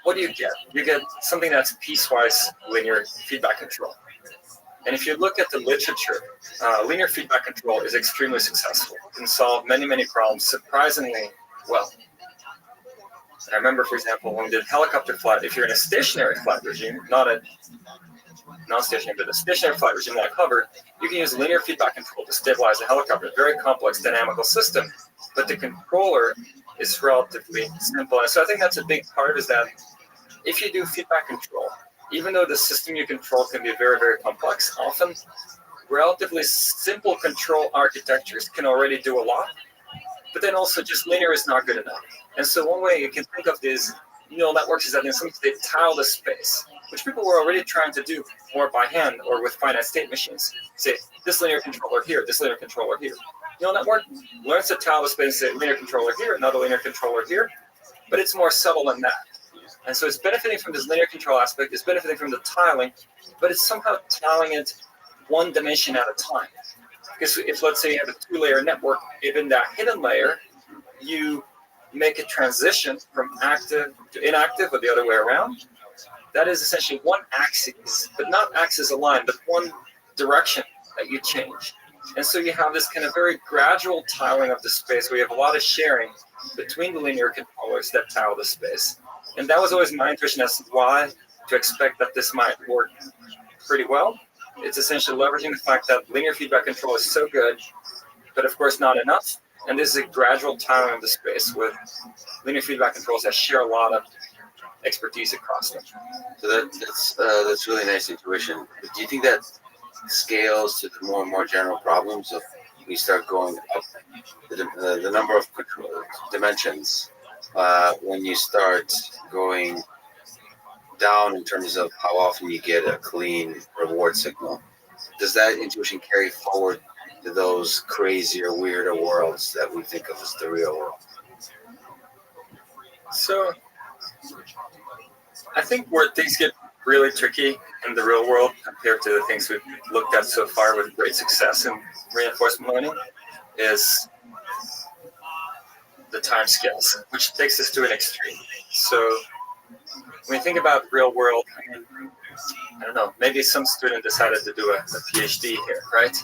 what do you get? You get something that's piecewise linear feedback control. And if you look at the literature, linear feedback control is extremely successful. It can solve many, many problems surprisingly well. I remember, for example, when we did helicopter flight, if you're in a stationary flight regime, not a non-stationary, but a stationary flight regime like hover, you can use linear feedback control to stabilize a helicopter. Very complex dynamical system, but the controller is relatively simple. And so I think that's a big part, is that if you do feedback control, even though the system you control can be very, very complex, often relatively simple control architectures can already do a lot, but then also just linear is not good enough. And so one way you can think of these neural networks is that in some sense they tile the space, which people were already trying to do more by hand or with finite state machines. Say, this linear controller here, this linear controller here. Neural network learns to tile the space, say linear controller here, another linear controller here, but it's more subtle than that. And so it's benefiting from this linear control aspect, it's benefiting from the tiling, but it's somehow tiling it one dimension at a time. Because if, let's say, you have a two-layer network, even that hidden layer, you make a transition from active to inactive or the other way around. That is essentially one axis, but not axis aligned, but one direction that you change. And so you have this kind of very gradual tiling of the space where you have a lot of sharing between the linear controllers that tile the space. And that was always my intuition as to why to expect that this might work pretty well. It's essentially leveraging the fact that linear feedback control is so good, but of course not enough. And this is a gradual tiling of the space with linear feedback controls that share a lot of expertise across them. So that's really nice intuition. But do you think that scales to the more and more general problems of we start going up the number of dimensions when you start going down in terms of how often you get a clean reward signal? Does that intuition carry forward to those crazier, weirder worlds that we think of as the real world? So I think where things get really tricky in the real world compared to the things we've looked at so far with great success in reinforcement learning is the time scales, which takes us to an extreme. So when you think about real world, I don't know, maybe some student decided to do a PhD here, right?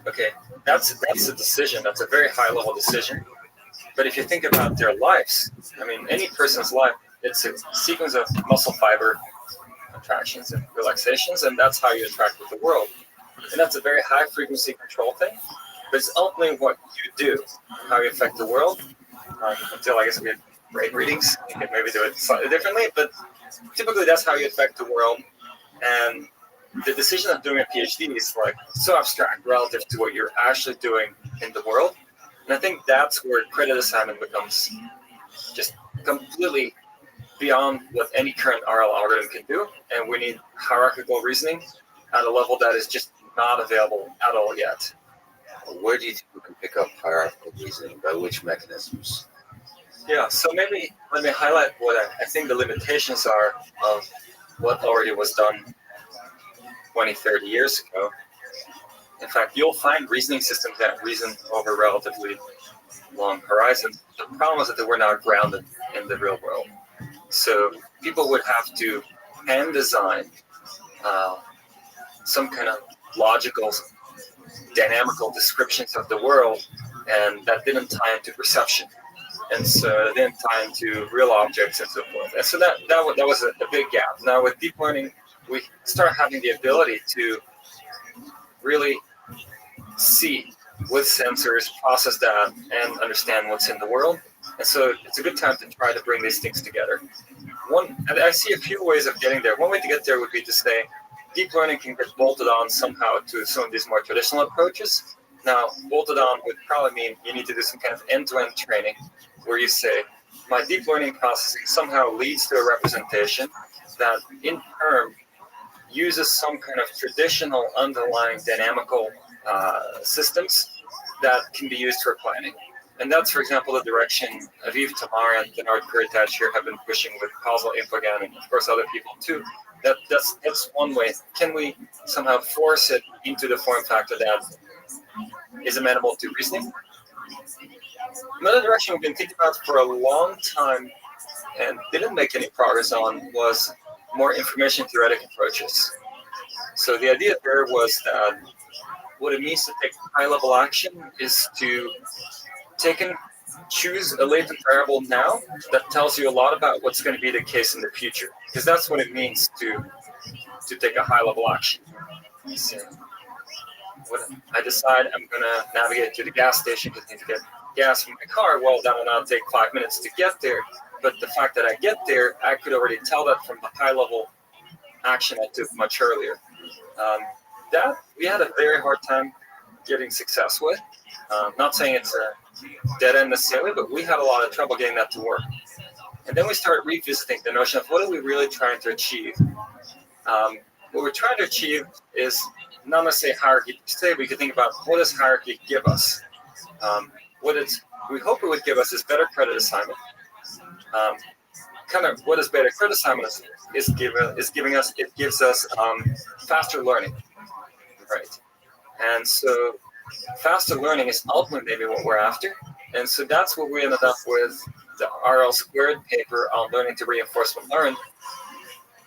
Okay, that's a decision. That's a very high level decision. But if you think about their lives, I mean, any person's life, it's a sequence of muscle fiber contractions and relaxations, and that's how you interact with the world. And that's a very high frequency control thing, but it's ultimately what you do, how you affect the world. Until I guess we have brain readings, you can maybe do it slightly differently, but typically that's how you affect the world. And the decision of doing a PhD is like so abstract relative to what you're actually doing in the world. And I think that's where credit assignment becomes just completely beyond what any current RL algorithm can do. And we need hierarchical reasoning at a level that is just not available at all yet. Where do you think we can pick up hierarchical reasoning? By which mechanisms? Yeah, so maybe let me highlight what I think the limitations are of what already was done 20, 30 years ago. In fact, you'll find reasoning systems that reason over relatively long horizons. The problem is that they were not grounded in the real world. So people would have to hand design some kind of logical, dynamical descriptions of the world, and that didn't tie into perception. And so it didn't tie into real objects and so forth. And so that was a big gap. Now with deep learning, we start having the ability to really see with sensors, process that, and understand what's in the world. And so it's a good time to try to bring these things together. I see a few ways of getting there. One way to get there would be to say deep learning can get bolted on somehow to some of these more traditional approaches. Now, bolted on would probably mean you need to do some kind of end-to-end training where you say, my deep learning processing somehow leads to a representation that in turn uses some kind of traditional underlying dynamical systems that can be used for planning. And that's, for example, the direction Aviv Tamar and Bernard Kuritage here have been pushing with causal infogram, and of course other people too. That's one way. Can we somehow force it into the form factor that is amenable to reasoning? Another direction we've been thinking about for a long time and didn't make any progress on was more information theoretic approaches. So the idea there was that what it means to take high-level action is to take and choose a latent variable now that tells you a lot about what's going to be the case in the future, because that's what it means to take a high-level action. So when I decide I'm going to navigate to the gas station because I need to get gas from my car, well, that will now take 5 minutes to get there. But the fact that I get there, I could already tell that from the high-level action I took much earlier. That we had a very hard time getting success with. Not saying it's a dead end necessarily, but we had a lot of trouble getting that to work. And then we started revisiting the notion of what are we really trying to achieve? What we're trying to achieve is not necessarily hierarchy. Today we could think about what does hierarchy give us? We hope it would give us is better credit assignment. Kind of what does better credit assignment is giving us? It gives us faster learning, right? And so faster learning is ultimately maybe what we're after. And so that's what we ended up with the RL squared paper on learning to reinforcement learn,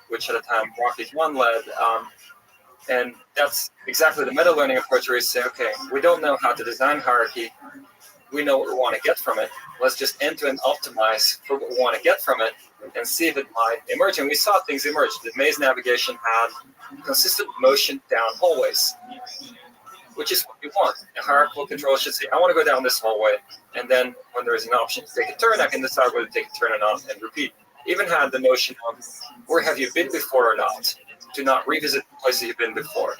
which at the time Rothschild 1 led. And that's exactly the meta learning approach where you say, okay, we don't know how to design hierarchy. We know what we want to get from it. Let's just end-to-end optimize for what we want to get from it and see if it might emerge. And we saw things emerge. The maze navigation had consistent motion down hallways, which is what we want. A hierarchical controller should say, I want to go down this hallway. And then when there is an option to take a turn, I can decide whether to take a turn or not and repeat. Even had the notion of where have you been before or not, to not revisit places you've been before.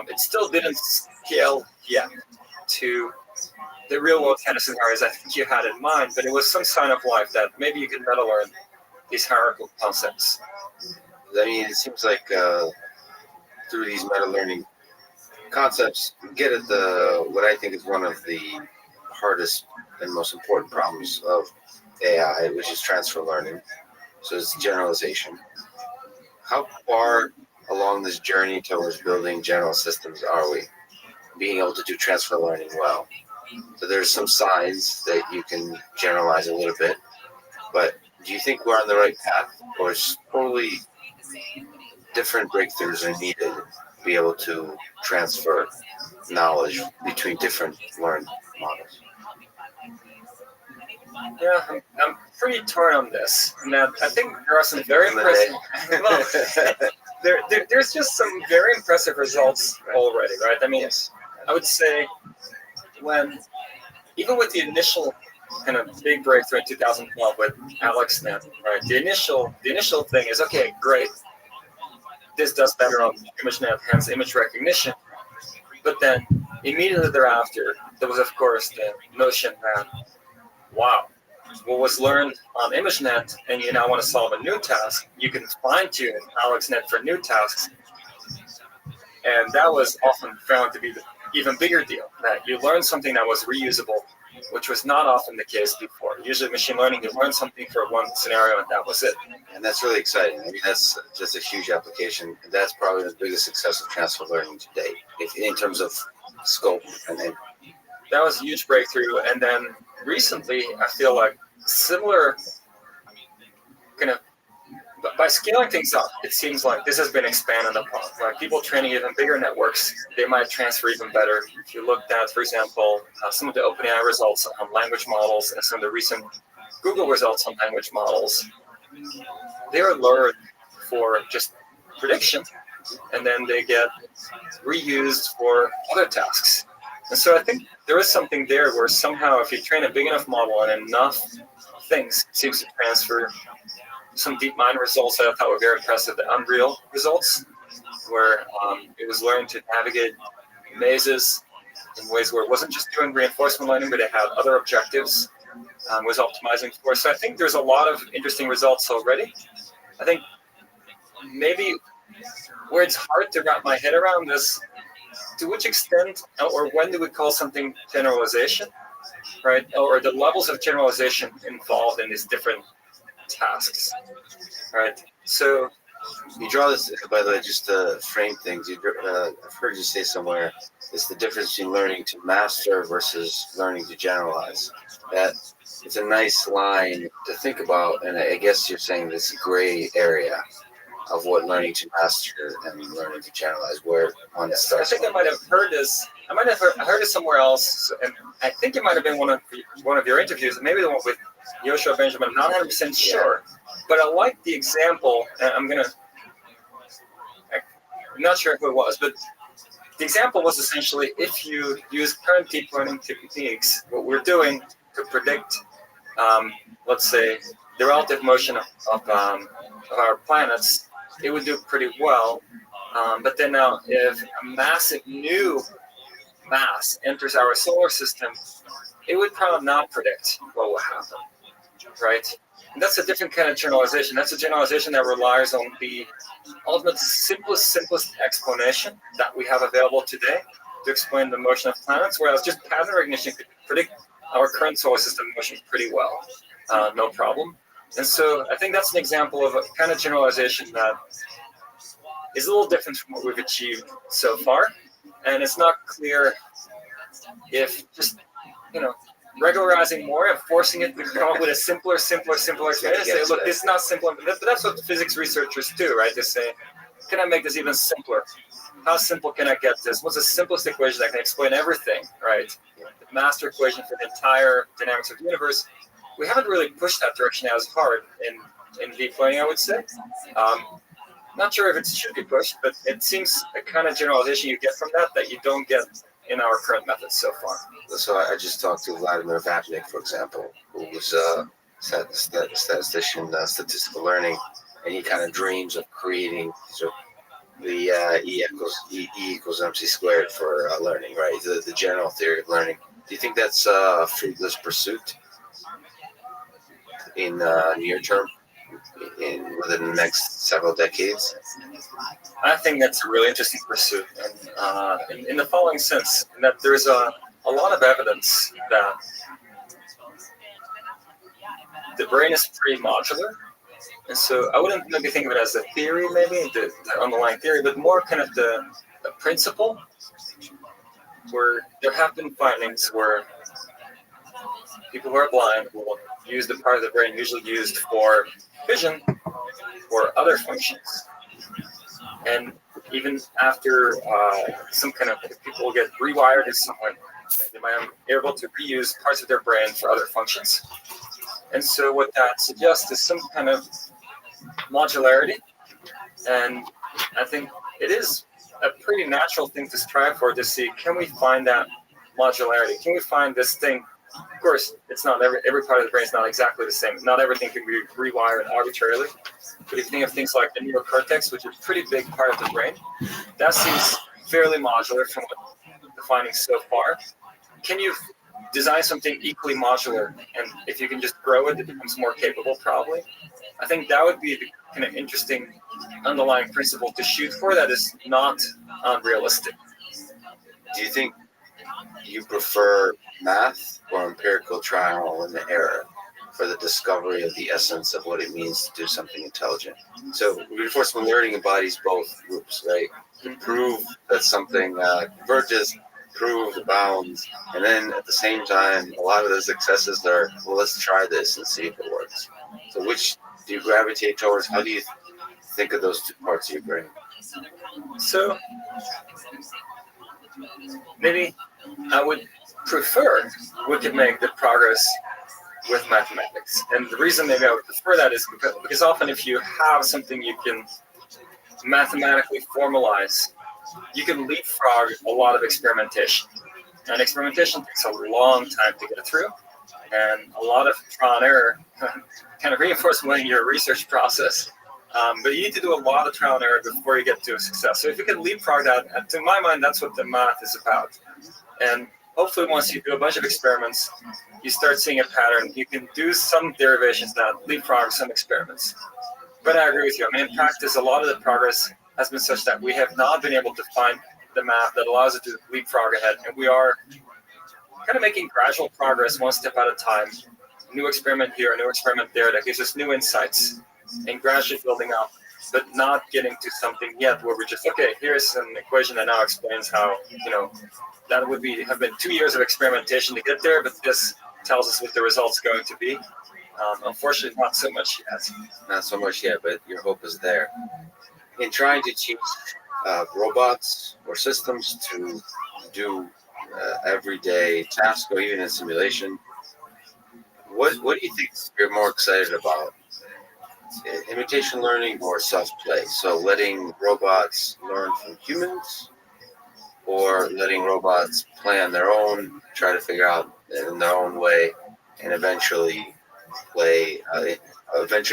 It still didn't scale yet to the real world kind of scenarios I think you had in mind, but it was some sign of life that maybe you could meta learn these hierarchical concepts. I mean, it seems like through these meta learning concepts, you get at what I think is one of the hardest and most important problems of AI, which is transfer learning. So it's generalization. How far along this journey towards building general systems are we? Being able to do transfer learning well. So there's some signs that you can generalize a little bit, but do you think we're on the right path, or is totally different breakthroughs are needed to be able to transfer knowledge between different learned models? Yeah, I'm pretty torn on this. Now, I think there are some very impressive. Well, there's just some very impressive results already, right? I mean, I would say even with the initial kind of big breakthrough in 2012 with AlexNet, right? The initial thing is, okay, great. This does better on ImageNet, hence image recognition. But then immediately thereafter, there was, of course, the notion that, wow, what was learned on ImageNet and you now want to solve a new task, you can fine-tune AlexNet for new tasks. And that was often found to be the even bigger deal, that you learn something that was reusable, which was not often the case before. Usually machine learning, you learn something for one scenario and that was it. And that's really exciting. I mean, that's just a huge application. That's probably the biggest success of transfer learning to date, in terms of scope. And then that was a huge breakthrough. And then recently, I feel like similar kind of, by scaling things up, it seems like this has been expanded upon. Like people training even bigger networks, they might transfer even better. If you looked at, for example, some of the OpenAI results on language models and some of the recent Google results on language models, they are learned for just prediction, and then they get reused for other tasks. And so I think there is something there where somehow if you train a big enough model and enough things, it seems to transfer some DeepMind results that I thought were very impressive, the Unreal results, where it was learned to navigate mazes in ways where it wasn't just doing reinforcement learning, but it had other objectives, was optimizing for. So I think there's a lot of interesting results already. I think maybe where it's hard to wrap my head around is to which extent or when do we call something generalization, right? Or the levels of generalization involved in these different tasks, right? So you draw this, by the way, just to frame things. I've heard you say somewhere, it's the difference between learning to master versus learning to generalize. That it's a nice line to think about, and I guess you're saying this gray area of what learning to master and learning to generalize, where one I starts. think I might have heard this. I might have heard it somewhere else, and I think it might have been one of your interviews, maybe the one with Yoshua Benjamin. I'm not 100% sure, but I like the example. And I'm not sure who it was, but the example was essentially if you use current deep learning techniques, what we're doing to predict, let's say, the relative motion of our planets, it would do pretty well. But then now, if a massive new mass enters our solar system, it would probably not predict what will happen, right? And that's a different kind of generalization. That's a generalization that relies on the ultimate simplest explanation that we have available today to explain the motion of planets, whereas just pattern recognition could predict our current solar system motion pretty well, no problem. And so I think that's an example of a kind of generalization that is a little different from what we've achieved so far. And it's not clear if just, regularizing more and forcing it to come up with a simpler explanation. Say, look, this is not simple. But that's what physics researchers do, right? They say, can I make this even simpler? How simple can I get this? What's the simplest equation that can explain everything, right? The master equation for the entire dynamics of the universe. We haven't really pushed that direction as hard in deep learning, I would say. Not sure if it should be pushed, but it seems a kind of generalization you get from that you don't get in our current methods so far. So I just talked to Vladimir Vapnik, for example, who was a statistician, statistical learning, and he kind of dreams of creating the E equals MC squared for learning, right? The general theory of learning. Do you think that's a fruitless pursuit in near term, within the next several decades? I think that's a really interesting pursuit, and in the following sense, that there's a lot of evidence that the brain is pretty modular, and so I wouldn't maybe think of it as a theory, maybe the underlying theory, but more kind of the principle, where there have been findings where people who are blind will use the part of the brain usually used for vision or other functions. And even after some kind of people get rewired in some way, they might be able to reuse parts of their brain for other functions. And so what that suggests is some kind of modularity. And I think it is a pretty natural thing to strive for, to see, can we find that modularity? Can we find this thing? Of course, it's not every part of the brain is not exactly the same. Not everything can be rewired arbitrarily. But if you think of things like the neocortex, which is a pretty big part of the brain, that seems fairly modular from the findings so far. Can you design something equally modular? And if you can just grow it, it becomes more capable, probably. I think that would be the kind of interesting underlying principle to shoot for that is not unrealistic. Do you think you prefer math or empirical trial and error for the discovery of the essence of what it means to do something intelligent? So reinforcement learning embodies both groups, right? To prove that something converges, prove the bounds, and then at the same time, a lot of the successes are, well, let's try this and see if it works. So which do you gravitate towards? How do you think of those two parts of your brain? So maybe I would prefer we could make the progress with mathematics. And the reason maybe I would prefer that is because often if you have something you can mathematically formalize, you can leapfrog a lot of experimentation. And experimentation takes a long time to get through. And a lot of trial and error kind of reinforces your research process. But you need to do a lot of trial and error before you get to a success. So if you can leapfrog that, to my mind, that's what the math is about. And hopefully once you do a bunch of experiments, you start seeing a pattern. You can do some derivations that leapfrog some experiments. But I agree with you. I mean, in practice, a lot of the progress has been such that we have not been able to find the map that allows it to leapfrog ahead, and we are kind of making gradual progress one step at a time. A new experiment here, a new experiment there that gives us new insights, and gradually building up, but not getting to something yet where we're just, okay, here's an equation that now explains how, that would have been 2 years of experimentation to get there, but this tells us what the result's going to be. Unfortunately, not so much yet. Not so much yet, but your hope is there. In trying to teach robots or systems to do everyday tasks or even in simulation, what do you think you're more excited about? Imitation learning or self-play? So letting robots learn from humans, or letting robots play on their own, try to figure out in their own way, and eventually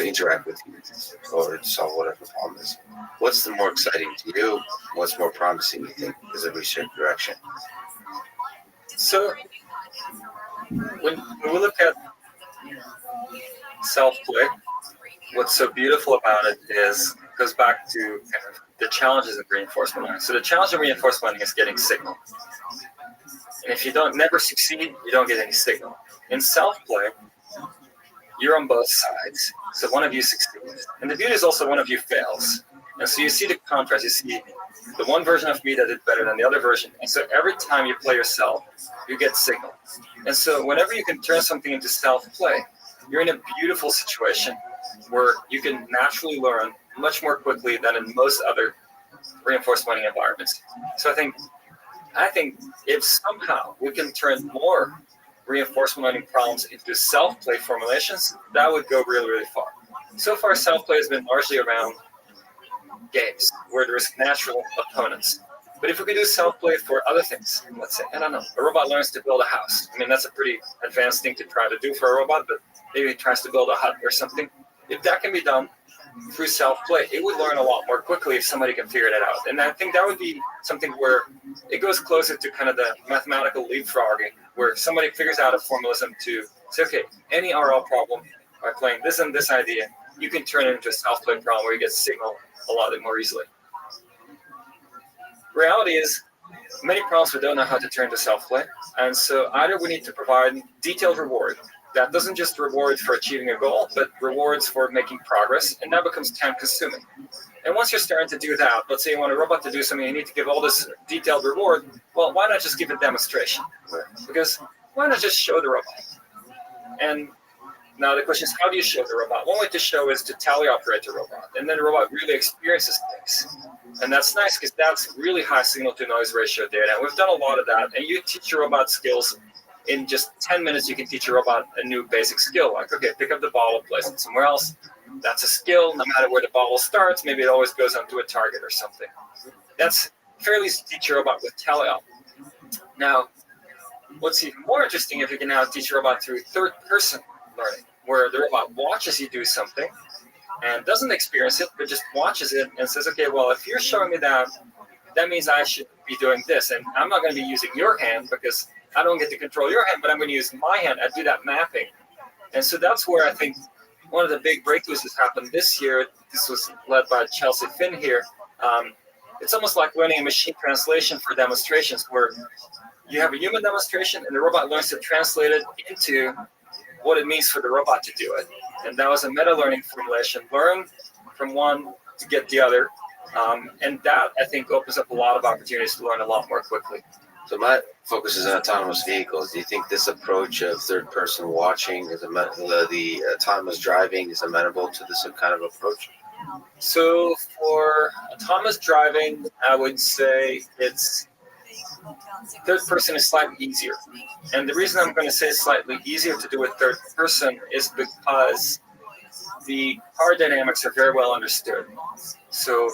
interact with humans or solve whatever problem is. What's the more exciting to you? What's more promising, you think, as a research direction? So when we look at self-play, what's so beautiful about it goes back to kind of the challenges of reinforcement learning. So the challenge of reinforcement learning is getting signal. And if you never succeed, you don't get any signal. In self-play, you're on both sides. So one of you succeeds. And the beauty is also one of you fails. And so you see the contrast. You see the one version of me that did better than the other version. And so every time you play yourself, you get signal. And so whenever you can turn something into self-play, you're in a beautiful situation where you can naturally learn much more quickly than in most other reinforcement learning environments. So I think if somehow we can turn more reinforcement learning problems into self-play formulations, that would go really, really far. So far, self-play has been largely around games where there's natural opponents. But if we could do self-play for other things, let's say, I don't know, a robot learns to build a house. I mean, that's a pretty advanced thing to try to do for a robot, but maybe it tries to build a hut or something. If that can be done through self-play, it would learn a lot more quickly if somebody can figure that out. And I think that would be something where it goes closer to kind of the mathematical leapfrogging, where somebody figures out a formalism to say, okay, any RL problem by playing this and this idea, you can turn it into a self-play problem where you get signal a lot more easily. Reality is, many problems we don't know how to turn to self-play, and so either we need to provide detailed reward that doesn't just reward for achieving a goal, but rewards for making progress, and that becomes time-consuming. And once you're starting to do that, let's say you want a robot to do something, you need to give all this detailed reward. Well, why not just give a demonstration? Because why not just show the robot? And now the question is, how do you show the robot? One way to show is to tally-operate the robot, and then the robot really experiences things. And that's nice because that's really high signal-to-noise ratio data. And we've done a lot of that, and you teach your robot skills. In just 10 minutes, you can teach your robot a new basic skill, like, okay, pick up the bottle, place it somewhere else. That's a skill. No matter where the bottle starts, maybe it always goes onto a target or something. That's fairly easy to teach your robot with tally-op. Now, what's even more interesting if you can now teach your robot through third-person learning, where the robot watches you do something and doesn't experience it, but just watches it and says, okay, well, if you're showing me that, that means I should be doing this. And I'm not going to be using your hand because I don't get to control your hand, but I'm going to use my hand. I do that mapping. And so that's where I think one of the big breakthroughs has happened this year. This was led by Chelsea Finn here. It's almost like learning a machine translation for demonstrations, where you have a human demonstration and the robot learns to translate it into what it means for the robot to do it. And that was a meta-learning formulation. Learn from one to get the other. And that, I think, opens up a lot of opportunities to learn a lot more quickly. So my focus is on autonomous vehicles. Do you think this approach of third-person watching, the autonomous driving, is amenable to this kind of approach? So for autonomous driving, I would say it's third person is slightly easier. And the reason I'm going to say it's slightly easier to do with third person is because the car dynamics are very well understood. So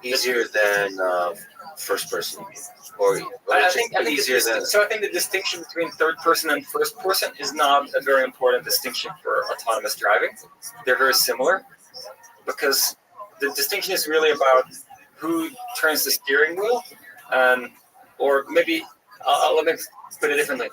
easier than first person, or I think the distinction between third person and first person is not a very important distinction for autonomous driving. They're very similar, because the distinction is really about who turns the steering wheel, or maybe let me put it differently: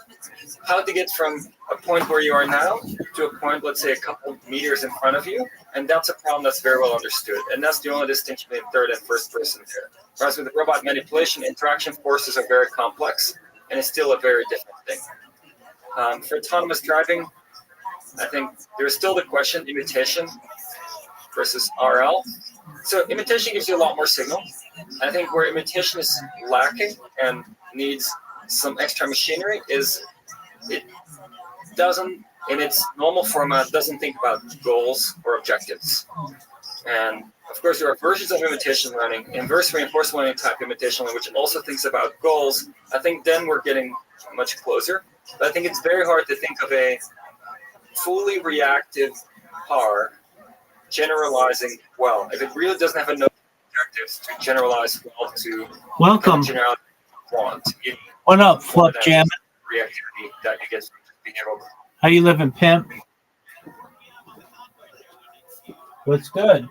how to get from a point where you are now to a point, let's say, a couple meters in front of you, And that's a problem that's very well understood. And that's the only distinction between third and first person there. Whereas with robot manipulation, interaction forces are very complex, and it's still a very different thing. For autonomous driving, I think there's still the question, imitation versus RL. So imitation gives you a lot more signal. I think where imitation is lacking and needs some extra machinery is it doesn't, in its normal format, doesn't think about goals or objectives. And of course, there are versions of imitation learning, inverse reinforcement learning type imitation learning, which also thinks about goals. I think then we're getting much closer. But I think it's very hard to think of a fully reactive car generalizing well. If it really doesn't have enough objectives to generalize well to Welcome. generality you want. What up, Fluff Jam? Reactivity that you get from being able to. How you living, pimp? What's good?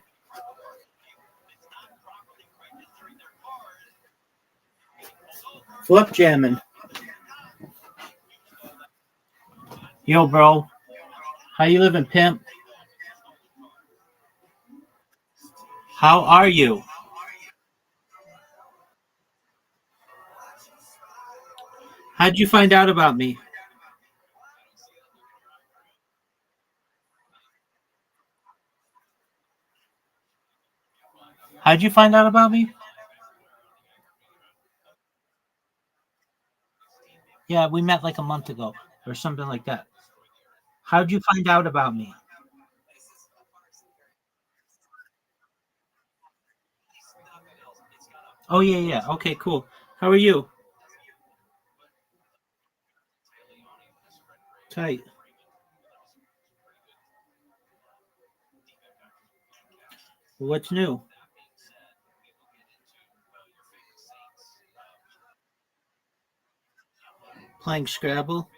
Flip jamming. Yo, bro. How you living, pimp? How are you? How'd you find out about me? How'd you find out about me? Yeah, we met like a month ago or something like that. How'd you find out about me? Oh, yeah, yeah. Okay, cool. How are you? Tight. What's new? Playing Scrabble?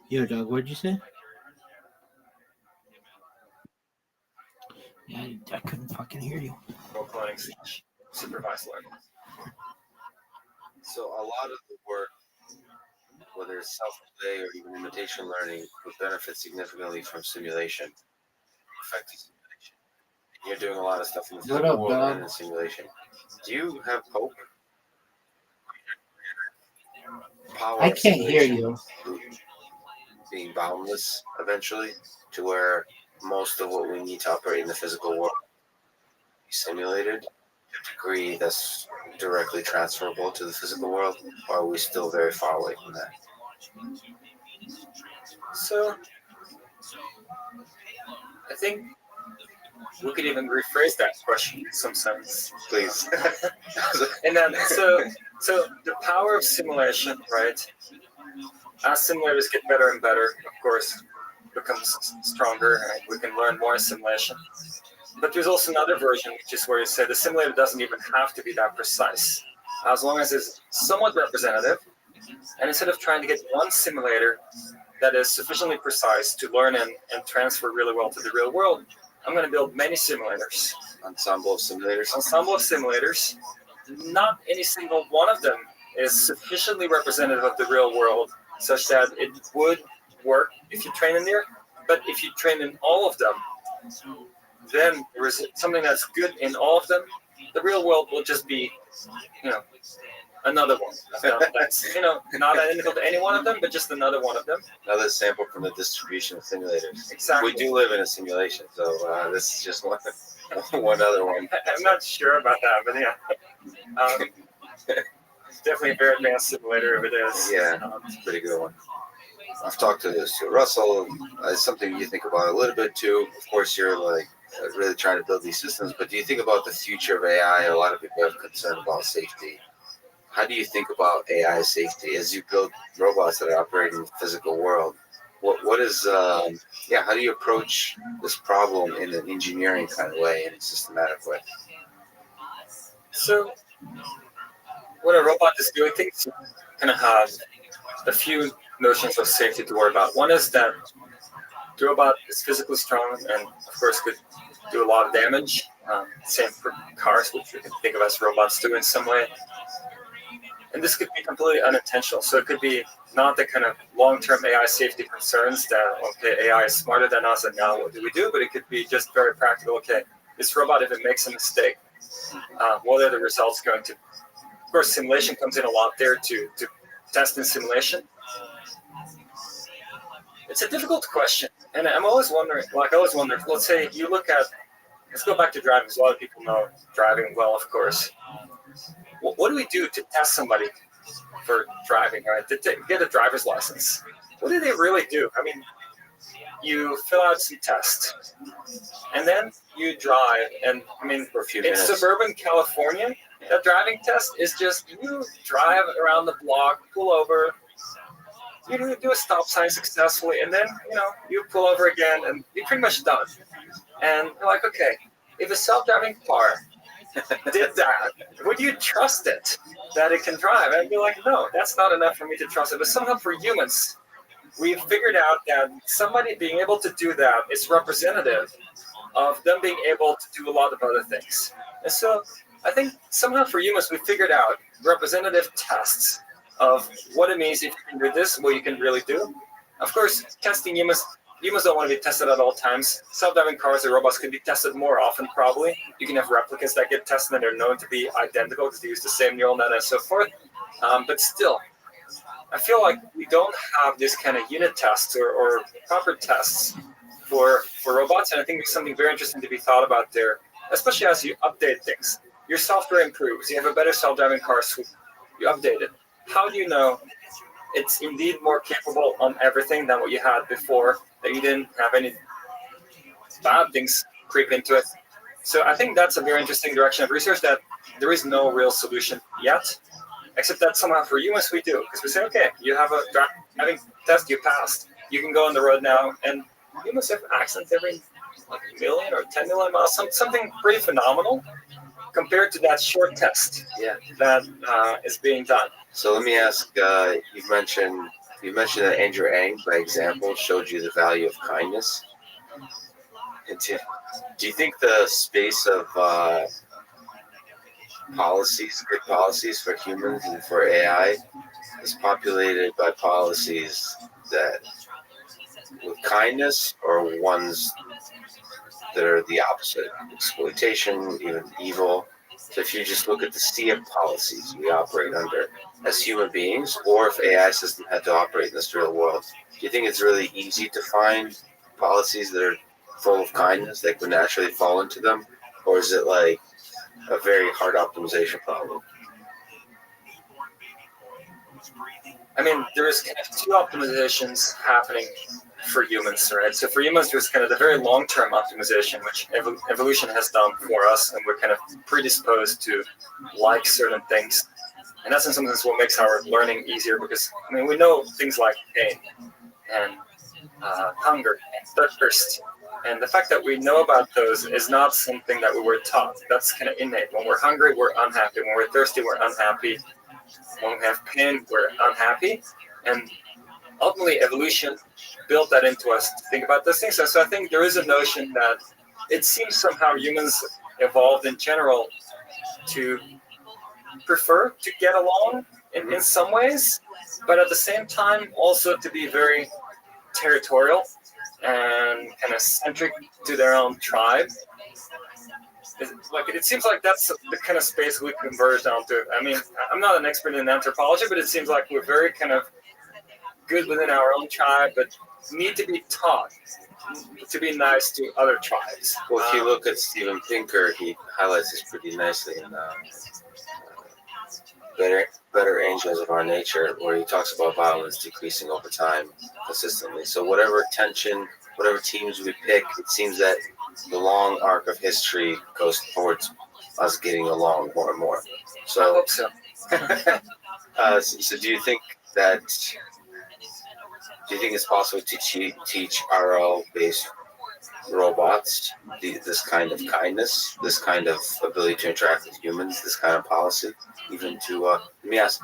Yo, dog, what'd you say? Yeah, I couldn't fucking hear you. Cloning supervised learning. So a lot of the work, whether it's self-play or even imitation learning, would benefit significantly from simulation, effective simulation. And you're doing a lot of stuff in the What physical up, world dog? and in simulation. Do you have hope? Power I of can't hear simulation you. being boundless eventually, to where most of what we need to operate in the physical world is simulated to a degree that's directly transferable to the physical world, or are we still very far away from that? So I think we could even rephrase that question in some sense. Please. And then so the power of simulation, right? As simulators get better and better, of course, becomes stronger, and we can learn more simulation. But there's also another version, which is where you say the simulator doesn't even have to be that precise, as long as it's somewhat representative. And instead of trying to get one simulator that is sufficiently precise to learn and transfer really well to the real world, I'm going to build many simulators. Ensemble of simulators? Ensemble of simulators. Not any single one of them is sufficiently representative of the real world such that it would work if you train in there. But if you train in all of them, then there is something that's good in all of them. The real world will just be, another one. That's, not identical to any one of them, but just another one of them. Another sample from the distribution of simulators. Exactly. We do live in a simulation, so this is just one other one. I'm not sure about that, but yeah. Definitely a very advanced simulator if it is. Yeah, it's a pretty good one. I've talked to Russell. It's something you think about a little bit too. Of course, you're really trying to build these systems, but do you think about the future of AI? A lot of people have concern about safety. How do you think about AI safety as you build robots that are operating in the physical world? What is how do you approach this problem in an engineering kind of way, in a systematic way? So, what a robot is doing, things kind of have a few notions of safety to worry about. One is that the robot is physically strong and, of course, could do a lot of damage. Same for cars, which we can think of as robots too in some way. And this could be completely unintentional. So it could be not the kind of long-term AI safety concerns that, okay, AI is smarter than us and now what do we do? But it could be just very practical. Okay, this robot, if it makes a mistake, what are the results going to? Of course, simulation comes in a lot there to test in simulation. It's a difficult question. And I'm always wondering, let's say you look at, let's go back to driving, because a lot of people know driving well, of course. What do we do to test somebody for driving, right? To get a driver's license? What do they really do? I mean, you fill out some tests, and then you drive. And I mean, in suburban California, that driving test is just you drive around the block, pull over, you do a stop sign successfully, and then you pull over again, and you're pretty much done. And you're like, okay, if a self-driving car did that, would you trust it that it can drive? And I'd be like, no, that's not enough for me to trust it. But somehow for humans, we've figured out that somebody being able to do that is representative of them being able to do a lot of other things. And so I think somehow for humans, we figured out representative tests of what it means if you can do this, what you can really do. Of course, testing humans don't want to be tested at all times. Self-driving cars or robots can be tested more often, probably. You can have replicas that get tested and they're known to be identical because they use the same neural net and so forth. But still, I feel like we don't have this kind of unit tests or proper tests for robots. And I think there's something very interesting to be thought about there, especially as you update things. Your software improves. You have a better self-driving car suite. You update it. How do you know it's indeed more capable on everything than what you had before, that you didn't have any bad things creep into it? So I think that's a very interesting direction of research that there is no real solution yet, except that somehow for humans we do, because we say, okay, you have a driving test, you passed, you can go on the road now, and humans have accidents every like a million or 10 million miles, something pretty phenomenal compared to that short test that is being done. So let me ask, you mentioned that Andrew Ng, by example, showed you the value of kindness. And do you think the space of good policies for humans and for AI is populated by policies that with kindness, or ones that are the opposite, exploitation, even evil? So if you just look at the sea of policies we operate under as human beings, or if AI system had to operate in this real world, do you think it's really easy to find policies that are full of kindness that could naturally fall into them? Or is it like a very hard optimization problem? I mean, there's kind of two optimizations happening for humans, right? So for humans, there's kind of the very long-term optimization, which evolution has done for us, and we're kind of predisposed to like certain things. And that's in some sense what makes our learning easier, because I mean, we know things like pain and hunger and thirst. And the fact that we know about those is not something that we were taught. That's kind of innate. When we're hungry, we're unhappy. When we're thirsty, we're unhappy. When we have pain, we're unhappy. And ultimately, evolution built that into us to think about those things. And so I think there is a notion that it seems somehow humans evolved in general to prefer to get along in some ways, but at the same time also to be very territorial and kind of centric to their own tribe. It seems like that's the kind of space we converged onto. I mean, I'm not an expert in anthropology, but it seems like we're very kind of good within our own tribe, but need to be taught to be nice to other tribes. Well, if you look at Steven Pinker, he highlights this pretty nicely in Better Angels of Our Nature, where he talks about violence decreasing over time consistently. So whatever tension, whatever teams we pick, it seems that the long arc of history goes towards us getting along more and more. So, I hope so. So do you think it's possible to teach RL-based robots this kind of kindness, this kind of ability to interact with humans, this kind of policy, even to let me ask.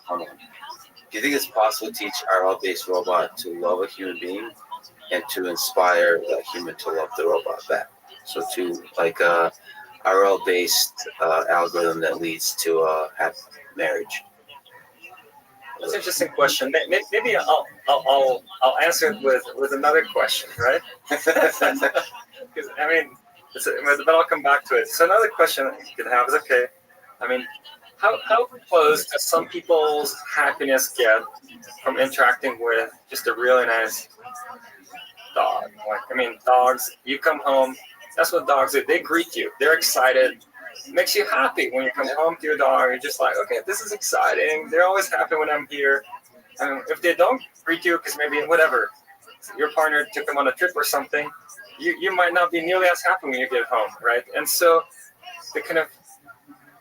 Hold on. Do you think it's possible to teach RL-based robot to love a human being and to inspire that human to love the robot back? So to like a RL-based algorithm that leads to a happy marriage. That's an interesting question. Maybe I'll answer it with another question, right? Because I mean, but I'll come back to it. So another question that you can have is, okay, I mean, how close does some people's happiness get from interacting with just a really nice dog? Like, I mean, dogs, you come home, that's what dogs do. They greet you. They're excited. It makes you happy when you come home to your dog. You're just like, okay, this is exciting. They're always happy when I'm here. And if they don't greet you, because maybe whatever, your partner took them on a trip or something, you might not be nearly as happy when you get home, right? And so the kind of,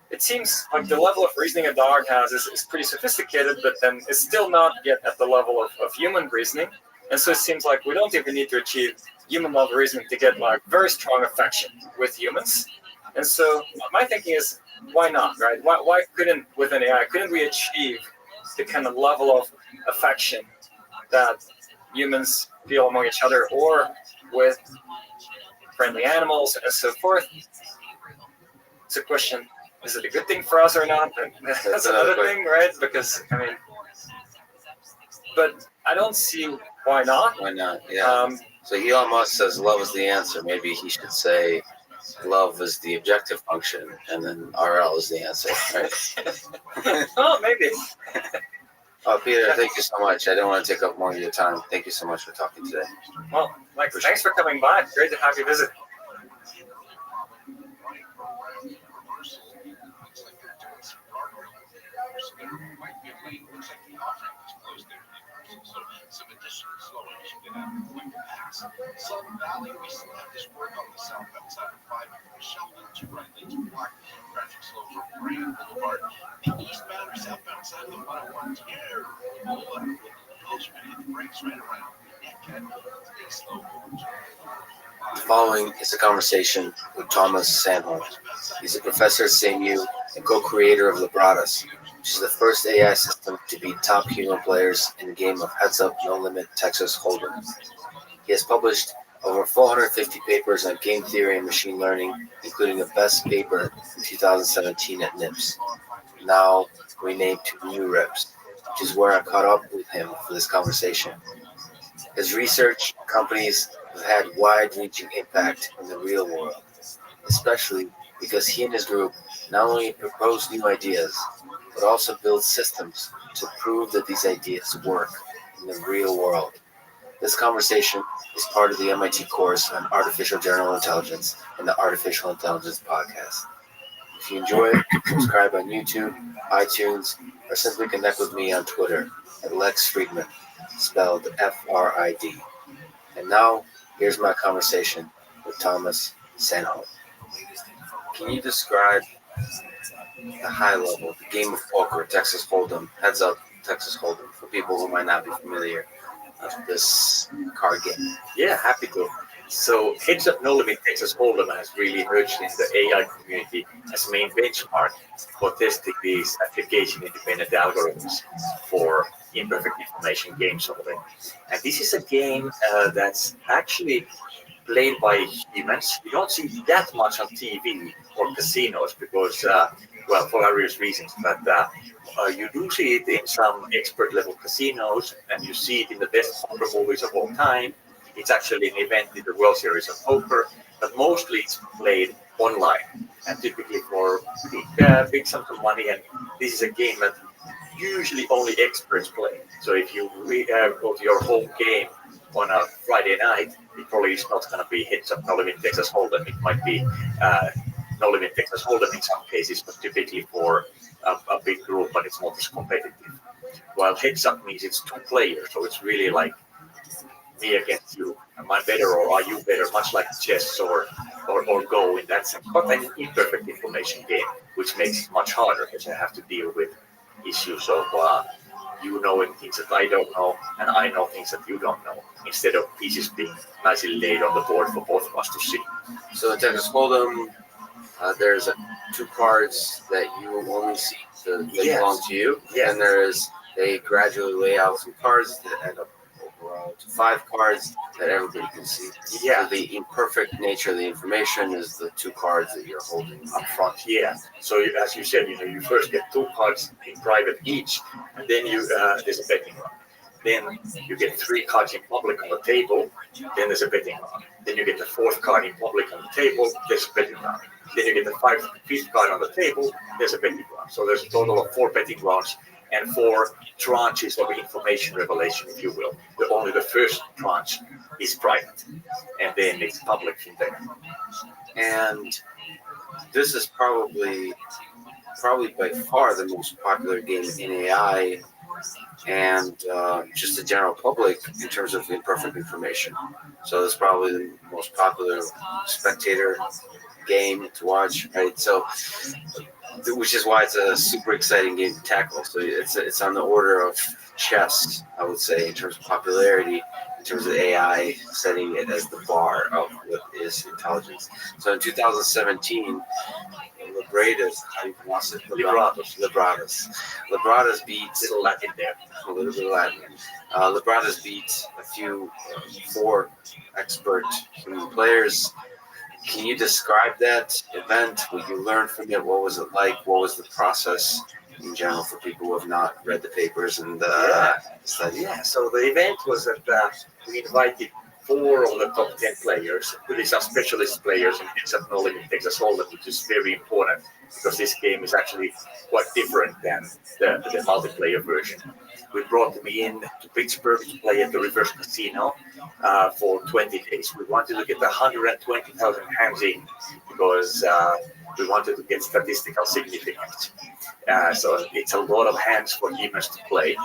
it seems like the level of reasoning a dog has is pretty sophisticated, but then it's still not yet at the level of human reasoning. And so it seems like we don't even need to achieve human level reasoning to get like very strong affection with humans. And so my thinking is, why not, right? Why couldn't, with an AI, couldn't we achieve the kind of level of affection that humans feel among each other or with friendly animals and so forth? It's a question, is it a good thing for us or not? That's another thing, right? Because, I mean, but I don't see why not. Why not? Yeah. So Elon Musk says love is the answer. Maybe he should say love is the objective function, and then RL is the answer, right? Oh, maybe. Oh, Peter, thank you so much. I don't want to take up more of your time. Thank you so much for talking today. Well, Mike, thanks for coming by. Great to have you visit. Some additional slowing you should get out of quick pass. Sun Valley, we still have this work on the southbound side of 5 from Sheldon to right lanes are blocked. Traffic slow from Grand Boulevard. The eastbound or southbound side of the 101 terrible with the closure and the brakes right around. Stay slow. The following is a conversation with Thomas Sandholm. He's a professor at SAMU and co-creator of Libratus, which is the first AI system to beat top human players in the game of Heads Up No Limit Texas Hold'em. He has published over 450 papers on game theory and machine learning, including a best paper in 2017 at NIPS, now renamed to New Rips, which is where I caught up with him for this conversation. His research companies have had wide-reaching impact in the real world, especially because he and his group not only propose new ideas, but also build systems to prove that these ideas work in the real world. This conversation is part of the MIT course on Artificial General Intelligence and the Artificial Intelligence Podcast. If you enjoy it, subscribe on YouTube, iTunes, or simply connect with me on Twitter at Lex Friedman, spelled F-R-I-D. And now, here's my conversation with Thomas Sandholm. Can you describe the high level, the game of poker, Texas Hold'em, Heads Up Texas Hold'em, for people who might not be familiar with this card game? Yeah, happy to. So Heads Up No Limit Texas Hold'em has really emerged in the AI community as a main benchmark for testing these application-independent algorithms for imperfect information game solving. And this is a game that's actually played by humans. You don't see that much on TV or casinos because, well, for various reasons, but you do see it in some expert-level casinos, and you see it in the best poker movies of all time. It's actually an event in the World Series of Poker, but mostly it's played online, and typically for big sums of money. And this is a game that usually only experts play. So if you go to your home game on a Friday night, it probably is not going to be Heads Up No Limit Texas Hold'em. It might be No Limit Texas Hold'em in some cases, but typically for a big group, but it's not as competitive. While Heads Up means it's two players, so it's really like me against you. Am I better or are you better? Much like chess or Go in that sense. But an imperfect information game, which makes it much harder because I have to deal with issues of you knowing things that I don't know, and I know things that you don't know, instead of pieces being nicely laid on the board for both of us to see. So in Texas Hold'em, there's two cards that you only see that belong to you, and there is They gradually lay out some cards that end up overall to 5 cards that everybody can see. Yeah. So the imperfect nature of the information is the 2 cards that you're holding up front. Yeah. So as you said, you first get 2 cards in private each, and then there's a betting round. Then you get 3 cards in public on the table. Then there's a betting round. Then you get the 4th card in public on the table. There's a betting round. Then you get the 5th card on the table. There's a betting round. So there's a total of 4 betting rounds and 4 tranches of information revelation, if you will. Only the first tranche is private, and then it's public from there. And this is probably by far the most popular game in AI and just the general public in terms of imperfect information. So it's probably the most popular spectator game to watch, right? So, which is why it's a super exciting game to tackle. So it's on the order of chess, I would say, in terms of popularity, in terms of AI setting it as the bar of what is intelligence. So in 2017, Libratus beat Latin there. A little bit of Latin. Libratus beat a few 4 expert human players. Can you describe that event? What you learned from it? What was it like? What was the process in general for people who have not read the papers and studied? Yeah. So the event was that we invited 4 of the top 10 players. These are specialist players in Texas Knowledge and Texas Hold'em, which is very important because this game is actually quite different than the multiplayer version. We brought them in to Pittsburgh to play at the Reverse Casino for 20 days. We wanted to get 120,000 hands in because we wanted to get statistical significance. So it's a lot of hands for humans to play,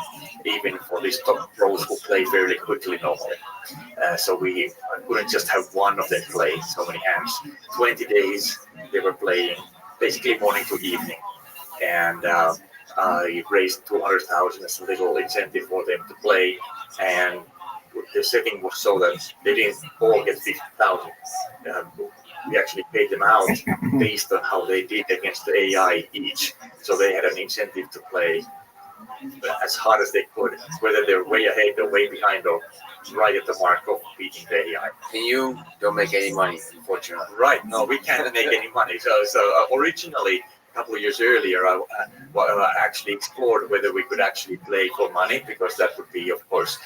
even for these top pros who play fairly quickly normally. So we couldn't just have one of them play so many hands. 20 days they were playing basically morning to evening, and it raised 200,000 as a little incentive for them to play. And the setting was so that they didn't all get 50,000. We actually paid them out based on how they did against the AI each. So they had an incentive to play as hard as they could, whether they're way ahead or way behind or right at the mark of beating the AI. And you don't make any money, unfortunately. Right, no, we can't make any money. So originally, a couple of years earlier, I actually explored whether we could actually play for money, because that would be, of course,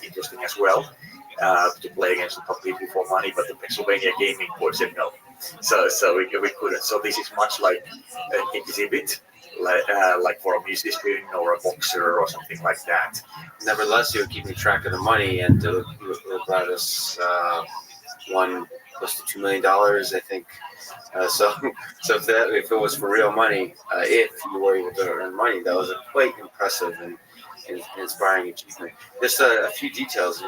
interesting as well, to play against the top people for money, but the Pennsylvania Gaming Board said no. So we couldn't. So this is much like an exhibit, like for a musician or a boxer or something like that. Nevertheless, you're keeping track of the money, and Libratus won close to $2 million, I think. So if it was for real money, if you were able to earn money, that was a quite impressive and inspiring achievement. Just a few details.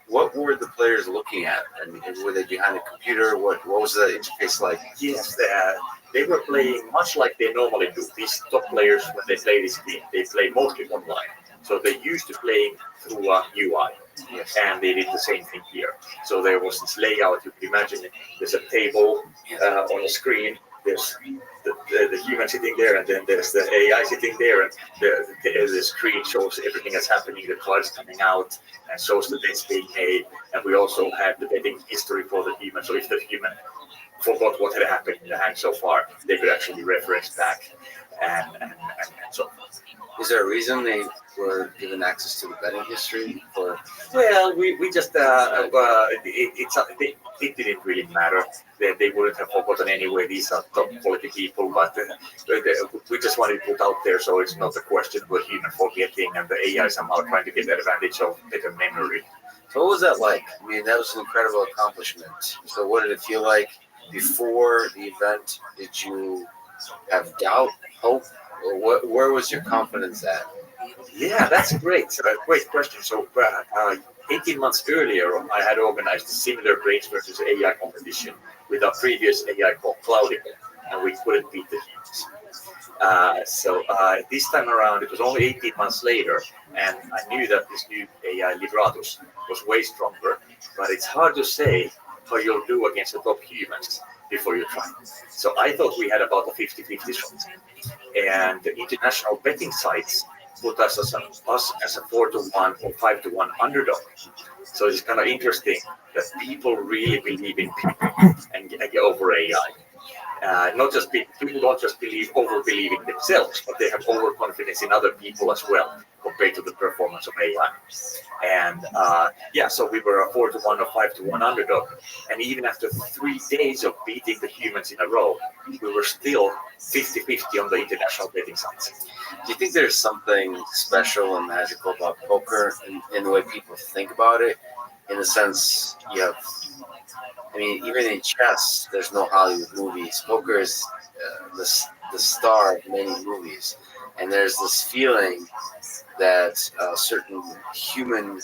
What were the players looking at? I mean, were they behind a computer? What was the interface like? Yes, they were playing much like they normally do. These top players, when they play this game, they play mostly online. So they used to play through a UI. Yes. And they did the same thing here. So there was this layout. You can imagine it. There's a table on the screen. There's the human sitting there, and then there's the AI sitting there, and the screen shows everything that's happening, the cards coming out, and shows the bets being made. And we also have the betting history for the human. So if the human forgot what had happened in the hand so far, they could actually reference back and so forth. Is there a reason they were given access to the betting history? Or? Well, we just it didn't really matter. They wouldn't have forgotten anyway. These are top quality people, but we just wanted to put out there so it's not a question of human forgetting and the AI somehow trying to get advantage of better memory. So what was that like? I mean, that was an incredible accomplishment. So what did it feel like before the event? Did you have doubt, hope, or where was your confidence at? Yeah, that's great. Great question. So 18 months earlier, I had organized a similar Brains versus AI competition with our previous AI called Cloudical, and we couldn't beat the humans. So this time around, it was only 18 months later, and I knew that this new AI Libratus was way stronger, but it's hard to say how you'll do against the top humans before you try. So I thought we had about a 50-50 shot. And the international betting sites put us as a 4-1 or 5-1 underdog. So it's kind of interesting that people really believe in people and over AI. Not just people don't just over believe in themselves, but they have overconfidence in other people as well compared to the performance of AI. And so we were a 4-1 or 5-1 underdog. And even after 3 days of beating the humans in a row, we were still 50-50 on the international betting sites. Do you think there's something special and magical about poker in the way people think about it? In the sense, even in chess, there's no Hollywood movies. Poker is the star of many movies. And there's this feeling that certain human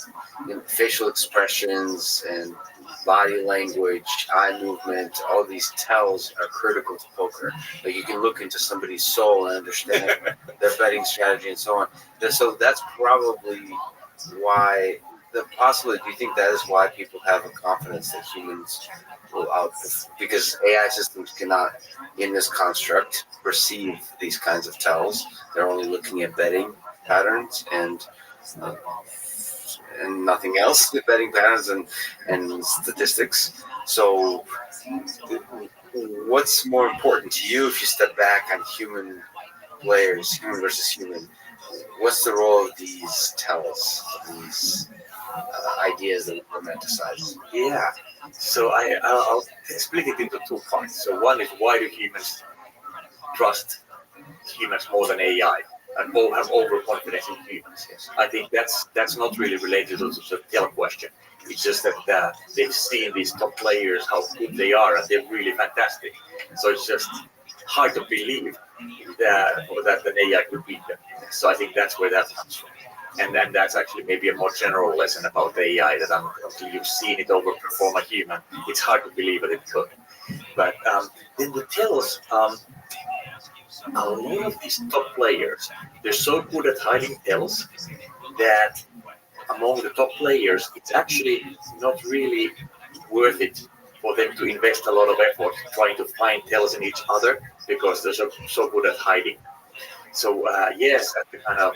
facial expressions and body language, eye movement, all these tells are critical to poker. Like you can look into somebody's soul and understand their betting strategy and so on. So that's probably why, do you think that is why people have a confidence that humans will outperform? Because AI systems cannot, in this construct, perceive these kinds of tells. They're only looking at betting patterns and nothing else, the betting patterns and statistics. So what's more important to you if you step back on human players, human versus human? What's the role of these tells, these ideas that are romanticized? Yeah, so I'll split it into 2 parts. So one is, why do humans trust humans more than AI and have overconfidence in humans? I think that's not really related to the tell question. It's just that they've seen these top players, how good they are, and they're really fantastic. So it's just hard to believe that an AI could beat them. So I think that's where that comes from. And then that's actually maybe a more general lesson about AI, that until you've seen it overperform a human, it's hard to believe that it could. But then the tells, a lot of these top players, they're so good at hiding tells that among the top players, it's actually not really worth it for them to invest a lot of effort trying to find tells in each other, because they're so good at hiding. So yes, at the kind of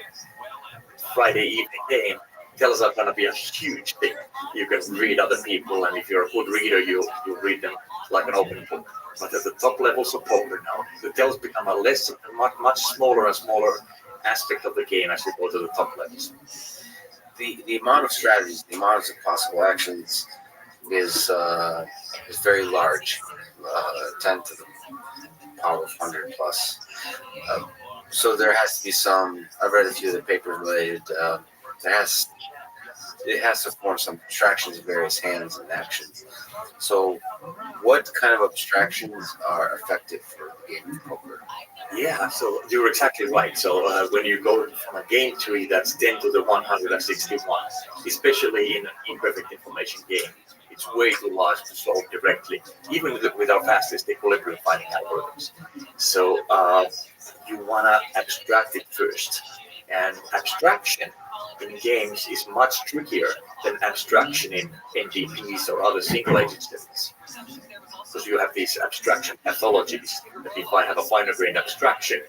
Friday evening game, tells are going to be a huge thing. You can read other people, and if you're a good reader, you read them like an open book. But at the top levels of poker now, the tells become a much smaller and smaller aspect of the game as you go to the top levels. The amount of strategies, the amount of possible actions is very large, 10 to the power of 100 plus. So there has to be some. I've read a few of the papers related. It has to form some abstractions of various hands and actions. So, what kind of abstractions are effective for the game of poker? Yeah, so you're exactly right. So when you go from a game tree that's 10 to the 161, especially in an imperfect information game, it's way too large to solve directly, even with our fastest equilibrium finding algorithms. So you want to abstract it first. And abstraction in games is much trickier than abstraction in NDPs or other single-agent studies. Because you have these abstraction pathologies that if I have a finer-grained abstraction,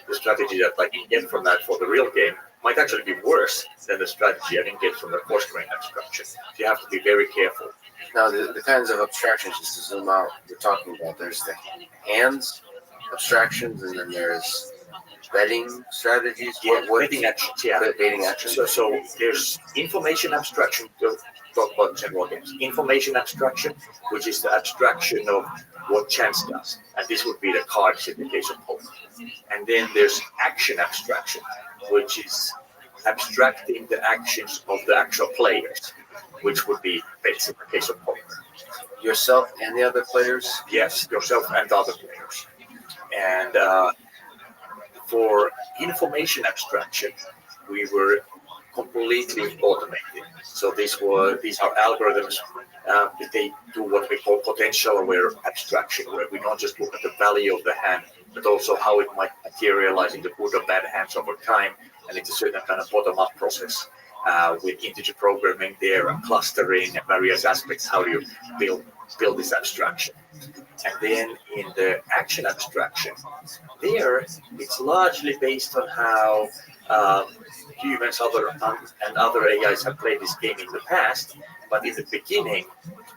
the strategy that I can get from that for the real game might actually be worse than the strategy I can get from the coarse-grained abstraction. So you have to be very careful. Now, the kinds of abstractions, just to zoom out, we're talking about, there's the hands abstractions, and then there's betting strategies. Betting actions, yeah. Betting actions. So there's information abstraction. To talk about general games. Information abstraction, which is the abstraction of what chance does, and this would be the cards in the case of poker. And then there's action abstraction, which is abstracting the actions of the actual players, which would be bets in the case of poker. Yourself and the other players? Yes, yourself and the other players. And for information abstraction, we were completely automated. So these are algorithms. They do what we call potential aware abstraction, where we don't just look at the value of the hand, but also how it might materialize in the good or bad hands over time. And it's a certain kind of bottom-up process with integer programming there and clustering and various aspects. How do you build build this abstraction. And then in the action abstraction, there it's largely based on how humans and other AIs have played this game in the past. But in the beginning,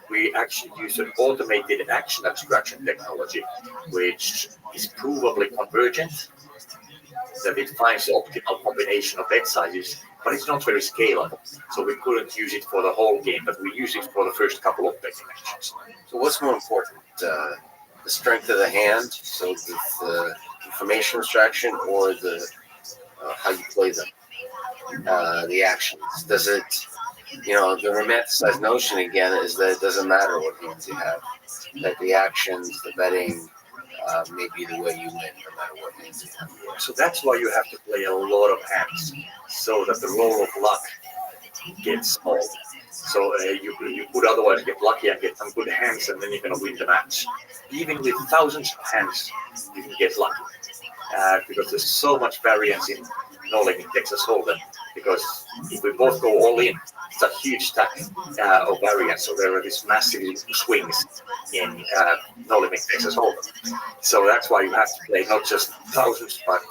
we actually use an automated action abstraction technology, which is provably convergent, that it finds the optimal combination of bed sizes, but it's not very scalable. So we couldn't use it for the whole game, but we use it for the first couple of betting actions. So what's more important, the strength of the hand, so the information abstraction, or the how you play them, the actions? Does it, the romanticized notion again is that it doesn't matter what hands you have, that the actions, the betting, may be the way you win no matter what hands you have. So that's why you have to play a lot of hands, so that the roll of luck gets small. So you could otherwise get lucky and get some good hands, and then you're going to win the match. Even with thousands of hands, you can get lucky, because there's so much variance in No Limit Texas Hold'em. Because if we both go all in, it's a huge stack of variance. So there are these massive swings in No Limit Texas Hold'em. So that's why you have to play not just thousands, but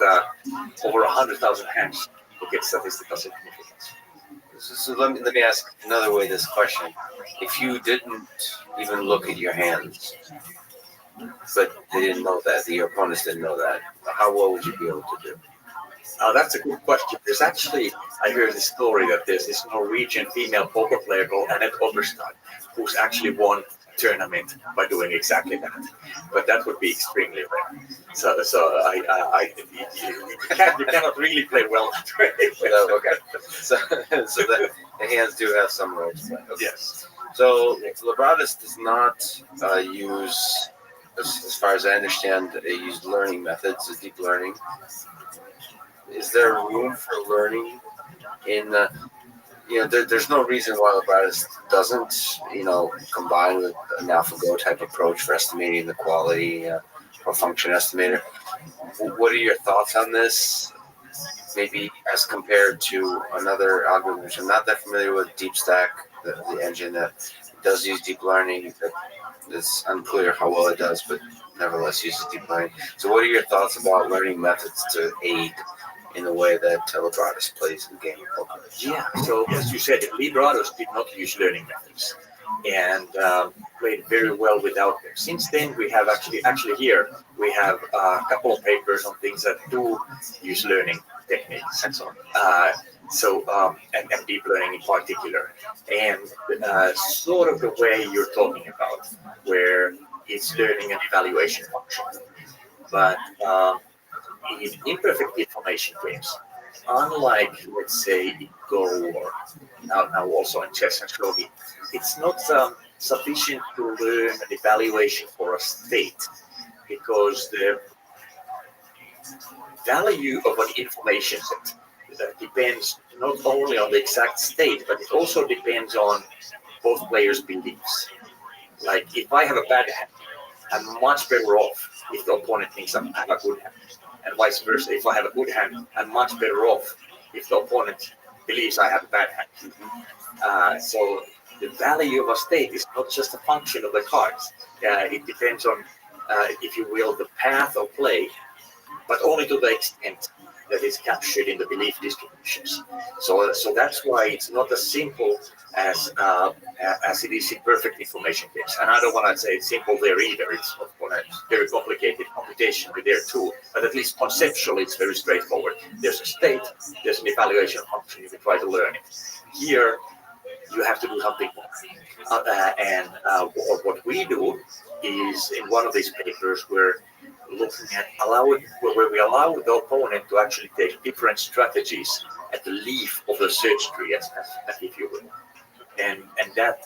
over 100,000 hands to get statistical significance. So let me ask another way this question. If you didn't even look at your hands, but they didn't know that, your opponents didn't know that, how well would you be able to do? That's a good question. There's actually, I heard this story that there's this Norwegian female poker player called Annette Otterstad, who's actually won a tournament by doing exactly that. But that would be extremely rare. So you cannot really play well that way. No, okay. So the hands do have some role to play. Okay. Yes. So Lebradas does not use, as far as I understand, use learning methods, deep learning. Is there room for learning in there's no reason why Lebradas doesn't, combine with an AlphaGo type approach for estimating the quality or function estimator. What are your thoughts on this? Maybe as compared to another algorithm, which I'm not that familiar with, DeepStack, the engine that does use deep learning. It's unclear how well it does, but nevertheless uses deep learning. So what are your thoughts about learning methods to aid in the way that Lebradas plays the game of poker? Yeah, so as you said, Lebradas did not use learning methods and played very well without them. Since then, we have actually here, we have a couple of papers on things that do use learning techniques and so on. And deep learning in particular. And sort of the way you're talking about, where it's learning an evaluation function. But in imperfect information games, unlike, let's say, Go or now also in chess and shogi, it's not sufficient to learn an evaluation for a state, because the value of an information set depends not only on the exact state, but it also depends on both players' beliefs. Like, if I have a bad hand, I'm much better off if the opponent thinks I have a good hand. And vice versa, if I have a good hand, I'm much better off if the opponent believes I have a bad hand. So the value of a state is not just a function of the cards. It depends on, if you will, the path of play, but only to the extent that is captured in the belief distributions. So that's why it's not as simple as it is in perfect information games. And I don't want to say it's simple there either. It's of course very complicated computationally there too. But at least conceptually, it's very straightforward. There's a state, there's an evaluation function. You can try to learn it. Here, you have to do something more. What we do is, in one of these papers, we're looking at where we allow the opponent to actually take different strategies at the leaf of the search tree, as if you will. And that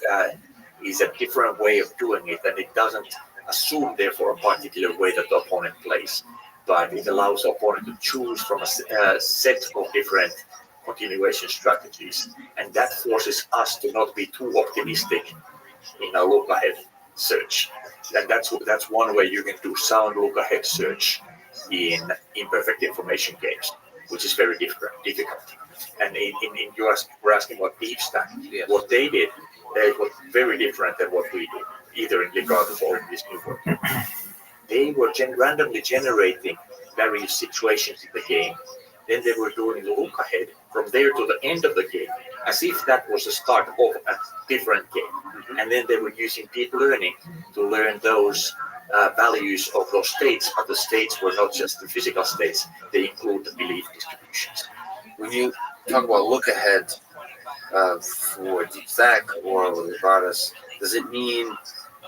is a different way of doing it, and it doesn't assume, therefore, a particular way that the opponent plays, but it allows the opponent to choose from a set of different continuation strategies, and that forces us to not be too optimistic in a look-ahead search. And that's one way you can do sound look-ahead search in imperfect information games, which is very difficult. And in you were asking about DeepStack, what they did was very different than what we do. either in Legatus or in this new world. They were randomly generating various situations in the game. Then they were doing the look ahead from there to the end of the game, as if that was the start of a different game. And then they were using deep learning to learn those values of those states, but the states were not just the physical states, they include the belief distributions. When you talk about look ahead for Deep Stack or Legatus, does it mean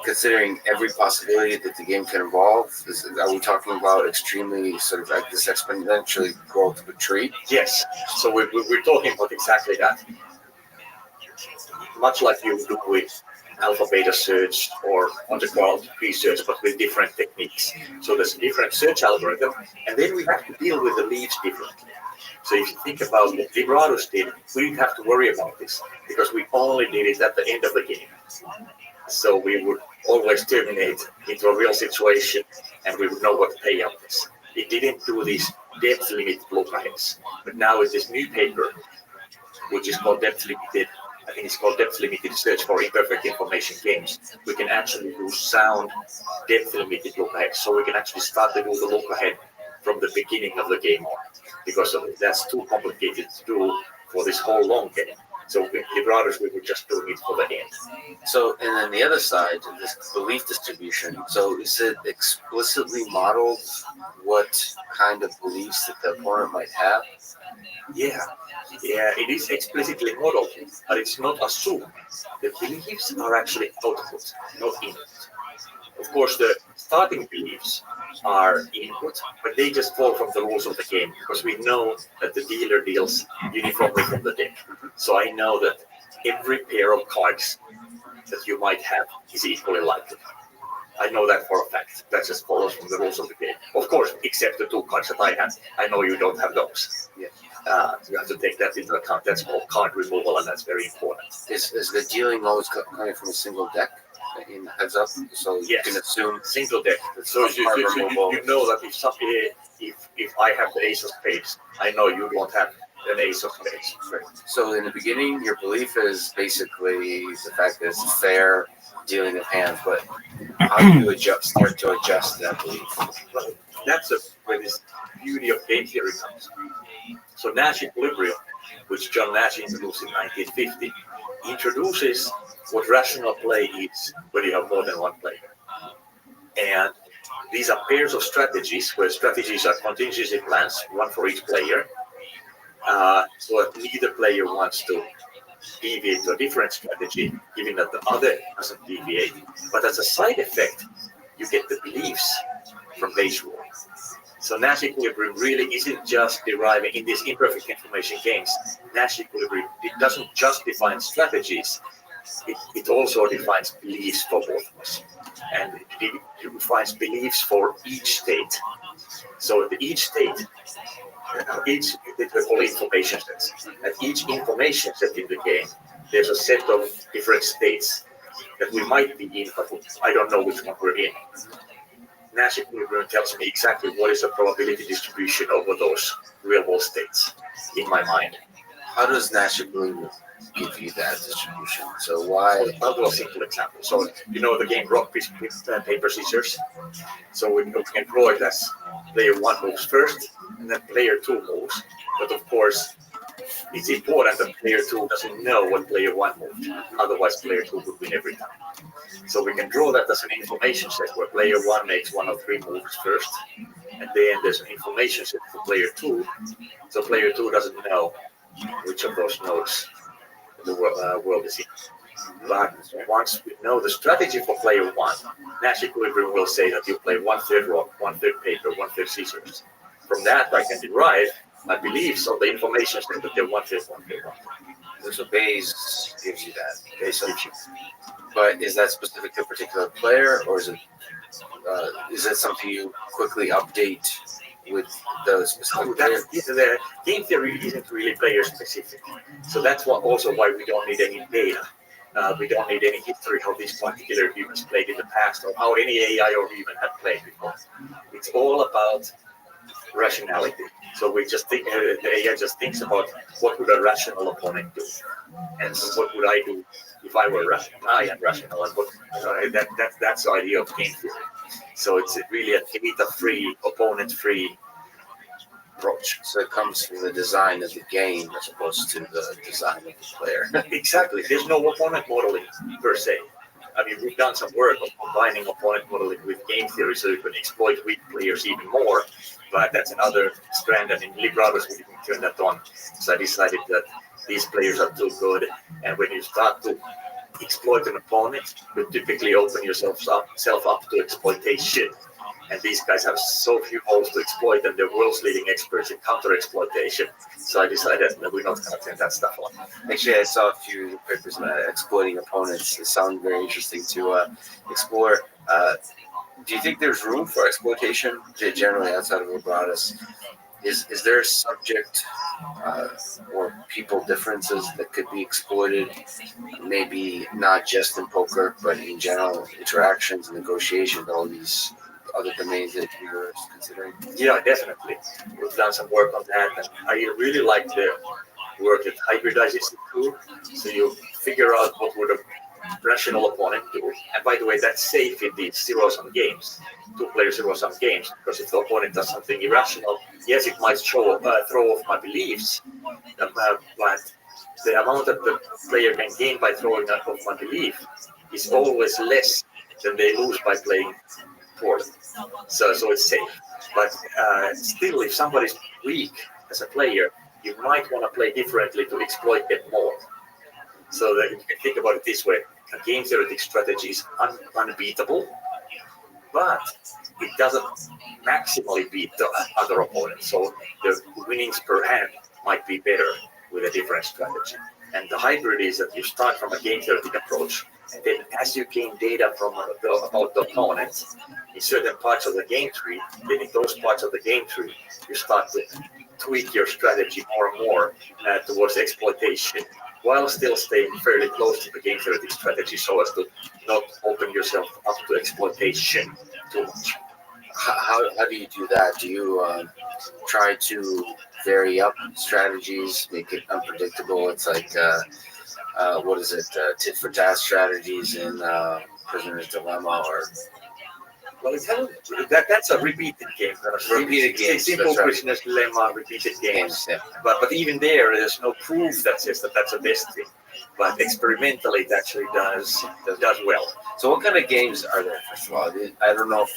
considering every possibility that the game can evolve? Are we talking about extremely sort of like this exponentially growth of a tree? Yes. So we're talking about exactly that. Much like you do with alpha beta search or on-the-cloud research, but with different techniques. So there's a different search algorithm, and then we have to deal with the leaves differently. So if you think about what Legatus did, we didn't have to worry about this because we only did it at the end of the game. So we would always terminate into a real situation, and we would know what the payout is. It didn't do these depth limited look-aheads, but now with this new paper, which is called depth limited, I think it's called depth limited search for imperfect information games, we can actually do sound depth limited look-ahead. So we can actually start to do the look-ahead from the beginning of the game on, because that's too complicated to do for this whole long game. So in Legatus, we were just doing it for the end. So, and then the other side, this belief distribution. So is it explicitly modeled what kind of beliefs that the opponent might have? Yeah, it is explicitly modeled, but it's not assumed. The beliefs are actually output, not input. Of course, the starting beliefs are input, but they just fall from the rules of the game because we know that the dealer deals uniformly from the deck. So I know that every pair of cards that you might have is equally likely. I know that for a fact. That just follows from the rules of the game. Of course, except the 2 cards that I have. I know you don't have those. Yeah. You have to take that into account. That's called card removal, and that's very important. Is the dealing always coming from a single deck in heads up? So you can assume single deck. So you know that if I have the ace of spades, I know you don't have an ace of spades. Right. So in the beginning, your belief is basically the fact that it's fair dealing of hands, but how do you start to adjust that belief? Well, that's where this beauty of game theory comes. So Nash equilibrium, which John Nash introduced in 1950, introduces what rational play is when you have more than one player. And these are pairs of strategies, where strategies are contingency plans, one for each player, so that neither player wants to deviate to a different strategy, given that the other doesn't deviate. But as a side effect, you get the beliefs from base rule. So Nash equilibrium really isn't just deriving in these imperfect information games. Nash equilibrium, it doesn't just define strategies, it also defines beliefs for both of us. And it defines beliefs for each state. So each state, they call information sets. At each information set in the game, there's a set of different states that we might be in, but I don't know which one we're in. Nash equilibrium tells me exactly what is the probability distribution over those real-world states in my mind. How does Nash equilibrium give you that distribution? So why? I'll do a simple example. So you know the game rock, paper, scissors. So we can draw it as player 1 moves first, and then player 2 moves. But of course, it's important that player 2 doesn't know what player 1 moved. Otherwise, player 2 would win every time. So we can draw that as an information set where player 1 makes 1 of 3 moves first, and then there's an information set for player 2. So player 2 doesn't know which of those nodes the world is in. But once we know the strategy for player 1, Nash equilibrium will say that you play 1/3 rock, 1/3 paper, 1/3 scissors. From that, I can derive my beliefs of the information set that they're 1/5, 1/5, 1/5. So Bayes gives you that. Bayes gives you. But is that specific to a particular player, or is it something you quickly update with the specific player? The game theory isn't really player specific. So that's also why we don't need any data. We don't need any history how these particular humans played in the past or how any AI or human had played before. It's all about rationality. So we just think the AI just thinks about what would a rational opponent do, and what would I do if I were Russian, I am rational. That's the idea of game theory. So it's really a data-free, opponent-free approach. So it comes from the design of the game as opposed to the design of the player. Exactly. There's no opponent modeling per se. I mean, we've done some work on combining opponent modeling with game theory so you can exploit weak players even more, but that's another strand, and in Librados we didn't turn that on. So I decided that these players are too good, and when you start to exploit an opponent, you typically open yourself up to exploitation. And these guys have so few holes to exploit, and they're world's leading experts in counter-exploitation. So I decided that we're not going to turn that stuff on. Actually, I saw a few papers on exploiting opponents. It sounded very interesting to explore. Do you think there's room for exploitation generally outside of Librados? Is there a subject or people differences that could be exploited? Maybe not just in poker, but in general interactions and negotiations, all these other domains that you're considering? Yeah, definitely. We've done some work on that, and I really like the work that hybridizes the two. So you figure out what would a rational opponent do. And by the way, that's safe in these zero-sum games, two-player zero-sum games, because if the opponent does something irrational, yes, it might throw off my beliefs, but the amount that the player can gain by throwing off my belief is always less than they lose by playing poorly. So it's safe. But still, if somebody's weak as a player, you might want to play differently to exploit them more. So that you can think about it this way: a game theoretic strategy is unbeatable, but it doesn't maximally beat the other opponent. So the winnings per hand might be better with a different strategy. And the hybrid is that you start from a game theoretic approach, and then as you gain data from about the opponent in certain parts of the game tree, then in those parts of the game tree, you start to tweak your strategy more and more towards exploitation, while still staying fairly close to the game theoretic strategy so as to not open yourself up to exploitation too much. How do you do that? Do you try to vary up strategies, make it unpredictable? It's like, what is it, tit for tat strategies in Prisoner's Dilemma? Or well, that's a repeated game. Repeated games. Simple Prisoner's Dilemma, repeated games. Yeah. But even there's no proof that says that that's the best thing. But experimentally, it actually does well. So what kind of games are there, first of all? I don't know if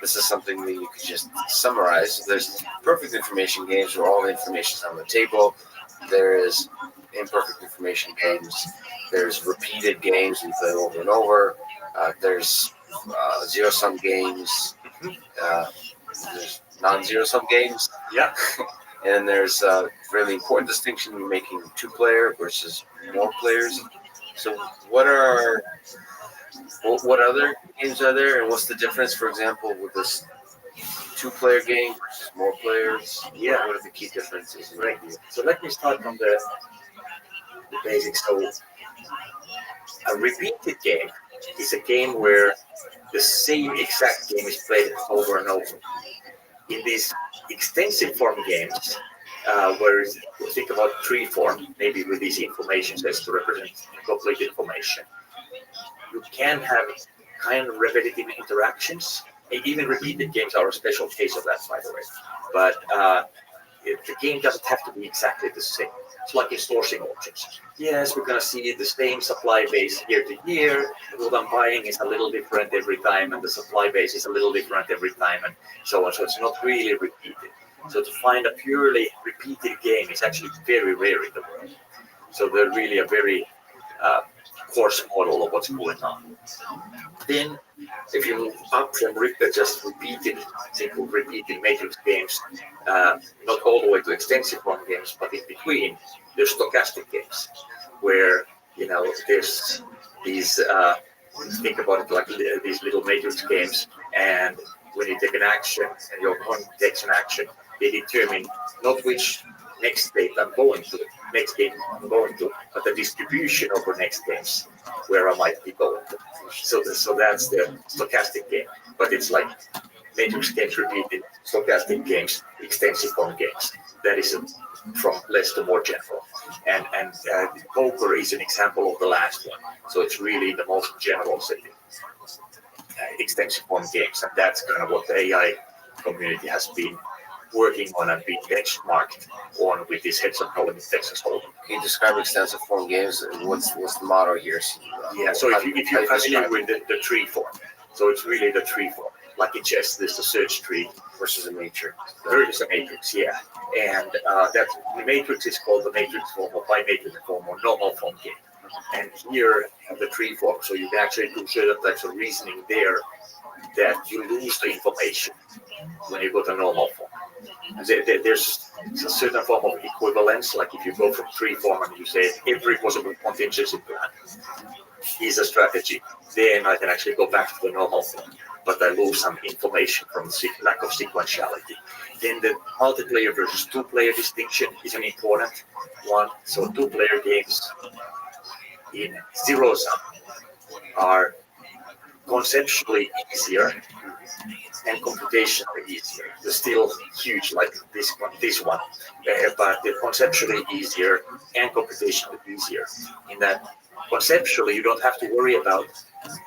this is something that you could just summarize. There's perfect information games where all the information is on the table. There is imperfect information games. There's repeated games you play over and over. There's zero-sum games. There's non-zero-sum games. Yeah. And there's a really important distinction in making two-player versus more players. So what other games are there, and what's the difference, for example, with this two-player game versus more players? Yeah. What are the key differences? Right. So let me start from the basics. So a repeated game is a game where the same exact game is played over and over. In these extensive form games, where you think about tree form, maybe with these information sets to represent complete information, you can have kind of repetitive interactions. Even repeated games are a special case of that, by the way. But the game doesn't have to be exactly the same. It's like in sourcing auctions. Yes, we're going to see the same supply base year to year. What I'm buying is a little different every time, and the supply base is a little different every time, and so on. So it's not really repeated. So to find a purely repeated game is actually very rare in the world. So they're really a very coarse model of what's going on. Then, if you move up from just simple repeated matrix games, not all the way to extensive form games, but in between, there's stochastic games, where there's these. Think about it like these little matrix games, and when you take an action and your opponent takes an action, they determine not which next state I'm going to, next game I'm going to, but the distribution over next games where I might be going to. So that's the stochastic game, but it's like matrix games repeated, stochastic games, extensive form games. That is a from less to more general. And poker is an example of the last one. So it's really the most general setting, extensive form games, and that's kind of what the AI community has been working on and being benchmarked on with this heads up problem in Texas Hold'em. Can you describe extensive form games? What's the motto here? Yeah, so if you're familiar with the tree form, so it's really the tree form. Like in chess, there's the search tree versus a matrix. There is a matrix, yeah. And that the matrix is called the matrix form or bimatrix form or normal form game. And here the tree form, so you can actually do certain types of reasoning there that you lose the information when you go to normal form. There's a certain form of equivalence, like if you go from tree form and you say every possible contingency plan is a strategy, then I can actually go back to the normal form, but I lose some information from the lack of sequentiality. Then the multiplayer versus two-player distinction is an important one. So two-player games in zero-sum are conceptually easier and computationally easier. They're still huge like this one, but they're conceptually easier and computationally easier in that conceptually you don't have to worry about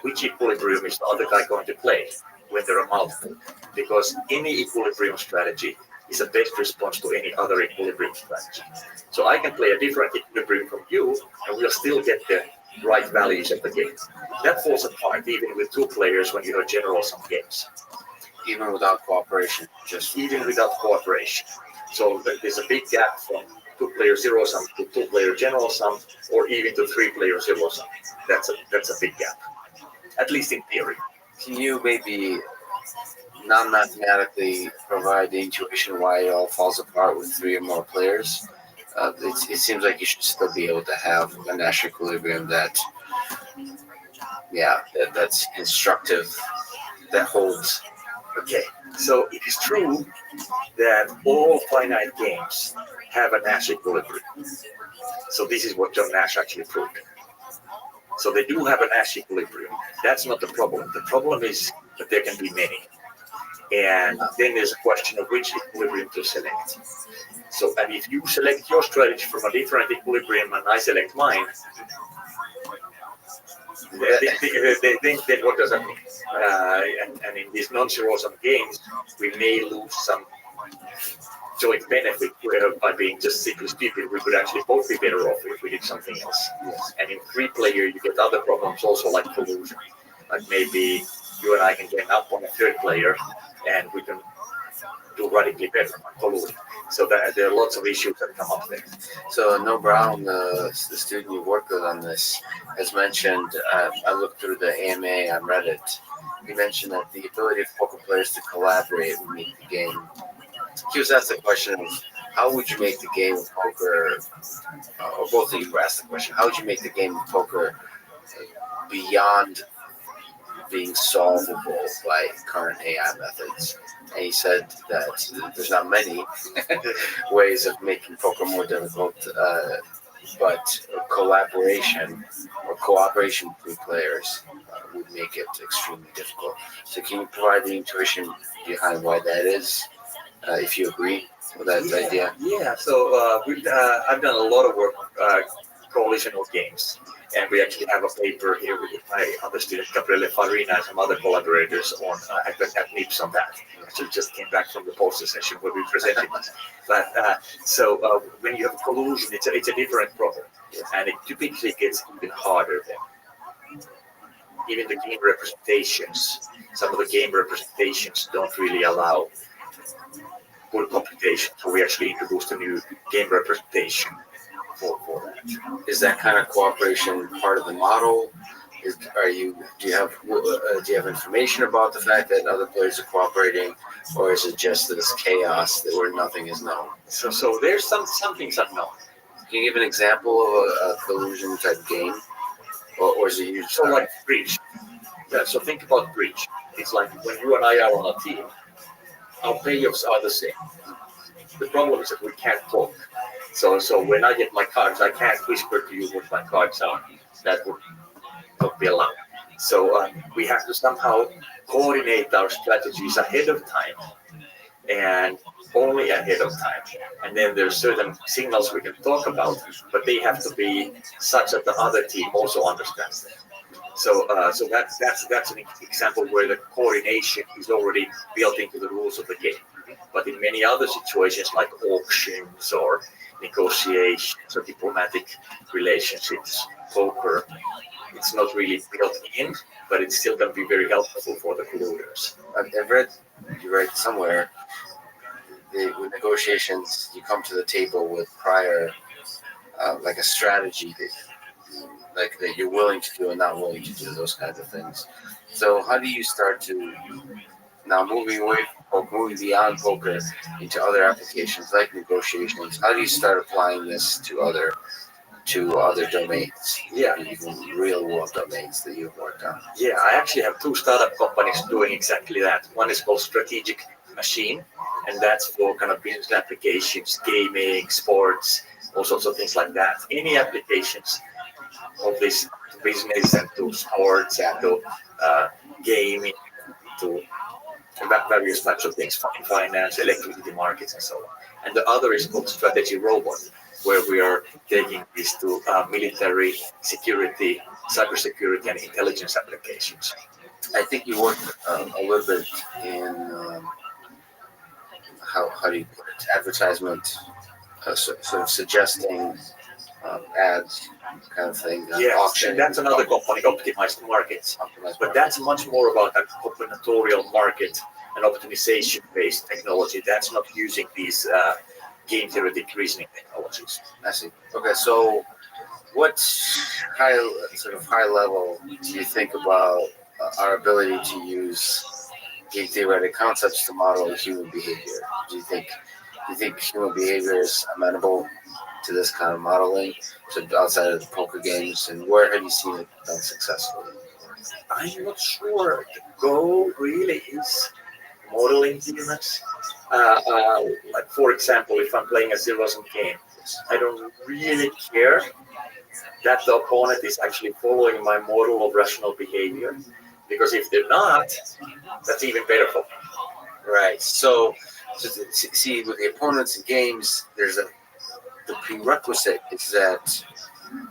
which equilibrium is the other guy going to play when there are multiple, because any equilibrium strategy is a best response to any other equilibrium strategy. So I can play a different equilibrium from you and we'll still get the right values at the game. That falls apart even with two players when you have general sum games. Even without cooperation, even without cooperation. So there's a big gap from two-player zero sum to two-player general sum, or even to three-player zero sum. That's a big gap, at least in theory. Can you maybe non-mathematically provide the intuition why it all falls apart with three or more players? It seems like you should still be able to have a Nash equilibrium that's instructive, that holds. Okay, so it is true that all finite games have a Nash equilibrium. So this is what John Nash actually proved. So they do have a Nash equilibrium. That's not the problem. The problem is that there can be many. And then there's a question of which equilibrium to select. So, and if you select your strategy from a different equilibrium and I select mine, then what does that mean? And in these non-zero sum games, we may lose some joint benefit by being just simply stupid. We could actually both be better off if we did something else. Yes. And in three-player, you get other problems also like collusion. Like maybe you and I can get up on a third player and we can do radically better on collusion. So there are lots of issues that come up there. So No Brown, the student you work with on this, has mentioned, I looked through the AMA on Reddit, he mentioned that the ability of poker players to collaborate would make the game. He was asked the question of, how would you make the game of poker, or both of you were asked the question, how would you make the game of poker beyond being solvable by current AI methods? And he said that there's not many ways of making poker more difficult, but collaboration or cooperation between players would make it extremely difficult. So can you provide the intuition behind why that is, if you agree with that idea? Yeah, so I've done a lot of work coalitional games. And we actually have a paper here with my other student, Gabriele Farina, and some other collaborators on at NIPS on that. Actually just came back from the poster session where we presented this. But so when you have collusion, it's a different problem. And it typically gets even harder then. Even the game representations, some of the game representations don't really allow good computation. So we actually introduced a new game representation. For that. Is that kind of cooperation part of the model? Do you have information about the fact that other players are cooperating, or is it just this chaos where nothing is known? So there's some things unknown. Can you give an example of a collusion type game, or is it usually so like Breach? Yeah. So think about Breach. It's like when you and I are on a team, our payoffs are the same. The problem is that we can't talk. So when I get my cards, I can't whisper to you what my cards are. That would not be allowed. So we have to somehow coordinate our strategies ahead of time and only ahead of time. And then there's certain signals we can talk about, but they have to be such that the other team also understands them. So that's an example where the coordination is already built into the rules of the game. But in many other situations, like auctions or negotiations or diplomatic relationships, poker, it's not really built in, but it still can be very helpful for the colluders. I've read, you read somewhere, with negotiations, you come to the table with prior, like a strategy that you're willing to do and not willing to do, those kinds of things. So how do you start to, now moving beyond poker into other applications like negotiations, how do you start applying this to other domains? Yeah, even real world domains that you've worked on. Yeah, I actually have 2 startup companies doing exactly that. One is called Strategic Machine, and that's for kind of business applications, gaming, sports, all sorts of things like that. Any applications of this business and to sports and to gaming, to various types of things, finance, electricity markets, and so on. And the other is called Strategy Robot, where we are taking this to military security, cybersecurity, and intelligence applications. I think you worked a little bit in how do you put it, advertisement, sort of suggesting ads kind of thing. Yes, auction. and that's another company, Optimized Markets. But that's much more about a combinatorial market and optimization-based technology. That's not using these game theoretic reasoning technologies. I see. Okay, so what high level do you think about our ability to use game theoretic concepts to model human behavior? Do you think human behavior is amenable to this kind of modeling, so outside of the poker games, and where have you seen it done successfully? I'm not sure. The goal really is modeling humans. Like for example, if I'm playing a zero-sum game, I don't really care that the opponent is actually following my model of rational behavior, because if they're not, that's even better for me. Right. So see, with the opponents in games, the prerequisite is that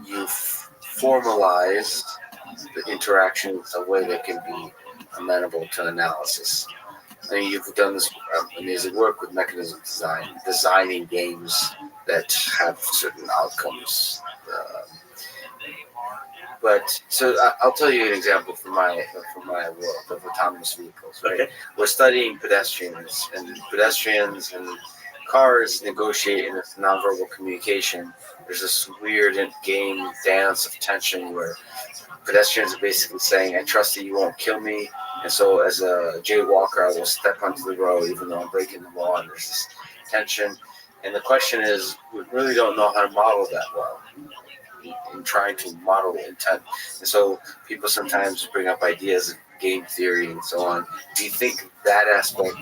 you formalize the interaction in a way that can be amenable to analysis. I mean, you've done this amazing work with mechanism design, designing games that have certain outcomes. But so I'll tell you an example from my world of autonomous vehicles. Right, okay. We're studying pedestrians and cars negotiate in this nonverbal communication. There's this weird game dance of tension where pedestrians are basically saying, "I trust that you won't kill me," and so as a jaywalker, I will step onto the road even though I'm breaking the law. And there's this tension, and the question is, we really don't know how to model that well in trying to model intent. And so people sometimes bring up ideas of game theory and so on. Do you think that aspect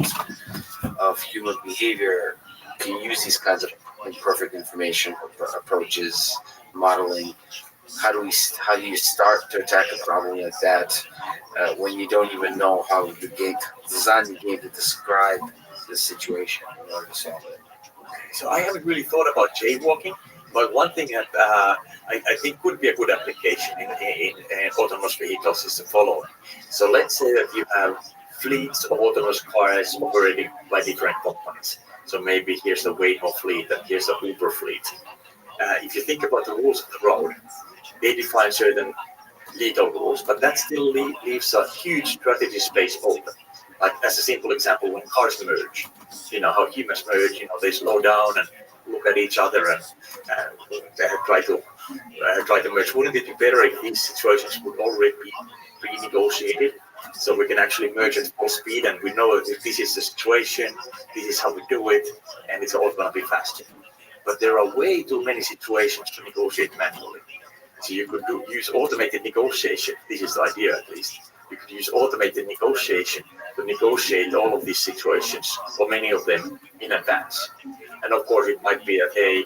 of human behavior can use these kinds of imperfect information approaches, modeling? How do you start to attack a problem like that when you don't even know how the game design the game to describe the situation in order to solve it? So I haven't really thought about jaywalking, but one thing that I think would be a good application in autonomous vehicles is the following. So let's say that you have fleets of autonomous cars operating by different companies. So maybe here's a Waymo fleet and here's a Uber fleet. If you think about the rules of the road, they define certain legal rules, but that still leaves a huge strategy space open. Like as a simple example, when cars merge, how humans merge, they slow down and look at each other and try to merge. Wouldn't it be better if these situations would already be pre-negotiated, so we can actually merge at full speed and we know that this is the situation, this is how we do it, and it's all going to be faster. But there are way too many situations to negotiate manually. So you could use automated negotiation. This is the idea, at least. You could use automated negotiation to negotiate all of these situations, or many of them, in advance. And of course, it might be that, hey,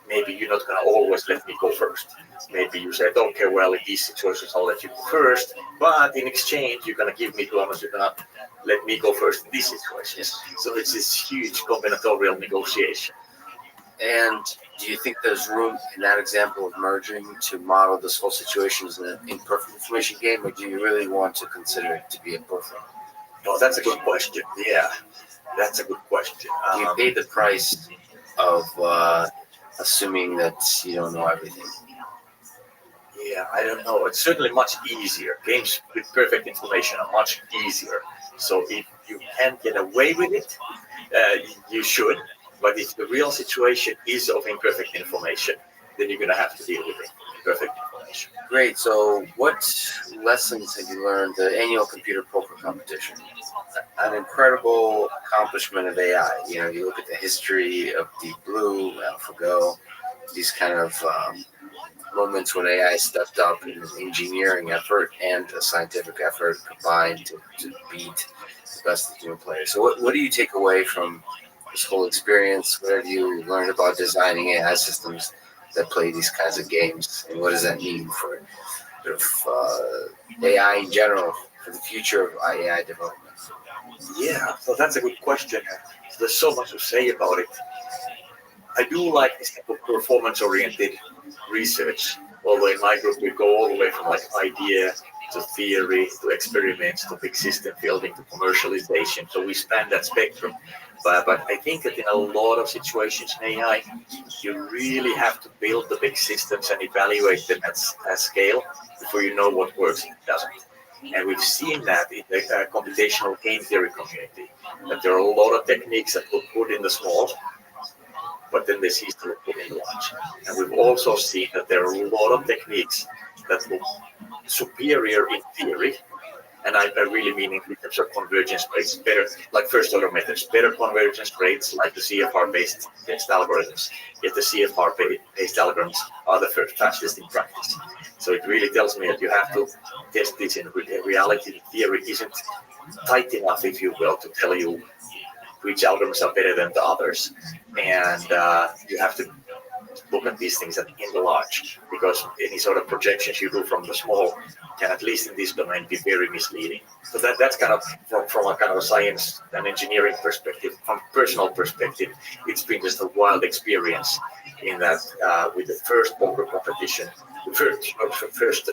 maybe you're not going to always let me go first. Maybe you said, okay, well, in these situations, I'll let you go first, but in exchange, you're going to give me 200, you're going to let me go first in these situations. So it's this huge combinatorial negotiation. And do you think there's room in that example of merging to model this whole situation as an imperfect information game, or do you really want to consider it to be imperfect? Oh, that's a good question. Yeah, that's a good question. Do you pay the price of assuming that you don't know everything? Yeah, I don't know. It's certainly much easier. Games with perfect information are much easier. So if you can get away with it, you should. But if the real situation is of imperfect information, then you're going to have to deal with imperfect information. Great. So what lessons have you learned? The annual computer poker competition, an incredible accomplishment of AI. You know, you look at the history of Deep Blue, AlphaGo, these kind of moments when AI stepped up in an engineering effort and a scientific effort combined to beat the best of the human players. So what do you take away from this whole experience? What have you learned about designing AI systems that play these kinds of games, and what does that mean for sort of AI in general, for the future of AI development? Yeah, so that's a good question. There's so much to say about it. I do like this type of performance-oriented research. Although in my group we go all the way from like idea to theory to experiments to big system building to commercialization. So we span that spectrum. But I think that in a lot of situations in AI, you really have to build the big systems and evaluate them at scale before you know what works and doesn't. And we've seen that in the computational game theory community, that there are a lot of techniques that look good in the small, but then they cease to look good in the large. And we've also seen that there are a lot of techniques that look superior in theory, and I really mean in terms of convergence rates, better, like first order methods, better convergence rates like the CFR-based test algorithms. Yet the CFR-based algorithms are the fastest in practice. So it really tells me that you have to test this in reality. The theory isn't tight enough, if you will, to tell you which algorithms are better than the others. And you have to look at these things in the large, because any sort of projections you do from the small can, at least in this domain, be very misleading. So that's kind of from a kind of a science and engineering perspective. From personal perspective, it's been just a wild experience in that with the first poker competition, the first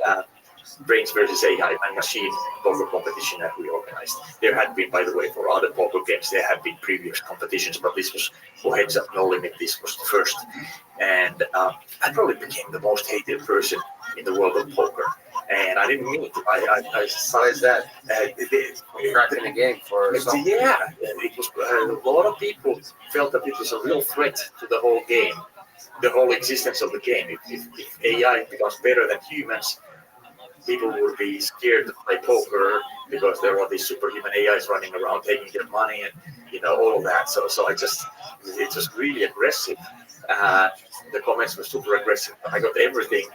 brains versus AI and machine poker competition that we organized. There had been, by the way, for other poker games, there had been previous competitions, but this was, for Heads Up No Limit, this was the first. And I probably became the most hated person in the world of poker. And I didn't mean it. I Besides that, cracking the game for some. Yeah, it was a lot of people felt that it was a real threat to the whole game, the whole existence of the game. If AI becomes better than humans, people would be scared to play poker because there are these superhuman AIs running around taking their money and all of that. So it's just really aggressive. The comments were super aggressive. I got everything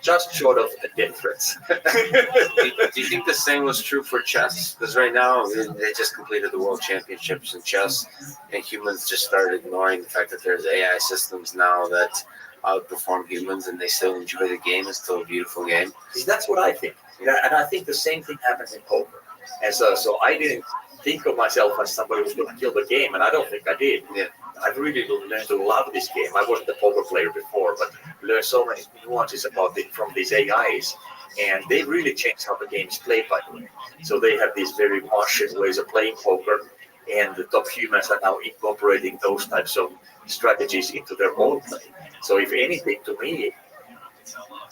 just short of death threats. Do you think the same was true for chess? Because right now they just completed the world championships in chess, and humans just started ignoring the fact that there's AI systems now that outperform humans, and they still enjoy the game. It's still a beautiful game. That's what I think. And I think the same thing happens in poker. And so I didn't think of myself as somebody who's going to kill the game, and I don't think I did. Yeah. I've really learned to love this game. I wasn't a poker player before, but learned so many nuances about it from these AIs. And they really changed how the game is played, by the way. So they have these very Martian ways of playing poker, and the top humans are now incorporating those types of strategies into their own play. So if anything, to me,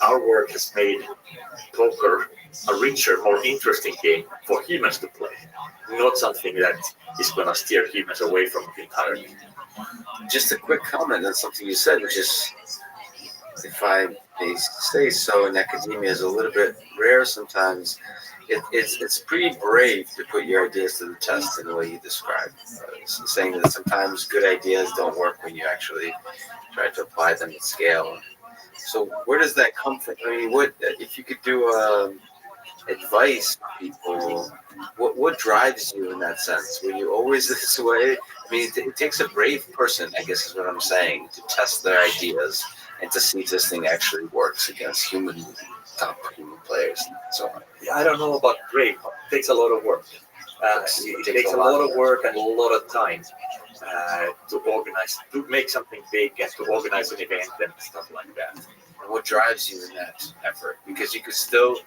our work has made poker a richer, more interesting game for humans to play, not something that is going to steer humans away from it entirely. Just a quick comment on something you said, which is, if I may say so, in academia is a little bit rare sometimes. It's pretty brave to put your ideas to the test in the way you described. Saying that sometimes good ideas don't work when you actually try to apply them at scale. So where does that come from? I mean, what if you could do advice for people? What drives you in that sense? Were you always this way? I mean, it takes a brave person, I guess is what I'm saying, to test their ideas and to see if this thing actually works against top human players and so on. Yeah, I don't know about brave. It takes a lot of work. It takes a lot of work and a lot of time to organize, to make something big and to organize an event and stuff like that. And what drives you in that effort? Because you could still,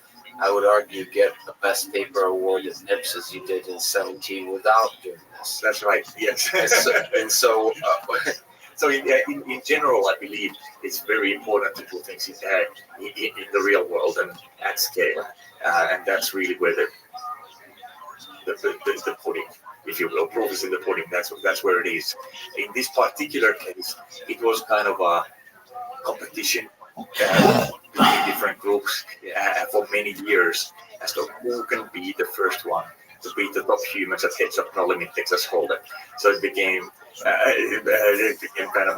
I would argue, get the best paper award at NIPS as you did in 17 without doing this. That's right, yes. So in general, I believe it's very important to do things in the real world and at scale. And that's really where the pudding, if you will, proof is in the pudding. That's where it is. In this particular case, it was kind of a competition between different groups for many years as to who can be the first one to beat the top humans at Heads Up No Limit Texas Hold'em. So it became kind of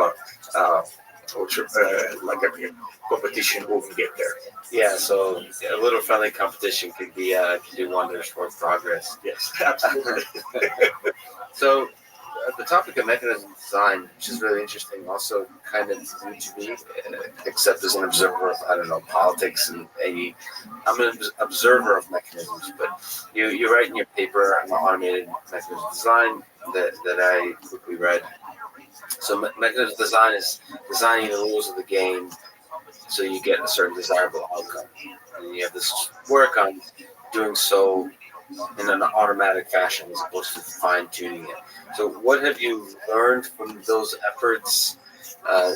like a competition who can get there. Yeah, so a little friendly competition can do wonders for progress. Yes, absolutely. So the topic of mechanism design, which is really interesting, also kind of new to me, except as an observer of, I don't know, politics and I'm an observer of mechanisms, but you write in your paper on automated mechanism design that I quickly read. So mechanism design is designing the rules of the game so you get a certain desirable outcome. And you have this work on doing so in an automatic fashion as opposed to fine-tuning it. So what have you learned from those efforts?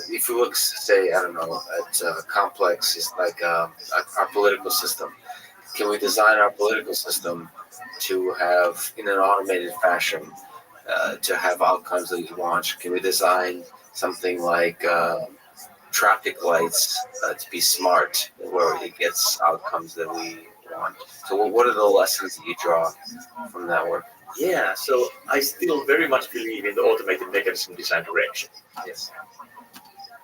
If you look, say, I don't know, at complexes like our political system, can we design our political system to have, in an automated fashion, to have outcomes that you want? Can we design something like traffic lights to be smart, where it gets outcomes that we want? So what are the lessons that you draw from that work? Yeah, so I still very much believe in the automated mechanism design direction. Yes.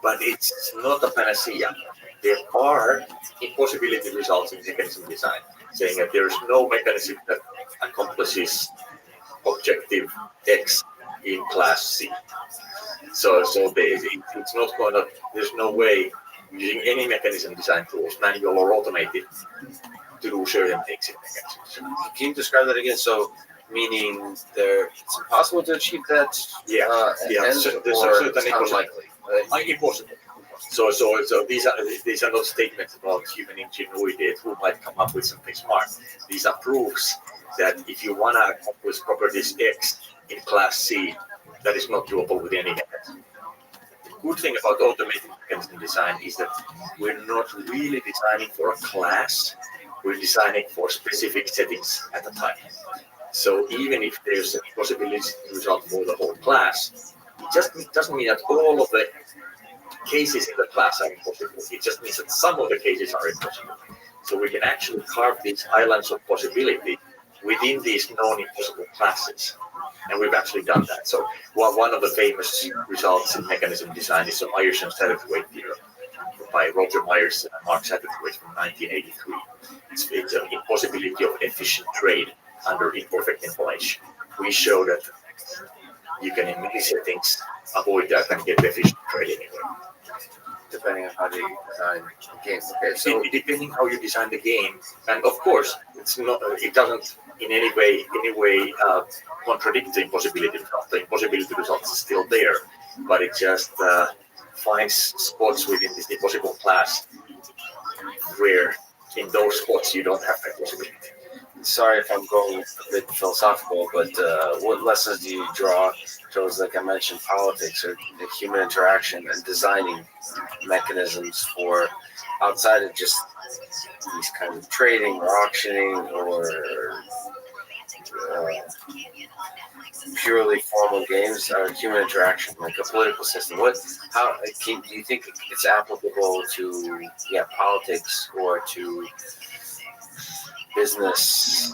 But it's not a panacea. There are impossibility results in mechanism design, saying that there is no mechanism that accomplishes objective X in class C. So it's not going to, there's no way using any mechanism design tools, manual or automated, to do certain things in mechanism. Can you describe that again? So, meaning it's impossible to achieve that? There's certainly impossible. So these are not statements about human ingenuity who might come up with something smart. These are proofs that if you want to accomplish properties X in class C, that is not doable with any mechanism. The good thing about automated mechanism design is that we're not really designing for a class, we're designing for specific settings at a time. So even if there's a possibility to result for the whole class, it doesn't mean that all of the cases in the class are impossible. It just means that some of the cases are impossible. So we can actually carve these islands of possibility within these non-impossible classes. And we've actually done that. So one of the famous results in mechanism design is the Myers-Satterthwaite theorem by Roger Myers and Mark Satterthwaite from 1983. It's an impossibility of efficient trade under imperfect information. We show that you can in many settings avoid that and get efficient trade anyway. Depending on how you design the game. Okay, so depending how you design the game, and of course, it doesn't in any way contradict the impossibility result. The impossibility result is still there, but it just finds spots within this impossible class where in those spots you don't have that possibility. Sorry if I'm going a bit philosophical, but what lessons do you draw towards, like I mentioned, politics or the human interaction and designing mechanisms for outside of just these kinds of trading or auctioning or purely formal games or human interaction, like a political system? Do you think it's applicable to politics or to business,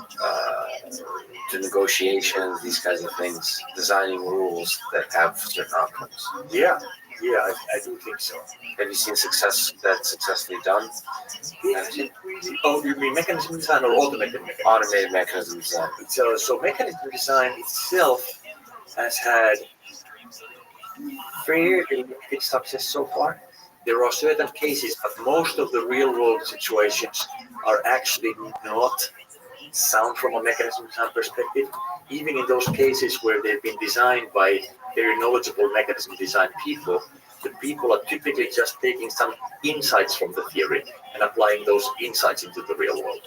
to negotiations, these kinds of things, designing rules that have certain outcomes? Yeah, I do think so. Have you seen that successfully done? Oh, you mean mechanism design or automated mechanism? Automated mechanism design. So mechanism design itself has had fairly limited success so far. There are certain cases, but most of the real-world situations are actually not sound from a mechanism design perspective, even in those cases where they've been designed by very knowledgeable mechanism design people, the people are typically just taking some insights from the theory and applying those insights into the real world,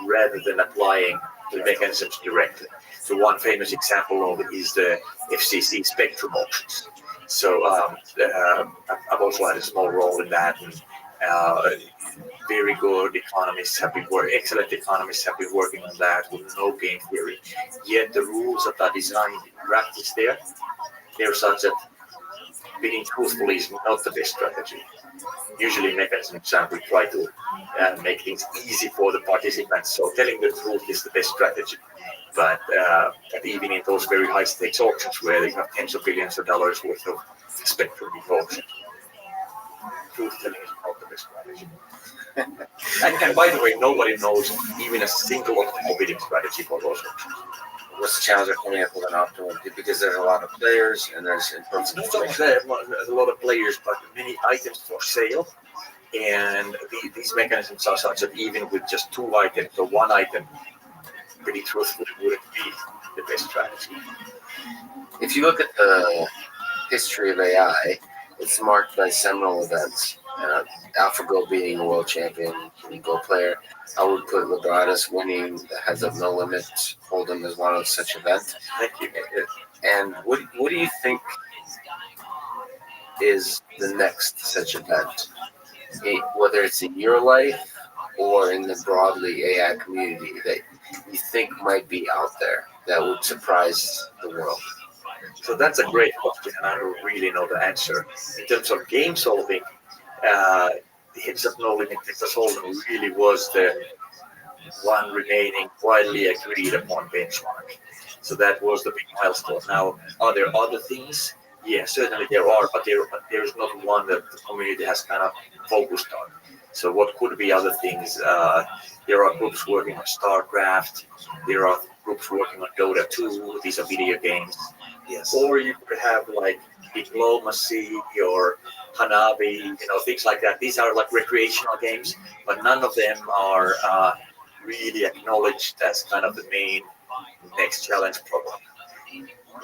rather than applying the mechanisms directly. So one famous example of it is the FCC spectrum auctions. So I've also had a small role in that. And, very good economists have been excellent economists have been working on that with no game theory. Yet the rules that are designed in practice there, they're such that being truthful is not the best strategy. Usually in mechanism design we try to make things easy for the participants, so telling the truth is the best strategy. But even in those very high stakes auctions where they have tens of billions of dollars worth of spectrum auctions, truth telling is not the best strategy. and by the way, nobody knows even a single optimal bidding strategy for those auctions. What's the challenge of coming up with an optimal? Because there's a lot of players and there's not so much that there's a lot of players, but many items for sale. And these mechanisms are such that even with just two items or one item, pretty truthfully wouldn't be the best strategy. If you look at the history of AI, it's marked by seminal events. AlphaGo being a world champion, Go player. I would put Libratus winning the Heads Up No Limit Hold'em as one of such events. Thank you. And what do you think is the next such event? Whether it's in your life or in the broadly AI community that you think might be out there that would surprise the world? So that's a great question, and I don't really know the answer. In terms of game solving, the Heads Up No Limit Texas Hold'em really was the one remaining widely agreed upon benchmark. So that was the big milestone. Now, are there other things? Yeah, certainly there are, but there's not one that the community has kind of focused on. So what could be other things? There are groups working on StarCraft. There are groups working on Dota 2. These are video games. Yes. Or you could have like Diplomacy or Hanabi, things like that. These are like recreational games, but none of them are really acknowledged as kind of the main next challenge problem,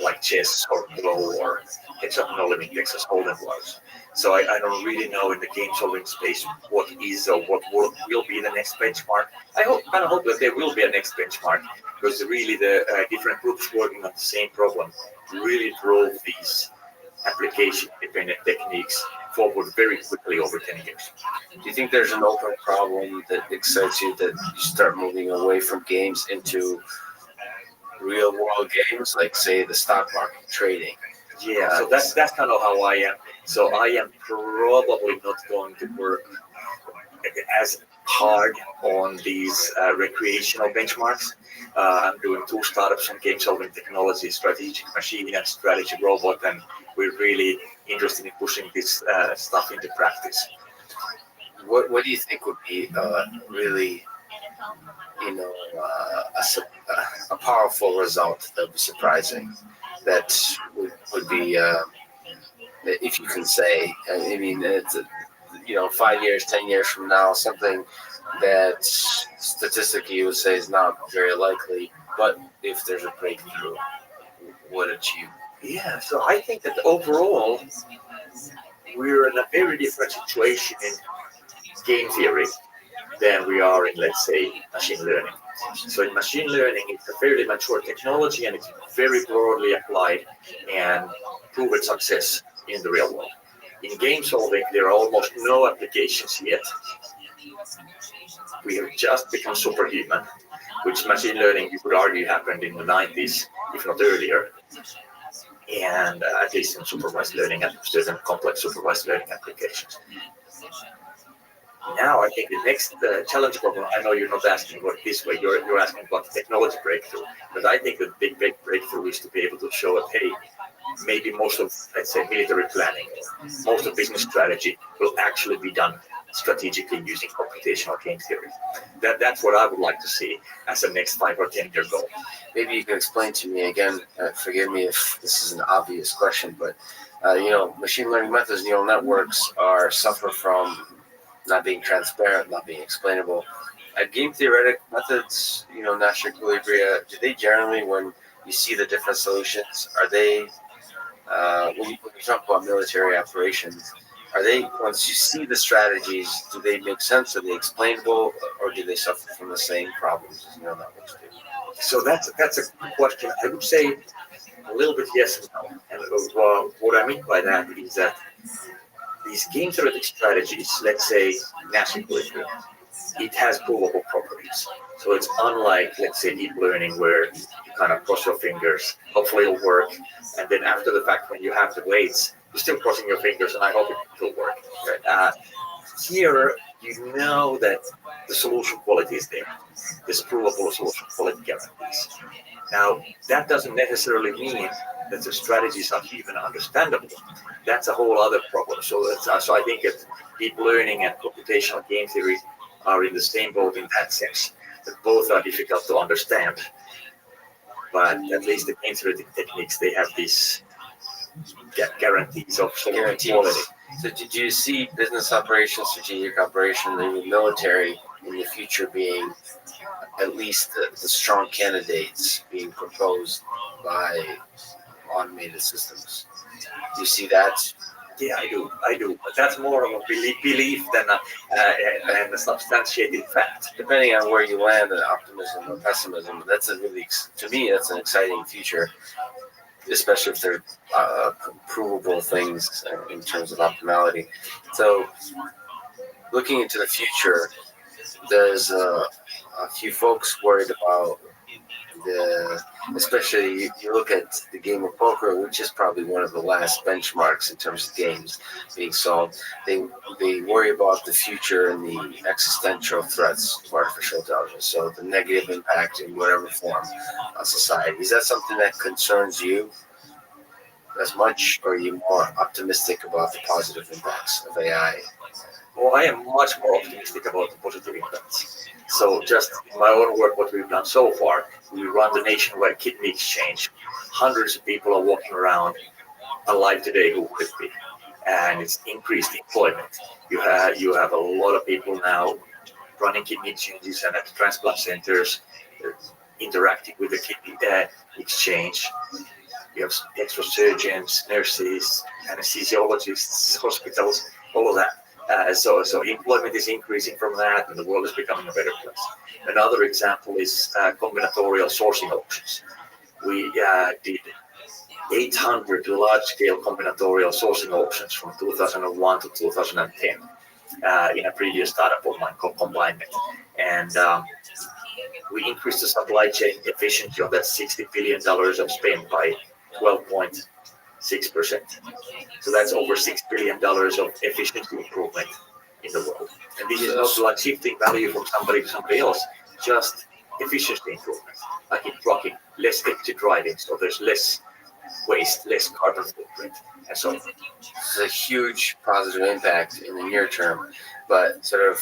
like chess or Go or Heads Up No Limit Texas Hold'em was. So I don't really know in the game solving space what is or what will be the next benchmark. I kind of hope that there will be a next benchmark, because really the different groups working on the same problem really drove these application-dependent techniques forward very quickly over 10 years. Do you think there's an open problem that excites you, that you start moving away from games into real-world games, like, say, the stock market trading? Yeah, so that's kind of how I am. So I am probably not going to work as hard on these recreational benchmarks. I'm doing 2 startups on game solving technology, strategic machine and strategy robot, and we're really interested in pushing this stuff into practice. What do you think would be really, a powerful result that would be surprising, that would be, if you can say, I mean, it's 5 years, 10 years from now, something that statistically you would say is not very likely, but if there's a breakthrough, would achieve? Yeah, so I think that overall we're in a very different situation in game theory than we are in, let's say, machine learning. So in machine learning, it's a fairly mature technology and it's very broadly applied and proven success in the real world. In game solving, there are almost no applications yet. We have just become superhuman, which machine learning, you could argue, happened in the 90s, if not earlier. And at least in supervised learning and certain complex supervised learning applications. Now, I think the next challenge problem, I know you're not asking about it this way, you're asking about the technology breakthrough, but I think the big breakthrough is to be able to show that, hey, maybe most of, let's say, military planning, most of business strategy will actually be done strategically using computational game theory. That's what I would like to see as a next 5 or 10 year goal. Maybe you can explain to me again, forgive me if this is an obvious question, but machine learning methods, neural networks suffer from not being transparent, not being explainable. Game theoretic methods, Nash equilibria, do they generally, when you see the different solutions, are they, when you talk about military operations, are they, once you see the strategies, do they make sense? Are they explainable, or do they suffer from the same problems as neural networks do? So that's a good question. I would say a little bit yes and no. And what I mean by that is that these game theoretic strategies, let's say Nash equilibrium, it has provable properties. So it's unlike, let's say, deep learning, where you kind of cross your fingers, hopefully it'll work, and then after the fact, when you have the weights, you're still crossing your fingers, and I hope it will work. Right? Here, you know that the solution quality is there. There's provable solution quality guarantees. Now, that doesn't necessarily mean that the strategies are even understandable. That's a whole other problem. So I think that deep learning and computational game theory are in the same boat in that sense, that both are difficult to understand. But at least the game theory techniques, they have these guarantees of solution quality. So did you see business operations, strategic operations, and the military in the future being at least the strong candidates being proposed by automated systems? Do you see that? Yeah, I do. But that's more of a belief than a substantiated fact. Depending on where you land in optimism or pessimism, that's to me, that's an exciting future, especially if they're provable things in terms of optimality. So, looking into the future, there's a few folks worried about especially you look at the game of poker, which is probably one of the last benchmarks in terms of games being solved. They worry about the future and the existential threats of artificial intelligence, so the negative impact in whatever form on society. Is that something that concerns you as much, or are you more optimistic about the positive impacts of AI? Well, I am much more optimistic about the positive impacts. So just in my own work, what we've done so far, we run the nationwide kidney exchange. Hundreds of people are walking around alive today who could be, and it's increased employment. You have a lot of people now running kidney exchanges and at transplant centers, interacting with the kidney exchange. You have extra surgeons, nurses, anesthesiologists, hospitals, all of that. So employment is increasing from that, and the world is becoming a better place. Another example is combinatorial sourcing auctions. We did 800 large-scale combinatorial sourcing auctions from 2001 to 2010 in a previous startup of mine called Combined. And we increased the supply chain efficiency of that $60 billion of spend by 12.6%. So that's over $6 billion of efficiency improvement in the world. And this is not like shifting value from somebody to somebody else, just efficiency improvement. Like in trucking, less empty driving, so there's less waste, less carbon footprint, and so on. It's a huge positive impact in the near term, but sort of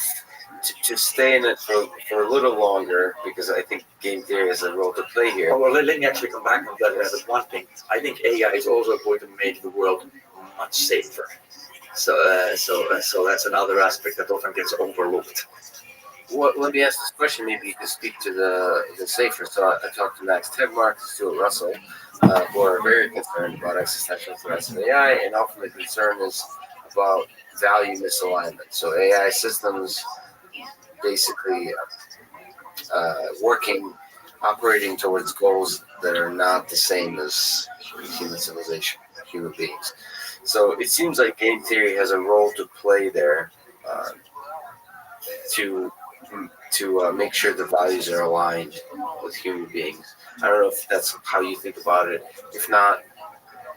to stay in it for a little longer, because I think game theory has a role to play here. Well, let me actually come back on that as one thing. I think AI is also going to make the world much safer. So that's another aspect that often gets overlooked. Let me ask this question. Maybe you can speak to the safer. So I talked to Max Tegmark, Stuart Russell, who are very concerned about existential threats of AI, and often the concern is about value misalignment. So AI systems basically operating towards goals that are not the same as human civilization, human beings. So it seems like game theory has a role to play there to make sure the values are aligned with human beings. I don't know if that's how you think about it. If not,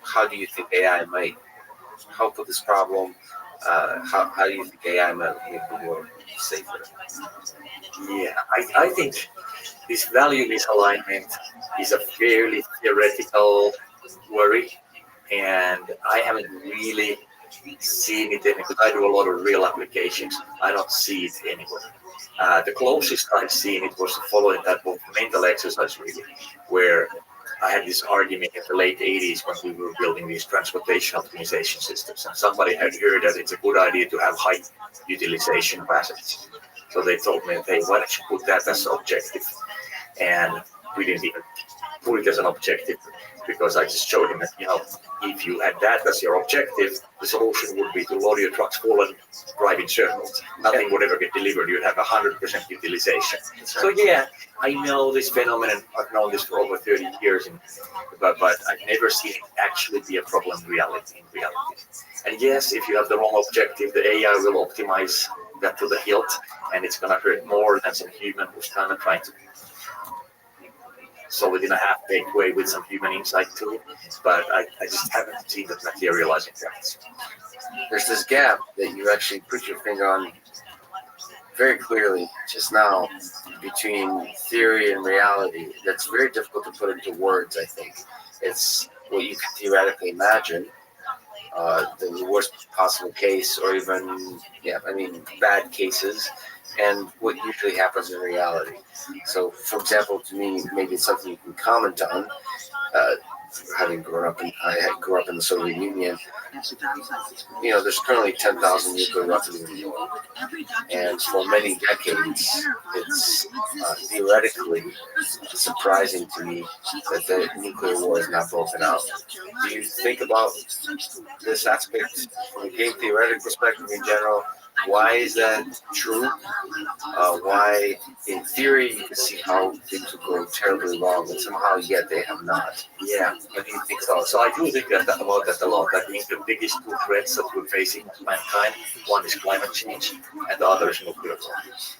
how do you think AI might help with this problem? How do you think AI might make the world safer? Yeah, I think this value misalignment is a fairly theoretical worry, and I haven't really seen it because I do a lot of real applications. I don't see it anywhere. The closest I've seen it was the following type of mental exercise, really, where I had this argument in the late 80s when we were building these transportation optimization systems, and somebody had heard that it's a good idea to have high utilization of assets. So they told me, hey, why don't you put that as objective? And we didn't even put it as an objective because I just showed him that, if you had that as your objective, the solution would be to load your trucks full and drive in circles. Nothing would ever get delivered. You'd have 100% utilization. So yeah, I know this phenomenon. I've known this for over 30 years, but I've never seen it actually be a problem in reality. And yes, if you have the wrong objective, the AI will optimize that to the hilt, and it's going to hurt more than some human who's kind of trying to solve it in a half-baked way with some human insight to it. But I just haven't seen that materialize in practice. There's this gap that you actually put your finger on very clearly just now between theory and reality. That's very difficult to put into words, I think. It's what you can theoretically imagine, the worst possible case, or even, bad cases, and what usually happens in reality. So, for example, to me, maybe it's something you can comment on. I grew up in the Soviet Union. There's currently 10,000 nuclear weapons in the world, and for many decades, it's theoretically surprising to me that the nuclear war is not broken out. Do you think about this aspect from a game theoretic perspective in general? Why is that true? Why, in theory, you can see how things would go terribly wrong, but somehow yet they have not. Yeah, what do you think so? So I do think about that a lot. I think the biggest two threats that we're facing as mankind, one is climate change, and the other is nuclear war.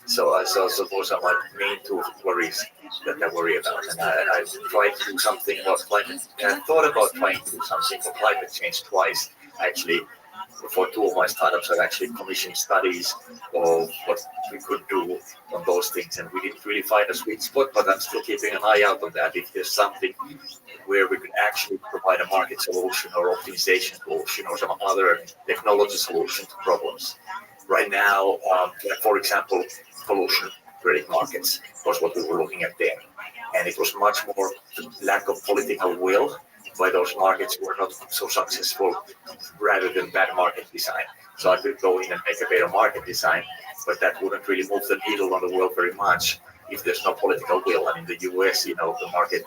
So those are my main two worries that I worry about. And I tried to do something about climate, and I thought about trying to do something for climate change twice, actually. For two of my startups, I've actually commissioned studies of what we could do on those things, and we didn't really find a sweet spot, but I'm still keeping an eye out on that. If there's something where we could actually provide a market solution or optimization solution or some other technology solution to problems. Right now, for example, pollution credit markets was what we were looking at there, and it was much more lack of political will by those markets who were not so successful rather than bad market design. So I could go in and make a better market design, but that wouldn't really move the needle on the world very much if there's no political will. And in the US, the market,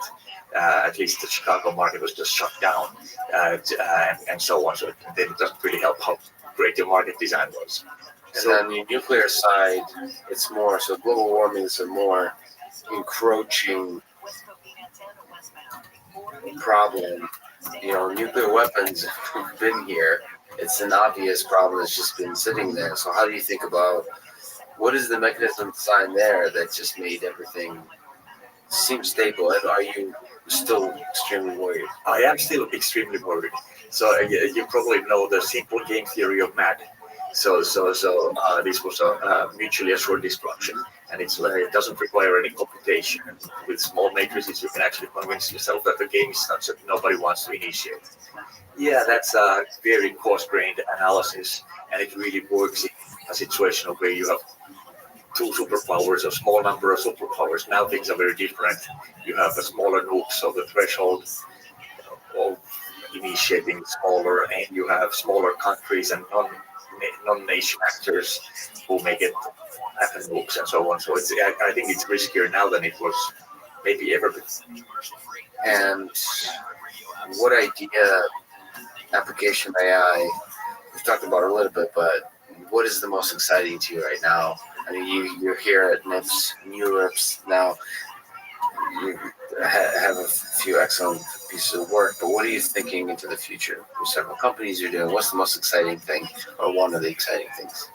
at least the Chicago market, was just shut down and so on. So it doesn't really help how great your market design was. And on the nuclear side, it's more, so global warming is a more encroaching problem. Nuclear weapons have been here. It's an obvious problem that's just been sitting there. So how do you think about what is the mechanism design there that just made everything seem stable? And are you still extremely worried? I am still extremely worried. So you probably know the simple game theory of MAD. So this was a mutually assured destruction, and it doesn't require any computation. And with small matrices, you can actually convince yourself that the game is such that nobody wants to initiate. Yeah, that's a very coarse-grained analysis, and it really works in a situation where you have two superpowers, a small number of superpowers. Now things are very different. You have a smaller nuke, so the threshold of initiating is smaller, and you have smaller countries and non-nation actors who make it happen nukes and so on. So I think it's riskier now than it was maybe ever before. And what idea, application AI, we've talked about it a little bit, but what is the most exciting to you right now? I mean, you're here at NIPS, NeurIPS now. You have a few excellent pieces of work, but what are you thinking into the future? With several companies you're doing, what's the most exciting thing, or one of the exciting things?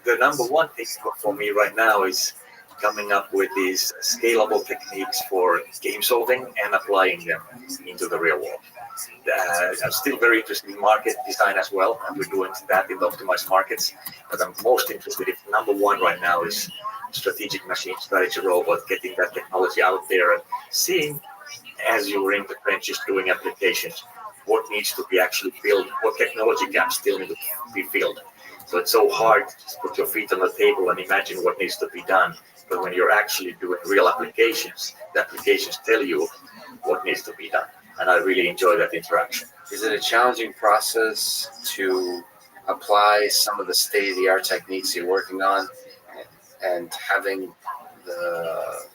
The number one thing for me right now is coming up with these scalable techniques for game solving and applying them into the real world. I'm still very interested in market design as well, and we're doing that in the optimized markets. But I'm most interested in number one right now is strategic machine strategy robot, getting that technology out there and seeing, as you were in the trenches doing applications, what needs to be actually built, what technology gaps still need to be filled. So it's so hard to just put your feet on the table and imagine what needs to be done. But when you're actually doing real applications, the applications tell you what needs to be done. And I really enjoy that interaction. Is it a challenging process to apply some of the state-of-the-art techniques you're working on and having the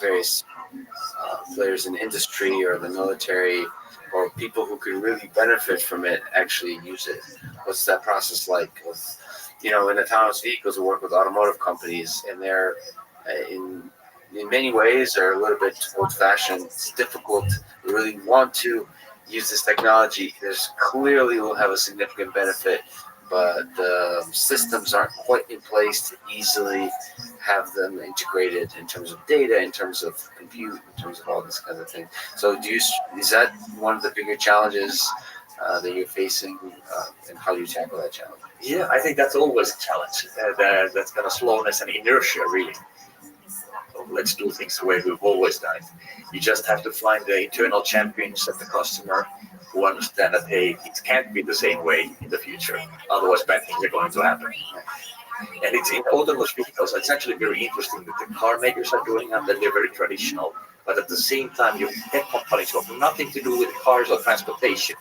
various players in industry or the military or people who could really benefit from it actually use it. What's that process like? With, in autonomous vehicles, we work with automotive companies, and they're in many ways are a little bit old-fashioned. It's difficult. We really want to use this technology. There's clearly will have a significant benefit, but the systems aren't quite in place to easily have them integrated in terms of data, in terms of compute, in terms of all this kind of thing. So is that one of the bigger challenges that you're facing, and how do you tackle that challenge? Yeah, I think that's always a challenge. That's kind of slowness and inertia, really. So let's do things the way we've always done it. You just have to find the internal champions at the customer who understand that, hey, it can't be the same way in the future. Otherwise, bad things are going to happen. And it's in autonomous vehicles. It's actually very interesting that the car makers are doing that. They're very traditional. But at the same time, you have companies who have nothing to do with cars or transportation,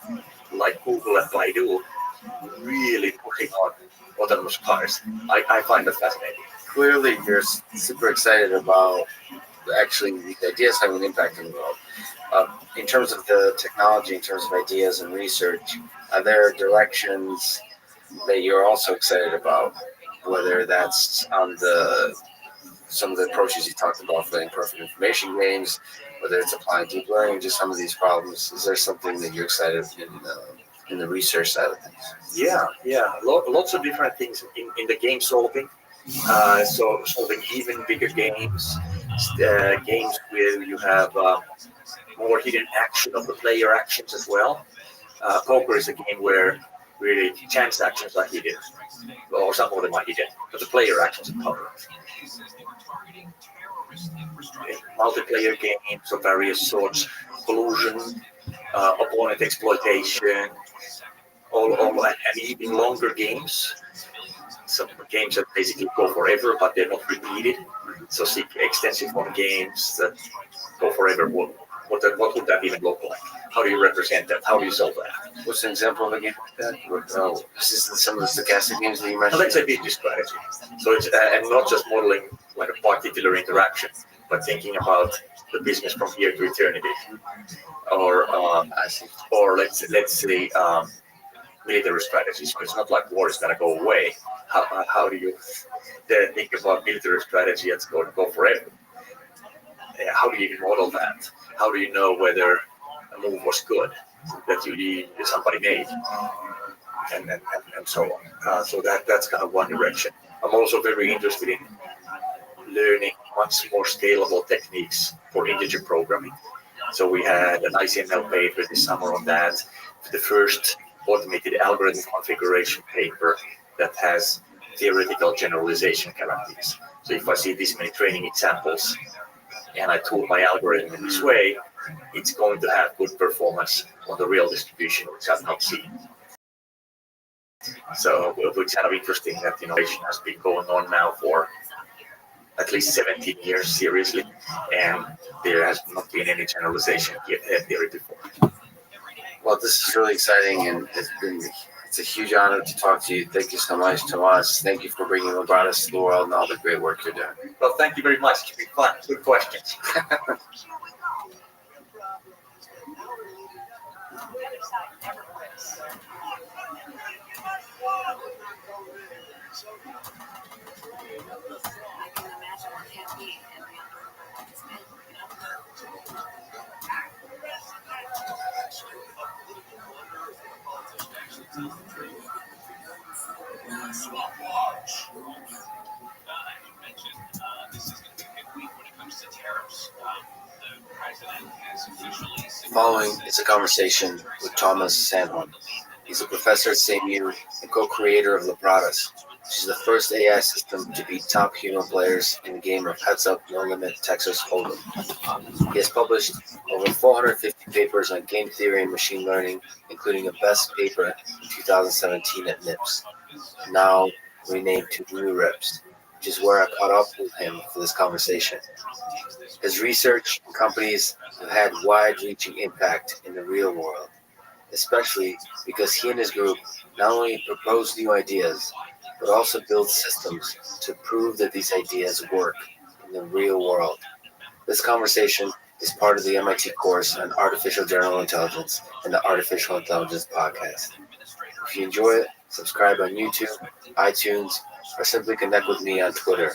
like Google and Baidu, really pushing on autonomous cars. I find that fascinating. Clearly, you're super excited about actually the ideas having an impact in the world. In terms of the technology, in terms of ideas and research, are there directions that you're also excited about? Whether that's on some of the approaches you talked about for imperfect information games, whether it's applying deep learning to some of these problems, is there something that you're excited in the research side of things? Yeah. Lots of different things in the game solving. So solving even bigger games, games where you have more hidden action of the player actions as well. Poker is a game where really chance actions are hidden, or some of them are hidden, but the player actions are covered. Multiplayer games of various sorts, collusion, opponent exploitation, and even longer games. Some games that basically go forever, but they're not repeated. So extensive form games that go forever. What would that even look like? How do you represent that? How do you solve that? What's an example of a game like that? This is some of the stochastic games that you mentioned. Let's say business strategy. So it's and not just modeling like a particular interaction, but thinking about the business from here to eternity. Or let's say military strategies. But it's not like war is going to go away. How do you then think about military strategy that's going to go forever? How do you even model that? How do you know whether a move was good that somebody made, and so on? So that's kind of one direction. I'm also very interested in learning much more scalable techniques for integer programming. So we had an ICML paper this summer on that, the first automated algorithm configuration paper that has theoretical generalization guarantees. So if I see this many training examples and I tool my algorithm in this way, it's going to have good performance on the real distribution, which I've not seen. So it's kind of interesting that innovation has been going on now for at least 17 years seriously, and there has not been any generalization theory before. Well, this is really exciting, and it's a huge honor to talk to you. Thank you so much, Tomas. Thank you for bringing robotics to the world and all the great work you're doing. Well, thank you very much. It's been fun. Good questions. Following is a conversation with Thomas Sandholm. He's a professor at SAMU and co-creator of Labradas, which is the first AI system to beat top human players in the game of Heads Up No Limit Texas Hold'em. He has published over 450 papers on game theory and machine learning, including a best paper in 2017 at NIPS, now renamed to NeurIPS, which is where I caught up with him for this conversation. His research and companies have had wide-reaching impact in the real world, especially because he and his group not only propose new ideas, but also build systems to prove that these ideas work in the real world. This conversation is part of the MIT course on Artificial General Intelligence and the Artificial Intelligence Podcast. If you enjoy it, subscribe on YouTube, iTunes, or simply connect with me on Twitter.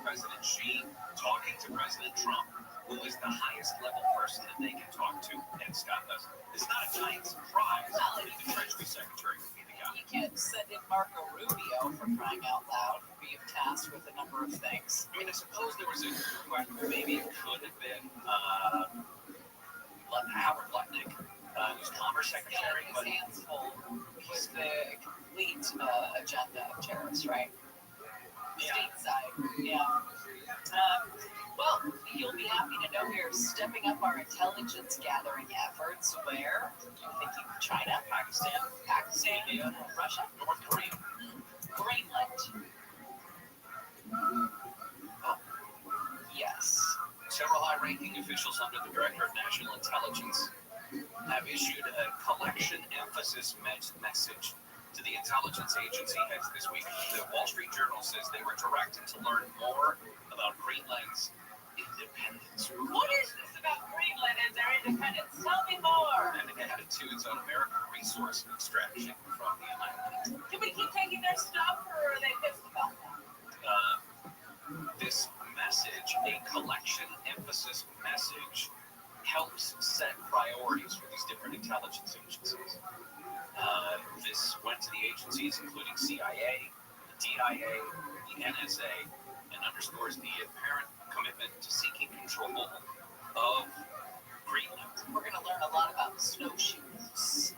President Xi talking to President Trump, who is the highest level person that they can talk to and stop us. It's not a giant surprise that the Treasury Secretary would be the guy. You can't send in Marco Rubio for crying out loud, being tasked with a number of things. I mean, I suppose there was a question where maybe it could have been Howard Lutnick, who's Commerce Secretary. His hands full with the complete agenda of tariffs, right? Stateside, yeah. Well, you'll be happy to know we're stepping up our intelligence gathering efforts. Where? You're thinking China, Pakistan, Russia, North Korea, Greenland. Oh, yes. Several high-ranking officials under the Director of National Intelligence have issued a collection emphasis message to the intelligence agency heads this week. The Wall Street Journal says they were directed to learn more about Greenland's independence. What is this about Greenland and their independence? Tell me more. And it added to its own American resource extraction from the island. Do we keep taking their stuff, or are they pissed about that? This message, a collection emphasis message, helps set priorities for these different intelligence agencies. This went to the agencies including CIA, the DIA, the NSA, and underscores the apparent commitment to seeking control of Greenland. We're going to learn a lot about snowshoes.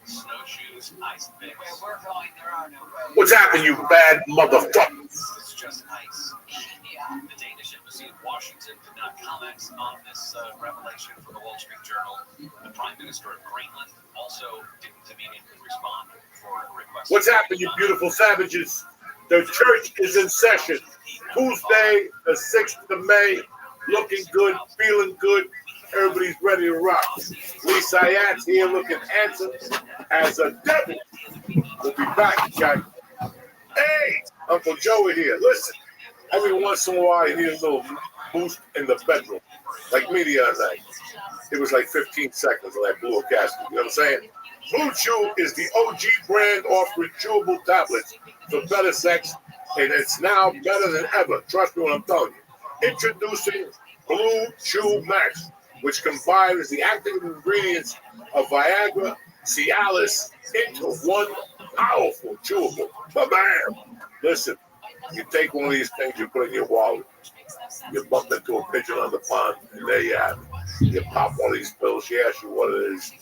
Snowshoes, ice picks. Where we're going, there are no roads. What's happening, you bad motherfucker? It's just ice. Yeah. The Danish embassy in Washington did not comment on this revelation from the Wall Street Journal. The Prime Minister of Greenland also didn't immediately respond for a request. What's happening, you beautiful savages? The church is in session. Tuesday, the 6th of May. Looking good, feeling good. Everybody's ready to rock. Lee Sayat's here looking handsome as a devil. We'll be back, guys. Hey, Uncle Joey here. Listen, every once in a while you need a little boost in the bedroom. Like me the other night. It was like 15 seconds and I blew a gasket. You know what I'm saying? Blue Chew is the OG brand offering chewable tablets for better sex, and it's now better than ever. Trust me when I'm telling you. Introducing Blue Chew Max, which combines the active ingredients of Viagra, Cialis into one powerful chewable. Bam! Listen, you take one of these things, you put it in your wallet, you bump into a pigeon on the pond, and there you have it. You pop one of these pills, she asks you what it is,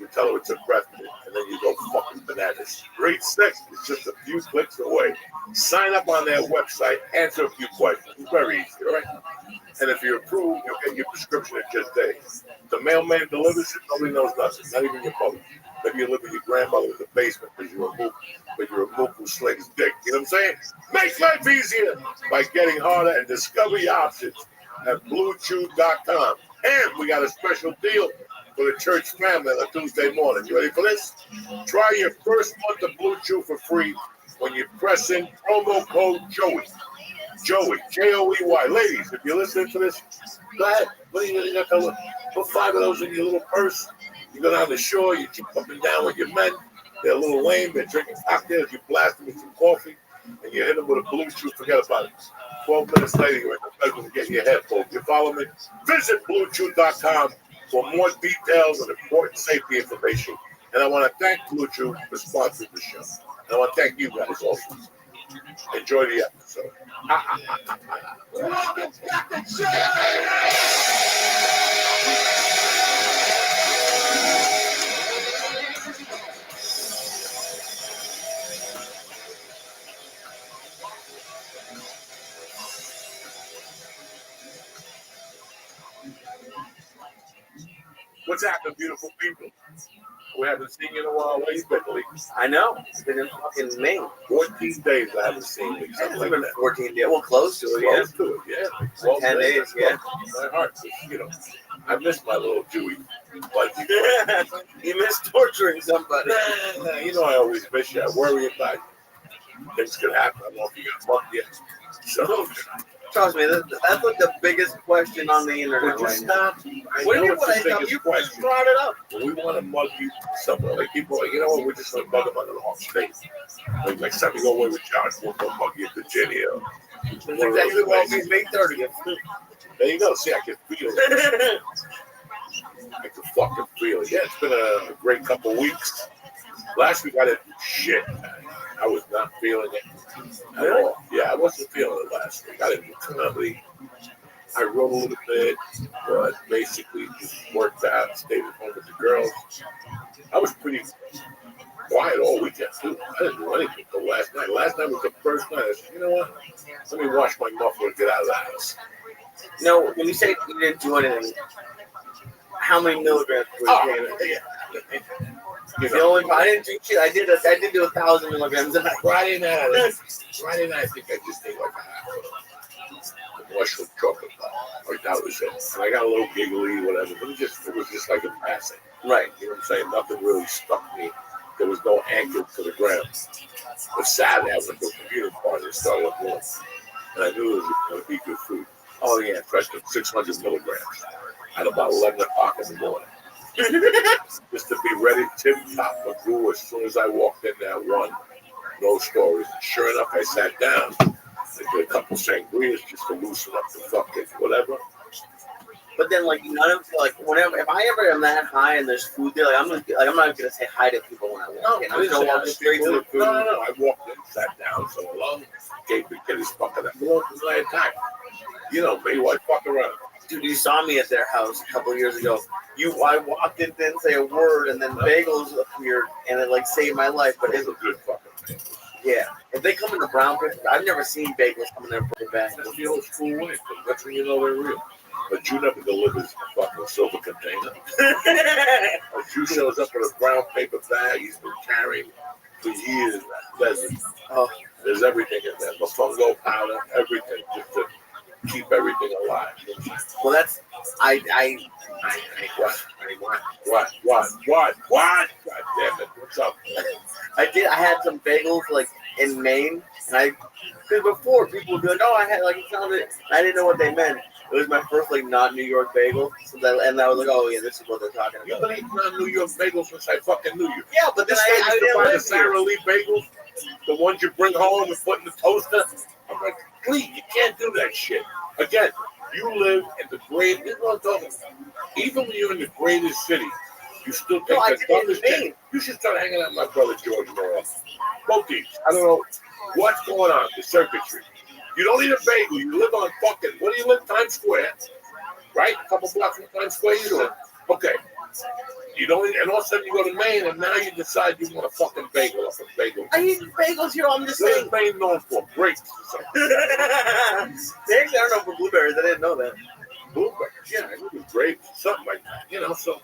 you tell her it's a breath mint, and then you go fucking bananas. Great sex is just a few clicks away. Sign up on their website, answer a few questions. It's very easy, all right? And if you're approved, you'll get your prescription in just days. The mailman delivers it, nobody knows nothing, not even your mother. Maybe you live with your grandmother in the basement because you're a moof who slings dick. You know what I'm saying? Make life easier by getting harder and discover your options at BlueChew.com. And we got a special deal for the church family on a Tuesday morning. You ready for this? Try your first month of Blue Chew for free when you press in promo code Joey. Joey, Joey. Ladies, if you're listening to this, go ahead. What are you going to tell them? Put 5 of those in your little purse. You go down the shore, you keep up and down with your men. They're a little lame. They're drinking cocktails. You blast them with some coffee, and you hit them with a Blue Chew. Forget about it. 12 minutes later, you're in the bedroom getting your head pulled. You follow me? Visit BlueChew.com for more details and important safety information. And I want to thank Blue Chew for sponsoring the show. And I want to thank you guys also. Enjoy the episode. What's happening, beautiful people? We haven't seen you in a while. Where you been, Lee? I know. It's been in fucking May. 14 days I haven't seen you. It's been 14 days. Well, close to it, yeah. Close to it, yeah. 10 days, yeah. My heart, you know. I miss my little Jewy. But You miss torturing somebody. you know, I always miss you. I worry about things could happen. I don't know if you got fucked yet. So, Trust me, that's like the biggest question on the internet right now. What do you mean? You brought it up. We want to mug you somewhere. Like people are like, you know what? We're just going to mug them under the wrong state. Like next time you go away with John, we'll go mug you at Virginia. That's exactly what we May 30th. There you go. See, I can feel it. I can fucking feel it. Yeah, it's been a great couple weeks. Last week I didn't do shit. I was not feeling it at all. Yeah, I wasn't feeling it last week. I didn't do comedy. I wrote a little bit, but basically just worked out, stayed at home with the girls. I was pretty quiet all weekend too. I didn't do anything until last night. Last night was the first night I said, you know what? Let me wash my muffler and get out of the house. No, when you say you didn't do anything, how many milligrams were you taking? You The know, only I didn't do shit. I did do 1,000 milligrams a night. Friday night, I think I just did like a half a mushroom chocolate bar. Like that was it. And I got a little giggly, whatever. But it was just like a passing. Right. You know what I'm saying? Nothing really stuck me. There was no anchor to the ground. But Saturday, I went to a computer party and started up north. And I knew it was going to be good food. Oh, yeah. Fresh to 600 milligrams at about 11 o'clock in the morning. Just to be ready, tip-top Magoo as soon as I walked in there, one. No stories. Sure enough, I sat down. I did a couple sangrias just to loosen up the fucking whatever. But then, like, none of whenever if I ever am that high and there's food there, I'm not gonna say hi to people when I walk in. I'm just gonna walk straight to the food. No. I walked in, sat down, so long, gave the kid his fucking time. You know me, why fuck around? Dude, you saw me at their house a couple of years ago. I walked in, didn't say a word, and then bagels appeared, and it like saved my life. But it's a good fucking bagel. Yeah, if they come in the brown paper, I've never seen bagels come in their brown bag. That's the old school way. That's when you know they're real. But you never delivers a fucking silver container. A Jew shows up with a brown paper bag he's been carrying for years. There's everything in there. Mofongo powder, everything, just to keep everything alive. Well, that's What? God damn it! What's up? I had some bagels like in Maine, and because before people would be like, "Oh, I had like I didn't know what they meant." It was my first like not New York bagel, and I was like, "Oh yeah, this is what they're talking about." You've been eating non New York bagels since I fucking knew you. Yeah, but then I didn't buy the live Sara Lee bagels, the ones you bring home and put in the toaster. I'm like, please, you can't do that shit. Again, you live in the great. This is what I'm talking about. Even when you're in the greatest city, you still take the dumbest thing. You should start hanging out with my brother George more often. Both these. I don't know what's going on. The circuitry. You don't eat a bagel. You live on fucking. What do you live? Times Square, right? A couple blocks from Times Square. You do. Okay. You don't eat, and all of a sudden you go to Maine, and now you decide you want a fucking bagel off a bagel. I eat bagels here. I'm just saying. What is Maine known for? Grapes or something. They actually are known for blueberries. I didn't know that. Blueberries, yeah, I knew grapes, something like that. You know, so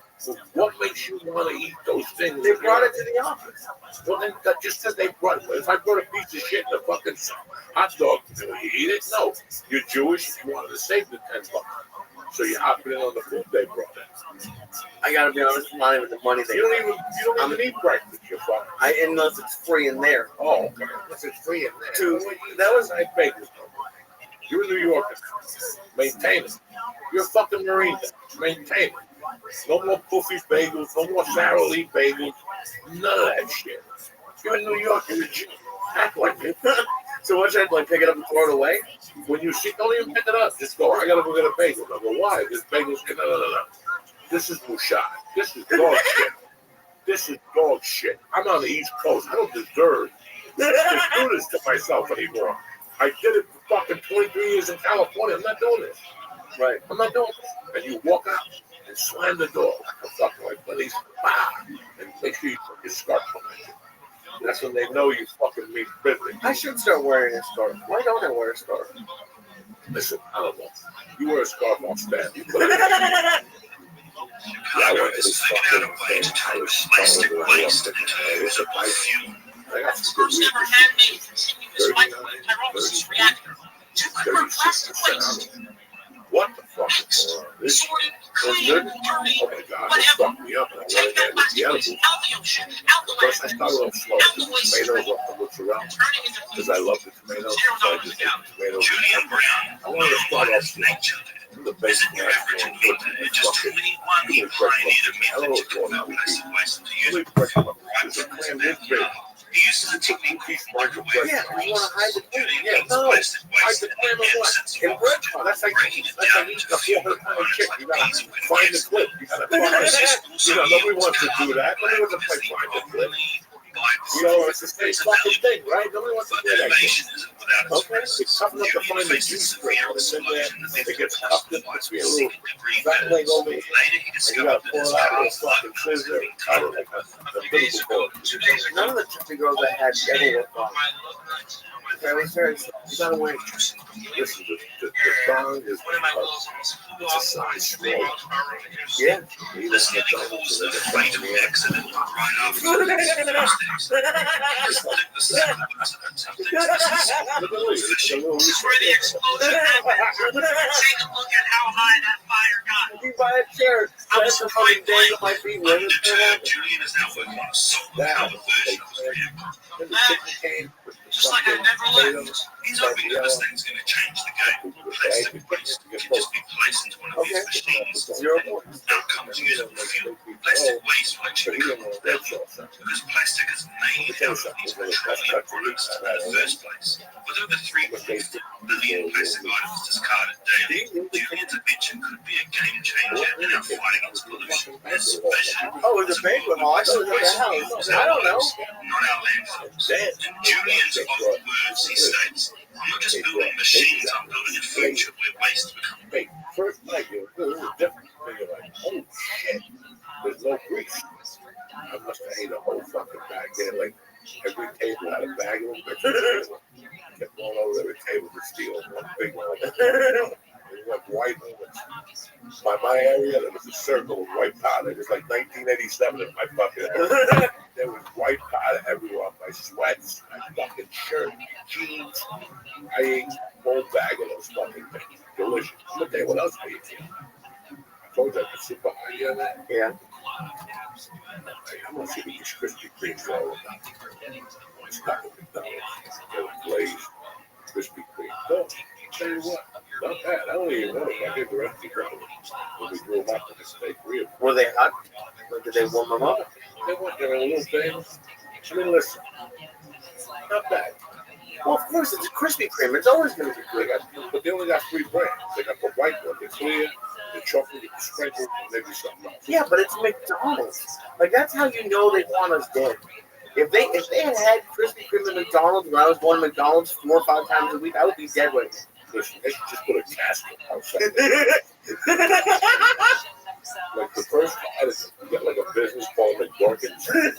what makes you want to eat those things? They brought it to the office. Well, then just because they brought it. If I brought a piece of shit in a fucking hot dog, do you eat it? No. You're Jewish. You wanted to save the $10. So you hop it in on the food they brought in. I gotta be honest, not even the money they. You don't even eat breakfast. You're fucking. Unless it's free in there. Oh, okay. Unless it's free in there. Dude, that was nice bagels. You're a New Yorker. Maintain it. You're a fucking Marine. Maintain it. No more Puffy bagels. No more Sara Lee bagels. None of that shit. You're in New York. You're a Jew. Act like it. So what should I like? Pick it up and throw it away? When you see, don't even pick it up. Just go. I gotta go get a bagel. I go. Why? This bagel's no. This is Mushad. This is dog shit. This is dog shit. I'm on the East Coast. I don't deserve to do this to myself anymore. I did it for fucking 23 years in California. I'm not doing this. Right. I'm not doing this. And you walk out and slam the door like a fucking like police. And make sure you put your scarf on it. That's when they know you fucking mean business. I should start wearing a scarf. Why don't I wear a scarf? Listen, I don't know. You wear a scarf on stand. You put it I went to this fucking thing. I was stoned and I lost it. It was a perfume. I got some good weed. 36%. What the fuck is going on? It's good? Oh my God, it fucked me up. And I went in there with the edibles. First, I started off slow. Tomatoes off the mozzarella. Because I love the tomatoes. So I just ate the tomatoes. I wanted to start off slow. The basic natural good just too many one I don't know what's going on with you. It's a clam this big. He uses a technique called microwave. Yeah, you want to hide the clam. Yeah, no. Hide the clam in what? In breadcrumbs. That's like eating a 400-pound chicken. You gotta find the clip. You gotta find it. You know, nobody wants to do that. Nobody wants to play find the clip. You know, it's the same fucking thing, right? Nobody wants to do that shit. Okay, it's tough enough to find the juice straight when it's in there. It gets cupped in between a little fat leg over here. And you gotta pour it out with a fucking scissor. I don't like that. None of the chicken girls I had ever worked on. Very, very, you gotta wait. Listen, the song is it's a size small. Yeah. Listening calls the fate of the accident right after Just where the explosion happened. Take a look at how high that fire got. You buy a chair. That's a fucking day on my feet. Julian is now working on a solar-powered version of his vehicle. Just like I never left. He's hoping that this thing's going to change the game. Plastic waste can just be placed into one of these machines. Now comes use of fuel. Plastic waste will actually become valuable because plastic is mainly out of these petroleum products in the first place. With over 3.4 billion plastic items discarded daily, Julian's invention could be a game changer in our fight against pollution. His vision. Oh, it was a banquet hall. I thought it was a house. I don't know. Not our landfills. In Julian's own words, he states, I'm not just building machines, I'm building a future where waste becomes big. First, like, it was a different thing. You're like, oh shit, there's no grease. I must have ate a whole fucking bag there. Like, every table had a bag of them. Kept going over every table to steal one big one. It was white ones. By my area, there was a circle of white powder. It was like 1987 in my fucking area. There was white powder everywhere on my sweats, my fucking shirt, jeans. I ate a whole bag of those fucking things. Delicious. But then what else I ate? I told you I could sit behind you on that. Yeah. I'm going to see these Krispy Kremes all the time. It's not at McDonald's. They're glazed Krispy Kreme. No, tell you what, not bad. I don't even know if I get the rest of the girl when we drove up to the steak rib. Were they hot? Or did they warm them up? They went there in a little thing. I mean, listen, not bad. Well, of course, it's a Krispy Kreme. It's always going to be good. But they only got 3 brands. They got the white one, the clear, the chocolate, the sprinkle, and maybe something else. Yeah, but it's McDonald's. Like, that's how you know they want us dead. If they had Krispy Kreme at McDonald's when I was going to McDonald's 4 or 5 times a week, I would be dead right now. Listen, they should just put a casket outside. Like the first guy that got like a business called McDorkins and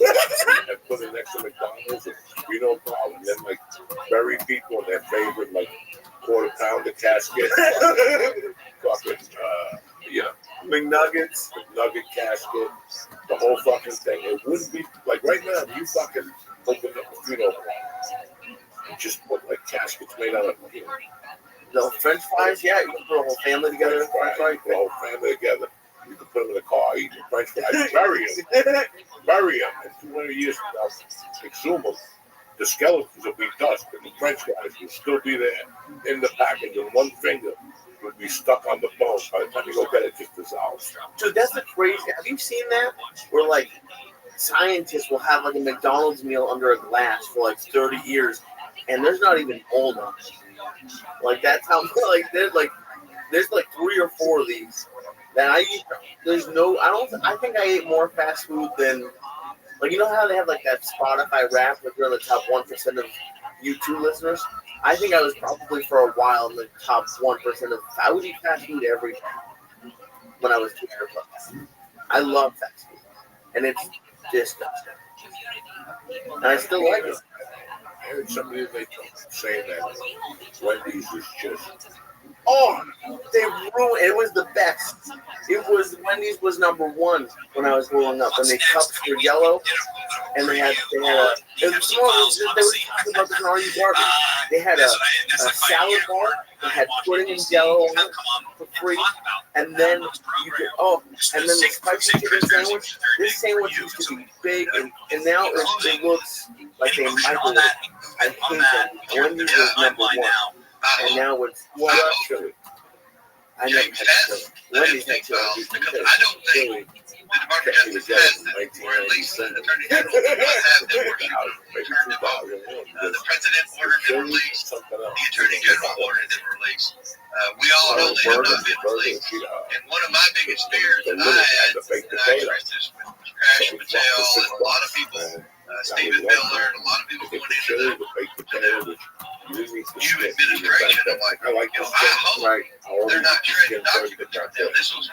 put it next to McDonald's, we don't call them. Then like bury people in their favorite like quarter pounder casket, fucking McNuggets, nugget casket, the whole fucking thing. It wouldn't be like right now. You fucking open up a funeral and just put like caskets made out of the French fries. Yeah, you can put a whole family together. Right, the whole family together. You can put them in the car, eat the French fries, bury them. In 200 years from now, exhume them. The skeletons will be dust, but the French fries will still be there in the package, and one finger would be stuck on the bone. By the time you go get it, just dissolves. Dude, that's the crazy. Have you seen that? Where like scientists will have like a McDonald's meal under a glass for like 30 years, and there's not even mold on it. Like that's how there's like 3 or 4 of these. That I eat, I think I ate more fast food than, like, you know how they have, like, that Spotify rap, like, we're in the top 1% of YouTube listeners? I think I was probably, for a while, in the top 1% of, I would eat fast food every day when I was 2 years old. I love fast food, and it's disgusting. And I still like it. I heard somebody saying that Wendy's is just... Oh, they ruined it. It was the best. It was Wendy's was number one when I was growing up, and the cups were yellow, and they had a. It was small. They were talking about this in all you barbers. They had a salad bar that had pudding and yellow on it for free, and then you could and then the spicy chicken sandwich. This sandwich used to be big, and now it looks like they microwave. I hate that. Wendy's was number one, and now it's chili. I never had chili. Wendy's had chili. I don't think the Department of Justice has them, or at least the Attorney General does have them the President ordered them released. The Attorney General ordered them released. We all know they have not been released. And one of my biggest fears that I had when I addressed this with Crash Patel and a lot of people, Stephen Miller, and a lot of people going into the new administration, I'm like, I hope they're not treading documents right now. This was a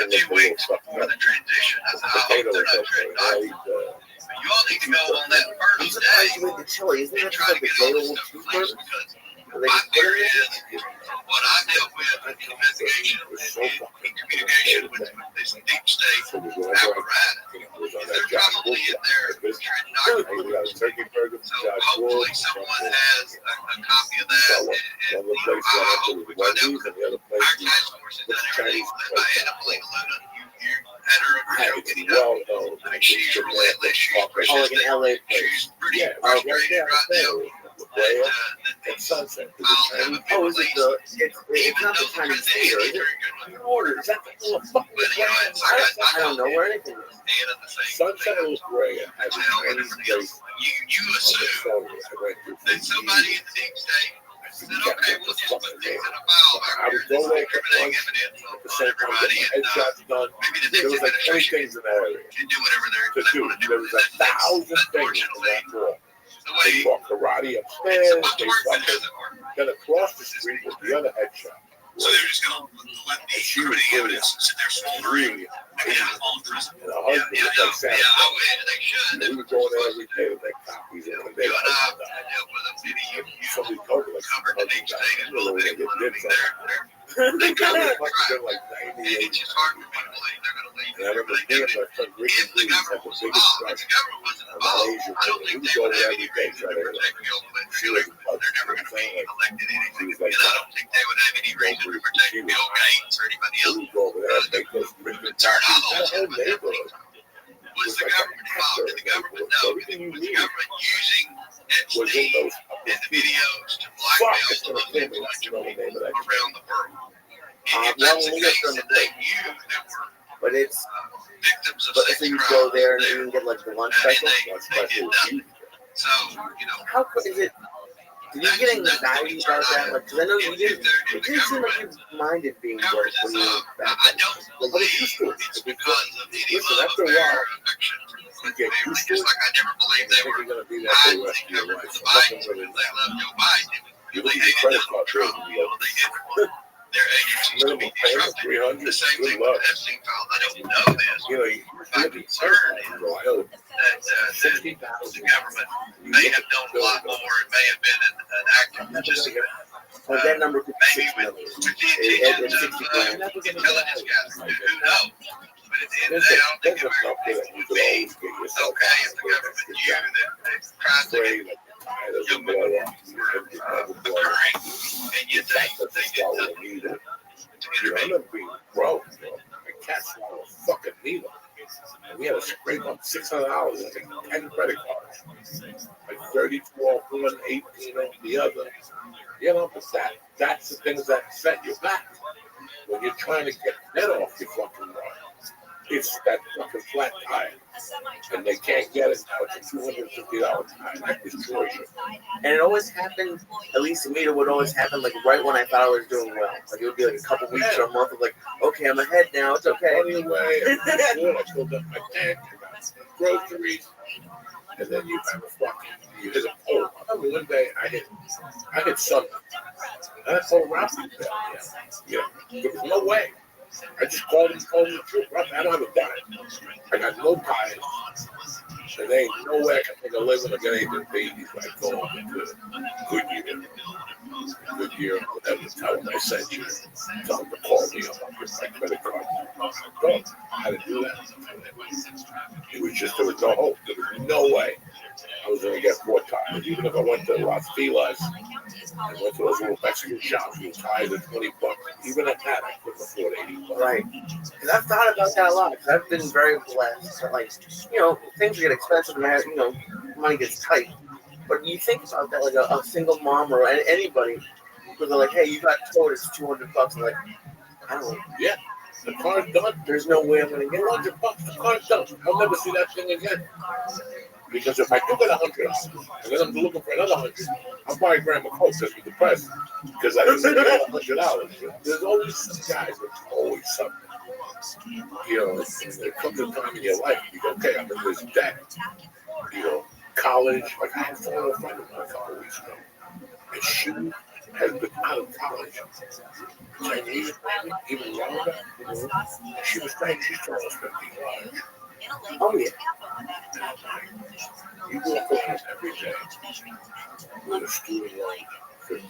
few weeks before the transition. I said, I hope they're not treading documents. But you all need to go on that first day With the chili, isn't and that try to like get the all day this old stuff released, cheeseburger? because my fear is what I dealt with in the investigation in communication with this deep state apparatus is they're probably in there treading documents. So hopefully someone has a copy of that, and I hope we find out, because our task force has done everything led by Annalena Luna. You had her over joking up. I mean, she's relentless. She's persistent. She's pretty frustrated right now. It's Sunset. Oh, is it the? It's not the Chinese theater, is it? Order. Is that the fucking? I don't know where anything is. Sunset was great. You assume that somebody in the deep state said, okay, we'll just put things in a file back here. This is everything evidence on everybody, and maybe the next administration can do whatever they want to do. There was 1,000 things in that drawer. They taught karate upstairs. They taught then across the street was the other head shop. So they're just going to let the incriminating evidence sit there smoldering. Maybe not all in prison. And her husband was like Santa. I wish they should. We were going there every day to make copies. And one day, somebody told me, like, the deep state is really going to get did something. They come It in. must have been like 98. It's just hard for me to believe they're going to leave. And I remember me and my friend Ricky Lee had the biggest crush on Malaysia. We would go there every day trying to she was they're never going to be elected anything. And I don't think they would have any reason to protect Bill Gates or anybody else. We would go over there and make those Richmond copies. That whole neighborhood was the government involved? Did the government know? Was the government using Epstein and the videos to blackmail the local people around the world? If that's the case, then they knew there were But it's victims of sex so you crimes go there and there. you can get like the lunch And special. they did nothing. So, How is it? Did you get anxiety about that? Like, 'cause I know you didn't. It didn't seem like you minded being broke when you were back. I don't believe it's because of any love affair or affection for the family. Just like I never believed they were hiding and covered for the Bidens because they loved Joe Biden. It was really hated Trump. They did their agencies to be disrupted. The same thing with the Epstein files. I don't know this. My concern is that the government may have known a lot more and may have been an active participant. Well, that number could be Maybe with the intentions of intelligence guys. Who knows? But at the end of the day, I don't think American people would be okay if the government knew that crimes against young people were occurring, and yet they did nothing to intervene. I'm being broke. My cat swallowed a fucking needle. And we had to scrape up $600 and take 10 credit cards. Like 32 off one, 18 off the other. You know, but that's the things that set you back. When you're trying to get that off your fucking run. It's that fucking flat tire. And they can't get it now. It's a $250 tire. That destroys you. And it always happened, at least to me, it would always happen like right when I thought I was doing well. Like it would be like a couple weeks or a month of like, okay, I'm ahead now, it's okay. Anyway, I filled up my tank, groceries, and then you have a fucking, you hit a pole. I mean, one day I hit something. And I told Rabbi, yeah, there was no way. I just called him the truth. I don't have a dime. I got no tires. And there ain't no way I can make a living or get anything paid. He's like, go on, Goodyear, whatever. Tell him I sent you. Tell him to call me up. I'll get my credit card. Don't. How to do that? It was just, there was no hope. There was no way I was going to get 4 tires. Even if I went to Las Feliz and went to those little Mexican shops with tires at $20, even at that, I couldn't afford $80. Right. Because I've thought about that a lot. Because I've been very blessed. That, like, you know, things get expensive and, you know, money gets tight. But you think about that, like a single mom or anybody, where they're like, hey, you got towed, it's $200. And like, I don't know. Yeah. The car's done. There's no way I'm going to get $200. The car's done. I'll never see that thing again. Because if I do get $100 and then I'm looking for another $100, I'm buying Grandma Coke just with the price because I didn't get $100. There's always some guys. There's always something. You know, there comes a time in your life you go, okay, I'm in this debt. You know, college. Like I had a friend of mine a couple of weeks ago, and she has been out of college 10 years, maybe, even longer. She was saying she's trying to spend $50. Oh, yeah. You walk around every day with a student loan.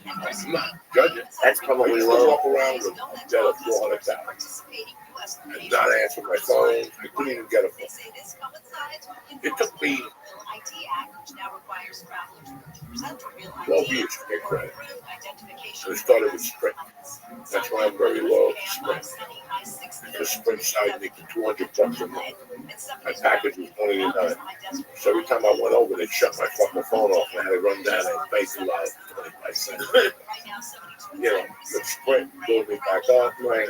I'm not judging. That's probably I used to walk around with a debt of $400,000 and not answer my phone. I couldn't even get a phone. It took me 12 years to get credit. So it started with Sprint. That's why I'm very loyal to Sprint. Because Sprint signed me for $200 a month. My package was $189. So every time I went over, they'd shut my fucking phone off and I had to run down and pay $2 for 25 cents. You know, but Sprint built me back up. Right.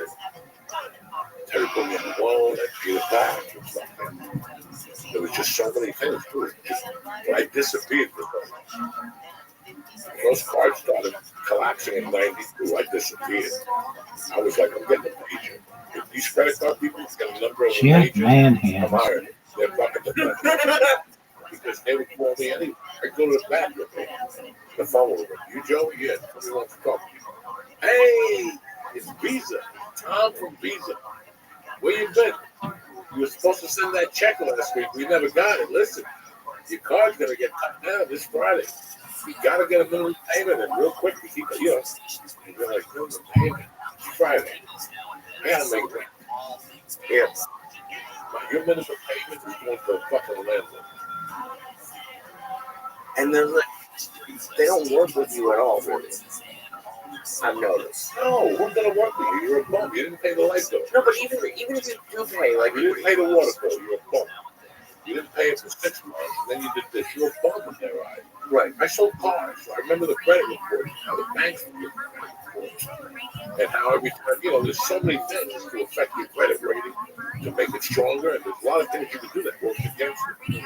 Terry put me on the loan and get it back and stuff. There was just so many things to it. Just, I disappeared with them. Those cards started collapsing in '92. I disappeared. I was like, I'm getting a pager. If these credit card people get a number of Shit, man, I'm hired. They're fucking the because they would call me anyway. I go to the back with me. The phone will ring. You Joey? Yeah. Somebody wants to talk to you. Hey, it's Visa. Tom from Visa. Where you been? You were supposed to send that check last week. We never got it. Listen, your card's gonna get cut down this Friday. You gotta get a minimum payment in real quick to keep it, you know. And you're like, minimum payment? It's Friday. I gotta make rent. Yeah. Your minimum payment is going to a fucking landlord. And they're like, they don't work with you at all, really. I've noticed. No, who's gonna work with you? You're a bum. You didn't pay the light bill. No, but even if you do pay, like, you didn't pay the water bill, you're a bum. You didn't pay it for 6 months, and then you did this. You're a bum in their eyes. Right. I sold cars, so I remember the credit reports, how the banks would give the credit reports, and how every time, you know, there's so many things to affect your credit rating to make it stronger, and there's a lot of things you can do that works against it.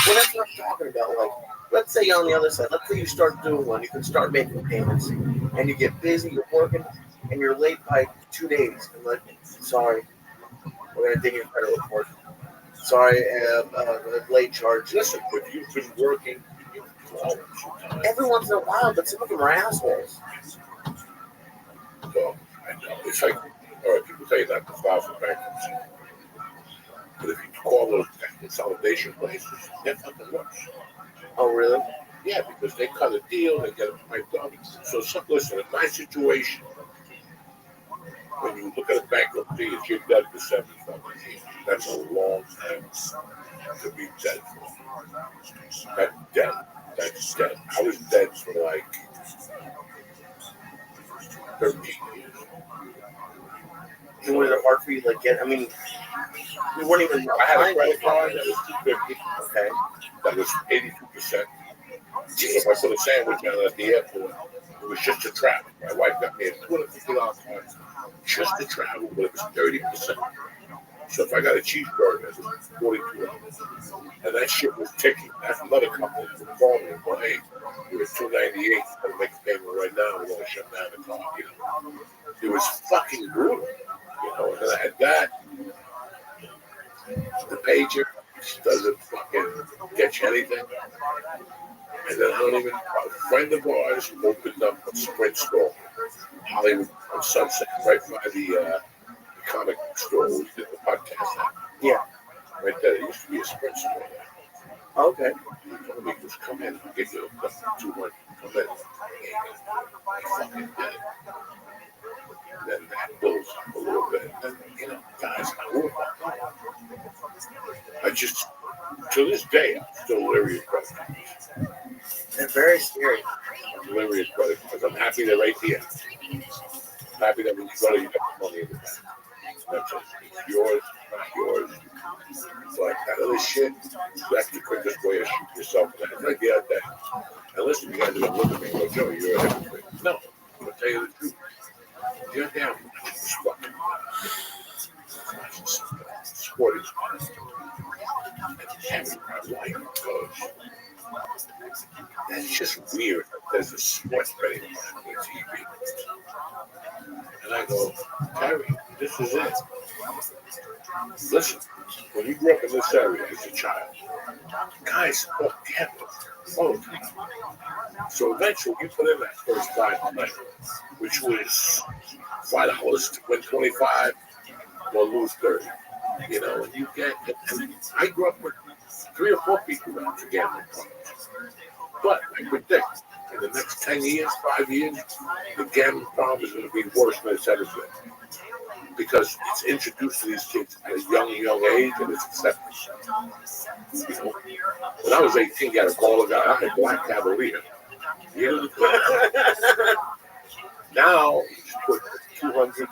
Well, that's what I'm talking about. Like, let's say you're on the other side. Let's say you start doing one. You can start making payments, and you get busy, you're working, and you're late by 2 days. And like, sorry, we're gonna dig your credit report. Sorry, late charge. Listen, if you've been working, every once in a while, but some of them are assholes. So, I know. It's like, all right, people tell you not to file for bankruptcy. But if you call those consolidation places, that fucking works. Oh, really? Yeah, because they cut a deal, they get it piped up. So, listen, in my situation, when you look at a bankruptcy, if you're dead for 7 fucking years, that's a long time to be dead for. That's dead. That's dead. I was dead for like 13 years. And was it hard for you to like get? I mean, you weren't even. I had a credit card that was $250. Okay. That was 82%. If I put a sandwich on at the airport, it was just to travel. My wife got me a $250 card just to travel, but it was 30%. So if I got a cheeseburger, it was $42. And that shit was ticking. That's another company would call me and go, hey, you're at $298. I'm gonna make a payment right now. We're gonna shut down the car. You know, it was fucking brutal. You know, and then I had that. The pager doesn't fucking get you anything. And then I don't even. A friend of ours opened up a Sprint store, Hollywood on Sunset, right by the comic store where we did the podcast at. Yeah. Right there. There used to be a Sprint store there. Okay. He told me, just come in, I'll get you a 200. Come in. I fucking did it. Then that blows up a little bit. And, guys, I just, to this day, I'm still leery of credit cards. They're very scary. I'm leery of credit cards. I'm happy they're right here. I'm happy that when you go to, you got the money in the bank. That's it. It's yours, not yours. But that other shit, that's the quickest way to shoot yourself in the head. Like the other day. And listen, you guys are going to look at me and go, Joe, you're a hypocrite. No, I'm going to tell you the truth. The other day, I'm watching this fucking sporting and my wife goes, that's just weird. There's a sports betting on the TV. And I go, Terry, this is it. Listen, when you grew up in this area as a child, guys gambled all the time. So eventually you put in that first $5 night, which was $5 to win 25 or lose 30. And you get, and I grew up with 3 or 4 people that went to gambling problems. But I predict in the next 10 years, 5 years, the gambling problem is going to be worse than it's ever been. Because it's introduced to these kids at a young age and it's accepted. When I was 18, you had to call a guy, I'm a black cavalier. Now, you just put 200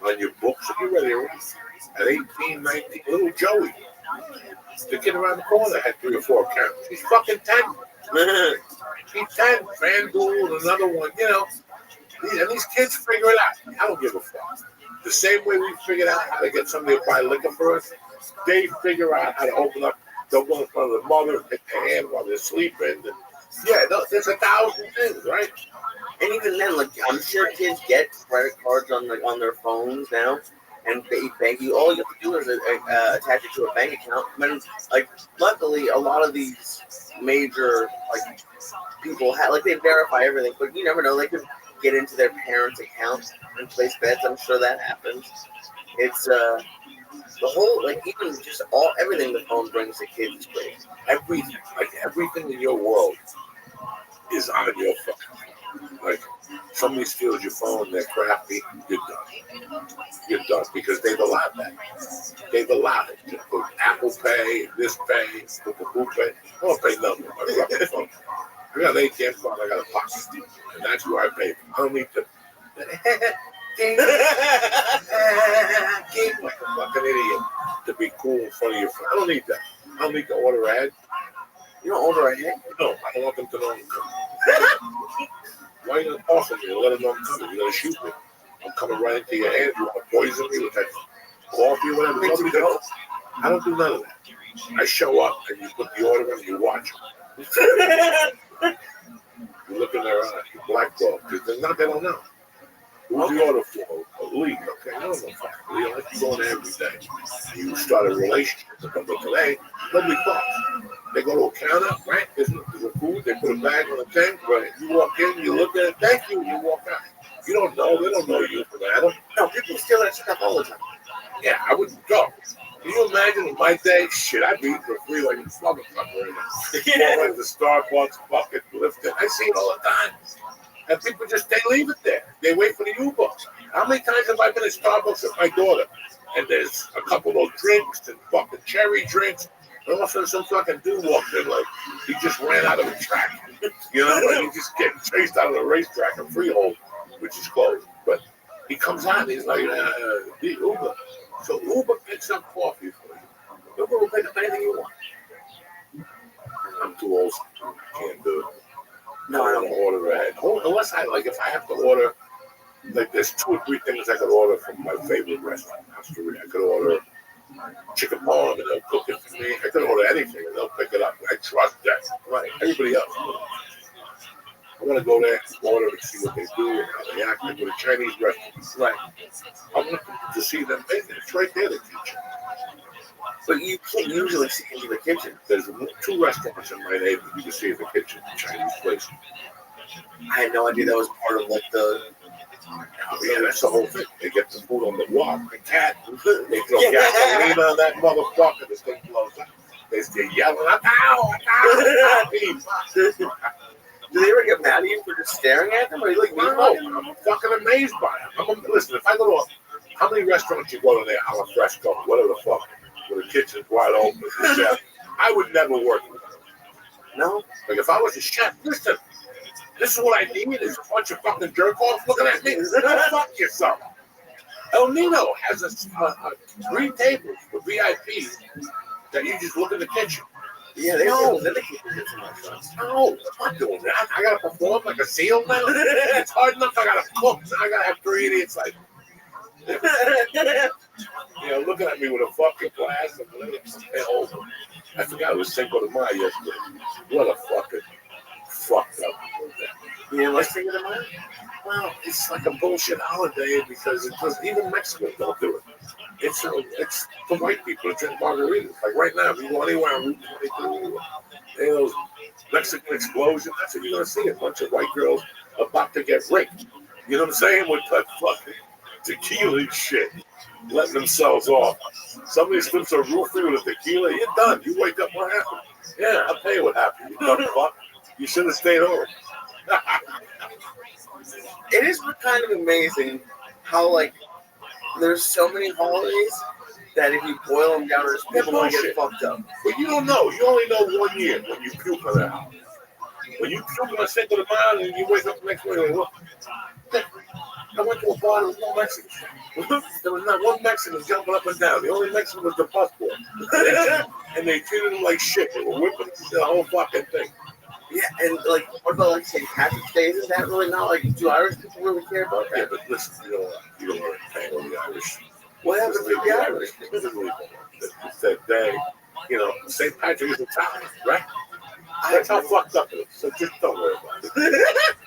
on your books and you're ready to run. At 18, 19, little Joey, the kid around the corner had 3 or 4 accounts. He's fucking 10. He's 10. FanDuel and another one, And these kids figure it out. I don't give a fuck. The same way we figured out how to get somebody to buy liquor for us, they figure out how to open up. They'll go in front of the mother and take their hand while they're sleeping. And there's 1,000 things, right? And even then, I'm sure kids get credit cards on their phones now, and they bank you. All you have to do is attach it to a bank account. And luckily, a lot of these major people have they verify everything, but you never know. They could get into their parents' accounts and place bets. I'm sure that happens. It's the whole even just everything the phone brings to kids is great. Everything in your world is on your phone. Somebody steals your phone, they're crappy, you're done. You're done because they've allowed that. They've allowed it. You put Apple Pay, this Pay, Google Pay. I don't pay nothing on my fucking phone. I got an ATM card, I got a pocket, and that's where I pay. I don't need to. Game like a fucking idiot to be cool in front of your friend. I don't need that. I don't need to order ahead. You don't order ahead? No, I don't want them to know I'm coming. Why are you going to talk to me and let them know I'm coming? You're going to shoot me. I'm coming right into your hand. You want to poison me with that coffee or whatever? Nobody knows. I don't do none of that. I show up and you put the order in and you watch them. You look in their eyes, you blackball, because they don't know. Who's the order for? A league, okay? I don't know. I like to go in there every day. You start a relationship with them, but today, nobody talks. They go to a counter, right? There's a food, they put a bag on the thing, right? You walk in, you look at it, thank you, and you walk out. You don't know, they don't know you from Adam. No, people steal that stuff all the time. Yeah, I wouldn't go. Can you imagine in my day? Shit, I'd be eating for free like a motherfucker right now. Like the Starbucks bucket lifted. I see it all the time. And people they leave it there. They wait for the Uber. How many times have I been at Starbucks with my daughter? And there's a couple of those drinks and fucking cherry drinks. And all of a sudden some fucking dude walks in like he just ran out of the track. He just getting chased out of the racetrack in Freehold, which is closed. But he comes out and he's like, the Uber. So Uber picks up coffee for you. Uber will pick up anything you want. I'm too old. I can't do it. No, I don't order ahead. Unless if I have to order, there's 2 or 3 things I could order from my favorite restaurant. I could order chicken parm and they'll cook it for me. I could order anything and they'll pick it up. I trust that. Right. Everybody else. I want to go there and order and see what they do and how they act. I go to Chinese restaurants. Right. I want to see them make it. It's right there, the kitchen. But you can't usually see into the kitchen. There's 2 restaurants in my neighborhood you can see in the kitchen, Chinese place. I had no idea that was part of the. Yeah, that's the whole thing. They get the food on the wok, the cat. They throw gasoline on that motherfucker. This thing blows up. They're yelling, "Ow! Do they ever get mad at you for just staring at them? Or are you no, I'm fucking amazed by them. Listen, if I go to How many restaurants you go to there, a la fresco, whatever the fuck, where the kitchen's wide open, the chef? I would never work with them. No? Like, if I was a chef, listen, this is what I need is a bunch of fucking jerk-offs looking at me. Go fuck yourself. El Nino has 3 tables for VIPs that you just look in the kitchen. Yeah, they No. in the kitchen so much. No, I'm not doing that. I gotta perform like a seal now. It's hard enough. I gotta cook. Now I gotta have 3 idiots like, looking at me with a fucking glass of lips. I forgot it was Cinco de Mayo yesterday. What a fucking fucked up. Yeah, like Cinco de Mayo? Well, it's like a bullshit holiday because even Mexicans don't do it. It's for white people to drink margaritas. Like right now, if you go anywhere on Route 22, those Mexican explosion, that's what you're going to see. A bunch of white girls about to get raped. You know what I'm saying? With that fucking tequila and shit. Letting themselves off. Somebody slips a roof through with a tequila, you're done. You wake up, what happened? Yeah, I'll tell you what happened. You dumb fuck. You should have stayed home. It is kind of amazing how, like, there's so many holidays that if you boil them down, there's people going to get fucked up. But you don't know. You only know 1 year when you puke on that holiday. When you puke on Cinco de Mayo and you wake up the next morning, look, I went to a bar, there was no Mexicans. There was not one Mexican jumping up and down. The only Mexican was the busboy. And they treated him like shit. They were whipping the whole fucking thing. Yeah, and like, what about like St. Patrick's Day? Is that really not like, do Irish people really care about that? Yeah, but listen, you don't want to hang on the Irish. What happened to the Irish? It's that day, St. Patrick is Italian, right? That's how fucked up it is. So just don't worry about it.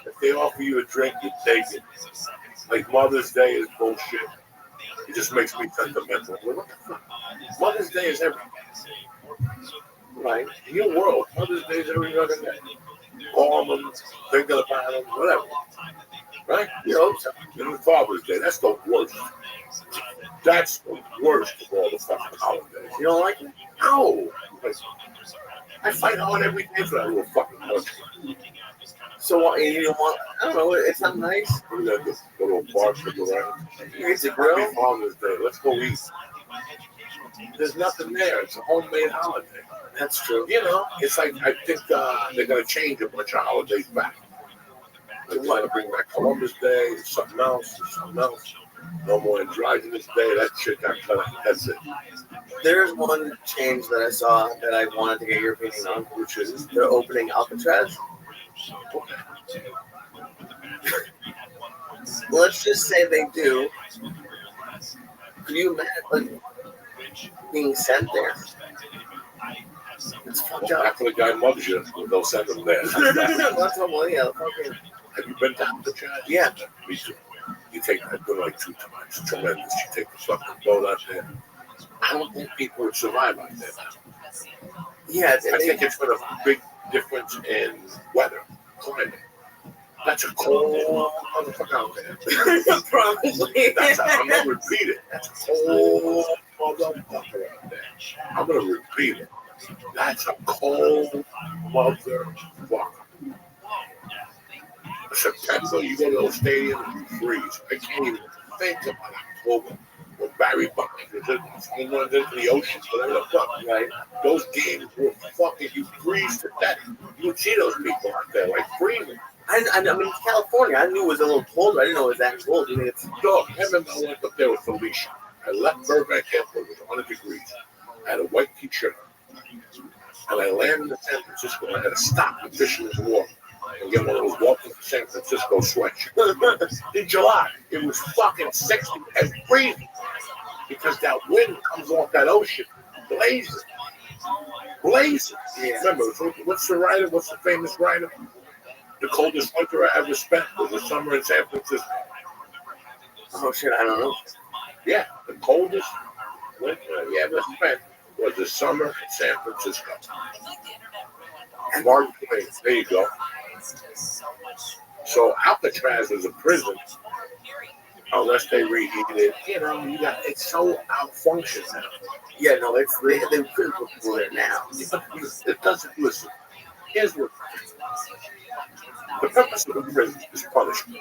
If they offer you a drink, you take it. Like Mother's Day is bullshit. It just makes me sentimental. What the fuck? Mother's Day is everything. Right? In your world, Mother's Day is every other day. Call them, think about them, whatever. Right? And Father's Day, that's the worst. That's the worst of all the fucking holidays. You don't like it? No. I fight hard every day for that little fucking country. So what, you don't want, I don't know, it's not nice. We're going to go to a bar, trip around. It's a grill. Happy Father's Day. Let's go eat. There's nothing there. It's a homemade holiday. That's true. It's like, I think they're going to change a bunch of holidays back. They're trying to bring back Columbus Day, something else. No more Androgynous Day. That shit got cut out. That's it. There's one change that I saw that I wanted to get your opinion on, which is they're opening Alcatraz. Let's just say they do. Could you imagine being sent there? It's fucked up. After the guy mugs you, they'll send him there. That's what, yeah. Okay. Have you been to Alcatraz? Yeah. Me too. I've been like 2 times. Tremendous. You take the fucking boat out there. I don't think people would survive out there now. Yeah, I think it's been a big difference in weather, climate. That's a cold motherfucker out there. Probably. I'm going to repeat it. That's a cold motherfucker out there. I'm going to repeat it. That's a cold motherfucker. September, you go to those stadiums and you freeze. I can't even think about October when Barry Bonds was in the ocean, whatever the fuck, right? Those games were fucking, you freeze to death. You would see those people out there, like freezing. I mean, in California, I knew it was a little colder. I didn't know it was that cold. I mean, it's dog. I remember I went up there with Felicia. I left Burbank Airport. It was 100 degrees. I had a white t-shirt on. And I landed in San Francisco. And I had to stop at Fisherman's Wharf and get one of those Welcome to San Francisco sweats. In July, it was fucking 60 and freezing because that wind comes off that ocean, blazing. Yeah. Remember, what's the famous writer? The coldest winter I ever spent was the summer in San Francisco. Oh shit, I don't know. Yeah, the coldest winter I ever spent was the summer in San Francisco. Mark Twain, there you go. So Alcatraz is a prison, unless they reheat it. It's so outfunctioned now. Yeah, no, they couldn't put people there now. It doesn't listen. Here's what the purpose of the prison is punishment.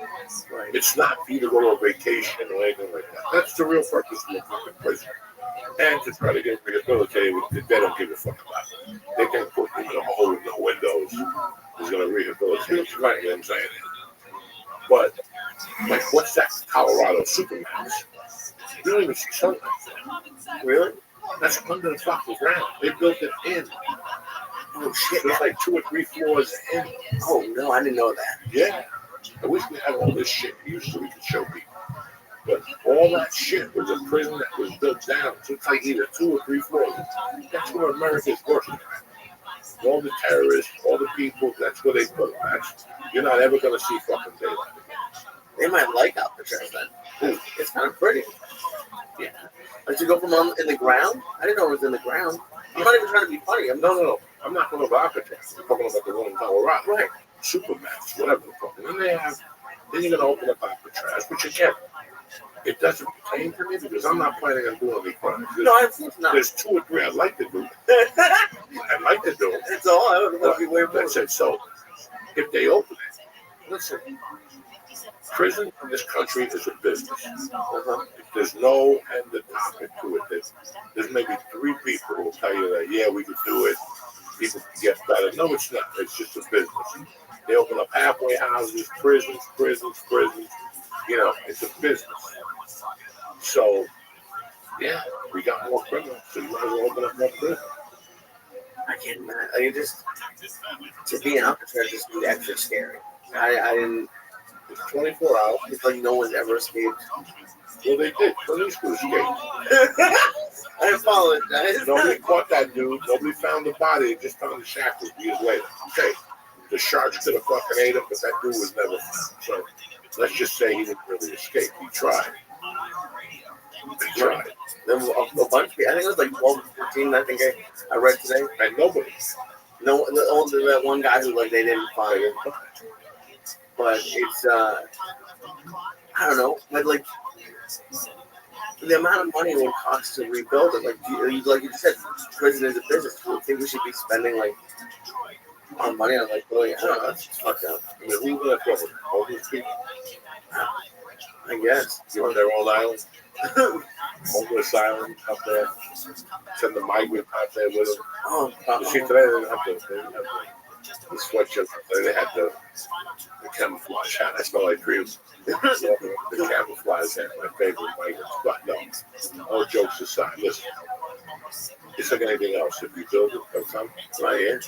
Right? It's not for you to go on vacation or anything like that. That's the real purpose of the fucking prison. And to try to get rehabilitated, they don't give a fuck about it. They can put you in a hole with no windows. Is going to rehabilitate you, right? You know what I'm saying? But, like, what's that Colorado Supermax? You don't even see sunlight there. Really? That's under the fucking ground. They built it in. Oh, shit. It's like 2 or 3 floors in. Oh, no, I didn't know that. Yeah. I wish we had all this shit here so we could show people. But all that shit was a prison that was built down. So it's like either 2 or 3 floors. That's where America's working at. All the terrorists, all the people, that's where they put them. You're not ever going to see fucking daylight again. They might like Alcatraz then. It's kind of pretty. Yeah. But you go from in the ground? I didn't know it was in the ground. I'm not even trying to be funny. No. I'm not talking about Alcatraz. I'm talking about the one in Colorado. Right. Supermax, whatever the fuck. And then you're going to open up Alcatraz, which again, it doesn't pertain to me because I'm not planning on doing any crimes. No, of course not. There's 2 or 3 I'd like to do. I'd like to do it. That's all. I don't want to be way more. That's it. So if they open it, listen, prison in this country is a business. There's no end to topic to it. There's maybe 3 people who will tell you that, yeah, we could do it. People can get better. No, it's not. It's just a business. They open up halfway houses, prisons. You know, it's a business. So, yeah, we got more criminals, so you might as well open up more prisons. I can't imagine. I mean, just to be in Alcatraz just be extra scary. I didn't. It's 24 hours. It's like no one's ever escaped. Well, they did. Police could escape. I apologize. Nobody caught that dude. Nobody found the body. They just found the shackles years later. Okay. The sharks could have fucking ate him, but that dude was never found. So let's just say he didn't really escape. He tried. There was a bunch of people. I think it was like 12 or 14, I think I read today. And nobody. No, only that one guy who, like, they didn't find him. But it's, I don't know, but, like, the amount of money it would cost to rebuild it, like you said, prison is a business. I think we should be spending, like, our money on, like, really, I don't know, that's fucked up. I mean, who's going to cover it? All these people? I guess. You're on their own island? Homeless island up there. Send the migrant out there with them. Oh, you see, today they didn't have the sweatshirt. They had the camouflage hat. I smell like dreams. The camouflage hat, my favorite migrants. But no, all jokes aside, listen. It's like anything else. If you build it, they'll come right here.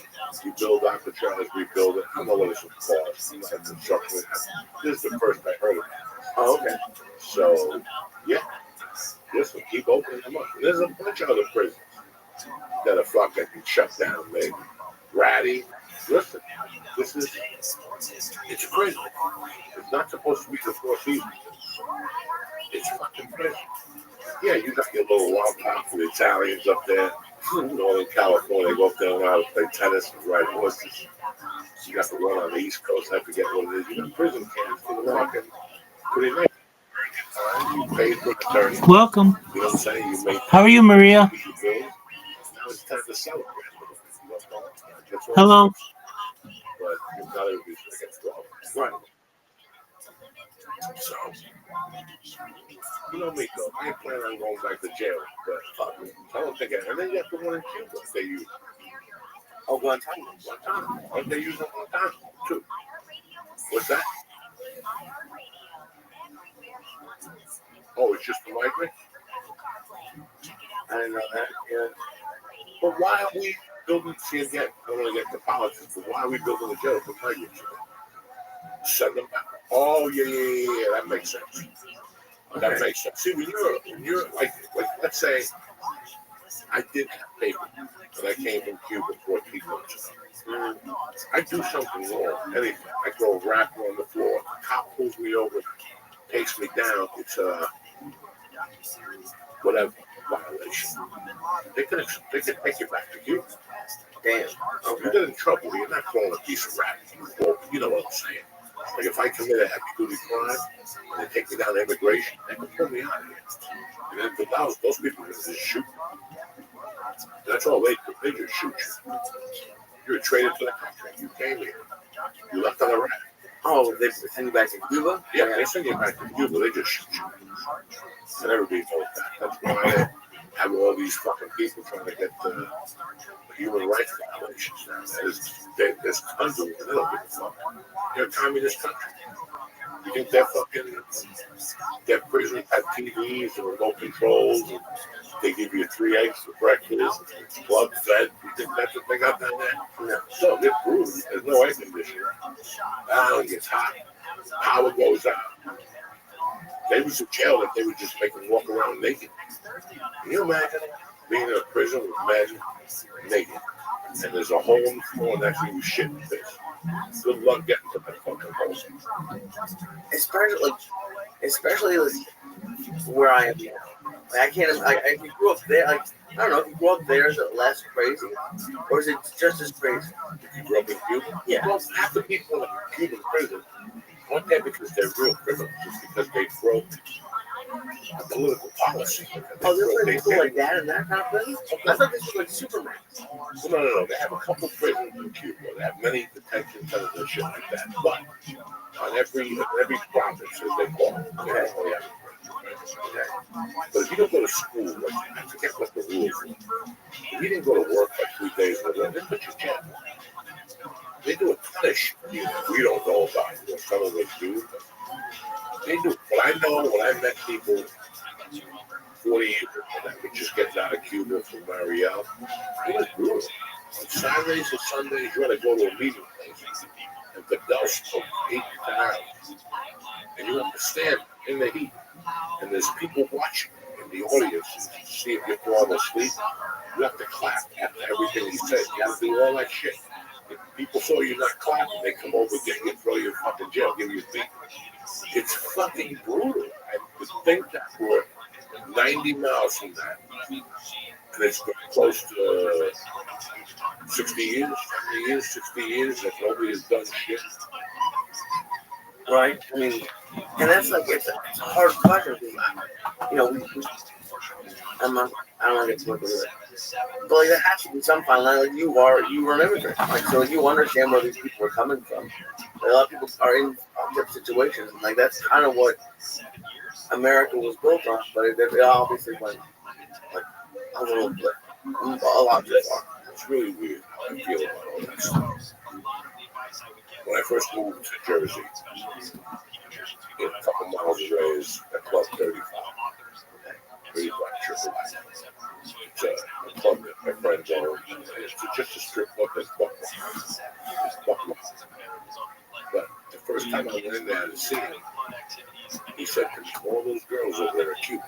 You build Alcatraz, rebuild it. I don't know what it's going to cost. I'm not construction. This is the first I heard of it. Oh, okay. So, yeah. Listen, keep opening them up. There's a bunch of other prisons that are fucking shut down, maybe. Ratty. Listen, it's a prison. It's not supposed to be the Four Seasons. It's fucking prison. Yeah, you got your little wild time for the Italians up there. Northern California, go up there and learn how to play tennis and ride horses. You got the one on the East Coast, I forget what it is. You got prison camps for the fucking pretty nice. You paid for the attorney. Welcome. You know what I'm saying? You made. How are you, Maria? Now it's time to celebrate. Hello. But not everybody's going to get 12. Right. So, you know me, though. I ain't planning on going back to jail. But I don't think and then you have the one in Cuba they use. Oh, Guantanamo. Or they use it Guantanamo, too. What's that? Oh, it's just the migrants? I didn't know that. Yeah. But why are we building? See again, I don't want to get to politics, but why are we building a jail for migrants? Send them back. Oh yeah. That makes sense. Okay. That makes sense. See, when you're like let's say I did have paper and I came from Cuba 14 months ago. I do something wrong. Anything. I throw a wrapper on the floor. The cop pulls me over, takes me down. It's whatever violation. They can take you back to Cuba. Damn. If you get in trouble, you're not throwing a piece of wrapper. You know what I'm saying? Like if I commit a heavy-duty crime and they take me down to immigration, they can pull me out of here. And then for those people can just shoot. That's all they do. They just shoot you. You were traded for the country. You came here. You left on a raft. Oh, they send you back to Cuba? Yeah, they send you back to Cuba. They just shoot you. And everybody knows that. That's why they have all these fucking people trying to get the human rights violations down there. There's tons of them. They don't give a fuck. They're a communist country. You think they're fucking, their prisons have TVs and remote controls, and they give you 3 eggs for breakfast, and it's club fed. You think that's what they got down there? No, they're brutal. There's no air conditioning. It gets hot. Power goes out. They was in jail if they would just make them walk around naked. Can you imagine being in a prison with men naked? And there's a hole in the floor and actually was shit in the face. Good luck getting to that fucking hole. Especially like where I am now. Like, I can't. If you grew up there, like I don't know. If you grew up there, is it less crazy, or is it just as crazy? If you grew up in Cuba, yeah. Well, half the people in Cuban prison weren't there because they're real criminals, just because they broke a political policy. Oh, there's people like that in that kind of prison? I thought this was like Superman. Well, no. They have a couple prisons in Cuba. They have many detention centers and shit like that. But on every province, as they call it, they have only have But if you don't go to school, like, I forget what the rules were. If you didn't go to work like 3 days in a row, they put you in jail. They do a ton of shit we don't know about. What some of us do. But they do. But I know when I met people 40 years ago that would just get out of Cuba from Mariel, it was brutal. On Saturdays and Sundays, you had to go to a meeting place. And the dust from 8 to 10 hours. And you have to stand in the heat. And there's people watching in the audience to see if you're falling asleep. You have to clap after everything he said. You have to do all that shit. If people saw you not clapping, they come over, get you, throw you in fucking jail, give you a beat. It's fucking brutal. I would think that we're 90 miles from that. And it's been close to 60 years, 70 years, 60 years that nobody has done shit. Right? I mean, and that's like, it's a hard question. You know, I don't want to get too much into it. But like, there has to be some fine line. Like, you are an immigrant. Like, so you understand where these people are coming from. Like, a lot of people are in different situations. And like, that's kind of what America was built on. But it obviously went like a little bit, a lot too far. It's really weird how I feel about all that stuff. When I first moved to Jersey, a couple miles away is a Club 35. 35 Triple I. It's a club that my friends own. It's just a strip club that's Buckle. But the first time I went in there to see him, he said to me, all those girls over there are cute.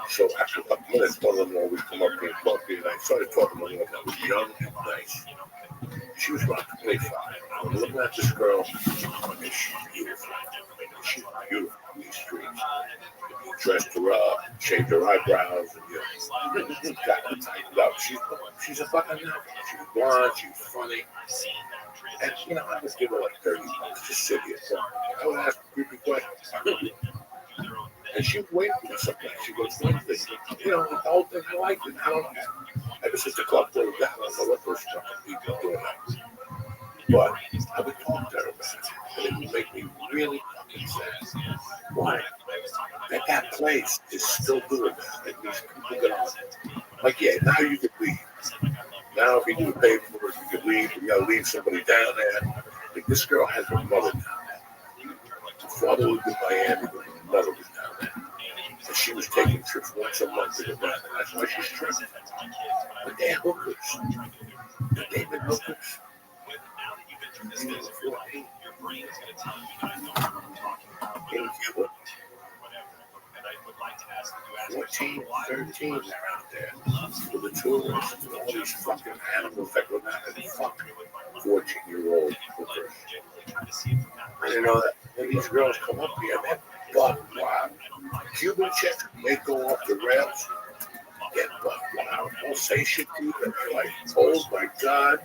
So after a couple minutes, one of them always come up here and talk to me, and I started talking to one that was young and nice. She was about 25. I'm looking at this girl, and she's beautiful. She's beautiful on these streets. Dressed her up, shaved her eyebrows, and got her tightened up. She's a fucking nut. She's blonde, she's funny. And I would give her like $30 just sit here. I would ask creepy questions. And she would wait for me sometimes. She goes, one thing, the whole thing, I liked it. I don't know. Ever since the club closed down, I don't know what those fucking people doing that. But I would talk to her about it, and it would make me really fucking sad. Why? That place is still doing that. Like, these people get on. Like, yeah, now you can leave. Now if you do the paperwork, you can leave. You gotta leave somebody down there. Like, this girl has her mother down there. Her father lived in Miami, but her mother was down there. And she was taking trips once a month to go down there. That's why she's tripping. But they're hookers. They've been hookers. In Cuba. 14, 13 are out there for the tourists and all these fucking animals that go down and fuck 14-year-old hookers. I didn't know that. And these girls come up here and they're buck wild. Cuban chicks, they go off the rails, get buck wild. They'll say shit to you and you're like, oh my God.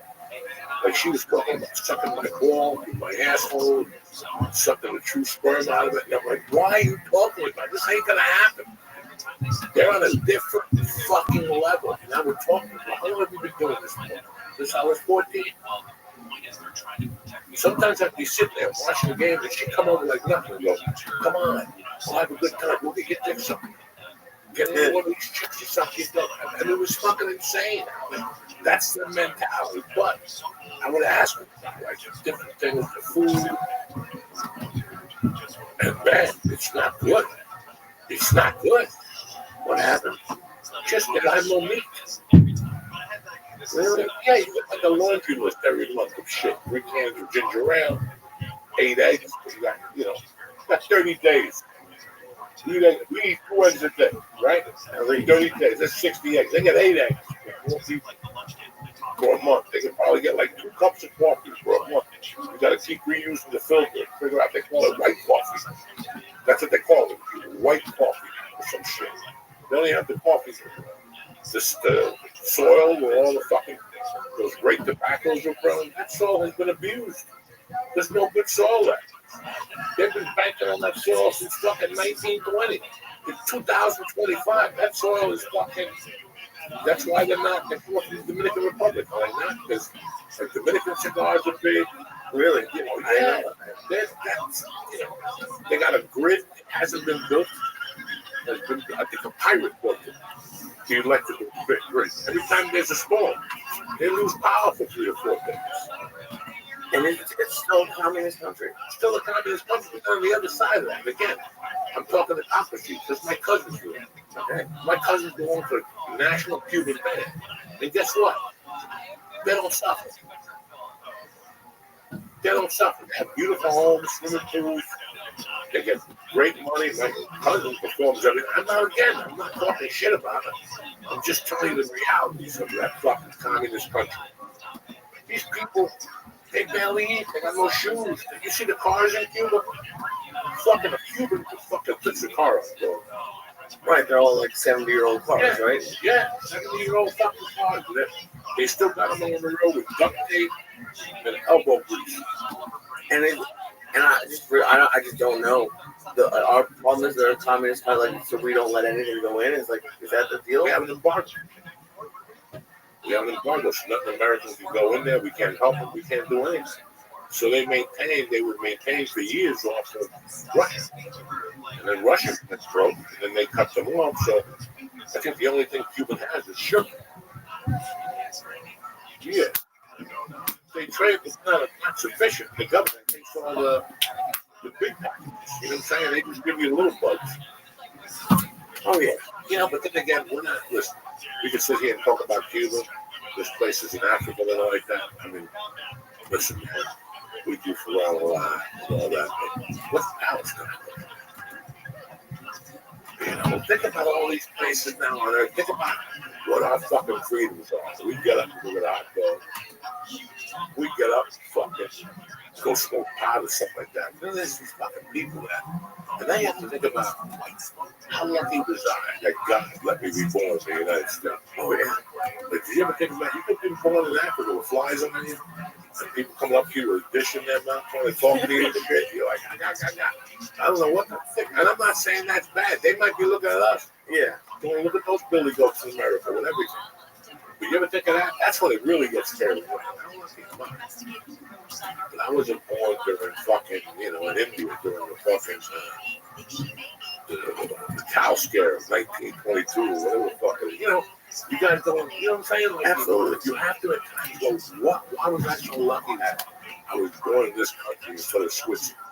Like she was talking about sucking my ball, my asshole, sucking the true sperm out of it. And I'm like, why are you talking about this? Ain't gonna happen. They're on a different fucking level. Now we're talking about how long have you been doing this for? since I was 14. Sometimes I'd be sitting there watching the game and she'd come over like nothing and go, come on, we'll have a good time. We'll get your dick something. Get in one of these chicks or something. And it was fucking insane. I mean, that's the mentality. But I would ask them, like, different things, the food. And man, it's not good. It's not good. What happened? Just that I have no meat. Really? Yeah, you get like a laundry list every month of shit. 3 cans of ginger ale, 8 eggs. You got, you got 30 days. We eat 2 eggs a day, right? 30 days. That's 60 eggs. They get 8 eggs for a month. They can probably get like 2 cups of coffee for a month. You got to keep reusing the filter. Figure out they call it white coffee. That's what they call it, white coffee or some shit. They only have the coffee. The soil where all the fucking those great tobaccos are grown. That soil has been abused. There's no good soil left. They've been banking on that soil since fucking 1920. In 2025, that soil is fucking. That's why they're not. They're from the Dominican Republic. Why not? Because like Dominican cigars are big. Really? Yeah. They got a grid. It hasn't been built. There's been, I think, a pirate built it. The electrical grid. Every time there's a storm, they lose power for 3 or 4 days. And it's still a communist country. Still a communist country, but on the other side of that, again, I'm talking hypocrisy because my cousins do it. Okay? My cousins belong to a national Cuban band. And guess what? They don't suffer. They don't suffer. They have beautiful homes, swimming pools. They get great money. My cousin performs everything. I'm not talking shit about it. I'm just telling you the realities of that fucking communist country. These people, they barely eat. They got no shoes. You see the cars in Cuba? Fucking a Cuban fucking puts the car up, bro. Right, they're all like 70-year-old cars, right? Yeah, 70-year-old fucking cars. They still got them on the road with duct tape and elbow grease. And I just don't know. Our problem is they're a communist country, like, so we don't let anything go in. It's like, is that the deal? We have an embargo. So nothing Americans can go in there. We can't help them. We can't do anything. So they would maintain for years off of Russia. And then Russia gets broke, and then they cut them off. So I think the only thing Cuba has is sugar. Yeah. They trade, it's not sufficient. The government takes all the big packages. You know what I'm saying? They just give you little bugs. Oh, yeah. But then again, we're not, listen, we can sit here and talk about Cuba. There's places in Africa that are like that. I mean, listen, man, we do for all that. What's Palestine? Think about all these places now on Earth. Think about what our fucking freedoms are. We get up and look at our dog. We get up and fucking go smoke pot or something like that. There's these fucking people that. And then you have to think about how lucky was I that God let me be born in the United States. Oh, yeah. But did you ever think about, you could be born in Africa with flies on you? And people come up to you with a dish in their mouth trying to talk to you a bit. You're like, I don't know what to think. And I'm not saying that's bad. They might be looking at us. Yeah. Don't look at those billy goats in America with everything. But you ever think of that? That's when it really gets scary. But I wasn't born during fucking, in India during the fucking the cow scare of 1922 or whatever fucking, you guys don't, you know what I'm saying? Like, absolutely. You have to at times go, why was I so lucky that I was born in this country instead of Switzerland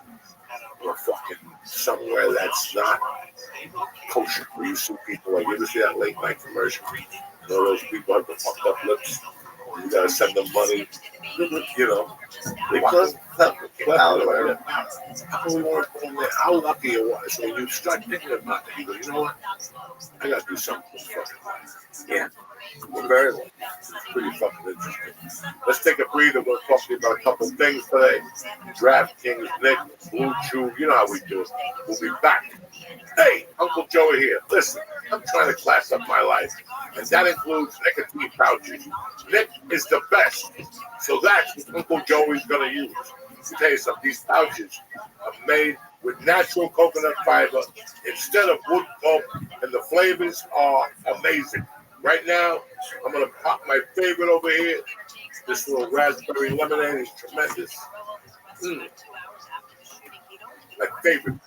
or fucking somewhere that's not kosher where you see people like, you ever see that late night commercial? Those people have the fucked up lips. You gotta send them money, because how lucky it was when you start thinking about that. You go, you know what? I gotta do something for fucking. Yeah, we're very lucky. It's pretty fucking interesting. Let's take a breather. We're talking about a couple things today. DraftKings, Nick, Blue Chew. You know how we do it. We'll be back. Hey, Uncle Joey here. Listen, I'm trying to class up my life, and that includes nicotine pouches. Nick is the best, so that's what Uncle Joey's going to use. I'll tell you something, these pouches are made with natural coconut fiber instead of wood pulp, and the flavors are amazing. Right now, I'm going to pop my favorite over here. This little raspberry lemonade is tremendous. My favorite.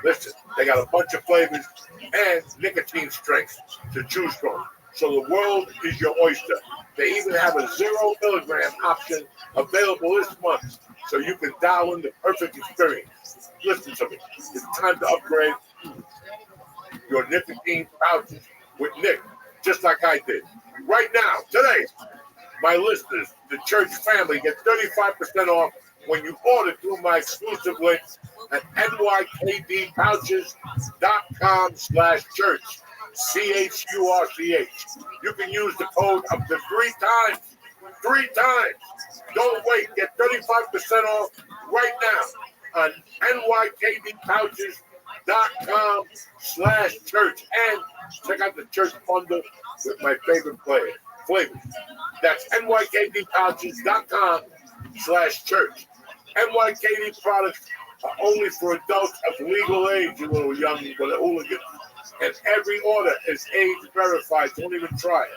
Listen, they got a bunch of flavors and nicotine strength to choose from. So the world is your oyster. They even have a 0 milligram option available this month, so you can dial in the perfect experience. Listen to me. It's time to upgrade your nicotine pouches with Nick, just like I did. Right now, today, my listeners, the church family, get 35% off when you order through my exclusive link at nykdpouches.com/church. CHURCH. You can use the code up to 3 times. 3 times. Don't wait. Get 35% off right now on nykdpouches.com/church. And check out the church bundle with my favorite flavors. That's nykdpouches.com/church. NYKD products are only for adults of legal age, you little young hooligans. And every order is age verified. Don't even try it.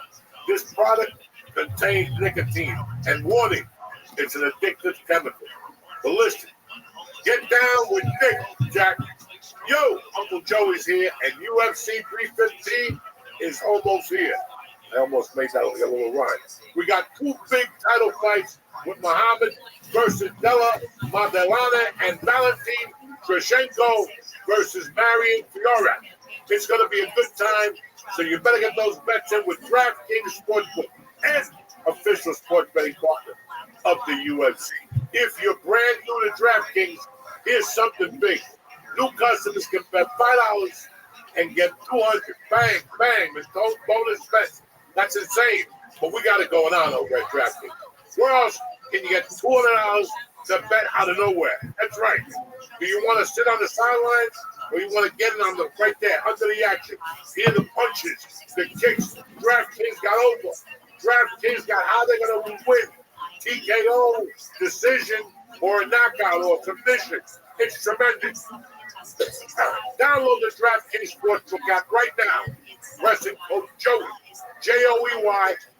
This product contains nicotine. And warning, it's an addictive chemical. But listen, get down with Nick, Jack. Yo, Uncle Joey's here, and UFC 315 is almost here. I almost made that a little rhyme. We got 2 big title fights with Muhammad versus Della Madelana and Valentin Shevchenko versus Marion Fiora. It's going to be a good time, so you better get those bets in with DraftKings Sportsbook and official sports betting partner of the UFC. If you're brand new to DraftKings, here's something big. New customers can bet $5 and get $200. Bang, bang, with those bonus bets. That's insane, but we got it going on over at DraftKings. Where else can you get $200 to bet out of nowhere? That's right. Do you want to sit on the sidelines, or you want to get it on the right there under the action? Hear the punches, the kicks. DraftKings got over. DraftKings got how they're going to win. TKO, decision, or a knockout or submission. It's tremendous. Download the DraftKings Sportsbook app right now. Pressing code Joey, Joey,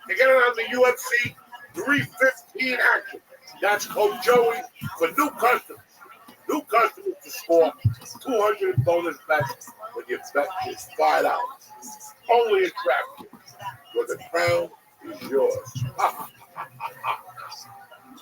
to get it on the UFC 315 action. That's code Joey for new customers. New customers to score 200 bonus bets when you bet just $5. Only at DraftKings, where the crown is yours.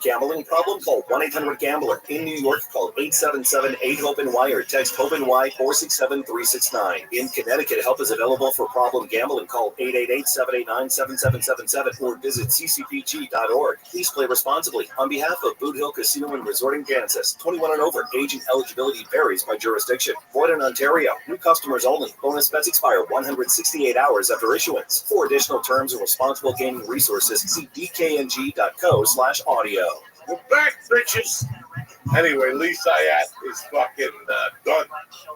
Gambling problem? Call 1-800-GAMBLER. In New York, call 877-8-HOPE-NY or text HOPE-NY 467-369. In Connecticut, help is available for problem gambling. Call 888-789-7777 or visit ccpg.org. Please play responsibly. On behalf of Boot Hill Casino and Resort in Kansas, 21 and over. Age and eligibility varies by jurisdiction. Void in Ontario. New customers only. Bonus bets expire 168 hours after issuance. For additional terms and responsible gaming resources, see dkng.co/audio. We're back, bitches. Anyway, Lee Sayat is fucking done.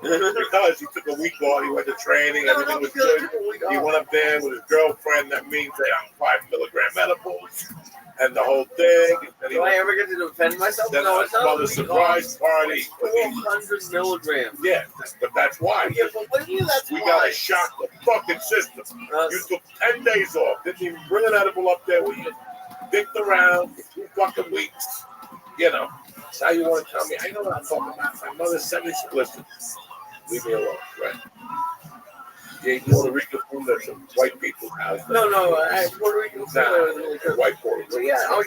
Because he took a week off, he went to training, everything was good. He went up there with his girlfriend. That means they on 5 milligram edibles and the whole thing. Do I ever get to defend myself? Then No, it's not. another surprise party. 400 milligrams. Yeah, but that's why. Yeah, but what do you mean that's We why? got to shock the fucking system. You took 10 days off. Didn't even bring an edible up there with you. Dicked around for 2 fucking weeks. You know, that's how you want to tell me. I know what I'm talking about. My mother sent me some, listen, leave me alone, right? You ate Puerto Rican food at some white people's house. No, Puerto Rican food. Nah, white Puerto Rican. Well, yeah, dude,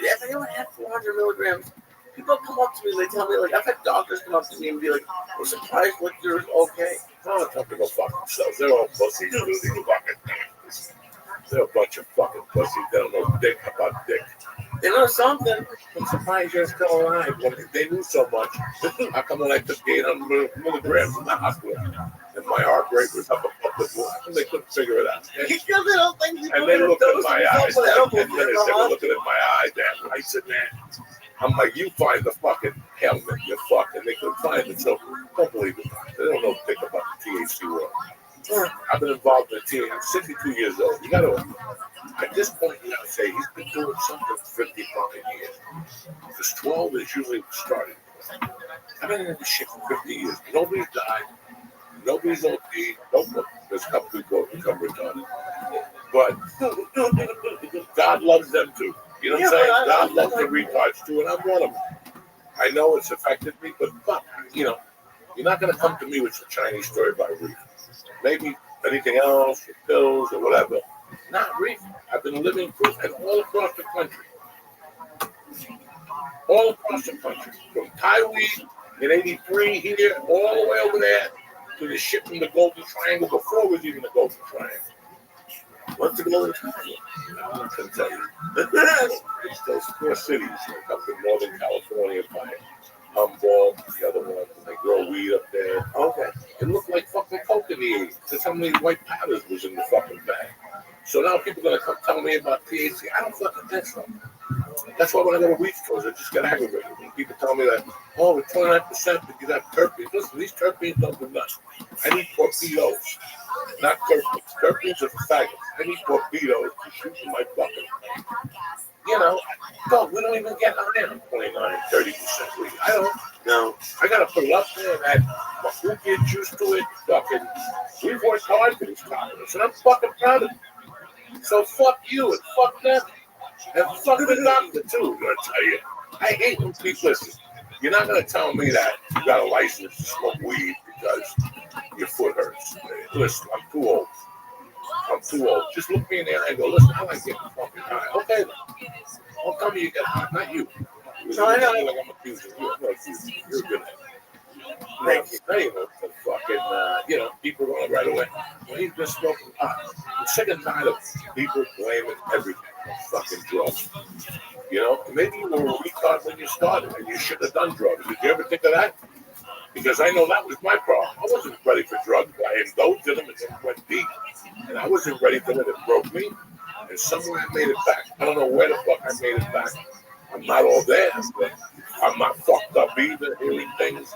if I ever had 400 milligrams, people come up to me and they tell me, like, I've had doctors come up to me and be like, we're surprised what yours okay. Oh, tell people fuck themselves. They're all pussies. These fucking things. They're a bunch of fucking pussies. They don't know dick about dick. They know something. I'm surprised you're still alive. When they knew so much, how come when I took 800 milligrams in the hospital and my heart rate was up above the floor? How come they couldn't figure it out? Because they don't think you And they looked at my eyes. And then they were looking at my eyes. Damn right, said, man. I'm like, you find the fucking helmet, you fucking. They couldn't find it. So don't believe it. They don't know a thing about the THC world. I've been involved in the team. I'm 62 years old. You got to, at this point, you got to say he's been doing something for 50 fucking years. Because 12 is usually starting. I've been in this shit for 50 years. Nobody's died. Nobody's OD. Nobody. There's a couple people who become retarded. But God loves them too. You know what I'm saying? God loves the retards too, and I'm one of them. I know it's affected me, but fuck, you're not going to come to me with some Chinese story about reef. Maybe anything else, or pills or whatever. Not reef. I've been living proof and all across the country. All across the country. From Taiwan in 83 here, all the way over there to the ship from the Golden Triangle before it was even the Golden Triangle. What's the Golden Triangle? I'm not going to tell you. It's those 4 cities like up in Northern California by Humboldt, the other one, and they grow weed up there. Okay. It looked like fucking coke in the 80s. That's how many white powders was in the fucking bag. So now people are going to come tell me about THC. I don't fucking think so. That's why when I go to weed stores, I just get aggravated. When people tell me that, oh, it's 29% because you got terpenes. Listen, these terpenes don't do nothing. I need torpedoes, not terpenes. Terpenes are faggots. I need torpedoes to shoot in my fucking. No, we don't even get iron 29, 30% weed. I don't. No. I got to put it up there and add my food gets used to it. Fucking, we've worked hard for these tolerance, and I'm fucking proud of it. So fuck you and fuck them. And fuck the doctor too, I'm gonna tell you. I hate when people listen. You're not gonna tell me that you got a license to smoke weed because your foot hurts. Listen, I'm too old. Just look me in the eye and go, listen, I like getting fucking high. Okay then. Don't tell me you get high, not you. No, I know. Like I'm accusing you. I'm not accusing you. You're good at it. Thank you. Fucking, people going right away. Well, he's been smoking pot. I'm sick and tired of people blaming everything on fucking drugs. Maybe you were a retard when you started and you should have done drugs. Did you ever think of that? Because I know that was my problem. I wasn't ready for drugs. I indulged in them and then went deep. And I wasn't ready for it. It broke me. And somewhere I made it back. I don't know where the fuck I made it back. I'm not all there, but I'm not fucked up either, hearing things.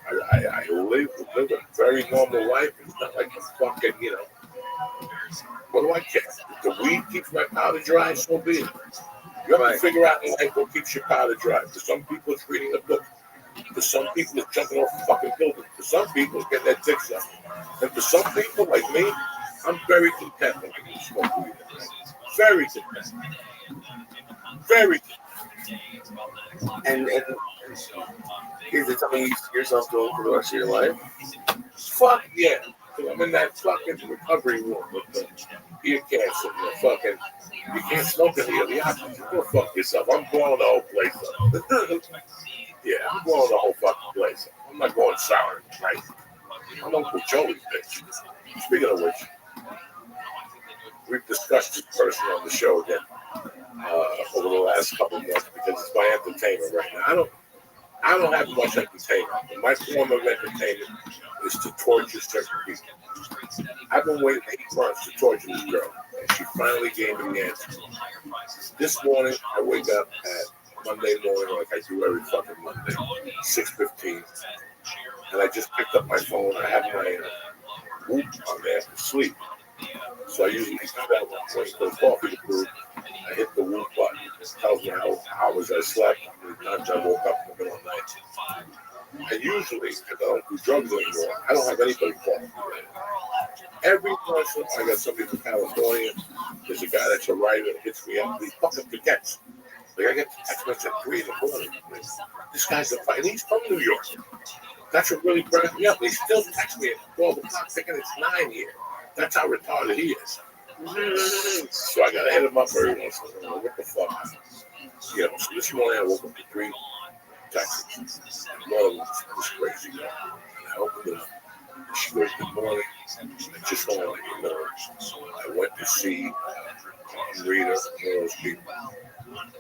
I live a very normal life. It's not like I'm fucking, what do I care? If the weed keeps my powder dry, so be it. You have to figure out in life what keeps your powder dry. For some people, it's reading a book. For some people, it's jumping off a fucking building. For some people, it's getting their dicks up. And for some people, like me, I'm very content when I can smoke weed. Very content. Very content. And is it something you see yourself doing for the rest of your life? Fuck yeah. I'm in that fucking recovery room with the ear cancer and the fucking, you can't smoke in here. The oxygen. Go fuck yourself. I'm blowing the whole place up. Yeah, I'm blowing the whole fucking place up. I'm not going sour tonight. I'm Uncle Joey's bitch. Speaking of which, we've discussed this person on the show again over the last couple of months because it's my entertainment right now. I don't have much entertainment. My form of entertainment is to torture certain people. I've been waiting 8 months to torture this girl, and she finally gave me the answer. This morning, I wake up at Monday morning, like I do every fucking Monday, 6:15, and I just picked up my phone. I have my whoop on there for sleep. So I usually do that when I wait for the coffee to brew. I hit the whoop button. It tells me how hours I slept, how many times I woke up in the middle of the night. I usually, because I don't do drugs anymore, I don't have anybody call me. Every person, I got somebody from California, there's a guy that's a writer that hits me up, he fucking forgets. Like I get text message at 3 in the morning. This guy's a fight. He's from New York. That's what really burned me up. He still texts me at 12 o'clock thinking it's 9 here. That's how retarded he is. So I gotta hit him up every once in a while. What the fuck? So this morning I woke up to 3 texts. One of them was crazy. And I opened it up. And she goes, good morning. I just want to let you know I went to see Rita, one of those people.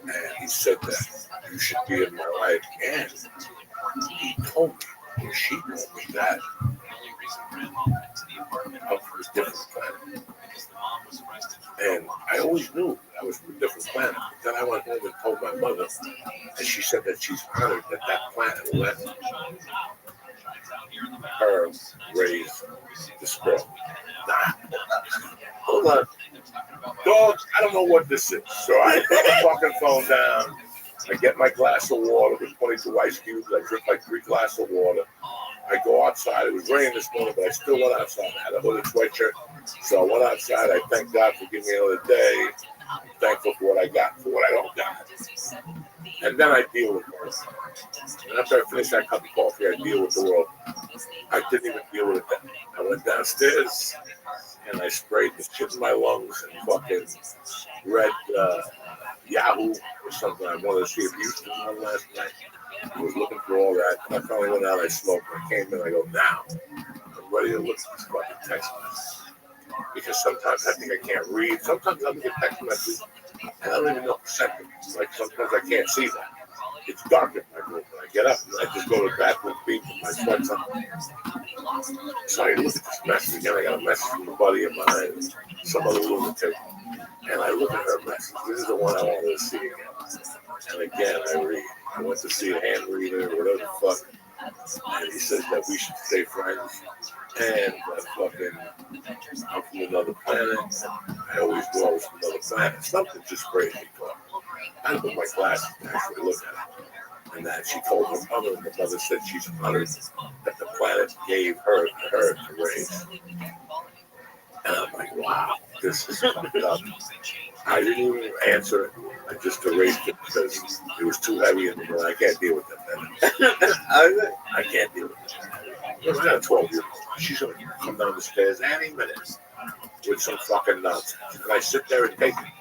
And he said that you should be in my life. And he told me, or she told me that I'm from a different planet. And I always knew I was from a different planet. But then I went home and told my mother, and she said that she's honored that that planet let her raise this girl. Nah. Hold on. Dog, I don't know what this is. So I put the fucking phone down. I get my glass of water with 22 ice cubes. I drink like 3 glasses of water. I go outside. It was raining this morning, but I still went outside. I had a hooded sweatshirt. So I went outside. I thank God for giving me another day. I'm thankful for what I got, for what I don't got. And then I deal with it. And after I finish that cup of coffee, I deal with the world. I didn't even deal with it then. I went downstairs and I sprayed the shit in my lungs and fucking read Yahoo or something. I wanted to see if Houston won last night. I was looking for all that. And I finally went out, I smoked, and I came in, I go, now, I'm ready to look at this fucking text message. Because sometimes I think I can't read. Sometimes I'll get a text message and I don't even know the second. Like sometimes I can't see that. It's dark in my room when I get up and I just go to the bathroom, beat my sweats on. So I look at this message again. I got a message from a buddy of mine, some other lunatic. And I look at her message. This is the one I wanted to see again. And again, I read. I went to see a hand reader or whatever the fuck. And he says that we should stay friends. And fucking, I'm from another planet. I always knew I was from another planet. Something just crazy. I put my glasses to actually look at it. And that she told her mother, and the mother said she's honored that the planet gave her to raise. And I'm like, wow, this is fucked up. I didn't even answer it. I just erased it because it was too heavy and I can't deal with that. I can't deal with it. I got a 12-year-old. She's going to come down the stairs any minute with some fucking nonsense. And I sit there and take it.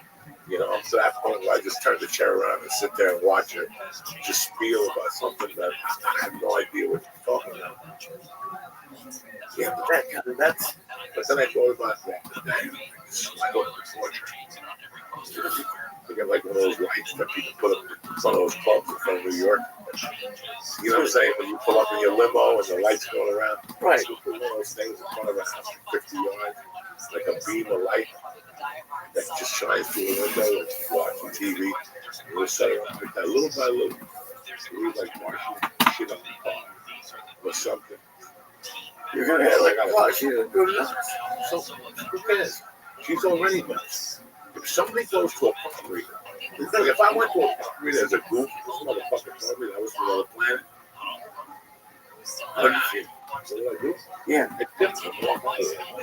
You know, I'm to that point where I just turn the chair around and sit there and watch her just spiel about something that I have no idea what she's talking about. Yeah, but then I thought about that. I go to the torture. They got like one of those lights that people put up in front of those clubs in front of New York. You know what I'm saying? When you pull up in your limo and the lights going around. Right. You put one of those things in front of a house, 50 yards, like a beam of light that just shines through the window and watching TV. And we'll set it up like that, little by little. We like Martian shit on the car or something. You're gonna have like a car. She's good enough. So who cares? She's already nuts. If somebody goes to a pump reader, if I went to a pump reader as a group, this motherfucker told me that was another planet. What did I do? Yeah. I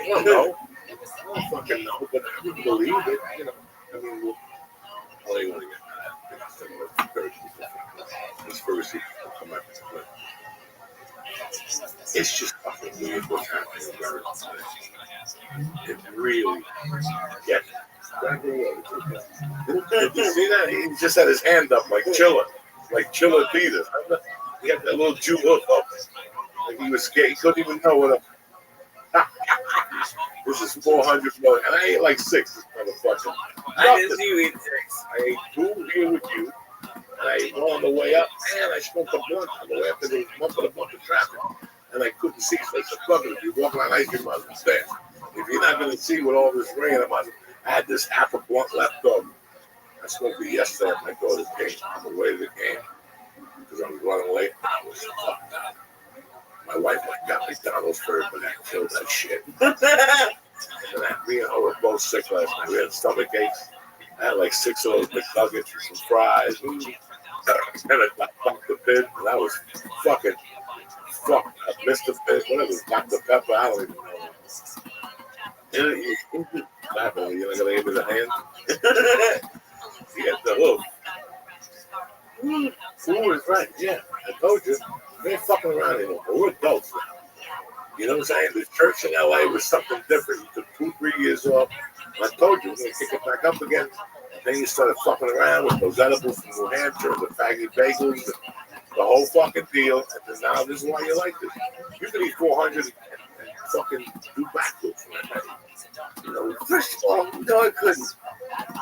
don't know. I don't fucking know, but I wouldn't believe it. You know, I mean, well, all you want to get that. Conspiracy will come up. It's just fucking weird what's happening in America today. It really gets. Did you see that? He just had his hand up like Chilla Peter. He had that little Jew hook up. Like he was scared. He couldn't even know what a. This is 400 million. And I ate like 6, this motherfucker. I didn't see you eat 6. I ate 2 here with you. And I ate 1 on the way up. And I smoked a blunt on the way up. There was a bunch of traffic. And I couldn't see. So I said, fuck it. If you walk like ice, you might as well stand. If you're not going to see with all this rain, I had this half a blunt left over. I smoked it yesterday at my daughter's game on the way to the game. Because I was running late. I was fucked up. My wife got McDonald's for her, but I killed that shit. And me and her were both sick last night. We had stomach aches. I had like 6 of those McNuggets and some fries. And I fucked the pit, and I was fucking fucked. I missed the pit. Whatever it was, Dr. Pepper, I don't even know. You're not going to give me the hand? You got the hook. Who was right? Yeah, I told you. We ain't fucking around anymore. We're adults now. You know what I'm saying? The church in LA was something different. You took 2-3 years off. And I told you, we're going to kick it back up again. And then you started fucking around with those edibles from New Hampshire, the faggy bagels, the whole fucking deal. And then now this is why you like this. You can eat 400 and fucking do backflips like that. You know, first of all, no, I couldn't.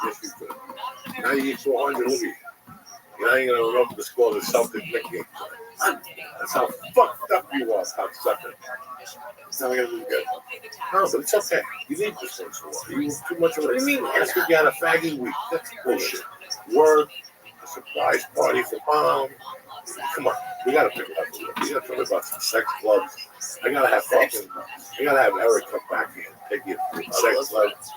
Yes, you could. Now you eat 400, look at you. You ain't going to remember the score of the Celtics Mickey. That's how fucked up you are, cocksucker. It's not going to be good. No, but it's okay. You need this once in a while. You eat too much of it. What do you mean? That's because you had a faggy week. That's bullshit. Work, a surprise party for mom. Come on. We got to pick it up a little bit. You got to talk about some sex clubs. I got to have Eric come back here and take you to sex clubs.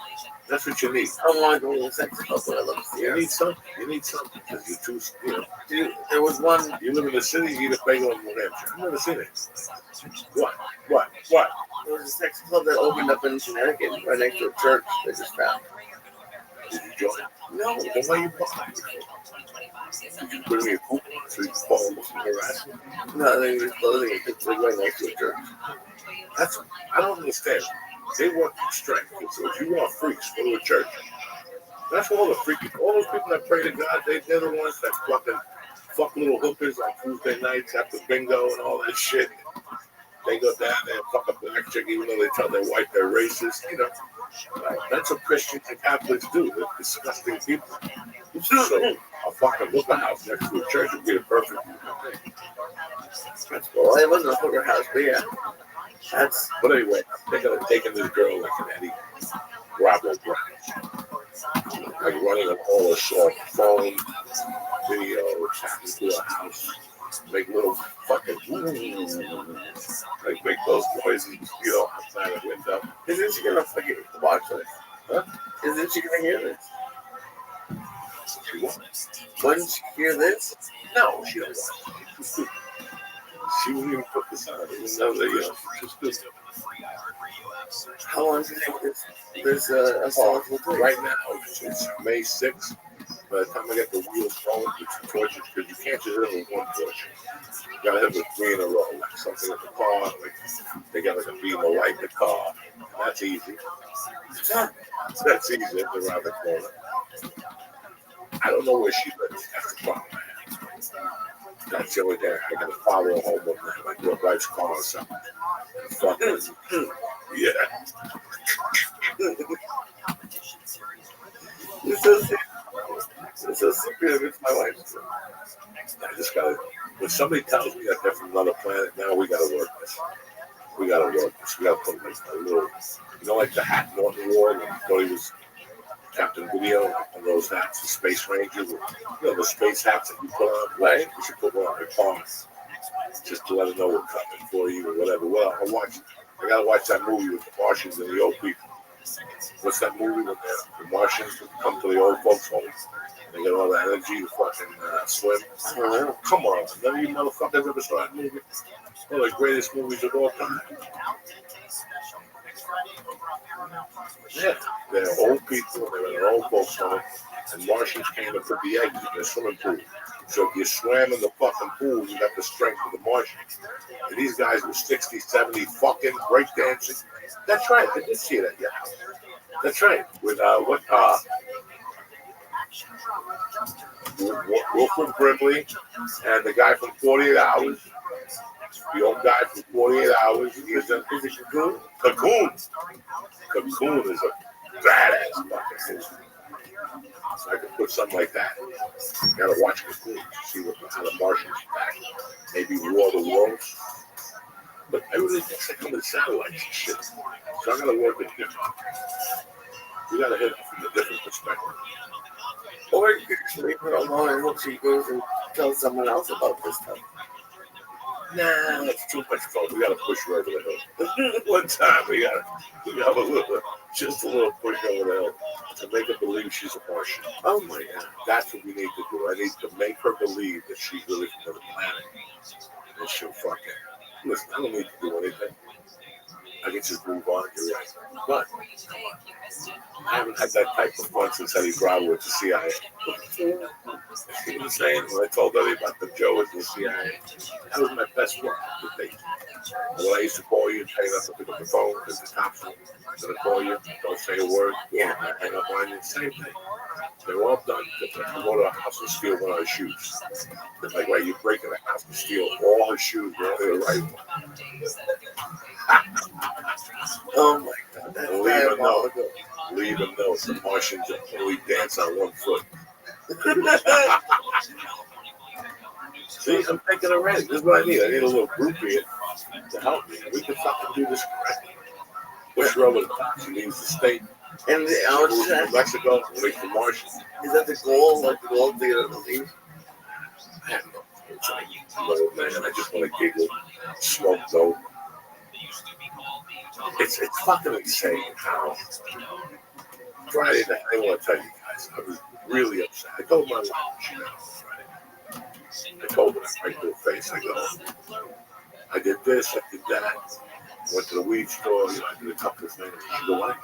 That's what you need. I don't want to go to the sex club, but I love to see it. You need something. Because you're too, you know. Dude, there was one. You live in the city, you eat a bagel in New Hampshire. I've never seen it. What? There was a sex club that opened up in Connecticut right next to a church they just found. Did you join? No. Then why you buying? Did you put me a coupon so you can follow them from harassment? No, they were clothing it because they're right next to a church. That's, I don't understand. They work in strength. So if you want freaks, go to a church. That's all the freaky, all those people that pray to God, they're the ones that fuck little hookers on Tuesday nights after bingo and all that shit. They go down there and fuck a black chick even though they tell their wife they're racist. You know, that's what Christians and Catholics do. They're disgusting people. So a fucking hooker house next to a church would be the perfect thing. That's Well, it wasn't a hooker house, but yeah. But anyway, they're gonna take in this girl like an Eddie Bravo Brown. Like running an all assault phone video, tapping through a house, make little fucking like make those noises, you know, outside the window. Isn't she gonna fucking watch this? Huh? Isn't she gonna hear this? She won't. Wouldn't she hear this? No, she don't want it. She wouldn't even put this on. Even though they, you know, just do. How long do you think this assault will take? Right now, it's May 6th. By the time I get the wheels rolling, it's torches because you can't just hit them with one torch. You gotta hit with 3 in a row, like something in the car, like they got like a beam of light in the car. That's easy. That's easy around the corner. I don't know where she lives. That's the problem. That's the only thing. I gotta follow her home with me. Like your wife's car or something. Fucking, yeah. It's so secretive. It's my wife. I just gotta. When somebody tells me that they're from another planet, now we gotta work this. We gotta work this. We gotta put like a little, you know, like the hat Norton wore when he thought he was Captain Video, and those hats, the Space Ranger, you know, the space hats that you put on, right? You should put one on your car, just to let them know we're coming for you or whatever. Well, I gotta watch that movie with the Martians and the old people. What's that movie with the Martians come to the old folks' home? They got all the energy to fucking swim. Come on, none of you motherfuckers ever saw that movie. One of the greatest movies of all time. Yeah, they're old people, they're in their old folks' home, and Martians came and put the eggs in their swimming pool. So if you swam in the fucking pool, you got the strength of the Martians. And these guys were 60, 70, fucking breakdancing. That's right, I did see that, yeah. That's right, with Wilford Brimley and the guy from 48 Hours. The old guy from 48 Hours. Is it Cocoon? Cocoon. Cocoon is a badass fucking movie. So I could put something like that. You gotta watch Cocoon to see how the Martians attack. Maybe War of the Worlds. But everything thinks they come with satellites and shit. So I gotta work it different. We gotta hit it from a different perspective. Or you could just leave her alone and hope she goes and tells someone else about this stuff. Nah, it's too much fun. We gotta push her over the hill. One time we gotta have just a little push over the hill to make her believe she's a Martian. Oh my God, that's what we need to do. I need to make her believe that she's really from another planet, and she'll fucking listen. I don't need to do anything. I can just move on. You're right. But I haven't had that type of fun since Eddie Bravo with the CIA. You know what I'm saying? When I told Eddie about the Joe with the CIA, that was my best one. When I used to call you and tell you not to pick up the phone because the cops are going to call you, don't say a word, yeah, I hang up on you, same thing. They're all done. You go to a house and steal one of her shoes. It's like, why you break in a house and steal all her shoes, you're only the right one. Oh my God, that's diabolical. Leave a note. The Martians only dance on one foot. See, I'm thinking already. This is what I need. I need a little group here to help me. We can fucking do this correctly. Push her over the top. She leaves the state. And to Mexico, wait for Martians. Is that the goal? Like the goal to get her to leave? I have no clue, man. I just want to giggle, smoke dope. It's fucking insane how Friday night, I want to tell you guys, I was really upset. I told my wife she got on Friday night. I told her right to her face, I go, I did this, I did that. Went to the weed store, I did a couple of things. She go, what?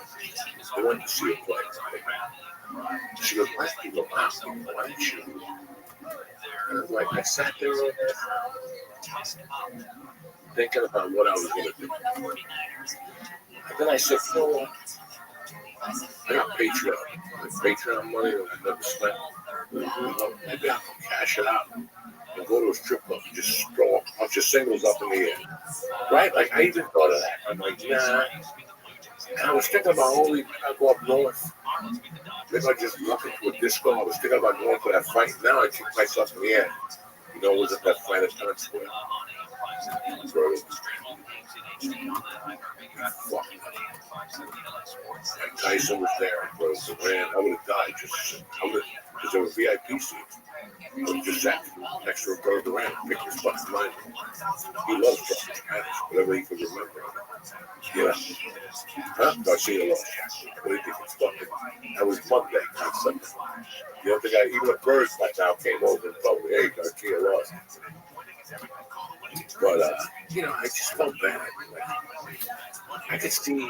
I went to see a play Friday night. She goes, why did you go out? Why didn't you? And I'm like, I sat there thinking about what I was going to do. And then I said, you know what? I got Patreon. Like Patreon money that I never spent. Maybe I can cash it out and go to a strip club and just throw a bunch of singles up in the air. Right? Like, I even thought of that. I'm like, nah. And I was thinking about only when I go up north. Maybe I just walk into a disco. I was thinking about going to that fight. Now I kick myself in the air. You know, was it that fight at Times Square? Bro. And Tyson was there, bro. Man, I would have died because there were VIP seats. I would have just sat next to Roberto Duran and picked his fucking mind. He loves talking Spanish, whatever he could remember. Yeah. Huh? Garcia lost. What do you think it's fucking? That was Monday, not Sunday. The other guy, even the Birds by now came over and told me, hey, Garcia lost. But, you know, I just felt bad. Like, I could see,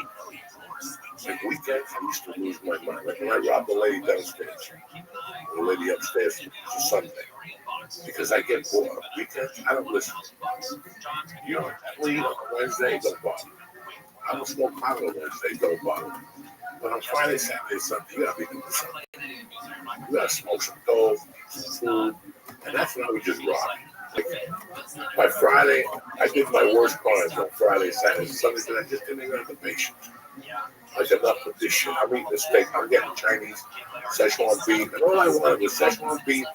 like, weekends, I used to lose my mind. Like, when I robbed the lady downstairs, the lady upstairs, it was a Sunday. Because I get bored. Weekends, I don't listen. You know, weed on Wednesday, don't bother. I don't smoke pot on Wednesday, don't bother. But on Friday, Saturday, Sunday, you gotta be doing something. You gotta smoke some dope, some food, and that's when I would just rock. Like, by Friday, I did my worst crimes on Friday, Saturday, Sunday, because I just didn't even have the patience. Like, enough with this shit. I'm eating a steak, I'm getting Chinese, Szechuan beef, and all I wanted was Szechuan beef,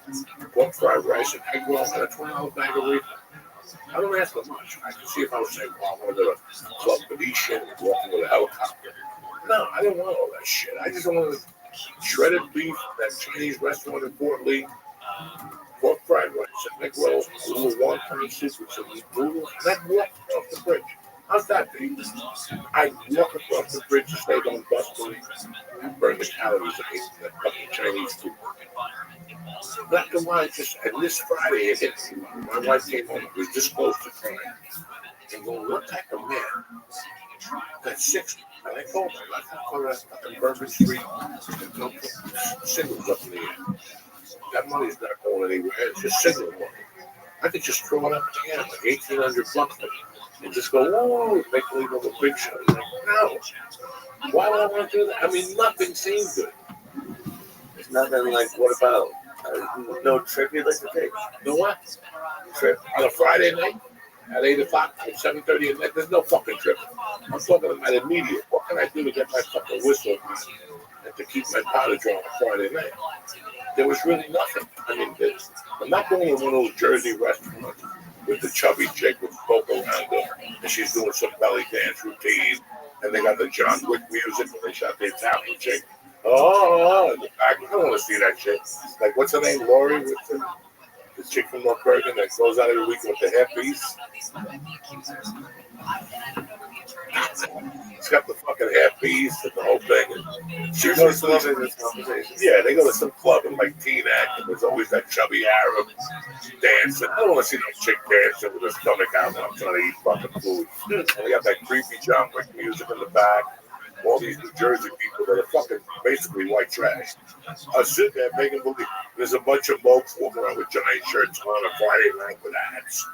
pork fried rice, and egg rolls, and a $20 bag of reefer. I don't ask for much. I can see if I was saying, well, I want to go to Club Venetian and walking with a helicopter. No, I didn't want all that shit. I just wanted shredded beef, that Chinese restaurant in Fort Lee, pork fried rice, and egg rolls, a little wonton soup with some noodles, and I'd walk across the bridge. How's that, Dave? I'd walk across the bridge to stay on bus and burn the calories of eating that fucking Chinese food. Black and white, just, and this Friday, it hit me. My wife came home, it was this close to crying. And going, what type of man that's 60? And I told her, like, I'm going to fucking Bourbon Street and don't put singles up in the air. That money's not going anywhere, it's just single money. I could just throw it up in the air, like $1,800, and just go, whoa, make believe of a big show. Like, no. Why would I want to do that? I mean, nothing seems good. There's nothing like, what about? No trip you'd like to take? No what? Trip on a Friday night at 8 o'clock, at 7:30 at night. There's no fucking trip. I'm talking about immediate. What can I do to get my fucking whistle and to keep my powder dry on a Friday night? There was really nothing. I mean, I'm not going to one of those Jersey restaurants with the chubby chick with Coco around her, and she's doing some belly dance routine, and they got the John Wick music when they shot the Italian chick. Oh, in the back. I don't want to see that shit. Like, what's her name? Lori with the chick from North Bergen that goes out every week with the hairpiece. It's got the fucking hairpiece and the whole thing. And she goes to this conversation. Yeah, they go to some club in like Teaneck, and there's always that chubby Arab dancing. I don't want to see no chick dancing with her stomach out when I'm trying to eat fucking food. And they got that creepy John Wick music in the back. All these New Jersey people that are fucking basically white trash. I was sitting there making believe there's a bunch of folks walking around with giant shirts on a Friday night with hats,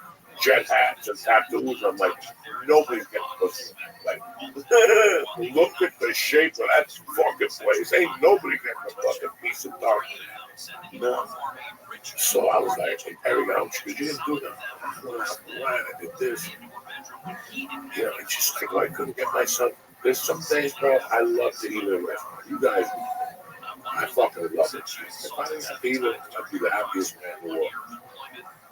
jet hats, and tattoos. I'm like, nobody's getting pussy. Like, look at the shape of that fucking place. Ain't nobody getting a fucking piece of dark. No. So I was like, hey, Perry, you didn't do that. I went out the line, I did this. You know, I just like, I couldn't get myself. There's some days, bro, I love to eat at a restaurant. You guys, I fucking love it. If I didn't have to eat it, I'd be the happiest man in the world.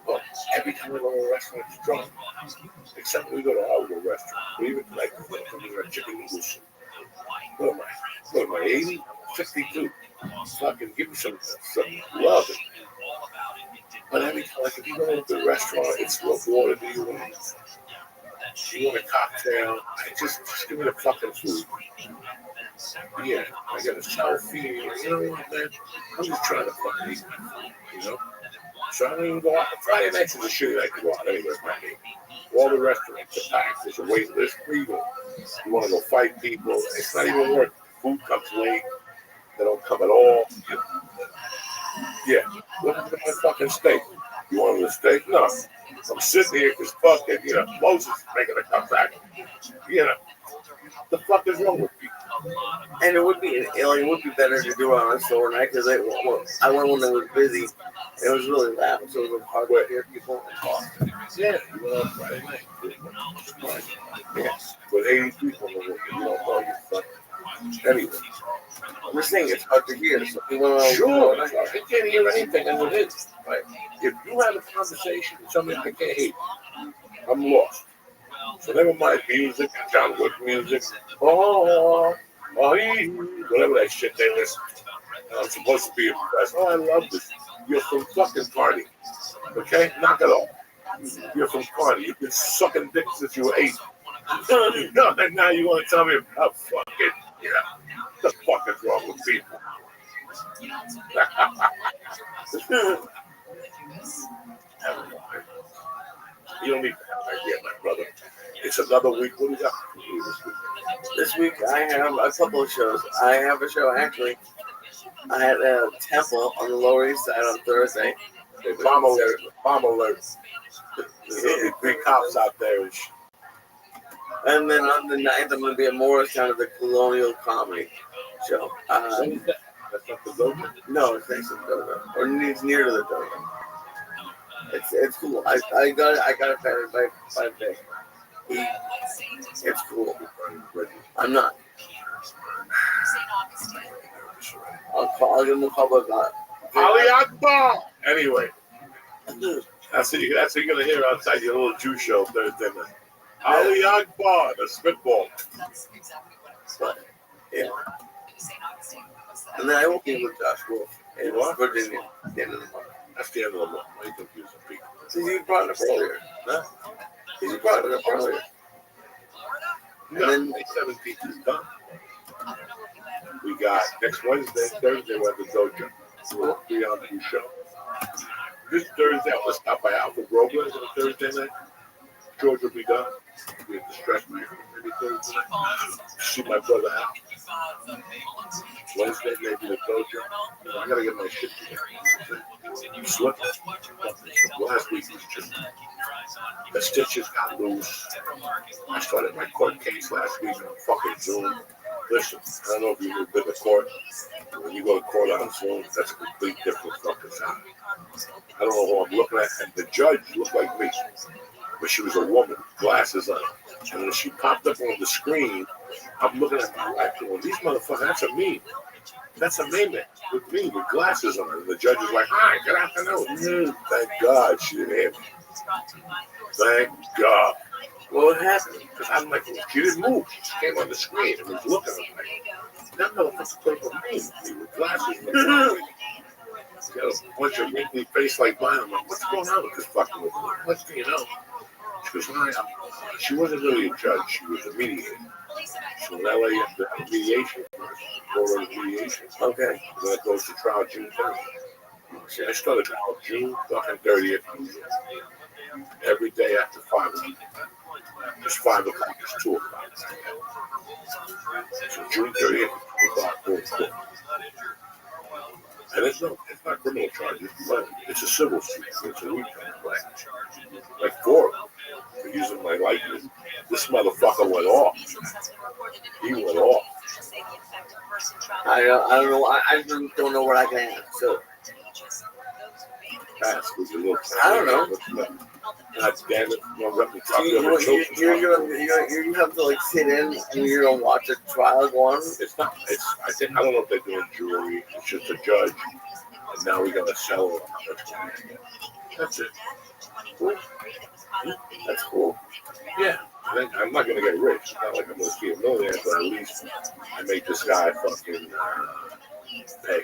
But every time we go to a restaurant, it's drunk. Except when we go to Hollywood restaurant. We even like something like chicken noodle soup. What am I, 80? 62. Fucking give me some love. But every time, like if you go to the restaurant, it's what water do you want? You want a cocktail? Just give me the fucking food. Yeah, I got a selfie. You know what, man? I'm just trying to fucking eat, you know? So I don't even go out. Friday nights is a shitty night to go out anyway, my name. All the restaurants are packed. There's a wait list for you. You want to go fight people. It's not even worth. Food comes late. They don't come at all. Yeah, look at my fucking steak. You wanted a steak? No. I'm sitting here because fucking, Moses is making a comeback. The fuck is wrong with people? And it would be better to do it on a sore night because I went when it was busy. It was really loud, so it was hard to hear people talk. Yeah, you went on Friday night. Yes, with 80 people in the room. You don't know you fucking. Anyway. We're saying it's hard to hear. So Sure, I can't hear anything as it is. Right? If you have a conversation with somebody I can't hear, I'm lost. So never mind music, John Wood music, whatever that shit they listen. I'm supposed to be impressed. Oh, I love this. You're from fucking Cardi. Okay? Knock it off. You're from Cardi. You've been sucking dick since you were 8. And now you want to tell me about fucking, the fuck is wrong with people? You don't need to have an idea, my brother. It's another week. What do you got this week? This week I have a couple of shows. I have a show actually. I had a temple on the Lower East Side on Thursday. Bomb alert. There's 3 cops out there. And then on the 9th, I'm going to be at Morristown at the Colonial Comedy Show. That's not the Doga? No, it's next to the Doga. Or it's near to the Doga. It's cool. I got it better by day. It's cool. I'm not. I'll give him a public Ali Akbar! Anyway. That's what you're going to hear outside your little Jew show Thursday night. Ali Akbar, the spitball. But, yeah. And then I will be with Josh Wolf in Virginia at the end of the month. That's the end of the month. Why are you confusing people? So you brought it up earlier. Huh? You brought it up earlier. No, May 17th is done. We got next Wednesday, Thursday, we're at the Dojo. We'll be on the show. This Thursday, I'm going to stop by Alpha Groveland on Thursday night. George will be done. We have to stretch my maybe Thursday night. See my brother Al. Wednesday, maybe the Dojo. I got to get my shit together. Slipping. Last week was just the stitches got loose. I started my court case last week on fucking Zoom. Listen, I don't know if you've been to court. When you go to court on Zoom, that's a complete different fucking sound. I don't know who I'm looking at, and the judge looked like me, but she was a woman, glasses on. And when she popped up on the screen, I'm looking at my wife going, these motherfuckers, that's a meme. That's a meme with me with glasses on. And the judge is like, hi, good afternoon. Thank God she didn't hear me. Thank God. What happened? Because I'm like, she didn't move. She came on the screen and was looking at me. That motherfucker played for me with glasses. She got a bunch of wrinkly face like mine. I'm like, what's going on with this fucking woman? What's going on? She goes, she wasn't really a judge. She was a mediator. So in LA, you have to have a mediation first. Go to mediation. Okay. And then it goes to trial June 30th. I started trial June 30th. Every day after 5 o'clock. It's 5 o'clock. It's 2 o'clock. So June 30th, 2 o'clock. And it's not criminal charges, but it's a civil suit. It's a weekend like 4 of them for using my likeness. This motherfucker went off. He went off. I don't know. I don't know what I can ask. So ask was a little. I don't know. God damn it! You have to like sit in and you're gonna watch a trial go on. It's not. I don't know if they're doing jury. It's just a judge, and now we gotta sell it. That's it. Cool. That's cool. Yeah. I'm not gonna get rich. It's not like I'm gonna see a millionaire, but at least I make this guy fucking pay.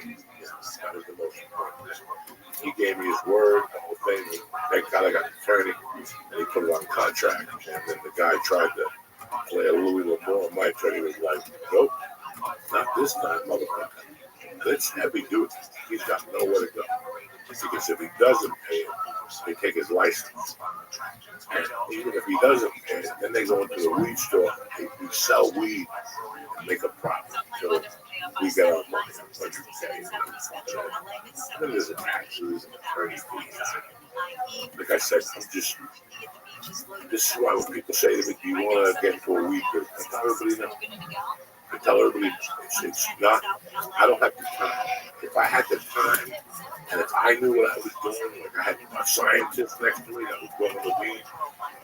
That was the most important thing. He gave me his word, the whole thing. Thank God I got an attorney, and he put it on contract. And then the guy tried to play a Louis LeBron, and my attorney was like, nope, not this time, motherfucker. It's heavy duty. He's got nowhere to go. Because if he doesn't pay it, they take his license. And even if he doesn't pay it, then they go into the weed store and they sell weed and make a profit. So we got our money. Then there's a taxes and attorney fees. Like I said, this is why when people say to me, do you want to get into a week? I tell everybody no. I tell everybody it's not, I don't have the time. If I had the time, and if I knew what I was doing, like I had a scientist next to me that was going to lead,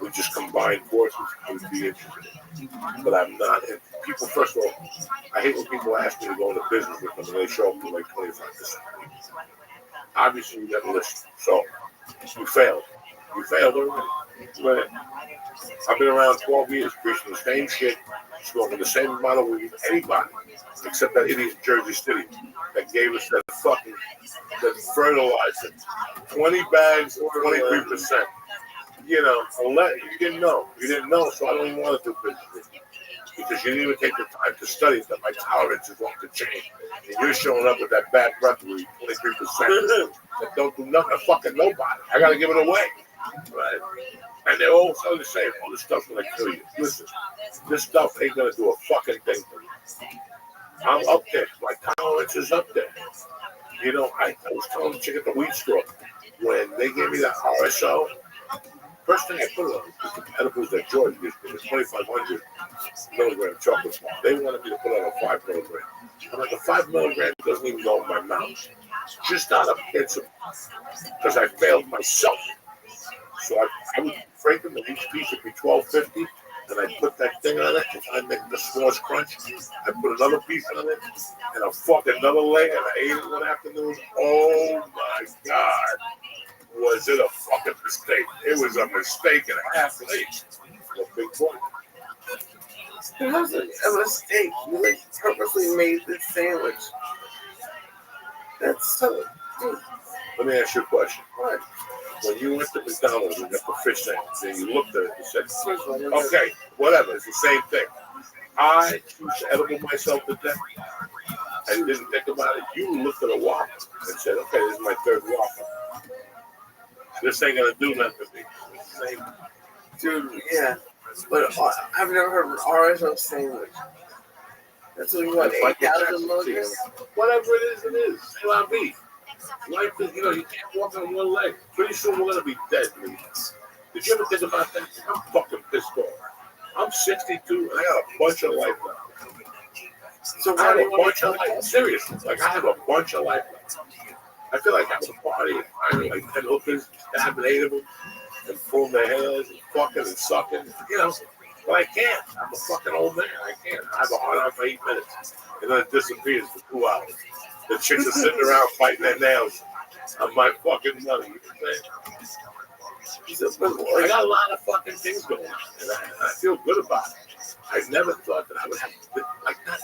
we just combined forces, I would be interested. But I'm not. And people, first of all, I hate when people ask me to go into business with them and they show up to like 25%. Obviously, you got to listen. So, you failed. You failed already. Right. I've been around 12 years preaching the same shit, smoking the same amount of weed as anybody, except that idiot in Jersey City that gave us that fertilizer. 20 bags, 23%. You know, you didn't know. You didn't know, so I don't even want to do business with you. Because you didn't even take the time to study that my tolerance is going to change. And you're showing up with that bad breath weed, 23%. That don't do nothing to fucking nobody. I got to give it away. Right. And they're all so the same. All this stuff's going to kill you. Listen, this stuff ain't going to do a fucking thing for me. I'm up there. My tolerance is up there. You know, I was telling the chick at the weed store, when they gave me that RSO, first thing I put it on was the edibles that George gives me, the 2,500 milligram chocolate bar. They wanted me to put on a 5 milligram. I'm like, a 5 milligram doesn't even go in my mouth. Just out of principle. Because I failed myself. So I would break them, and each piece would be $12.50, and I put that thing on it, and I make the s'mores crunch. I put another piece on it, and I fucked another leg, and I ate it one afternoon. Oh my God. Was it a fucking mistake? It was a mistake and a half late. A big boy. It wasn't a mistake. You like purposely made this sandwich. That's so. Let me ask you a question. What? When you went to McDonald's and got the fish sandwich, and you looked at it and said, okay, whatever, it's the same thing. I choose to edible myself to death. I didn't think about it. You looked at a Whopper and said, okay, this is my third Whopper. This ain't gonna do nothing to me. Dude, yeah. But I've never heard of an RSO sandwich. That's what you want, 8,000 milligrams? Whatever it is. C'est la vie. Life is, you can't walk on one leg. Pretty soon we're gonna be dead, man. Did you ever think about that? I'm fucking pissed off. I'm 62 and I got a bunch of life left. So I have a bunch of life. Seriously, like I have a bunch of life left. I feel like I'm at a party and finding like 10 hookers, stabbing 8 of them, and pulling their hairs and fucking and sucking, But I can't. I'm a fucking old man. I can't. I have a hard on for 8 minutes, and then it disappears for 2 hours. The chicks are sitting around fighting their nails on my fucking money. I got a lot of fucking things going on, and I feel good about it. I never thought that I would have to live like that.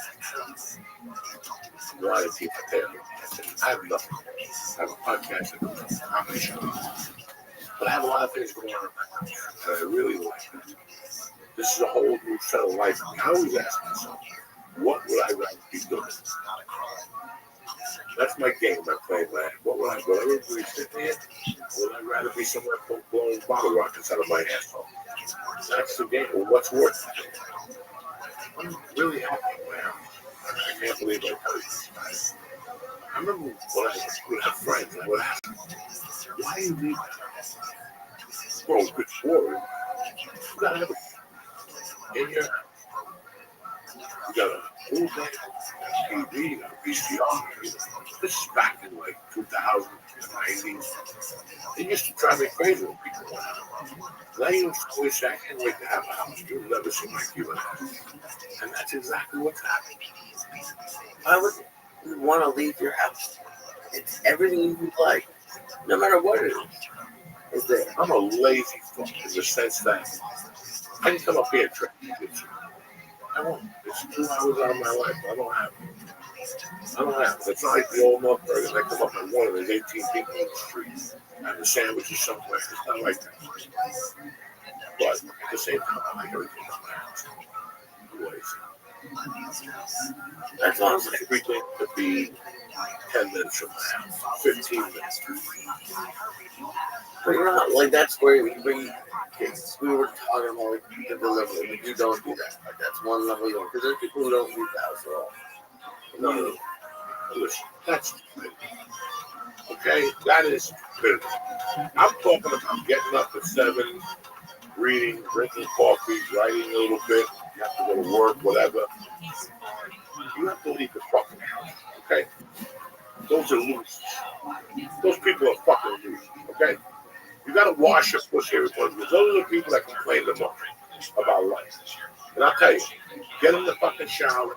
I'm lying to you, I have nothing. I have a podcast, I'm a show. But I have a lot of things going on, and I really like it. This is a whole new set of life. I always ask myself, what would I rather be doing? That's my game I play, man. What would I rather be sitting here? Would I rather be somewhere blowing bottle rockets out of my asshole? That's the game. Well, what's worth it? I'm really happy now. I can't believe I tell you this. I remember when I would have friends, I would ask them, why do you leave that? Well, good for it. You gotta have a in your house. You got a full day, TV, a VCR. This is back in like 2000, 90s. It used to drive me crazy when people went out. Now you always say, I can't wait to have a house. You'll never see my Cuban house. And that's exactly what's happening. Why would you want to leave your house? It's everything you like, no matter what it is there. I'm a lazy fuck in the sense that I can come up here and try to get you. I won't. It's 2 hours out of my life. I don't have it. It's not like the old North Burger. I come up at 1 and there's 18 people on the street. And the sandwich is somewhere. It's not like that. But at the same time, I like everything in my house. That's honestly everything could be 10 minutes from my house, 15 minutes. But you're not like that's where we were talking about like the delivery, but you don't do that. Like that's one level you don't. Because there's people who don't leave the house at all. No. Listen, that's stupid. Okay? That is stupid. I'm talking about getting up at 7, reading, drinking coffee, writing a little bit. You have to go to work, whatever. You have to leave the fucking house, okay? Those are losers. Those people are fucking losers, okay? You gotta wash your pussy every time, because those are the people that complain the most about life. And I'll tell you, get in the fucking shower.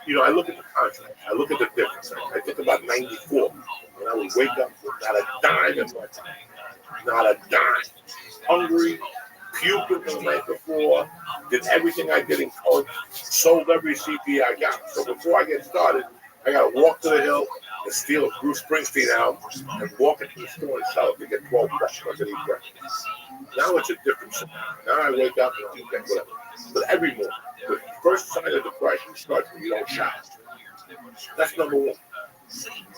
You know, I look at the contract. I look at the difference. I think about 94, when I would wake up with not a dime in my time. Not a dime. Hungry, puking the night before, did everything I did in college, sold every CD I got. So before I get started, I got to walk to the hill and steal a Bruce Springsteen album and walk into the store and sell it to get 12 bucks so I can eat breakfast. Now it's a different scenario. Now I wake up and I'm like, whatever. But every morning, the first sign of depression starts when you don't shower. That's number one.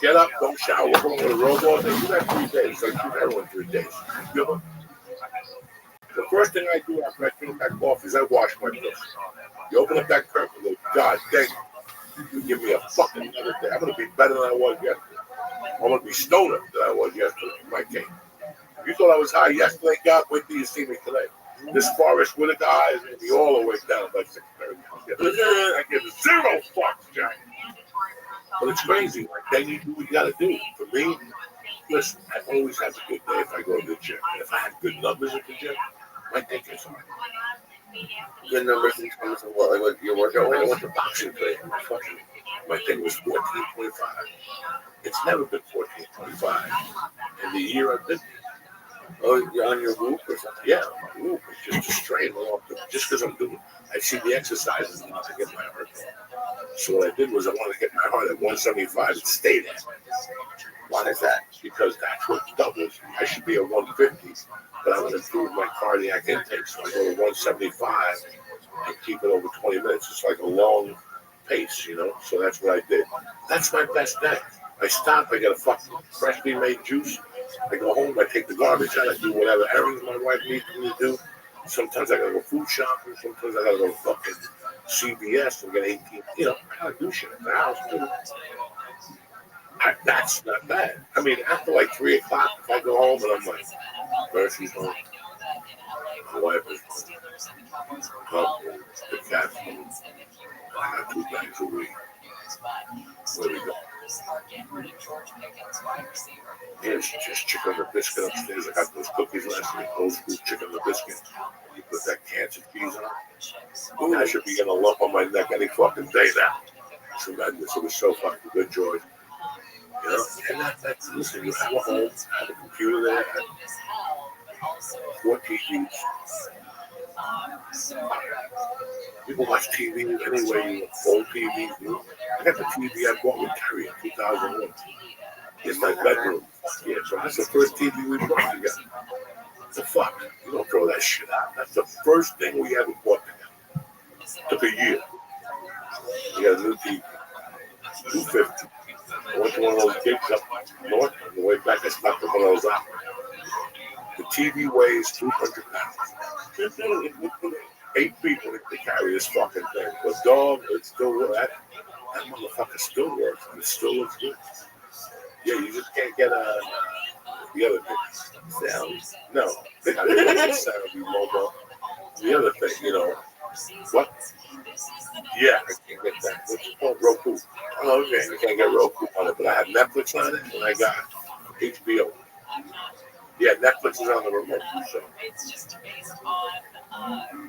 Get up, don't shower, go to the robot, and do that 3 days. So you do that in 3 days. You know? The first thing I do after I drink that coffee is I wash my face. You open up that curtain and go, God, thank you. You give me a fucking another day. I'm going to be better than I was yesterday. I'm going to be stoner than I was yesterday in my game. You thought I was high yesterday, God, wait till you see me today. This Forest Whitaker eye is going to be all the way down by 6:30. I give 0 fucks, Jack. But it's crazy. Like, then you do what you got to do. For me, listen, I always have a good day if I go to the gym. And if I have good numbers at the gym, my day gets on. Good numbers in terms of what, like what your workout I was? went to boxing today. My thing was 14.25. It's never been 14.25. And the year I've been. Oh, you're on your whoop or something? Yeah, my whoop is just a strain along. Just because I'm doing it. I see the exercises and I get my heart going. So what I did was I wanted to get my heart at 175 and stay there. Why is that? Because that's what doubles. I should be at 150, but I'm going to improve my cardiac intake. So I go to 175 and keep it over 20 minutes. It's like a long pace, you know? So that's what I did. That's my best day. I stop, I get a fucking freshly made juice. I go home, I take the garbage out, I do whatever errands my wife needs me to do. Sometimes I gotta go food shopping, sometimes I gotta go fucking CVS and get 18. You know, I gotta do shit at the house too. That's not bad. I mean, after like 3 o'clock, if I go home and I'm like, Mercy's home, my wife is home, the cat's home, I got 2 bags a week. Where we go? Here's just chicken and biscuit upstairs. I got those cookies last night, old school chicken and biscuit. You put that cancer cheese on. I should be getting a lump on my neck any fucking day now. Tremendous. It was so fucking good, George. You know, and that's listen, you have a home, have a computer there, have 4 TVs. People watch TV anyway, you full TV. I got the TV I bought with Terry in 2001. In my bedroom. Yeah, so that's the first TV we bought together. The fuck? You don't throw that shit out. That's the first thing we ever bought together. Took a year. We got a new TV. $250. I went to one of those gigs up north. On the way back, I stopped at one of those out. The TV weighs 200 pounds. 8 people to carry this fucking thing. But dog, it still works. That motherfucker still works. And it still looks good. Yeah, you just can't get the other thing. Sound. No. They got the sound mobile. The other thing, you know. What? Yeah, I can't get that. What's it called? Roku. Oh, okay. I can't get Roku on it, but I have Netflix on it, and I got HBO. Yeah, Netflix is on the remote. So.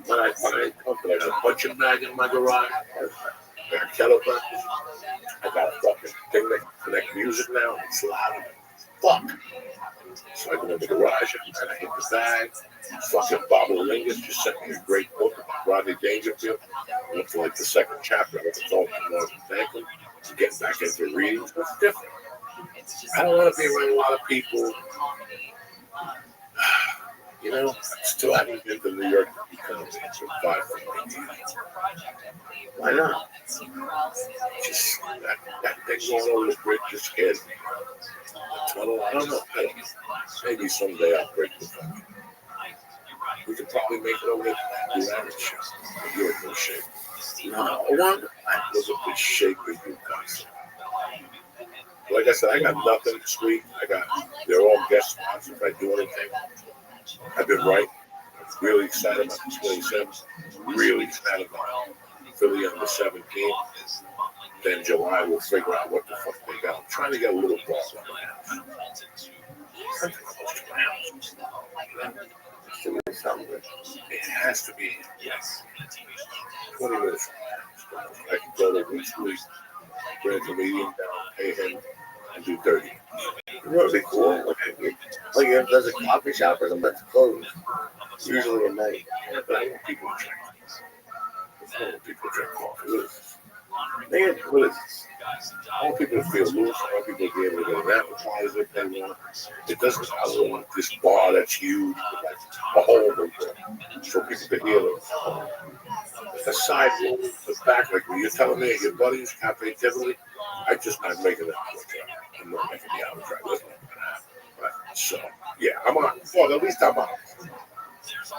When I find something, I got a bunch of mag in my garage. I got kettlebells. I got a fucking thing that connects music now. It's loud. Fuck. So I go in the garage and I hit the bag. Fucking Bob Lingus just sent me a great book about Rodney Dangerfield. I went to like the 2nd chapter. I went to talk to Martin Franklin. Getting back into reading. It's different. I don't want to be around a lot of people. You know, I still haven't been to New York because it's for 5 years. Why not? Just that thing going over the bridge just scared me. The tunnel, I don't know. Maybe someday I'll break the tunnel. We could probably make it over there. Do that shit. You're in no shape. No, I look at the shape of you guys. Like I said, I got nothing sweet. They're all guest spots if I do anything. I've been right. I'm really excited about the 27th. Really excited about Philly on the 17th. Then July we'll figure out what the fuck they got. I'm trying to get a little ball on my house. Something close to my house. It has to be 20 minutes from my house. I can go there each week, bring the medium down, pay him, and do 30. It would be cool. Like if there's a coffee shop or something that's closed, usually at night. Yeah, but I want people to drink. I want people to drink coffee. What is this? I want people to feel loose. I want people to be able to get an appetizer if they want. It doesn't I want this bar that's huge, with like a hole in it, so people can hear it. The side room, the back, like when you're telling me your buddies, Cafe Tivoli, I'm just not making that arbitrage. I'm not making the arbitrage. That's not going to happen. Right? So, yeah, I'm on. Well, at least I'm on.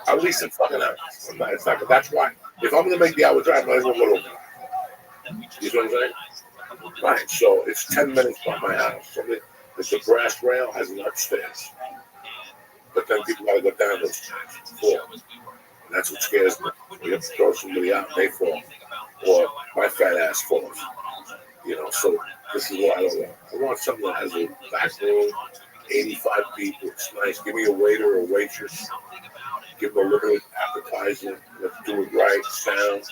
At least I'm fucking out. It's not, that's why. If I'm going to make the arbitrage, I might as well go over. You know what I'm saying? Right, so it's 10 minutes from my house. So the brass rail has an upstairs. But then people got to go down those stairs. Fall. And that's what scares me. You have to throw somebody out and they fall. Or my fat ass falls. You know, so this is what I don't want. I want something that has a back room, 85 people. It's nice. Give me a waiter or a waitress. Give them a little appetizer. Let's do it right. Sound.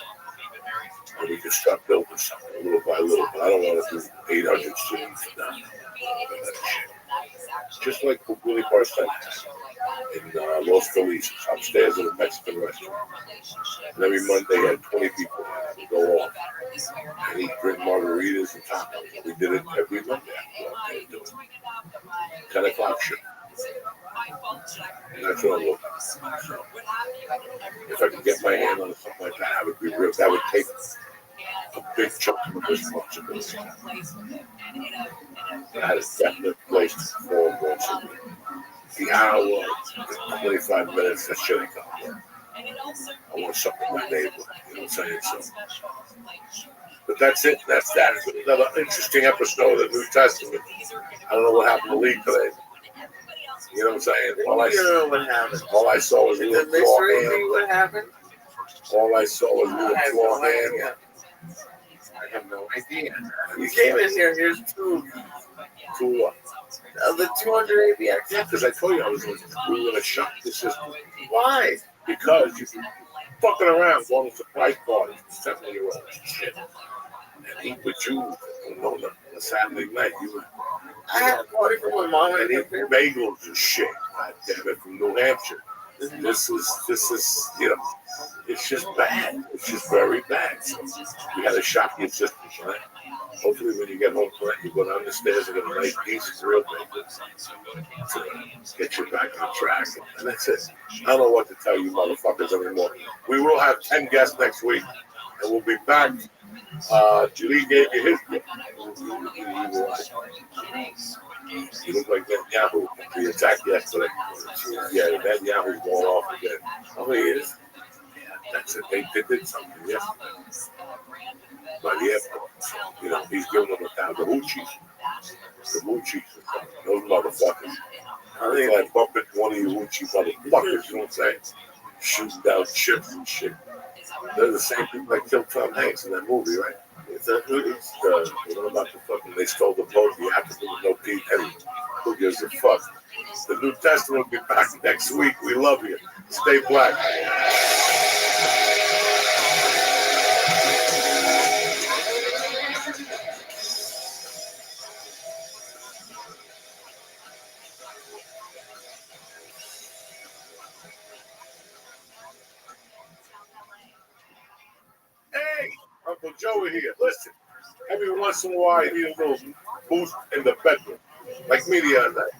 And we can start building something little by little. But I don't want to do 800 students now. Just like Willie Barstow in Los Feliz, upstairs in a Mexican restaurant. And every Monday I had 20 people that would go off and eat, drink margaritas and tacos. We did it every Monday. 10 o'clock show. And that's what I'm looking for. So, if I could get my hand on something like that, I would be real. That would take a big chunk of responsibility. I had a definite place to perform once a week. The hour, 25 minutes, that shit ain't gonna work. I want something in my neighborhood, you know what I'm saying? So, but that's it. That's that. It's another interesting episode of the New Testament. I don't know what happened to Lee today. You know what I'm saying? You know what happened. All I saw was a little claw hand. What happened? All I saw was a little claw hand. I have no idea. You came in here. Here's two. Two what? The 200 ABX. Yeah, because I told you we were going to shop the system. Why? Because you're fucking around going to surprise parties with 7-year-olds and shit. And eat with you on a Saturday night. I had a party for my mom and eat bagels and shit. God damn it, from New Hampshire. This is, you know, it's just bad. It's just very bad. So you got to shock your systems, right? Hopefully when you get home tonight, you go down the stairs and get a nice piece of real bagels to get you back on track. And that's it. I don't know what to tell you motherfuckers anymore. We will have 10 guests next week. And we'll be back. Julie gave you his gift. He looked like Netanyahu. He attacked yesterday. Yeah, Netanyahu's going off again. Oh, he is? Yeah, that's it. They did something yesterday. By the airport. You know, he's giving them the hoochies. The hoochies. Those motherfuckers. I think I bump into one of you hoochie motherfuckers, you know what I'm saying? Shooting down ships and shit. They're the same people that killed Tom Hanks in that movie, right? It's the what about the fucking, they stole the boat, the African with no Pete Henry. Who gives a fuck? The New Testament will be back next week. We love you. Stay black. Hey, Uncle Joey here. Listen, every once in a while, you need a little boost in the bedroom. Like me the other night.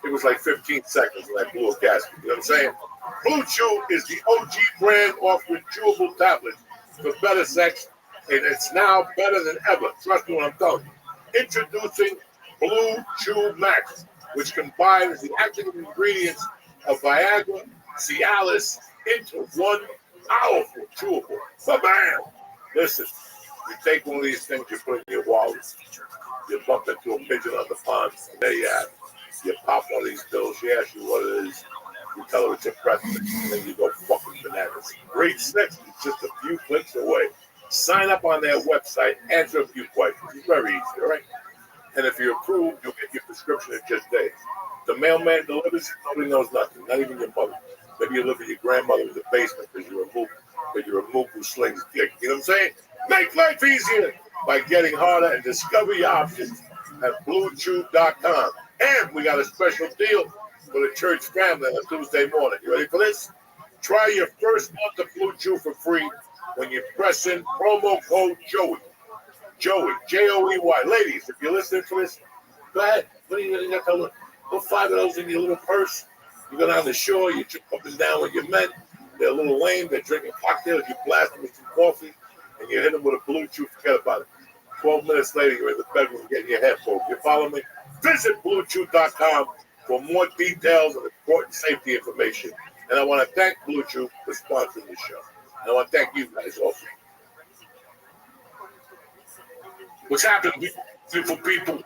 It was like 15 seconds and I blew a gasket. You know what I'm saying? Blue Chew is the OG brand offering chewable tablets for better sex, and it's now better than ever. Trust me when I'm telling you. Introducing Blue Chew Max, which combines the active ingredients of Viagra, Cialis into one powerful chewable. Bam! Listen, you take one of these things, you put in your wallet, you bump into a pigeon on the pond, and there you have it. You pop one of these pills, she asks you what it is, you tell her it's a Prevnar, and then you go fucking bananas. Grade 6 is just a few clicks away. Sign up on their website, answer a few questions. It's very easy, all right? And if you're approved, you'll get your prescription in just days. The mailman delivers, nobody knows nothing, not even your mother. Maybe you live with your grandmother in the basement because you're a mook who slings dick. You know what I'm saying? Make life easier by getting harder and discover your options at BlueChew.com. And we got a special deal for the church family on a Tuesday morning. You ready for this? Try your first month of Blue Chew for free when you press in promo code Joey. Joey, Joey. Ladies, if you're listening to this, go ahead. What are you going to tell them? Put 5 of those in your little purse. You go down the shore, you jump up and down with your men. They're a little lame. They're drinking cocktails. You blast them with some coffee, and you hit them with a Blue Chew. Forget about it. 12 minutes later, you're in the bedroom getting your head pulled. You follow me? Visit BlueChew.com for more details and important safety information. And I want to thank Blue Chew for sponsoring the show. And I want to thank you guys also. What's happening, beautiful people?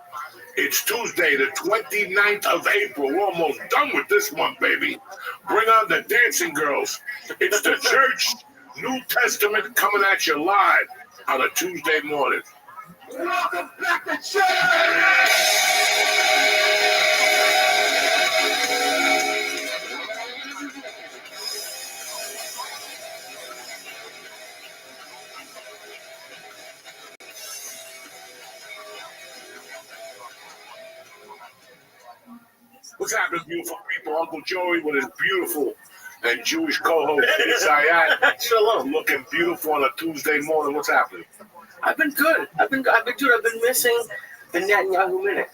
It's Tuesday, the 29th of April. We're almost done with this month, baby. Bring on the dancing girls. It's the church New Testament coming at you live on a Tuesday morning. Welcome back to church! What's happening, beautiful people? Uncle Joey with his beautiful and Jewish co-host, Isayat. Shalom. Looking beautiful on a Tuesday morning. What's happening? I've been good. I've been missing the Netanyahu minute.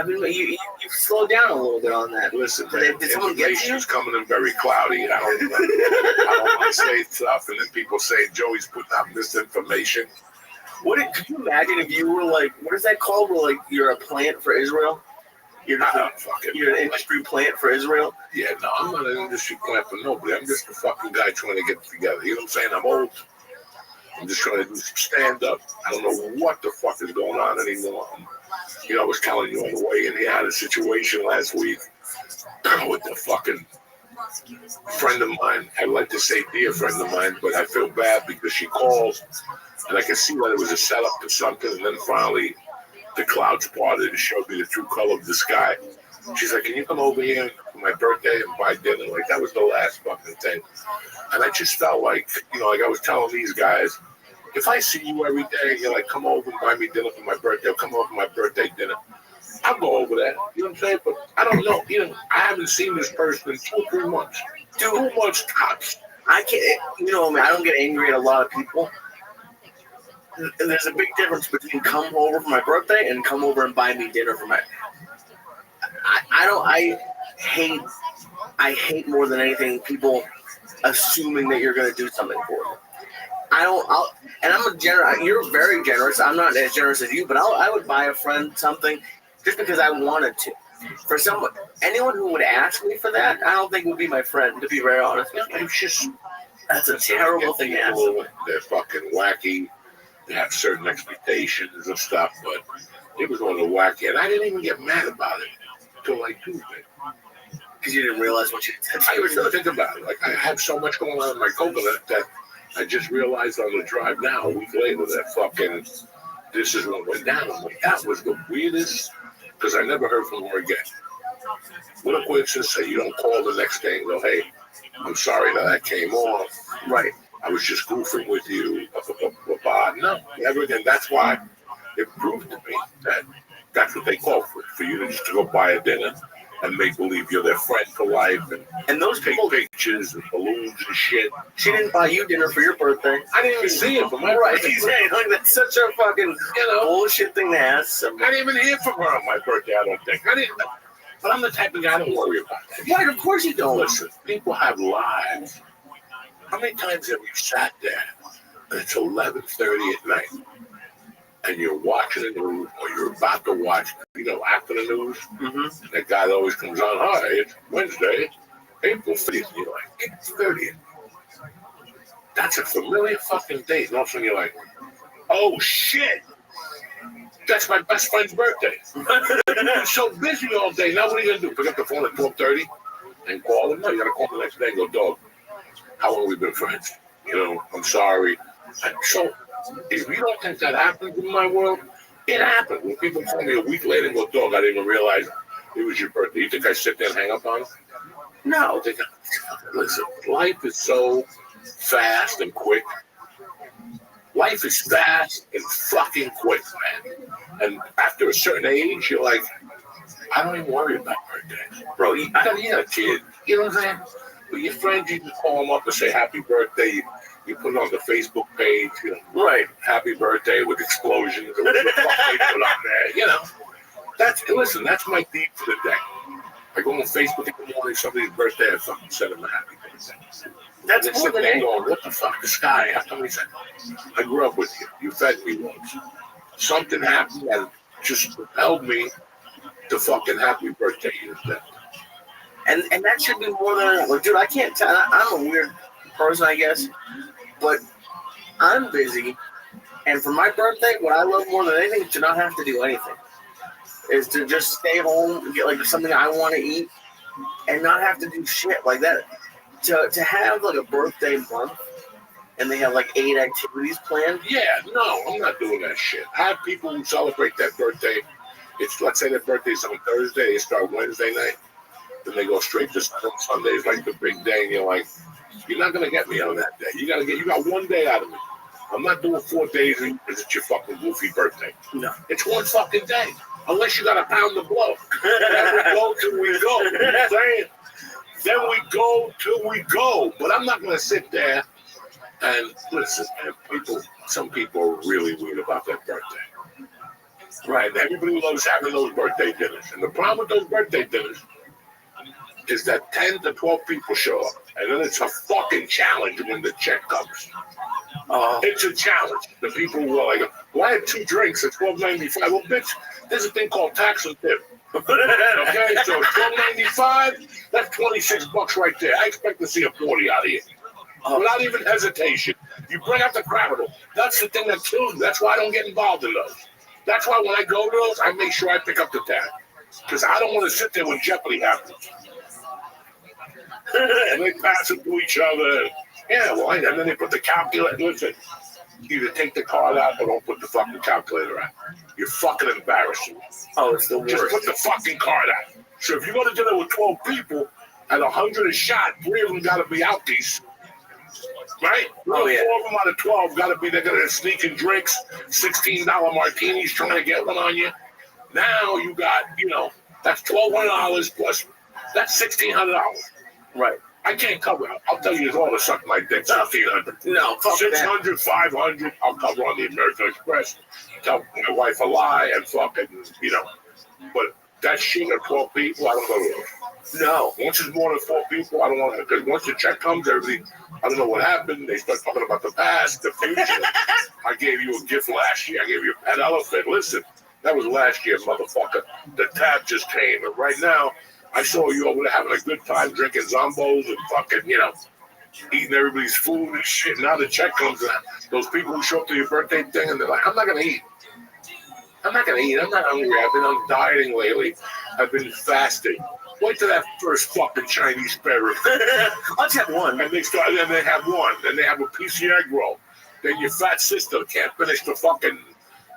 You've slowed down a little bit on that. Listen, did someone get you? Information's coming in very cloudy. I don't want to say stuff, and then people say Joey's putting out misinformation. Could you imagine if you were like, what is that called? Where like you're a plant for Israel? You're an industry plant for Israel? Yeah, no, I'm not an industry plant for nobody. I'm just a fucking guy trying to get together. You know what I'm saying? I'm old. I'm just trying to do some stand-up. I don't know what the fuck is going on anymore. I was telling you on the way in, he had a situation last week with the fucking friend of mine. I'd like to say dear friend of mine, but I feel bad because she calls, and I can see that it was a setup to something, and then finally the clouds parted and showed me the true color of the sky. She's like, can you come over here for my birthday and buy dinner? Like, that was the last fucking thing. And I just felt like, like I was telling these guys, if I see you every day, you're like, come over and buy me dinner for my birthday, or come over for my birthday dinner, I'll go over that. You know what I'm saying? But I don't know. I haven't seen this person in 2 or 3 months. 2 months tops. I can't, I don't get angry at a lot of people. And there's a big difference between come over for my birthday and come over and buy me dinner for my. I hate more than anything people assuming that you're going to do something for them. You're very generous. I'm not as generous as you, but I would buy a friend something just because I wanted to. For anyone who would ask me for that, I don't think would be my friend, to be very honest with you. That's a terrible thing to ask. They're fucking wacky. They have certain expectations and stuff, but it was on the wacky, and I didn't even get mad about it until like Tuesday. Because you didn't realize what you did. I didn't even think about it. Like, I had so much going on in my coconut that I just realized on the drive now, a week later, that fucking, this is what went down. I'm like, that was the weirdest, because I never heard from her again. What a coincidence that you don't call the next day and go, hey, I'm sorry that I came off. Right. I was just goofing with you. No, never again. That's why it proved to me that that's what they call for you to just to go buy a dinner and make believe you're their friend for life and those take people, pictures and balloons and shit. She didn't buy you dinner for your birthday. I didn't even see it for my birthday. Like, that's such a fucking bullshit thing to ask somebody. I didn't even hear from her on my birthday, I don't think. But I'm the type of guy I don't worry about that. Right, of course you don't. Listen, people have lives. How many times have you sat there and it's 11:30 at night and you're watching the news or you're about to watch, after the news, and that guy that always comes on, hi, it's Wednesday, April 5th. You're like, it's 30th. That's a familiar fucking date. And all of a sudden you're like, oh shit, that's my best friend's birthday. You've been so busy all day. Now what are you gonna do? Pick up the phone at 12:30 and call him? No, you gotta call him the next day and go, dog, how long have we been friends? You know, I'm sorry. And so if you don't think that happens in my world, it happened. When people call me a week later and go, dog, I didn't even realize it was your birthday. You think I sit there and hang up on them? No. Listen, life is so fast and quick. Life is fast and fucking quick, man. And after a certain age, you're like, I don't even worry about birthday. Bro, you got a kid. You know what I'm saying? But your friends, you just call them up and say happy birthday. You put it on the Facebook page, you know, right? Happy birthday with explosions or whatever the fuck they put on there, you know. Listen, that's my deed for the day. I go on Facebook in the morning, somebody's birthday or something, send them a happy birthday. That's more than anything. Going, what the fuck, this guy? How come he said, I grew up with you. You fed me once. Something happened that just propelled me to fucking happy birthday you. And that should be more than like, dude. I can't tell. I'm a weird person, I guess, but I'm busy. And for my birthday, what I love more than anything is to not have to do anything. Is to just stay home, get like something I want to eat, and not have to do shit like that. To have like a birthday month, and they have like 8 activities planned. Yeah, no, I'm not doing that shit. I have people who celebrate that birthday. It's, let's say their birthday's on Thursday, they start Wednesday night, then they go straight to Sunday's like the big day, and you're like, you're not gonna get me on that day. You got 1 day out of me. I'm not doing 4 days because it's your fucking goofy birthday. No, it's 1 fucking day. Unless you got a pound to blow. Then we go till we go. You know what I'm saying? Then we go till we go. But I'm not gonna sit there and listen, man, some people are really weird about their birthday. Right. Everybody loves having those birthday dinners. And the problem with those birthday dinners is that 10 to 12 people show up. And then it's a fucking challenge when the check comes. It's a challenge. The people who are like, well, I had 2 drinks at $12.95. Well, bitch, there's a thing called tax and tip. Okay, so $12.95, that's $26 right there. I expect to see a 40 out of you. Without even hesitation. You bring out the criminal. That's the thing that kills me. That's why I don't get involved in those. That's why when I go to those, I make sure I pick up the tab. Because I don't want to sit there when Jeopardy happens. And they pass it to each other. Yeah, well, and then they put the calculator. Listen, either take the card out or don't put the fucking calculator out. You're fucking embarrassing. Oh, it's the worst. Just put the fucking card out. So if you go to dinner with 12 people and 100 is shot, 3 of them got to be out these. Right? Oh, yeah. 4 of them out of 12 got to be, they're going to sneak in drinks, $16 martinis, trying to get one on you. Now you got, that's $1,200 plus, that's $1,600. Right. I can't cover it. I'll tell you, there's all the suck my dick. $1,500. No, fuck 600, 500. I'll cover on the American Express. Tell my wife a lie and fucking, But that shit of 12 people, I don't go to it. No. Once it's more than 4 people, I don't want to. Because once the check comes, everybody, I don't know what happened. They start talking about the past, the future. I gave you a gift last year. I gave you a pet elephant. Listen, that was last year, motherfucker. The tab just came. And right now, I saw you over there having a good time drinking zombos and fucking, eating everybody's food and shit. Now the check comes in. Those people who show up to your birthday thing and they're like, I'm not going to eat. I'm not going to eat. I'm not hungry. I've been on dieting lately. I've been fasting. Wait till that first fucking Chinese spare rib. I'll just have one. And they have one. Then they have a piece of egg roll. Then your fat sister can't finish the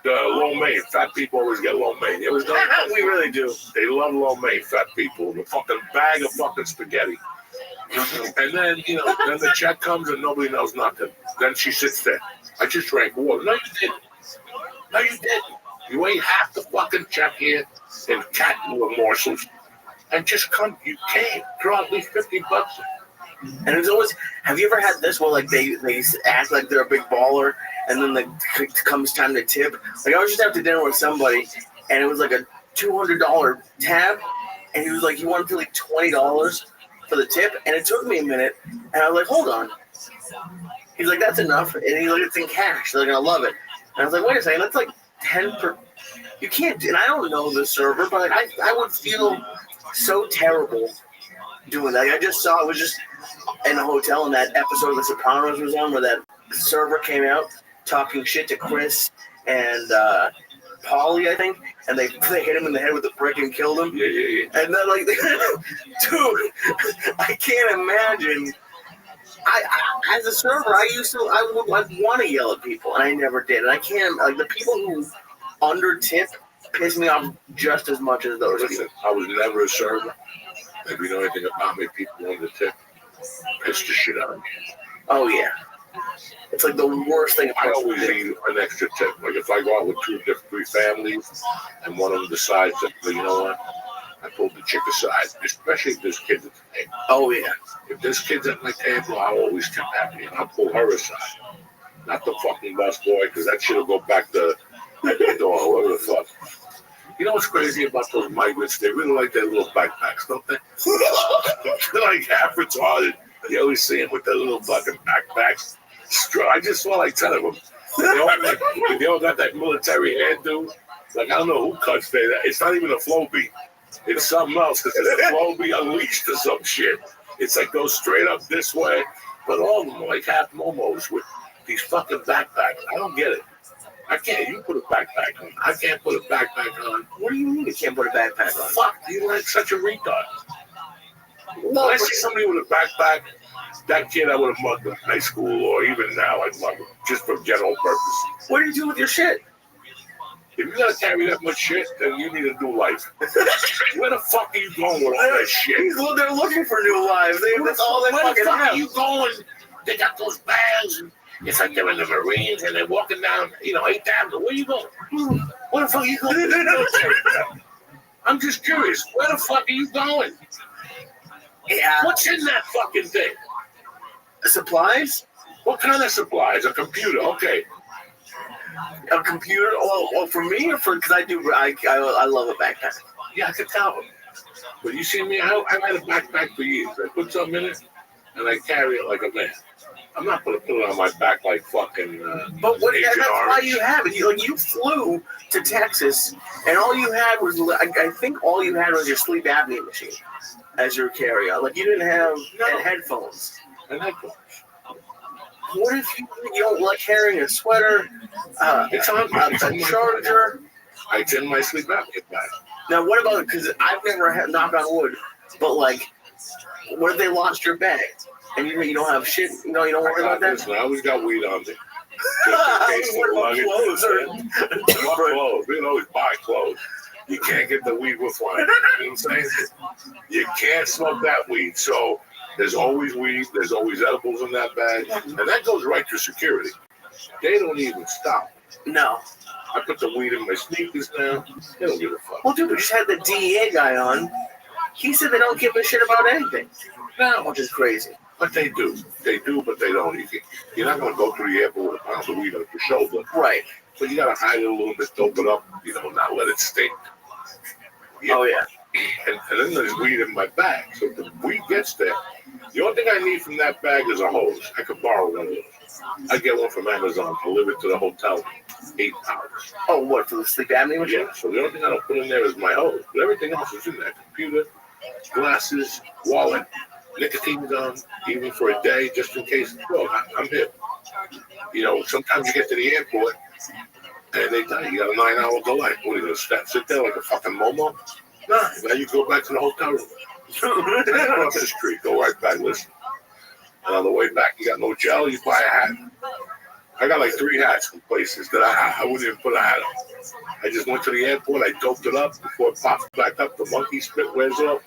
lo mein. Fat people always get lo mein. We really do. They love lo mein, fat people. The fucking bag of fucking spaghetti. And then, then the check comes and nobody knows nothing. Then she sits there. I just drank water. No, you didn't. No, you didn't. You ate half the fucking check here in cat morsels. And just come, you came. Draw at least $50. And it's always, have you ever had this where like they act like they're a big baller and then it comes time to tip? Like I was just out to dinner with somebody and it was like a $200 tab and he was like, he wanted to like $20 for the tip, and it took me a minute and I was like, hold on. He's like, that's enough. And he's like, it's in cash. They're gonna love it. And I was like, wait a second, that's like 10 per. You can't, and I don't know the server, but like, I would feel so terrible doing that. I just saw it was just in a hotel, and that episode of The Sopranos was on where that server came out talking shit to Chris and Paulie, I think, and they hit him in the head with a brick and killed him. Yeah. And then, like, dude, I can't imagine. As a server, I would want to yell at people, and I never did. And I can't, like, the people who under-tip piss me off just as much as those people. I was never a server. If you know anything about me, people under tip piss the shit out of me. Oh, yeah. It's like the worst thing. I always need an extra tip. Like if I go out with three families, and one of them decides that, you know what, I pulled the chick aside, especially if there's kids at the table. Oh yeah. If there's kids at my table, I'll always tip happy, and I'll pull her aside. Not the fucking bus boy, because that shit'll go back to the door, whatever the fuck. You know what's crazy about those migrants? They really like their little backpacks, don't they? They're like half retarded. You always see them with their little fucking backpacks. I just saw like 10 of them. They all got that military hairdo. Like, I don't know who cuts that. It's not even a flow beat. It's something else, because it's a flow beat unleashed or some shit. It's like goes straight up this way. But all of them are like half momos with these fucking backpacks. I don't get it. I can't. You put a backpack on. I can't put a backpack on. What do you mean you can't put a backpack on? Fuck, you're like such a retard. When I see somebody with a backpack, that kid I would have mugged in high school, or even now I'd mug him, just for general purposes. What do you do with your shit? If you gotta carry that much shit, then you need a new life. Where the fuck are you going with all that shit? They're looking for new lives. That's all they fucking have. Where the fuck are you going? They got those bags, and it's like they're in the Marines, and they're walking down, 8th Avenue. Where you going? Where the fuck are you going? I'm just curious. Where the fuck are you going? Yeah. What's in that fucking thing? Supplies? What kind of supplies? A computer? Okay. A computer? Oh, for me or for? Because I love a backpack. Yeah, I can tell. But you see me, I've had a backpack for years. I put something in it, and I carry it like a man. I'm not going to put it on my back like fucking. But that's why you have it. You flew to Texas, and all you had was, I think all you had was your sleep apnea machine as your carry-on. Like, you didn't have headphones. And headphones. What if you don't like carrying a sweater? It's on a charger. It's in my sleep apnea bag. Now, what about, because I've never had, knock on wood, but like, what if they lost your bag? And you don't have shit? You don't worry about that? Listen, I always got weed on me. Just in case the luggage. Clothes. We can always buy clothes. You can't get the weed with wine. You know what I'm saying? You can't smoke that weed. So there's always weed. There's always edibles in that bag. And that goes right to security. They don't even stop. No. I put the weed in my sneakers now. They don't give a fuck. Well, dude, we just had the DEA guy on. He said they don't give a shit about anything. No. Which is crazy. But they do. They do, but they don't. You're not going to go through the airport with a pound of weed on your shoulder. Right. But you got to hide it a little bit, dope it up, not let it stink. Yeah. Oh, yeah. And then there's weed in my bag. So if the weed gets there, the only thing I need from that bag is a hose. I could borrow one of those. I get one from Amazon, deliver it to the hotel, 8 hours. Oh, what, for the sleep apnea machine? Yeah, so the only thing I don't put in there is my hose. But everything else is in there. Computer, glasses, wallet, nicotine gum, even for a day, just in case. Well, I'm here. Sometimes you get to the airport, and they tell you got a 9-hour delay. What are you going to sit there like a fucking Momo? Nah, now you go back to the hotel room. Across the street, go right back, listen. And on the way back, you got no gel, you buy a hat. I got like 3 hats from places that I wouldn't even put a hat on. I just went to the airport, I doped it up before it pops back up, the monkey spit wears off.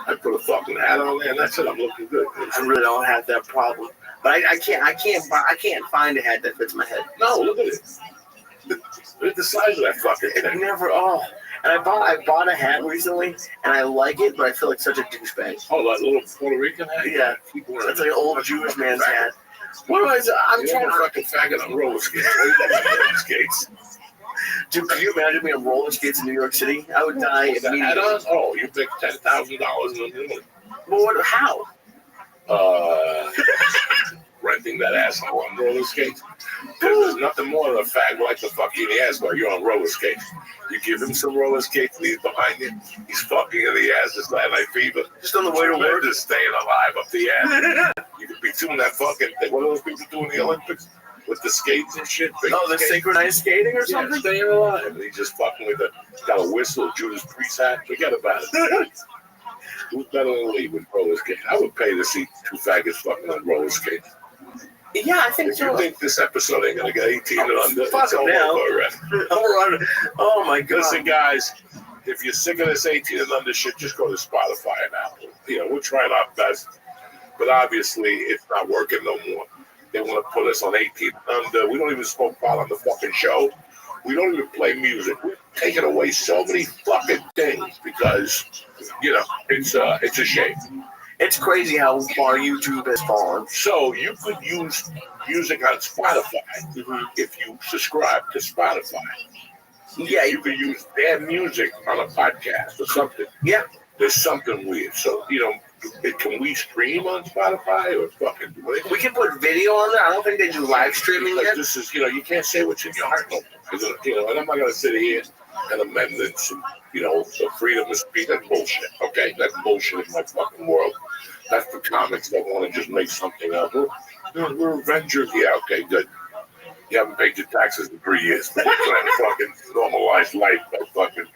I put a fucking hat on there, and that's it. I'm looking good. I really don't have that problem, but I can't find a hat that fits my head. No, look at it. Look at the size of that fucking thing. It never. Oh, and I bought a hat recently, and I like it, but I feel like such a douchebag. Oh, that little Puerto Rican hat. Yeah, that's like an old Jewish man's hat. What do I say? I'm trying to fucking faggot on roller skates. Roller skates. Dude, could you imagine me on roller skates in New York City? I would die immediately. Oh, you pick $10,000 in a minute. Well, how? renting that asshole on roller skates. Because there's nothing more than a fag like the fuck you in the ass while you're on roller skates. You give him some roller skates and he's behind you, he's fucking in the ass, it's night fever. Just on the way to work. Just staying alive up the ass. You could be doing that fucking thing. What are those people doing in the Olympics? With the skates and shit. The synchronized skating or something? Yeah, staying alive. And he's just fucking with got a whistle, Judas Priest hat. Forget about it. Who's better than Lee with roller skates? I would pay to see two faggots fucking on roller skates. Yeah, I think so. You think this episode ain't gonna get 18 and under? Fuck it now. Oh my god. Listen, guys, if you're sick of this 18 and under shit, just go to Spotify and Apple. We're trying our best, but obviously it's not working no more. They want to put us on 18 and under. We don't even smoke pot on the fucking show. We don't even play music. We're taking away so many fucking things because, it's a shame. It's crazy how far YouTube has fallen. So you could use music on Spotify if you subscribe to Spotify. Yeah, you could use their music on a podcast or something. Yeah, there's something weird. So can we stream on Spotify or fucking? We can put video on there. I don't think they do live streaming yet. This is you can't say what's in your heart no more. And I'm not gonna sit here and amend this. The freedom of speech. That's bullshit. Okay, that's bullshit in my fucking world. That's the comics that want to just make something up. We're Avengers. Yeah, okay, good. You haven't paid your taxes in 3 years. But you're trying to fucking normalize life by fucking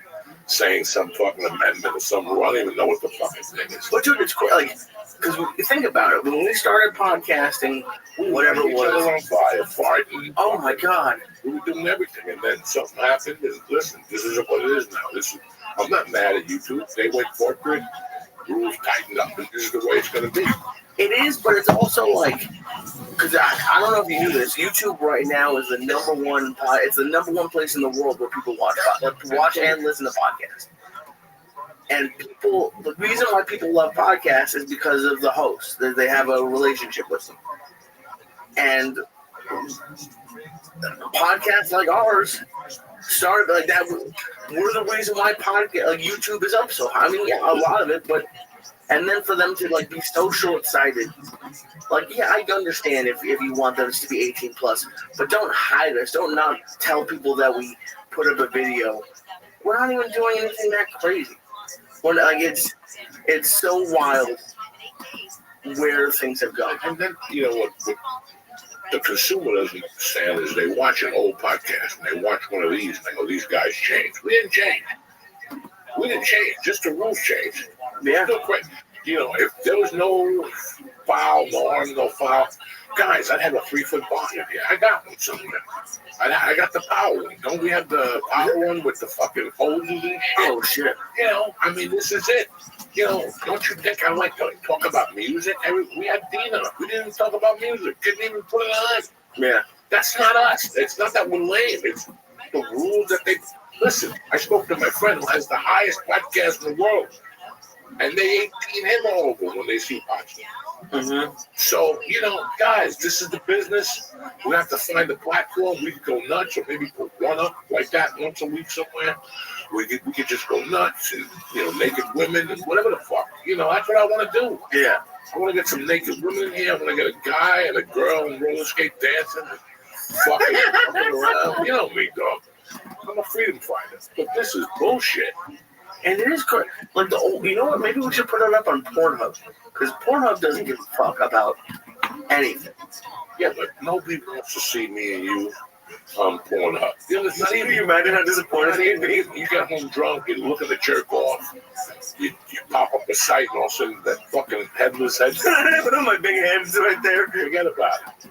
saying some fucking amendment or something. I don't even know what the fucking thing is. But dude, it's crazy. Because you think about it, when we started podcasting, whatever it was, on fire, fighting. Oh my god, we were doing everything, and then something happened. And listen, this is what it is now. I'm not mad at YouTube. They went corporate, rules tightened up, and this is the way it's going to be. It is, but it's also like, because I don't know if you knew this, YouTube right now is the number one. It's the number one place in the world where people watch and listen to podcasts. And the reason why people love podcasts is because of the hosts. They have a relationship with them. And podcasts like ours started like that. We're the reason why YouTube is up so high. I mean, yeah, a lot of it, but and then for them to be so short-sighted, I understand if you want them to be 18 plus, but don't hide us. Don't not tell people that we put up a video. We're not even doing anything that crazy. It's so wild where things have gone. And then what the consumer doesn't understand is they watch an old podcast and they watch one of these and they go, "These guys changed." We didn't change. Just the rules changed. Yeah. If there was no foul, no foul, guys, I'd have a 3-foot bar in here. I got one somewhere. I got the power one. Don't we have the power one with the fucking hoses and shit? Oh, shit. This is it. Don't you think I like to talk about music? We had Dina. We didn't talk about music. Didn't even put it on. Yeah. That's not us. It's not that we're lame. It's the rules that they... Listen, I spoke to my friend who has the highest podcast in the world. And they 18 him over when they see podcasts. So, guys, this is the business. We have to find a platform. We could go nuts or maybe put one up like that once a week somewhere. We could just go nuts and, naked women and whatever the fuck. That's what I want to do. Yeah. I want to get some naked women in here. I want to get a guy and a girl and roller skate dancing and fucking around. You know me, dog. I'm a freedom fighter. But this is bullshit. And it is correct. You know what? Maybe we should put it up on Pornhub. Because Pornhub doesn't give a fuck about anything. Yeah, but nobody wants to see me and you on Pornhub. Can you imagine how disappointed he'd be? You got home drunk, you look at the jerk off, you pop up a site, and all of a sudden that fucking headless head. But on my big head's right there. Forget about it.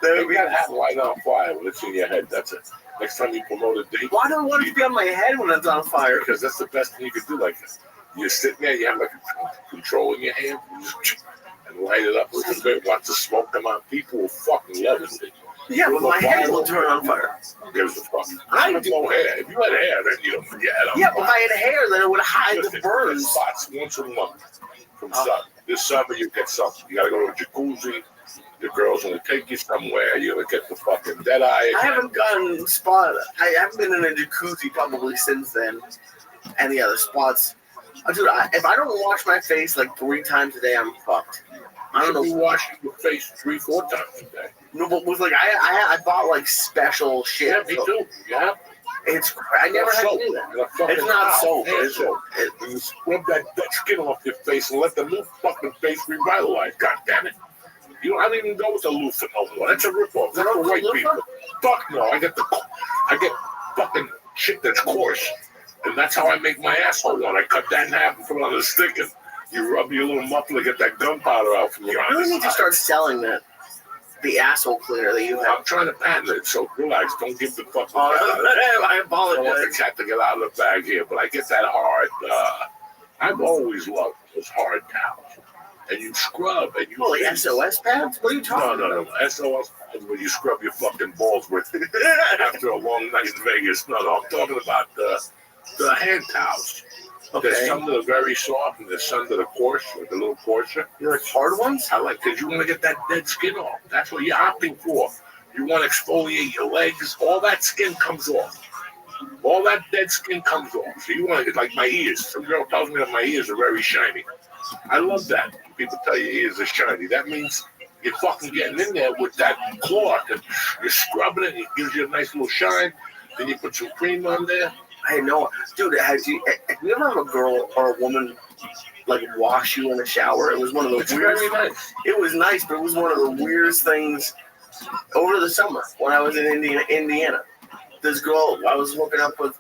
You gotta have light on fire when it's in your head. That's it. Next time you promote a date. Why do I want it to be on my head when it's on fire? Because that's the best thing you could do. You're sitting there, you have a control in your hand, and light it up a little bit, watch the smoke come out. People will fucking love it. Yeah, but my head will turn on fire. Who gives a fuck? I have no hair. If you had hair, then you don't forget. Yeah, but if I had hair, then it would hide the burns. Spots once a month from sun. This summer, you get something. You gotta go to a jacuzzi. The girls will take you somewhere. You're gonna get the fucking dead eye. I haven't gotten spot. I haven't been in a jacuzzi probably since then. And the other spots, dude. If I don't wash my face 3 times a day, I'm fucked. I don't know. You should be washing your face 3-4 times a day. No, but with like I bought like special shit. Yeah, me too. Yeah. I never had to do that. It's not soap. You scrub that skin off your face and let the new fucking face revitalize. God damn it. I don't even go with the loofah no more. That's a ripoff. That's for white people. Fuck no. I get fucking shit that's coarse. And that's how I make my asshole one. I cut that in half and put it on the stick and you rub your little muffler, get that gunpowder out from your eyes. You really need to start selling that. The asshole cleaner that you have. I'm trying to patent it, so relax. Don't give the fucking I apologize. I don't want the cat to get out of the bag here, but I get that hard. I've always loved those hard towels. And you scrub and you. Oh, like SOS pads? What are you talking about? No. SOS pads where you scrub your fucking balls with after a long night in Vegas. No, I'm talking about the hand towels. Okay. There's some that are very soft and there's some that are coarse, like a little coarser. You like hard ones? I like because you want to get that dead skin off. That's what you're opting for. You want to exfoliate your legs. All that skin comes off. All that dead skin comes off. So you want to get like my ears. Some girl tells me that my ears are very shiny. I love that. People tell you ears are shiny. That means you're fucking getting in there with that cloth and you're scrubbing it. And it gives you a nice little shine. Then you put some cream on there. I know, dude. Have you ever had a girl or a woman like wash you in the shower? It was one of the weirdest. Very nice. It was nice, but it was one of the weirdest things over the summer when I was in Indiana. This girl I was hooking up with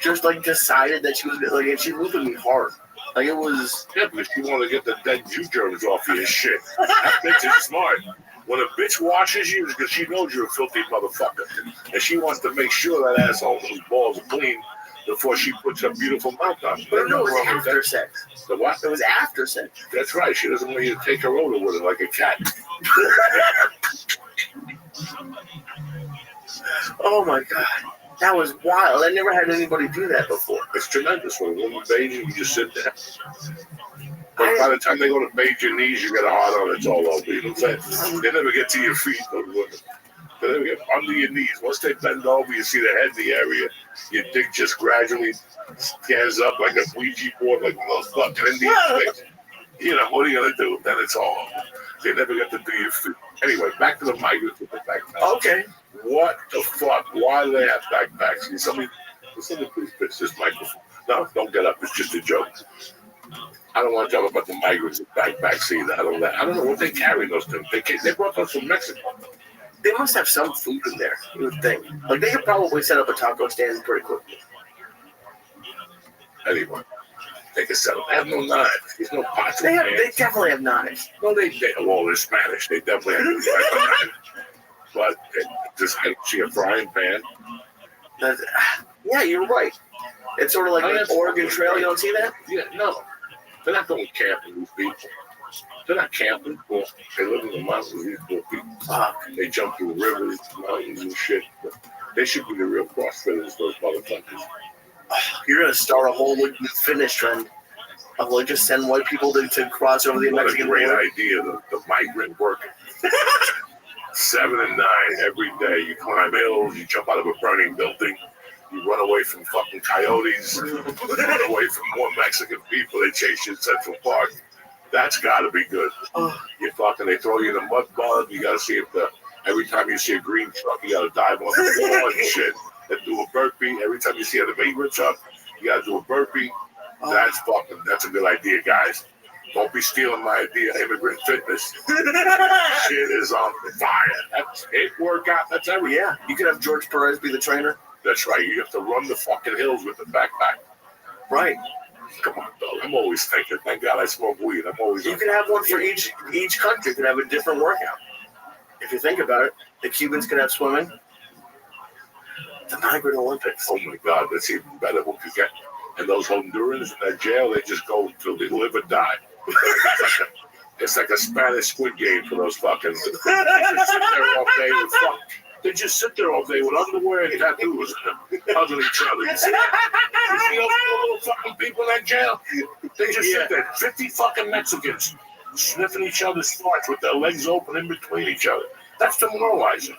just like decided that she was like, and she looked at me hard. Like it was. Yeah, because she wanted to get the dead Jew germs off of your shit. That bitch is smart. When a bitch washes you, it's because she knows you're a filthy motherfucker. And she wants to make sure that asshole whose balls are clean before she puts her beautiful mouth on. But no, it was after sex. The what? It was after sex. That's right. She doesn't want you to take her over with her like a cat. Oh my God. That was wild. I never had anybody do that before. It's tremendous. When a woman bathes you, you just sit there. But by the time they go to bathe your knees, you get a hard on, it's all over. You know what I'm saying? They never get to your feet, those women. They never get under your knees. Once they bend over, you see the head in the area. Your dick just gradually stands up like a Ouija board, like those fucking Indian things. You know, what are you going to do? Then it's all over. They never get to do your feet. Anyway, back to the migrants with the backpacks. Okay. What the fuck? Why do they have backpacks? Can somebody please fix this microphone? No, don't get up. It's just a joke. I don't want to talk about the migrants with backpacks either. I don't know what they carry those things. They brought those from Mexico. They must have some food in there, you would think. Like they could probably set up a taco stand pretty quickly. Anyway, they can set up. They have no knives. There's no pots. They definitely have knives. No, well, they're Spanish. They definitely have knives. But just see a frying pan. Yeah, you're right. It's sort of like an Oregon Trail. You don't see that? Yeah, no. They're not going camping, these people. They're not camping. Well, they live in the mountains, these poor people. They jump through rivers, mountains, and shit. But they should be the real crossfitters, those motherfuckers. You're going to start a whole like, fitness trend of like just send white people to cross over the Mexican border. What a great idea, the migrant worker. 7 and 9 every day. You climb hills, you jump out of a burning building. You run away from fucking coyotes, you run away from more Mexican people, they chase you in Central Park. That's got to be good. You fucking, they throw you in a mud bug, you got to see if every time you see a green truck, you got to dive on the floor and shit and do a burpee. Every time you see an immigrant truck, you got to do a burpee. That's a good idea, guys. Don't be stealing my idea, immigrant fitness. Shit is on fire. That's it, workout, that's everything. Yeah, you could have George Perez be the trainer. That's right. You have to run the fucking hills with the backpack. Right. Come on, dog. I'm always thinking. Thank God I smoke weed. I'm always. You can have one for each country. Could have a different workout. If you think about it, the Cubans could have swimming. The Migrant Olympics. Oh my God, that's even better. What you get? And those Hondurans in that jail, they just go till they live or die. It's like a Spanish Squid Game for those fucking. They just sit there all day with fuck. They just sit there all day with underwear and tattoos, hugging each other. You see those little fucking people in that jail? They just sit there, 50 fucking Mexicans, sniffing each other's farts with their legs open in between each other. That's demoralizing.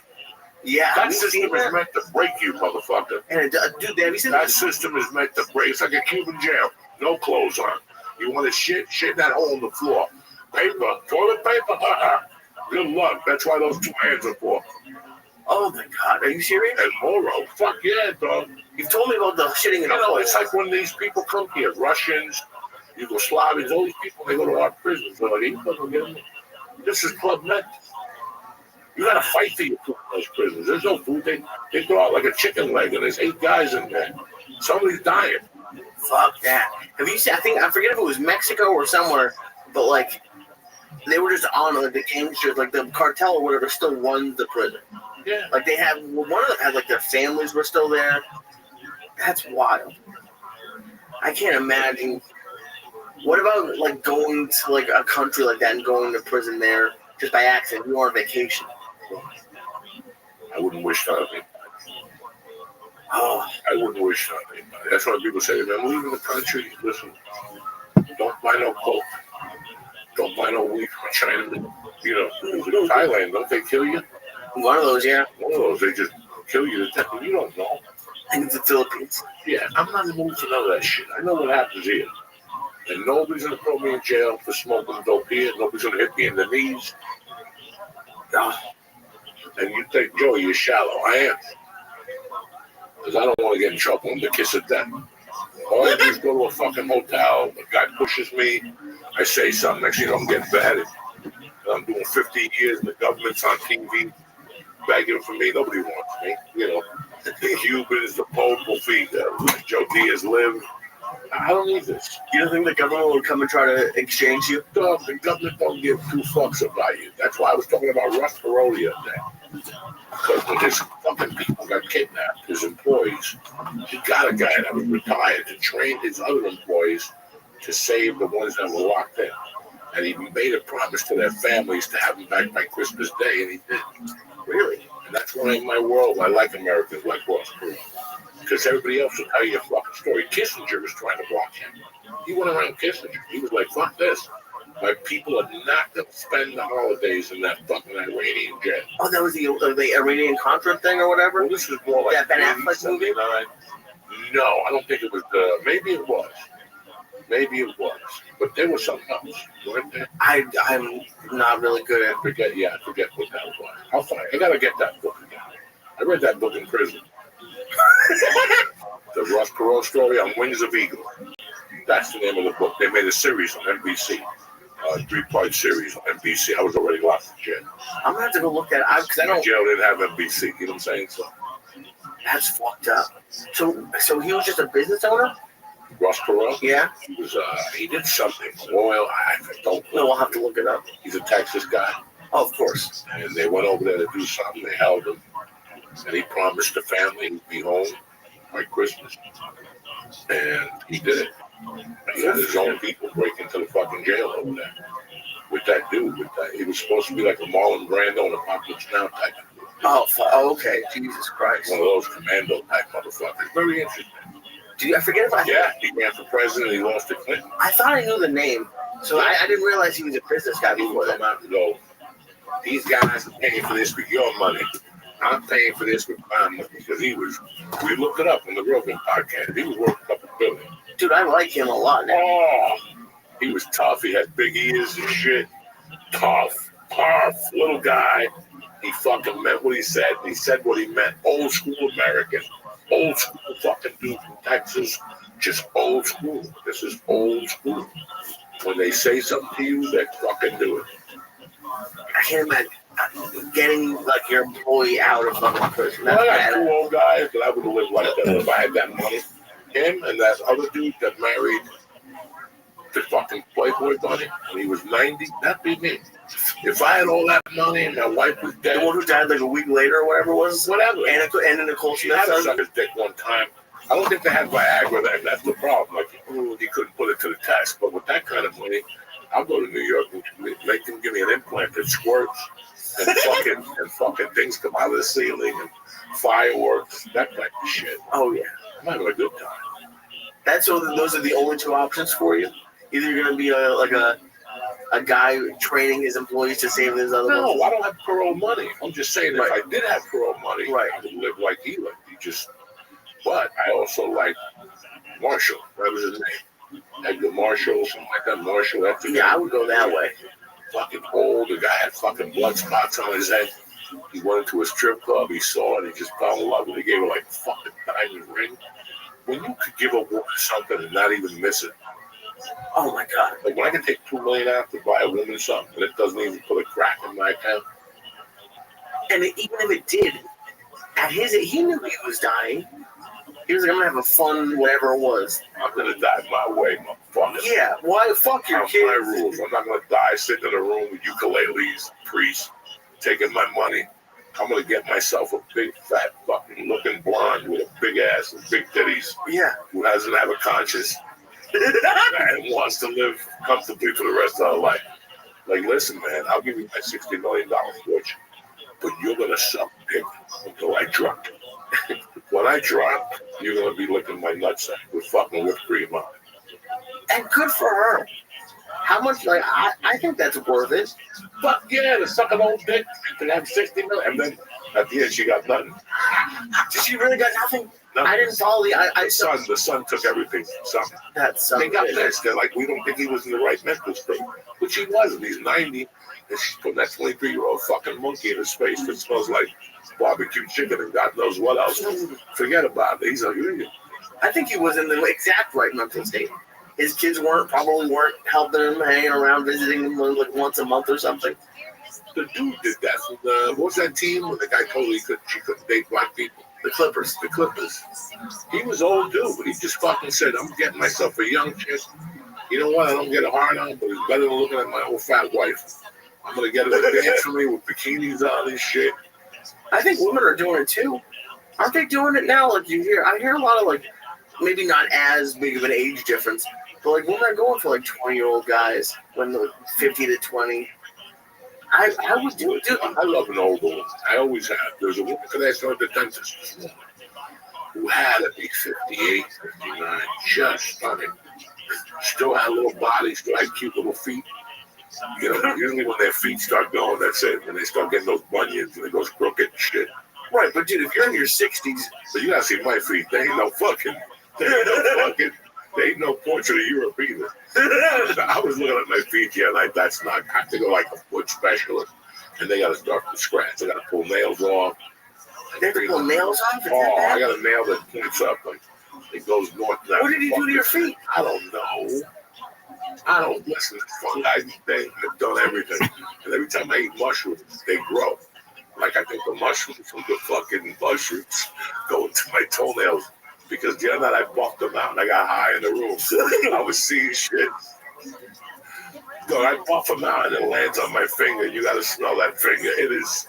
Yeah, that system is meant to break you, motherfucker. And dude, have you seen that system is meant to break. It's like a Cuban jail, no clothes on. You want to shit in that hole in the floor. Paper, toilet paper. Good luck. That's why those 2 hands are for. Oh my God, are you serious? And Moro, fuck yeah, dog. You've told me about the shitting in the toilet. It's like when these people come here, Russians, Yugoslavians, all these people, they go to our prisons. They're like, this is Club Med. You gotta fight for your food in those prisons. There's no food. They throw out like a chicken leg, and there's 8 guys in there. Somebody's dying. Fuck that. Have you seen? I forget if it was Mexico or somewhere, but like they were just on like the gangsters, like the cartel or whatever, still runs the prison. Yeah. Like they had one of them had like their families were still there. That's wild. I can't imagine. What about like going to like a country like that and going to prison there just by accident? You were on vacation. I wouldn't wish that on anybody. Oh, I wouldn't wish that on anybody. That's why people say, man, leaving the country. Listen, don't buy no coke. Don't buy no weed from China. You know, Thailand, don't they kill you? One of those, yeah. One of those, they just kill you to death. You don't know. I think it's the Philippines. Yeah, I'm not in the mood to know that shit. I know what happens here. And nobody's going to throw me in jail for smoking dope here. Nobody's going to hit me in the knees. And you think, Joey, you're shallow. I am. Because I don't want to get in trouble in the kiss of death. All I do is go to a fucking hotel. The guy pushes me. I say something. Next thing you know, I'm getting beheaded. I'm doing 50 years and the government's on TV begging for me. Nobody wants me. You know, the Cubans, the Pope will feed them. Joe Diaz live. I don't need this. You don't think the government will come and try to exchange you? No, the government don't give 2 fucks about you. That's why I was talking about Russ Perot the other day. Because when his fucking people got kidnapped, his employees, he got a guy that was retired to train his other employees to save the ones that were locked in. And he made a promise to their families to have them back by Christmas Day, and he did. Really? And that's why in my world I like Americans like Ross Perot. Because everybody else will tell you a fucking story. Kissinger was trying to block him. He went around Kissinger. He was like, fuck this. My people are not going to spend the holidays in that fucking Iranian jail. Oh, that was the Iranian Contra thing or whatever? Well, this is more like that Ben Affleck movie? No, I don't think it was. Maybe it was. Maybe it was. But there was something else. Weren't there? I'm not really good at I forget what that was. I'll find it. I got to get that book again. I read that book in prison. The Ross Perot story on Wings of Eagle. That's the name of the book. They made a series on NBC. 3-part series on NBC. I was already lost in jail. I'm gonna have to go look at it because I don't. Jail didn't have NBC. You know what I'm saying? So that's fucked up. So he was just a business owner. Ross Perot? Yeah. He was. He did something. Oil. I don't know. No, we'll have to look it up. He's a Texas guy. Oh, of course. And they went over there to do something. They held him, and he promised the family he'd be home by Christmas. And he did it. He had his own people break into the fucking jail over there with that dude. He was supposed to be like a Marlon Brando and Apocalypse Now type of dude. Oh, okay. Jesus Christ. One of those commando type motherfuckers. Very interesting. I forget if I. Yeah, he ran for president. He lost to Clinton. I thought I knew the name, so I didn't realize he was a business guy before that. Come out and go, these guys are paying for this with your money. I'm paying for this with my money. Because we looked it up in the Rogan podcast. He was worth a couple billion. Dude, I like him a lot now. Oh, he was tough. He had big ears and shit. Tough, little guy. He fucking meant what he said. He said what he meant. Old school American. Old school fucking dude from Texas. Just old school. This is old school. When they say something to you, they fucking do it. I can't imagine getting like your employee out of fucking prison. Well, I got 2 old guys that I would have lived like that if I had that money. Him and that other dude that married the fucking Playboy bunny when he was 90, that'd be me. If I had all that money and my wife was dead. The one who died like a week later or whatever it was? Whatever. And Nicole She had to suck his dick one time. I don't think they had Viagra then. That's the problem. Like, he couldn't put it to the test. But with that kind of money, I'll go to New York and make them give me an implant that squirts and fucking things come out of the ceiling and fireworks, that type of shit. Oh, yeah. I'm having a good time. Those are the only 2 options for you? Either you're going to be a guy training his employees to save his other ones? No, I don't have parole money. I'm just saying if I did have parole money, I would live like he lived. But I also like Marshall. That was his name. Edgar Marshall, something like that. Marshall, that's I would go that way. fucking old. The guy had fucking blood spots on his head. He went into a strip club. He saw it. He just fell in love with it. He gave her like a fucking diamond ring. When you could give a woman something and not even miss it. Oh my God. Like when I can take $2 million out to buy a woman something and it doesn't even put a crack in my account. And even if it did, at his age, he knew he was dying. He was like, I'm gonna have a fun, whatever it was. I'm gonna die my way, motherfucker. Yeah, why? Fuck your kids. My rules. I'm not gonna die sitting in a room with ukuleles, priests, taking my money. I'm gonna get myself a big, fat, fucking looking blonde with a big ass and big titties. Yeah. Who doesn't have a conscience and wants to live comfortably for the rest of her life. Like, listen, man, I'll give you my $60 million fortune, but you're gonna suck dick until I drop. When I drop, you're gonna be licking my nutsack with fucking whipped cream on it. And good for her. How much? Like, I think that's worth it. Fuck yeah, to suck an old dick and have 60 million, and then at the end she got nothing. Did she really got nothing? Nothing. I didn't follow the son took everything from son. They got pissed. They're like, we don't think he was in the right mental state, which he wasn't. He's 90, and she's putting that 23-year-old fucking monkey in his face that smells like barbecue chicken and God knows what else. Forget about it. He's a union. I think he was in the exact right mental state. His kids probably weren't helping him, hanging around, visiting him like once a month or something. The dude did that. What was that team when the guy told her she couldn't date black people? The Clippers. The Clippers. He was old dude, but he just fucking said, I'm getting myself a young chick. You know what? I don't get a hard on, but it's better than looking at my old fat wife. I'm going to get her to dance for me with bikinis on and shit. I think women are doing it too. Aren't they doing it now? Like I hear a lot of like, maybe not as big of an age difference, but like women are going for like 20-year-old guys when they're 50 to 20. I would do it too. I love an old woman. I always have. There's a woman that I saw at the dentist this morning who had to be 58, 59, just stunning. Still had a little body, still had cute little feet. You know, usually when their feet start going, that's it. When they start getting those bunions and it goes crooked and shit. Right, but dude, if you're in your 60s, but you gotta see my feet. They ain't no fucking. They ain't no portrait of Europe either. I was looking at my feet the other night. That's not. I have to go like a foot specialist, and they gotta start from scratch. They gotta pull nails off. They have to pull nails off? Oh, I got a nail that points up. Like it goes north. What did you do to your feet? I don't know. I don't listen. They've done everything, and every time I eat mushrooms, they grow. Like I think the mushrooms from the fucking mushrooms go into my toenails. Because the other night I buffed them out and I got high in the room. I was seeing shit. So I buff them out and it lands on my finger. You got to smell that finger. It is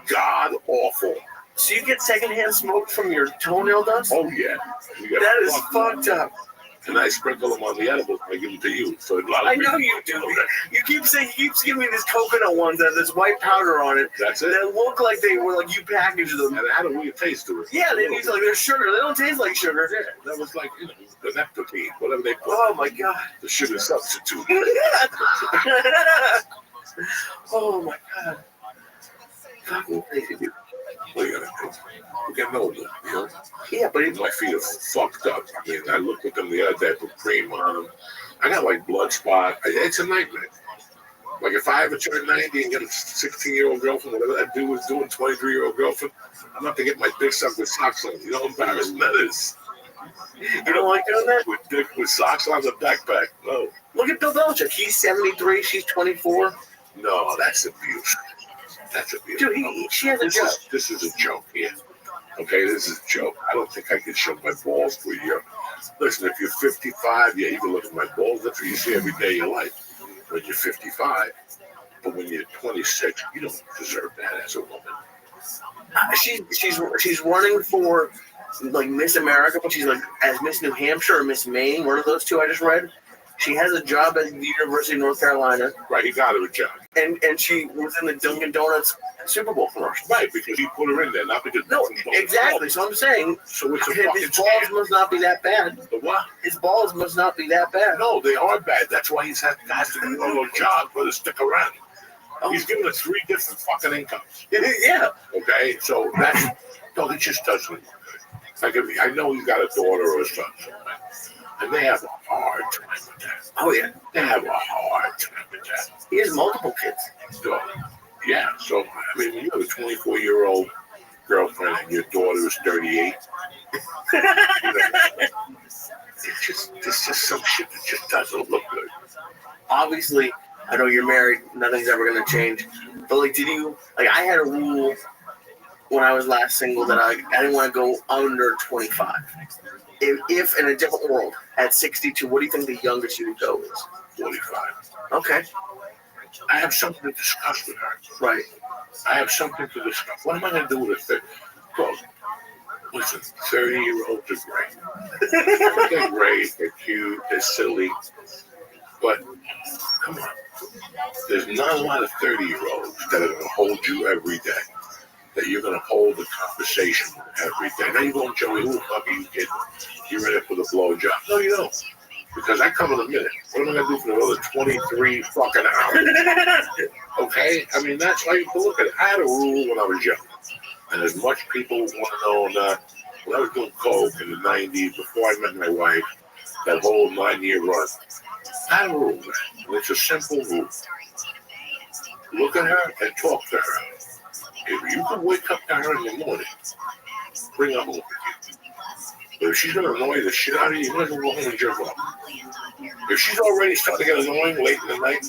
god awful. So you get secondhand smoke from your toenail dust? Oh yeah. That is fucked up. And I sprinkle them on the edibles. I give them to you. So I know you do. You keep saying, you keep giving me this coconut ones that have this white powder on it. That's it. That look like they were like you packaged them. And it had a weird taste to it. Yeah, they taste like they're sugar. They don't taste like sugar. Yeah, that was like, you know, the nectarine, whatever they put. Oh my god. The sugar substitute. Oh my god. Fucking crazy, dude. What are you gonna do? We're getting older, you know? Yeah, but my feet are fucked up. I mean, I looked at them the other day, I put cream on them. I got like blood spot. It's a nightmare. Like if I ever turn 90 and get a 16-year-old girlfriend, whatever that dude was doing, 23-year-old girlfriend, I'm not to get my dick sucked with socks on. You know how embarrassing that is? You don't like doing that? With socks on the backpack. No. Look at Bill Belichick. He's 73. She's 24. No, that's abuse. That's abuse. Dude, she has a joke. This is a joke here. Okay, this is a joke. I don't think I can show my balls for a year. Listen, if you're 55, yeah, you can look at my balls. That's what you see every day of your life. When you're 55, but when you're 26, you don't deserve that as a woman. She's running for like Miss America, but she's like as Miss New Hampshire or Miss Maine. One of those two I just read. She has a job at the University of North Carolina. Right, he got her a job. And she was in the Dunkin' Donuts Super Bowl commercial. Right, because he put her in there, not because... No, exactly. So I'm saying, so it's his balls must not be that bad. The what? His balls must not be that bad. No, they are bad. That's why he's has to do a little job for to stick around. Oh. He's giving us 3 different fucking incomes. Yeah. Okay, so that's... No, it just doesn't... Like, I know he's got a daughter or a son, and they have a hard time with that. Oh, yeah. They have a hard time with that. He has multiple kids. So, yeah. So I mean, when you have a 24-year-old girlfriend and your daughter is 38. You know, it's just some shit that just doesn't look good. Obviously, I know you're married. Nothing's ever gonna change. But like, I had a rule when I was last single that I didn't want to go under 25. If in a different world at 62, what do you think the youngest you would go is? 45. Okay. I have something to discuss with her. Right. I have something to discuss. What am I going to do with a 30? Well, listen, 30-year-olds are great. They're great. They're cute. They're silly. But come on. There's not a lot of 30-year-olds that are going to hold you every day. That you're going to hold the conversation every day. Now you're going, Joey, who the fuck are you kidding? You're ready for the blowjob. No, you don't. Because I come in a minute. What am I going to do for another 23 fucking hours? Okay? I mean, that's how you can look at it. I had a rule when I was young. And as much people want to know or not, when I was doing coke in the 90s, before I met my wife, that whole 9-year run, I had a rule, man. And it's a simple rule. Look at her and talk to her. If you can wake up to her in the morning, bring her home with you. But if she's going to annoy the shit out of you, you might as well go home and jerk off. If she's already starting to get annoying late in the night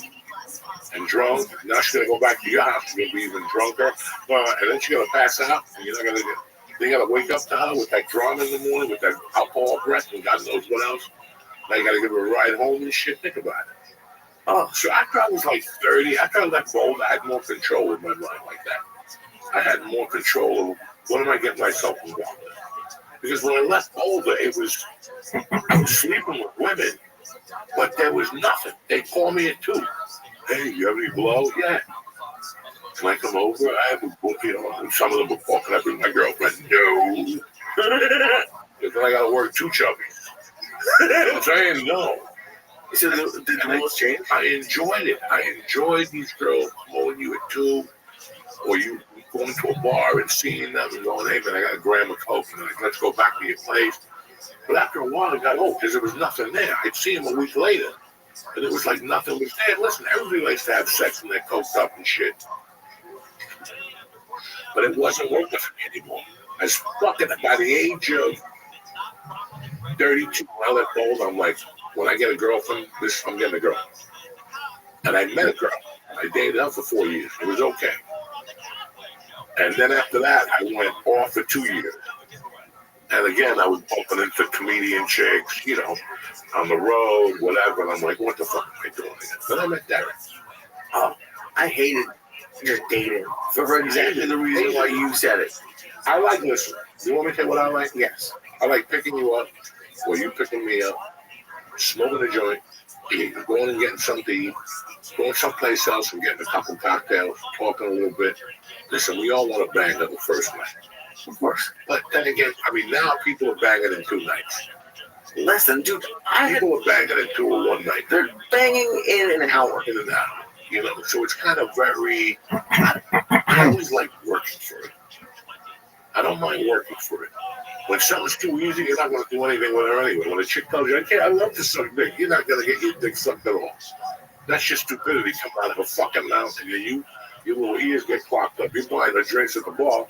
and drunk, now she's going to go back to your house, she's going to be even drunker, and then she's going to pass out, and you're not going to get. Then you got to wake up to her with that drama in the morning, with that alcohol breath, and God knows what else. Now you got to give her a ride home and shit. Think about it. Oh, so after I was like 30, after I left Boulder, I had more control in my mind like that. I had more control of what am I getting myself involved in. Because when I left Boulder, I was sleeping with women, but there was nothing. They call me at 2. Hey, you have any blow? Yeah. Can I come over? I have a book, and some of them were fucking up with my girlfriend. No. Because then I got to work 2 chubbies. I'm saying no. So did the rules change? I enjoyed it. I enjoyed these girls calling you at 2, or you going to a bar and seeing them and going, hey, man, I got a gram of coke, and like, let's go back to your place. But after a while, I got old because there was nothing there. I'd see them a week later, and it was like nothing was there. Listen, everybody likes to have sex when they're coked up and shit. But it wasn't working for me anymore. I was fucking, by the age of 32, when I left Boulder, I'm like, when I get a girlfriend, I'm getting a girl. And I met a girl. I dated her for 4 years. It was okay. And then after that, I went off for 2 years. And again, I was bumping into comedian chicks, on the road, whatever. And I'm like, what the fuck am I doing here? Then I met Derek. Oh, I hated just dating for exactly the reason why you said it. I like listening. You want me to tell you what I like? Yes. I like picking you up, or you picking me up, smoking a joint, going and getting something to eat, going someplace else and getting a couple cocktails, talking a little bit. Listen, we all want to bang on the first night. Of course. But then again, I mean, now people are banging in 2 nights. Listen, dude, people are banging in 2 or 1 night. They're banging in an hour. In an hour. So it's kind of very, I always like working for it. I don't mind working for it. When something's too easy, you're not going to do anything with her anyway. When a chick tells you, okay, I love to suck dick, you're not going to get your dick sucked at all. That's just stupidity coming out of a fucking mouth. And your little ears get clogged up. You're buying her drinks at the bar.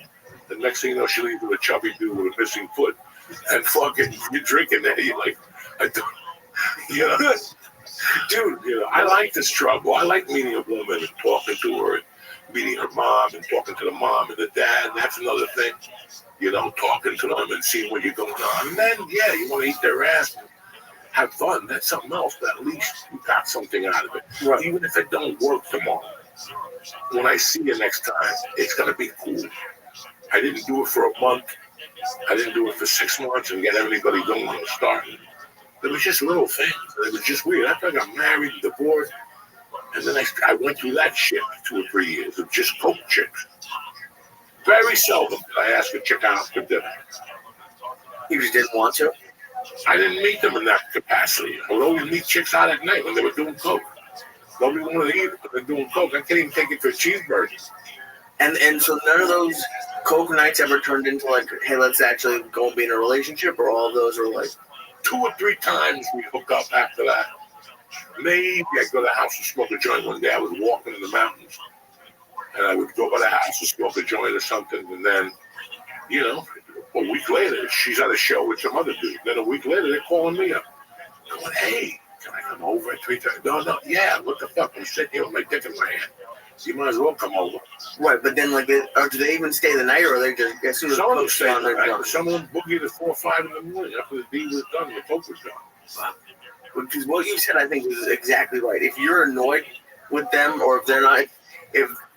The next thing you know, she leaves with a chubby dude with a missing foot. And fucking, you're drinking that. You're like, dude, I like this trouble. I like meeting a woman and talking to her and meeting her mom and talking to the mom and the dad. And that's another thing. Talking to them and seeing what you're going on. And then, yeah, you want to eat their ass and have fun. That's something else, but at least you got something out of it. Right. Even if it don't work tomorrow. When I see you next time, it's going to be cool. I didn't do it for a month. I didn't do it for 6 months and get everybody going and starting. It was just little things. It was just weird. After I got married and divorced, and then I went through that shit for 2 or 3 years of just coke chicks. Very seldom did I ask a chick out for dinner. You just didn't want to? I didn't meet them in that capacity. I would always meet chicks out at night when they were doing coke. Nobody wanted to eat it, but they're doing coke. I can't even take it for a cheeseburger. And so none of those coke nights ever turned into like, hey, let's actually go and be in a relationship, or all of those are like 2 or 3 times we hook up after that. Maybe I'd go to the house and smoke a joint one day. I was walking in the mountains, and I would go by the house and smoke a joint or something, and then, you know, a week later, she's at a show with some other dude. Then a week later, they're calling me up, going, "Hey, can I come over at 3:30?" No, yeah, what the fuck? I'm sitting here with my dick in my hand. You might as well come over. Right, but then, like, do they even stay the night, or are they just, as soon as Some of them cook's stay done, the they're night. done? Some of them boogie to 4 or 5 in the morning after the deed was done, the coke was done. Wow. Because what you said, I think, is exactly right. If you're annoyed with them, or if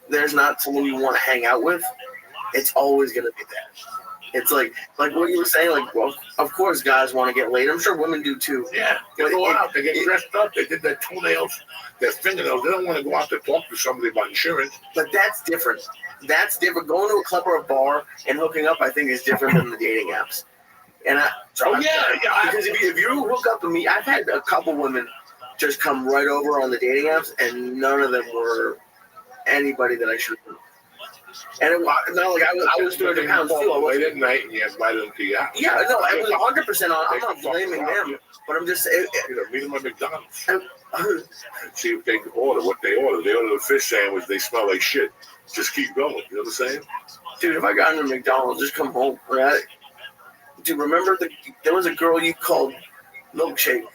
there's not someone you want to hang out with, it's always going to be that. It's like what you were saying, like, well, of course guys want to get laid. I'm sure women do too. Yeah, they go out, they get dressed up, they did their toenails, their fingernails. They don't want to go out to talk to somebody about insurance. But that's different. That's different. Going to a club or a bar and hooking up, I think, is different than the dating apps. And because if you hook up with me, I've had a couple women just come right over on the dating apps, and none of them were anybody that I should have. And it was not like I was 200 pounds too. Late at night, and you invited them to your house. Yeah, no, I was 100% on. I'm not blaming them, but I'm just saying. Meet them at McDonald's. See if they can order what they order. They order the fish sandwich. They smell like shit. Just keep going. You know what I'm saying? Dude, if I got into McDonald's, just come home, right? Dude, remember there was a girl you called Milkshake,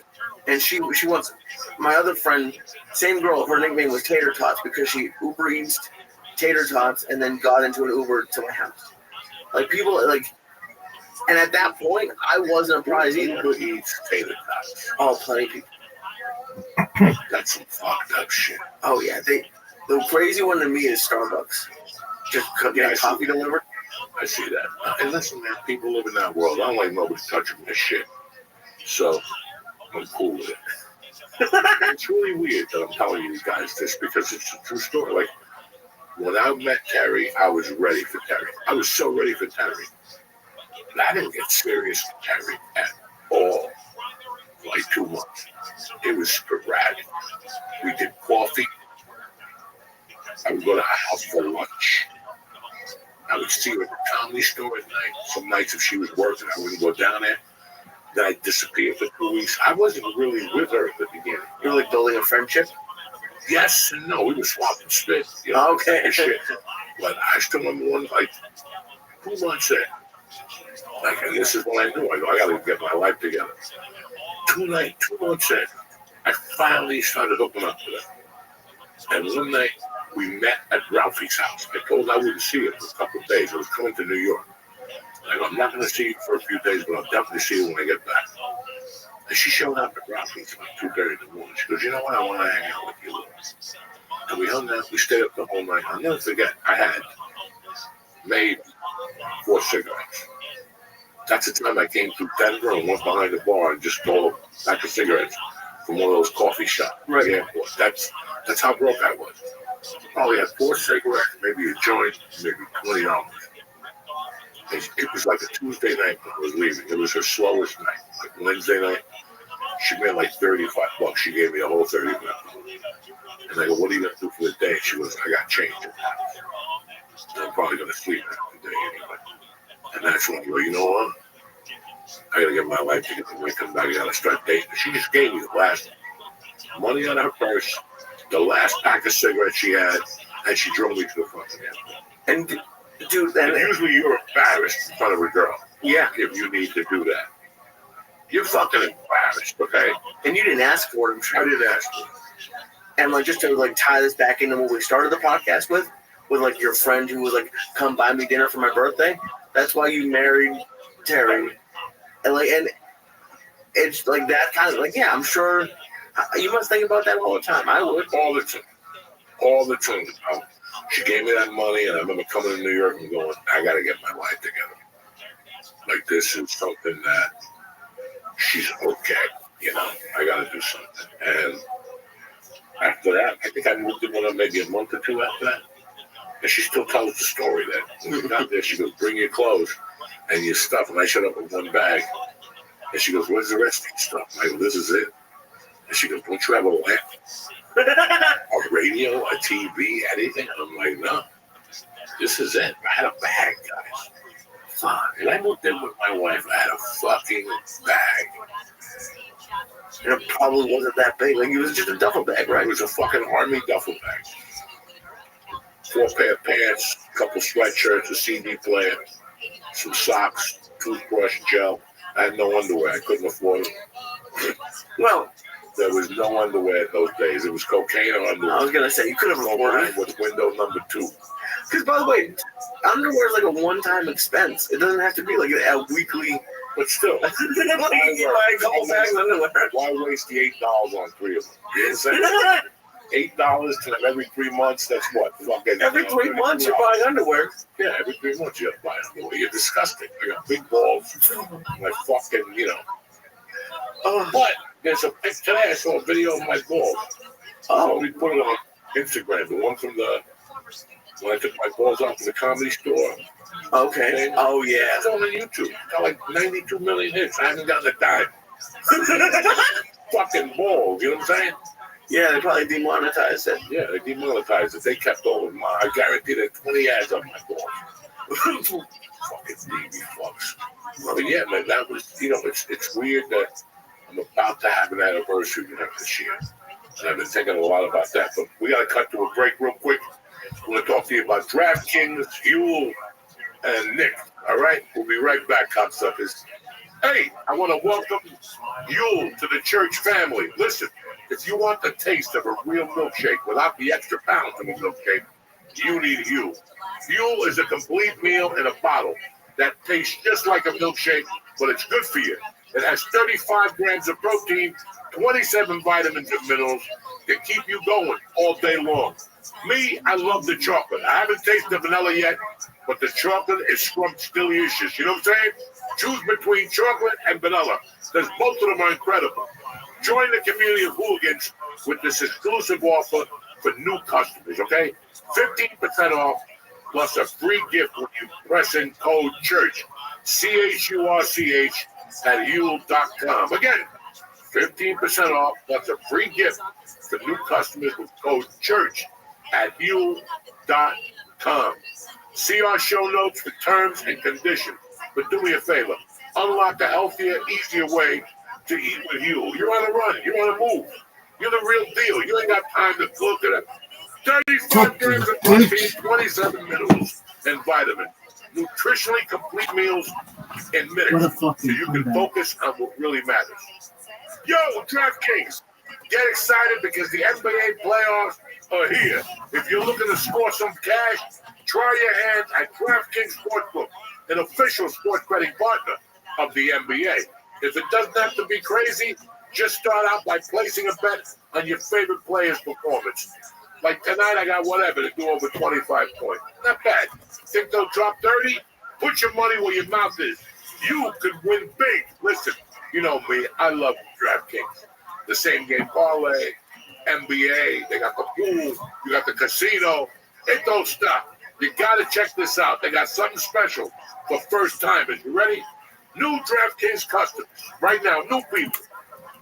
and she wants my other friend, same girl. Her nickname was Tater Tots because she Uber Eats tater tots and then got into an Uber to my house. Like, people, like, and at that point, I wasn't a prize either. Uber Eats tater tots. Oh, plenty of people. That's some fucked up shit. Oh yeah, the crazy one to me is Starbucks. Just getting coffee delivered. I see that. And listen, man, people live in that world. I don't like nobody touching this shit. So I'm cool with it. It's really weird that I'm telling you guys this because it's a true story. Like, when I met Terry, I was ready for Terry. I was so ready for Terry. But I didn't get serious with Terry at all. Like 2 months. It was sporadic. We did coffee. I would go to her house for lunch. I would see her at the comedy store at night. Some nights if she was working, I wouldn't go down there. Then I'd disappear for 2 weeks. I wasn't really with her at the beginning. You were like building a friendship? Yes and no. We were swapping spit. You know, okay. Shit. But I still remember one, like, 2 months in. Like, and this is when I knew. I go, I got to get my life together. 2 months in, I finally started hooking up with her. And one night, we met at Ralphie's house. I told her I wouldn't see her for a couple of days. I was coming to New York. And I go, I'm not going to see you for a few days, but I'll definitely see you when I get back. And she showed up at Ralphie's about 2:30 in the morning. She goes, you know what? I want to hang out with you. And we hung out. We stayed up the whole night. I'll never forget. I had made 4 cigarettes. That's the time I came through Denver and went behind the bar and just stole a pack of cigarettes from one of those coffee shops. Right. Yeah, that's how broke I was. Probably had 4 cigarettes, maybe a joint, maybe $20. It was like a Tuesday night when I was leaving. It was her slowest night. Like Wednesday night, she made like $35. She gave me a whole 30 bucks. And I go, what are you going to do for the day? She goes, I got change. I'm probably going to sleep after the day anyway. And that's when I go, you know what? I got to get my life together. When I come back, I got to start dating. She just gave me the last money on her purse, the last pack of cigarettes she had, and she drove me to the fucking airport. And dude, and usually you're embarrassed in front of a girl. Yeah. If you need to do that. You're fucking embarrassed, okay? And you didn't ask for it, I'm sure. I didn't ask for it. And like, just to like tie this back into what we started the podcast with like your friend who was like, come buy me dinner for my birthday. That's why you married Terry. And it's like that kind of like, yeah, I'm sure you must think about that all the time. I would. All the time. All the time. She gave me that money, and I remember coming to New York and going, I got to get my life together. Like, this is something that she's okay, you know. I got to do something. And after that, I think I moved in with her maybe a month or 2 after that. And she still tells the story that when we got there, she goes, bring your clothes and your stuff. And I showed up with 1 bag. And she goes, where's the rest of your stuff? And I go, this is it. And she goes, don't you have a lamp? A radio, a TV, anything? And I'm like, no. This is it. I had a bag, guys. Fuck. And I moved in with my wife. I had a fucking bag. And it probably wasn't that big. Like, it was just a duffel bag, right? It was a fucking army duffel bag. 4 pair of pants, a couple sweatshirts, a CD player, some socks, toothbrush, gel. I had no underwear. I couldn't afford it. Well, there was no underwear in those days. It was cocaine or underwear. I was going to say, you could have afforded it. Was window number 2. Because, by the way, underwear is like a one-time expense. It doesn't have to be like a weekly. But still, why waste the $8 on 3 of them? You know what I'm saying? $8 to every 3 months. That's what? Fucking every 3 months you're buying underwear. Yeah, every 3 months you're buying underwear. You're disgusting. I got big balls. Like fucking, you know. But there's a picture today. I saw a video of my balls. Oh, we put it on Instagram. The one from the when I took my balls off to the Comedy Store. Okay. Oh yeah. It's on YouTube. It's got like 92 million hits. I haven't gotten a dime. Fucking balls. You know what I'm saying? Yeah, they probably demonetized it. Yeah, they demonetized it. They kept all of mine. I guarantee there's 20 ads on my balls. Fucking baby fucks. But yeah, man, that was, you know, it's weird that I'm about to have an anniversary this year. And I've been thinking a lot about that. But we got to cut to a break real quick. We're going to talk to you about DraftKings, Yule, and Nick. All right? We'll be right back, cocksuckers. Hey, I want to welcome Yule to the church family. Listen, if you want the taste of a real milkshake without the extra pounds of a milkshake, you need Yule. Yule is a complete meal in a bottle that tastes just like a milkshake, but it's good for you. It has 35 grams of protein, 27 vitamins and minerals that keep you going all day long. Me, I love the chocolate. I haven't tasted the vanilla yet, but the chocolate is scrumptious. You know what I'm saying? Choose between chocolate and vanilla, because both of them are incredible. Join the community of hooligans with this exclusive offer for new customers, okay? 15% off plus a free gift when you press in code CHURCH, CHURCH at Yule.com. Again, 15% off plus a free gift for new customers with code CHURCH at Yule.com. See our show notes for terms and conditions. But do me a favor, unlock a healthier, easier way to eat with Yule. You're on a run. You're on a move. You're the real deal. You ain't got time to look at it. 35 grams of protein, 27 minerals, and vitamins. Nutritionally complete meals in minutes, so you can focus on what really matters. Yo, DraftKings, get excited because the NBA playoffs are here. If you're looking to score some cash, try your hand at DraftKings Sportsbook, an official sports betting partner of the NBA. If it doesn't have to be crazy, just start out by placing a bet on your favorite player's performance. Like tonight, I got whatever to do over 25 points. Not bad. Think they'll drop 30? Put your money where your mouth is. You could win big. Listen, you know me. I love DraftKings. The same game parlay, NBA. They got the pool. You got the casino. It don't stop. You got to check this out. They got something special for first timers. You ready? New DraftKings customers. Right now, new people.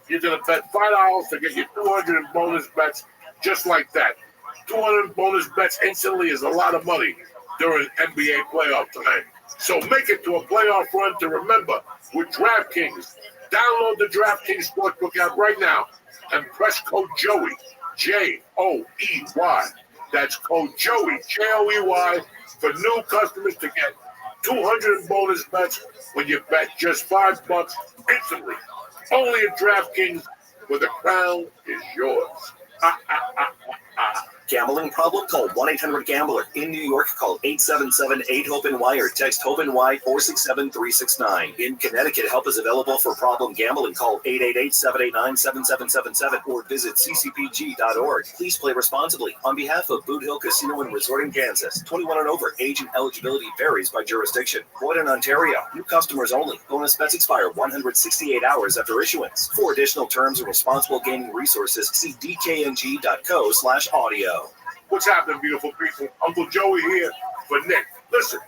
You're going to bet $5 to get your 200 in bonus bets just like that. 200 bonus bets instantly is a lot of money during NBA playoff time. So make it to a playoff run to remember with DraftKings. Download the DraftKings Sportsbook app right now and press code Joey, J-O-E-Y. That's code Joey, J-O-E-Y, for new customers to get 200 bonus bets when you bet just $5 instantly. Only at DraftKings, where the crown is yours. Gambling problem? Call 1-800-GAMBLER. In New York, call 877-8-HOPE-NY or text HOPE-NY 467-369. In Connecticut, help is available for problem gambling. Call 888-789-7777 or visit ccpg.org. Please play responsibly. On behalf of Boot Hill Casino and Resort in Kansas, 21 and over. Age and eligibility varies by jurisdiction. Void in Ontario. New customers only. Bonus bets expire 168 hours after issuance. For additional terms and responsible gaming resources, see dkng.co/audio. What's happening, beautiful people? Uncle Joey here for Nick. Listen,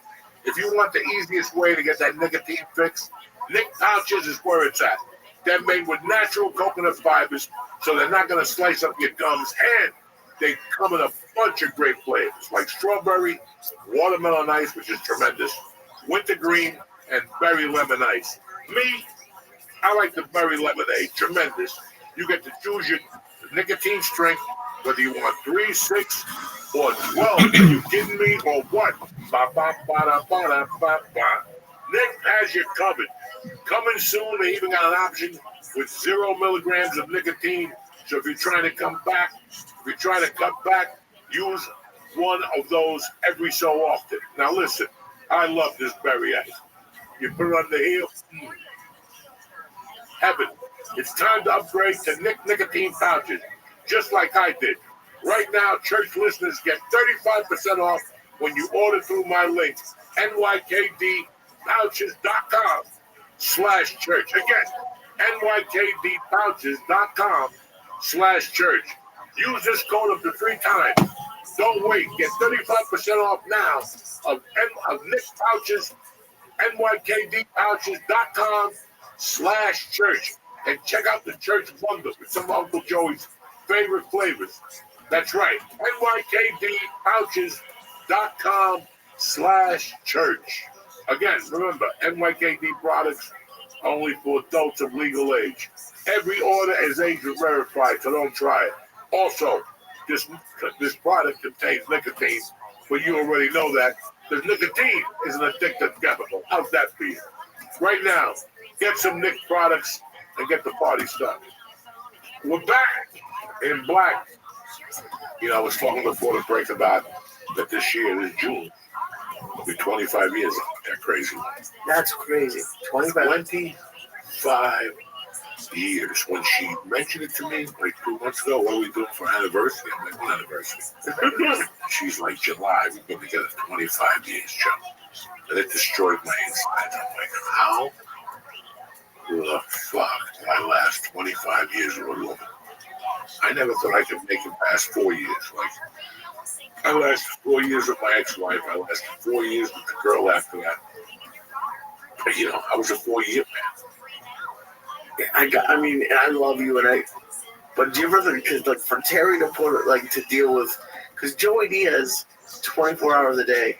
if you want the easiest way to get that nicotine fix, Nick pouches is where it's at. They're made with natural coconut fibers, so they're not going to slice up your gums, and they come in a bunch of great flavors, like strawberry, watermelon ice, which is tremendous, wintergreen, and berry lemon ice. Me, I like the berry lemonade, tremendous. You get to choose your nicotine strength, whether you want 3, 6, or 12. Are you kidding me or what? Ba, ba, ba, da, ba, da, ba, ba. Nick has you covered. Coming soon, they even got an option with 0 milligrams of nicotine. So if you're trying to come back, if you're trying to cut back, use one of those every so often. Now listen, I love this berry ice. You put it on the heel. Heaven. It's time to upgrade to nicotine pouches, just like I did. Right now, church listeners get 35% off when you order through my link, nykdpouches.com/church. Again, nykdpouches.com/church. Use this code up to 3 times. Don't wait. Get 35% off now of Nick Pouches, nykdpouches.com/church. And check out the church bundle with some of Uncle Joey's favorite flavors. That's right. nykdpouches.com/church. Again, remember, NYKD products only for adults of legal age. Every order is age verified, so don't try it. Also, this product contains nicotine, but you already know that, because nicotine is an addictive chemical. How's that for you? Right now, get some Nick products and get the party started. We're back in black. You know, I was talking before the break about that this year, this June, will be 25 years. They're crazy. That's crazy. 25 years. When she mentioned it to me like 2 months ago, what are we doing for anniversary? I'm like, what anniversary? She's like, July. We've been together 25 years, Joe. And it destroyed my insides. I'm like, how the fuck did I last 25 years with a woman? I never thought I could make it past 4 years. Like, I lasted 4 years with my ex-wife. I lasted 4 years with the girl after that. But, you know, I was a 4-year man. I love you, but do you ever think, because like for Terry to put it, like to deal with, because Joey Diaz, 24 hours a day,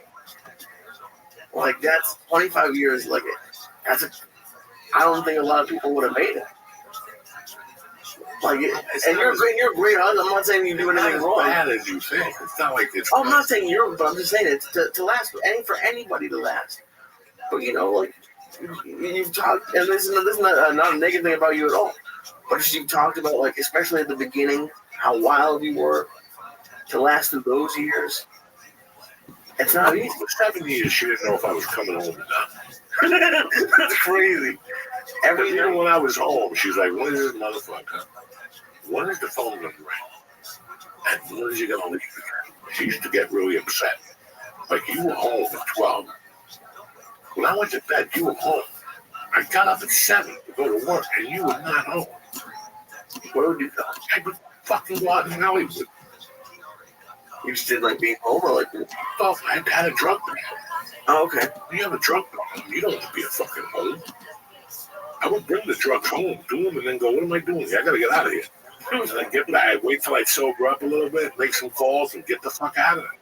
like that's 25 years, like I don't think a lot of people would have made it. Like, and you're great. I'm not saying you do anything wrong. It's not as bad as you think. It's not like it's. I'm not saying you're, but I'm just saying it's to last, for anybody to last. But you know, like. You've talked, and this is not a negative thing about you at all, but you've talked about, like, especially at the beginning, how wild you were to last through those years. It's not easy. For 7 years, she didn't know if I was coming home or not. That's crazy. Even when I was home, she's like, when is this motherfucker? When is the phone going to ring? And when is he going to leave again? She used to get really upset. Like, you were home at 12. When I went to bed, you were home. I got up at 7 to go to work, and you were not home. Where would you go? I would fucking go out in Hollywood. You just didn't like being home, or like, oh, I had a drug problem. Oh, okay. You have a drug problem. You don't want to be a fucking home. I would bring the drugs home, do them, and then go, what am I doing here? I got to get out of here. And then get back, wait till I sober up a little bit, make some calls, and get the fuck out of it.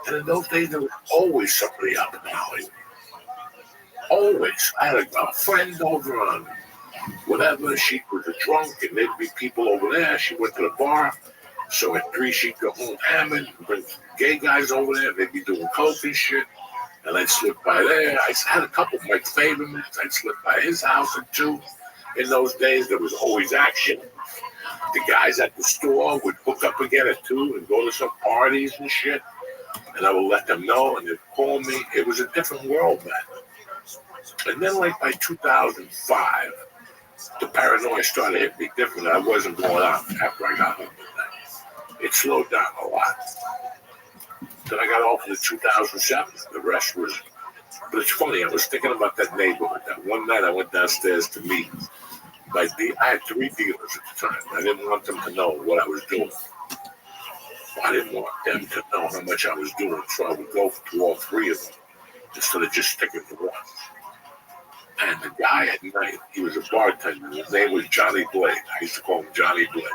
And in those days, there was always somebody up in Hollywood. Always. I had a friend over on whatever. She was a drunk, and there'd be people over there. She went to the bar. So at 3, she'd go home hammered, bring gay guys over there. They'd be doing coke and shit. And I'd slip by there. I had a couple of my favorite men. I'd slip by his house or 2. In those days, there was always action. The guys at the store would hook up again at 2 and go to some parties and shit. And I would let them know, and they'd call me. It was a different world, man. And then, like, by 2005, the paranoia started hitting me different. I wasn't going out after I got home. It slowed down a lot. Then I got off in the 2007. The rest was... But it's funny, I was thinking about that neighborhood. That one night I went downstairs to meet. I had 3 dealers at the time. I didn't want them to know what I was doing. I didn't want them to know how much I was doing, so I would go to all 3 of them instead of just sticking to one. And the guy at night, he was a bartender. His name was Johnny Blade. I used to call him Johnny Blade.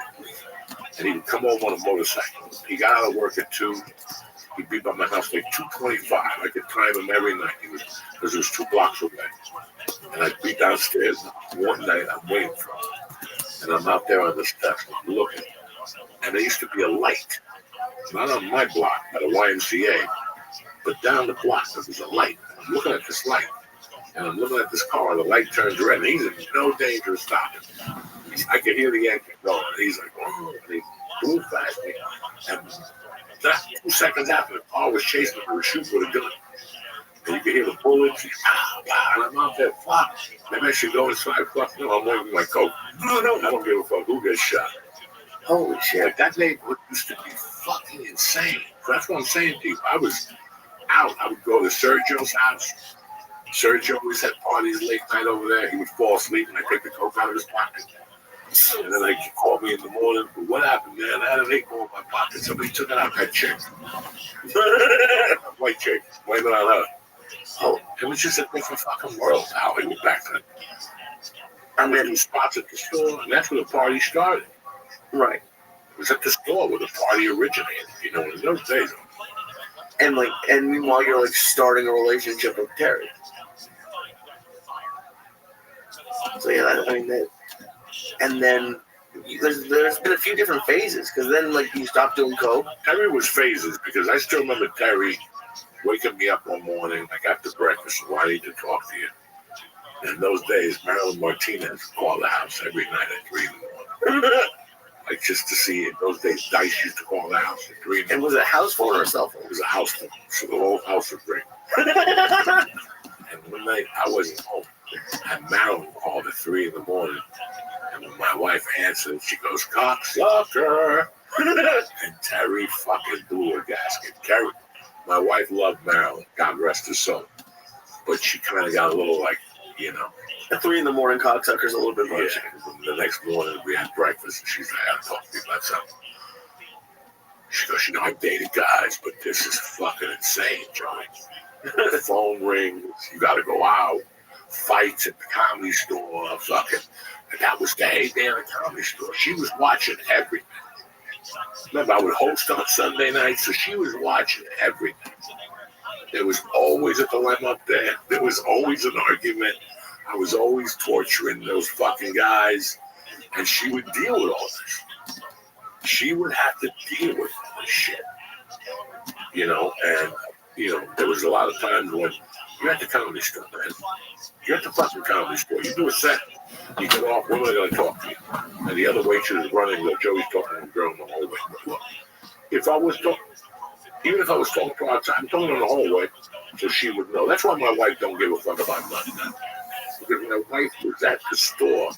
And he would come over on a motorcycle. He got out of work at 2. He'd be by my house like 2:25. I could time him every night. Because it was 2 blocks away. And I'd be downstairs. One night, I'm waiting for him. And I'm out there on the steps looking. And there used to be a light. Not on my block, at a YMCA, but down the block there was a light. I'm looking at this light. And I'm looking at this car, the light turns red, and he's in no danger of stopping. I could hear the engine going, and he's like, oh, and he blew past me. And that 2 seconds after, the car was chasing him with a shoot with a gun. And you could hear the bullets, and I'm out there, fuck. Maybe I should go inside, fuck, no, I'm waving my coat. No, I don't give a fuck who gets shot. Holy shit. Like, that neighborhood used to be fucking insane. That's what I'm saying to you. I was out. I would go to Sergio's house. Sergio always had parties late night over there. He would fall asleep, and I'd take the coke out of his pocket. And then he'd call me in the morning. What happened, man? I had an 8 ball in my pocket. Somebody took it out. That chick. White chick. Blame it on her. Oh, it was just a different fucking world, Hollywood back then. I made spots at the store, and that's where the party started. Right. It was at the store where the party originated, you know, in those days. And meanwhile, you're like starting a relationship with Terry. So yeah, I mean that. And then there's been a few different phases, because then like you stopped doing coke. Terry was phases, because I still remember Terry waking me up one morning, like after breakfast, and I need to talk to you. And in those days, Marilyn Martinez would call the house every night at 3 in the morning. Like just to see it. Those days, Dice used to call the house at 3 in the morning. And was it a house phone or a cell phone? It was a house phone, so the whole house would ring. And one night, I wasn't home, and Marilyn called at 3 in the morning. And when my wife answered, she goes, cocksucker. And Terry fucking blew her gasket. Terry, my wife loved Marilyn, God rest her soul. But she kind of got a little like, you know. At 3 in the morning, cocksucker's a little bit much. Yeah, the next morning we had breakfast, and she's like, I gotta talk to you about something. She goes, you know, I've dated guys, but this is fucking insane, Johnny. The phone rings, you gotta go out, fights at the comedy store, fucking. And that was the heyday of the comedy store. She was watching everything. Remember, I would host on Sunday nights, so she was watching everything. There was always a dilemma up there. There was always an argument. I was always torturing those fucking guys, and she would deal with all this. She would have to deal with all this shit, you know. And you know, there was a lot of times when you're at the comedy store, man. You're at the fucking comedy store. You do a set. You get off. Women are going to talk to you, and the other waitress is running. Joey's talking to the girl in the hallway. Look, if I was talking. Even if I was talking to her outside, I'm talking in the hallway, so she would know. That's why my wife don't give a fuck about nothing. Because my wife was at the store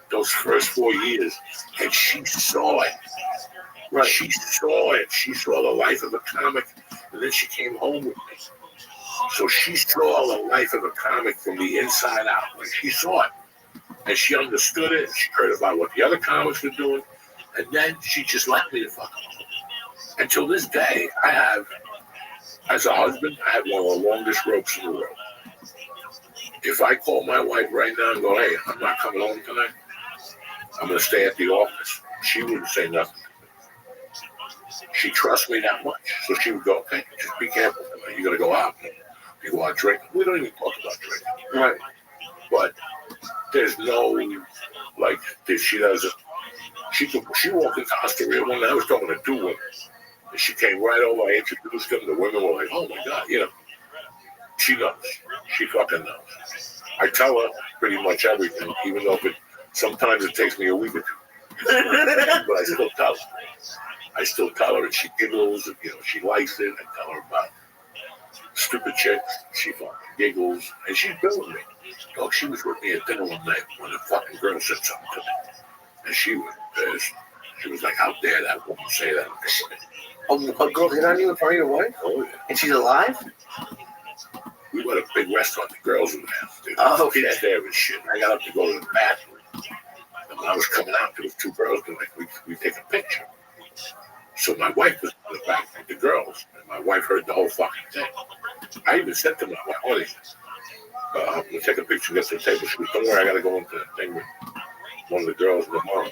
those first 4 years, and she saw it. Right. She saw it. She saw the life of a comic, and then she came home with me. So she saw the life of a comic from the inside out. Like she saw it, and she understood it. She heard about what the other comics were doing, and then she just left me the fuck alone. Until this day, I have, as a husband, I have one of the longest ropes in the world. If I call my wife right now and go, hey, I'm not coming home tonight, I'm going to stay at the office, she wouldn't say nothing. She trusts me that much. So she would go, okay, just be careful. You're going to go out. You go out drinking. We don't even talk about drinking. Right. But there's no, like, she doesn't. She walked into Osteria one night. I was talking to 2 women. And she came right over. I introduced them. The women were like, oh, my God. You know, she knows. She fucking knows. I tell her pretty much everything, even though sometimes it takes me a week or 2. But I still tell her. And she giggles. And, you know, she likes it. I tell her about stupid chicks. She fucking giggles. And she's building me. Dog, she was with me at dinner one night when the fucking girl said something to me. And she was pissed. She was like, how dare that woman say that? A girl hit on you in front of your wife? Oh, yeah. And she's alive? We went to a big restaurant, the girls in the house. Dude. Oh, okay. Kids there and shit. I got up to go to the bathroom. And when I was coming out, there was 2 girls, and like, we take a picture. So my wife was in the back with the girls, and my wife heard the whole fucking thing. I even said to my wife, honey, I'm going to take a picture against the table. She goes, don't worry, I got to go into the thing with one of the girls and the mom.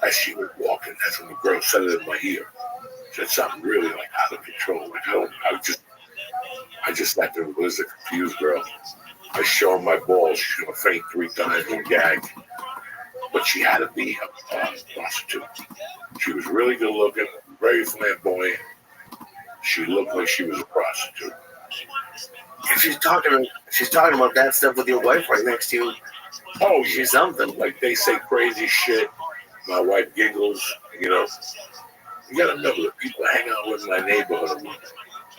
As she was walking, that's when the girl said it in my ear. Said something really like out of control. Like I just sat there and was a confused girl. I show her my balls. She's gonna faint 3 times and gag. but she had to be a prostitute. She was really good looking, very flamboyant. She looked like she was a prostitute. If she's talking about that stuff with your wife right next to you. Oh, she's something. Like they say crazy shit. My wife giggles. You know, you gotta remember the people I hang out with in my neighborhood are women.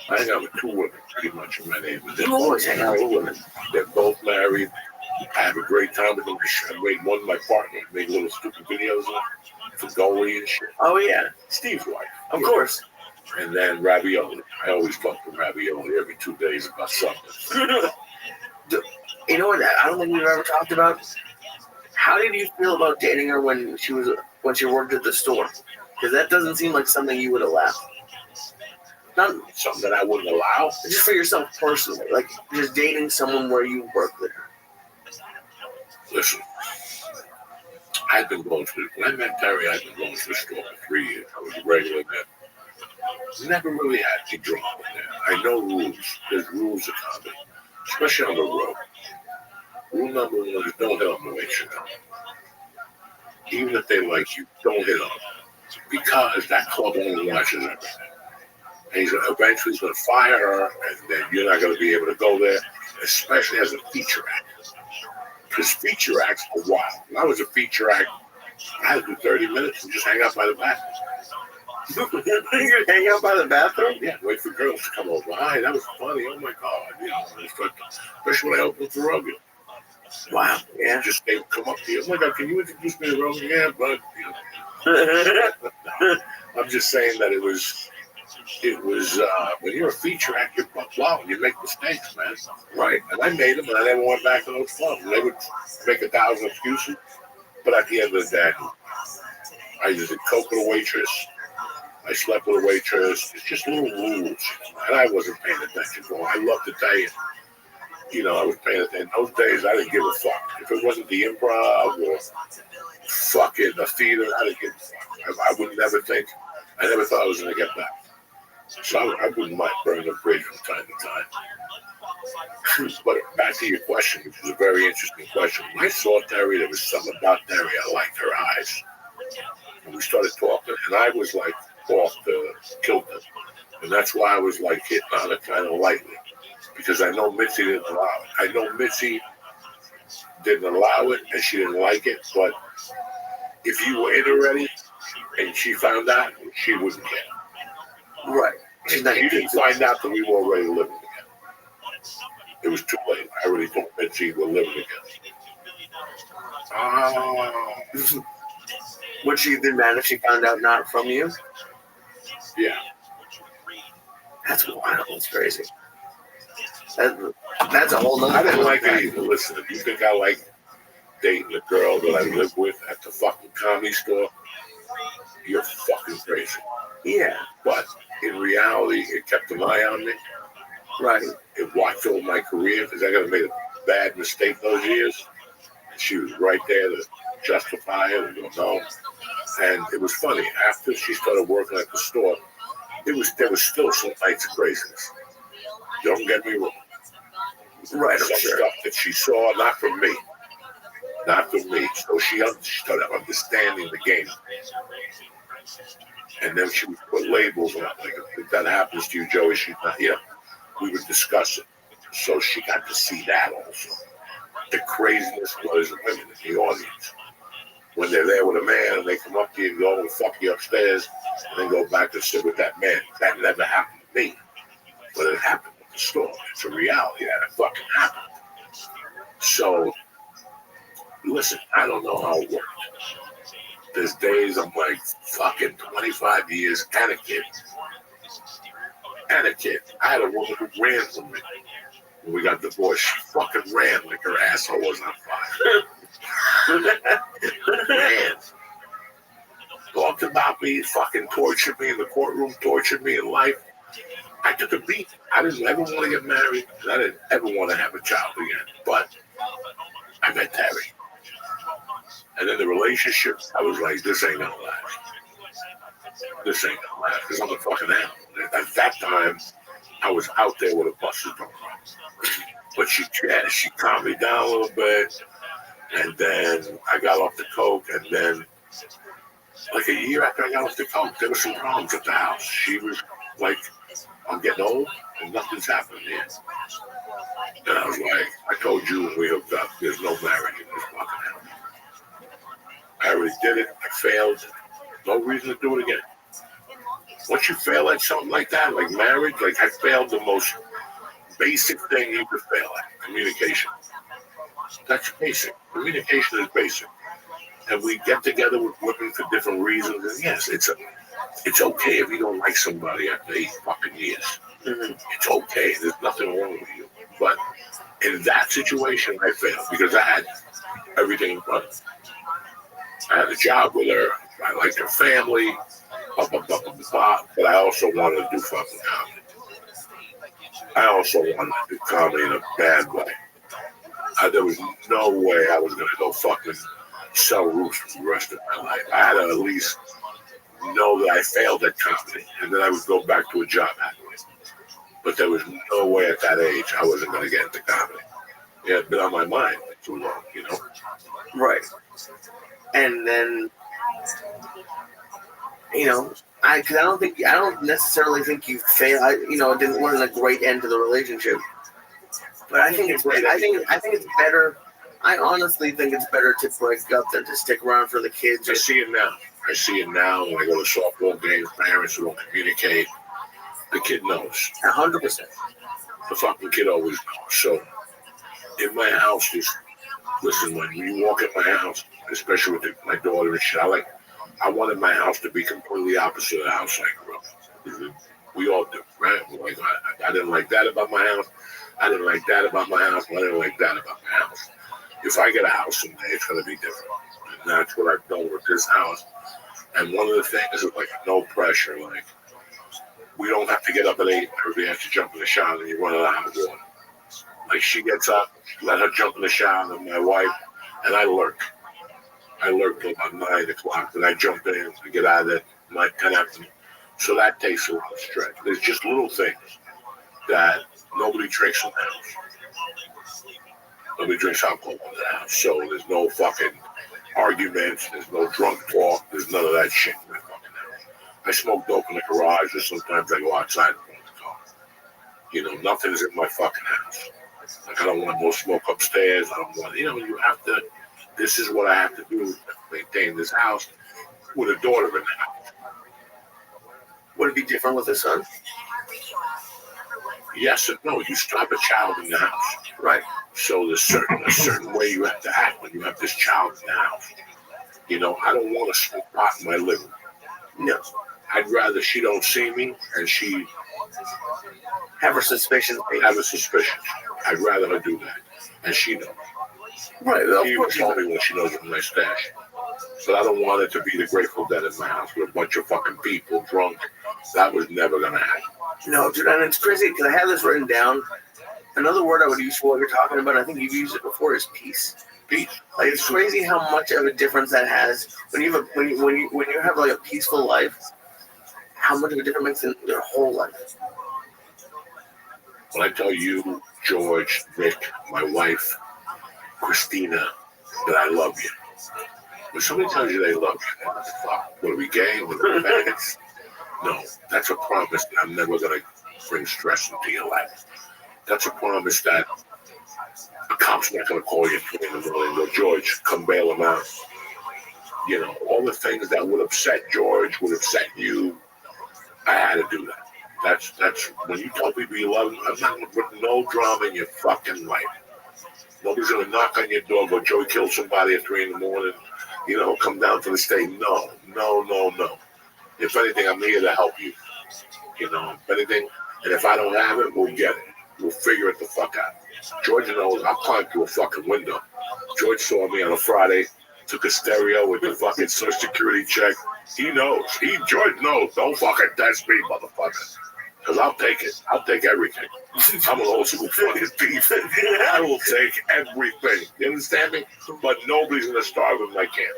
I hang out with two women pretty much in my neighborhood. You always hang out with women. They're both married. I have a great time with them. I made one of my partners make little stupid videos for Goalie and shit. Oh yeah, Steve's wife, of course. And then Rabbi. I always talk to Rabbi every 2 days about something. You know what? I don't think we've ever talked about. How did you feel about dating her when she worked at the store? Because that doesn't seem like something you would allow. Not something that I wouldn't allow. Just for yourself personally, like just dating someone where you work there. Listen, I've been going to when I met Terry. I've been going to the store for 3 years. I was a regular man. Never really had any drama there. I know rules. There's rules of comedy, especially on the road. Rule number one is don't hit on the waitress. Even if they like you, don't hit on them. Because that club only watches everything. And eventually he's going to fire her, and then you're not going to be able to go there, especially as a feature act. Because feature acts are wild. When I was a feature act, I had to do 30 minutes and just hang out by the bathroom. You hang out by the bathroom? Yeah, wait for girls to come over. Hi, that was funny. Oh my God. You know, especially when I opened for Rogan. Wow. Yeah. Just they would come up to you. Oh my God, can you introduce me to Rogan? Yeah, but no, I'm just saying that it was when you're a feature act, you're wow, you make mistakes, man. Right. And I made them, and I never went back to those clubs. They would make 1,000 excuses, but at the end of the day, I used a coke with a waitress. I slept with a waitress. It's just little rules, and I wasn't paying attention to them. I love to tell you, I was paying attention. In those days, I didn't give a fuck. If it wasn't the Improv or fucking the theater, I didn't give a fuck. I would never think. I never thought I was going to get back. So I wouldn't mind burning a bridge from time to time. But back to your question, which is a very interesting question. When I saw Terry, there was something about Terry. I liked her eyes. And we started talking, and I was like off the kilter. And that's why I was like hitting on it kind of lightly. Because I know Mitzi didn't allow it. I know Mitzi didn't allow it, and she didn't like it. But if you were in already, and she found out, she wouldn't care. Right. You didn't find out that we were already living together. It was too late. I already told Mitzi we're living together. Would she have been mad if she found out not from you? Yeah. That's wild. That's crazy. That's a whole nother. I didn't like it either. Listen, if you think I like dating a girl that I live with at the fucking comedy store, you're fucking crazy. Yeah. But in reality, it kept an eye on me. Right. It watched over my career because I got to make a bad mistake those years. And she was right there to justify it and go, no. And it was funny. After she started working at the store, there was still some nights of craziness. Don't get me wrong. Right, some stuff that she saw, not from me. Not from me. So she started understanding the game. And then she would put labels on it. Like, if that happens to you, Joey, she's not here. We would discuss it. So she got to see that also. The craziness was the women in the audience. When they're there with a man and they come up to you and go and fuck you upstairs and then go back to sit with that man. That never happened to me. But it happened at the store. It's a reality that it fucking happened. So, listen, I don't know how it worked. There's days I'm like, fucking 25 years and a kid. And a kid. I had a woman who ran from me. When we got divorced, she fucking ran like her asshole was on fire. Ran. Talked about me, fucking tortured me in the courtroom, tortured me in life. I took a beat. I didn't ever want to get married, and I didn't ever want to have a child again. But I met Terry. And then the relationship, I was like, this ain't gonna last. This ain't gonna last, because I'm a fucking animal. At that time, I was out there with a busted drum. But she calmed me down a little bit. And then I got off the coke, and then like a year after I got off the coke, there were some problems at the house. She was like, I'm getting old, and nothing's happening yet. And I was like, I told you when we hooked up, there's no marriage in this fucking house. I already did it. I failed. No reason to do it again. Once you fail at something like that, like marriage, like I failed the most basic thing you could fail at, communication. That's basic. Communication is basic. And we get together with women for different reasons. And yes, it's okay if you don't like somebody after 8 fucking years. It's okay. There's nothing wrong with you. But in that situation, I failed because I had everything in front of me. I had a job with her. I liked her family. But I also wanted to do fucking comedy. I also wanted to do comedy in a bad way. There was no way I was going to go fucking sell roofs for the rest of my life. I had to at least know that I failed at comedy, and then I would go back to a job anyway. But there was no way at that age I wasn't going to get into comedy. It had been on my mind for too long, you know? Right. And then, you know, I don't necessarily think you failed. It wasn't a great end to the relationship. But I think it's better. I honestly think it's better to break up than to stick around for the kids. I see it now when I go to softball games. Parents who don't communicate. The kid knows. 100%. The fucking kid always knows. So in my house, listen, when you walk in my house, especially with my daughter and shit, I wanted my house to be completely opposite of the house I grew up in. Mm-hmm. We all do, right? Like, I didn't like that about my house. I didn't like that about my house. I didn't like that about my house. If I get a house someday, it's going to be different. And that's what I've done with this house. And one of the things is like no pressure. Like, we don't have to get up at 8. Everybody has to jump in the shower and you run out of water. Like, she gets up, let her jump in the shower, and my wife, and I lurk. I lurk till about 9 o'clock, and I jump in, I get out of there, 10 after. So that takes a lot of stretch. There's just little things that nobody drinks in the house. Nobody drinks alcohol in the house. So there's no fucking arguments, there's no drunk talk, there's none of that shit in the fucking house. I smoke dope in the garage, or sometimes I go outside and smoke the car. You know, nothing's in my fucking house. Like, I don't want no smoke upstairs. I don't want, you have to, this is what I have to do to maintain this house with a daughter in the house. Would it be different with a son? Yes and no. You stop a child in the house. Right. So there's a certain way you have to act when you have this child in the house. You know, I don't want to smoke pot in my living room. No. I'd rather she don't see me and she have her suspicion. Have a suspicion. I'd rather her do that. And she knows. Right. She even told me when she knows it's my stash. But I don't want it to be the Grateful Dead in my house with a bunch of fucking people drunk. That was never going to happen. No, dude, and it's crazy because I have this written down. Another word I would use for what you're talking about, I think you've used it before, is peace. Peace. Like, it's crazy how much of a difference that has when you have when you have like a peaceful life. How much of a difference makes in your whole life. When I tell you, George, Nick, my wife, Christina, that I love you. When somebody tells you they love you, what the fuck? What are we gay? What are we faggots? No, that's a promise that I'm never going to bring stress into your life. That's a promise that a cop's not going to call you at 3 in the morning and go, George, come bail him out. You know, all the things that would upset George, would upset you, I had to do that. That's when you tell people you love them, I'm not going to put no drama in your fucking life. Nobody's going to knock on your door and go, Joey killed somebody at 3 in the morning, come down to the state. No. If anything, I'm here to help you. If anything, and if I don't have it, we'll get it. We'll figure it the fuck out. George knows I'll climb through a fucking window. George saw me on a Friday, took a stereo with the fucking Social Security check. He knows. George knows. Don't fucking test me, motherfucker. Because I'll take it. I'll take everything. I'm an old school fucking thief. I will take everything. You understand me? But nobody's going to starve in my camp.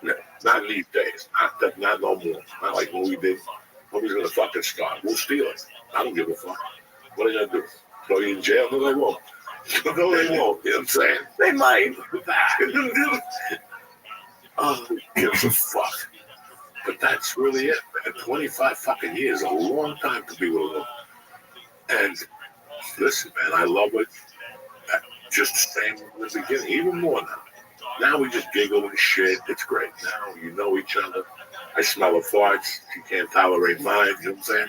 No, not these days. Not no more. Not like when we did. Nobody's going to fucking starve. We'll steal it. I don't give a fuck. What are you going to do? Throw you in jail? No, they won't. No, they won't. You know what I'm saying? They might. Oh, who gives a fuck? But that's really it, man. 25 fucking years, a long time to be with a woman. And listen, man, I love it. Just the same in the beginning, even more now. Now we just giggle and shit. It's great. Now you know each other. I smell her farts. She can't tolerate mine. You know what I'm saying?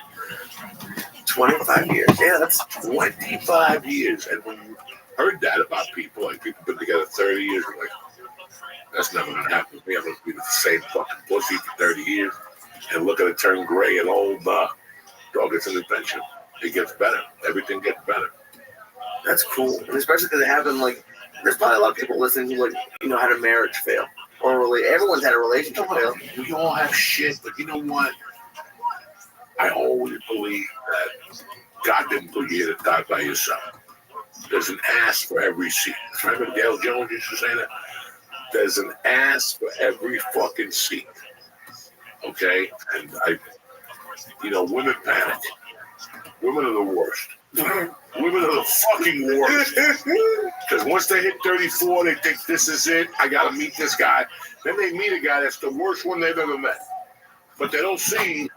25 years. Yeah, that's 25 years. And when you heard that about people, like people been together 30 years, you're like, that's never going to happen. We have to be the same fucking pussy for 30 years. And look at it turn gray and old. Dog, it's an adventure. It gets better. Everything gets better. That's cool. And especially because it happened, like, there's probably a lot of people listening who, like, you know, had a marriage fail. Or really, everyone's had a relationship fail. We all have shit, but you know what? I always believe that God didn't put you here to die by yourself. There's an ass for every seat. Remember Dale Jones used to say that? There's an ass for every fucking seat. Okay? And women panic. Women are the worst. Women are the fucking worst. Because once they hit 34, they think this is it. I got to meet this guy. Then they meet a guy that's the worst one they've ever met. But they don't see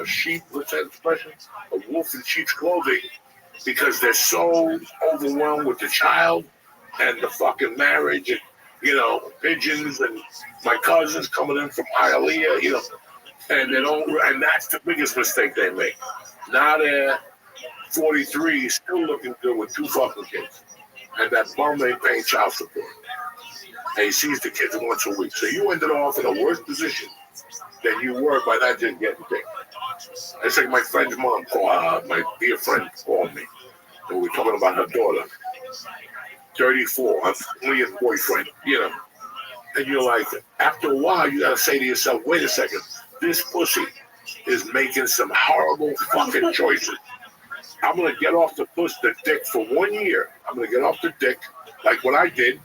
sheep, what's that expression? A wolf in sheep's clothing, because they're so overwhelmed with the child and the fucking marriage and, pigeons and my cousins coming in from Hialeah, and they don't, and that's the biggest mistake they make. Now they're 43, still looking good with 2 fucking kids. And that bum ain't paying child support. And he sees the kids once a week. So you ended off in a worse position than you were by not just getting dick. It's like my friend's mom, my dear friend, called me. And we were talking about her daughter. 34, only a boyfriend, And you're like, after a while, you gotta say to yourself, wait a second, this pussy is making some horrible fucking choices. I'm gonna get off the dick for 1 year. I'm gonna get off the dick, like what I did.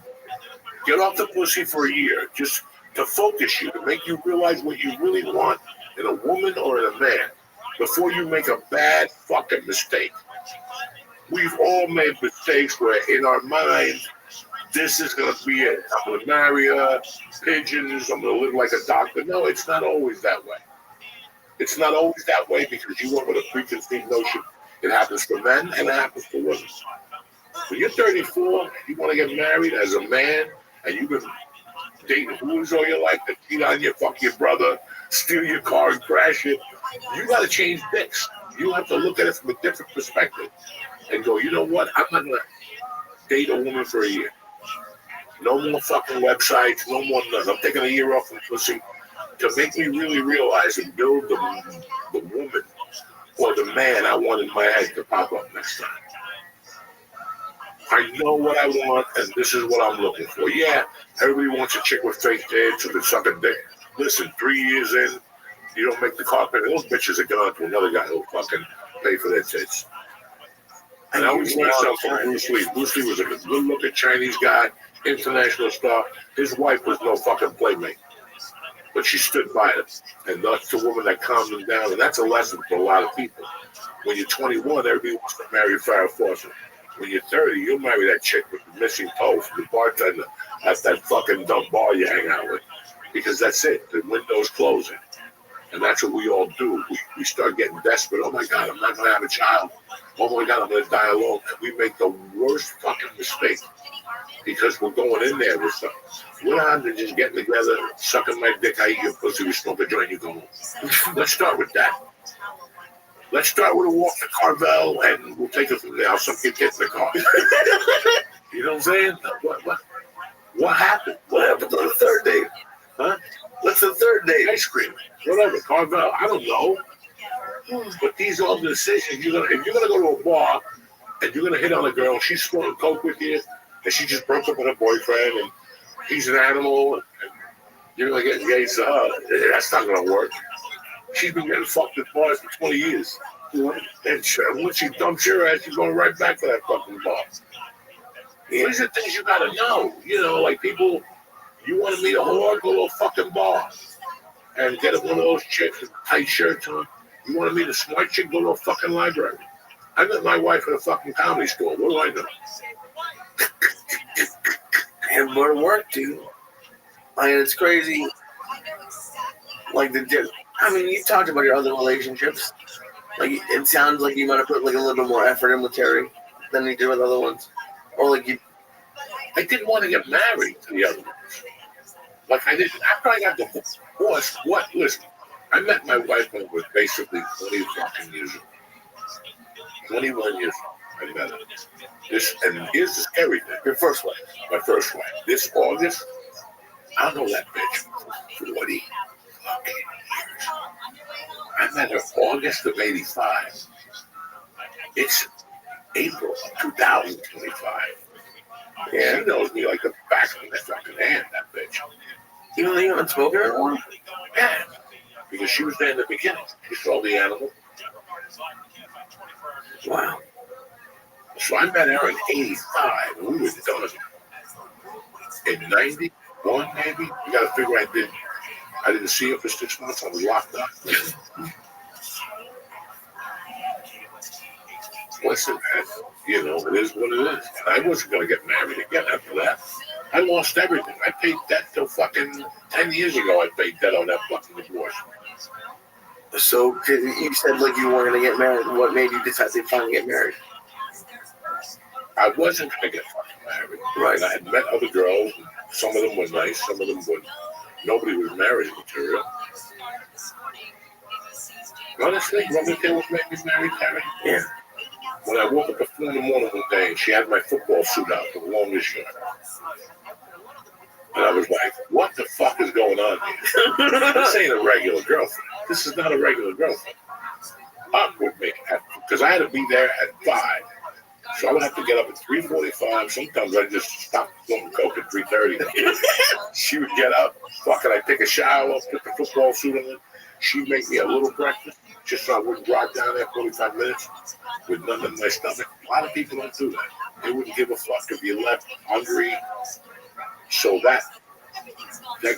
Get off the pussy for a year, just to focus you, to make you realize what you really want in a woman or in a man, before you make a bad fucking mistake. We've all made mistakes where in our mind, this is gonna be it. I'm gonna marry her, pigeons, I'm gonna live like a doctor. No, it's not always that way. It's not always that way because you went with a preconceived notion. It happens for men and it happens for women. When you're 34, you want to get married as a man, and you've been dating hoos all your life that cheat on you, fuck your brother, steal your car and crash it. You got to change dicks. You have to look at it from a different perspective and go, you know what? I'm not going to date a woman for a year. No more fucking websites, no more nothing. I'm taking a year off from pussy to make me really realize and build the woman or the man I want in my head to pop up next time. I know what I want, and this is what I'm looking for. Yeah, everybody wants a chick with fake tits or the sucking dick. Listen, 3 years in, you don't make the carpet. Those bitches are going to another guy who'll fucking pay for their tits. And I always learned something from Bruce Lee. Bruce Lee was a good-looking Chinese guy, international star. His wife was no fucking playmate. But she stood by it. And that's the woman that calmed him down. And that's a lesson for a lot of people. When you're 21, everybody wants to marry Farrah Fawcett. When you're 30, you'll marry that chick with the missing toe from the bartender at that fucking dumb bar you hang out with. Because that's it. The window's closing. And that's what we all do. We start getting desperate. Oh, my God, I'm not going to have a child. Oh, my God, I'm going to die alone. And we make the worst fucking mistake because we're going in there with something. We're not just getting together, sucking my dick, I eat your pussy, we smoke a joint, you go home. Let's start with that. Let's start with a walk to Carvel, and we'll take it from there. I'll suck your kids in the car. You know what I'm saying? What happened? What happened on the third date? Huh? What's the third date? Ice cream. Whatever. Carvel. I don't know. But these are all the decisions. If you're gonna go to a bar and you're gonna hit on a girl, she's smoking coke with you, and she just broke up with her boyfriend, and he's an animal, and you're gonna get engaged to her. That's not gonna work. She's been getting fucked at bars for 20 years. And once she dumps your ass, she's going right back to that fucking bar. These are things you gotta know. Like people, you want to meet a whore, go to a fucking bar and get one of those chicks with tight shirts on. You want to meet a smart chick, go to a fucking library. I met my wife at a fucking comedy store. What do I know? And more work, dude. I mean, it's crazy. Like I mean, you talked about your other relationships. Like, it sounds like you might have put like a little bit more effort in with Terry than you did with other ones, or like you. I didn't want to get married to the other ones. Like I didn't. After I got divorced, listen, I met my wife when I was basically 20 fucking years old. 21 years old. I met her. And here's the scary thing. Your first wife. My first wife. This August, I'll know that bitch for 40 fucking years. I met her August of 85. It's April of 2025. Yeah. She knows me like the back of my fucking hand, that bitch. Even though you haven't spoken to her anymore? Yeah. Because she was there in the beginning. She saw the animal. Wow. So I met her in 85, and we were done. In 91, maybe? You gotta figure I didn't see her for 6 months. I was locked up. Listen, man, you know, it is what it is. And I wasn't gonna get married again after that. I lost everything. I paid debt till fucking 10 years ago. I paid debt on that fucking divorce. So you said like you weren't gonna get married. What made you decide to finally get married? I wasn't gonna get fucking married. Right. I had met other girls. Some of them were nice. Some of them were. Nobody was marriage material. Honestly, Robert was making me married, Terry. Yeah. When I woke up at 4 in the morning one day, and she had my football suit out, the longest shirt. And I was like, what the fuck is going on here? This ain't a regular girlfriend. This is not a regular girlfriend. Up with me. Because I had to be there at 5. So I would have to get up at 3:45. Sometimes I'd just stop smoking coke at 3:30. She would get up, fucking I'd take a shower, put the football suit on. She'd make me a little breakfast, just so I wouldn't drive down there 45 minutes with nothing in my stomach. A lot of people don't do that. They wouldn't give a fuck if you left hungry. So that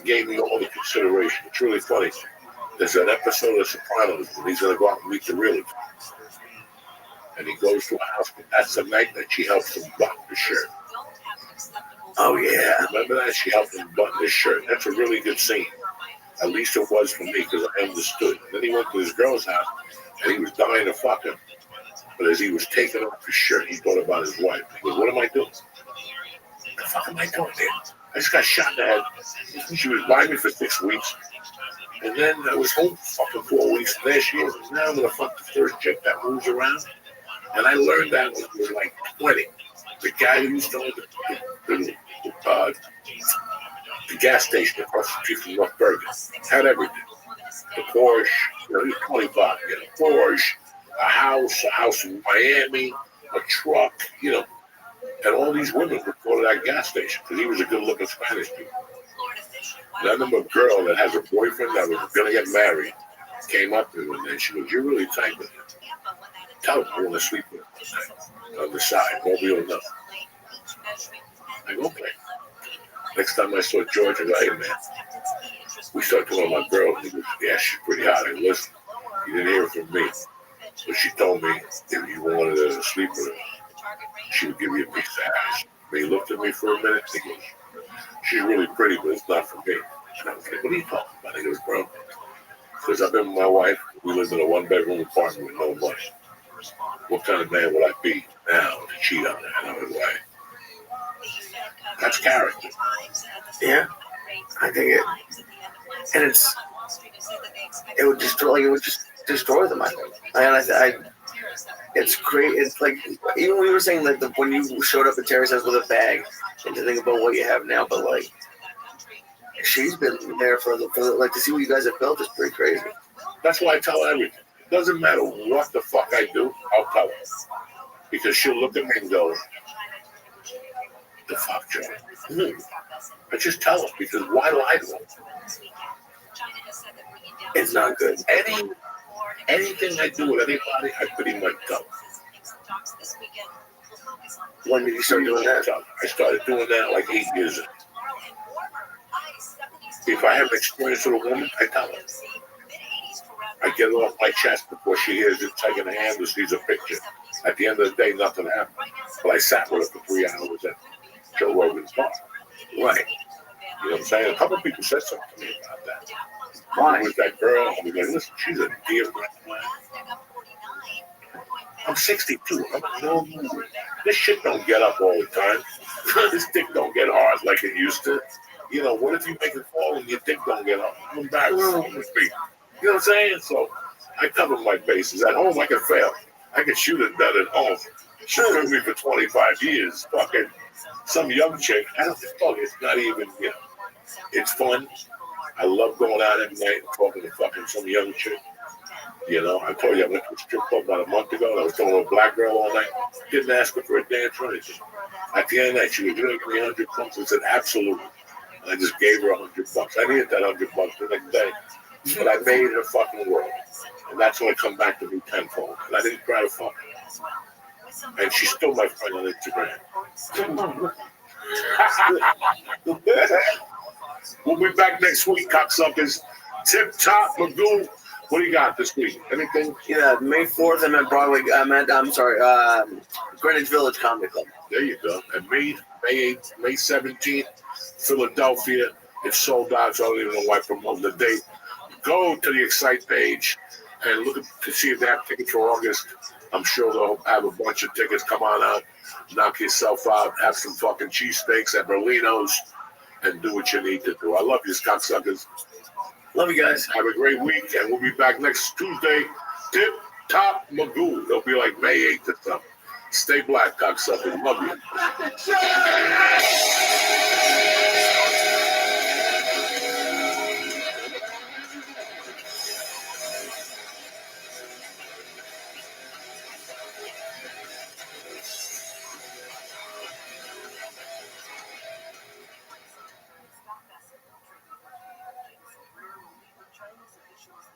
gave me all the consideration. It's really funny. There's an episode of Sopranos when he's going to go out and meet the realtor. And he goes to a house, but that's the night that she helps him button the shirt. Oh, yeah. Remember that? She helped him button his shirt. That's a really good scene. At least it was for me, because I understood. Then he went to his girl's house, and he was dying to fuck her. But as he was taking off his shirt, he thought about his wife. He goes, what am I doing? What the fuck am I doing, man? I just got shot in the head. She was by me for 6 weeks. And then I was home for fucking 4 weeks. And there she is. Now I'm going to fuck the first chick that moves around. And I learned that when I was like 20. The guy who used to own the gas station across the street from North Bergen had everything. The Porsche, he was 25, a Porsche, a house in Miami, a truck, and all these women would go to that gas station because he was a good-looking Spanish dude. And I remember a girl that has a boyfriend that was going to get married came up to him, and then she goes, you're really tight with him. Tell him I want to sleep with him on the side. Nobody will know. I go, okay. Next time I saw George, I go, hey, man. We started talking about my girl. He goes, yeah, she's pretty hot. I go, listen, you didn't hear it from me. But she told me if you wanted to sleep with her, she would give you a piece of ass. But he looked at me for a minute. He goes, she's really pretty, but it's not for me. And I was like, what are you talking about? He goes, bro, because I've been with my wife. We lived in a one-bedroom apartment with no money. What kind of man would I be now to cheat on her? And I was like, that's character. Yeah, I think it, and it would just destroy them. I think, and it's great. It's like even when you were saying that when you showed up at Terry's house with a bag, and to think about what you have now, but like she's been there for like to see what you guys have built is pretty crazy. That's why I tell her everything. It doesn't matter what the fuck I do, I'll tell her. Because she'll look at me and go, the fuck, Joe? I just tell her, because why lie to her? It's not good. Anything I do with anybody, I pretty much tell. When did you start doing that? I started doing that like 8 years ago. If I have experience with a woman, I tell her. I get it off my chest before she hears it secondhand or sees a picture. At the end of the day, nothing happens. But I sat with her for 3 hours at Joe Rogan's bar. Right. You know what I'm saying? A couple of people said something to me about that. Why? With that girl, I was like, listen, she's a dear friend. I'm 62. I'm a little movie. This shit don't get up all the time. This dick don't get hard like it used to. You know, what if you make it fall and your dick don't get up? I'm embarrassed with me. You know what I'm saying? So I cover my bases. At home, I can fail. I can shoot it better at home. She was with me for 25 years. Fucking some young chick. I don't fuck. It's not even, you know, it's fun. I love going out at night and talking to fucking some young chick. You know, I told you I went to a strip club about a month ago and I was talking to a black girl all night. Didn't ask her for a dance or anything. At the end of the night, she was giving me $100. I said, absolutely. And I just gave her $100. I needed that $100 the next day. But I made her fucking world. And that's when I come back to me tenfold. And I didn't try to fuck her. And she's still my friend on Instagram. We'll be back next week, cocksuckers. Tip Top Magoo. What do you got this week? Anything? Yeah, May 4th, I'm at Broadway. Greenwich Village Comedy Club. There you go. And May 8th, May 17th, Philadelphia. It's sold out, so I don't even know why I promote the date. Go to the Excite page and look to see if they have tickets for August. I'm sure they'll have a bunch of tickets. Come on out, knock yourself out, have some fucking cheesesteaks at Berlino's, and do what you need to do. I love you, cocksuckers. Love you guys. Have a great week, and we'll be back next Tuesday. Tip Top Magoo. It'll be like May 8th or something. Stay black, cocksuckers. Love you.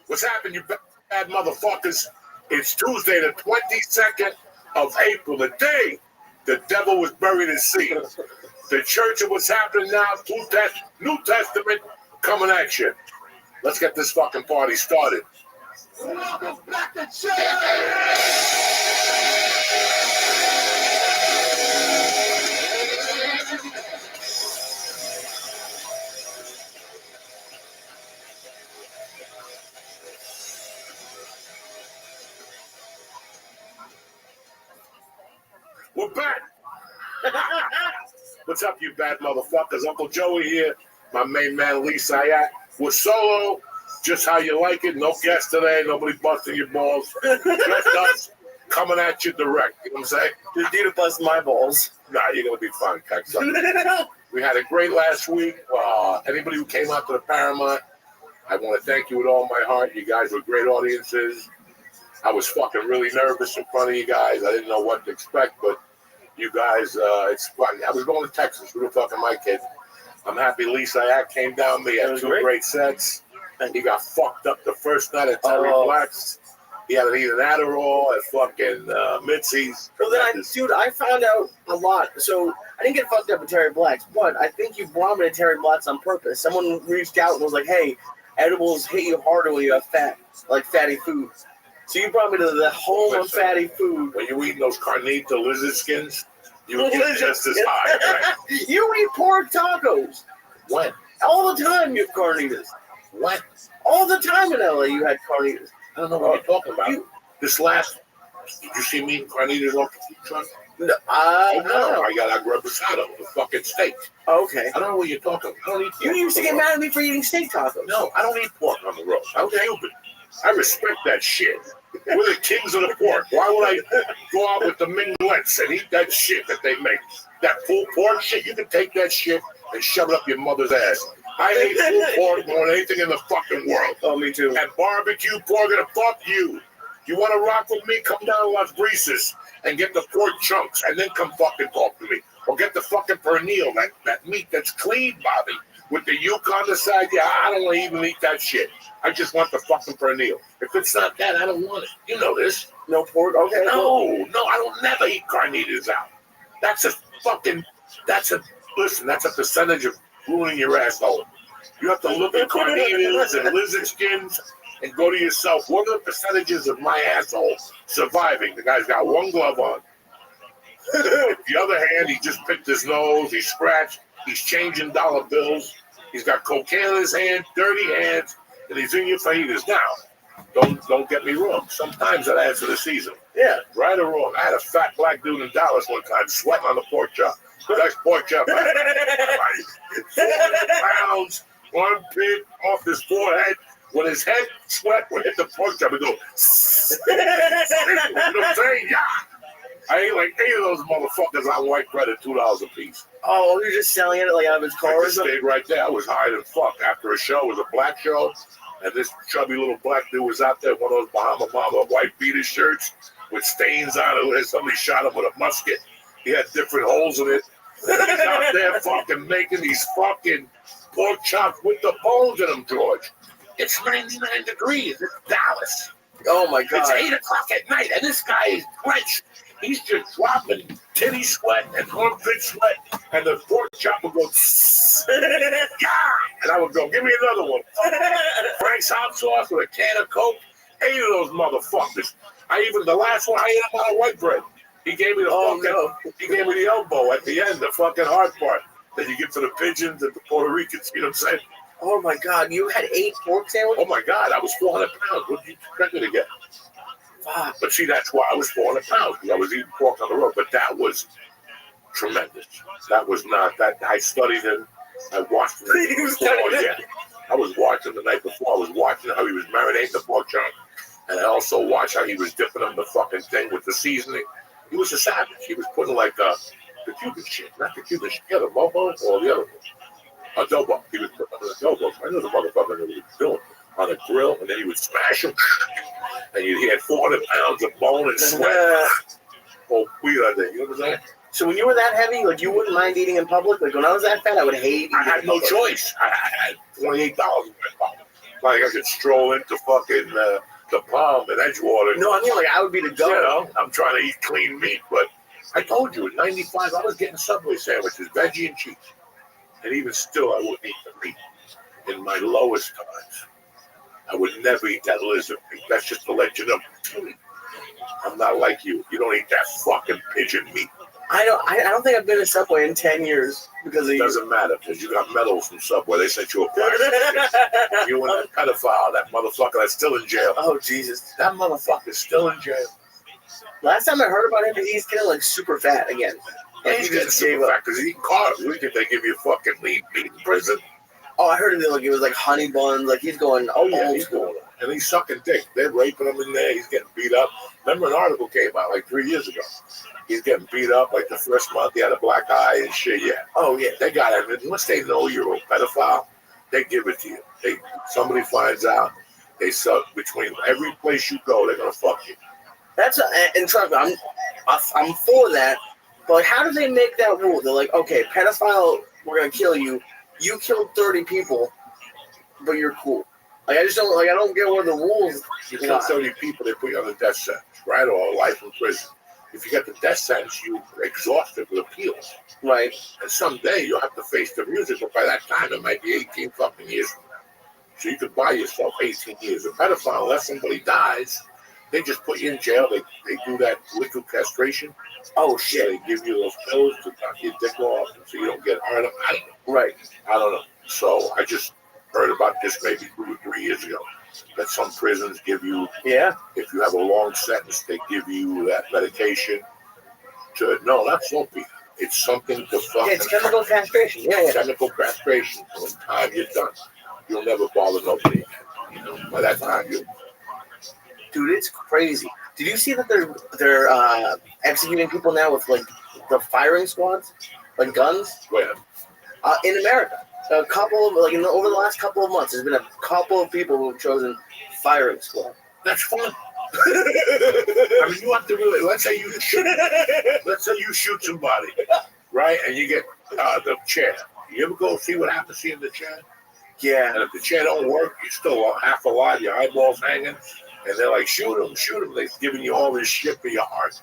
What's happening, you bad motherfuckers? It's Tuesday, the 22nd of April, the day the devil was buried in sea. The church of what's happening now, New Testament, coming at you. Let's get this fucking party started. Welcome back to church! We're back. What's up, you bad motherfuckers? Uncle Joey here. My main man, Lee Sayat. We're solo, just how you like it. No guests today. Nobody busting your balls. Just us coming at you direct. You know what I'm saying? Just you to bust my balls. Nah, you're going to be fine, cocksucker. We had a great last week. Anybody who came out to the Paramount, I want to thank you with all my heart. You guys were great audiences. I was fucking really nervous in front of you guys. I didn't know what to expect, but you guys, it's fun. I was going to Texas. Who the fuck am I kidding? I'm happy Lisa Act came down. We had two great sets. And he got fucked up the first night at Terry Black's. He had to eat an Adderall at fucking Mitzi's. So then I found out a lot. So I didn't get fucked up at Terry Black's, but I think you brought me to Terry Black's on purpose. Someone reached out and was like, hey, edibles hit you harder when you have fat, like fatty food. So you brought me to the home of fatty food. When you eat those carnita lizard skins, you would get just as high, right? You eat pork tacos. When? All the time you have carnitas. When? All the time in LA you had carnitas. I don't know what you're talking about. Did you see me eating carnitas off the food truck? No, I got a reposado, the fucking steak. Okay. I don't know what you're talking about. I don't eat pork. You used to get mad at me for eating steak tacos. No, I don't eat pork on the road. I'm Cuban. I respect that shit. We're the kings of the pork. Why would I go out with the minglettes and eat that shit that they make? That pulled pork shit, you can take that shit and shove it up your mother's ass. I hate pulled pork more than anything in the fucking world. Oh, me too. And barbecue pork, and fuck you. You want to rock with me? Come down to Las Brisas and get the pork chunks and then come fucking talk to me. Or get the fucking pernil, that meat that's clean, Bobby. With the yolk on the side, yeah, I don't even eat that shit. I just want the fucking pernil. If it's not that, I don't want it. You know this. No pork? Okay. No, I don't never eat carnitas out. That's a percentage of ruining your asshole. You have to look at carnitas and lizard skins and go to yourself, what are the percentages of my asshole surviving? The guy's got one glove on, The other hand, he just picked his nose, he scratched, he's changing dollar bills, he's got cocaine in his hand, dirty hands, and he's in your fajitas. Now, don't get me wrong. Sometimes that adds to the season. Yeah. Right or wrong. I had a fat black dude in Dallas one time sweating on the pork chop. Best pork chop. 400 pounds, armpit off his forehead. When his head sweat would hit the pork chop, he'd go, you know what I'm saying? Yeah. I ate like 8 of those motherfuckers on white bread at $2 a piece. Oh, you're just selling it like out of his car I or just something? stayed right there. I was high than fuck. After a show, it was a black show, and this chubby little black dude was out there, one of those Bahama Mama white beater shirts with stains on it. Somebody shot him with a musket. He had different holes in it. And he's out there fucking making these fucking pork chops with the bones in them, George. It's 99 degrees. It's Dallas. Oh my God. It's 8 o'clock at night, and this guy is drenched. He's just dropping titty sweat and armpit sweat, and the pork chop would go, yeah, and I would go, give me another one. Frank's hot sauce with a can of Coke. 8 of those motherfuckers. The last one, I ate them on a white bread. He gave me he gave me the elbow at the end, the fucking hard part that you give to the pigeons and the Puerto Ricans. You know what I'm saying? Oh my God, you had 8 pork sandwiches? Oh my God, I was 400 pounds. What did you expect me to get? But see, that's why I was 400 pounds, because I was eating pork on the road. But that was tremendous. That was not that. I studied him. I watched him. I was watching the night before. I was watching how he was marinating the pork chop, and I also watched how he was dipping them in the fucking thing with the seasoning. He was a savage. He was putting like the Cuban shit, not the Cuban shit, the mobo or the other one. Adobo. He was putting the adobo. I know the motherfucker knew what he was doing. On a grill, and then he would smash them, and he had 400 pounds of bone and sweat. Oh, weird, you know what I'm saying? So when you were that heavy, like you wouldn't mind eating in public? Like when I was that fat, I would hate. I had no choice. I had $28 in my pocket. Like I could stroll into fucking the Palm and Edgewater. No, I mean like I would be the go. You know, I'm trying to eat clean meat, but I told you, at 95, I was getting Subway sandwiches, veggie and cheese, and even still, I wouldn't eat the meat. In my lowest times, I would never eat that lizard meat. That's just to let you know. I'm not like you. You don't eat that fucking pigeon meat. I don't think I've been to Subway in 10 years because of you. Doesn't matter because you got medals from Subway. They sent you a prize. You and that pedophile, that motherfucker that's still in jail. Oh Jesus, that motherfucker's still in jail. Last time I heard about him, he's getting like super fat again. Like, he's getting super fat because he's eating carbs. What do you think they give you fucking meat in prison? Oh, I heard him like it was like honey buns. Like he's going. Oh yeah, he's going. And he's sucking dick. They're raping him in there. He's getting beat up. Remember, an article came out like 3 years ago. He's getting beat up like the first month. He had a black eye and shit. Yeah. Oh yeah. They got him. Once they know you're a pedophile, they give it to you. Somebody finds out. They suck between every place you go. They're gonna fuck you. That's and trust me, I'm for that. But like, how do they make that rule? They're like, okay, pedophile, we're gonna kill you. You killed 30 people, but you're cool. Like I don't get what the rules. You kill 30 people, they put you on the death sentence, right, or life in prison. If you get the death sentence, you exhausted with appeals. Right. And someday you'll have to face the music, but by that time it might be 18 fucking years from now. So you could buy yourself 18 years. A pedophile, unless somebody dies, they just put you in jail. They do that liquid castration. Oh shit! They give you those pills to knock your dick off, so you don't get hard. I don't know. Right. I don't know. So I just heard about this maybe 2 or 3 years ago. That some prisons give you. Yeah. If you have a long sentence, they give you that medication. Not soapy. It's something to fucking. Yeah, it's chemical castration. Yeah. Chemical castration. So in time you're done. You'll never bother nobody again. You know, by that time you. Dude, it's crazy. Did you see that they're executing people now with like the firing squads, like guns? Where? In America, a couple of over the last couple of months, there's been a couple of people who have chosen firing squad. That's fun. I mean, you have to really. Let's say you shoot somebody, right? And you get the chair. You ever go see what happens in the chair? Yeah. And if the chair don't work, you're still half alive. Your eyeballs hanging. And they're like, shoot him. They're giving you all this shit for your heart.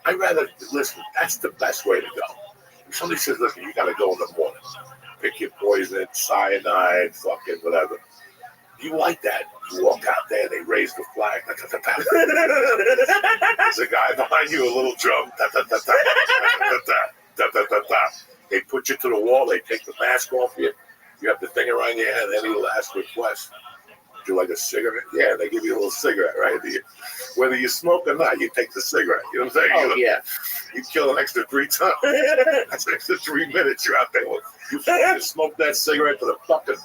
I'd rather, listen, that's the best way to go. If somebody says, listen, you got to go in the morning. Pick your poison, cyanide, fucking whatever. You like that? You walk out there, they raise the flag. There's a guy behind you, a little drum. They put you to the wall. They take the mask off you. You have the thing around your head. Any last request? Would you like a cigarette? Yeah, they give you a little cigarette, right? Whether you smoke or not, you take the cigarette. You know what I'm saying? Oh, yeah. You kill an extra 3 times. That's an extra 3 minutes you're out there. You smoke that cigarette to the fucking